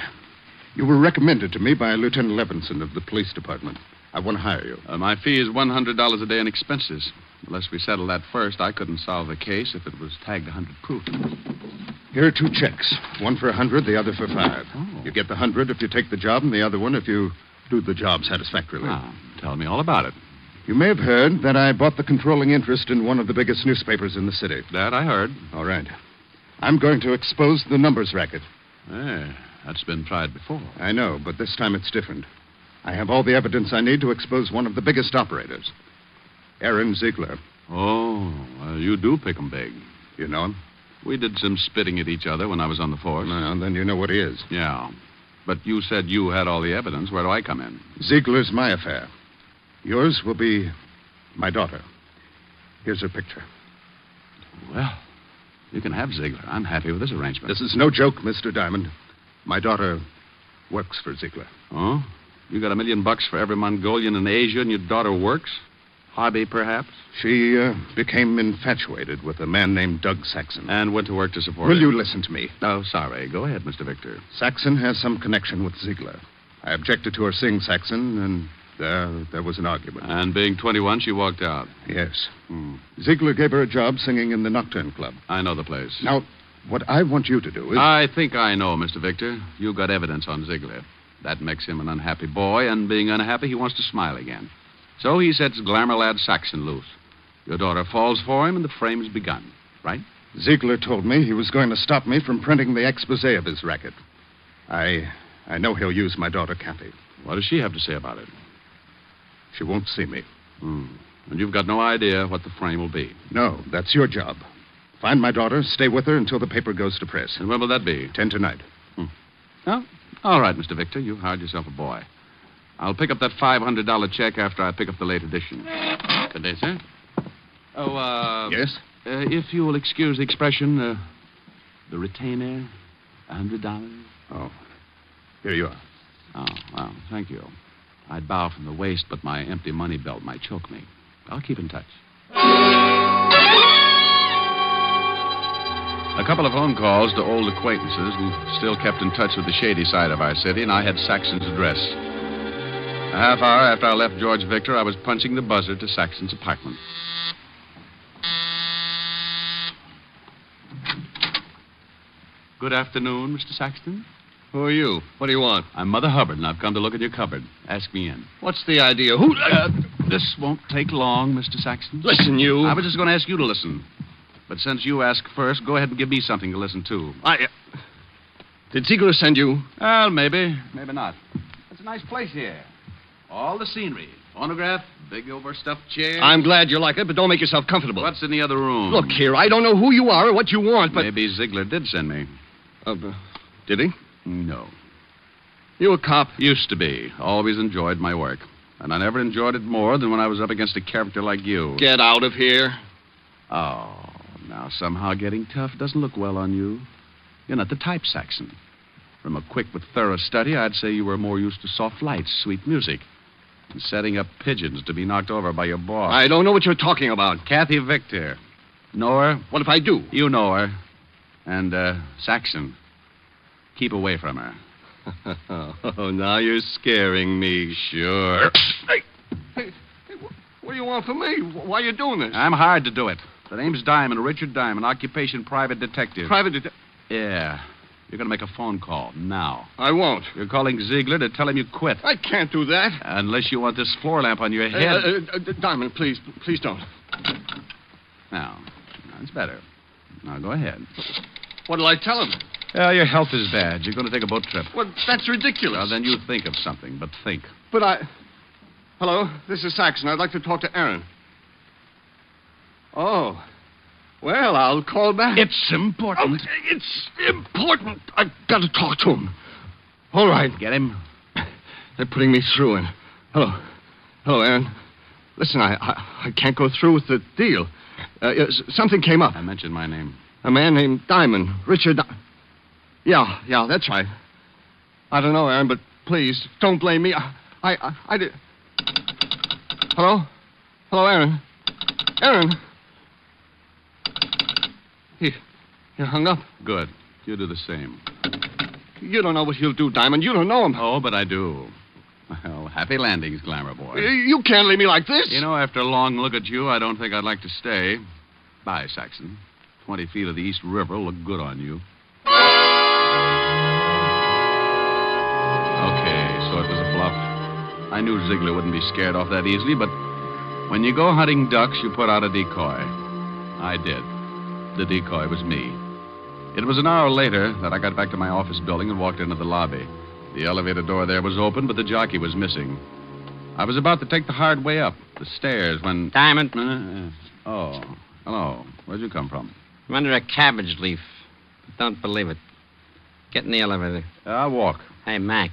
You were recommended to me by Lieutenant Levinson of the police department. I want to hire you. My fee is $100 a day in expenses. Unless we settle that first, I couldn't solve the case if it was tagged 100 proof. Here are 2 checks. One for 100, the other for 5. Oh. You get the 100 if you take the job, and the other one if you do the job satisfactorily. Tell me all about it. You may have heard that I bought the controlling interest in one of the biggest newspapers in the city. That I heard. All right. I'm going to expose the numbers racket. That's been tried before. I know, but this time it's different. I have all the evidence I need to expose one of the biggest operators, Aaron Ziegler. Oh, well, you do pick 'em big. You know him? We did some spitting at each other when I was on the force. Well, then you know what he is. Yeah. But you said you had all the evidence. Where do I come in? Ziegler's my affair. Yours will be my daughter. Here's her picture. Well, you can have Ziegler. I'm happy with this arrangement. This is no joke, Mr. Diamond. My daughter works for Ziegler. Oh? You got $1 million for every Mongolian in Asia and your daughter works? Hobby, perhaps? She became infatuated with a man named Doug Saxon. And went to work to support Will him. you listen to me? Oh, sorry. Go ahead, Mr. Victor. Saxon has some connection with Ziegler. I objected to her seeing Saxon, and there was an argument. And being 21, she walked out. Yes. Ziegler gave her a job singing in the Nocturne Club. I know the place. Now, what I want you to do is... I think I know, Mr. Victor. You got evidence on Ziegler. That makes him an unhappy boy, and being unhappy, he wants to smile again. So he sets glamour lad Saxon loose. Your daughter falls for him, and the frame has begun, right? Ziegler told me he was going to stop me from printing the expose of his racket. I know he'll use my daughter, Kathy. What does she have to say about it? She won't see me. And you've got no idea what the frame will be? No, that's your job. Find my daughter, stay with her until the paper goes to press. And when will that be? 10 tonight. Oh, all right, Mr. Victor. You've hired yourself a boy. I'll pick up that $500 check after I pick up the late edition. Good day, sir. Oh, Yes? If you will excuse the expression, the retainer, $100. Oh, here you are. Oh, well, thank you. I'd bow from the waist, but my empty money belt might choke me. I'll keep in touch. A couple of phone calls to old acquaintances who still kept in touch with the shady side of our city, and I had Saxon's address. A half hour after I left George Victor, I was punching the buzzer to Saxon's apartment. Good afternoon, Mr. Saxton. Who are you? What do you want? I'm Mother Hubbard, and I've come to look in your cupboard. Ask me in. What's the idea? Who... This won't take long, Mr. Saxton. Listen, you... I was just going to ask you to listen. But since you asked first, go ahead and give me something to listen to. Did Ziegler send you? Well, maybe. Maybe not. It's a nice place here. All the scenery. Phonograph, big overstuffed chair. I'm glad you like it, but don't make yourself comfortable. What's in the other room? Look here, I don't know who you are or what you want, but... Maybe Ziegler did send me. Did he? No. You a cop? Used to be. Always enjoyed my work. And I never enjoyed it more than when I was up against a character like you. Get out of here. Oh, now somehow getting tough doesn't look well on you. You're not the type, Saxon. From a quick but thorough study, I'd say you were more used to soft lights, sweet music, and setting up pigeons to be knocked over by your boss. I don't know what you're talking about. Kathy Victor. Know her? What if I do? You know her. And, Saxon, keep away from her. Oh, now you're scaring me. Sure. Hey, what do you want from me? Why are you doing this? I'm hired to do it. The name's Diamond, Richard Diamond, occupation private detective. Private detective? Yeah. You're going to make a phone call now. I won't. You're calling Ziegler to tell him you quit. I can't do that. Unless you want this floor lamp on your head. Diamond, please don't. Now, that's better. Now, go ahead. What'll I tell him? Your health is bad. You're going to take a boat trip. Well, that's ridiculous. Well, then you think of something, but think. But Hello, this is Saxon. I'd like to talk to Aaron. Oh. Well, I'll call back. It's important. Oh, it's important. I've got to talk to him. All right. Get him? They're putting me through in. Hello, Aaron. Listen, I can't go through with the deal. Something came up. I mentioned my name. A man named Diamond. Richard. Yeah, that's right. I don't know, Aaron, but please, don't blame me. I did. Hello, Aaron. Aaron. He hung up. Good. You do the same. You don't know what he'll do, Diamond. You don't know him. Oh, but I do. Well, happy landings, Glamour Boy. You can't leave me like this. You know, after a long look at you, I don't think I'd like to stay. Bye, Saxon. 20 feet of the East River will look good on you. Okay, so it was a bluff. I knew Ziegler wouldn't be scared off that easily, but when you go hunting ducks, you put out a decoy. I did. The decoy was me. It was an hour later that I got back to my office building and walked into the lobby. The elevator door there was open, but the jockey was missing. I was about to take the hard way up the stairs when... Diamond. Oh, hello. Where'd you come from? I'm under a cabbage leaf. Don't believe it. Get in the elevator. I'll walk. Hey, Mac.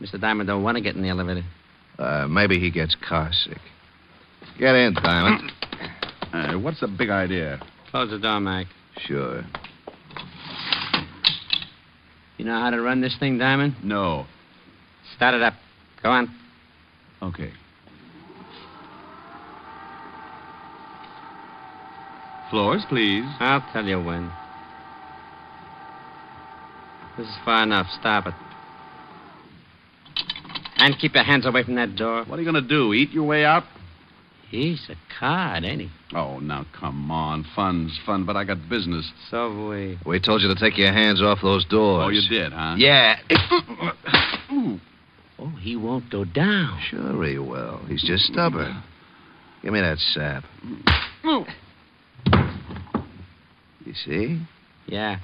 Mr. Diamond don't want to get in the elevator. Maybe he gets car sick. Get in, Diamond. What's the big idea? Close the door, Mac. Sure. You know how to run this thing, Diamond? No. Start it up. Go on. Okay. Floors, please. I'll tell you when. This is far enough. Stop it. And keep your hands away from that door. What are you going to do? Eat your way out? He's a card, ain't he? Oh, now, come on. Fun's fun, but I got business. So have we. We told you to take your hands off those doors. Oh, you did, huh? Yeah. Oh, he won't go down. Sure he will. He's just stubborn. Give me that sap. You see? Yeah.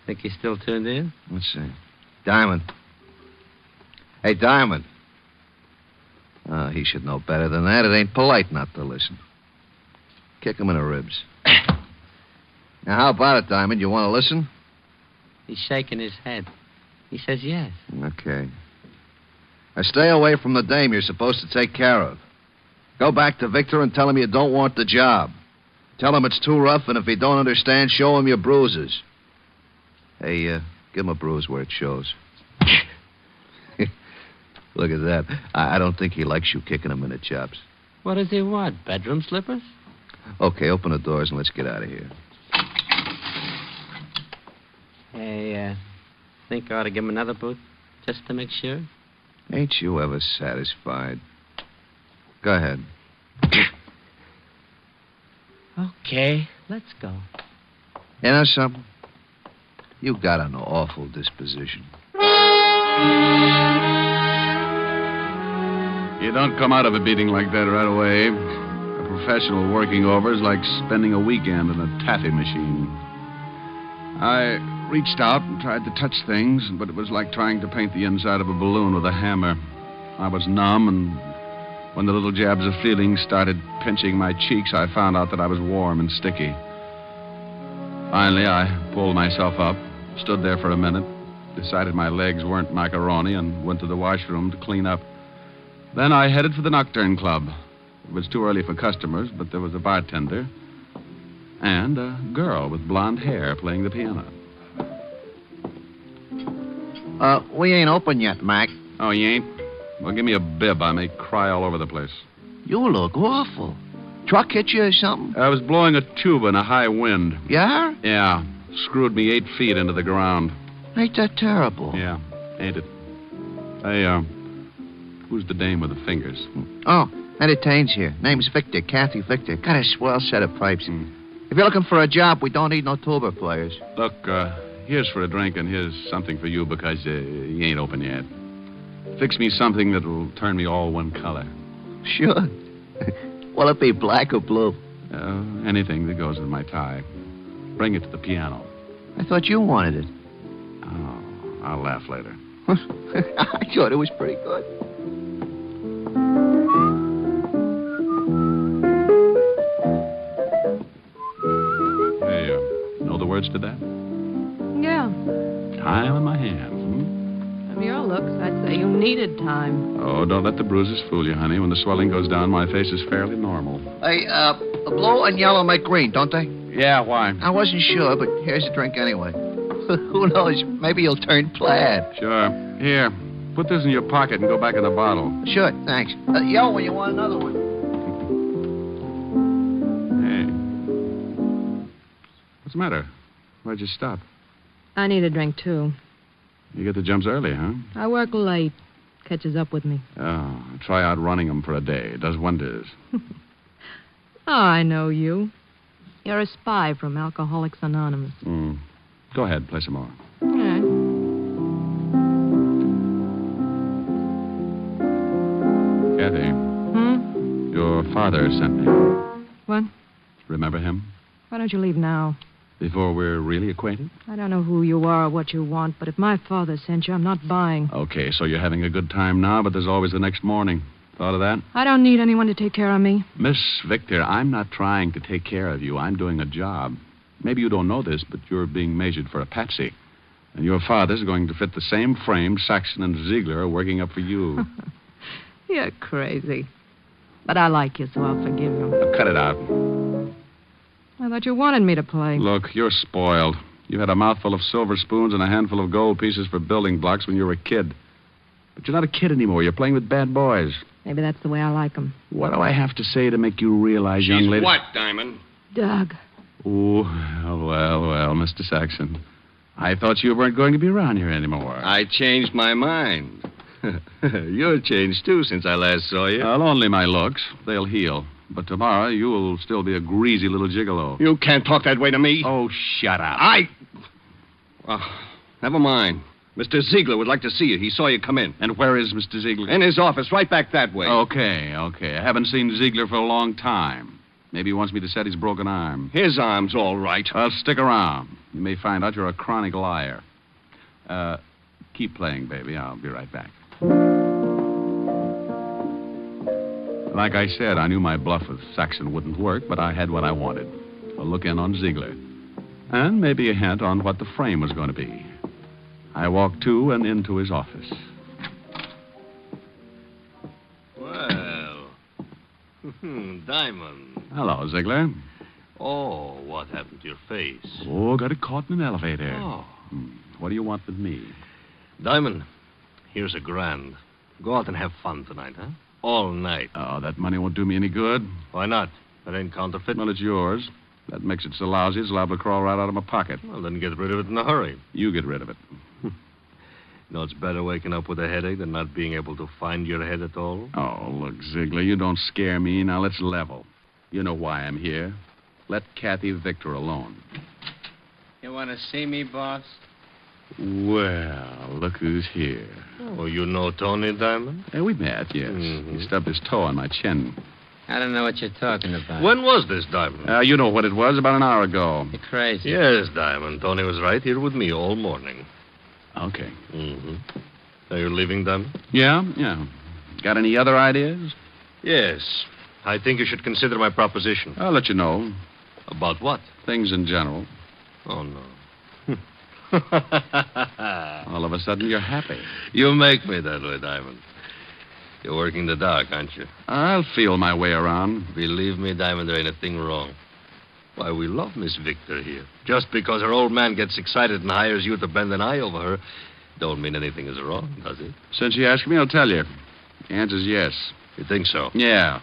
Think he's still tuned in? Let's see. Diamond. Hey, Diamond. He should know better than that. It ain't polite not to listen. Kick him in the ribs. Now, how about it, Diamond? You want to listen? He's shaking his head. He says yes. Okay. Now, stay away from the dame you're supposed to take care of. Go back to Victor and tell him you don't want the job. Tell him it's too rough, and if he don't understand, show him your bruises. Hey, give him a bruise where it shows. Look at that. I don't think he likes you kicking him in the chops. What does he want? Bedroom slippers? Okay, open the doors and let's get out of here. Hey, think I ought to give him another boot, just to make sure? Ain't you ever satisfied? Go ahead. Okay, let's go. You know something? You got an awful disposition. You don't come out of a beating like that right away. A professional working over is like spending a weekend in a taffy machine. I reached out and tried to touch things, but it was like trying to paint the inside of a balloon with a hammer. I was numb, and when the little jabs of feeling started pinching my cheeks, I found out that I was warm and sticky. Finally, I pulled myself up, stood there for a minute, decided my legs weren't macaroni, and went to the washroom to clean up. Then I headed for the Nocturne Club. It was too early for customers, but there was a bartender and a girl with blonde hair playing the piano. We ain't open yet, Mac. Oh, you ain't? Well, give me a bib. I may cry all over the place. You look awful. Truck hit you or something? I was blowing a tuba in a high wind. Yeah? Yeah. Screwed me 8 feet into the ground. Ain't that terrible? Yeah, ain't it? Hey, who's the dame with the fingers? Oh, Eddie Taines here. Name's Victor, Kathy Victor. Got a swell set of pipes. If you're looking for a job, we don't need no tuba players. Look, Here's for a drink, and here's something for you because he ain't open yet. Fix me something that'll turn me all one color. Sure. Will it be black or blue? Anything that goes with my tie. Bring it to the piano. I thought you wanted it. Oh, I'll laugh later. I thought it was pretty good. Hey, know the words to that? Yeah. Time in my hands. From your looks, I'd say you needed time. Oh, don't let the bruises fool you, honey. When the swelling goes down, my face is fairly normal. Hey, blue and yellow make green, don't they? Yeah, why? I wasn't sure, but here's a drink anyway. Who knows? Maybe you'll turn plaid. Sure. Here, put this in your pocket and go back in the bottle. Sure, thanks. Yell when you want another one. Hey. What's the matter? Why'd you stop? I need a drink, too. You get the jumps early, huh? I work late. Catches up with me. Oh, try out running them for a day. It does wonders. Oh, I know you. You're a spy from Alcoholics Anonymous. Go ahead, play some more. All right. Kathy. Your father sent me. What? Remember him? Why don't you leave now? Before we're really acquainted? I don't know who you are or what you want, but if my father sent you, I'm not buying. Okay, so you're having a good time now, but there's always the next morning. Thought of that? I don't need anyone to take care of me. Miss Victor, I'm not trying to take care of you. I'm doing a job. Maybe you don't know this, but you're being measured for a patsy. And your father's going to fit the same frame Saxon and Ziegler are working up for you. You're crazy. But I like you, so I'll forgive you. Now, cut it out. I thought you wanted me to play. Look, you're spoiled. You had a mouthful of silver spoons and a handful of gold pieces for building blocks when you were a kid. But you're not a kid anymore. You're playing with bad boys. Maybe that's the way I like them. What do I have to say to make you realize, young lady? What, Diamond? Doug. Oh, well, Mr. Saxon. I thought you weren't going to be around here anymore. I changed my mind. You're changed, too, since I last saw you. Well, only my looks. They'll heal. But tomorrow, you'll still be a greasy little gigolo. You can't talk that way to me. Oh, shut up. Well, never mind. Mr. Ziegler would like to see you. He saw you come in. And where is Mr. Ziegler? In his office, right back that way. Okay. I haven't seen Ziegler for a long time. Maybe he wants me to set his broken arm. His arm's all right. Well, stick around. You may find out you're a chronic liar. Keep playing, baby. I'll be right back. Like I said, I knew my bluff with Saxon wouldn't work, but I had what I wanted. A look in on Ziegler. And maybe a hint on what the frame was going to be. I walked to and into his office. Well, Diamond. Hello, Ziegler. Oh, what happened to your face? Oh, got it caught in an elevator. Oh. What do you want with me? Diamond, here's $1,000. Go out and have fun tonight, huh? All night. Oh, that money won't do me any good. Why not? That ain't counterfeit. Well, it's yours. That makes it so lousy it's liable to crawl right out of my pocket. Well, then get rid of it in a hurry. You get rid of it. No, it's better waking up with a headache than not being able to find your head at all. Oh, look, Ziegler, you don't scare me. Now, let's level. You know why I'm here. Let Kathy Victor alone. You want to see me, boss? Well, look who's here. Oh, you know Tony Diamond? We met, yes. He stubbed his toe on my chin. I don't know what you're talking about. When was this, Diamond? You know what it was, about an hour ago. You're crazy. Yes, Diamond. Tony was right here with me all morning. Okay. Are you leaving, Diamond? Yeah. Got any other ideas? Yes. I think you should consider my proposition. I'll let you know. About what? Things in general. Oh, no. All of a sudden, you're happy. You make me that way, Diamond. You're working the dark, aren't you? I'll feel my way around. Believe me, Diamond, there ain't a thing wrong. Why, we love Miss Victor here. Just because her old man gets excited and hires you to bend an eye over her, don't mean anything is wrong, does it? Since you asked me, I'll tell you. The answer's yes. You think so? Yeah.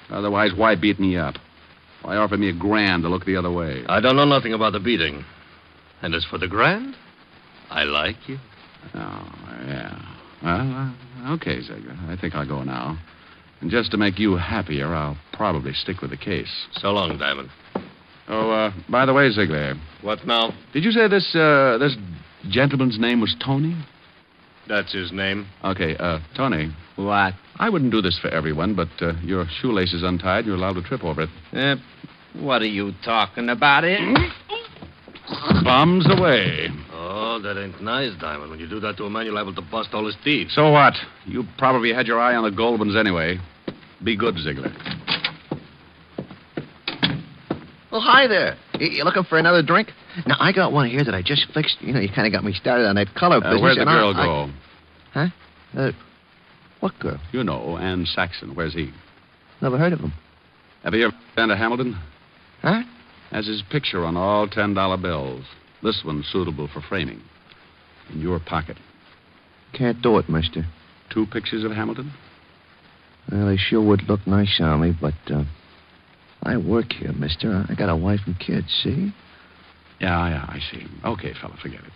Otherwise, why beat me up? Why offer me $1,000 to look the other way? I don't know nothing about the beating. And as for the $1,000, I like you. Oh, yeah. Well, okay, Ziegler. I think I'll go now. And just to make you happier, I'll probably stick with the case. So long, Diamond. Oh, by the way, Ziegler. What now? Did you say this gentleman's name was Tony? That's his name. Okay, Tony. What? I wouldn't do this for everyone, but your shoelace is untied. You're allowed to trip over it. What are you talking about? Bombs away. Oh, that ain't nice, Diamond. When you do that to a man, you're liable to bust all his teeth. So what? You probably had your eye on the Goldmans anyway. Be good, Ziegler. Well, hi there. You looking for another drink? Now, I got one here that I just fixed. You kind of got me started on that color business. Where'd the girl go? Huh? What girl? You know, Ann Saxon. Where's he? Never heard of him. Have you ever been to Hamilton? Huh? Has his picture on all $10 bills. This one's suitable for framing. In your pocket. Can't do it, mister. 2 pictures of Hamilton? Well, they sure would look nice on me, but, I work here, mister. I got a wife and kids, see? Yeah, I see. Okay, fella, forget it.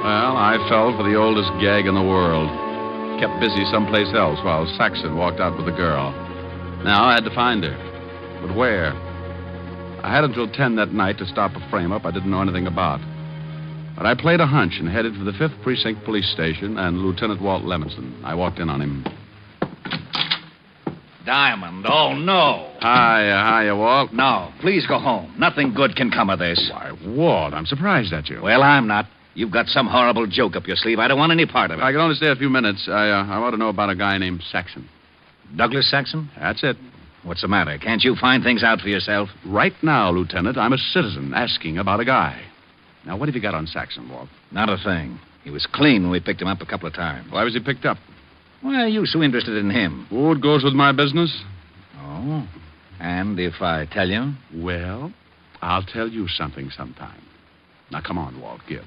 Well, I fell for the oldest gag in the world. Kept busy someplace else while Saxon walked out with the girl. Now I had to find her. But where? I had until 10 that night to stop a frame-up I didn't know anything about. But I played a hunch and headed for the 5th Precinct Police Station and Lieutenant Walt Levinson. I walked in on him. Diamond, oh, no. Hiya, Walt. No, please go home. Nothing good can come of this. Why, Walt, I'm surprised at you. Well, I'm not. You've got some horrible joke up your sleeve. I don't want any part of it. I can only stay a few minutes. I want to know about a guy named Saxon. Douglas Saxon? That's it. What's the matter? Can't you find things out for yourself? Right now, Lieutenant, I'm a citizen asking about a guy. Now, what have you got on Saxon, Walt? Not a thing. He was clean when we picked him up a couple of times. Why was he picked up? Why are you so interested in him? Oh, it goes with my business. Oh. And if I tell you? Well, I'll tell you something sometime. Now, come on, Walt, give.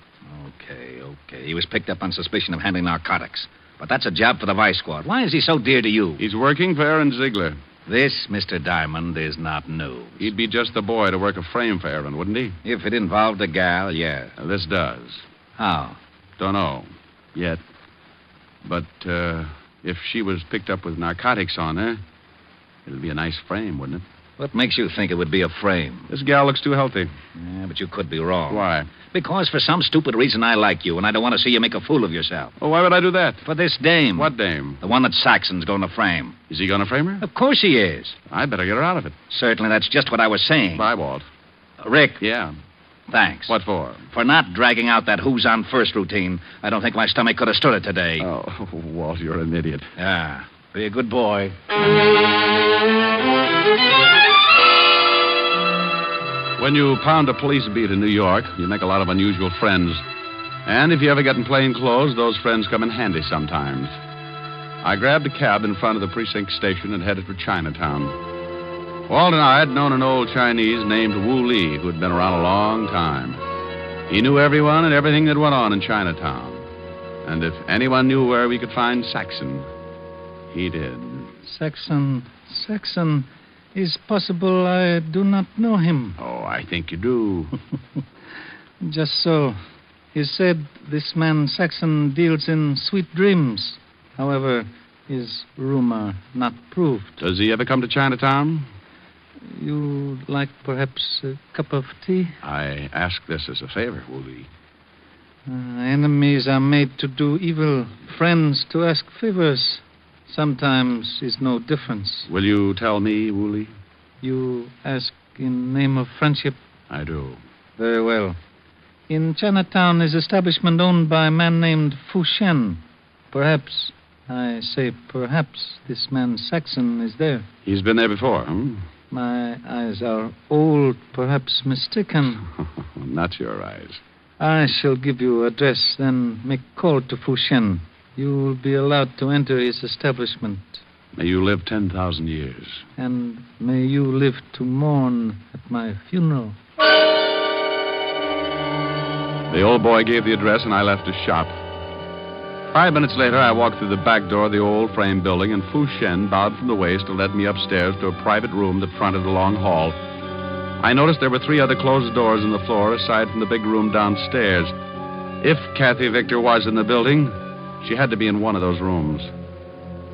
Okay. He was picked up on suspicion of handling narcotics. But that's a job for the Vice Squad. Why is he so dear to you? He's working for Aaron Ziegler. This, Mr. Diamond, is not news. He'd be just the boy to work a frame for Aaron, wouldn't he? If it involved a gal, yeah. This does. How? Don't know. Yet. But, if she was picked up with narcotics on her, it'd be a nice frame, wouldn't it? What makes you think it would be a frame? This gal looks too healthy. Yeah, but you could be wrong. Why? Because for some stupid reason I like you, and I don't want to see you make a fool of yourself. Oh, why would I do that? For this dame. What dame? The one that Saxon's going to frame. Is he going to frame her? Of course he is. I better get her out of it. Certainly, that's just what I was saying. Bye, Walt. Rick. Yeah? Thanks. What for? For not dragging out that who's on first routine. I don't think my stomach could have stood it today. Oh, Walt, you're an idiot. Yeah. Be a good boy. When you pound a police beat in New York, you make a lot of unusual friends. And if you ever get in plain clothes, those friends come in handy sometimes. I grabbed a cab in front of the precinct station and headed for Chinatown. Walt and I had known an old Chinese named Wu Li who had been around a long time. He knew everyone and everything that went on in Chinatown. And if anyone knew where we could find Saxon, he did. Saxon. Is possible I do not know him. Oh, I think you do. Just so. He said this man Saxon deals in sweet dreams. However, is rumor not proved. Does he ever come to Chinatown? You like perhaps a cup of tea? I ask this as a favor, Wu Li. Enemies are made to do evil. Friends to ask favors. Sometimes is no difference. Will you tell me, Wu Li? You ask in name of friendship? I do. Very well. In Chinatown is establishment owned by a man named Fu Shen. Perhaps, I say perhaps, this man Saxon is there. He's been there before, huh? My eyes are old, perhaps mistaken. Not your eyes. I shall give you address, then make call to Fu Shen. You will be allowed to enter his establishment. May you live 10,000 years. And may you live to mourn at my funeral. The old boy gave the address, and I left his shop. 5 minutes later, I walked through the back door of the old frame building, and Fu Shen bowed from the waist and led me upstairs to a private room that fronted a long hall. I noticed there were 3 other closed doors in the floor, aside from the big room downstairs. If Kathy Victor was in the building, she had to be in one of those rooms.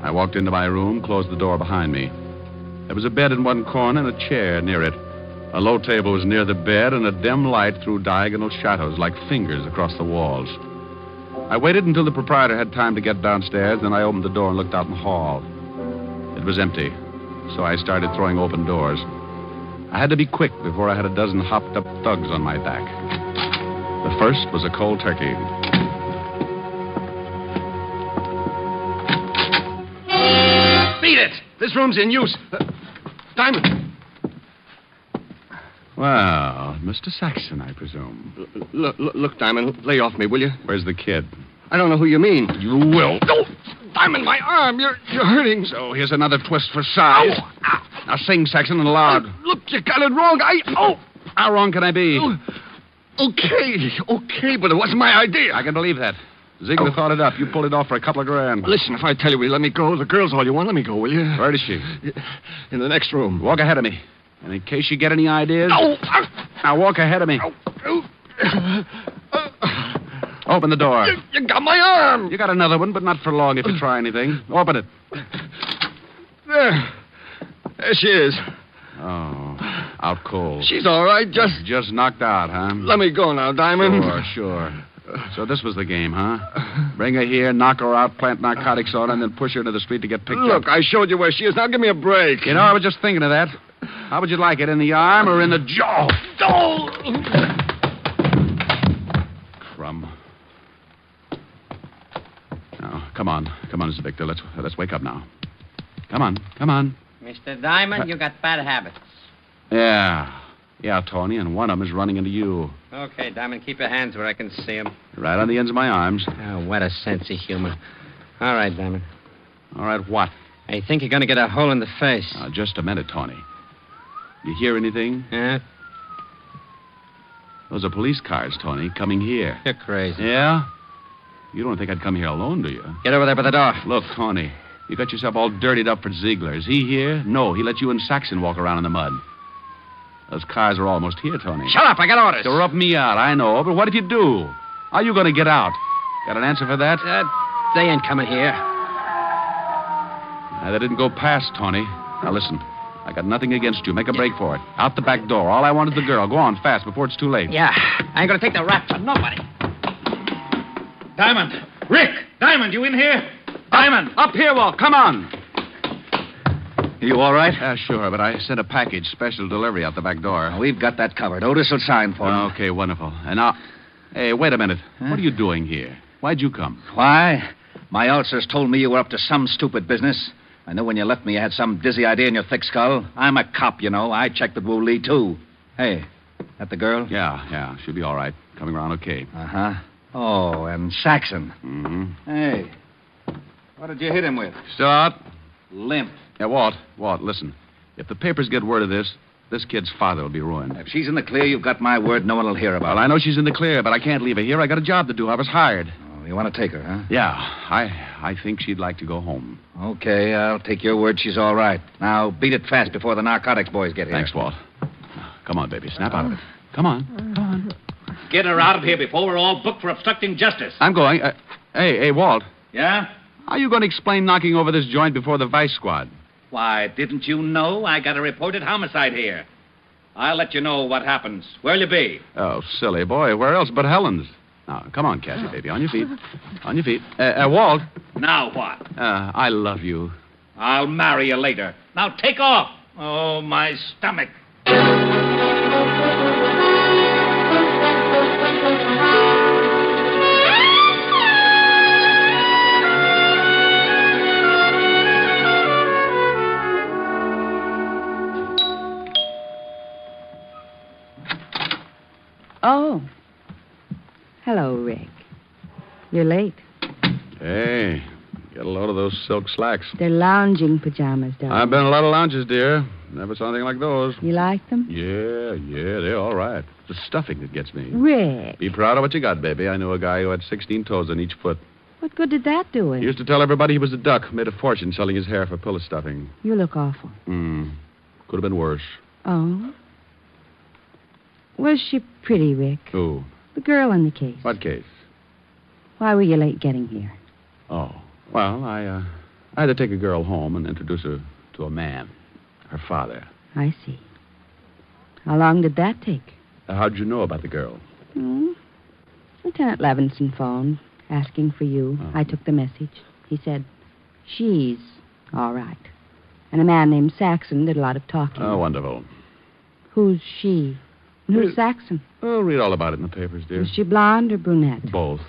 I walked into my room, closed the door behind me. There was a bed in one corner and a chair near it. A low table was near the bed, and a dim light threw diagonal shadows like fingers across the walls. I waited until the proprietor had time to get downstairs, then I opened the door and looked out in the hall. It was empty, so I started throwing open doors. I had to be quick before I had a dozen hopped-up thugs on my back. The first was a cold turkey. Beat it! This room's in use. Diamond. Well, Mr. Saxon, I presume. Look, Diamond, lay off me, will you? Where's the kid? I don't know who you mean. You will. No! Diamond, my arm! You're hurting. So here's another twist for size. Ow. Now sing, Saxon, and loud. Look, you got it wrong. How wrong can I be? Okay, but it wasn't my idea. I can believe that. Ziegler thought it up. You pulled it off for a couple of grand. Listen, if I tell you will you let me go, the girl's all you want. Let me go, will you? Where is she? In the next room. Walk ahead of me. And in case you get any ideas... Now walk ahead of me. Open the door. You got my arm. You got another one, but not for long if you try anything. Open it. There she is. Oh, out cold. She's all right, Just knocked out, huh? Let me go now, Diamond. Sure. So this was the game, huh? Bring her here, knock her out, plant narcotics on her, and then push her into the street to get picked up. Look, I showed you where she is. Now give me a break. You know, I was just thinking of that. How would you like it, in the arm or in the jaw? Crumb. Now, come on, Mr. Victor. Let's wake up now. Come on. Mr. Diamond, you got bad habits. Yeah, Tony, and one of them is running into you. Okay, Diamond, keep your hands where I can see them. Right on the ends of my arms. Oh, what a sense of humor. All right, Diamond. All right, what? I think you're going to get a hole in the face. Just a minute, Tony. You hear anything? Yeah? Those are police cars, Tony, coming here. You're crazy. Yeah? You don't think I'd come here alone, do you? Get over there by the door. Look, Tony, you got yourself all dirtied up for Ziegler. Is he here? No, he let you and Saxon walk around in the mud. Those cars are almost here, Tony. Shut up, I got orders. To rub me out, I know, but what if you do? How are you going to get out? Got an answer for that? They ain't coming here. They didn't go past, Tony. Now listen, I got nothing against you. Make a break for it. Out the back door. All I want is the girl. Go on, fast, before it's too late. Yeah, I ain't going to take the rap for nobody. Diamond! Rick! Diamond, you in here? Diamond! Up here, Walt. Come on. You all right? Sure, but I sent a package, special delivery out the back door. We've got that covered. Otis will sign for him. Okay, wonderful. And now... Hey, wait a minute. Huh? What are you doing here? Why'd you come? Why? My ulcers told me you were up to some stupid business. I knew when you left me you had some dizzy idea in your thick skull. I'm a cop, you know. I checked with Wu Lee, too. Hey, that the girl? Yeah. She'll be all right. Coming around okay. Uh-huh. Oh, and Saxon. Mm-hmm. Hey, what did you hit him with? Still out? Limp. Yeah, Walt, listen. If the papers get word of this kid's father will be ruined. If she's in the clear, you've got my word no one will hear about it. Well, I know she's in the clear, but I can't leave her here. I got a job to do. I was hired. Oh, you want to take her, huh? Yeah, I think she'd like to go home. Okay, I'll take your word she's all right. Now, beat it fast before the narcotics boys get here. Thanks, Walt. Come on, baby. Snap out of it. Come on. Get her out of here before we're all booked for obstructing justice. I'm going. Hey, Walt. Yeah? How are you going to explain knocking over this joint before the vice squad? Why, didn't you know I got a reported homicide here? I'll let you know what happens. Where'll you be? Oh, silly boy. Where else but Helen's? Now, come on, Cassie, baby. On your feet. On your feet. Walt. Now what? I love you. I'll marry you later. Now take off. Oh, my stomach. Oh. Hello, Rick. You're late. Hey, get a load of those silk slacks. They're lounging pajamas, darling. I've been in a lot of lounges, dear. Never saw anything like those. You like them? Yeah, they're all right. It's the stuffing that gets me. Rick. Be proud of what you got, baby. I knew a guy who had 16 toes on each foot. What good did that do him? He used to tell everybody he was a duck, made a fortune selling his hair for pillow stuffing. You look awful. Could have been worse. Oh? Was she pretty, Rick? Who? The girl in the case. What case? Why were you late getting here? Oh, well, I I had to take a girl home and introduce her to a man, her father. I see. How long did that take? How'd you know about the girl? Lieutenant Levinson phoned, asking for you. Oh. I took the message. He said, she's all right. And a man named Saxon did a lot of talking. Oh, wonderful. Who's she? Who's Saxon? Oh, read all about it in the papers, dear. Is she blonde or brunette? Both.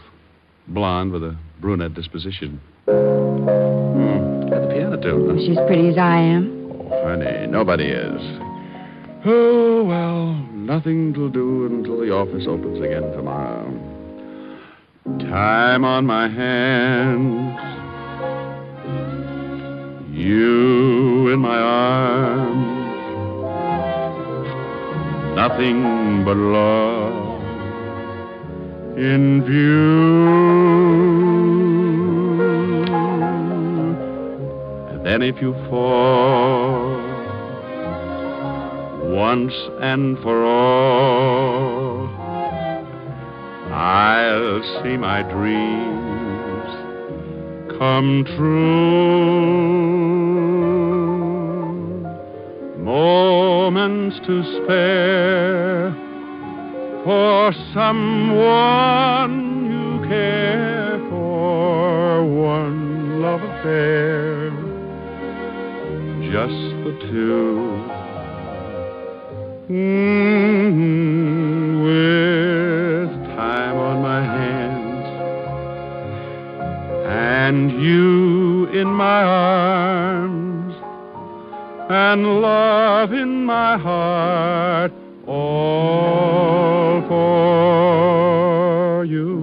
Blonde with a brunette disposition. Got the piano too. Huh? Is she as pretty as I am? Oh, honey, nobody is. Oh, well, nothing to do until the office opens again tomorrow. Time on my hands. You in my arms. Nothing but love in view. And then if you fall once and for all, I'll see my dreams come true. Moments to spare for someone you care for. One love affair, just the two. With time on my hands and you in my arms and love in my heart, all for you.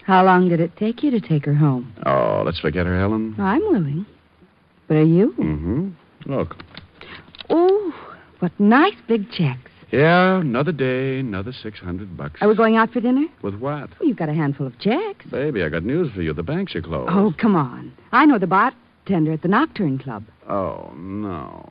How long did it take you to take her home? Oh, let's forget her, Helen. I'm willing. But are you? Mm-hmm. Look. Oh, what nice big checks. Yeah, another day, another $600. Are we going out for dinner? With what? Well, you've got a handful of checks. Baby, I got news for you. The banks are closed. Oh, come on. I know the bartender at the Nocturne Club. Oh, no.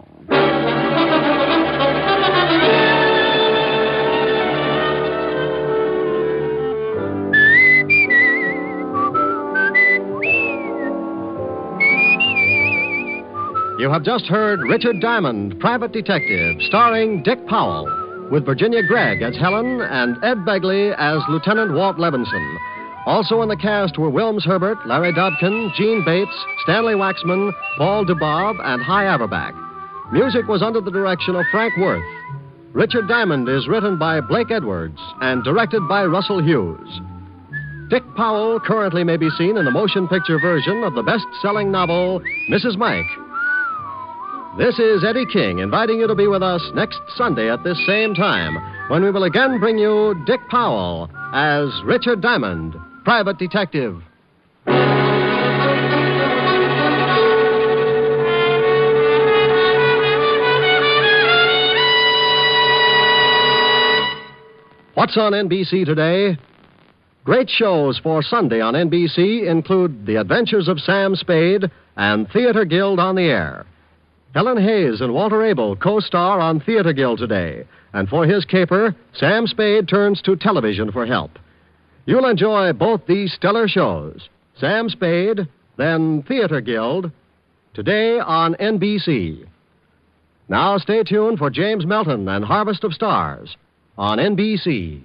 You have just heard Richard Diamond, Private Detective, starring Dick Powell, with Virginia Gregg as Helen and Ed Begley as Lieutenant Walt Levinson. Also in the cast were Wilms Herbert, Larry Dobkin, Gene Bates, Stanley Waxman, Paul DeBob, and Hy Averback. Music was under the direction of Frank Worth. Richard Diamond is written by Blake Edwards and directed by Russell Hughes. Dick Powell currently may be seen in the motion picture version of the best-selling novel, Mrs. Mike. This is Eddie King inviting you to be with us next Sunday at this same time when we will again bring you Dick Powell as Richard Diamond, Private Detective. What's on NBC today? Great shows for Sunday on NBC include The Adventures of Sam Spade and Theater Guild on the Air. Helen Hayes and Walter Abel co-star on Theater Guild today. And for his caper, Sam Spade turns to television for help. You'll enjoy both these stellar shows, Sam Spade, then Theater Guild, today on NBC. Now stay tuned for James Melton and Harvest of Stars on NBC.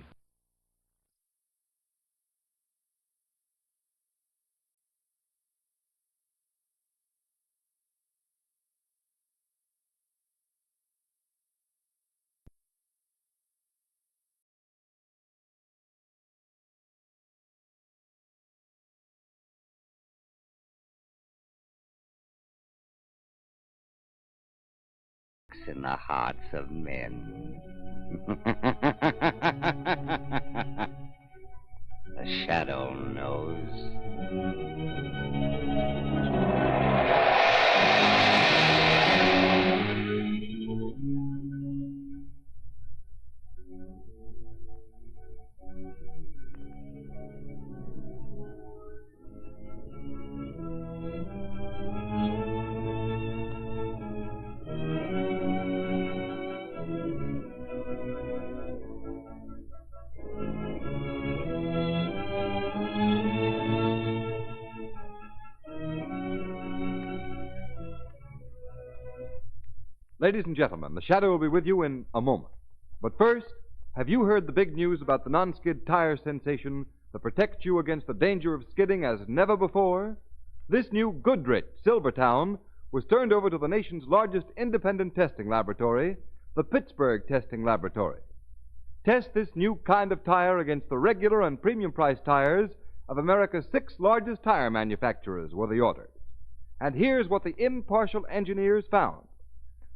In the hearts of men. The shadow knows. Ladies and gentlemen, the Shadow will be with you in a moment. But first, have you heard the big news about the non-skid tire sensation that protects you against the danger of skidding as never before? This new Goodrich Silvertown was turned over to the nation's largest independent testing laboratory, the Pittsburgh Testing Laboratory. Test this new kind of tire against the regular and premium-priced tires of America's 6 largest tire manufacturers were the orders. And here's what the impartial engineers found.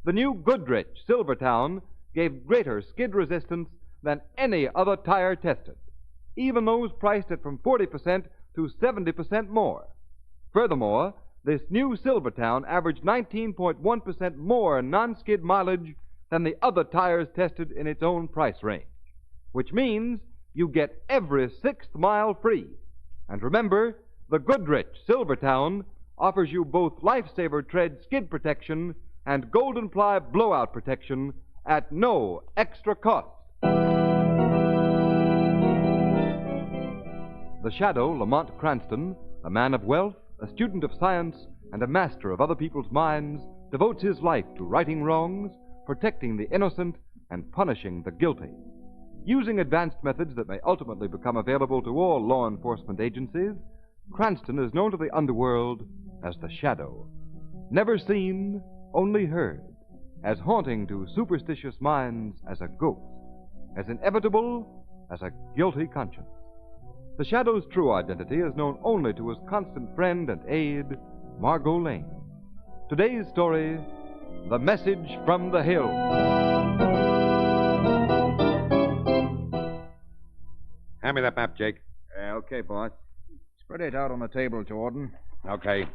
The new Goodrich Silvertown gave greater skid resistance than any other tire tested, even those priced at from 40% to 70% more. Furthermore, this new Silvertown averaged 19.1% more non-skid mileage than the other tires tested in its own price range, which means you get every 6th mile free. And remember, the Goodrich Silvertown offers you both Lifesaver Tread skid protection and Golden Ply blowout protection at no extra cost. The Shadow, Lamont Cranston, a man of wealth, a student of science, and a master of other people's minds, devotes his life to righting wrongs, protecting the innocent, and punishing the guilty. Using advanced methods that may ultimately become available to all law enforcement agencies, Cranston is known to the underworld as the Shadow. Never seen, only heard, as haunting to superstitious minds as a ghost, as inevitable as a guilty conscience. The Shadow's true identity is known only to his constant friend and aide, Margot Lane. Today's story, The Message from the Hill. Hand me that map, Jake. Okay, boss. Spread it out on the table, Jordan. Okay.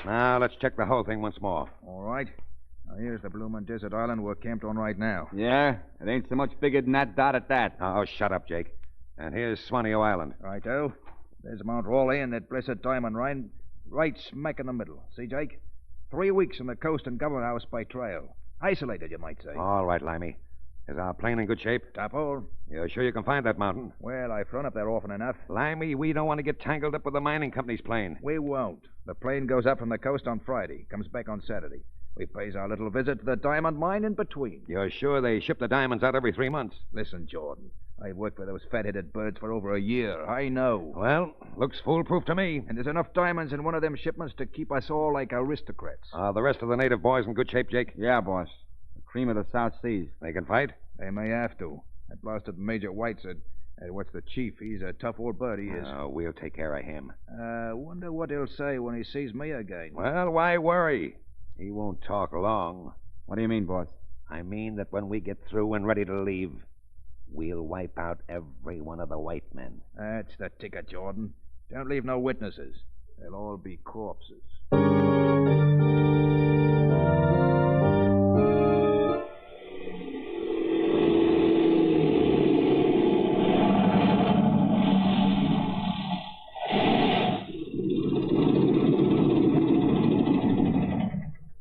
Now, let's check the whole thing once more. All right. Now, here's the bloomin' desert island we're camped on right now. Yeah? It ain't so much bigger than that dot at that. Oh, shut up, Jake. And here's Swaneo Island. Righto. There's Mount Raleigh and that blessed diamond mine right smack in the middle. See, Jake? 3 weeks from the coast and Government House by trail. Isolated, you might say. All right, Limey. Is our plane in good shape? Top hole. You're sure you can find that mountain? Well, I've flown up there often enough. Limey, we don't want to get tangled up with the mining company's plane. We won't. The plane goes up from the coast on Friday, comes back on Saturday. We pays our little visit to the diamond mine in between. You're sure they ship the diamonds out every 3 months? Listen, Jordan. I've worked for those fat-headed birds for over a year. I know. Well, looks foolproof to me. And there's enough diamonds in one of them shipments to keep us all like aristocrats. Are the rest of the native boys in good shape, Jake? Yeah, boss. The cream of the South Seas. They can fight? They may have to. That blasted Major White said, what's the chief? He's a tough old bird, he is. Oh, we'll take care of him. Wonder what he'll say when he sees me again. Well, why worry? He won't talk long. What do you mean, boss? I mean that when we get through and ready to leave, we'll wipe out every one of the white men. That's the ticket, Jordan. Don't leave no witnesses. They'll all be corpses.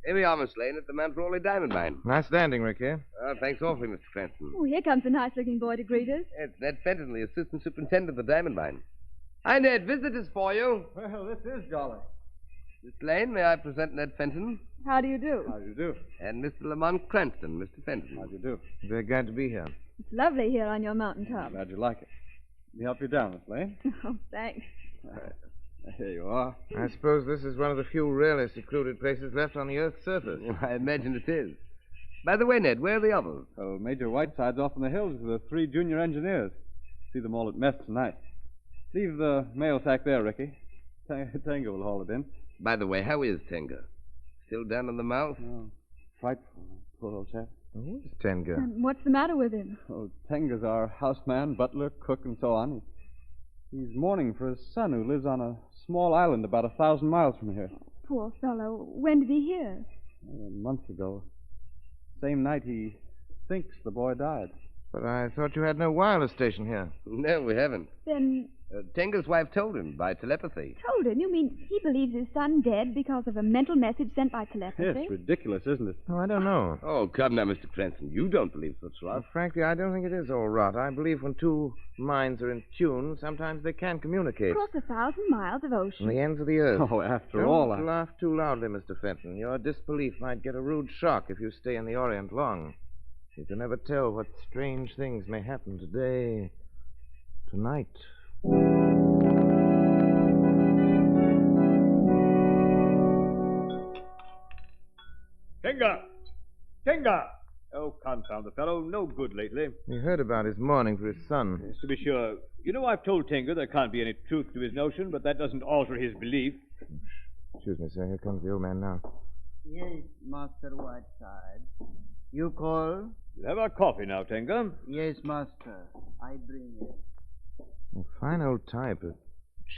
Here we are, Miss Lane, at the Mount Raleigh Diamond Mine. Nice standing, Rick, here. Thanks awfully, Mr. Cranston. Oh, here comes a nice-looking boy to greet us. It's Ned Fenton, the assistant superintendent of the Diamond Mine. Hi, Ned. Visitors for you. Well, this is jolly. Miss Lane, may I present Ned Fenton? How do you do? How do you do? And Mr. Lamont Cranston, Mr. Fenton. How do you do? Very glad to be here. It's lovely here on your mountaintop. Glad you like it. Let me help you down, Miss Lane. Oh, thanks. Here you are. I suppose this is one of the few really secluded places left on the Earth's surface. I imagine it is. By the way, Ned, where are the others? Well, Major Whiteside's off in the hills with the 3 junior engineers. See them all at mess tonight. Leave the mail sack there, Ricky. Tenga will haul it in. By the way, how is Tenga? Still down in the mouth? Oh, frightful, poor old chap. Who is Tenga? And what's the matter with him? Oh, Tenga's our houseman, butler, cook, and so on. He's mourning for his son who lives on a small island about 1,000 miles from here. Poor fellow. When did he hear? Months ago. Same night he thinks the boy died. But I thought you had no wireless station here. No, we haven't. Then Tenga's wife told him by telepathy. Told him? You mean he believes his son dead because of a mental message sent by telepathy? It's ridiculous, isn't it? Oh, I don't know. Oh, come now, Mr. Cranston. You don't believe such rot. Well, frankly, I don't think it is all rot. I believe when two minds are in tune, sometimes they can communicate. Across 1,000 miles of ocean. From the ends of the earth. Oh, after Don't all, laugh too loudly, Mr. Fenton. Your disbelief might get a rude shock if you stay in the Orient long. You can never tell what strange things may happen today, tonight. Tenga! Tenga! Oh, confound the fellow. No good lately. We heard about his mourning for his son. Yes, to be sure. You know, I've told Tenga there can't be any truth to his notion, but that doesn't alter his belief. Excuse me, sir. Here comes the old man now. Yes, Master Whiteside. You call? We'll have our coffee now, Tenga. Yes, Master. I bring it. A fine old type. A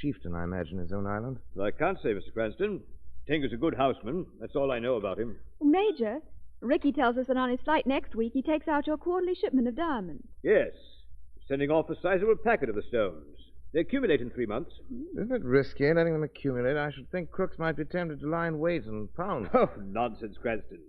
chieftain, I imagine, his own island. Well, I can't say, Mr. Cranston. Tenga's a good houseman. That's all I know about him. Major, Ricky tells us that on his flight next week he takes out your quarterly shipment of diamonds. Yes. Sending off a sizable packet of the stones. They accumulate in 3 months. Isn't it risky letting them accumulate? I should think crooks might be tempted to lie in wait and pounce. Oh, nonsense, Cranston.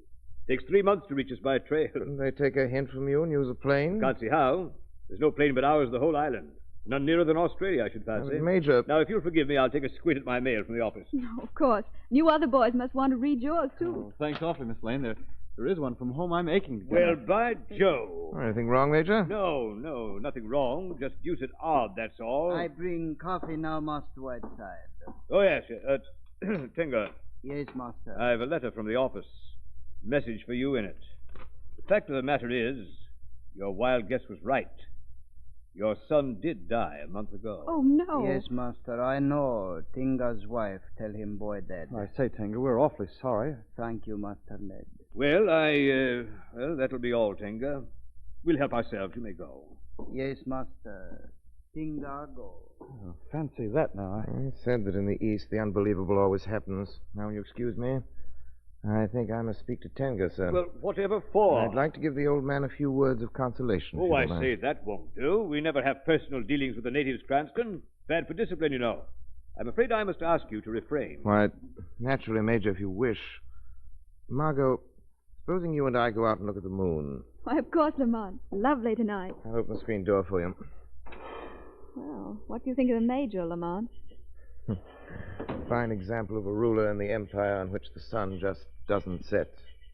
Takes 3 months to reach us by trail. Couldn't they take a hint from you and use a plane? Can't see how. There's no plane but ours the whole island. None nearer than Australia, I should fancy. Major... Now, if you'll forgive me, I'll take a squint at my mail from the office. No, of course. You other boys must want to read yours, too. Oh, thanks awfully, Miss Lane. There is one from home I'm aching to get. Well, by Joe. Anything wrong, Major? No, nothing wrong. Just deuced odd, that's all. I bring coffee now, Master Whiteside. Oh, yes. Tenga. Yes, Master. I have a letter from the office. Message for you in it. The fact of the matter is, your wild guess was right. Your son did die a month ago. Oh, no. Yes, Master, I know. Tinga's wife tell him boy dead. I say, Tenga, we're awfully sorry. Thank you, Master Ned. Well, that'll be all, Tenga. We'll help ourselves. You may go. Yes, Master. Tinga, go. Oh, fancy that now. I said that in the East the unbelievable always happens. Now, will you excuse me? I think I must speak to Tenga, sir. Well, whatever for? I'd like to give the old man a few words of consolation. Oh, I say, that won't do. We never have personal dealings with the natives, Cranston. Bad for discipline, you know. I'm afraid I must ask you to refrain. Why, naturally, Major, if you wish. Margot, supposing you and I go out and look at the moon. Why, of course, Lamont. Lovely tonight. I'll open the screen door for you. Well, what do you think of the Major, Lamont? Fine example of a ruler in the empire on which the sun just doesn't set.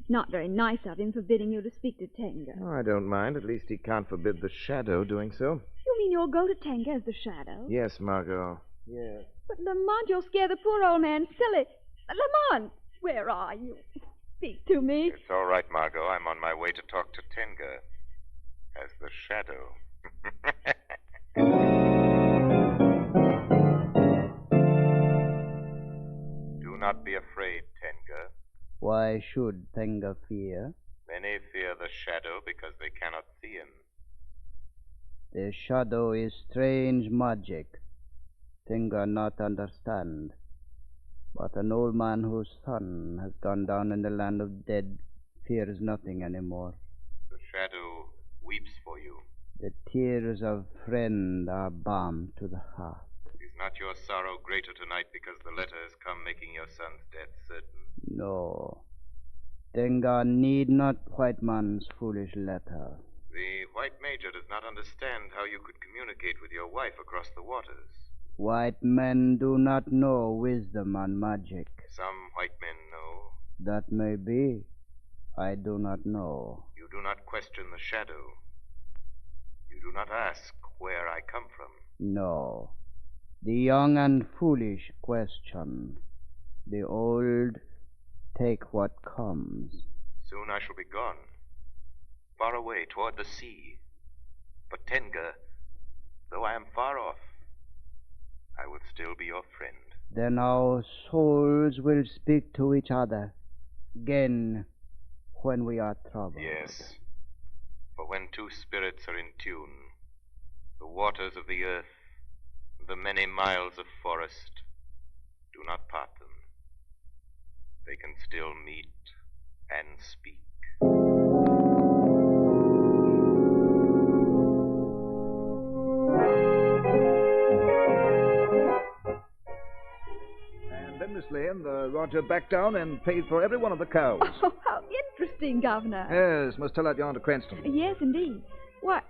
Not very nice of him forbidding you to speak to Tenga. Oh, I don't mind. At least he can't forbid the shadow doing so. You mean you'll go to Tenga as the shadow? Yes, Margot. Yes. But, Lamont, you'll scare the poor old man silly. Lamont, where are you? Speak to me. It's all right, Margot. I'm on my way to talk to Tenga as the shadow. Do not be afraid, Tenga. Why should Tenga fear? Many fear the shadow because they cannot see him. The shadow is strange magic. Tenga not understand. But an old man whose son has gone down in the land of dead fears nothing anymore. The shadow weeps for you. The tears of friend are balm to the heart. Is not your sorrow greater tonight because the letter has come making your son's death certain? No. Tenga need not white man's foolish letter. The white major does not understand how you could communicate with your wife across the waters. White men do not know wisdom and magic. Some white men know. That may be. I do not know. You do not question the shadow. You do not ask where I come from. No. The young and foolish question. The old take what comes. Soon I shall be gone. Far away toward the sea. But Tenga, though I am far off, I will still be your friend. Then our souls will speak to each other again when we are troubled. Yes. For when two spirits are in tune, the waters of the earth, the many miles of forest, do not part them. They can still meet and speak. Then the Roger backed down and paid for every one of the cows. Oh, how interesting, Governor. Yes, must tell that yarn to Cranston. Yes, indeed. Why,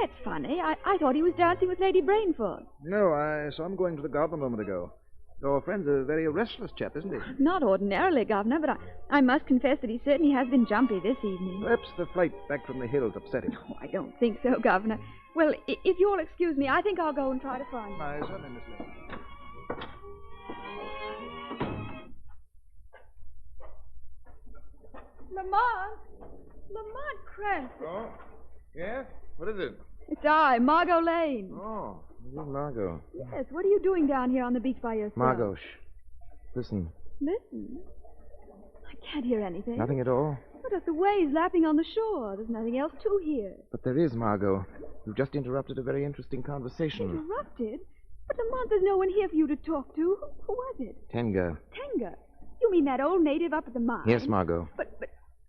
that's funny. I thought he was dancing with Lady Brainford. No, I saw him going to the garden a moment ago. Your friend's a very restless chap, isn't he? Not ordinarily, Governor, but I must confess that he certainly has been jumpy this evening. Perhaps the flight back from the hills upset him. Oh, I don't think so, Governor. Well, if you'll excuse me, I think I'll go and try to find him. I certainly, Miss Lane. Lamont Cranston. Oh? Yes? What is it? It's I, Margot Lane. Oh, you, Margot. Yes, what are you doing down here on the beach by yourself? Margot, shh. Listen. Listen. I can't hear anything. Nothing at all? What is the waves lapping on the shore? There's nothing else to hear. But there is, Margot. You've just interrupted a very interesting conversation. Interrupted? But Lamont, there's no one here for you to talk to. Who was it? Tenga. Tenga. You mean that old native up at the mine? Yes, Margot. But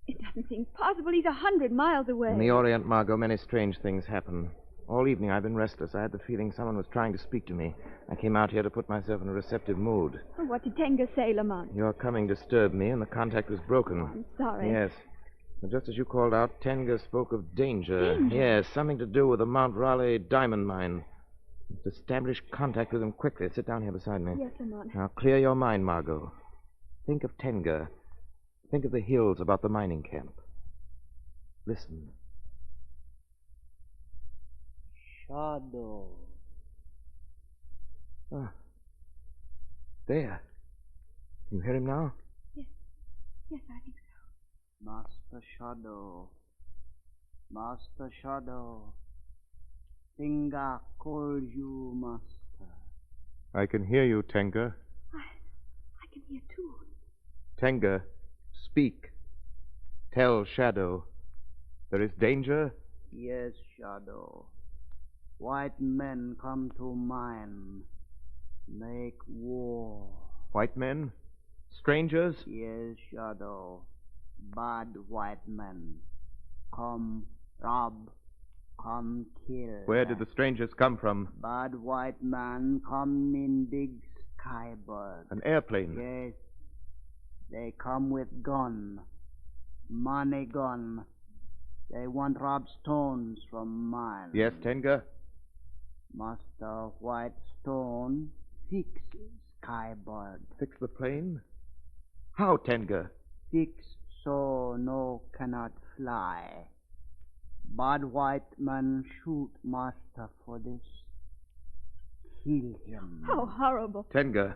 it doesn't seem possible. He's 100 miles away. In the Orient, Margot, many strange things happen. All evening I've been restless. I had the feeling someone was trying to speak to me. I came out here to put myself in a receptive mood. Well, what did Tenga say, Lamont? Your coming disturbed me, and the contact was broken. Oh, I'm sorry. Yes. And just as you called out, Tenga spoke of danger. Danger? Yes, something to do with the Mount Raleigh diamond mine. Let's establish contact with him quickly. Sit down here beside me. Yes, Lamont. Now, clear your mind, Margot. Think of Tenga. Think of the hills about the mining camp. Listen. Shadow. Ah. There. Can you hear him now? Yes. Yes, I think so. Master Shadow. Master Shadow. Tenga calls you, Master. I can hear you, Tenga. I can hear too. Tenga, speak. Tell Shadow. There is danger? Yes, Shadow. White men come to mine. Make war. White men? Strangers? Yes, Shadow. Bad white men. Come rob. Come kill. Where did the strangers come from? Bad white man come in big skybird. An airplane? Yes. They come with gun. Money gun. They want rob stones from mine. Yes, Tenga? Master White Stone fix skybird. Fix the plane? How, Tenga? Fix so no cannot fly. Bad white man shoot master for this. Kill him. How horrible. Tenga,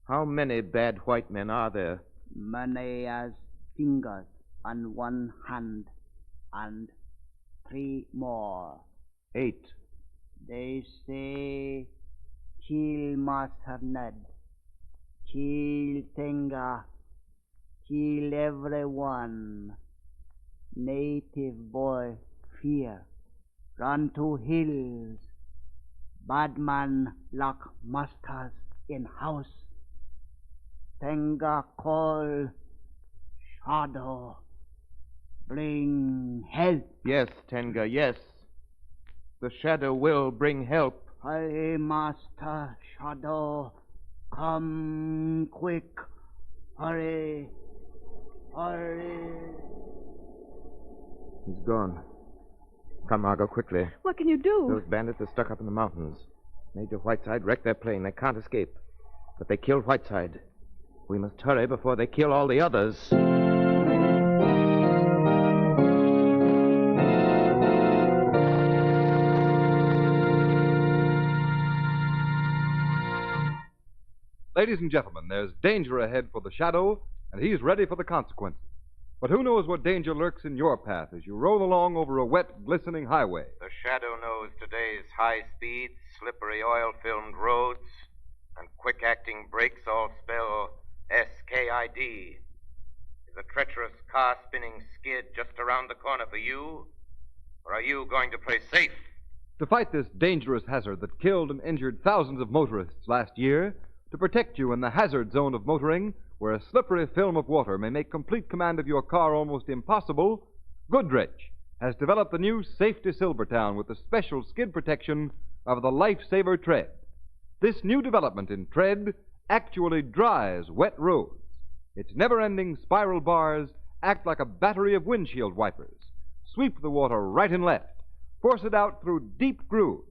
how many bad white men are there? Many as fingers on one hand, and 3 more. 8. They say, kill Master Ned, kill Tenga, kill everyone. Native boy fear, run to hills. Bad man lock masters in house. Tenga call, Shadow, bring help. Yes, Tenga, yes. The Shadow will bring help. Hurry, Master Shadow. Come quick. Hurry. Hurry. He's gone. Come, Margot, quickly. What can you do? Those bandits are stuck up in the mountains. Major Whiteside wrecked their plane. They can't escape. But they killed Whiteside. We must hurry before they kill all the others. Ladies and gentlemen, there's danger ahead for the Shadow, and he's ready for the consequences. But who knows what danger lurks in your path as you roll along over a wet, glistening highway? The Shadow knows today's high-speed, slippery, oil-filmed roads and quick-acting brakes all spell SKID. Is a treacherous car-spinning skid just around the corner for you? Or are you going to play safe? To fight this dangerous hazard that killed and injured thousands of motorists last year, to protect you in the hazard zone of motoring, where a slippery film of water may make complete command of your car almost impossible, Goodrich has developed the new Safety Silvertown with the special skid protection of the Lifesaver Tread. This new development in tread actually dries wet roads. Its never-ending spiral bars act like a battery of windshield wipers. Sweep the water right and left. Force it out through deep grooves.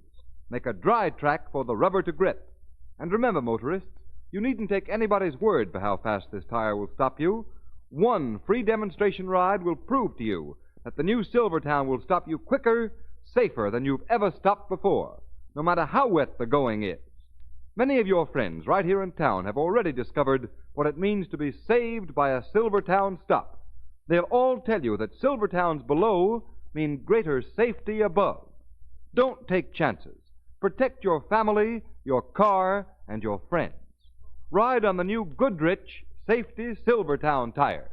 Make a dry track for the rubber to grip. And remember, motorists, you needn't take anybody's word for how fast this tire will stop you. One free demonstration ride will prove to you that the new Silvertown will stop you quicker, safer than you've ever stopped before, no matter how wet the going is. Many of your friends right here in town have already discovered what it means to be saved by a Silvertown stop. They'll all tell you that Silvertowns below mean greater safety above. Don't take chances. Protect your family, your car, and your friends. Ride on the new Goodrich Safety Silvertown tires.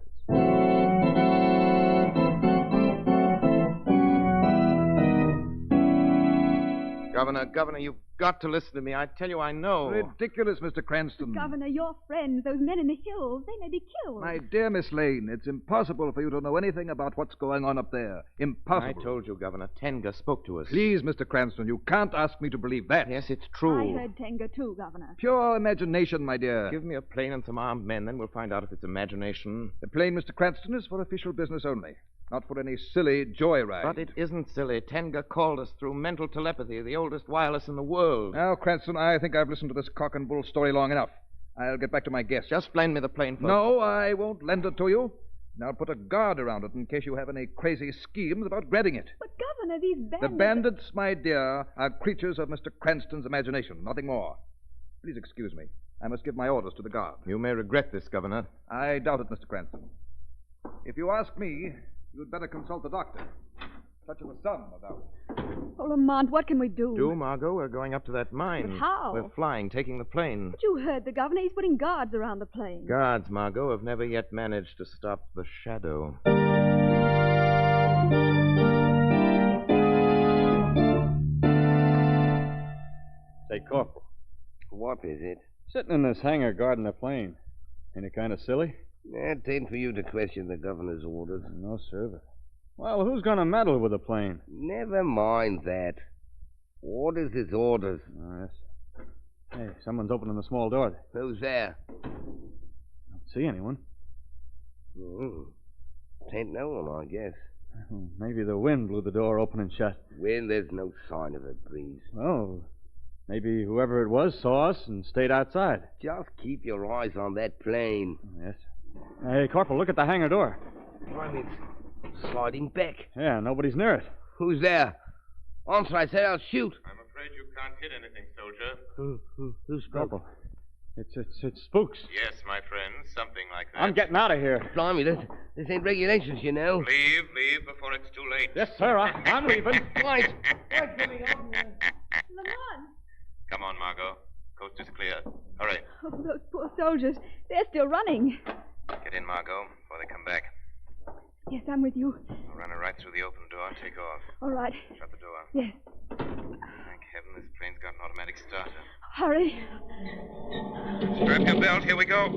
Governor, you've got to listen to me. I tell you, I know. Ridiculous, Mr. Cranston. Governor, your friends, those men in the hills, they may be killed. My dear Miss Lane, it's impossible for you to know anything about what's going on up there. Impossible. I told you, Governor. Tenga spoke to us. Please, Mr. Cranston, you can't ask me to believe that. Yes, it's true. I heard Tenga, too, Governor. Pure imagination, my dear. Give me a plane and some armed men, then we'll find out if it's imagination. The plane, Mr. Cranston, is for official business only. Not for any silly joyride. But it isn't silly. Tenga called us through mental telepathy, the oldest wireless in the world. Now, Cranston, I think I've listened to this cock and bull story long enough. I'll get back to my guest. Just lend me the plane first. No, I won't lend it to you. And I'll put a guard around it in case you have any crazy schemes about grabbing it. But, Governor, these bandits... The bandits, my dear, are creatures of Mr. Cranston's imagination, nothing more. Please excuse me. I must give my orders to the guard. You may regret this, Governor. I doubt it, Mr. Cranston. If you ask me, you'd better consult the doctor. Touch of the sun, no doubt. Oh, Lamont, what can we do? Do, Margot? We're going up to that mine. But how? We're flying, taking the plane. But you heard the governor. He's putting guards around the plane. Guards, Margot, have never yet managed to stop the shadow. Say, Corporal. What is it? Sitting in this hangar guarding the plane. Ain't it kind of silly? It ain't for you to question the governor's orders. No, sir. But... Well, who's going to meddle with the plane? Never mind that. Orders is orders. Oh, yes. Hey, someone's opening the small door. Who's there? Don't see anyone. Ain't no one, I guess. Maybe the wind blew the door open and shut. Wind, there's no sign of a breeze. Oh, maybe whoever it was saw us and stayed outside. Just keep your eyes on that plane. Yes. Hey, Corporal, look at the hangar door. It's sliding back. Yeah, nobody's near it. Who's there? Answer, I said I'll shoot. I'm afraid you can't hit anything, soldier. Who's Corporal? It's spooks. Yes, my friend, something like that. I'm getting out of here. Blimey, this ain't regulations, you know. Leave before it's too late. Yes, sir, I'm leaving. Right. Lamont! Come on, Margot. Coast is clear. Hurry. Oh, those poor soldiers. They're still running. Get in, Margot, before they come back. Yes, I'm with you. I'll run her right through the open door and take off. All right. Shut the door. Yes. Thank heaven this plane's got an automatic starter. Hurry. Strap your belt. Here we go.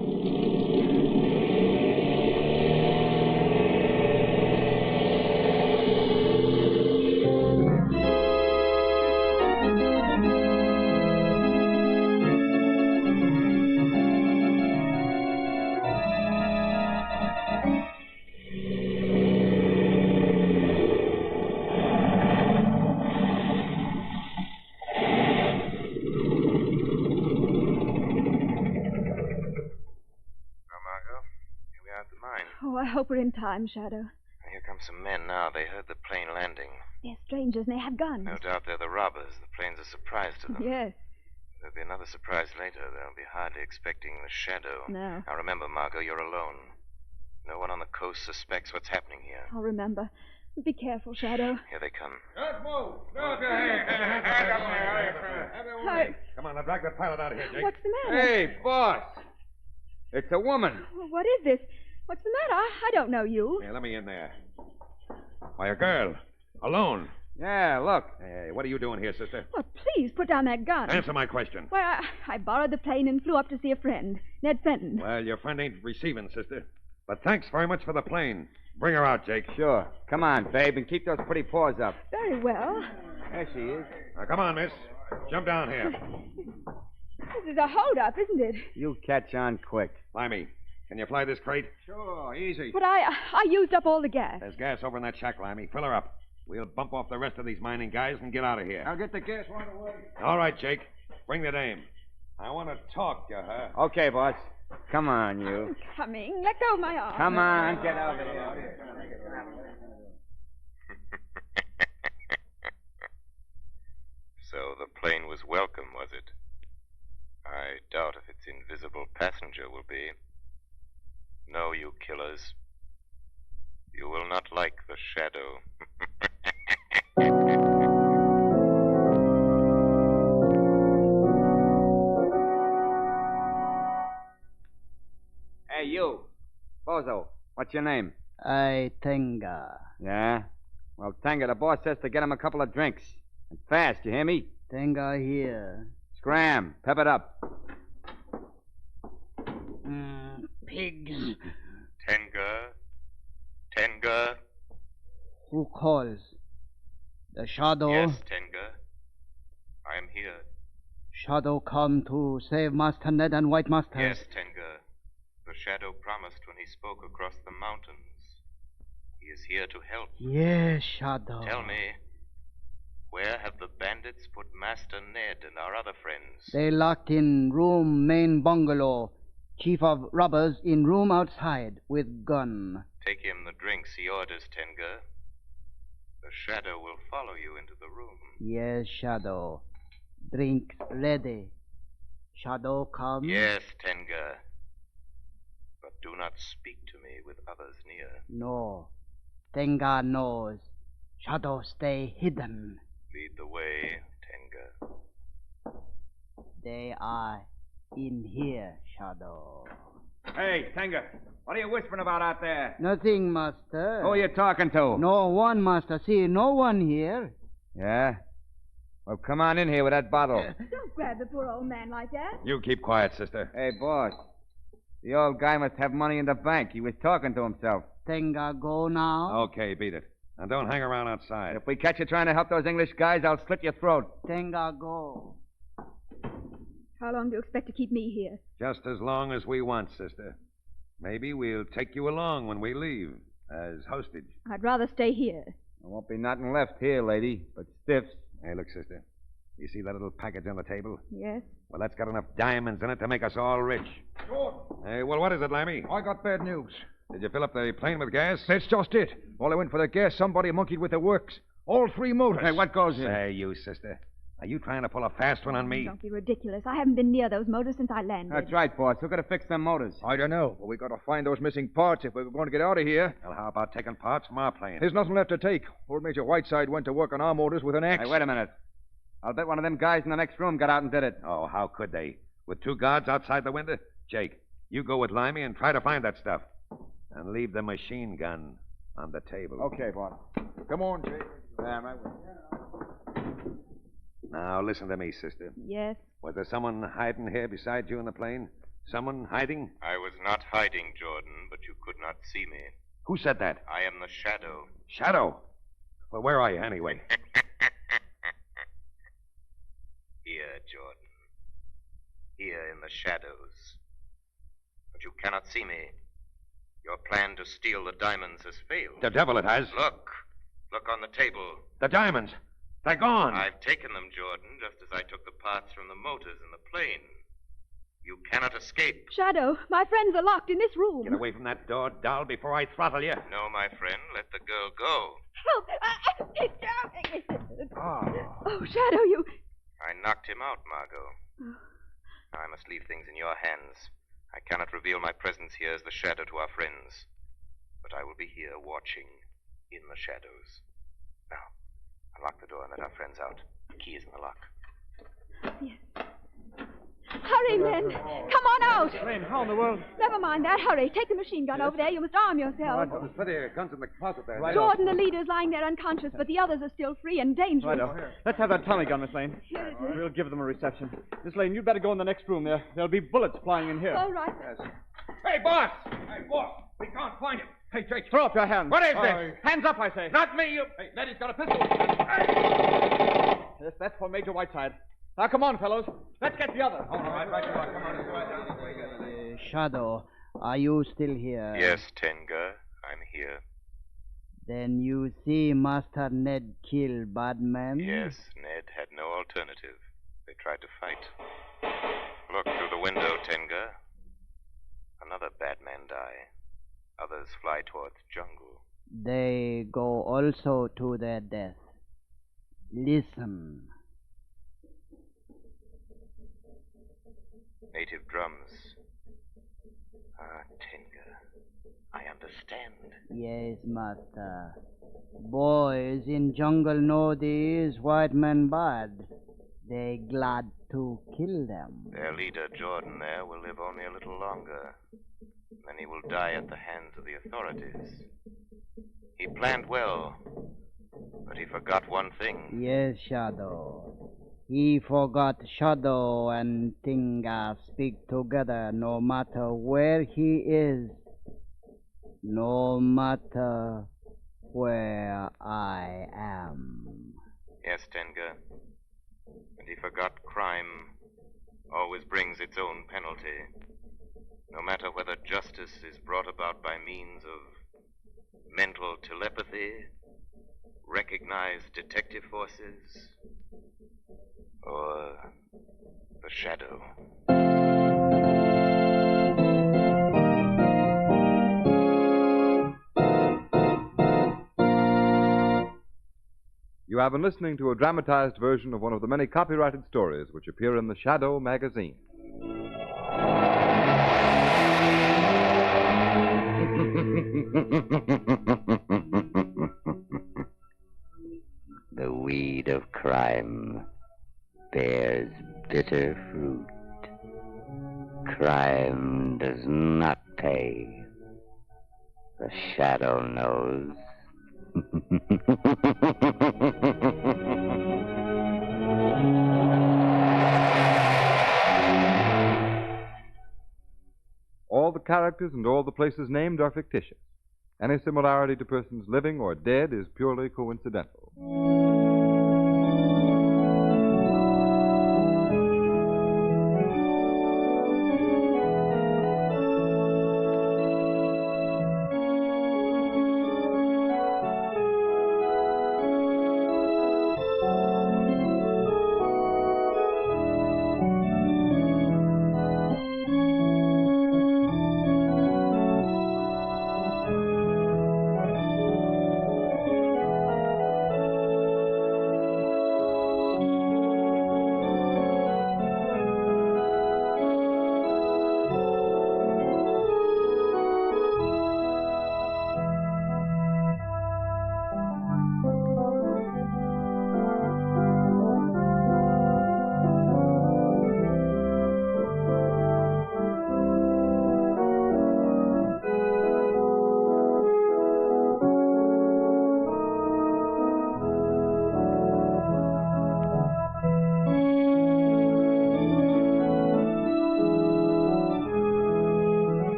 Oh, I hope we're in time, Shadow. Here come some men now. They heard the plane landing. They're strangers and they have guns. No doubt they're the robbers. The plane's a surprise to them. Yes. There'll be another surprise later. They'll be hardly expecting the shadow. No. Now remember, Margot, you're alone. No one on the coast suspects what's happening here. I'll remember. Be careful, Shadow. Here they come. Don't move. Come on, now drag that pilot out of here, Jake. What's the matter? Hey, boss. It's a woman. Well, what is this? What's the matter? I don't know you. Hey, let me in there. Why, a girl. Alone. Yeah, look. Hey, what are you doing here, sister? Well, please put down that gun. Answer my question. Well, I borrowed the plane and flew up to see a friend, Ned Fenton. Well, your friend ain't receiving, sister. But thanks very much for the plane. Bring her out, Jake. Sure. Come on, babe, and keep those pretty paws up. Very well. There she is. Now, come on, miss. Jump down here. This is a hold-up, isn't it? You catch on quick. Limey, can you fly this crate? Sure, easy. But I used up all the gas. There's gas over in that shack, Limey. Fill her up. We'll bump off the rest of these mining guys and get out of here. I'll get the gas right away. All right, Jake. Bring the dame. I want to talk to her. Okay, boss. Come on, you. I'm coming. Let go of my arm. Come on, get over here. So the plane was welcome, was it? I doubt if its invisible passenger will be. No, you killers. You will not like the shadow. Hey, you. Bozo, what's your name? Tenga. Yeah? Well, Tenga, the boss says to get him a couple of drinks. And fast, you hear me? Tenga here. Scram. Pep it up. Pigs. Tenga? Who calls? The Shadow? Yes, Tenga. I am here. Shadow come to save Master Ned and White Master. Yes, Tenga. The Shadow promised when he spoke across the mountains. He is here to help. Yes, Shadow. Tell me, where have the bandits put Master Ned and our other friends? They locked in room main bungalow. Chief of robbers in room outside with gun. Take him the drinks he orders, Tenga. The Shadow will follow you into the room. Yes, Shadow. Drinks ready. Shadow come? Yes, Tenga. But do not speak to me with others near. No. Tenga knows. Shadow stay hidden. Lead the way, Tenga. They are in here, Shadow. Hey, Tenga. What are you whispering about out there? Nothing, Master. Who are you talking to? No one, Master. See, no one here. Yeah? Well, come on in here with that bottle. Don't grab the poor old man like that. You keep quiet, sister. Hey, boss. The old guy must have money in the bank. He was talking to himself. Tenga, go now. Okay, beat it. Now, don't hang around outside. If we catch you trying to help those English guys, I'll slit your throat. Tenga, go. How long do you expect to keep me here? Just as long as we want, sister. Maybe we'll take you along when we leave, as hostage. I'd rather stay here. There won't be nothing left here, lady, but stiffs. Hey, look, sister. You see that little package on the table? Yes. Well, that's got enough diamonds in it to make us all rich. Jordan. Hey, well, what is it, Lammy? I got bad news. Did you fill up the plane with gas? That's just it. While I went for the gas, somebody monkeyed with the works. All three motors. Hey, what goes in? Say, you, sister. Are you trying to pull a fast one on me? Don't be ridiculous. I haven't been near those motors since I landed. That's right, boss. Who could have fixed them motors? I don't know, but we got to find those missing parts if we're going to get out of here. Well, how about taking parts from our plane? There's nothing left to take. Old Major Whiteside went to work on our motors with an axe. Hey, wait a minute. I'll bet one of them guys in the next room got out and did it. Oh, how could they? With two guards outside the window? Jake, you go with Limey and try to find that stuff. And leave the machine gun on the table. Okay, boss. Come on, Jake. Yeah, right. Now, listen to me, sister. Yes? Was there someone hiding here beside you in the plane? Someone hiding? I was not hiding, Jordan, but you could not see me. Who said that? I am the Shadow. Shadow? Well, where are you anyway? Here, Jordan. Here in the shadows. But you cannot see me. Your plan to steal the diamonds has failed. The devil it has. Look. Look on the table. The diamonds. They're gone. I've taken them, Jordan, just as I took the parts from the motors in the plane. You cannot escape. Shadow, my friends are locked in this room. Get away from that door, doll, before I throttle you. No, my friend. Let the girl go. Help! He's drowning. Oh, Shadow, you... I knocked him out, Margot. Now I must leave things in your hands. I cannot reveal my presence here as the Shadow to our friends. But I will be here watching in the shadows. Now, unlock the door and let our friends out. The key is in the lock. Yes. Hurry, men. Come on out. Lane, how in the world? Never mind that. Hurry. Take the machine gun over there. You must arm yourself. There's plenty of guns in the closet there. Jordan, the leader's lying there unconscious, but the others are still free and dangerous. Righto. Let's have that Tommy gun, Miss Lane. Here it is. We'll give them a reception. Miss Lane, you'd better go in the next room. There'll be bullets flying in here. All right. Yes. Hey, boss! Hey, boss! We can't find him. Hey, Jake. Throw up your hands. What is this? Hands up, I say. Not me, you... Hey, Letty's got a pistol. Yes, that's for Major Whiteside. Now, come on, fellows. Let's get the other. All right, right you are. Come on. Shadow, are you still here? Yes, Tenga, I'm here. Then you see Master Ned kill bad man? Yes, Ned had no alternative. They tried to fight. Look through the window, Tenga. Another bad man die. Others fly towards jungle. They go also to their death. Listen. Native drums. Ah, Tenga. I understand. Yes, Master. Boys in jungle know these white men bad. They glad to kill them. Their leader, Jordan, there, will live only a little longer. Then he will die at the hands of the authorities. He planned well, but he forgot one thing. Yes, Shadow. He forgot Shadow and Tinga speak together no matter where he is, no matter where I am. Yes, Tenga. And he forgot crime always brings its own penalty. No matter whether justice is brought about by means of mental telepathy, recognized detective forces, or the shadow. You have been listening to a dramatized version of one of the many copyrighted stories which appear in the Shadow magazine. The weed of crime bears bitter fruit. Crime does not pay. The shadow knows. All the characters and all the places named are fictitious. Any similarity to persons living or dead is purely coincidental.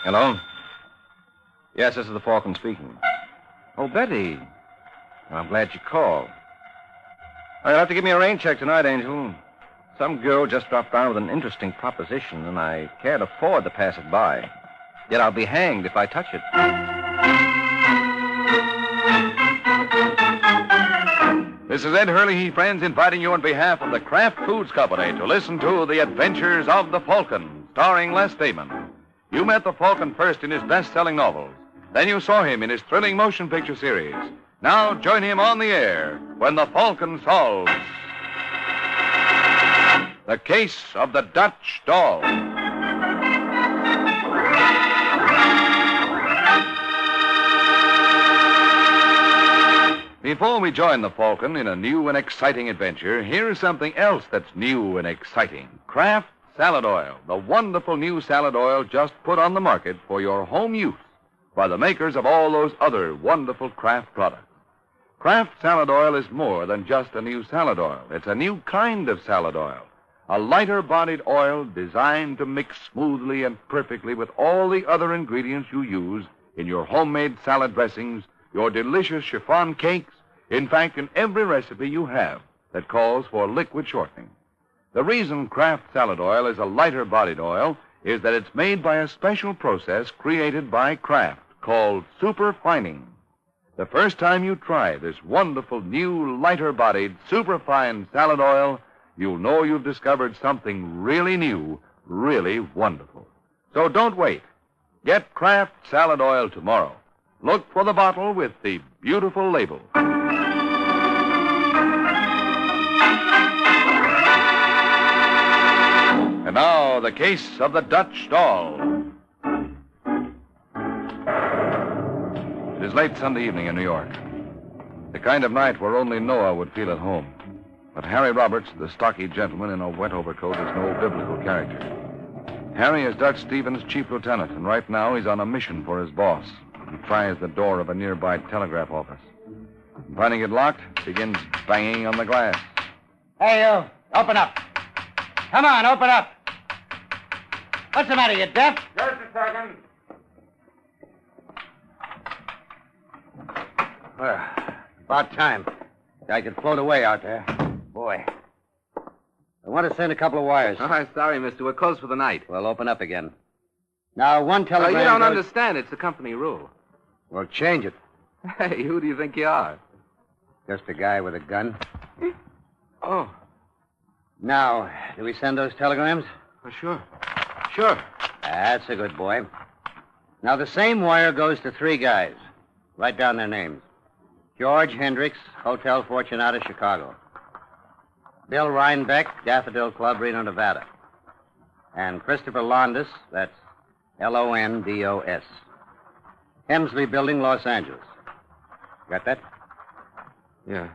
Hello? Yes, this is the Falcon speaking. Oh, Betty. Well, I'm glad you called. You'll have to give me a rain check tonight, Angel. Some girl just dropped by with an interesting proposition, and I can't afford to pass it by. Yet I'll be hanged if I touch it. This is Ed Hurley, friends, inviting you on behalf of the Kraft Foods Company to listen to The Adventures of the Falcon, starring Les Damon. You met the Falcon first in his best-selling novels. Then you saw him in his thrilling motion picture series. Now join him on the air when the Falcon solves the case of the Dutch doll. Before we join the Falcon in a new and exciting adventure, here's something else that's new and exciting. Kraft Salad Oil, the wonderful new salad oil just put on the market for your home use by the makers of all those other wonderful Kraft products. Kraft salad oil is more than just a new salad oil. It's a new kind of salad oil. A lighter-bodied oil designed to mix smoothly and perfectly with all the other ingredients you use in your homemade salad dressings, your delicious chiffon cakes, in fact, in every recipe you have that calls for liquid shortening. The reason Kraft salad oil is a lighter-bodied oil is that it's made by a special process created by Kraft called superfining. The first time you try this wonderful new lighter-bodied superfine salad oil, you'll know you've discovered something really new, really wonderful. So don't wait. Get Kraft salad oil tomorrow. Look for the bottle with the beautiful label. And now, the case of the Dutch doll. It is late Sunday evening in New York. The kind of night where only Noah would feel at home. But Harry Roberts, the stocky gentleman in a wet overcoat, is no biblical character. Harry is Dutch Stevens' chief lieutenant, and right now he's on a mission for his boss. He tries the door of a nearby telegraph office. Finding it locked, begins banging on the glass. Hey, you. Open up. Come on, open up. What's the matter, you deaf? Just a second. Well, about time. I could float away out there. Boy. I want to send a couple of wires. Oh, sorry, mister. We're closed for the night. Well, open up again. Now, one telegram... you don't goes- understand. It's a company rule. Well, change it. Hey, who do you think you are? Just a guy with a gun. Oh. Now, do we send those telegrams? Oh, sure. Sure. That's a good boy. Now, the same wire goes to 3 guys. Write down their names. George Hendricks, Hotel Fortunata, Chicago. Bill Rhinebeck, Daffodil Club, Reno, Nevada. And Christopher Londos, that's Londos. Hemsley Building, Los Angeles. Got that? Yeah.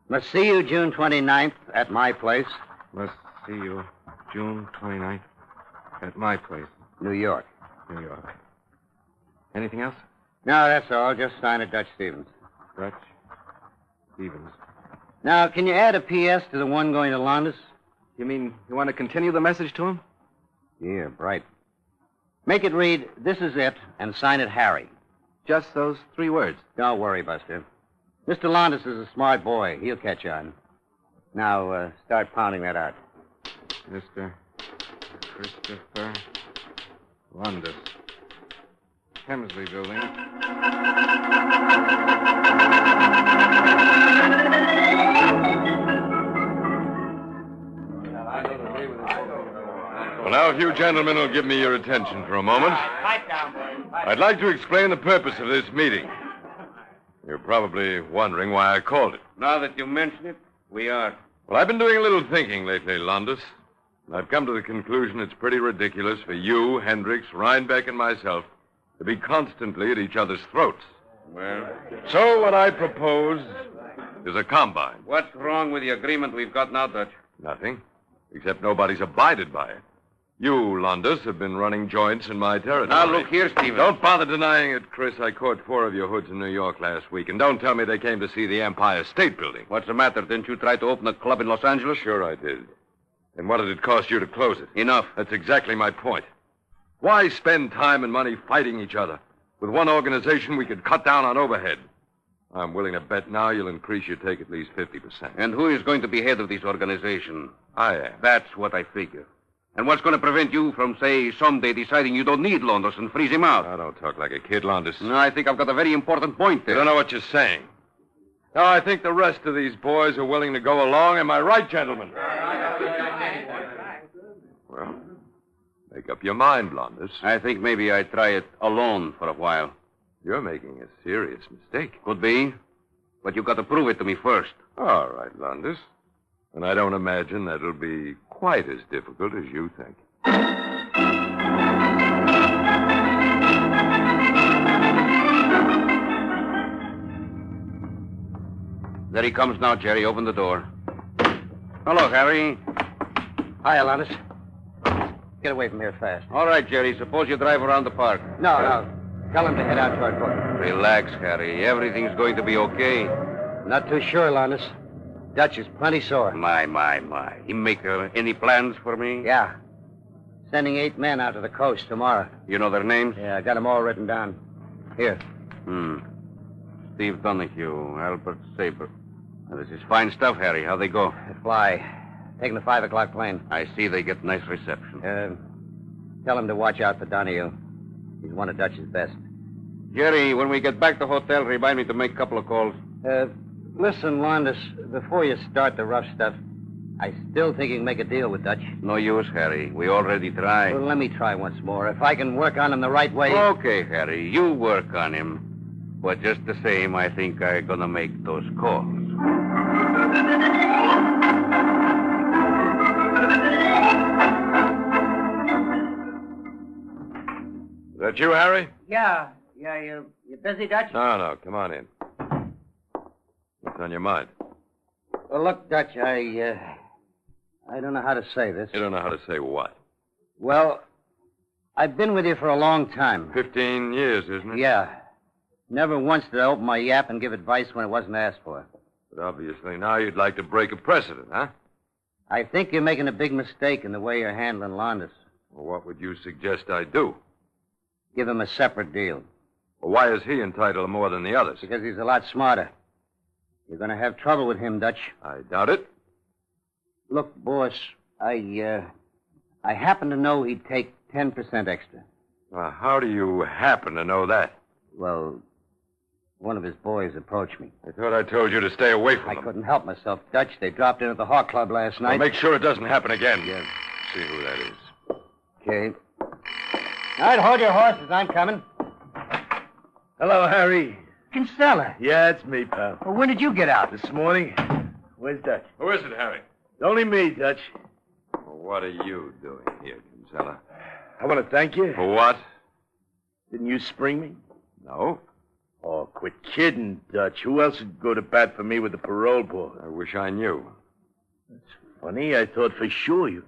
Must see you June 29th at my place. Must see you June 29th at my place. New York. New York. Anything else? No, that's all. Just sign it, Dutch Stevens. Dutch Stevens. Now, can you add a P.S. to the one going to Londos? You mean you want to continue the message to him? Yeah, bright. Make it read, "This is it," and sign it Harry. Just those 3 words. Don't worry, Buster. Mr. Londos is a smart boy. He'll catch on. Now, start pounding that out. Mr. Christopher Londos. Hemsley Building. Well, now, if you gentlemen will give me your attention for a moment, I'd like to explain the purpose of this meeting. You're probably wondering why I called it. Now that you mention it, we are. Well, I've been doing a little thinking lately, Londos. And I've come to the conclusion it's pretty ridiculous for you, Hendricks, Rhinebeck, and myself to be constantly at each other's throats. Well, So what I propose is a combine. what's wrong with the agreement we've got now, Dutch? Nothing, except nobody's abided by it. You, Londos, have been running joints in my territory. Now, look here, Stevens. Don't bother denying it, Chris. I caught 4 of your hoods in New York last week. And don't tell me they came to see the Empire State Building. What's the matter? Didn't you try to open a club in Los Angeles? Sure I did. And what did it cost you to close it? Enough. That's exactly my point. Why spend time and money fighting each other? With one organization, we could cut down on overhead. I'm willing to bet now you'll increase your take at least 50%. And who is going to be head of this organization? I am. That's what I figure. And what's going to prevent you from, say, someday deciding you don't need Londos and freeze him out? Now, don't talk like a kid, Londos. No, I think I've got a very important point You there. don't know what you're saying. No, I think the rest of these boys are willing to go along. Am I right, gentlemen? Well, make up your mind, Londos. I think maybe I'd try it alone for a while. You're making a serious mistake. Could be. But you've got to prove it to me first. All right, Londos. And I don't imagine that'll be quite as difficult as you think. There he comes now, Jerry. Open the door. Hello, Harry. Hi, Alanis. Get away from here fast. All right, Jerry. Suppose you drive around the park. No. Tell him to head out toward Brooklyn. Relax, Harry. Everything's going to be okay. Not too sure, Landis. Dutch is plenty sore. My. He make any plans for me? Yeah. Sending 8 men out to the coast tomorrow. You know their names? Yeah, I got them all written down. Here. Steve Donahue, Albert Saber. Now, this is fine stuff, Harry. How they go? They fly. Taking the 5 o'clock plane. I see they get nice reception. Tell him to watch out for Donahue. He's one of Dutch's best. Jerry, when we get back to hotel, remind me to make a couple of calls. Listen, Landis, before you start the rough stuff, I still think you can make a deal with Dutch. No use, Harry. We already tried. Well, let me try once more. If I can work on him the right way... Okay, Harry. You work on him. But just the same, I think I'm gonna make those calls. Is that you, Harry? Yeah, you busy, Dutch? No, come on in. What's on your mind? Well, look, Dutch, I don't know how to say this. You don't know how to say what? Well, I've been with you for a long time. 15 years, isn't it? Yeah. Never once did I open my yap and give advice when it wasn't asked for. But obviously now you'd like to break a precedent, huh? I think you're making a big mistake in the way you're handling Landis. Well, what would you suggest I do? Give him a separate deal. Well, why is he entitled to more than the others? Because he's a lot smarter. You're going to have trouble with him, Dutch. I doubt it. Look, boss, I happen to know he'd take 10% extra. Well, how do you happen to know that? Well, one of his boys approached me. I thought I told you to stay away from I them. couldn't help myself, Dutch. They dropped in at the Hawk Club last night. Well, make sure it doesn't happen again. Yeah. See who that is. Okay. All right, hold your horses. I'm coming. Hello, Harry. Kinsella. Yeah, it's me, pal. Well, when did you get out? This morning. Where's Dutch? Who is it, Harry? Only me, Dutch. Well, what are you doing here, Kinsella? I want to thank you. For what? Didn't you spring me? No. Oh, quit kidding, Dutch. Who else would go to bat for me with the parole board? I wish I knew. That's funny. I thought for sure you...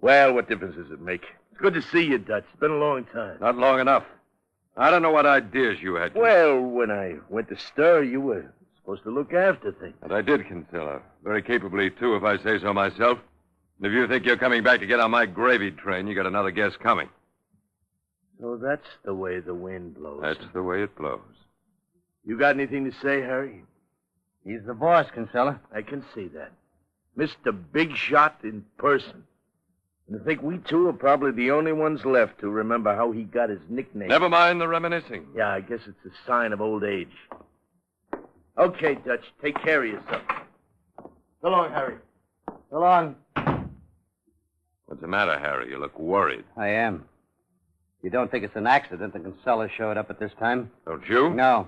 Well, what difference does it make? It's good to see you, Dutch. It's been a long time. Not long enough. I don't know what ideas you had. Well, when I went to stir, you were supposed to look after things. And I did, Kinsella. Very capably, too, if I say so myself. And if you think you're coming back to get on my gravy train, you got another guess coming. So that's the way the wind blows. That's the way it blows. You got anything to say, Harry? He's the boss, Kinsella. I can see that. Mr. Big Shot in person. And I think we two are probably the only ones left who remember how he got his nickname. Never mind the reminiscing. Yeah, I guess it's a sign of old age. Okay, Dutch, take care of yourself. So long, Harry. So long. What's the matter, Harry? You look worried. I am. You don't think it's an accident that Kinsella showed up at this time? Don't you? No.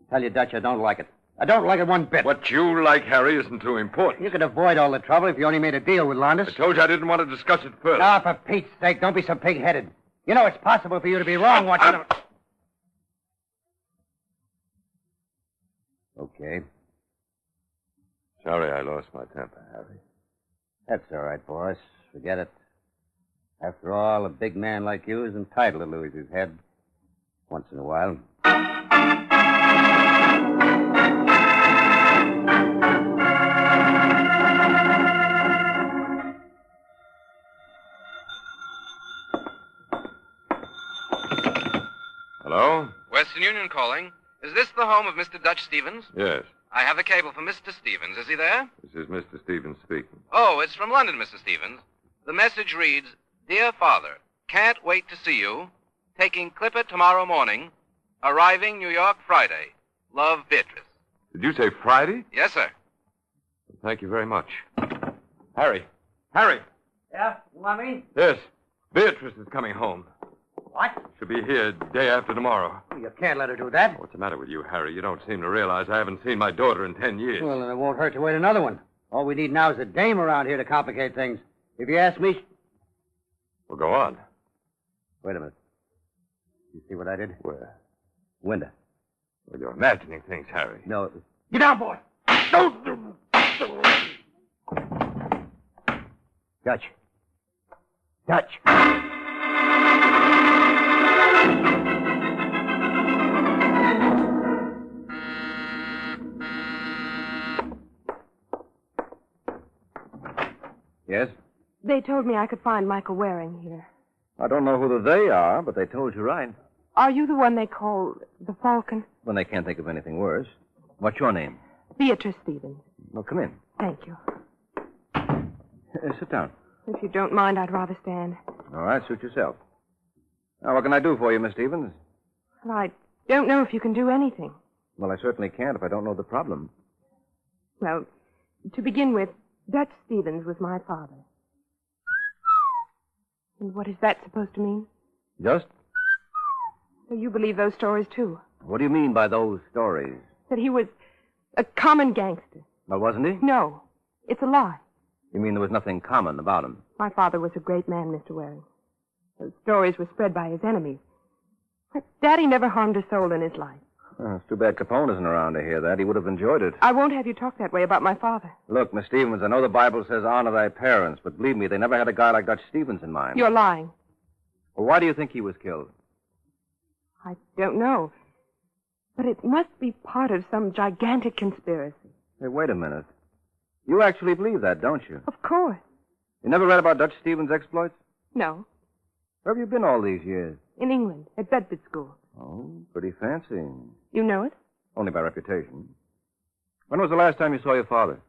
I tell you, Dutch, I don't like it. I don't like it one bit. What you like, Harry, isn't too important. You could avoid all the trouble if you only made a deal with Landis. I told you I didn't want to discuss it further. Now, for Pete's sake, don't be so pig-headed. You know it's possible for you to be wrong watching... Okay. Sorry I lost my temper, Harry. That's all right, boss. Forget it. After all, a big man like you is entitled to lose his head once in a while. Hello? Western Union calling. Is this the home of Mr. Dutch Stevens? Yes. I have a cable for Mr. Stevens. Is he there? This is Mr. Stevens speaking. Oh, it's from London, Mr. Stevens. The message reads, Dear Father, can't wait to see you. Taking Clipper tomorrow morning. Arriving New York Friday. Love, Beatrice. Did you say Friday? Yes, sir. Thank you very much. Harry. Harry. Yeah? You want me? Yes. Beatrice is coming home. What? She'll be here day after tomorrow. You can't let her do that. What's the matter with you, Harry? You don't seem to realize I haven't seen my daughter in 10 years. Well, then it won't hurt to wait another one. All we need now is a dame around here to complicate things. If you ask me... Well, go on. Wait a minute. You see what I did? Where? Window. Well, you're imagining things, Harry. No, it was... Get down, boy! Don't... Dutch. Dutch. They told me I could find Michael Waring here. I don't know who the they are, but they told you right. Are you the one they call the Falcon? When they can't think of anything worse. What's your name? Beatrice Stevens. Well, come in. Thank you. Sit down. If you don't mind, I'd rather stand. All right, suit yourself. Now, what can I do for you, Miss Stevens? Well, I don't know if you can do anything. Well, I certainly can't if I don't know the problem. Well, to begin with, Dutch Stevens was my father. And what is that supposed to mean? Just? So you believe those stories, too? What do you mean by those stories? That he was a common gangster. Well, wasn't he? No, it's a lie. You mean there was nothing common about him? My father was a great man, Mr. Waring. Those stories were spread by his enemies. But Daddy never harmed a soul in his life. Oh, it's too bad Capone isn't around to hear that. He would have enjoyed it. I won't have you talk that way about my father. Look, Miss Stevens, I know the Bible says honor thy parents, but believe me, they never had a guy like Dutch Stevens in mind. You're lying. Well, why do you think he was killed? I don't know. But it must be part of some gigantic conspiracy. Hey, wait a minute. You actually believe that, don't you? Of course. You never read about Dutch Stevens' exploits? No. Where have you been all these years? In England, at Bedford School. Oh, pretty fancy. You know it? Only by reputation. When was the last time you saw your father?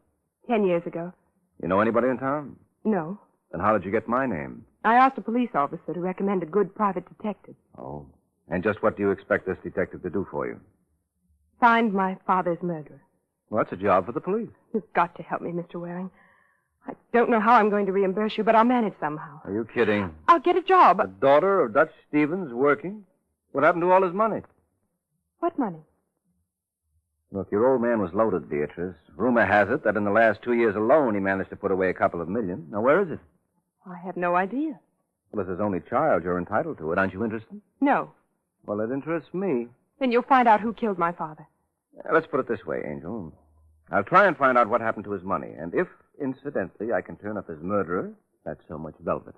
10 years ago. You know anybody in town? No. Then how did you get my name? I asked a police officer to recommend a good private detective. Oh. And just what do you expect this detective to do for you? Find my father's murderer. Well, that's a job for the police. You've got to help me, Mr. Waring. I don't know how I'm going to reimburse you, but I'll manage somehow. Are you kidding? I'll get a job. The daughter of Dutch Stevens working? What happened to all his money? What money? Look, your old man was loaded, Beatrice. Rumor has it that in the last 2 years alone he managed to put away a couple of million. Now, where is it? I have no idea. Well, as his only child, you're entitled to it. Aren't you interested? No. Well, it interests me. Then you'll find out who killed my father. Let's put it this way, Angel. I'll try and find out what happened to his money. And if, incidentally, I can turn up his murderer, that's so much velvet.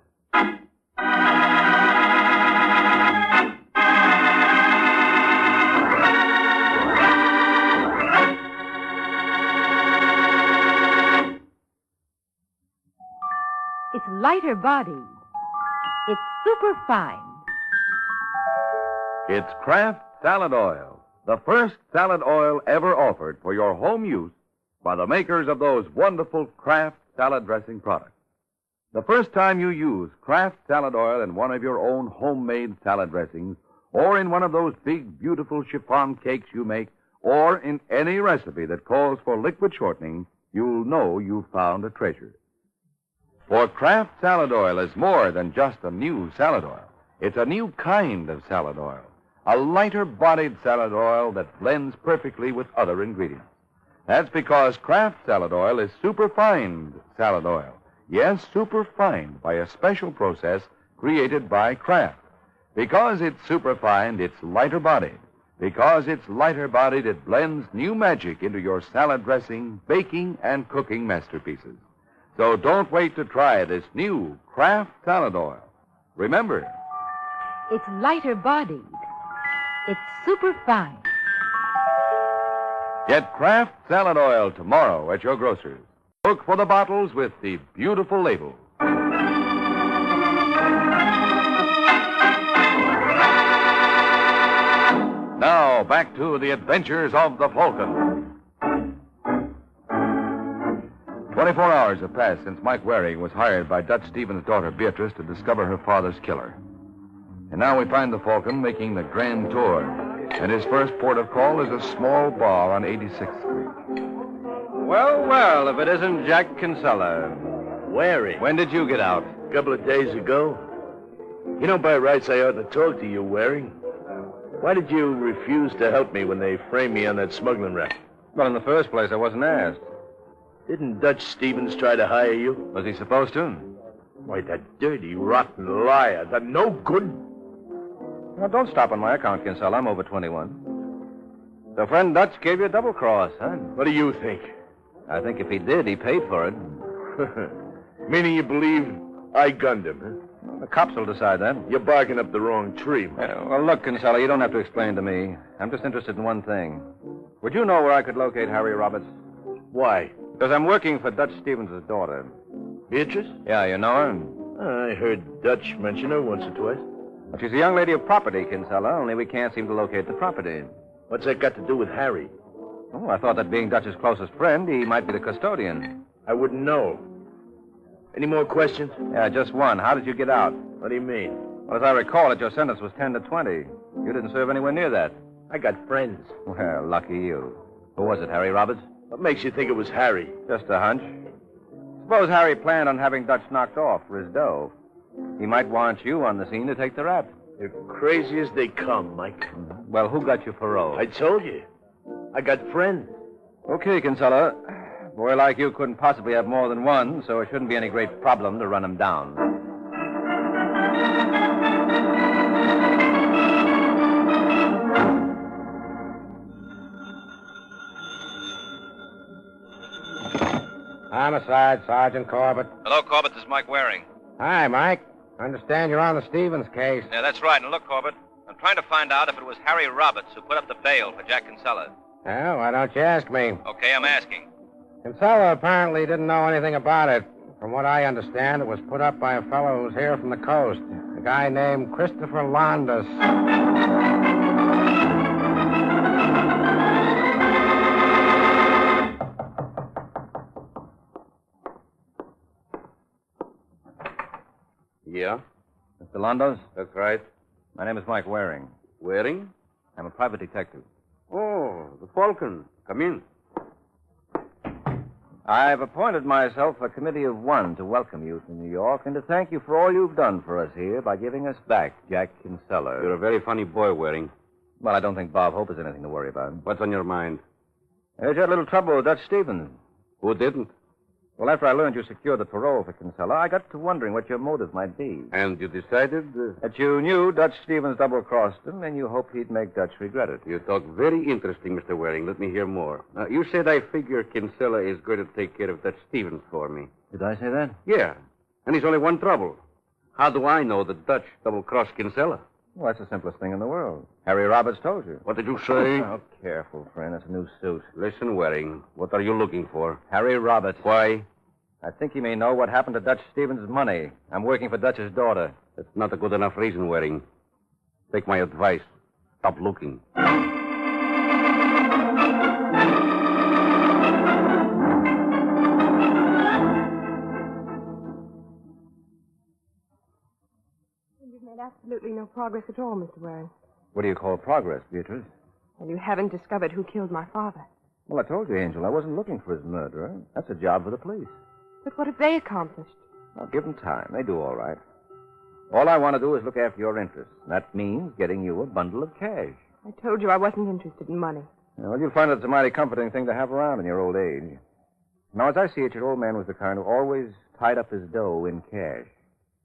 It's lighter bodied. It's super fine. It's Kraft Salad Oil, the first salad oil ever offered for your home use by the makers of those wonderful Kraft salad dressing products. The first time you use Kraft Salad Oil in one of your own homemade salad dressings, or in one of those big, beautiful chiffon cakes you make, or in any recipe that calls for liquid shortening, you'll know you've found a treasure. For Kraft Salad Oil is more than just a new salad oil. It's a new kind of salad oil. A lighter-bodied salad oil that blends perfectly with other ingredients. That's because Kraft Salad Oil is superfined salad oil. Yes, superfined by a special process created by Kraft. Because it's superfined, it's lighter-bodied. Because it's lighter-bodied, it blends new magic into your salad dressing, baking, and cooking masterpieces. So don't wait to try this new Kraft Salad Oil. Remember, It's lighter bodied. It's super fine. get Kraft Salad Oil tomorrow at your grocer's. Look for the bottles with the beautiful labels. Now, back to the adventures of the Falcon. 24 hours have passed since Mike Waring was hired by Dutch Stevens' daughter, Beatrice, to discover her father's killer. And now we find the Falcon making the grand tour. And his first port of call is a small bar on 86th Street. Well, well, if it isn't Jack Kinsella. Waring. When did you get out? A couple of days ago. You know, by rights, I ought to talk to you, Waring. Why did you refuse to help me when they framed me on that smuggling rap? Well, in the first place, I wasn't asked. Didn't Dutch Stevens try to hire you? Was he supposed to? Why, that dirty, rotten liar. That no good. Now, don't stop on my account, Kinsella. I'm over 21. So friend Dutch gave you a double cross, huh? What do you think? I think if he did, he paid for it. Meaning you believe I gunned him, huh? Well, the cops will decide that. You're barking up the wrong tree, man. Well, look, Kinsella, you don't have to explain to me. I'm just interested in one thing. Would you know where I could locate Harry Roberts? Why? Because I'm working for Dutch Stevens' daughter. Beatrice? Yeah, you know her? I heard Dutch mention her once or twice. Well, she's a young lady of property, Kinsella, only we can't seem to locate the property. What's that got to do with Harry? Oh, I thought that being Dutch's closest friend, he might be the custodian. I wouldn't know. Any more questions? Yeah, just one. How did you get out? What do you mean? Well, as I recall it, your sentence was 10 to 20. You didn't serve anywhere near that. I got friends. Well, lucky you. Who was it, Harry Roberts? What makes you think it was Harry? Just a hunch. Suppose Harry planned on having Dutch knocked off for his dough. He might want you on the scene to take the rap. You're crazy as they come, Mike. Well, who got you parole? I told you. I got friends. Okay, Kinsella. A boy like you couldn't possibly have more than one, so it shouldn't be any great problem to run him down. Homicide, Sergeant Corbett. Hello, Corbett. This is Mike Waring. Hi, Mike. I understand you're on the Stevens case. Yeah, that's right. And look, Corbett, I'm trying to find out if it was Harry Roberts who put up the bail for Jack Kinsella. Well, why don't you ask me? Okay, I'm asking. Kinsella apparently didn't know anything about it. From what I understand, it was put up by a fellow who's here from the coast, a guy named Christopher Londas. Yeah? Mr. Londos? That's right. My name is Mike Waring. Waring? I'm a private detective. Oh, the Falcon. Come in. I've appointed myself a committee of one to welcome you to New York and to thank you for all you've done for us here by giving us back Jack Kinsella. You're a very funny boy, Waring. Well, I don't think Bob Hope has anything to worry about. What's on your mind? There's had a little trouble with Dutch Stevens. Who didn't? Well, after I learned you secured the parole for Kinsella, I got to wondering what your motive might be. And you decided? That you knew Dutch Stevens double-crossed him, and you hoped he'd make Dutch regret it. You talk very interesting, Mr. Waring. Let me hear more. Now, you said I figure Kinsella is going to take care of Dutch Stevens for me. Did I say that? Yeah. And he's only one trouble. How do I know that Dutch double-crossed Kinsella? Well, that's the simplest thing in the world. Harry Roberts told you. What did you say? Oh, careful, friend. It's a new suit. Listen, Waring. What are you looking for? Harry Roberts. Why? I think you may know what happened to Dutch Stevens' money. I'm working for Dutch's daughter. That's not a good enough reason, Waring. Take my advice. Stop looking. You've made absolutely no progress at all, Mr. Waring. What do you call progress, Beatrice? And you haven't discovered who killed my father. Well, I told you, Angel, I wasn't looking for his murderer. That's a job for the police. But what have they accomplished? I'll give them time. They do all right. All I want to do is look after your interests. That means getting you a bundle of cash. I told you I wasn't interested in money. Well, you'll find it's a mighty comforting thing to have around in your old age. Now, as I see it, your old man was the kind who always tied up his dough in cash.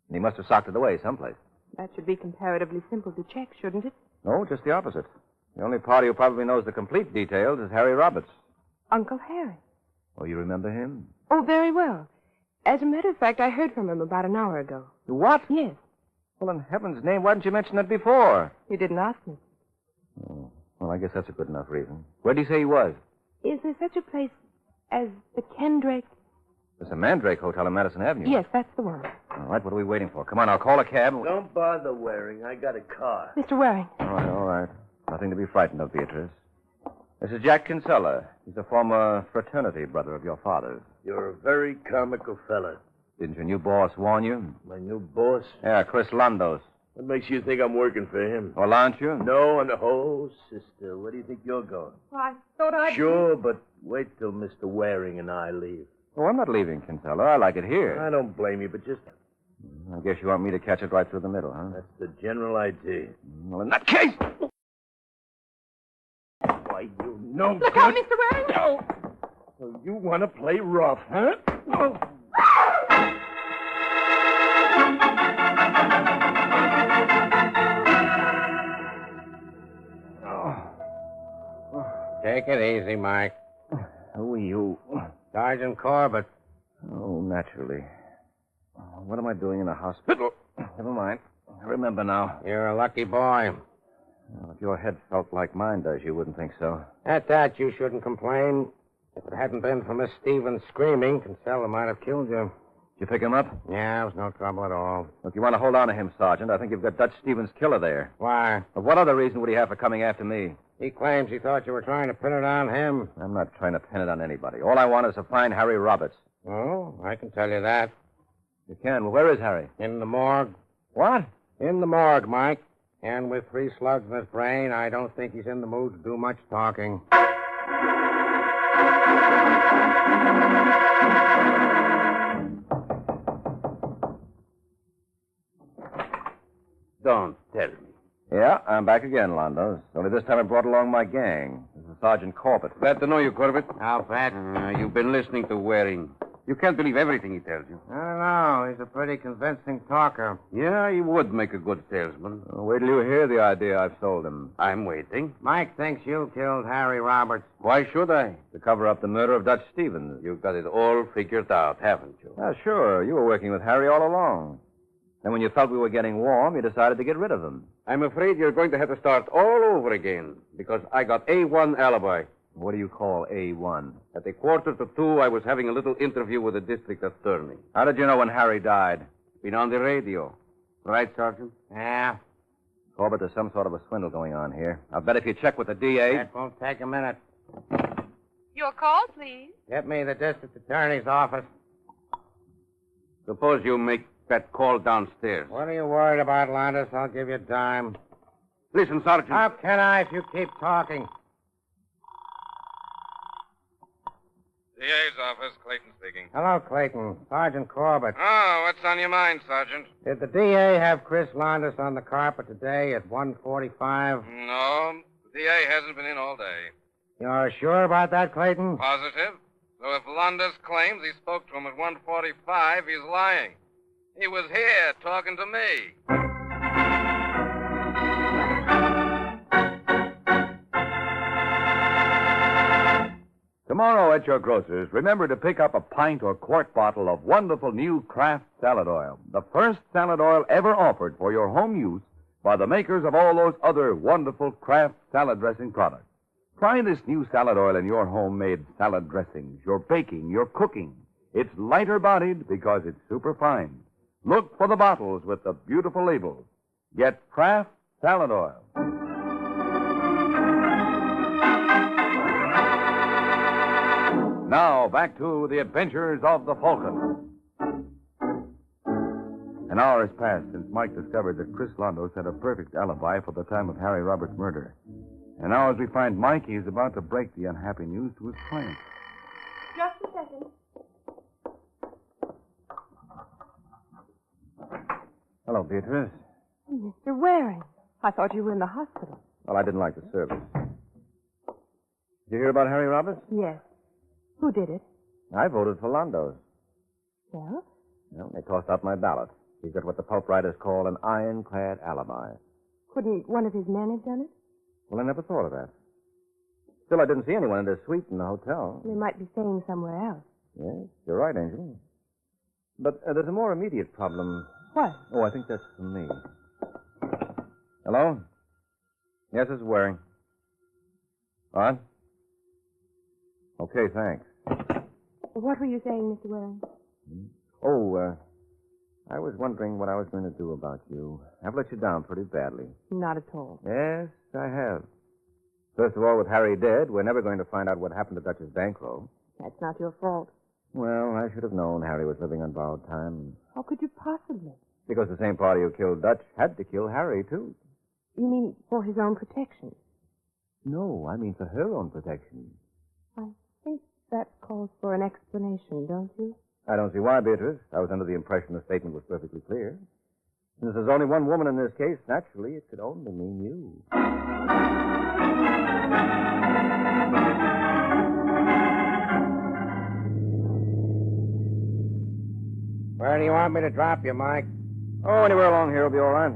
And he must have socked it away someplace. That should be comparatively simple to check, shouldn't it? No, just the opposite. The only party who probably knows the complete details is Harry Roberts. Uncle Harry. Oh, you remember him? Oh, very well. As a matter of fact, I heard from him about an hour ago. What? Yes. Well, in heaven's name, why didn't you mention that before? You didn't ask me. Oh, well, I guess that's a good enough reason. Where did he say he was? Is there such a place as the Kendrake? There's a Mandrake Hotel on Madison Avenue. Yes, that's the one. All right, what are we waiting for? Come on, I'll call a cab. Don't bother, Waring. I got a car. Mr. Waring. All right. Nothing to be frightened of, Beatrice. This is Jack Kinsella. He's a former fraternity brother of your father's. You're a very comical fella. Didn't your new boss warn you? My new boss? Yeah, Chris Londos. What makes you think I'm working for him? Well, aren't you? No, and oh, sister, where do you think you're going? Well, I thought I'd... Sure, but wait till Mr. Waring and I leave. Oh, I'm not leaving, Kinsella. I like it here. I don't blame you, but just... I guess you want me to catch it right through the middle, huh? That's the general idea. Well, in that case... Why, you no Look good... out, Mr. Waring! No! So you want to play rough, huh? No! Take it easy, Mike. Who are you? Sergeant Corbett. Oh, naturally. What am I doing in a hospital? Never mind. I remember now. You're a lucky boy. Well, if your head felt like mine does, you wouldn't think so. At that, you shouldn't complain. If it hadn't been for Miss Stevens screaming, Kinsella might have killed you. Did you pick him up? Yeah, it was no trouble at all. Look, you want to hold on to him, Sergeant. I think you've got Dutch Stevens' killer there. Why? But what other reason would he have for coming after me? He claims he thought you were trying to pin it on him. I'm not trying to pin it on anybody. All I want is to find Harry Roberts. Oh, I can tell you that. You can? Well, where is Harry? In the morgue. What? In the morgue, Mike. And with 3 slugs in his brain, I don't think he's in the mood to do much talking. Don't tell me. Yeah, I'm back again, Londos. Only this time I brought along my gang. This is Sergeant Corbett. Glad to know you, Corbett. How fat? You've been listening to Waring. You can't believe everything he tells you. I don't know. He's a pretty convincing talker. Yeah, he would make a good salesman. Well, wait till you hear the idea I've sold him. I'm waiting. Mike thinks you killed Harry Roberts. Why should I? To cover up the murder of Dutch Stevens. You've got it all figured out, haven't you? Yeah, sure. You were working with Harry all along. Then when you felt we were getting warm, you decided to get rid of him. I'm afraid you're going to have to start all over again, because I got A1 alibi. What do you call A1? At 1:45, I was having a little interview with the district attorney. How did you know when Harry died? Been on the radio. Right, Sergeant? Yeah. Corbett, there's some sort of a swindle going on here. I'll bet if you check with the DA... That won't take a minute. Your call, please. Get me the district attorney's office. Suppose you make that call downstairs. What are you worried about, Landis? I'll give you time. Listen, Sergeant. How can I if you keep talking? DA's office, Clayton speaking. Hello, Clayton. Sergeant Corbett. Oh, what's on your mind, Sergeant? Did the DA have Chris Landis on the carpet today at 1:45? No, the DA hasn't been in all day. You're sure about that, Clayton? Positive. So if Landis claims he spoke to him at 1:45, he's lying. He was here talking to me. Tomorrow at your grocer's, remember to pick up a pint or quart bottle of wonderful new Kraft salad oil. The first salad oil ever offered for your home use by the makers of all those other wonderful Kraft salad dressing products. Try this new salad oil in your homemade salad dressings, your baking, your cooking. It's lighter bodied because it's super fine. Look for the bottles with the beautiful labels. Get Kraft salad oil. Now, back to the adventures of the Falcon. An hour has passed since Mike discovered that Chris Londos had a perfect alibi for the time of Harry Roberts' murder. And now, as we find Mike, he is about to break the unhappy news to his client. Just a second. Hello, Beatrice. Mr. Waring. I thought you were in the hospital. Well, I didn't like the service. Did you hear about Harry Roberts? Yes. Who did it? I voted for Londos. Well? Well, they tossed out my ballot. He's got what the pulp writers call an ironclad alibi. Couldn't one of his men have done it? Well, I never thought of that. Still, I didn't see anyone in their suite in the hotel. They might be staying somewhere else. Yes, you're right, Angel. But there's a more immediate problem. What? Oh, I think that's for me. Hello? Yes, this is Waring. What? Okay, thanks. What were you saying, Mr. Waring? Oh, I was wondering what I was going to do about you. I've let you down pretty badly. Not at all. Yes, I have. First of all, with Harry dead, we're never going to find out what happened to Dutch's bankroll. That's not your fault. Well, I should have known Harry was living on borrowed time. How could you possibly? Because the same party who killed Dutch had to kill Harry, too. You mean for his own protection? No, I mean for her own protection. I think that calls for an explanation, don't you? I don't see why, Beatrice. I was under the impression the statement was perfectly clear. Since there's only one woman in this case, naturally, it could only mean you. Where do you want me to drop you, Mike? Oh, anywhere along here will be all right.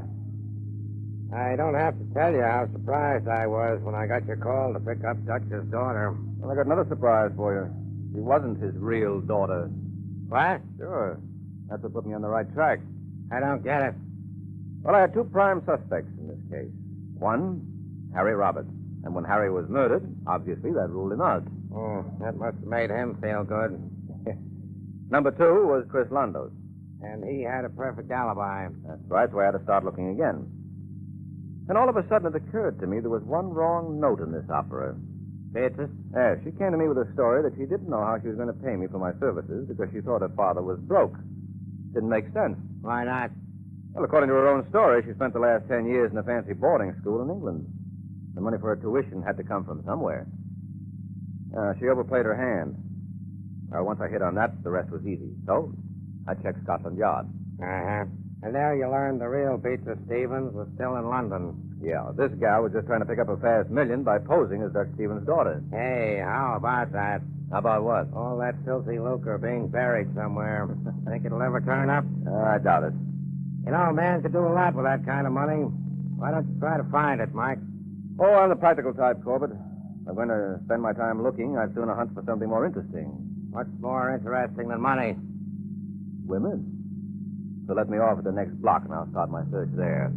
I don't have to tell you how surprised I was when I got your call to pick up Dutch's daughter. Well, I got another surprise for you. She wasn't his real daughter. What? Sure. That's what put me on the right track. I don't get it. Well, I had two prime suspects in this case. One, Harry Roberts. And when Harry was murdered, obviously that ruled him out. Oh, that must have made him feel good. Number 2 was Chris Londos. And he had a perfect alibi. That's right, so I had to start looking again. And all of a sudden it occurred to me there was one wrong note in this opera. Beatrice? Yeah, she came to me with a story that she didn't know how she was going to pay me for my services because she thought her father was broke. Didn't make sense. Why not? Well, according to her own story, she spent the last 10 years in a fancy boarding school in England. The money for her tuition had to come from somewhere. She overplayed her hand. Once I hit on that, the rest was easy. So, I checked Scotland Yard. Uh-huh. And there you learned the real Beatrice Stevens was still in London. Yeah, this gal was just trying to pick up a fast million by posing as Dutch Stevens' daughter. Hey, how about that? How about what? All that filthy lucre being buried somewhere. Think it'll ever turn up? I doubt it. You know, a man could do a lot with that kind of money. Why don't you try to find it, Mike? Oh, I'm the practical type, Corbett. If I'm going to spend my time looking, I'd sooner hunt for something more interesting. What's more interesting than money? Women. So let me off at the next block, and I'll start my search there.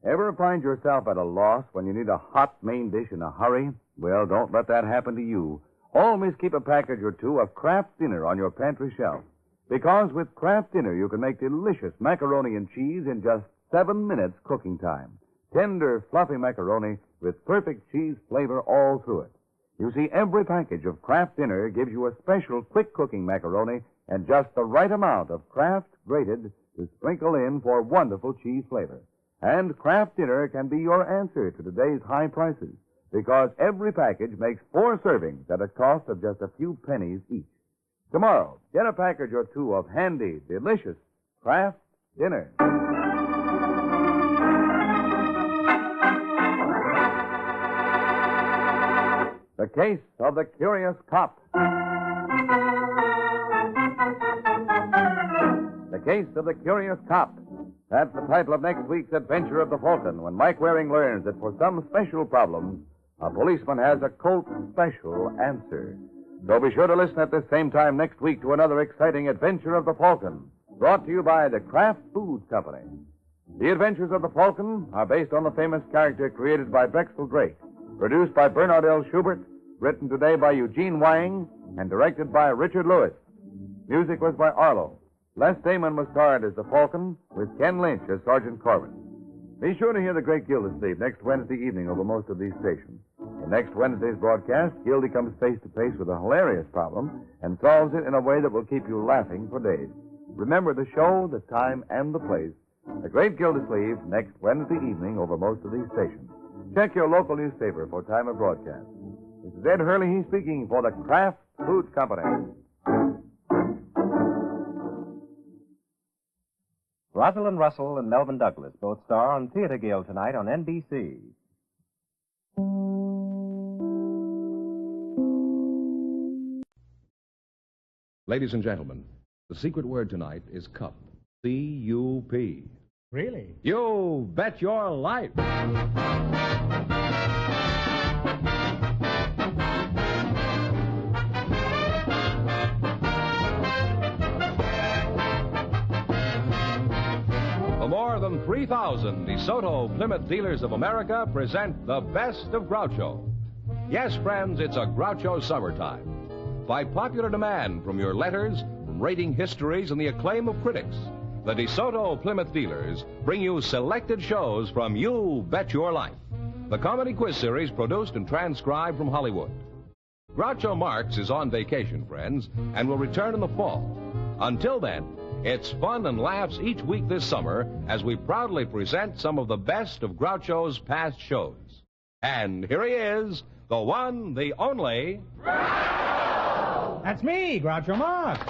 Ever find yourself at a loss when you need a hot main dish in a hurry? Well, don't let that happen to you. Always keep a package or two of Kraft Dinner on your pantry shelf. Because with Kraft Dinner, you can make delicious macaroni and cheese in just 7 minutes cooking time. Tender, fluffy macaroni with perfect cheese flavor all through it. You see, every package of Kraft Dinner gives you a special quick-cooking macaroni and just the right amount of Kraft grated to sprinkle in for wonderful cheese flavor. And Kraft Dinner can be your answer to today's high prices because every package makes 4 servings at a cost of just a few pennies each. Tomorrow, get a package or two of handy, delicious Kraft Dinner. The Case of the Curious Cop. The Case of the Curious Cop. That's the title of next week's adventure of the Falcon, when Mike Waring learns that for some special problems, a policeman has a Colt special answer. So be sure to listen at this same time next week to another exciting adventure of the Falcon, brought to you by the Kraft Foods Company. The Adventures of the Falcon are based on the famous character created by Drexel Drake, produced by Bernard L. Schubert, written today by Eugene Wang, and directed by Richard Lewis. Music was by Arlo. Les Damon was starred as the Falcon, with Ken Lynch as Sergeant Corbin. Be sure to hear the Great Gildersleeve next Wednesday evening over most of these stations. In next Wednesday's broadcast, Gildy comes face to face with a hilarious problem and solves it in a way that will keep you laughing for days. Remember the show, the time, and the place. The Great Gildersleeve next Wednesday evening over most of these stations. Check your local newspaper for time of broadcast. This is Ed Hurley, he's speaking for the Kraft Foods Company. Rosalind Russell and Melvin Douglas both star on Theater Guild tonight on NBC. Ladies and gentlemen, the secret word tonight is cup. C-U-P. Really? You bet your life. The more than 3,000 DeSoto Plymouth dealers of America present the best of Groucho. Yes, friends, it's a Groucho summertime. By popular demand from your letters, from rating histories, and the acclaim of critics, the DeSoto Plymouth dealers bring you selected shows from You Bet Your Life, the comedy quiz series produced and transcribed from Hollywood. Groucho Marx is on vacation, friends, and will return in the fall. Until then, it's fun and laughs each week this summer as we proudly present some of the best of Groucho's past shows. And here he is, the one, the only... That's me, Groucho Marx.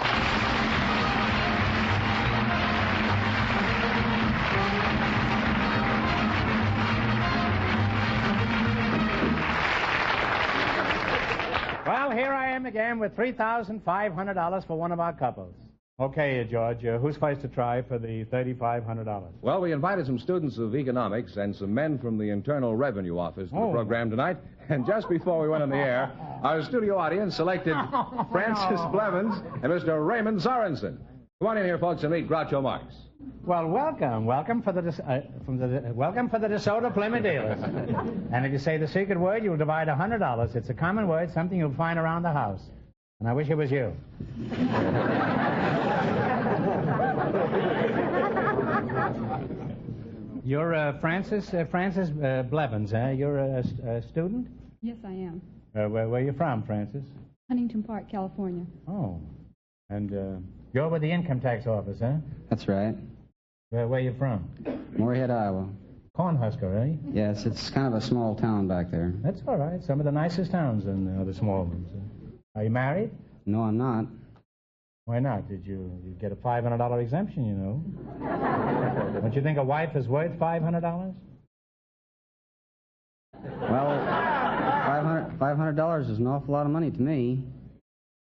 Well, here I am again with $3,500 for one of our couples. Okay, George, who's first to try for the $3,500? Well, we invited some students of economics and some men from the Internal Revenue Office to the program tonight. And just before we went on the air, our studio audience selected Francis Blevins and Mr. Raymond Sorensen. Come on in here, folks, and meet Groucho Marx. Well, welcome. Welcome for the DeSoto Plymouth dealers. And if you say the secret word, you'll divide $100. It's a common word, something you'll find around the house. And I wish it was you. You're Francis Blevins, huh? You're a student? Yes, I am. Where are you from, Francis? Huntington Park, California. Oh. And you're with the income tax office, huh? That's right. Where are you from? Moorhead, Iowa. Cornhusker, eh? Yes, it's kind of a small town back there. That's all right. Some of the nicest towns in the small ones. Are you married? No, I'm not. Why not? Did you get a $500 exemption, you know? Don't you think a wife is worth $500? Well, $500 is an awful lot of money to me.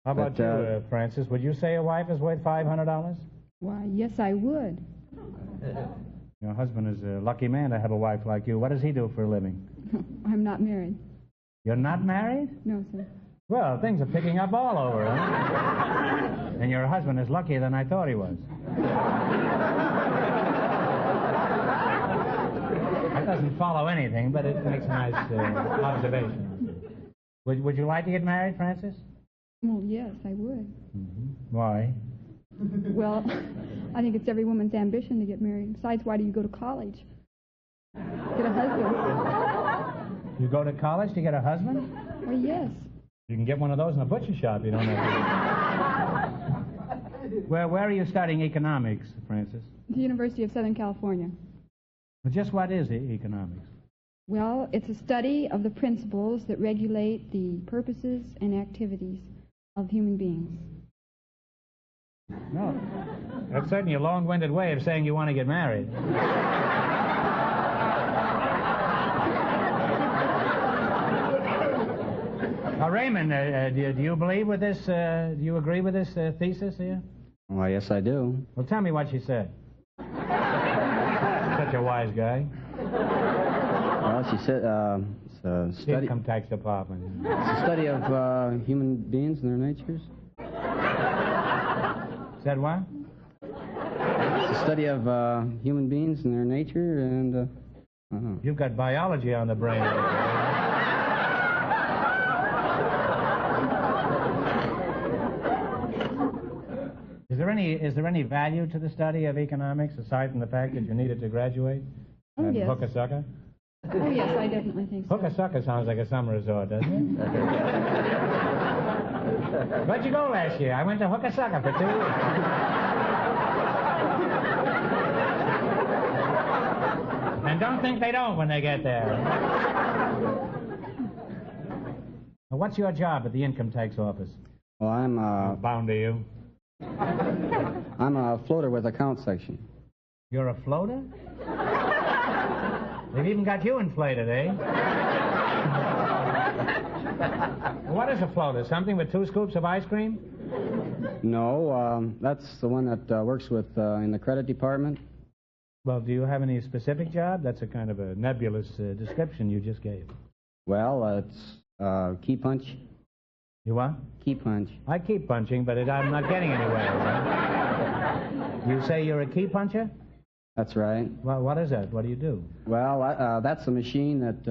How about you, Francis? Would you say a wife is worth $500? Why, yes, I would. Your husband is a lucky man to have a wife like you. What does he do for a living? I'm not married. You're not married? No, sir. Well, things are picking up all over, huh? And your husband is luckier than I thought he was. That doesn't follow anything, but it makes a nice observation. Would you like to get married, Francis? Well, yes, I would. Mm-hmm. Why? Well, I think it's every woman's ambition to get married. Besides, why do you go to college? Get a husband. You go to college to get a husband? Well, yes. You can get one of those in a butcher shop. You don't have to. Where are you studying economics, Francis? The University of Southern California. Well, just what is economics? Well, it's a study of the principles that regulate the purposes and activities of human beings. No. That's certainly a long-winded way of saying you want to get married. Now, Raymond, do you believe with this, do you agree with this thesis here? Well, yes, I do. Well, tell me what she said. Such a wise guy. Well, she said, it's a study... Income tax department. It's a study of human beings and their natures. Said what? It's a study of human beings and their nature, and, I don't know. You've got biology on the brain. Is there any value to the study of economics aside from the fact that you need it to graduate? Oh, yes. Hook a sucker? Oh, yes, I definitely think so. Hook a sucker sounds like a summer resort, doesn't it? Where'd you go last year? I went to Hook a Sucker for 2 weeks. And don't think they don't when they get there. Now, what's your job at the income tax office? Well, I'm bound to you. I'm a floater with account section. You're a floater? They've even got you inflated, eh? What is a floater? Something with 2 scoops of ice cream? No, that's the one that works with in the credit department. Well, do you have any specific job? That's a kind of a nebulous description you just gave. Well, it's key punch. You what? Key punch. I keep punching, but I'm not getting anywhere. Right? You say you're a key puncher? That's right. Well, what is that? What do you do? Well, that's a machine that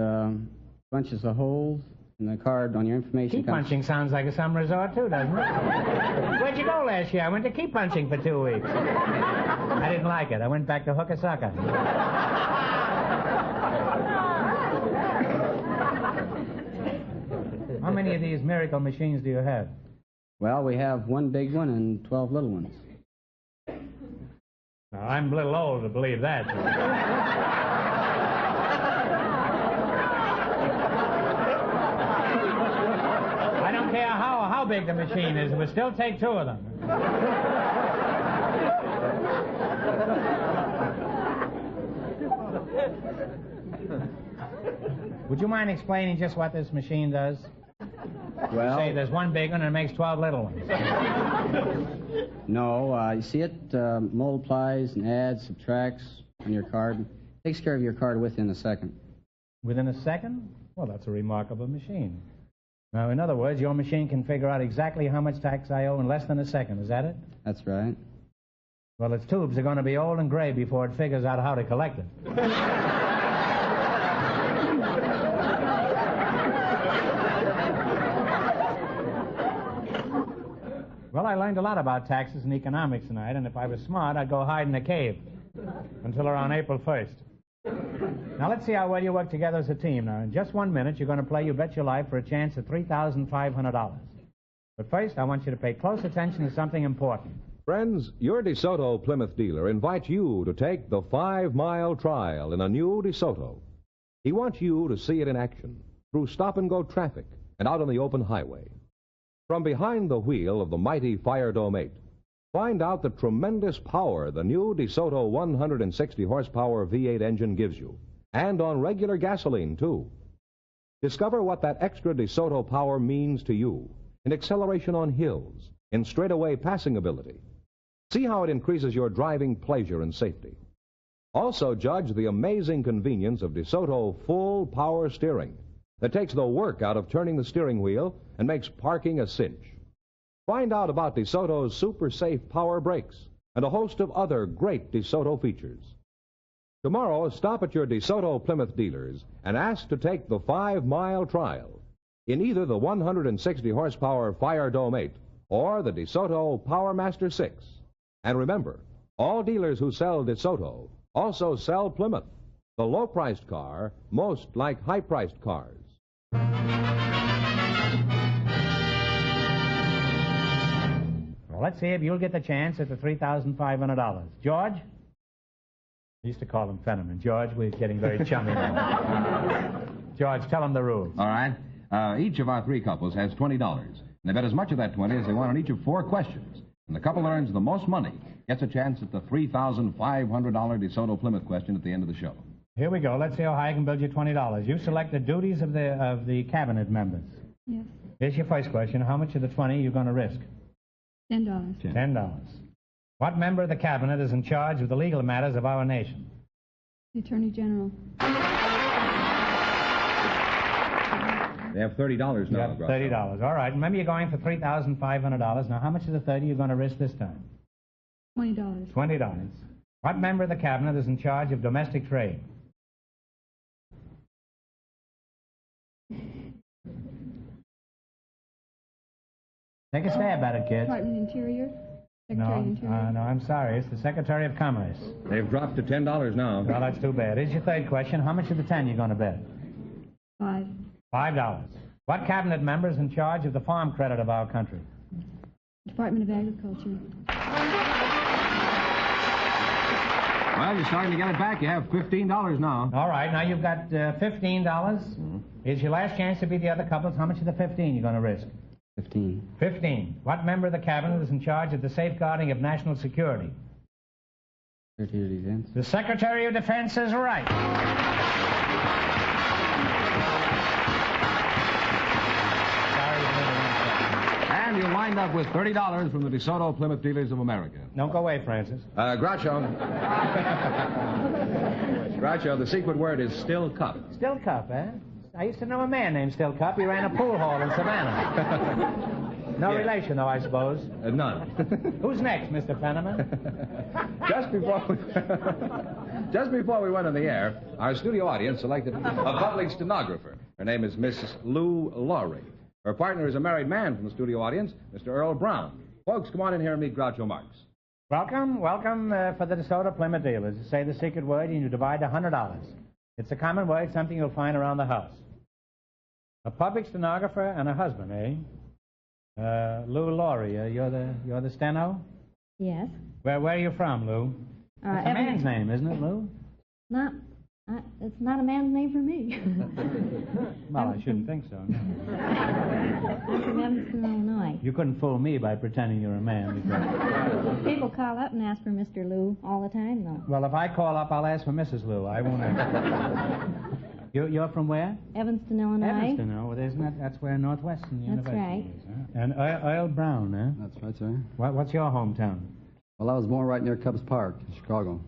punches the holes in the card on your information. Key punching sounds like a summer resort, too, doesn't it? Where'd you go last year? I went to key punching for 2 weeks. I didn't like it. I went back to Hook a Sucker. How many of these miracle machines do you have? Well, we have one big one and 12 little ones. Now, I'm a little old to believe that. I don't care how big the machine is, it would still take 2 of them. Would you mind explaining just what this machine does? Well, you say there's one big one and it makes 12 little ones. No, you see it multiplies and adds, subtracts on your card. Takes care of your card within a second. Within a second? Well, that's a remarkable machine. Now, in other words, your machine can figure out exactly how much tax I owe in less than a second. Is that it? That's right. Well, its tubes are going to be old and gray before it figures out how to collect it. Well, I learned a lot about taxes and economics tonight, and if I was smart, I'd go hide in a cave until around April 1st. Now, let's see how well you work together as a team. Now, in just 1 minute, you're going to play You Bet Your Life for a chance at $3,500. But first, I want you to pay close attention to something important. Friends, your DeSoto Plymouth dealer invites you to take the 5-mile trial in a new DeSoto. He wants you to see it in action, through stop-and-go traffic and out on the open highway. From behind the wheel of the mighty Fire Dome 8, find out the tremendous power the new DeSoto 160 horsepower V8 engine gives you, and on regular gasoline, too. Discover what that extra DeSoto power means to you in acceleration on hills, in straightaway passing ability. See how it increases your driving pleasure and safety. Also judge the amazing convenience of DeSoto full power steering that takes the work out of turning the steering wheel and makes parking a cinch. Find out about DeSoto's super safe power brakes and a host of other great DeSoto features. Tomorrow, stop at your DeSoto Plymouth dealers and ask to take the 5-mile trial in either the 160 horsepower Fire Dome 8 or the DeSoto Power Master 6. And remember, all dealers who sell DeSoto also sell Plymouth, the low-priced car most like high-priced cars. Well, let's see if you'll get the chance at the $3,500. George? I used to call him Fenneman. George, we're getting very chummy now. George, tell him the rules. All right. Each of our three couples has $20. And they bet as much of that 20 as they want on each of 4 questions. And the couple that earns the most money gets a chance at the $3,500 DeSoto Plymouth question at the end of the show. Here we go. Let's see how high I can build you $20. You select the duties of the cabinet members. Yes. Here's your first question. How much of the 20 are you going to risk? $10. $10. What member of the cabinet is in charge of the legal matters of our nation? The Attorney General. They have $30 now. You have $30. All right. Remember, you're going for $3,500. Now, how much of the 30 are you going to risk this time? $20. $20. What member of the cabinet is in charge of domestic trade? Take a stab at it, kids. Department of Interior. Secretary of Interior. No, I'm sorry. It's the Secretary of Commerce. They've dropped to $10 now. Well, that's too bad. Here's your third question. How much of the 10 are you going to bet? $5. $5. What cabinet member is in charge of the farm credit of our country? Department of Agriculture. Well, you're starting to get it back. You have $15 now. All right. Now you've got $15. Mm-hmm. Here's your last chance to beat the other couples. How much of the 15 you going to risk? 15. 15. What member of the cabinet is in charge of the safeguarding of national security? Secretary of Defense. The Secretary of Defense is right. And you'll wind up with $30 from the DeSoto Plymouth Dealers of America. Don't go away, Francis. Groucho. Groucho, the secret word is still cup. Still Cup, eh? I used to know a man named Still Cup. He ran a pool hall in Savannah. No relation, though, I suppose. None. Who's next, Mr. Fenneman? Just before we went on the air, our studio audience selected a public stenographer. Her name is Miss Lou Laurie. Her partner is a married man from the studio audience, Mr. Earl Brown. Folks, come on in here and meet Groucho Marx. Welcome for the DeSoto Plymouth dealers. You say the secret word and you divide $100. It's a common word, something you'll find around the house. A public stenographer and a husband, eh? Lou Laurie, you're the steno? Yes. Where are you from, Lou? It's a man's name, isn't it, Lou? It's not a man's name for me. Well, I shouldn't think so. I'm from Evanston, Illinois. You couldn't fool me by pretending you're a man. Because... People call up and ask for Mr. Lou all the time, though. Well, if I call up, I'll ask for Mrs. Lou. I won't ask. You're from where? Evanston, Illinois. Evanston, oh, well, that's where Northwestern University right. is. Huh? And Earl Brown, eh? That's right, sir. What's your hometown? Well, I was born right near Cubs Park in Chicago.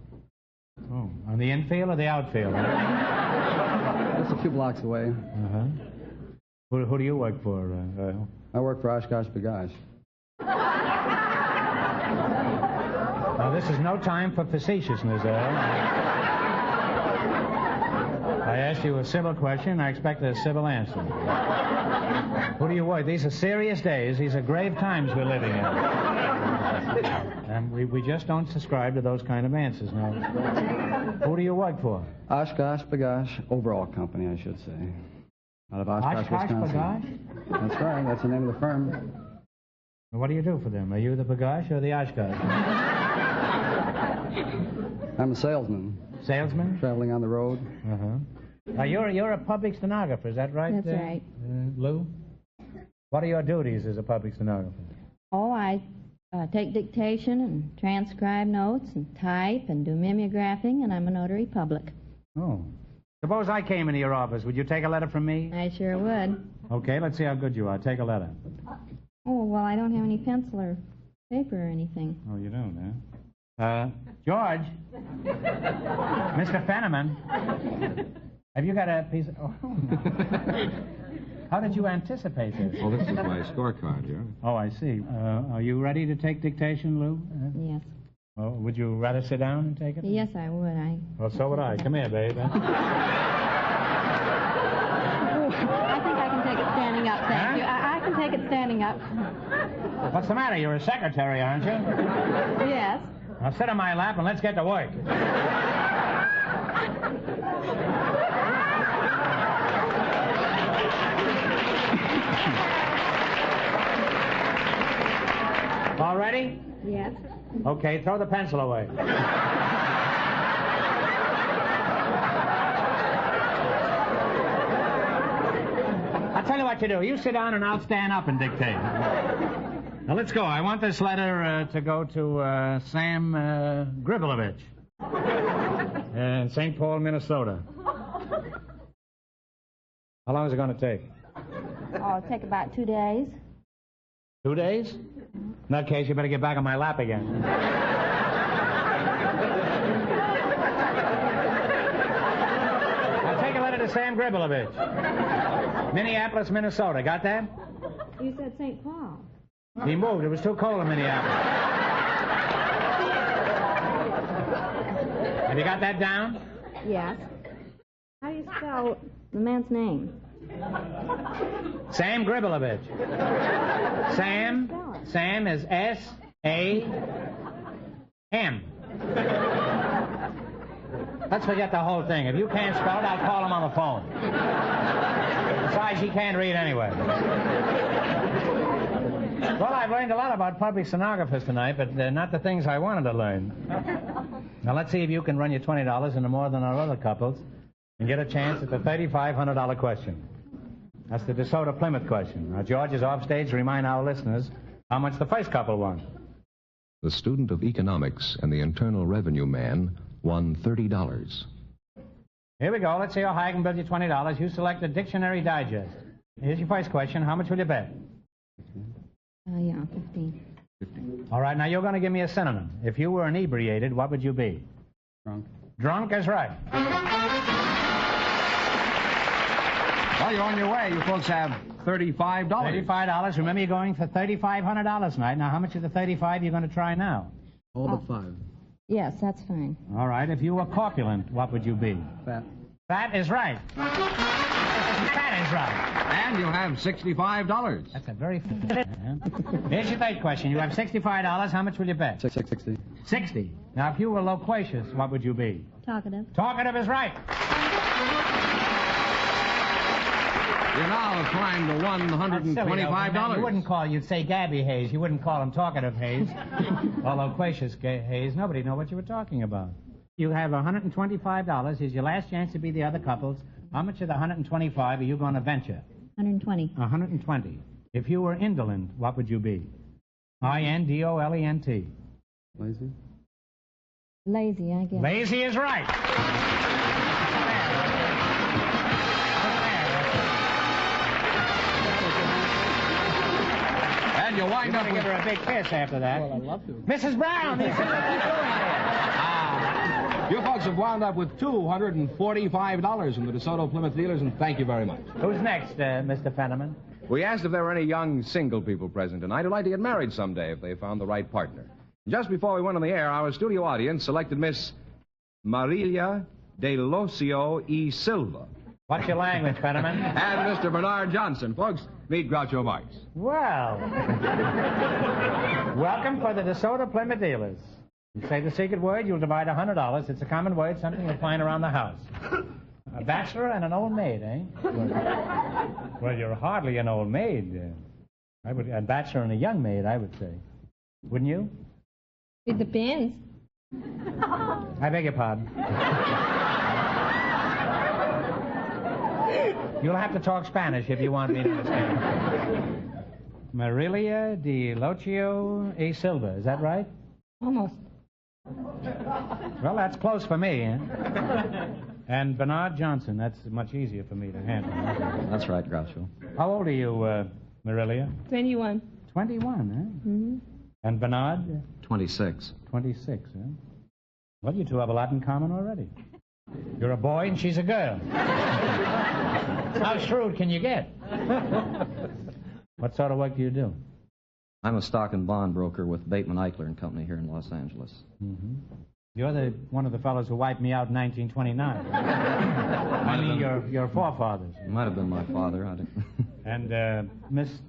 Oh, on the infield or the outfield? Just a few blocks away. Uh-huh. Who do you work for, Earl? I work for Oshkosh B'gosh. Now, this is no time for facetiousness, Earl. I asked you a civil question. I expect a civil answer. Who do you work? These are serious days. These are grave times we're living in. And we just don't subscribe to those kind of answers, no. Who do you work for? Oshkosh Bagosh Overall Company, I should say. Out of Oshkosh, Oshkosh Wisconsin. Bagosh? That's right. That's the name of the firm. What do you do for them? Are you the Bagosh or the Oshkosh? I'm a salesman. Salesman? Traveling on the road. Uh-huh. Now, you're a public stenographer, is that right? That's right. Lou? What are your duties as a public stenographer? Oh, I take dictation and transcribe notes and type and do mimeographing, and I'm a notary public. Oh. Suppose I came into your office. Would you take a letter from me? I sure would. Okay, let's see how good you are. Take a letter. Oh, well, I don't have any pencil or paper or anything. Oh, you don't, huh? George? Mr. Fenneman? Have you got a piece of... Oh. How did you anticipate this? Oh, this is my scorecard here. Oh, I see. Are you ready to take dictation, Lou? Yes. Oh, would you rather sit down and take it? Yes, I would. Well, so would I. Come here, babe. I think I can take it standing up, thank you. I can take it standing up. What's the matter? You're a secretary, aren't you? Yes. Now sit on my lap and let's get to work. All ready? Yes. Okay, throw the pencil away. I'll tell you what you do. You sit down and I'll stand up and dictate. Now, let's go. I want this letter to go to Sam Gribelovich in St. Paul, Minnesota. How long is it going to take? Oh, it'll take about 2 days. 2 days? In that case, you better get back on my lap again. I'll take a letter to Sam Gribelovich. Minneapolis, Minnesota. Got that? You said St. Paul. He moved. It was too cold in Minneapolis. Have you got that down? Yes. How do you spell the man's name? Sam Gribelovich. Sam is S-A-M. Let's forget the whole thing. If you can't spell it, I'll call him on the phone. Besides, he can't read anyway. Well, I've learned a lot about public stenographers tonight, but not the things I wanted to learn. Now, let's see if you can run your $20 into more than our other couples and get a chance at the $3,500 question. That's the DeSoto Plymouth question. Now, George is off stage to remind our listeners how much the first couple won. The student of economics and the Internal Revenue man won $30. Here we go. Let's see how high I can build you $20. You select the Dictionary Digest. Here's your first question. How much will you bet? Yeah, 15. All right, now you're going to give me a synonym. If you were inebriated, what would you be? Drunk. Drunk is right. Well, you're on your way. You folks have $35. $35. Remember, you're going for $3,500 tonight. Now, how much of the 35 you're going to try now? All but 5. Yes, that's fine. All right, if you were corpulent, what would you be? Fat. Fat is right. Fat is right. And you'll have $65. That's a very... Here's your third question. You have $65. How much will you bet? 60. 60. Now, if you were loquacious, what would you be? Talkative. Talkative is right. You now have climbed to $125. You wouldn't call, you'd say Gabby Hayes. You wouldn't call him Talkative Hayes or Loquacious Hayes. Nobody'd know what you were talking about. You have $125. Here's your last chance to be the other couples. How much of the 125 are you going to venture? 120. 120. If you were indolent, what would you be? I-N-D-O-L-E-N-T. Lazy? Lazy, I guess. Lazy is right. And you'll wind up with... give her a big kiss after that. Well, I'd love to. Mrs. Brown, what are you doing there? You folks have wound up with $245 from the DeSoto Plymouth dealers, and thank you very much. Who's next, Mr. Fenneman? We asked if there were any young single people present tonight who'd like to get married someday if they found the right partner. Just before we went on the air, our studio audience selected Miss Marilia de Locio y Silva. What's your language, Fetterman? And Mr. Bernard Johnson. Folks, meet Groucho Marx. Well, welcome for the DeSoto Plymouth dealers. You say the secret word, you'll divide $100. It's a common word, something you'll find around the house. A bachelor and an old maid, eh? Well, you're hardly an old maid. A bachelor and a young maid, I would say. Wouldn't you? It depends. I beg your pardon. You'll have to talk Spanish if you want me to understand. Marilia de Locio y Silva, is that right? Almost. Well, that's close for me, eh? And Bernard Johnson, that's much easier for me to handle. That's right, Groucho. How old are you, Marilia? 21. 21, eh? Mm-hmm. And Bernard? 26. 26, eh? Well, you two have a lot in common already. You're a boy and she's a girl. How shrewd can you get? What sort of work do you do? I'm a stock and bond broker with Bateman Eichler and Company here in Los Angeles. Mm-hmm. You're one of the fellows who wiped me out in 1929. I mean, your forefathers. It might have been my father. I don't... And Miss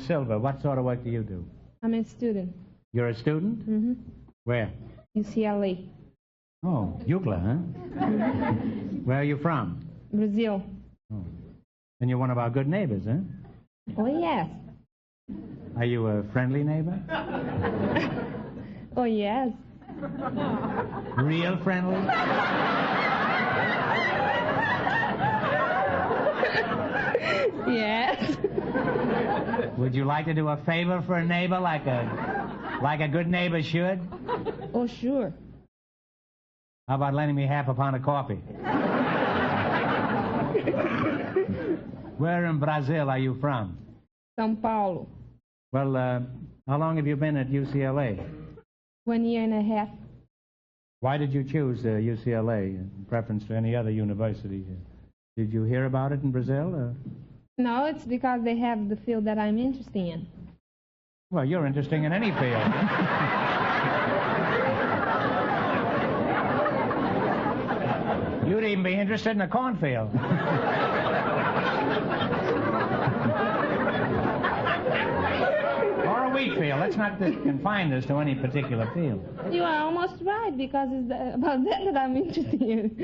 Silva, what sort of work do you do? I'm a student. You're a student? Mm-hmm. Where? UCLA. Oh, UCLA, huh? Mm-hmm. Where are you from? Brazil. Oh. And you're one of our good neighbors, huh? Oh, yes. Are you a friendly neighbor? Oh, yes. Real friendly? Yes. Would you like to do a favor for a neighbor like a good neighbor should? Oh, sure. How about lending me half a pound of coffee? Where in Brazil are you from? São Paulo. Well, how long have you been at UCLA? 1 year and a half. Why did you choose UCLA in preference to any other university? Did you hear about it in Brazil? No, it's because they have the field that I'm interested in. Well, you're interesting in any field. You'd even be interested in a cornfield. Or a wheat field. Let's not confine this to any particular field. You are almost right, because it's about that I'm interested in.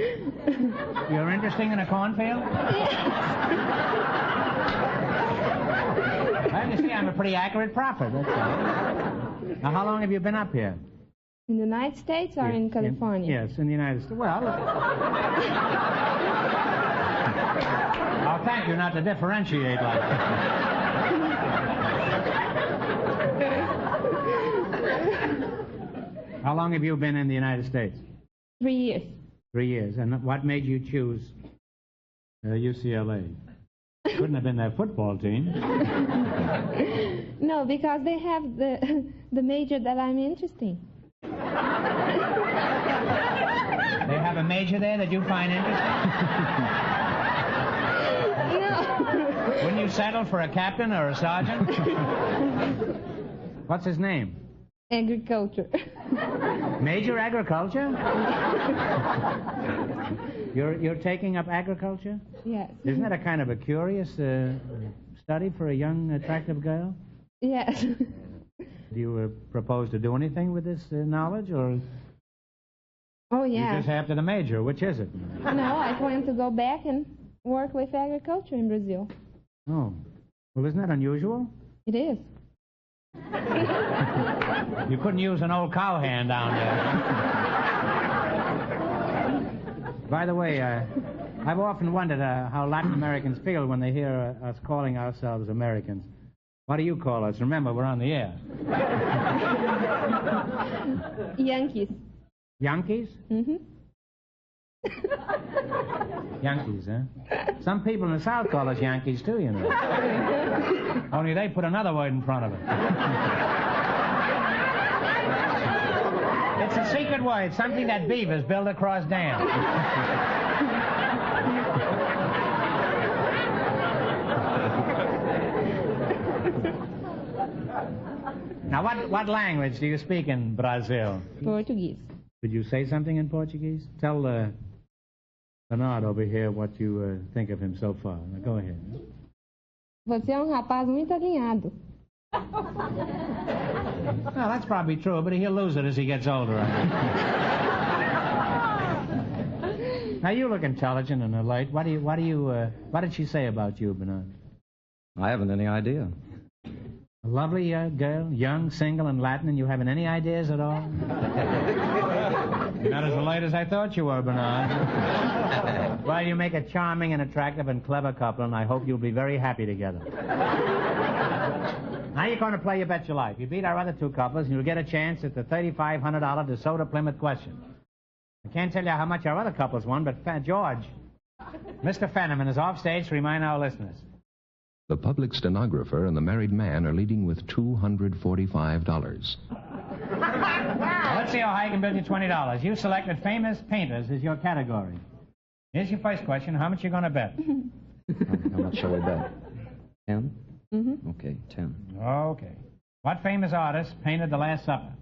You're interested in a cornfield? Yes. Well, you see, I'm a pretty accurate prophet. That's all. Now, how long have you been up here? In the United States or in California? Yes, in the United States. Well, I'll thank you not to differentiate like that. How long have you been in the United States? 3 years. 3 years. And what made you choose UCLA? Couldn't have been their football team. No, because they have the major that I'm interested in. They have a major there that you find interesting? No. Wouldn't you settle for a captain or a sergeant? What's his name? Agriculture. Major agriculture? You're taking up agriculture? Yes. Isn't that a kind of a curious study for a young, attractive girl? Yes. Do you propose to do anything with this knowledge, or Oh, yeah. you just after the major? Which is it? No, I plan to go back and work with agriculture in Brazil. Oh. Well, isn't that unusual? It is. You couldn't use an old cowhand down there. By the way, I've often wondered how Latin Americans feel when they hear us calling ourselves Americans. What do you call us? Remember, we're on the air. Yankees. Yankees? Mm-hmm. Yankees, huh? Some people in the South call us Yankees, too, you know. Only they put another word in front of it. It's a secret word, something that beavers build across dams. Now, what language do you speak in Brazil? Portuguese. Could you say something in Portuguese? Tell Bernard over here what you think of him so far. Now, go ahead. Você é rapaz muito alinhado. Well, that's probably true, but he'll lose it as he gets older. Now, you look intelligent and alert. What did she say about you, Bernard? I haven't any idea. A lovely girl, young, single, and Latin, and you haven't any ideas at all? You're not as alert as I thought you were, Bernard. Well, you make a charming and attractive and clever couple, and I hope you'll be very happy together. Now you're going to play You Bet Your Life. You beat our other two couples, and you'll get a chance at the $3,500 DeSoto Plymouth question. I can't tell you how much our other couples won, but George, Mr. Fenneman is off stage to remind our listeners. The public stenographer and the married man are leading with $245. Well, let's see how high I can build you $20. You selected famous painters as your category. Here's your first question. How much are you going to bet? How much shall we bet? 10? Mm-hmm. Okay, 10. Okay. What famous artist painted The Last Supper?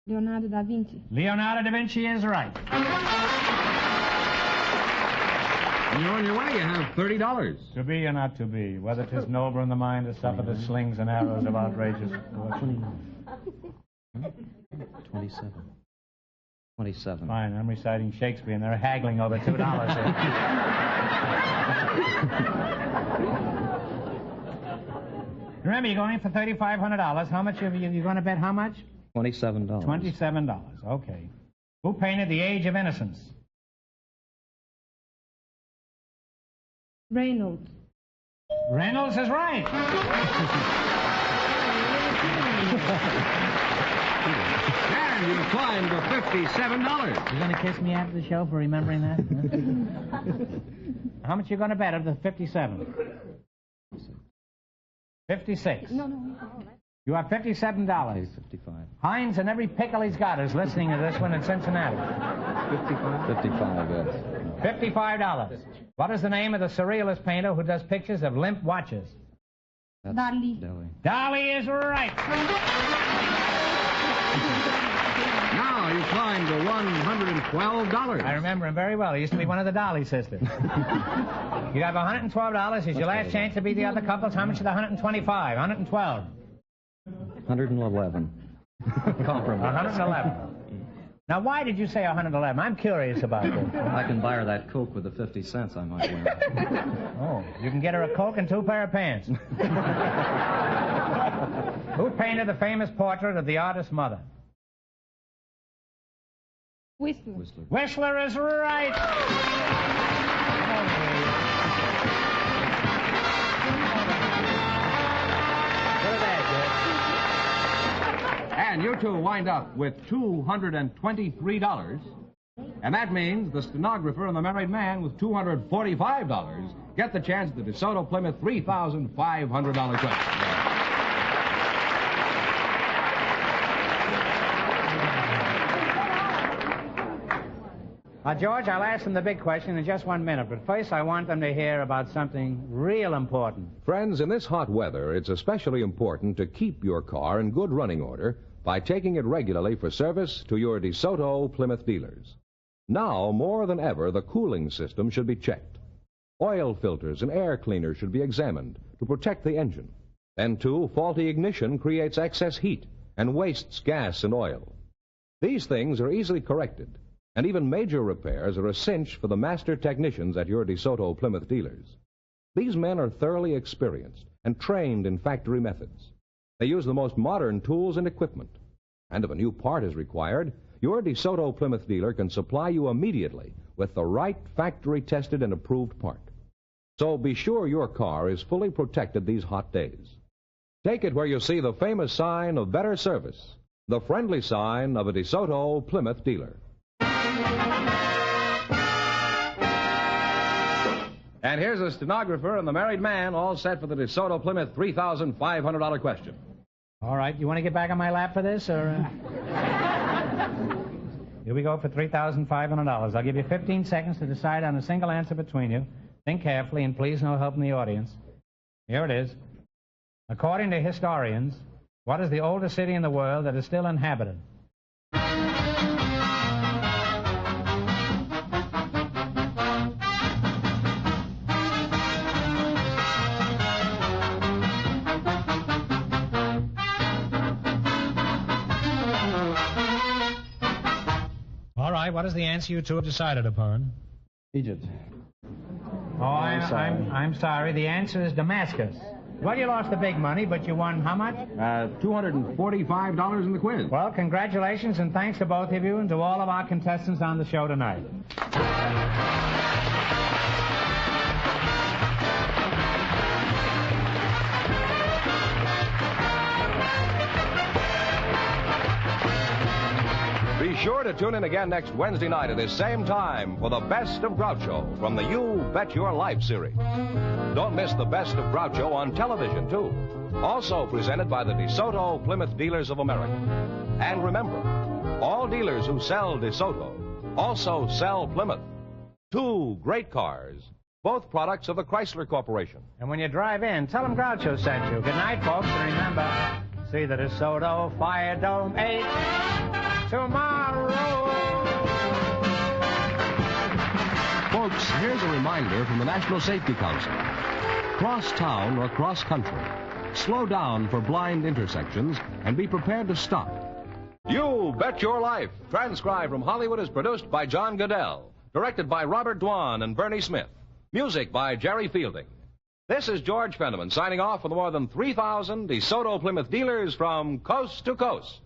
Leonardo da Vinci. Leonardo da Vinci is right. When you're on your way, you have $30. To be or not to be, whether 'tis noble in the mind to suffer the slings and arrows of outrageous fortune. 27. 27. Fine, I'm reciting Shakespeare, and they're haggling over $2 here. Remember, you're going in for $3,500. How much are you going to bet? How much? $27. $27. Okay. Who painted The Age of Innocence? Reynolds. Reynolds is right. And you climbed to $57. You going to kiss me after the show for remembering that? How much you going to bet of the 57? 56. No. You have $57. 55. Hines and every pickle he's got is listening to this one in Cincinnati. 55, yes. $55. What is the name of the surrealist painter who does pictures of limp watches? Dali. Dali is right. Now you climb to $112. I remember him very well. He used to be one of the Dali sisters. You have $112. It's your last chance to beat the other couples. How much is the 125? 112. 111. Compromise. 111. Now, why did you say 111? I'm curious about this. I can buy her that Coke with the 50 cents I might win. Oh, you can get her a Coke and 2 pair of pants. Who painted the famous portrait of the artist's mother? Whistler. Whistler is right. And you two wind up with $223. And that means the stenographer and the married man with $245 get the chance at the DeSoto Plymouth $3,500 question. George, I'll ask them the big question in just 1 minute, but first I want them to hear about something real important. Friends, in this hot weather, it's especially important to keep your car in good running order by taking it regularly for service to your DeSoto Plymouth dealers. Now, more than ever, the cooling system should be checked. Oil filters and air cleaners should be examined to protect the engine. Then, too, faulty ignition creates excess heat and wastes gas and oil. These things are easily corrected, and even major repairs are a cinch for the master technicians at your DeSoto Plymouth dealers. These men are thoroughly experienced and trained in factory methods. They use the most modern tools and equipment. And if a new part is required, your DeSoto Plymouth dealer can supply you immediately with the right factory-tested and approved part. So be sure your car is fully protected these hot days. Take it where you see the famous sign of better service, the friendly sign of a DeSoto Plymouth dealer. And here's the stenographer and the married man all set for the DeSoto Plymouth $3,500 question. All right, you want to get back on my lap for this, or... Here we go for $3,500. I'll give you 15 seconds to decide on a single answer between you. Think carefully, and please no help in the audience. Here it is. According to historians, What is the oldest city in the world that is still inhabited? All right, what is the answer you two have decided upon? Egypt. Oh, I'm sorry. The answer is Damascus. Well, you lost the big money, but you won how much? $245 in the quiz. Well, congratulations and thanks to both of you and to all of our contestants on the show tonight. Be sure to tune in again next Wednesday night at this same time for the Best of Groucho from the You Bet Your Life series. Don't miss the Best of Groucho on television, too. Also presented by the DeSoto Plymouth Dealers of America. And remember, all dealers who sell DeSoto also sell Plymouth. Two great cars, both products of the Chrysler Corporation. And when you drive in, tell them Groucho sent you. Good night, folks, and remember, see the DeSoto Fire Dome 8 tomorrow. Folks, here's a reminder from the National Safety Council. Cross town or cross country. Slow down for blind intersections and be prepared to stop. You Bet Your Life, transcribed from Hollywood, is produced by John Goodell. Directed by Robert Dwan and Bernie Smith. Music by Jerry Fielding. This is George Fenneman signing off for the more than 3,000 DeSoto Plymouth dealers from coast to coast.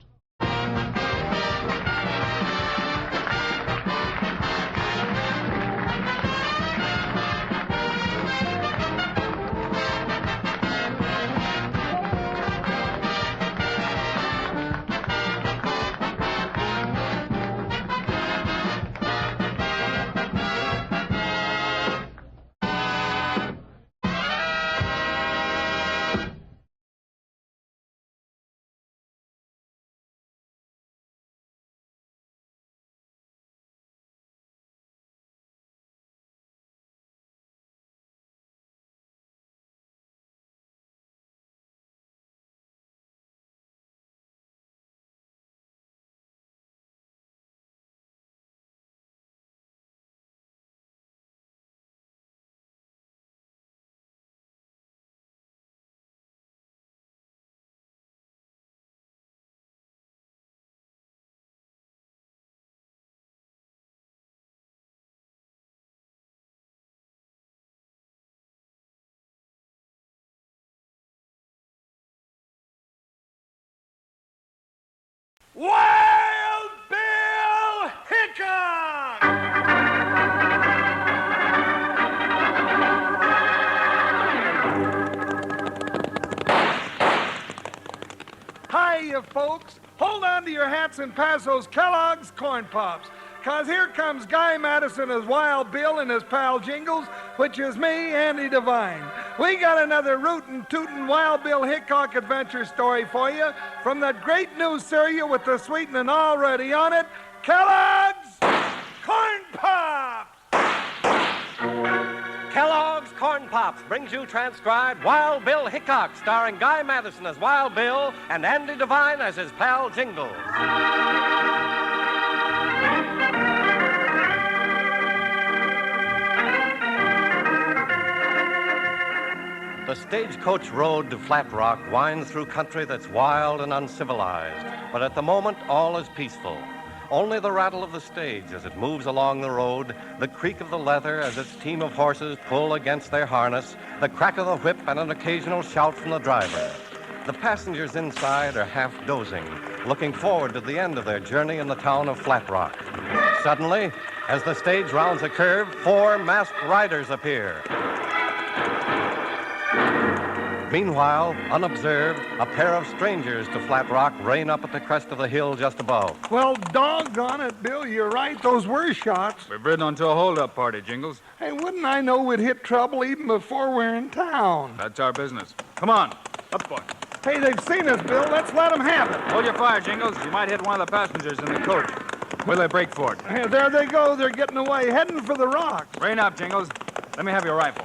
Wild Bill Hickok! Hiya, folks. Hold on to your hats and pass those Kellogg's Corn Pops. 'Cause here comes Guy Madison as Wild Bill and his pal Jingles, which is me, Andy Devine. We got another rootin' tootin' Wild Bill Hickok adventure story for you from that great new cereal with the sweetening already on it, Kellogg's Corn Pops! Kellogg's Corn Pops brings you transcribed Wild Bill Hickok, starring Guy Madison as Wild Bill and Andy Devine as his pal Jingles. The stagecoach road to Flat Rock winds through country that's wild and uncivilized, but at the moment all is peaceful. Only the rattle of the stage as it moves along the road, the creak of the leather as its team of horses pull against their harness, the crack of the whip and an occasional shout from the driver. The passengers inside are half dozing, looking forward to the end of their journey in the town of Flat Rock. Suddenly, as the stage rounds a curve, 4 masked riders appear. Meanwhile, unobserved, a pair of strangers to Flat Rock rein up at the crest of the hill just above. Well, doggone it, Bill, you're right. Those were shots. We've ridden onto a hold-up party, Jingles. Hey, wouldn't I know we'd hit trouble even before we're in town? That's our business. Come on. Up, boy. Hey, they've seen us, Bill. Let's let them have it. Hold your fire, Jingles. You might hit one of the passengers in the coach. Will they break for it? Hey, there they go. They're getting away, heading for the rocks. Rein up, Jingles. Let me have your rifle.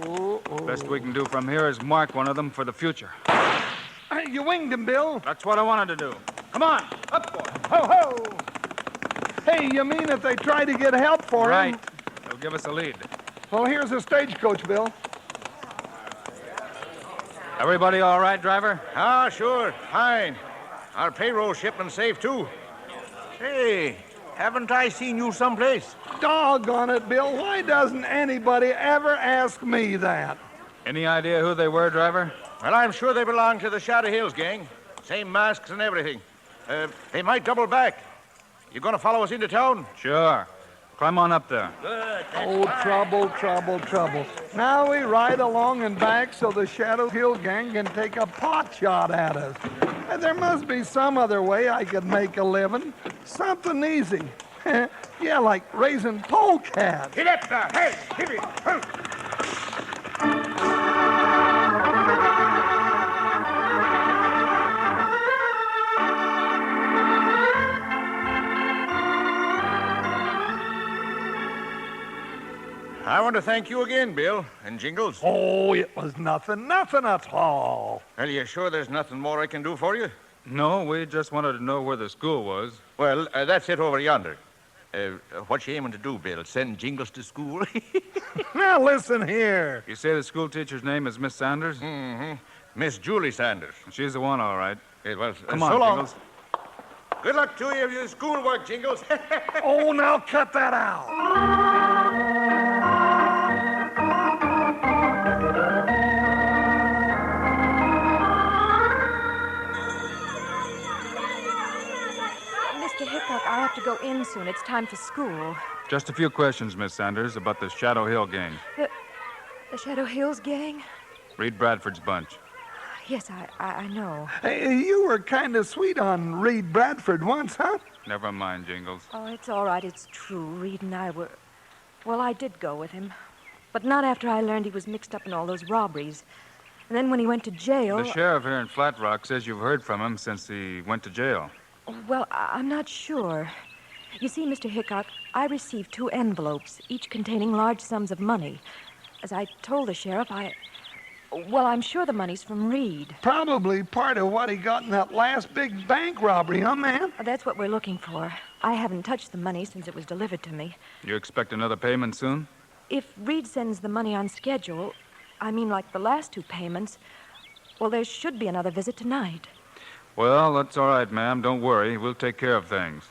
Oh. Best we can do from here is mark one of them for the future. Hey, You winged him, Bill. That's what I wanted to do. Come on, up, boy. Ho, ho! Hey, you mean if they try to get help for him? Right. They'll give us a lead. Well, here's the stagecoach, Bill. Everybody all right, driver? Ah, sure. Fine. Our payroll shipment's safe, too. Hey, haven't I seen you someplace? Doggone it, Bill. Why doesn't anybody ever ask me that? Any idea who they were, driver? Well, I'm sure they belong to the Shadow Hills gang. Same masks and everything. They might double back. You going to follow us into town? Sure. Climb on up there. Good. Oh, trouble, trouble, trouble. Now we ride along and back so the Shadow Hill gang can take a pot shot at us. And there must be some other way I could make a living. Something easy. Yeah, like raising polecats. Get up there. Hey, give it. I want to thank you again, Bill and Jingles. Oh, it was nothing at all. Are you sure there's nothing more I can do for you? No, we just wanted to know where the school was. Well, that's it over yonder. What you aiming to do, Bill? Send Jingles to school? Now, listen here. You say the school teacher's name is Miss Sanders? Mm-hmm. Miss Julie Sanders. She's the one, all right. Well, Come on, so long. Jingles. Good luck to you with your schoolwork, Jingles. Oh, now cut that out. Mr. Hickok, I have to go in soon. It's time for school. Just a few questions, Miss Sanders, about the Shadow Hill gang. The Shadow Hills gang? Reed Bradford's bunch. Yes, I know. Hey, you were kind of sweet on Reed Bradford once, huh? Never mind, Jingles. Oh, it's all right. It's true. Reed and I were... Well, I did go with him. But not after I learned he was mixed up in all those robberies. And then when he went to jail... The sheriff here in Flat Rock says you've heard from him since he went to jail. Well, I'm not sure. You see, Mr. Hickok, I received 2 envelopes, each containing large sums of money. As I told the sheriff, Well, I'm sure the money's from Reed. Probably part of what he got in that last big bank robbery, huh, ma'am? That's what we're looking for. I haven't touched the money since it was delivered to me. You expect another payment soon? If Reed sends the money on schedule, I mean like the last 2 payments, well, there should be another visit tonight. Well, that's all right, ma'am. Don't worry. We'll take care of things.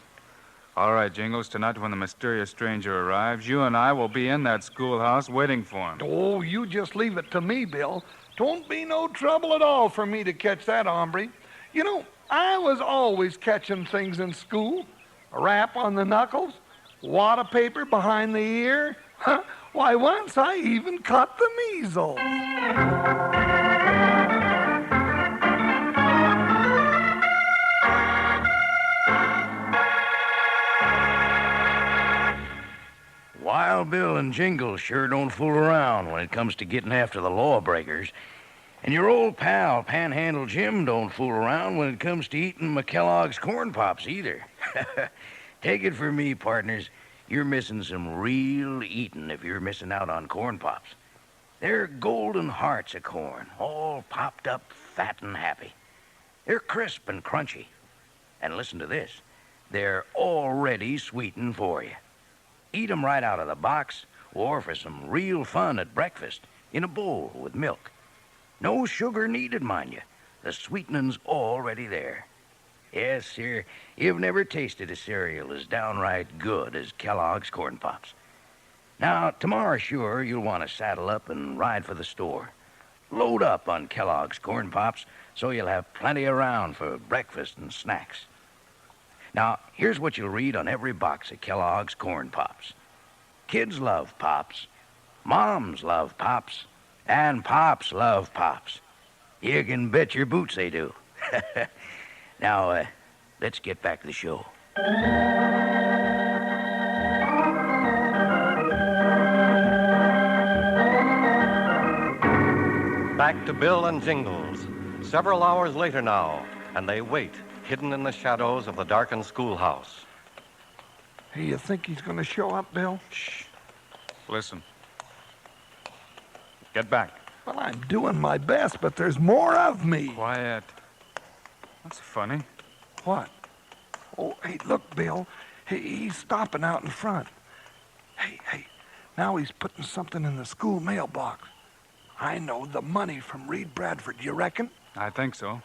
All right, Jingles, tonight when the mysterious stranger arrives, you and I will be in that schoolhouse waiting for him. Oh, you just leave it to me, Bill. Don't be no trouble at all for me to catch that hombre. You know, I was always catching things in school. A rap on the knuckles, wad of paper behind the ear. Why, once I even caught the measles. Wild Bill and Jingles sure don't fool around when it comes to getting after the lawbreakers. And your old pal, Panhandle Jim, don't fool around when it comes to eating McKellogg's corn pops either. Take it from me, partners, you're missing some real eating if you're missing out on corn pops. They're golden hearts of corn, all popped up, fat and happy. They're crisp and crunchy. And listen to this, they're already sweetened for you. Eat 'em right out of the box, or for some real fun at breakfast, in a bowl with milk. No sugar needed, mind you. The sweetening's already there. Yes, sir, you've never tasted a cereal as downright good as Kellogg's Corn Pops. Now, tomorrow, sure, you'll want to saddle up and ride for the store. Load up on Kellogg's Corn Pops so you'll have plenty around for breakfast and snacks. Now, here's what you'll read on every box of Kellogg's Corn Pops. Kids love Pops, moms love Pops, and Pops love Pops. You can bet your boots they do. Now, let's get back to the show. Back to Bill and Jingles. Several hours later now, and they wait, hidden in the shadows of the darkened schoolhouse. Hey, you think he's going to show up, Bill? Shh. Listen. Get back. Well, I'm doing my best, but there's more of me. Quiet. That's funny. What? Oh, hey, look, Bill. He's stopping out in front. Hey, now he's putting something in the school mailbox. I know, the money from Reed Bradford, you reckon? I think so.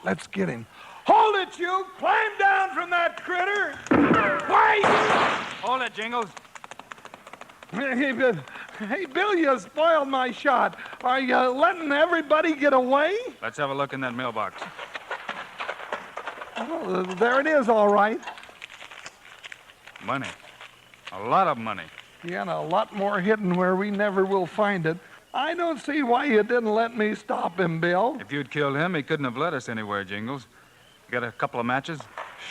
Let's get him. Hold it, you! Climb down from that critter! Why? Hold it, Jingles. Hey, Bill, you spoiled my shot. Are you letting everybody get away? Let's have a look in that mailbox. Oh, there it is, all right. Money. A lot of money. Yeah, and a lot more hidden where we never will find it. I don't see why you didn't let me stop him, Bill. If you'd killed him, he couldn't have led us anywhere, Jingles. You got a couple of matches?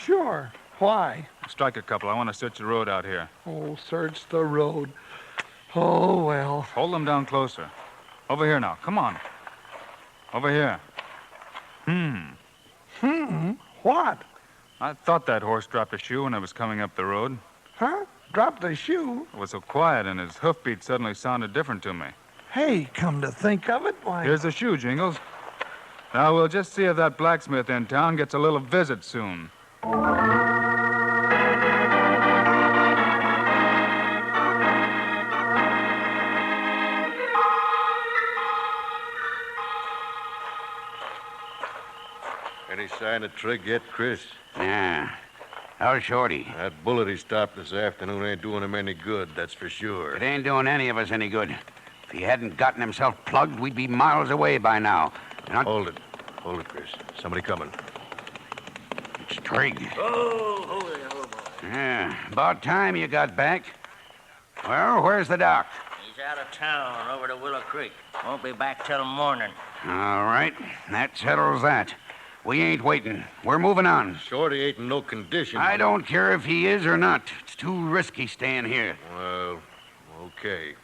Sure. Why? Strike a couple. I want to search the road out here. Oh, search the road. Oh, well. Hold them down closer. Over here now. Come on. Over here. What? I thought that horse dropped a shoe when it was coming up the road. Huh? Dropped a shoe? It was so quiet, and his hoofbeat suddenly sounded different to me. Hey, come to think of it, why... Here's the shoe, Jingles. Now, we'll just see if that blacksmith in town gets a little visit soon. Any sign of Trigg yet, Chris? Yeah. How's Shorty? That bullet he stopped this afternoon ain't doing him any good, that's for sure. It ain't doing any of us any good. If he hadn't gotten himself plugged, we'd be miles away by now. Hold it. Hold it, Chris. Somebody coming. It's Trigg. Oh, hold it. Yeah, about time you got back. Well, where's the doc? He's out of town, over to Willow Creek. Won't be back till morning. All right, that settles that. We ain't waiting. We're moving on. Shorty ain't in no condition. I don't care if he is or not. It's too risky staying here. Well, okay.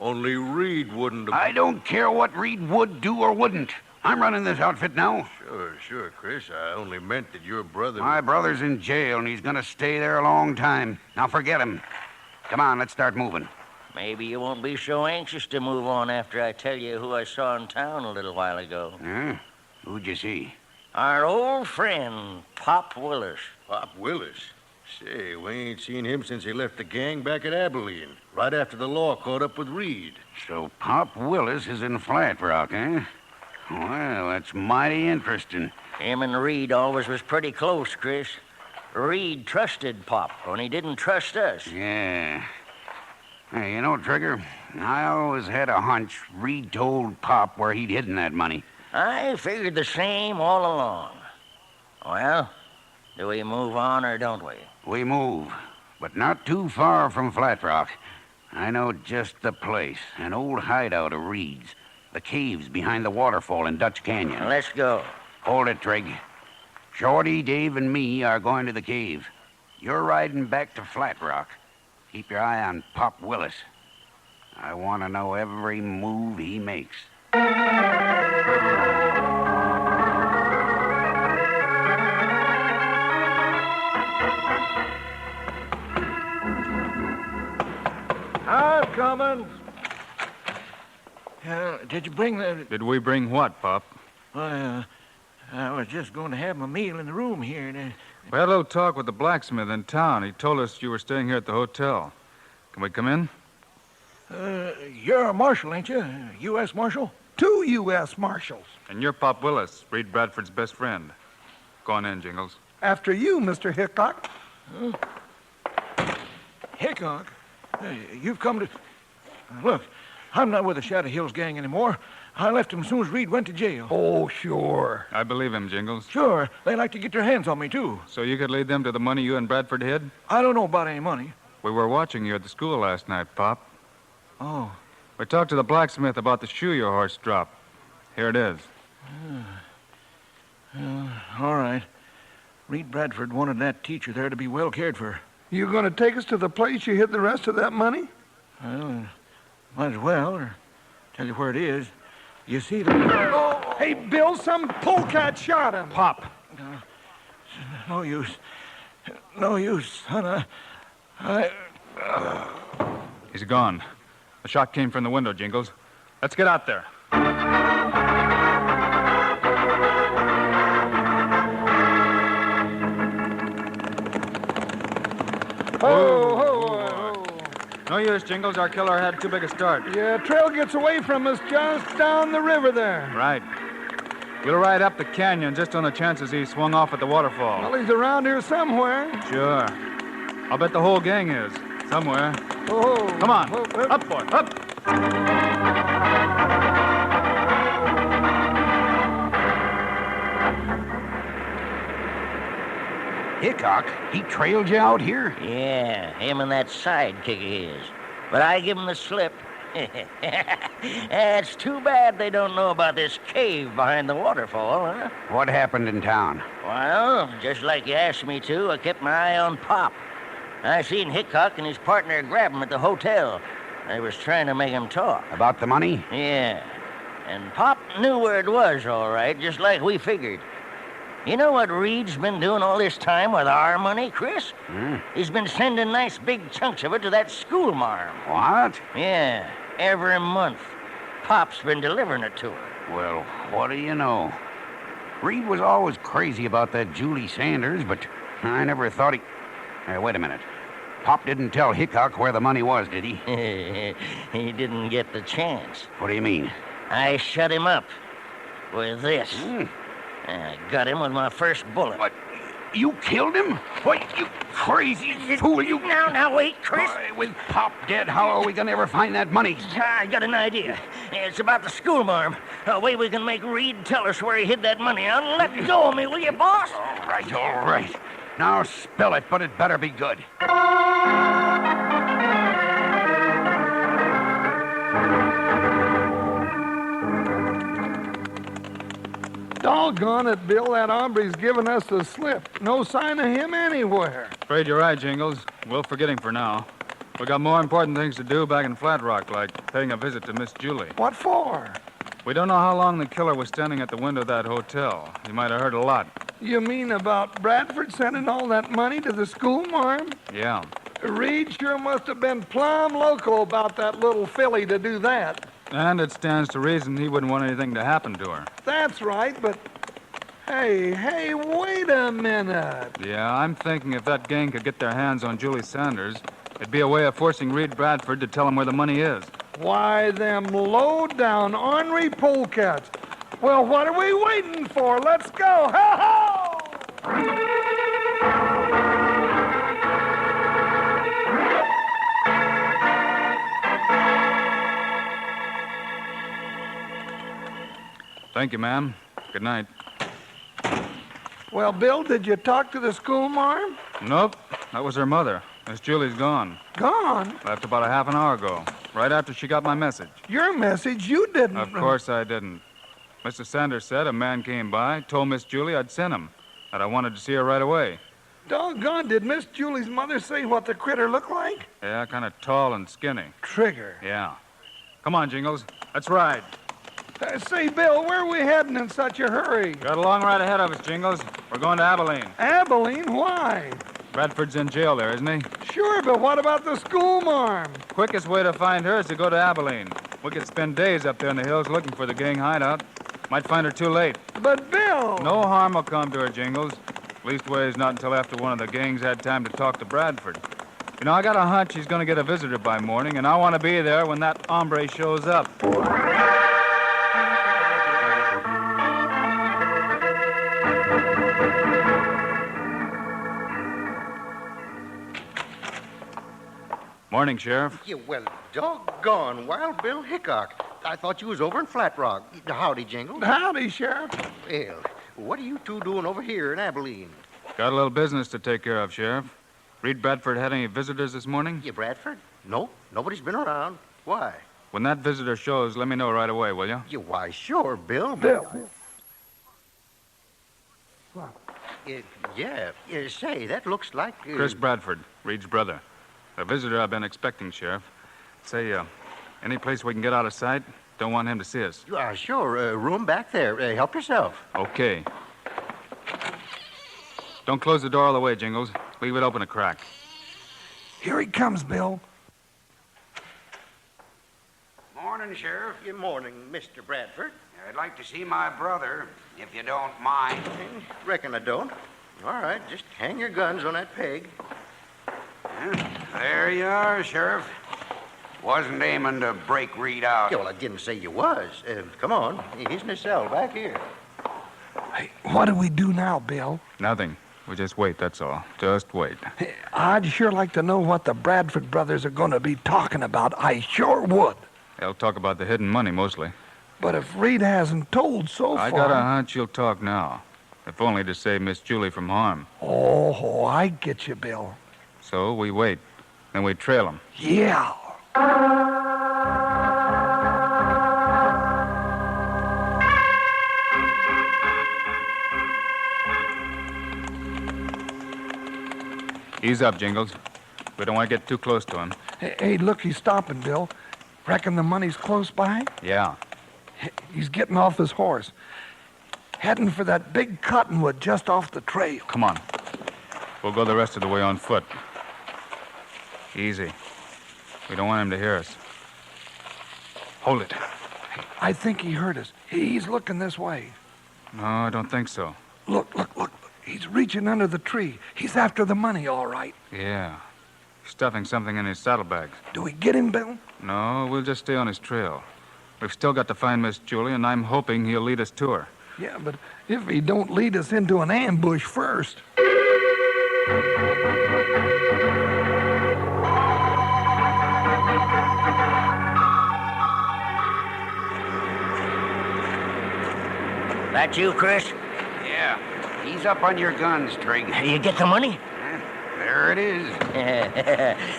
Only Reed wouldn't have... I don't care what Reed would do or wouldn't. I'm running this outfit now. Sure, Chris. I only meant that your brother... My brother's in jail, and he's going to stay there a long time. Now, forget him. Come on, let's start moving. Maybe you won't be so anxious to move on after I tell you who I saw in town a little while ago. Yeah? Who'd you see? Our old friend, Pop Willis. Pop Willis? Say, we ain't seen him since he left the gang back at Abilene, right after the law caught up with Reed. So Pop Willis is in Flat Rock, eh? Well, that's mighty interesting. Him and Reed always was pretty close, Chris. Reed trusted Pop when he didn't trust us. Yeah. Hey, you know, Trigger, I always had a hunch Reed told Pop where he'd hidden that money. I figured the same all along. Well, do we move on or don't we? We move, but not too far from Flat Rock. I know just the place, an old hideout of Reed's. The caves behind the waterfall in Dutch Canyon. Let's go. Hold it, Trigg. Shorty, Dave, and me are going to the cave. You're riding back to Flat Rock. Keep your eye on Pop Willis. I want to know every move he makes. I'm coming. Did you bring the... Did we bring what, Pop? I was just going to have my meal in the room here. We had a little talk with the blacksmith in town. He told us you were staying here at the hotel. Can we come in? You're a marshal, ain't you? U.S. Marshal? 2 U.S. Marshals. And you're Pop Willis, Reed Bradford's best friend. Go on in, Jingles. After you, Mr. Hickok. Hickok? You've come to... Look, I'm not with the Shadow Hills gang anymore. I left him as soon as Reed went to jail. Oh, sure. I believe him, Jingles. Sure. They like to get their hands on me, too. So you could lead them to the money you and Bradford hid? I don't know about any money. We were watching you at the school last night, Pop. Oh. We talked to the blacksmith about the shoe your horse dropped. Here it is. All right. Reed Bradford wanted that teacher there to be well cared for. You going to take us to the place you hid the rest of that money? Well, might as well, or tell you where it is. You see the... Oh, hey, Bill, some polecat shot him. Pop. No use. No use, son. He's gone. The shot came from the window, Jingles. Let's get out there. Ho, ho. No use, Jingles. Our killer had too big a start. Yeah, trail gets away from us just down the river there. Right. We'll ride up the canyon just on the chances he swung off at the waterfall. Well, he's around here somewhere. Sure. I'll bet the whole gang is. Somewhere. Oh. Come on. Up, boy. Up. Hickok, he trailed you out here? Yeah, him and that sidekick of his. But I give him the slip. It's too bad they don't know about this cave behind the waterfall, huh? What happened in town? Well, just like you asked me to, I kept my eye on Pop. I seen Hickok and his partner grab him at the hotel. They was trying to make him talk. About the money? Yeah. And Pop knew where it was, all right, just like we figured. You know what Reed's been doing all this time with our money, Chris? He's been sending nice big chunks of it to that schoolmarm. What? Yeah, every month. Pop's been delivering it to her. Well, what do you know? Reed was always crazy about that Julie Sanders, but I never thought he... wait a minute. Pop didn't tell Hickok where the money was, did he? He didn't get the chance. What do you mean? I shut him up with this. I got him with my first bullet. What? You killed him? What, you crazy fool, you... Now, wait, Chris. With Pop dead, how are we going to ever find that money? I got an idea. It's about the schoolmarm. A way we can make Reed tell us where he hid that money. Now, let go of me, will you, boss? All right. Now spill it, but it better be good. Doggone it, Bill, that hombre's given us the slip. No sign of him anywhere. Afraid you're right, Jingles. We'll forget him for now. We got more important things to do back in Flat Rock, like paying a visit to Miss Julie. What for? We don't know how long the killer was standing at the window of that hotel. He might have heard a lot. You mean about Bradford sending all that money to the schoolmarm? Yeah. Reed sure must have been plumb loco about that little filly to do that. And it stands to reason he wouldn't want anything to happen to her. That's right, but... Hey, wait a minute. Yeah, I'm thinking if that gang could get their hands on Julie Sanders, it'd be a way of forcing Reed Bradford to tell him where the money is. Why, them low-down ornery polecats. Well, what are we waiting for? Let's go. Ho-ho! Thank you, ma'am. Good night. Well, Bill, did you talk to the schoolmarm? Nope. That was her mother. Miss Julie's gone. Gone? Left about a half an hour ago, right after she got my message. Your message? You didn't. Of course I didn't. Mr. Sanders said a man came by, told Miss Julie I'd sent him, that I wanted to see her right away. Doggone, did Miss Julie's mother say what the critter looked like? Yeah, kind of tall and skinny. Trigger. Yeah. Come on, Jingles. Let's ride. Say, Bill, where are we heading in such a hurry? Got a long ride ahead of us, Jingles. We're going to Abilene. Abilene? Why? Bradford's in jail there, isn't he? Sure, but what about the schoolmarm? Quickest way to find her is to go to Abilene. We could spend days up there in the hills looking for the gang hideout. Might find her too late. But, Bill... No harm will come to her, Jingles. Leastways, not until after one of the gangs had time to talk to Bradford. You know, I got a hunch he's going to get a visitor by morning, and I want to be there when that hombre shows up. Morning, Sheriff. Yeah, well, doggone, Wild Bill Hickok. I thought you was over in Flat Rock. Howdy, Jingles. Howdy, Sheriff. Well, what are you two doing over here in Abilene? Got a little business to take care of, Sheriff. Reed Bradford had any visitors this morning? Yeah, Bradford? No, nobody's been around. Why? When that visitor shows, let me know right away, will you? Yeah, why, sure, Bill. Bill. Yeah, say, that looks like... Chris Bradford, Reed's brother. A visitor I've been expecting, Sheriff. Say, any place we can get out of sight? Don't want him to see us. Sure. Room back there. Help yourself. Okay. Don't close the door all the way, Jingles. Leave it open a crack. Here he comes, Bill. Morning, Sheriff. Good morning, Mr. Bradford. I'd like to see my brother, if you don't mind. Reckon I don't. All right, just hang your guns on that peg. There you are, Sheriff. Wasn't aiming to break Reed out. Yeah, well, I didn't say you was. Come on. He's in his cell back here. Hey, what do we do now, Bill? Nothing. We just wait, that's all. Just wait. Hey, I'd sure like to know what the Bradford brothers are going to be talking about. I sure would. They'll talk about the hidden money, mostly. But if Reed hasn't told so far... I got a hunch he'll talk now. If only to save Miss Julie from harm. Oh, I get you, Bill. So we wait. Then we trail him. Yeah. Ease up, Jingles. We don't want to get too close to him. Hey, look, he's stopping, Bill. Reckon the money's close by? Yeah. He's getting off his horse. Heading for that big cottonwood just off the trail. Come on. We'll go the rest of the way on foot. Easy. We don't want him to hear us. Hold it. I think he heard us. He's looking this way. No, I don't think so. Look. He's reaching under the tree. He's after the money, all right. Yeah. Stuffing something in his saddlebags. Do we get him, Bill? No, we'll just stay on his trail. We've still got to find Miss Julie, and I'm hoping he'll lead us to her. Yeah, but if he don't lead us into an ambush first... That you, Chris? Yeah. Ease up on your guns, Trig. You get the money? There it is.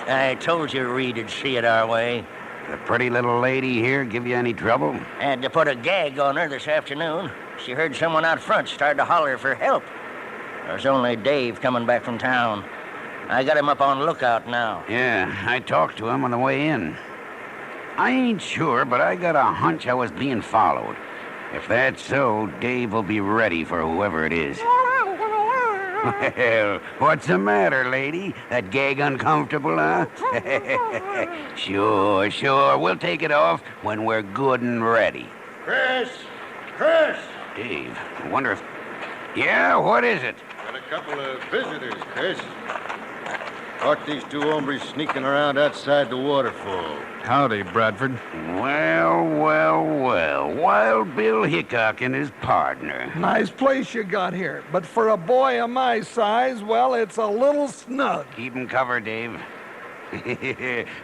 I told you Reed'd see it our way. The pretty little lady here give you any trouble? Had to put a gag on her this afternoon. She heard someone out front start to holler for help. There's only Dave coming back from town. I got him up on lookout now. Yeah, I talked to him on the way in. I ain't sure, but I got a hunch I was being followed. If that's so, Dave will be ready for whoever it is. Well, what's the matter, lady? That gag uncomfortable, huh? Sure. We'll take it off when we're good and ready. Chris! Dave, I wonder if... Yeah, what is it? Got a couple of visitors, Chris. Caught these two hombres sneaking around outside the waterfall. Howdy, Bradford. Well. Wild Bill Hickok and his partner. Nice place you got here. But for a boy of my size, well, it's a little snug. Keep 'em covered, Dave.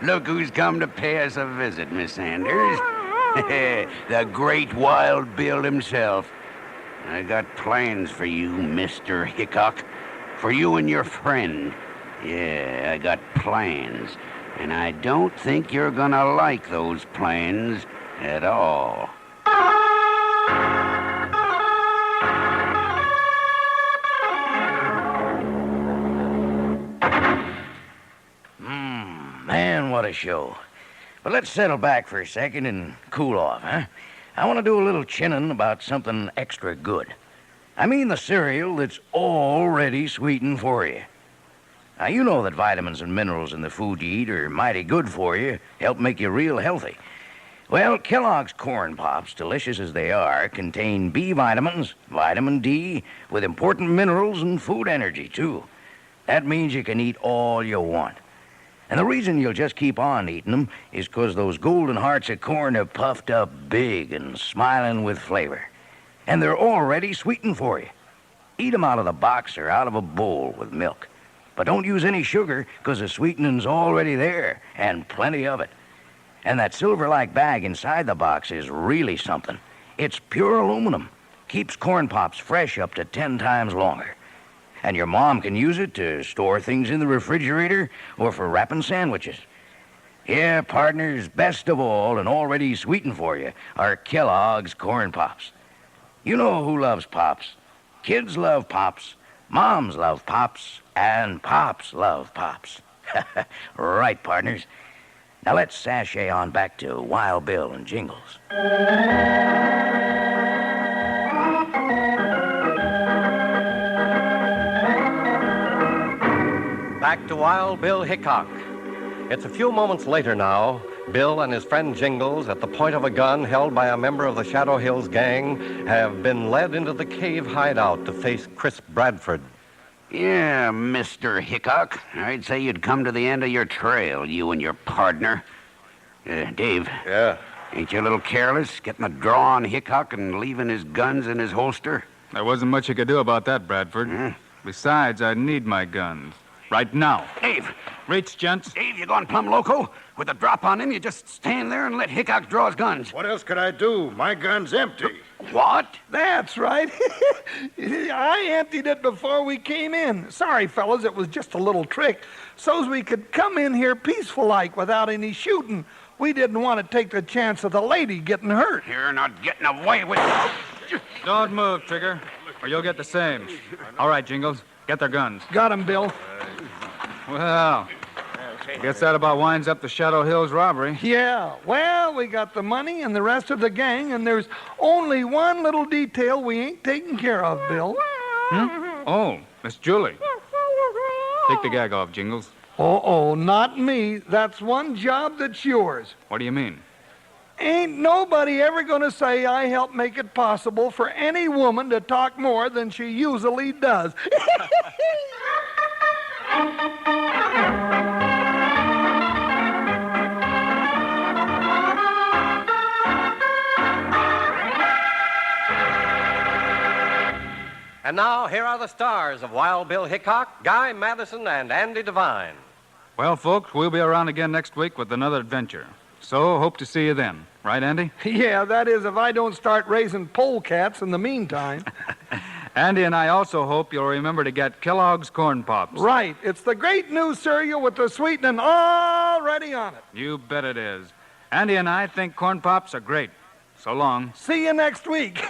Look who's come to pay us a visit, Miss Sanders. The great Wild Bill himself. I got plans for you, Mr. Hickok. For you and your friend. Yeah, I got plans. And I don't think you're gonna like those plans at all. Man, what a show. But let's settle back for a second and cool off, huh? I want to do a little chinning about something extra good. I mean the cereal that's already sweetened for you. Now, you know that vitamins and minerals in the food you eat are mighty good for you, help make you real healthy. Well, Kellogg's Corn Pops, delicious as they are, contain B vitamins, vitamin D, with important minerals and food energy, too. That means you can eat all you want. And the reason you'll just keep on eating them is because those golden hearts of corn are puffed up big and smiling with flavor. And they're already sweetened for you. Eat them out of the box or out of a bowl with milk. But don't use any sugar, because the sweetening's already there, and plenty of it. And that silver-like bag inside the box is really something. It's pure aluminum. Keeps Corn Pops fresh up to 10 times longer. And your mom can use it to store things in the refrigerator or for wrapping sandwiches. Yeah, partners, best of all, and already sweetened for you, are Kellogg's Corn Pops. You know who loves Pops. Kids love Pops. Moms love Pops. And Pops love Pops. Right, partners. Now let's sashay on back to Wild Bill and Jingles. Back to Wild Bill Hickok. It's a few moments later now. Bill and his friend Jingles, at the point of a gun held by a member of the Shadow Hills gang, have been led into the cave hideout to face Chris Bradford. Yeah, Mr. Hickok. I'd say you'd come to the end of your trail, you and your partner. Dave. Yeah? Ain't you a little careless, getting a draw on Hickok and leaving his guns in his holster? There wasn't much you could do about that, Bradford. Besides, I need my guns. Right now. Dave! Reach, gents. Dave, you gone plumb loco? With a drop on him, you just stand there and let Hickok draw his guns. What else could I do? My gun's empty. What? That's right. I emptied it before we came in. Sorry, fellas, it was just a little trick. So's we could come in here peaceful-like without any shooting. We didn't want to take the chance of the lady getting hurt. You're not getting away with it. Don't move, Trigger, or you'll get the same. All right, Jingles, get their guns. Got 'em, Bill. Well, guess that about winds up the Shadow Hills robbery. Yeah, well, we got the money and the rest of the gang, and there's only one little detail we ain't taken care of, Bill. Oh, Miss Julie. Take the gag off, Jingles. Oh, not me. That's one job that's yours. What do you mean? Ain't nobody ever going to say I helped make it possible for any woman to talk more than she usually does. And now, here are the stars of Wild Bill Hickok, Guy Madison, and Andy Devine. Well, folks, we'll be around again next week with another adventure. So, hope to see you then. Right, Andy? Yeah, that is, if I don't start raising polecats in the meantime. Andy and I also hope you'll remember to get Kellogg's Corn Pops. Right. It's the great new cereal with the sweetening already on it. You bet it is. Andy and I think Corn Pops are great. So long. See you next week.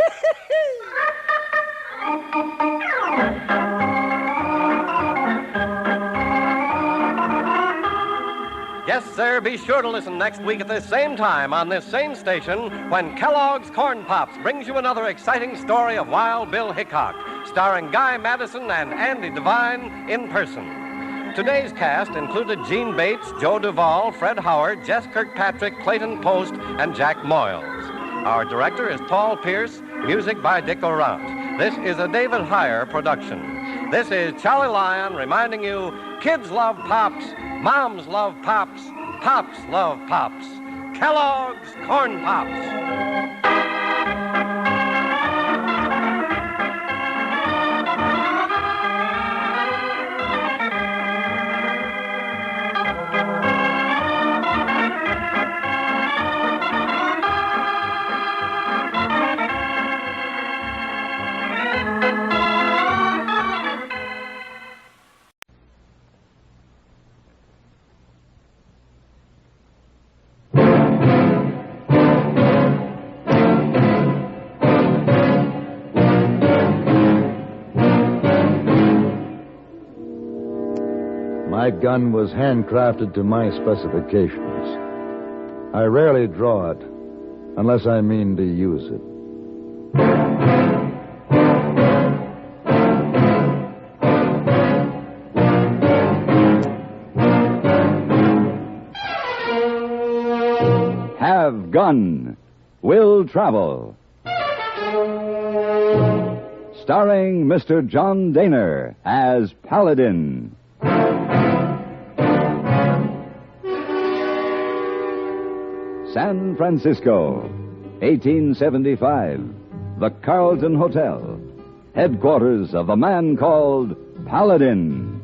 Yes, sir, be sure to listen next week at this same time on this same station when Kellogg's Corn Pops brings you another exciting story of Wild Bill Hickok, starring Guy Madison and Andy Devine in person. Today's cast included Gene Bates, Joe Duvall, Fred Howard, Jess Kirkpatrick, Clayton Post, and Jack Moyles. Our director is Paul Pierce, music by Dick Orant. This is a David Heyer production. This is Charlie Lyon reminding you, kids love Pops, moms love Pops, Pops love Pops. Kellogg's Corn Pops. My gun was handcrafted to my specifications. I rarely draw it unless I mean to use it. Have Gun, Will Travel. Starring Mr. John Daner as Paladin. San Francisco, 1875. The Carlton Hotel, headquarters of the man called Paladin.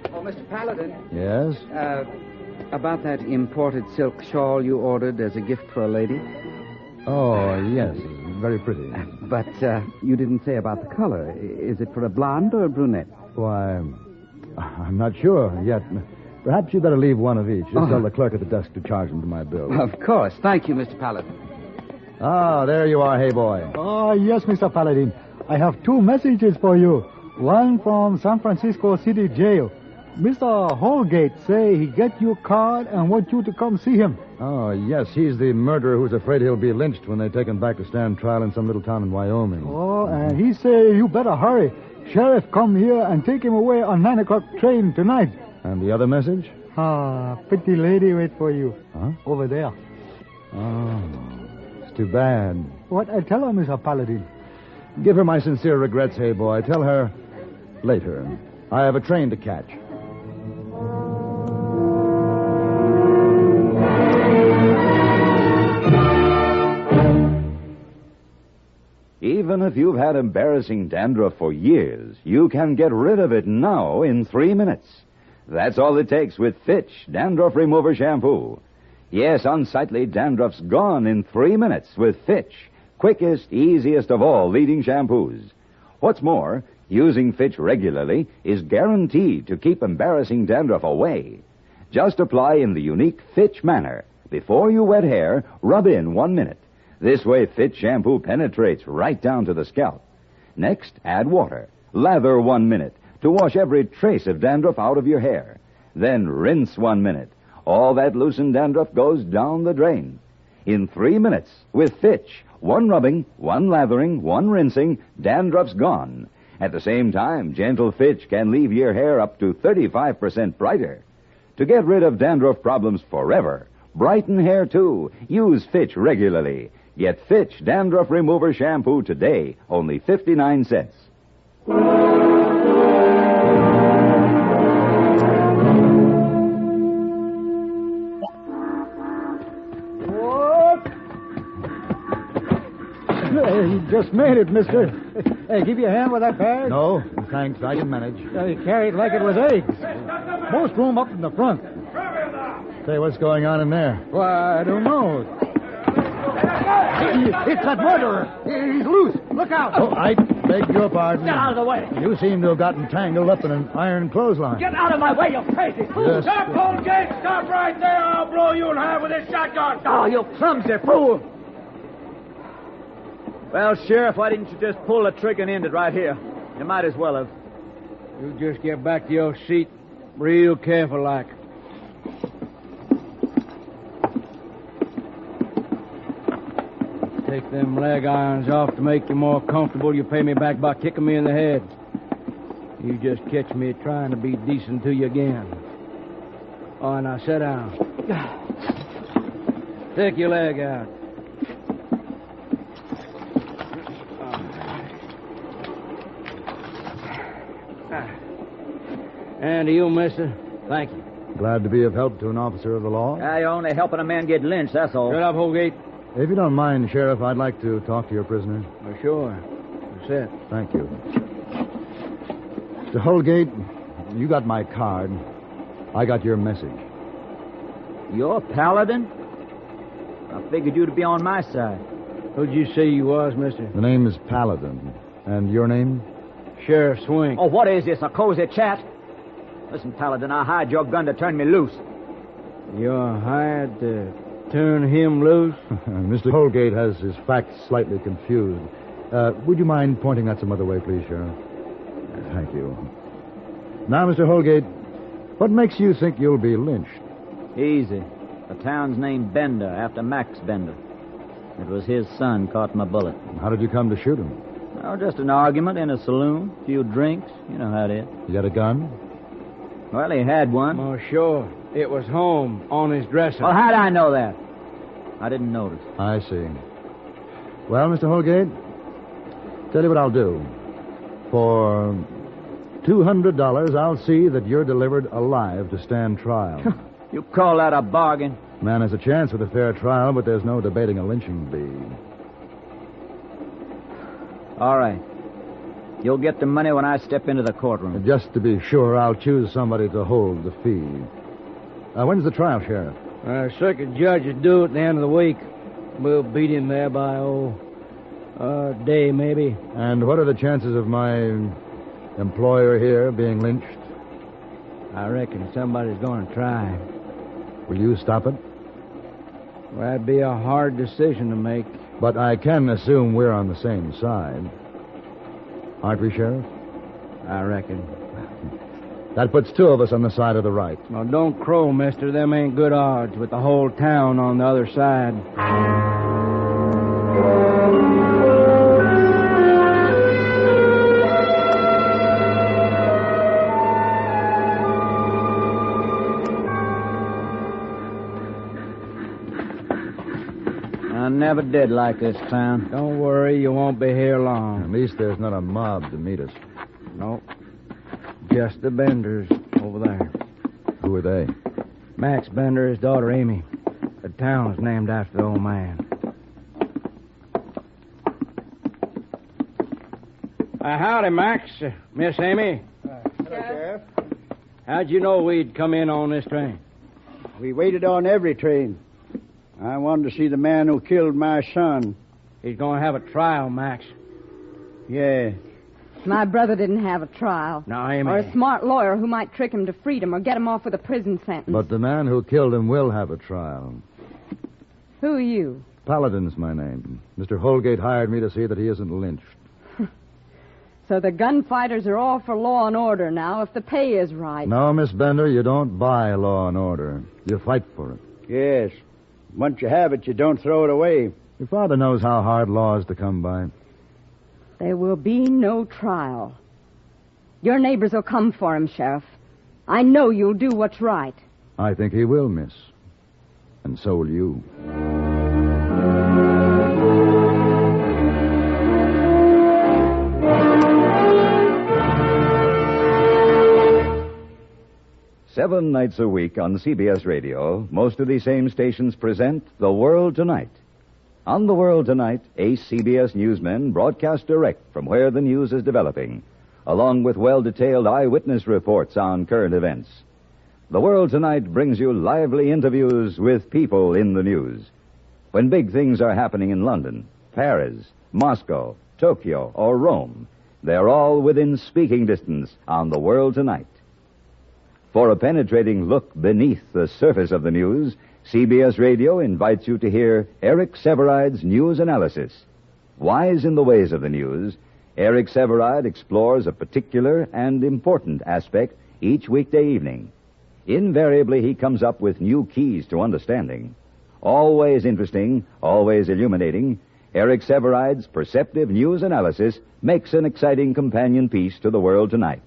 Oh, Mr. Paladin. Yes? About that imported silk shawl you ordered as a gift for a lady. Oh, yes. Very pretty. But you didn't say about the color. Is it for a blonde or a brunette? Why, I'm not sure yet. Perhaps you'd better leave one of each. Just tell the clerk at the desk to charge them to my bill. Of course. Thank you, Mr. Paladin. Ah, there you are, hey boy. Oh, yes, Mr. Paladin. I have two messages for you. One from San Francisco City Jail. Mr. Holgate say he get your card and want you to come see him. Oh, yes, he's the murderer who's afraid he'll be lynched when they take him back to stand trial in some little town in Wyoming. Oh, and he say you better hurry. Sheriff come here and take him away on 9 o'clock train tonight. And the other message? Ah, pretty lady wait for you. Huh? Over there. Oh, it's too bad. What I tell her, Mr. Paladin? Give her my sincere regrets, hey boy. Tell her later. I have a train to catch. Even if you've had embarrassing dandruff for years, you can get rid of it now in 3 minutes. That's all it takes with Fitch Dandruff Remover Shampoo. Yes, unsightly dandruff's gone in 3 minutes with Fitch, quickest, easiest of all leading shampoos. What's more, using Fitch regularly is guaranteed to keep embarrassing dandruff away. Just apply in the unique Fitch manner. Before you wet hair, rub in 1 minute. This way, Fitch shampoo penetrates right down to the scalp. Next, add water. Lather 1 minute to wash every trace of dandruff out of your hair. Then rinse 1 minute. All that loosened dandruff goes down the drain. In 3 minutes, with Fitch, 1 rubbing, 1 lathering, 1 rinsing, dandruff's gone. At the same time, gentle Fitch can leave your hair up to 35% brighter. To get rid of dandruff problems forever, brighten hair too, use Fitch regularly. Get Fitch Dandruff Remover Shampoo today, only 59 cents. You just made it, mister. Hey, give you a hand with that bag? No, thanks. I can manage. You carry it like it was eggs. Most room up in the front. Say, what's going on in there? Why, I don't know. It's that murderer. He's loose. Look out. Oh, I beg your pardon. Get out of the way. You seem to have gotten tangled up in an iron clothesline. Get out of my way, you crazy fool. Stop, Holgate. Stop right there. I'll blow you in half with this shotgun. Oh, you clumsy fool. Well, Sheriff, why didn't you just pull the trigger and end it right here? You might as well have. You just get back to your seat real careful like. Take them leg irons off to make you more comfortable. You pay me back by kicking me in the head. You just catch me trying to be decent to you again. All right, now sit down. Take your leg out. And to you, mister, thank you. Glad to be of help to an officer of the law. You're only helping a man get lynched, that's all. Shut up, Holgate. If you don't mind, Sheriff, I'd like to talk to your prisoner. Oh, sure. That's it. Thank you. Mr. Holgate, you got my card. I got your message. You're Paladin? I figured you to be on my side. Who'd you say you was, mister? The name is Paladin. And your name? Sheriff Swink. Oh, what is this, a cozy chat? Listen, Paladin, I hired your gun to turn me loose. You're hired to turn him loose? Mr. Holgate has his facts slightly confused. Would you mind pointing that some other way, please, Sheriff? Thank you. Now, Mr. Holgate, what makes you think you'll be lynched? Easy. The town's named Bender, after Max Bender. It was his son caught my bullet. How did you come to shoot him? Oh, just an argument in a saloon, a few drinks. You know how it is. You got a gun? Well, he had one. Oh, sure. It was home on his dresser. Well, how'd I know that? I didn't notice. I see. Well, Mr. Holgate, tell you what I'll do. For $200, I'll see that you're delivered alive to stand trial. You call that a bargain? Man has a chance with a fair trial, but there's no debating a lynching bee. All right. You'll get the money when I step into the courtroom. Just to be sure, I'll choose somebody to hold the fee. When's the trial, Sheriff? Circuit judge is due at the end of the week. We'll beat him there by, a day, maybe. And what are the chances of my employer here being lynched? I reckon somebody's going to try. Will you stop it? Well, that'd be a hard decision to make. But I can assume we're on the same side. Aren't we, Sheriff? I reckon. That puts two of us on the side of the right. Well, don't crow, mister. Them ain't good odds with the whole town on the other side. never did like this town. Don't worry, you won't be here long. At least there's not a mob to meet us. Nope. Just the Benders over there. Who are they? Max Bender, his daughter Amy. The town's named after the old man. Howdy, Max. Miss Amy. Hello, Sheriff. How'd you know we'd come in on this train? We waited on every train. I wanted to see the man who killed my son. He's going to have a trial, Max. Yeah. My brother didn't have a trial. No, Amy. Or a smart lawyer who might trick him to freedom or get him off with a prison sentence. But the man who killed him will have a trial. Who are you? Paladin's my name. Mr. Holgate hired me to see that he isn't lynched. So the gunfighters are all for law and order now, if the pay is right. No, Miss Bender, you don't buy law and order. You fight for it. Yes. Once you have it, you don't throw it away. Your father knows how hard law is to come by. There will be no trial. Your neighbors will come for him, Sheriff. I know you'll do what's right. I think he will, miss. And so will you. 7 nights a week on CBS Radio, most of these same stations present The World Tonight. On The World Tonight, ace CBS newsmen broadcast direct from where the news is developing, along with well-detailed eyewitness reports on current events. The World Tonight brings you lively interviews with people in the news. When big things are happening in London, Paris, Moscow, Tokyo, or Rome, they're all within speaking distance on The World Tonight. For a penetrating look beneath the surface of the news, CBS Radio invites you to hear Eric Severide's news analysis. Wise in the ways of the news, Eric Severide explores a particular and important aspect each weekday evening. Invariably, he comes up with new keys to understanding. Always interesting, always illuminating, Eric Severide's perceptive news analysis makes an exciting companion piece to The World Tonight.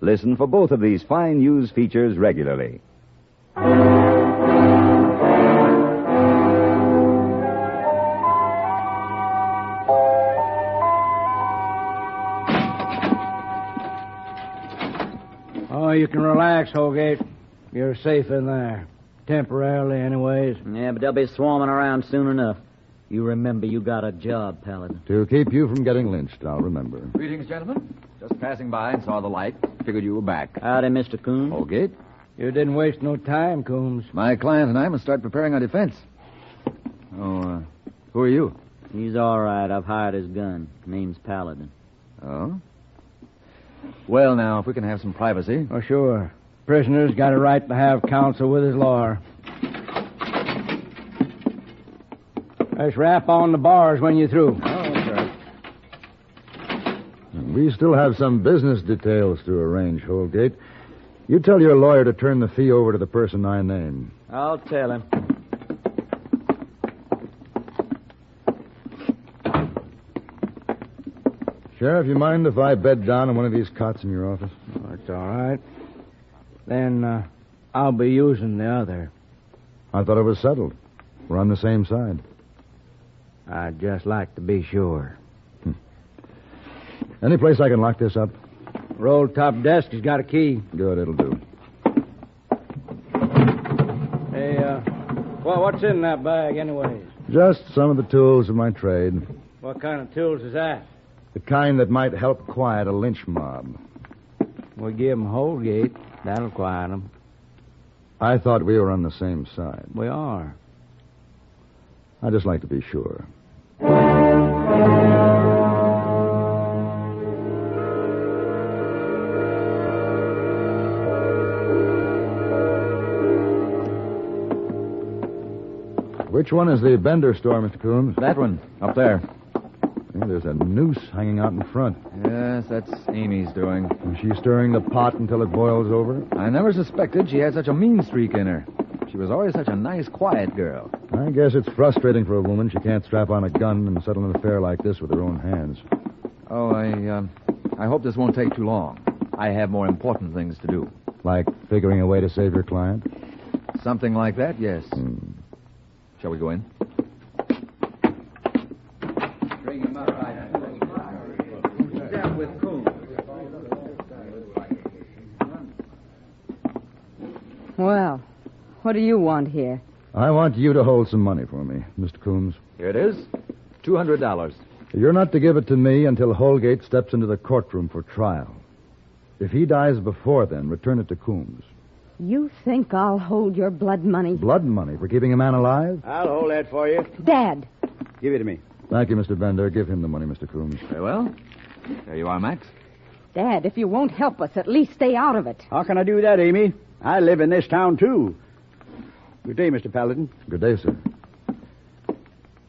Listen for both of these fine news features regularly. Oh, you can relax, Holgate. You're safe in there. Temporarily, anyways. Yeah, but they'll be swarming around soon enough. You remember you got a job, Paladin. To keep you from getting lynched, I'll remember. Greetings, gentlemen. Just passing by and saw the light. Figured you were back. Howdy, Mr. Coombs. Holgate. You didn't waste no time, Coombs. My client and I must start preparing our defense. Oh, who are you? He's all right. I've hired his gun. Name's Paladin. Oh? Well, now, if we can have some privacy. Oh, sure. Prisoner's got a right to have counsel with his lawyer. Just rap on the bars when you're through. Oh, that's right. We still have some business details to arrange, Holgate. You tell your lawyer to turn the fee over to the person I name. I'll tell him. Sheriff, you mind if I bed down on one of these cots in your office? Oh, that's all right. Then I'll be using the other. I thought it was settled. We're on the same side. I'd just like to be sure. Any place I can lock this up? Roll top desk has got a key. Good, it'll do. Hey, well, what's in that bag anyways? Just some of the tools of my trade. What kind of tools is that? The kind that might help quiet a lynch mob. We give 'em Holgate. That'll quiet 'em. I thought we were on the same side. We are. I'd just like to be sure. Which one is the Bender store, Mr. Coombs? That one, up there. Yeah, there's a noose hanging out in front. Yes, that's Amy's doing. Is she stirring the pot until it boils over? I never suspected she had such a mean streak in her. She was always such a nice, quiet girl. I guess it's frustrating for a woman. She can't strap on a gun and settle an affair like this with her own hands. Oh, I hope this won't take too long. I have more important things to do. Like figuring a way to save your client? Something like that, yes. Shall we go in? Well, what do you want here? I want you to hold some money for me, Mr. Coombs. Here it is. $200. You're not to give it to me until Holgate steps into the courtroom for trial. If he dies before then, return it to Coombs. You think I'll hold your blood money? Blood money for keeping a man alive? I'll hold that for you. Dad. Give it to me. Thank you, Mr. Bender. Give him the money, Mr. Coombs. Very well. There you are, Max. Dad, if you won't help us, at least stay out of it. How can I do that, Amy? I live in this town, too. Good day, Mr. Paladin. Good day, sir.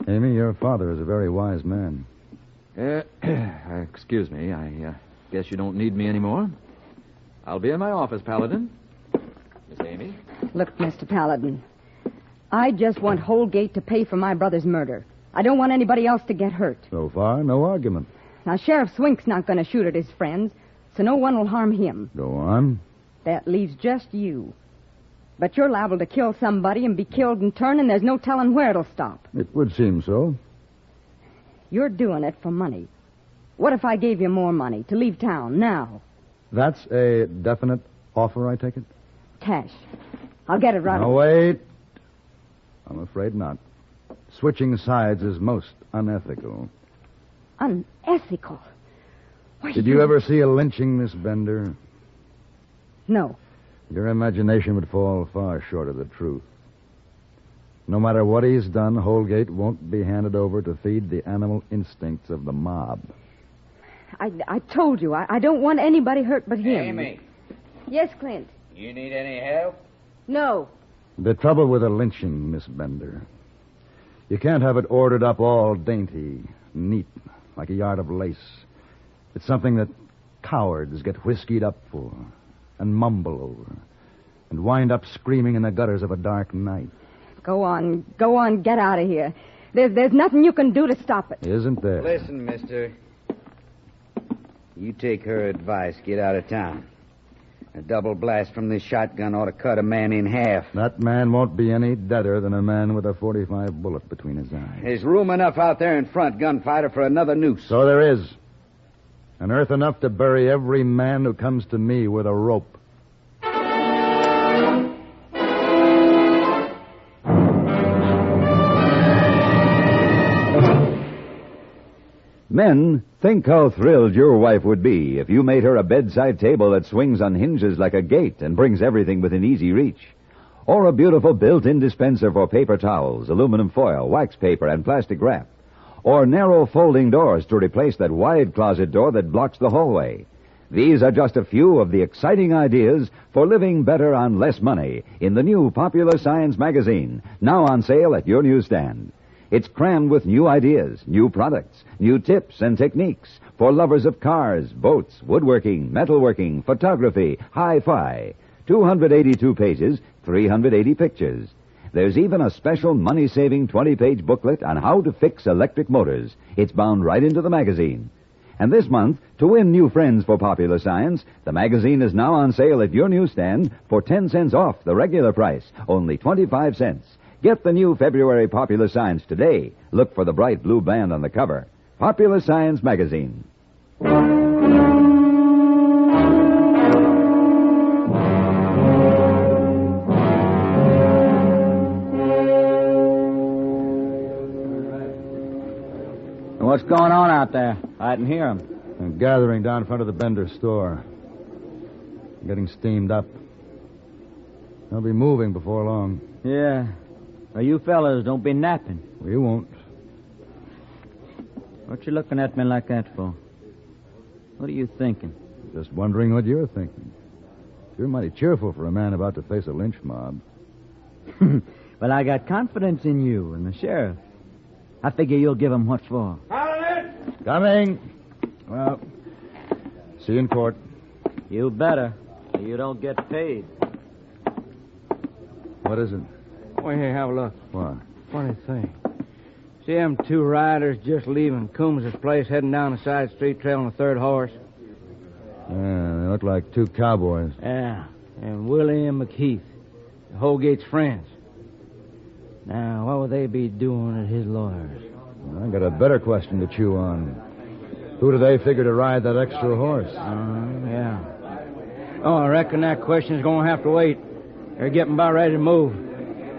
Amy, your father is a very wise man. Excuse me. I guess you don't need me anymore. I'll be in my office, Paladin. Miss Amy? Look, Mr. Paladin, I just want Holgate to pay for my brother's murder. I don't want anybody else to get hurt. So far, no argument. Now, Sheriff Swink's not going to shoot at his friends, so no one will harm him. Go on. That leaves just you. But you're liable to kill somebody and be killed in turn, and there's no telling where it'll stop. It would seem so. You're doing it for money. What if I gave you more money to leave town now? That's a definite offer, I take it? Cash. I'll get it right Now, away. wait. I'm afraid not. Switching sides is most unethical. Unethical? Why, Did you ever see a lynching, Miss Bender? No. Your imagination would fall far short of the truth. No matter what he's done, Holgate won't be handed over to feed the animal instincts of the mob. I told you, I don't want anybody hurt but him. Amy. Yes, Clint. You need any help? No. The trouble with a lynching, Miss Bender, you can't have it ordered up all dainty, neat, like a yard of lace. It's something that cowards get whiskied up for and mumble over and wind up screaming in the gutters of a dark night. Go on, get out of here. There's nothing you can do to stop it. Isn't there? Listen, mister. You take her advice, get out of town. A double blast from this shotgun ought to cut a man in half. That man won't be any deader than a man with a .45 bullet between his eyes. There's room enough out there in front, gunfighter, for another noose. So there is. And earth enough to bury every man who comes to me with a rope. Men, think how thrilled your wife would be if you made her a bedside table that swings on hinges like a gate and brings everything within easy reach. Or a beautiful built-in dispenser for paper towels, aluminum foil, wax paper, and plastic wrap. Or narrow folding doors to replace that wide closet door that blocks the hallway. These are just a few of the exciting ideas for living better on less money in the new Popular Science magazine, now on sale at your newsstand. It's crammed with new ideas, new products, new tips and techniques for lovers of cars, boats, woodworking, metalworking, photography, hi-fi. 282 pages, 380 pictures. There's even a special money-saving 20-page booklet on how to fix electric motors. It's bound right into the magazine. And this month, to win new friends for Popular Science, the magazine is now on sale at your newsstand for 10 cents off the regular price, only 25 cents. Get the new February Popular Science today. Look for the bright blue band on the cover. Popular Science magazine. What's going on out there? I didn't hear him. They're gathering down in front of the Bender store. Getting steamed up. They'll be moving before long. Yeah. Well, you fellas don't be napping. We won't. What you looking at me like that for? What are you thinking? Just wondering what you're thinking. You're mighty cheerful for a man about to face a lynch mob. Well, I got confidence in you and the sheriff. I figure you'll give him what's for. Coming. Well, see you in court. You better. So you don't get paid. What is it? Oh, here, have a look. What? Funny thing. See them two riders just leaving Coombs' place, heading down the side street, trailing a third horse? Yeah, they look like two cowboys. Yeah, and Willie and McKeith, Holgate's friends. Now, what would they be doing at his lawyer's? I got a better question to chew on. Who do they figure to ride that extra horse? Yeah. Oh, I reckon that question's going to have to wait. They're getting about ready to move.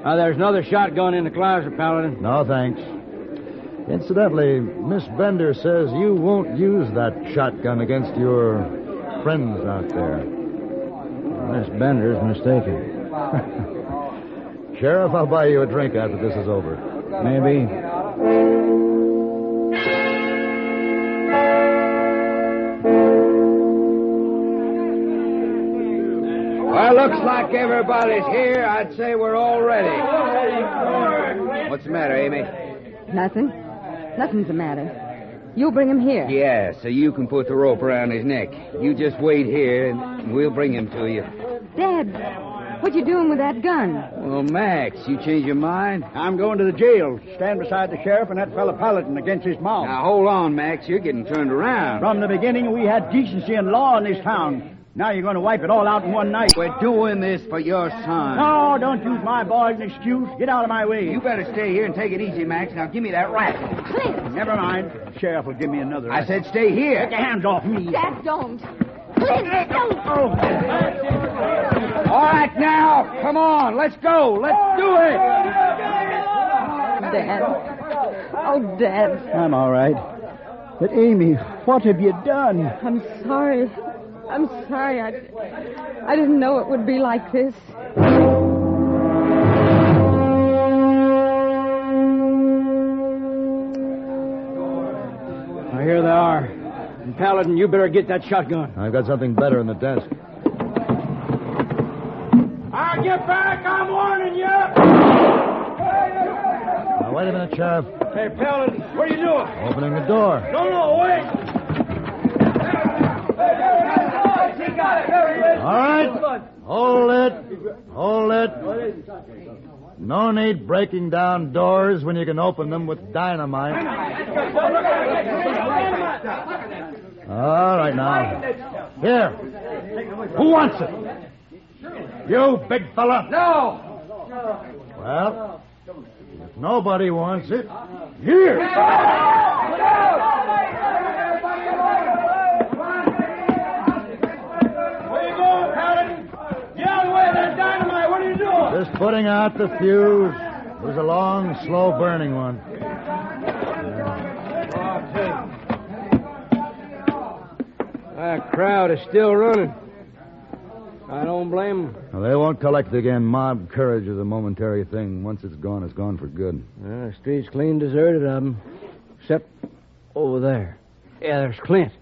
There's another shotgun in the closet, Paladin. No, thanks. Incidentally, Miss Bender says you won't use that shotgun against your friends out there. Miss Bender's mistaken. Sheriff, I'll buy you a drink after this is over. Maybe. Well, looks like everybody's here. I'd say we're all ready. What's the matter, Amy? Nothing. Nothing's the matter. You'll bring him here. Yeah, so you can put the rope around his neck. You just wait here, and we'll bring him to you. Dad, what you doing with that gun? Well, Max, you change your mind? I'm going to the jail. Stand beside the sheriff and that fella Paladin against his mom. Now, hold on, Max. You're getting turned around. From the beginning, we had decency and law in this town. Now you're going to wipe it all out in one night. We're doing this for your son. No, don't use my boy as an excuse. Get out of my way. You better stay here and take it easy, Max. Now, give me that rifle. Clint! Never mind. The sheriff will give me another. I said stay here. Get your hands off me. Dad, don't. Clint, don't. All right, now. Come on. Let's go. Let's do it. Dad. Oh, Dad. I'm all right. But, Amy, what have you done? I'm sorry. I'm sorry. I didn't know it would be like this. Here they are. And Paladin, you better get that shotgun. I've got something better in the desk. I'll get back. I'm warning you. Now, wait a minute, Sheriff. Hey, Paladin, what are you doing? Opening the door. No, wait. All right. Hold it. No need breaking down doors when you can open them with dynamite. All right, now. Here. Who wants it? You, big fella. No. Well, if nobody wants it, here. Just putting out the fuse. It was a long, slow-burning one. That crowd is still running. I don't blame them. Well, they won't collect again. Mob courage is a momentary thing. Once it's gone for good. The street's clean deserted of them. Except over there. Yeah, there's Clint.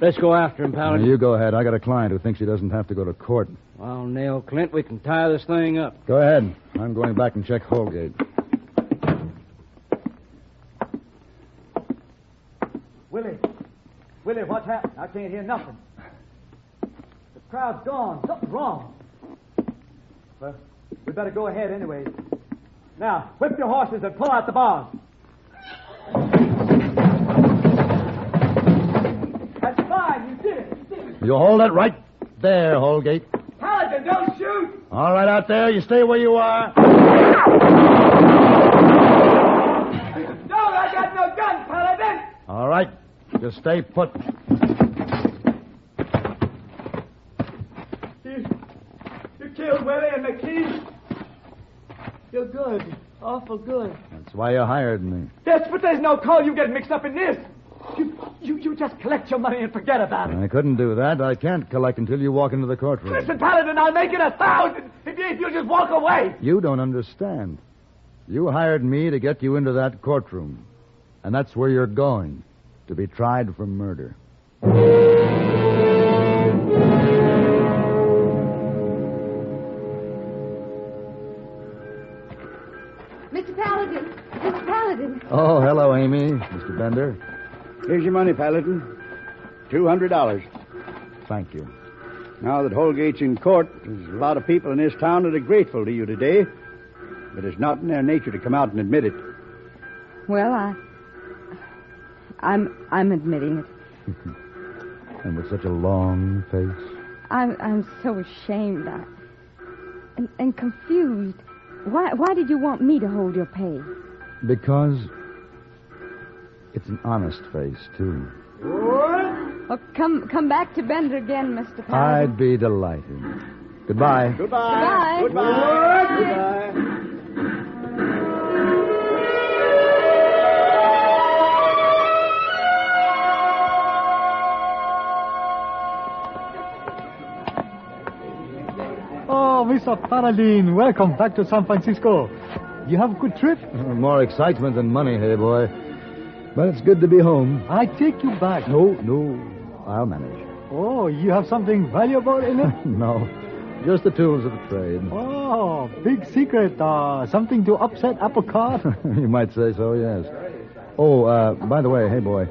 Let's go after him, Paladin. You go ahead. I got a client who thinks he doesn't have to go to court. I'll nail Clint. We can tie this thing up. Go ahead. I'm going back and check Holgate. Willie, what's happened? I can't hear nothing. The crowd's gone. Something's wrong. Well, we better go ahead anyway. Now, whip your horses and pull out the bars. That's fine. You did it. You hold it right there, Holgate. Paladin, don't shoot! All right, out there. You stay where you are. No, I got no gun, Paladin! All right. Just stay put. You killed Willie and McKee. You're good. Awful good. That's why you hired me. Yes, but there's no call you get mixed up in this. You just collect your money and forget about it. I couldn't do that. I can't collect until you walk into the courtroom. Listen, Paladin, I'll make it 1,000 if you'll just walk away. You don't understand. You hired me to get you into that courtroom. And that's where you're going, to be tried for murder. Mr. Paladin. Mr. Paladin. Oh, hello, Amy. Mr. Bender. Here's your money, Paladin. $200. Thank you. Now that Holgate's in court, there's a lot of people in this town that are grateful to you today. But it's not in their nature to come out and admit it. Well, I'm admitting it. And with such a long face. I'm so ashamed and confused. Why did you want me to hold your pay? Because it's an honest face, too. Oh, come back to Bender again, Mr. Paladin. I'd be delighted. Goodbye. Goodbye. Goodbye. Oh, Mr. Paladin, welcome back to San Francisco. You have a good trip? More excitement than money, hey boy. But it's good to be home. I take you back. No, I'll manage. Oh, you have something valuable in it? No, just the tools of the trade. Oh, big secret. Something to upset apple cart? You might say so, yes. Oh, by the way, hey boy,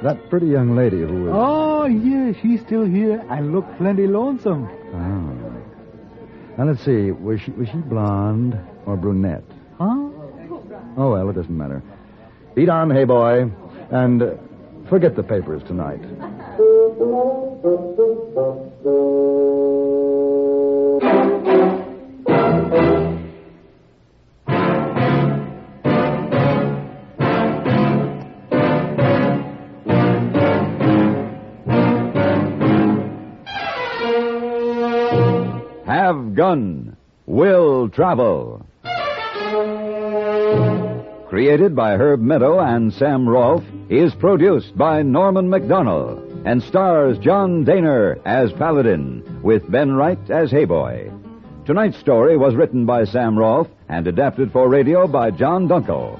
that pretty young lady who was... Oh, yeah, she's still here and look plenty lonesome. Oh. Now, let's see, was she blonde or brunette? Huh? Oh, well, it doesn't matter. Eat on, hey boy, and forget the papers tonight. Have Gun, Will Travel. Created by Herb Meadow and Sam Rolfe, is produced by Norman MacDonald and stars John Daner as Paladin, with Ben Wright as Hayboy. Tonight's story was written by Sam Rolfe and adapted for radio by John Dunkel.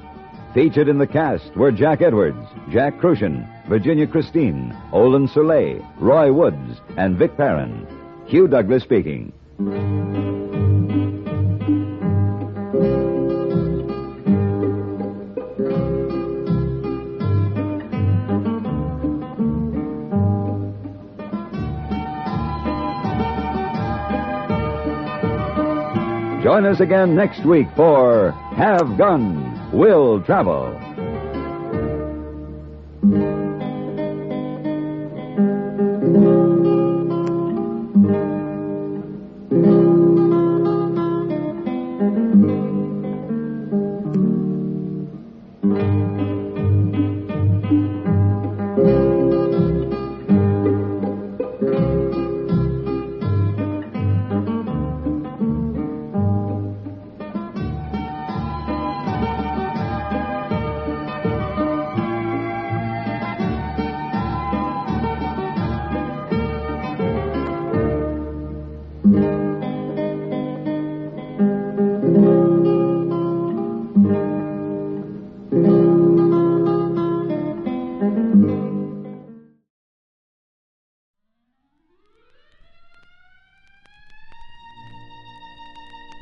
Featured in the cast were Jack Edwards, Jack Crucian, Virginia Christine, Olin Soleil, Roy Woods, and Vic Perrin. Hugh Douglas speaking. Join us again next week for Have Gun, Will Travel.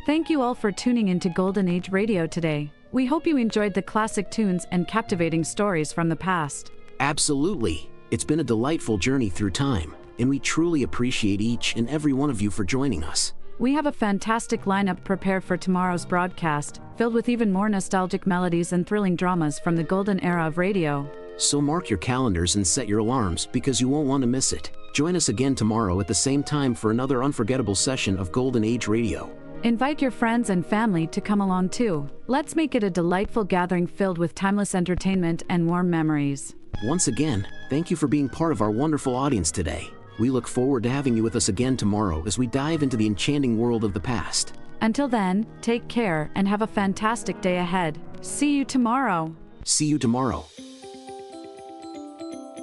Thank you all for tuning into Golden Age Radio today. We hope you enjoyed the classic tunes and captivating stories from the past. Absolutely. It's been a delightful journey through time, and we truly appreciate each and every one of you for joining us. We have a fantastic lineup prepared for tomorrow's broadcast, filled with even more nostalgic melodies and thrilling dramas from the golden era of radio. So mark your calendars and set your alarms because you won't want to miss it. Join us again tomorrow at the same time for another unforgettable session of Golden Age Radio. Invite your friends and family to come along too. Let's make it a delightful gathering filled with timeless entertainment and warm memories. Once again, thank you for being part of our wonderful audience today. We look forward to having you with us again tomorrow as we dive into the enchanting world of the past. Until then, take care and have a fantastic day ahead. See you tomorrow. See you tomorrow.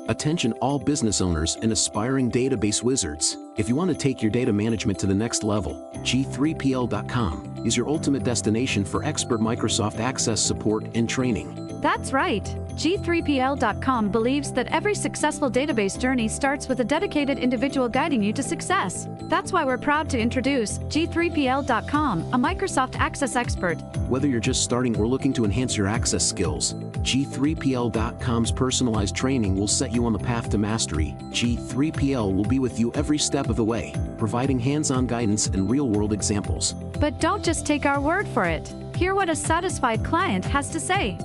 Attention all business owners and aspiring database wizards. If you want to take your data management to the next level, G3PL.com is your ultimate destination for expert Microsoft Access support and training. That's right. G3PL.com believes that every successful database journey starts with a dedicated individual guiding you to success. That's why we're proud to introduce G3PL.com, a Microsoft Access expert. Whether you're just starting or looking to enhance your access skills, G3PL.com's personalized training will set you on the path to mastery. G3PL will be with you every step of the way, providing hands-on guidance and real-world examples. But don't just take our word for it. Hear what a satisfied client has to say.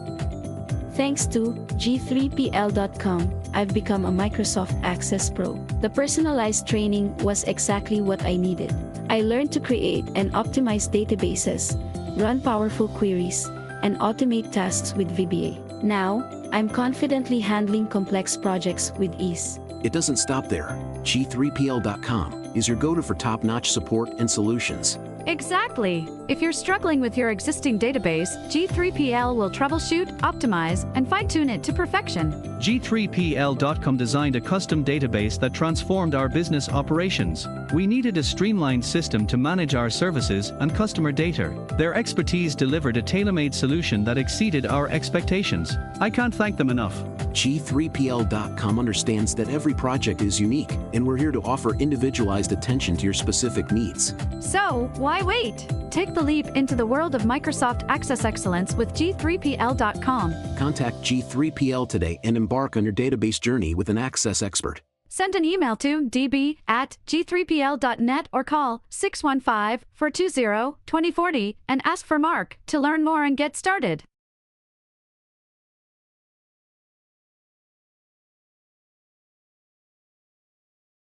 Thanks to G3PL.com, I've become a Microsoft Access Pro. The personalized training was exactly what I needed. I learned to create and optimize databases, run powerful queries, and automate tasks with VBA. Now, I'm confidently handling complex projects with ease. it doesn't stop there. G3PL.com is your go-to for top-notch support and solutions. Exactly. If you're struggling with your existing database, G3PL will troubleshoot, optimize, and fine-tune it to perfection. G3PL.com designed a custom database that transformed our business operations. We needed a streamlined system to manage our services and customer data. Their expertise delivered a tailor-made solution that exceeded our expectations. I can't thank them enough. G3PL.com understands that every project is unique, and we're here to offer individualized attention to your specific needs. So, why wait? Take the leap into the world of Microsoft Access Excellence with G3PL.com. Contact G3PL today and embark on your database journey with an Access expert. Send an email to db@g3pl.net or call 615-420-2040 and ask for Mark to learn more and get started.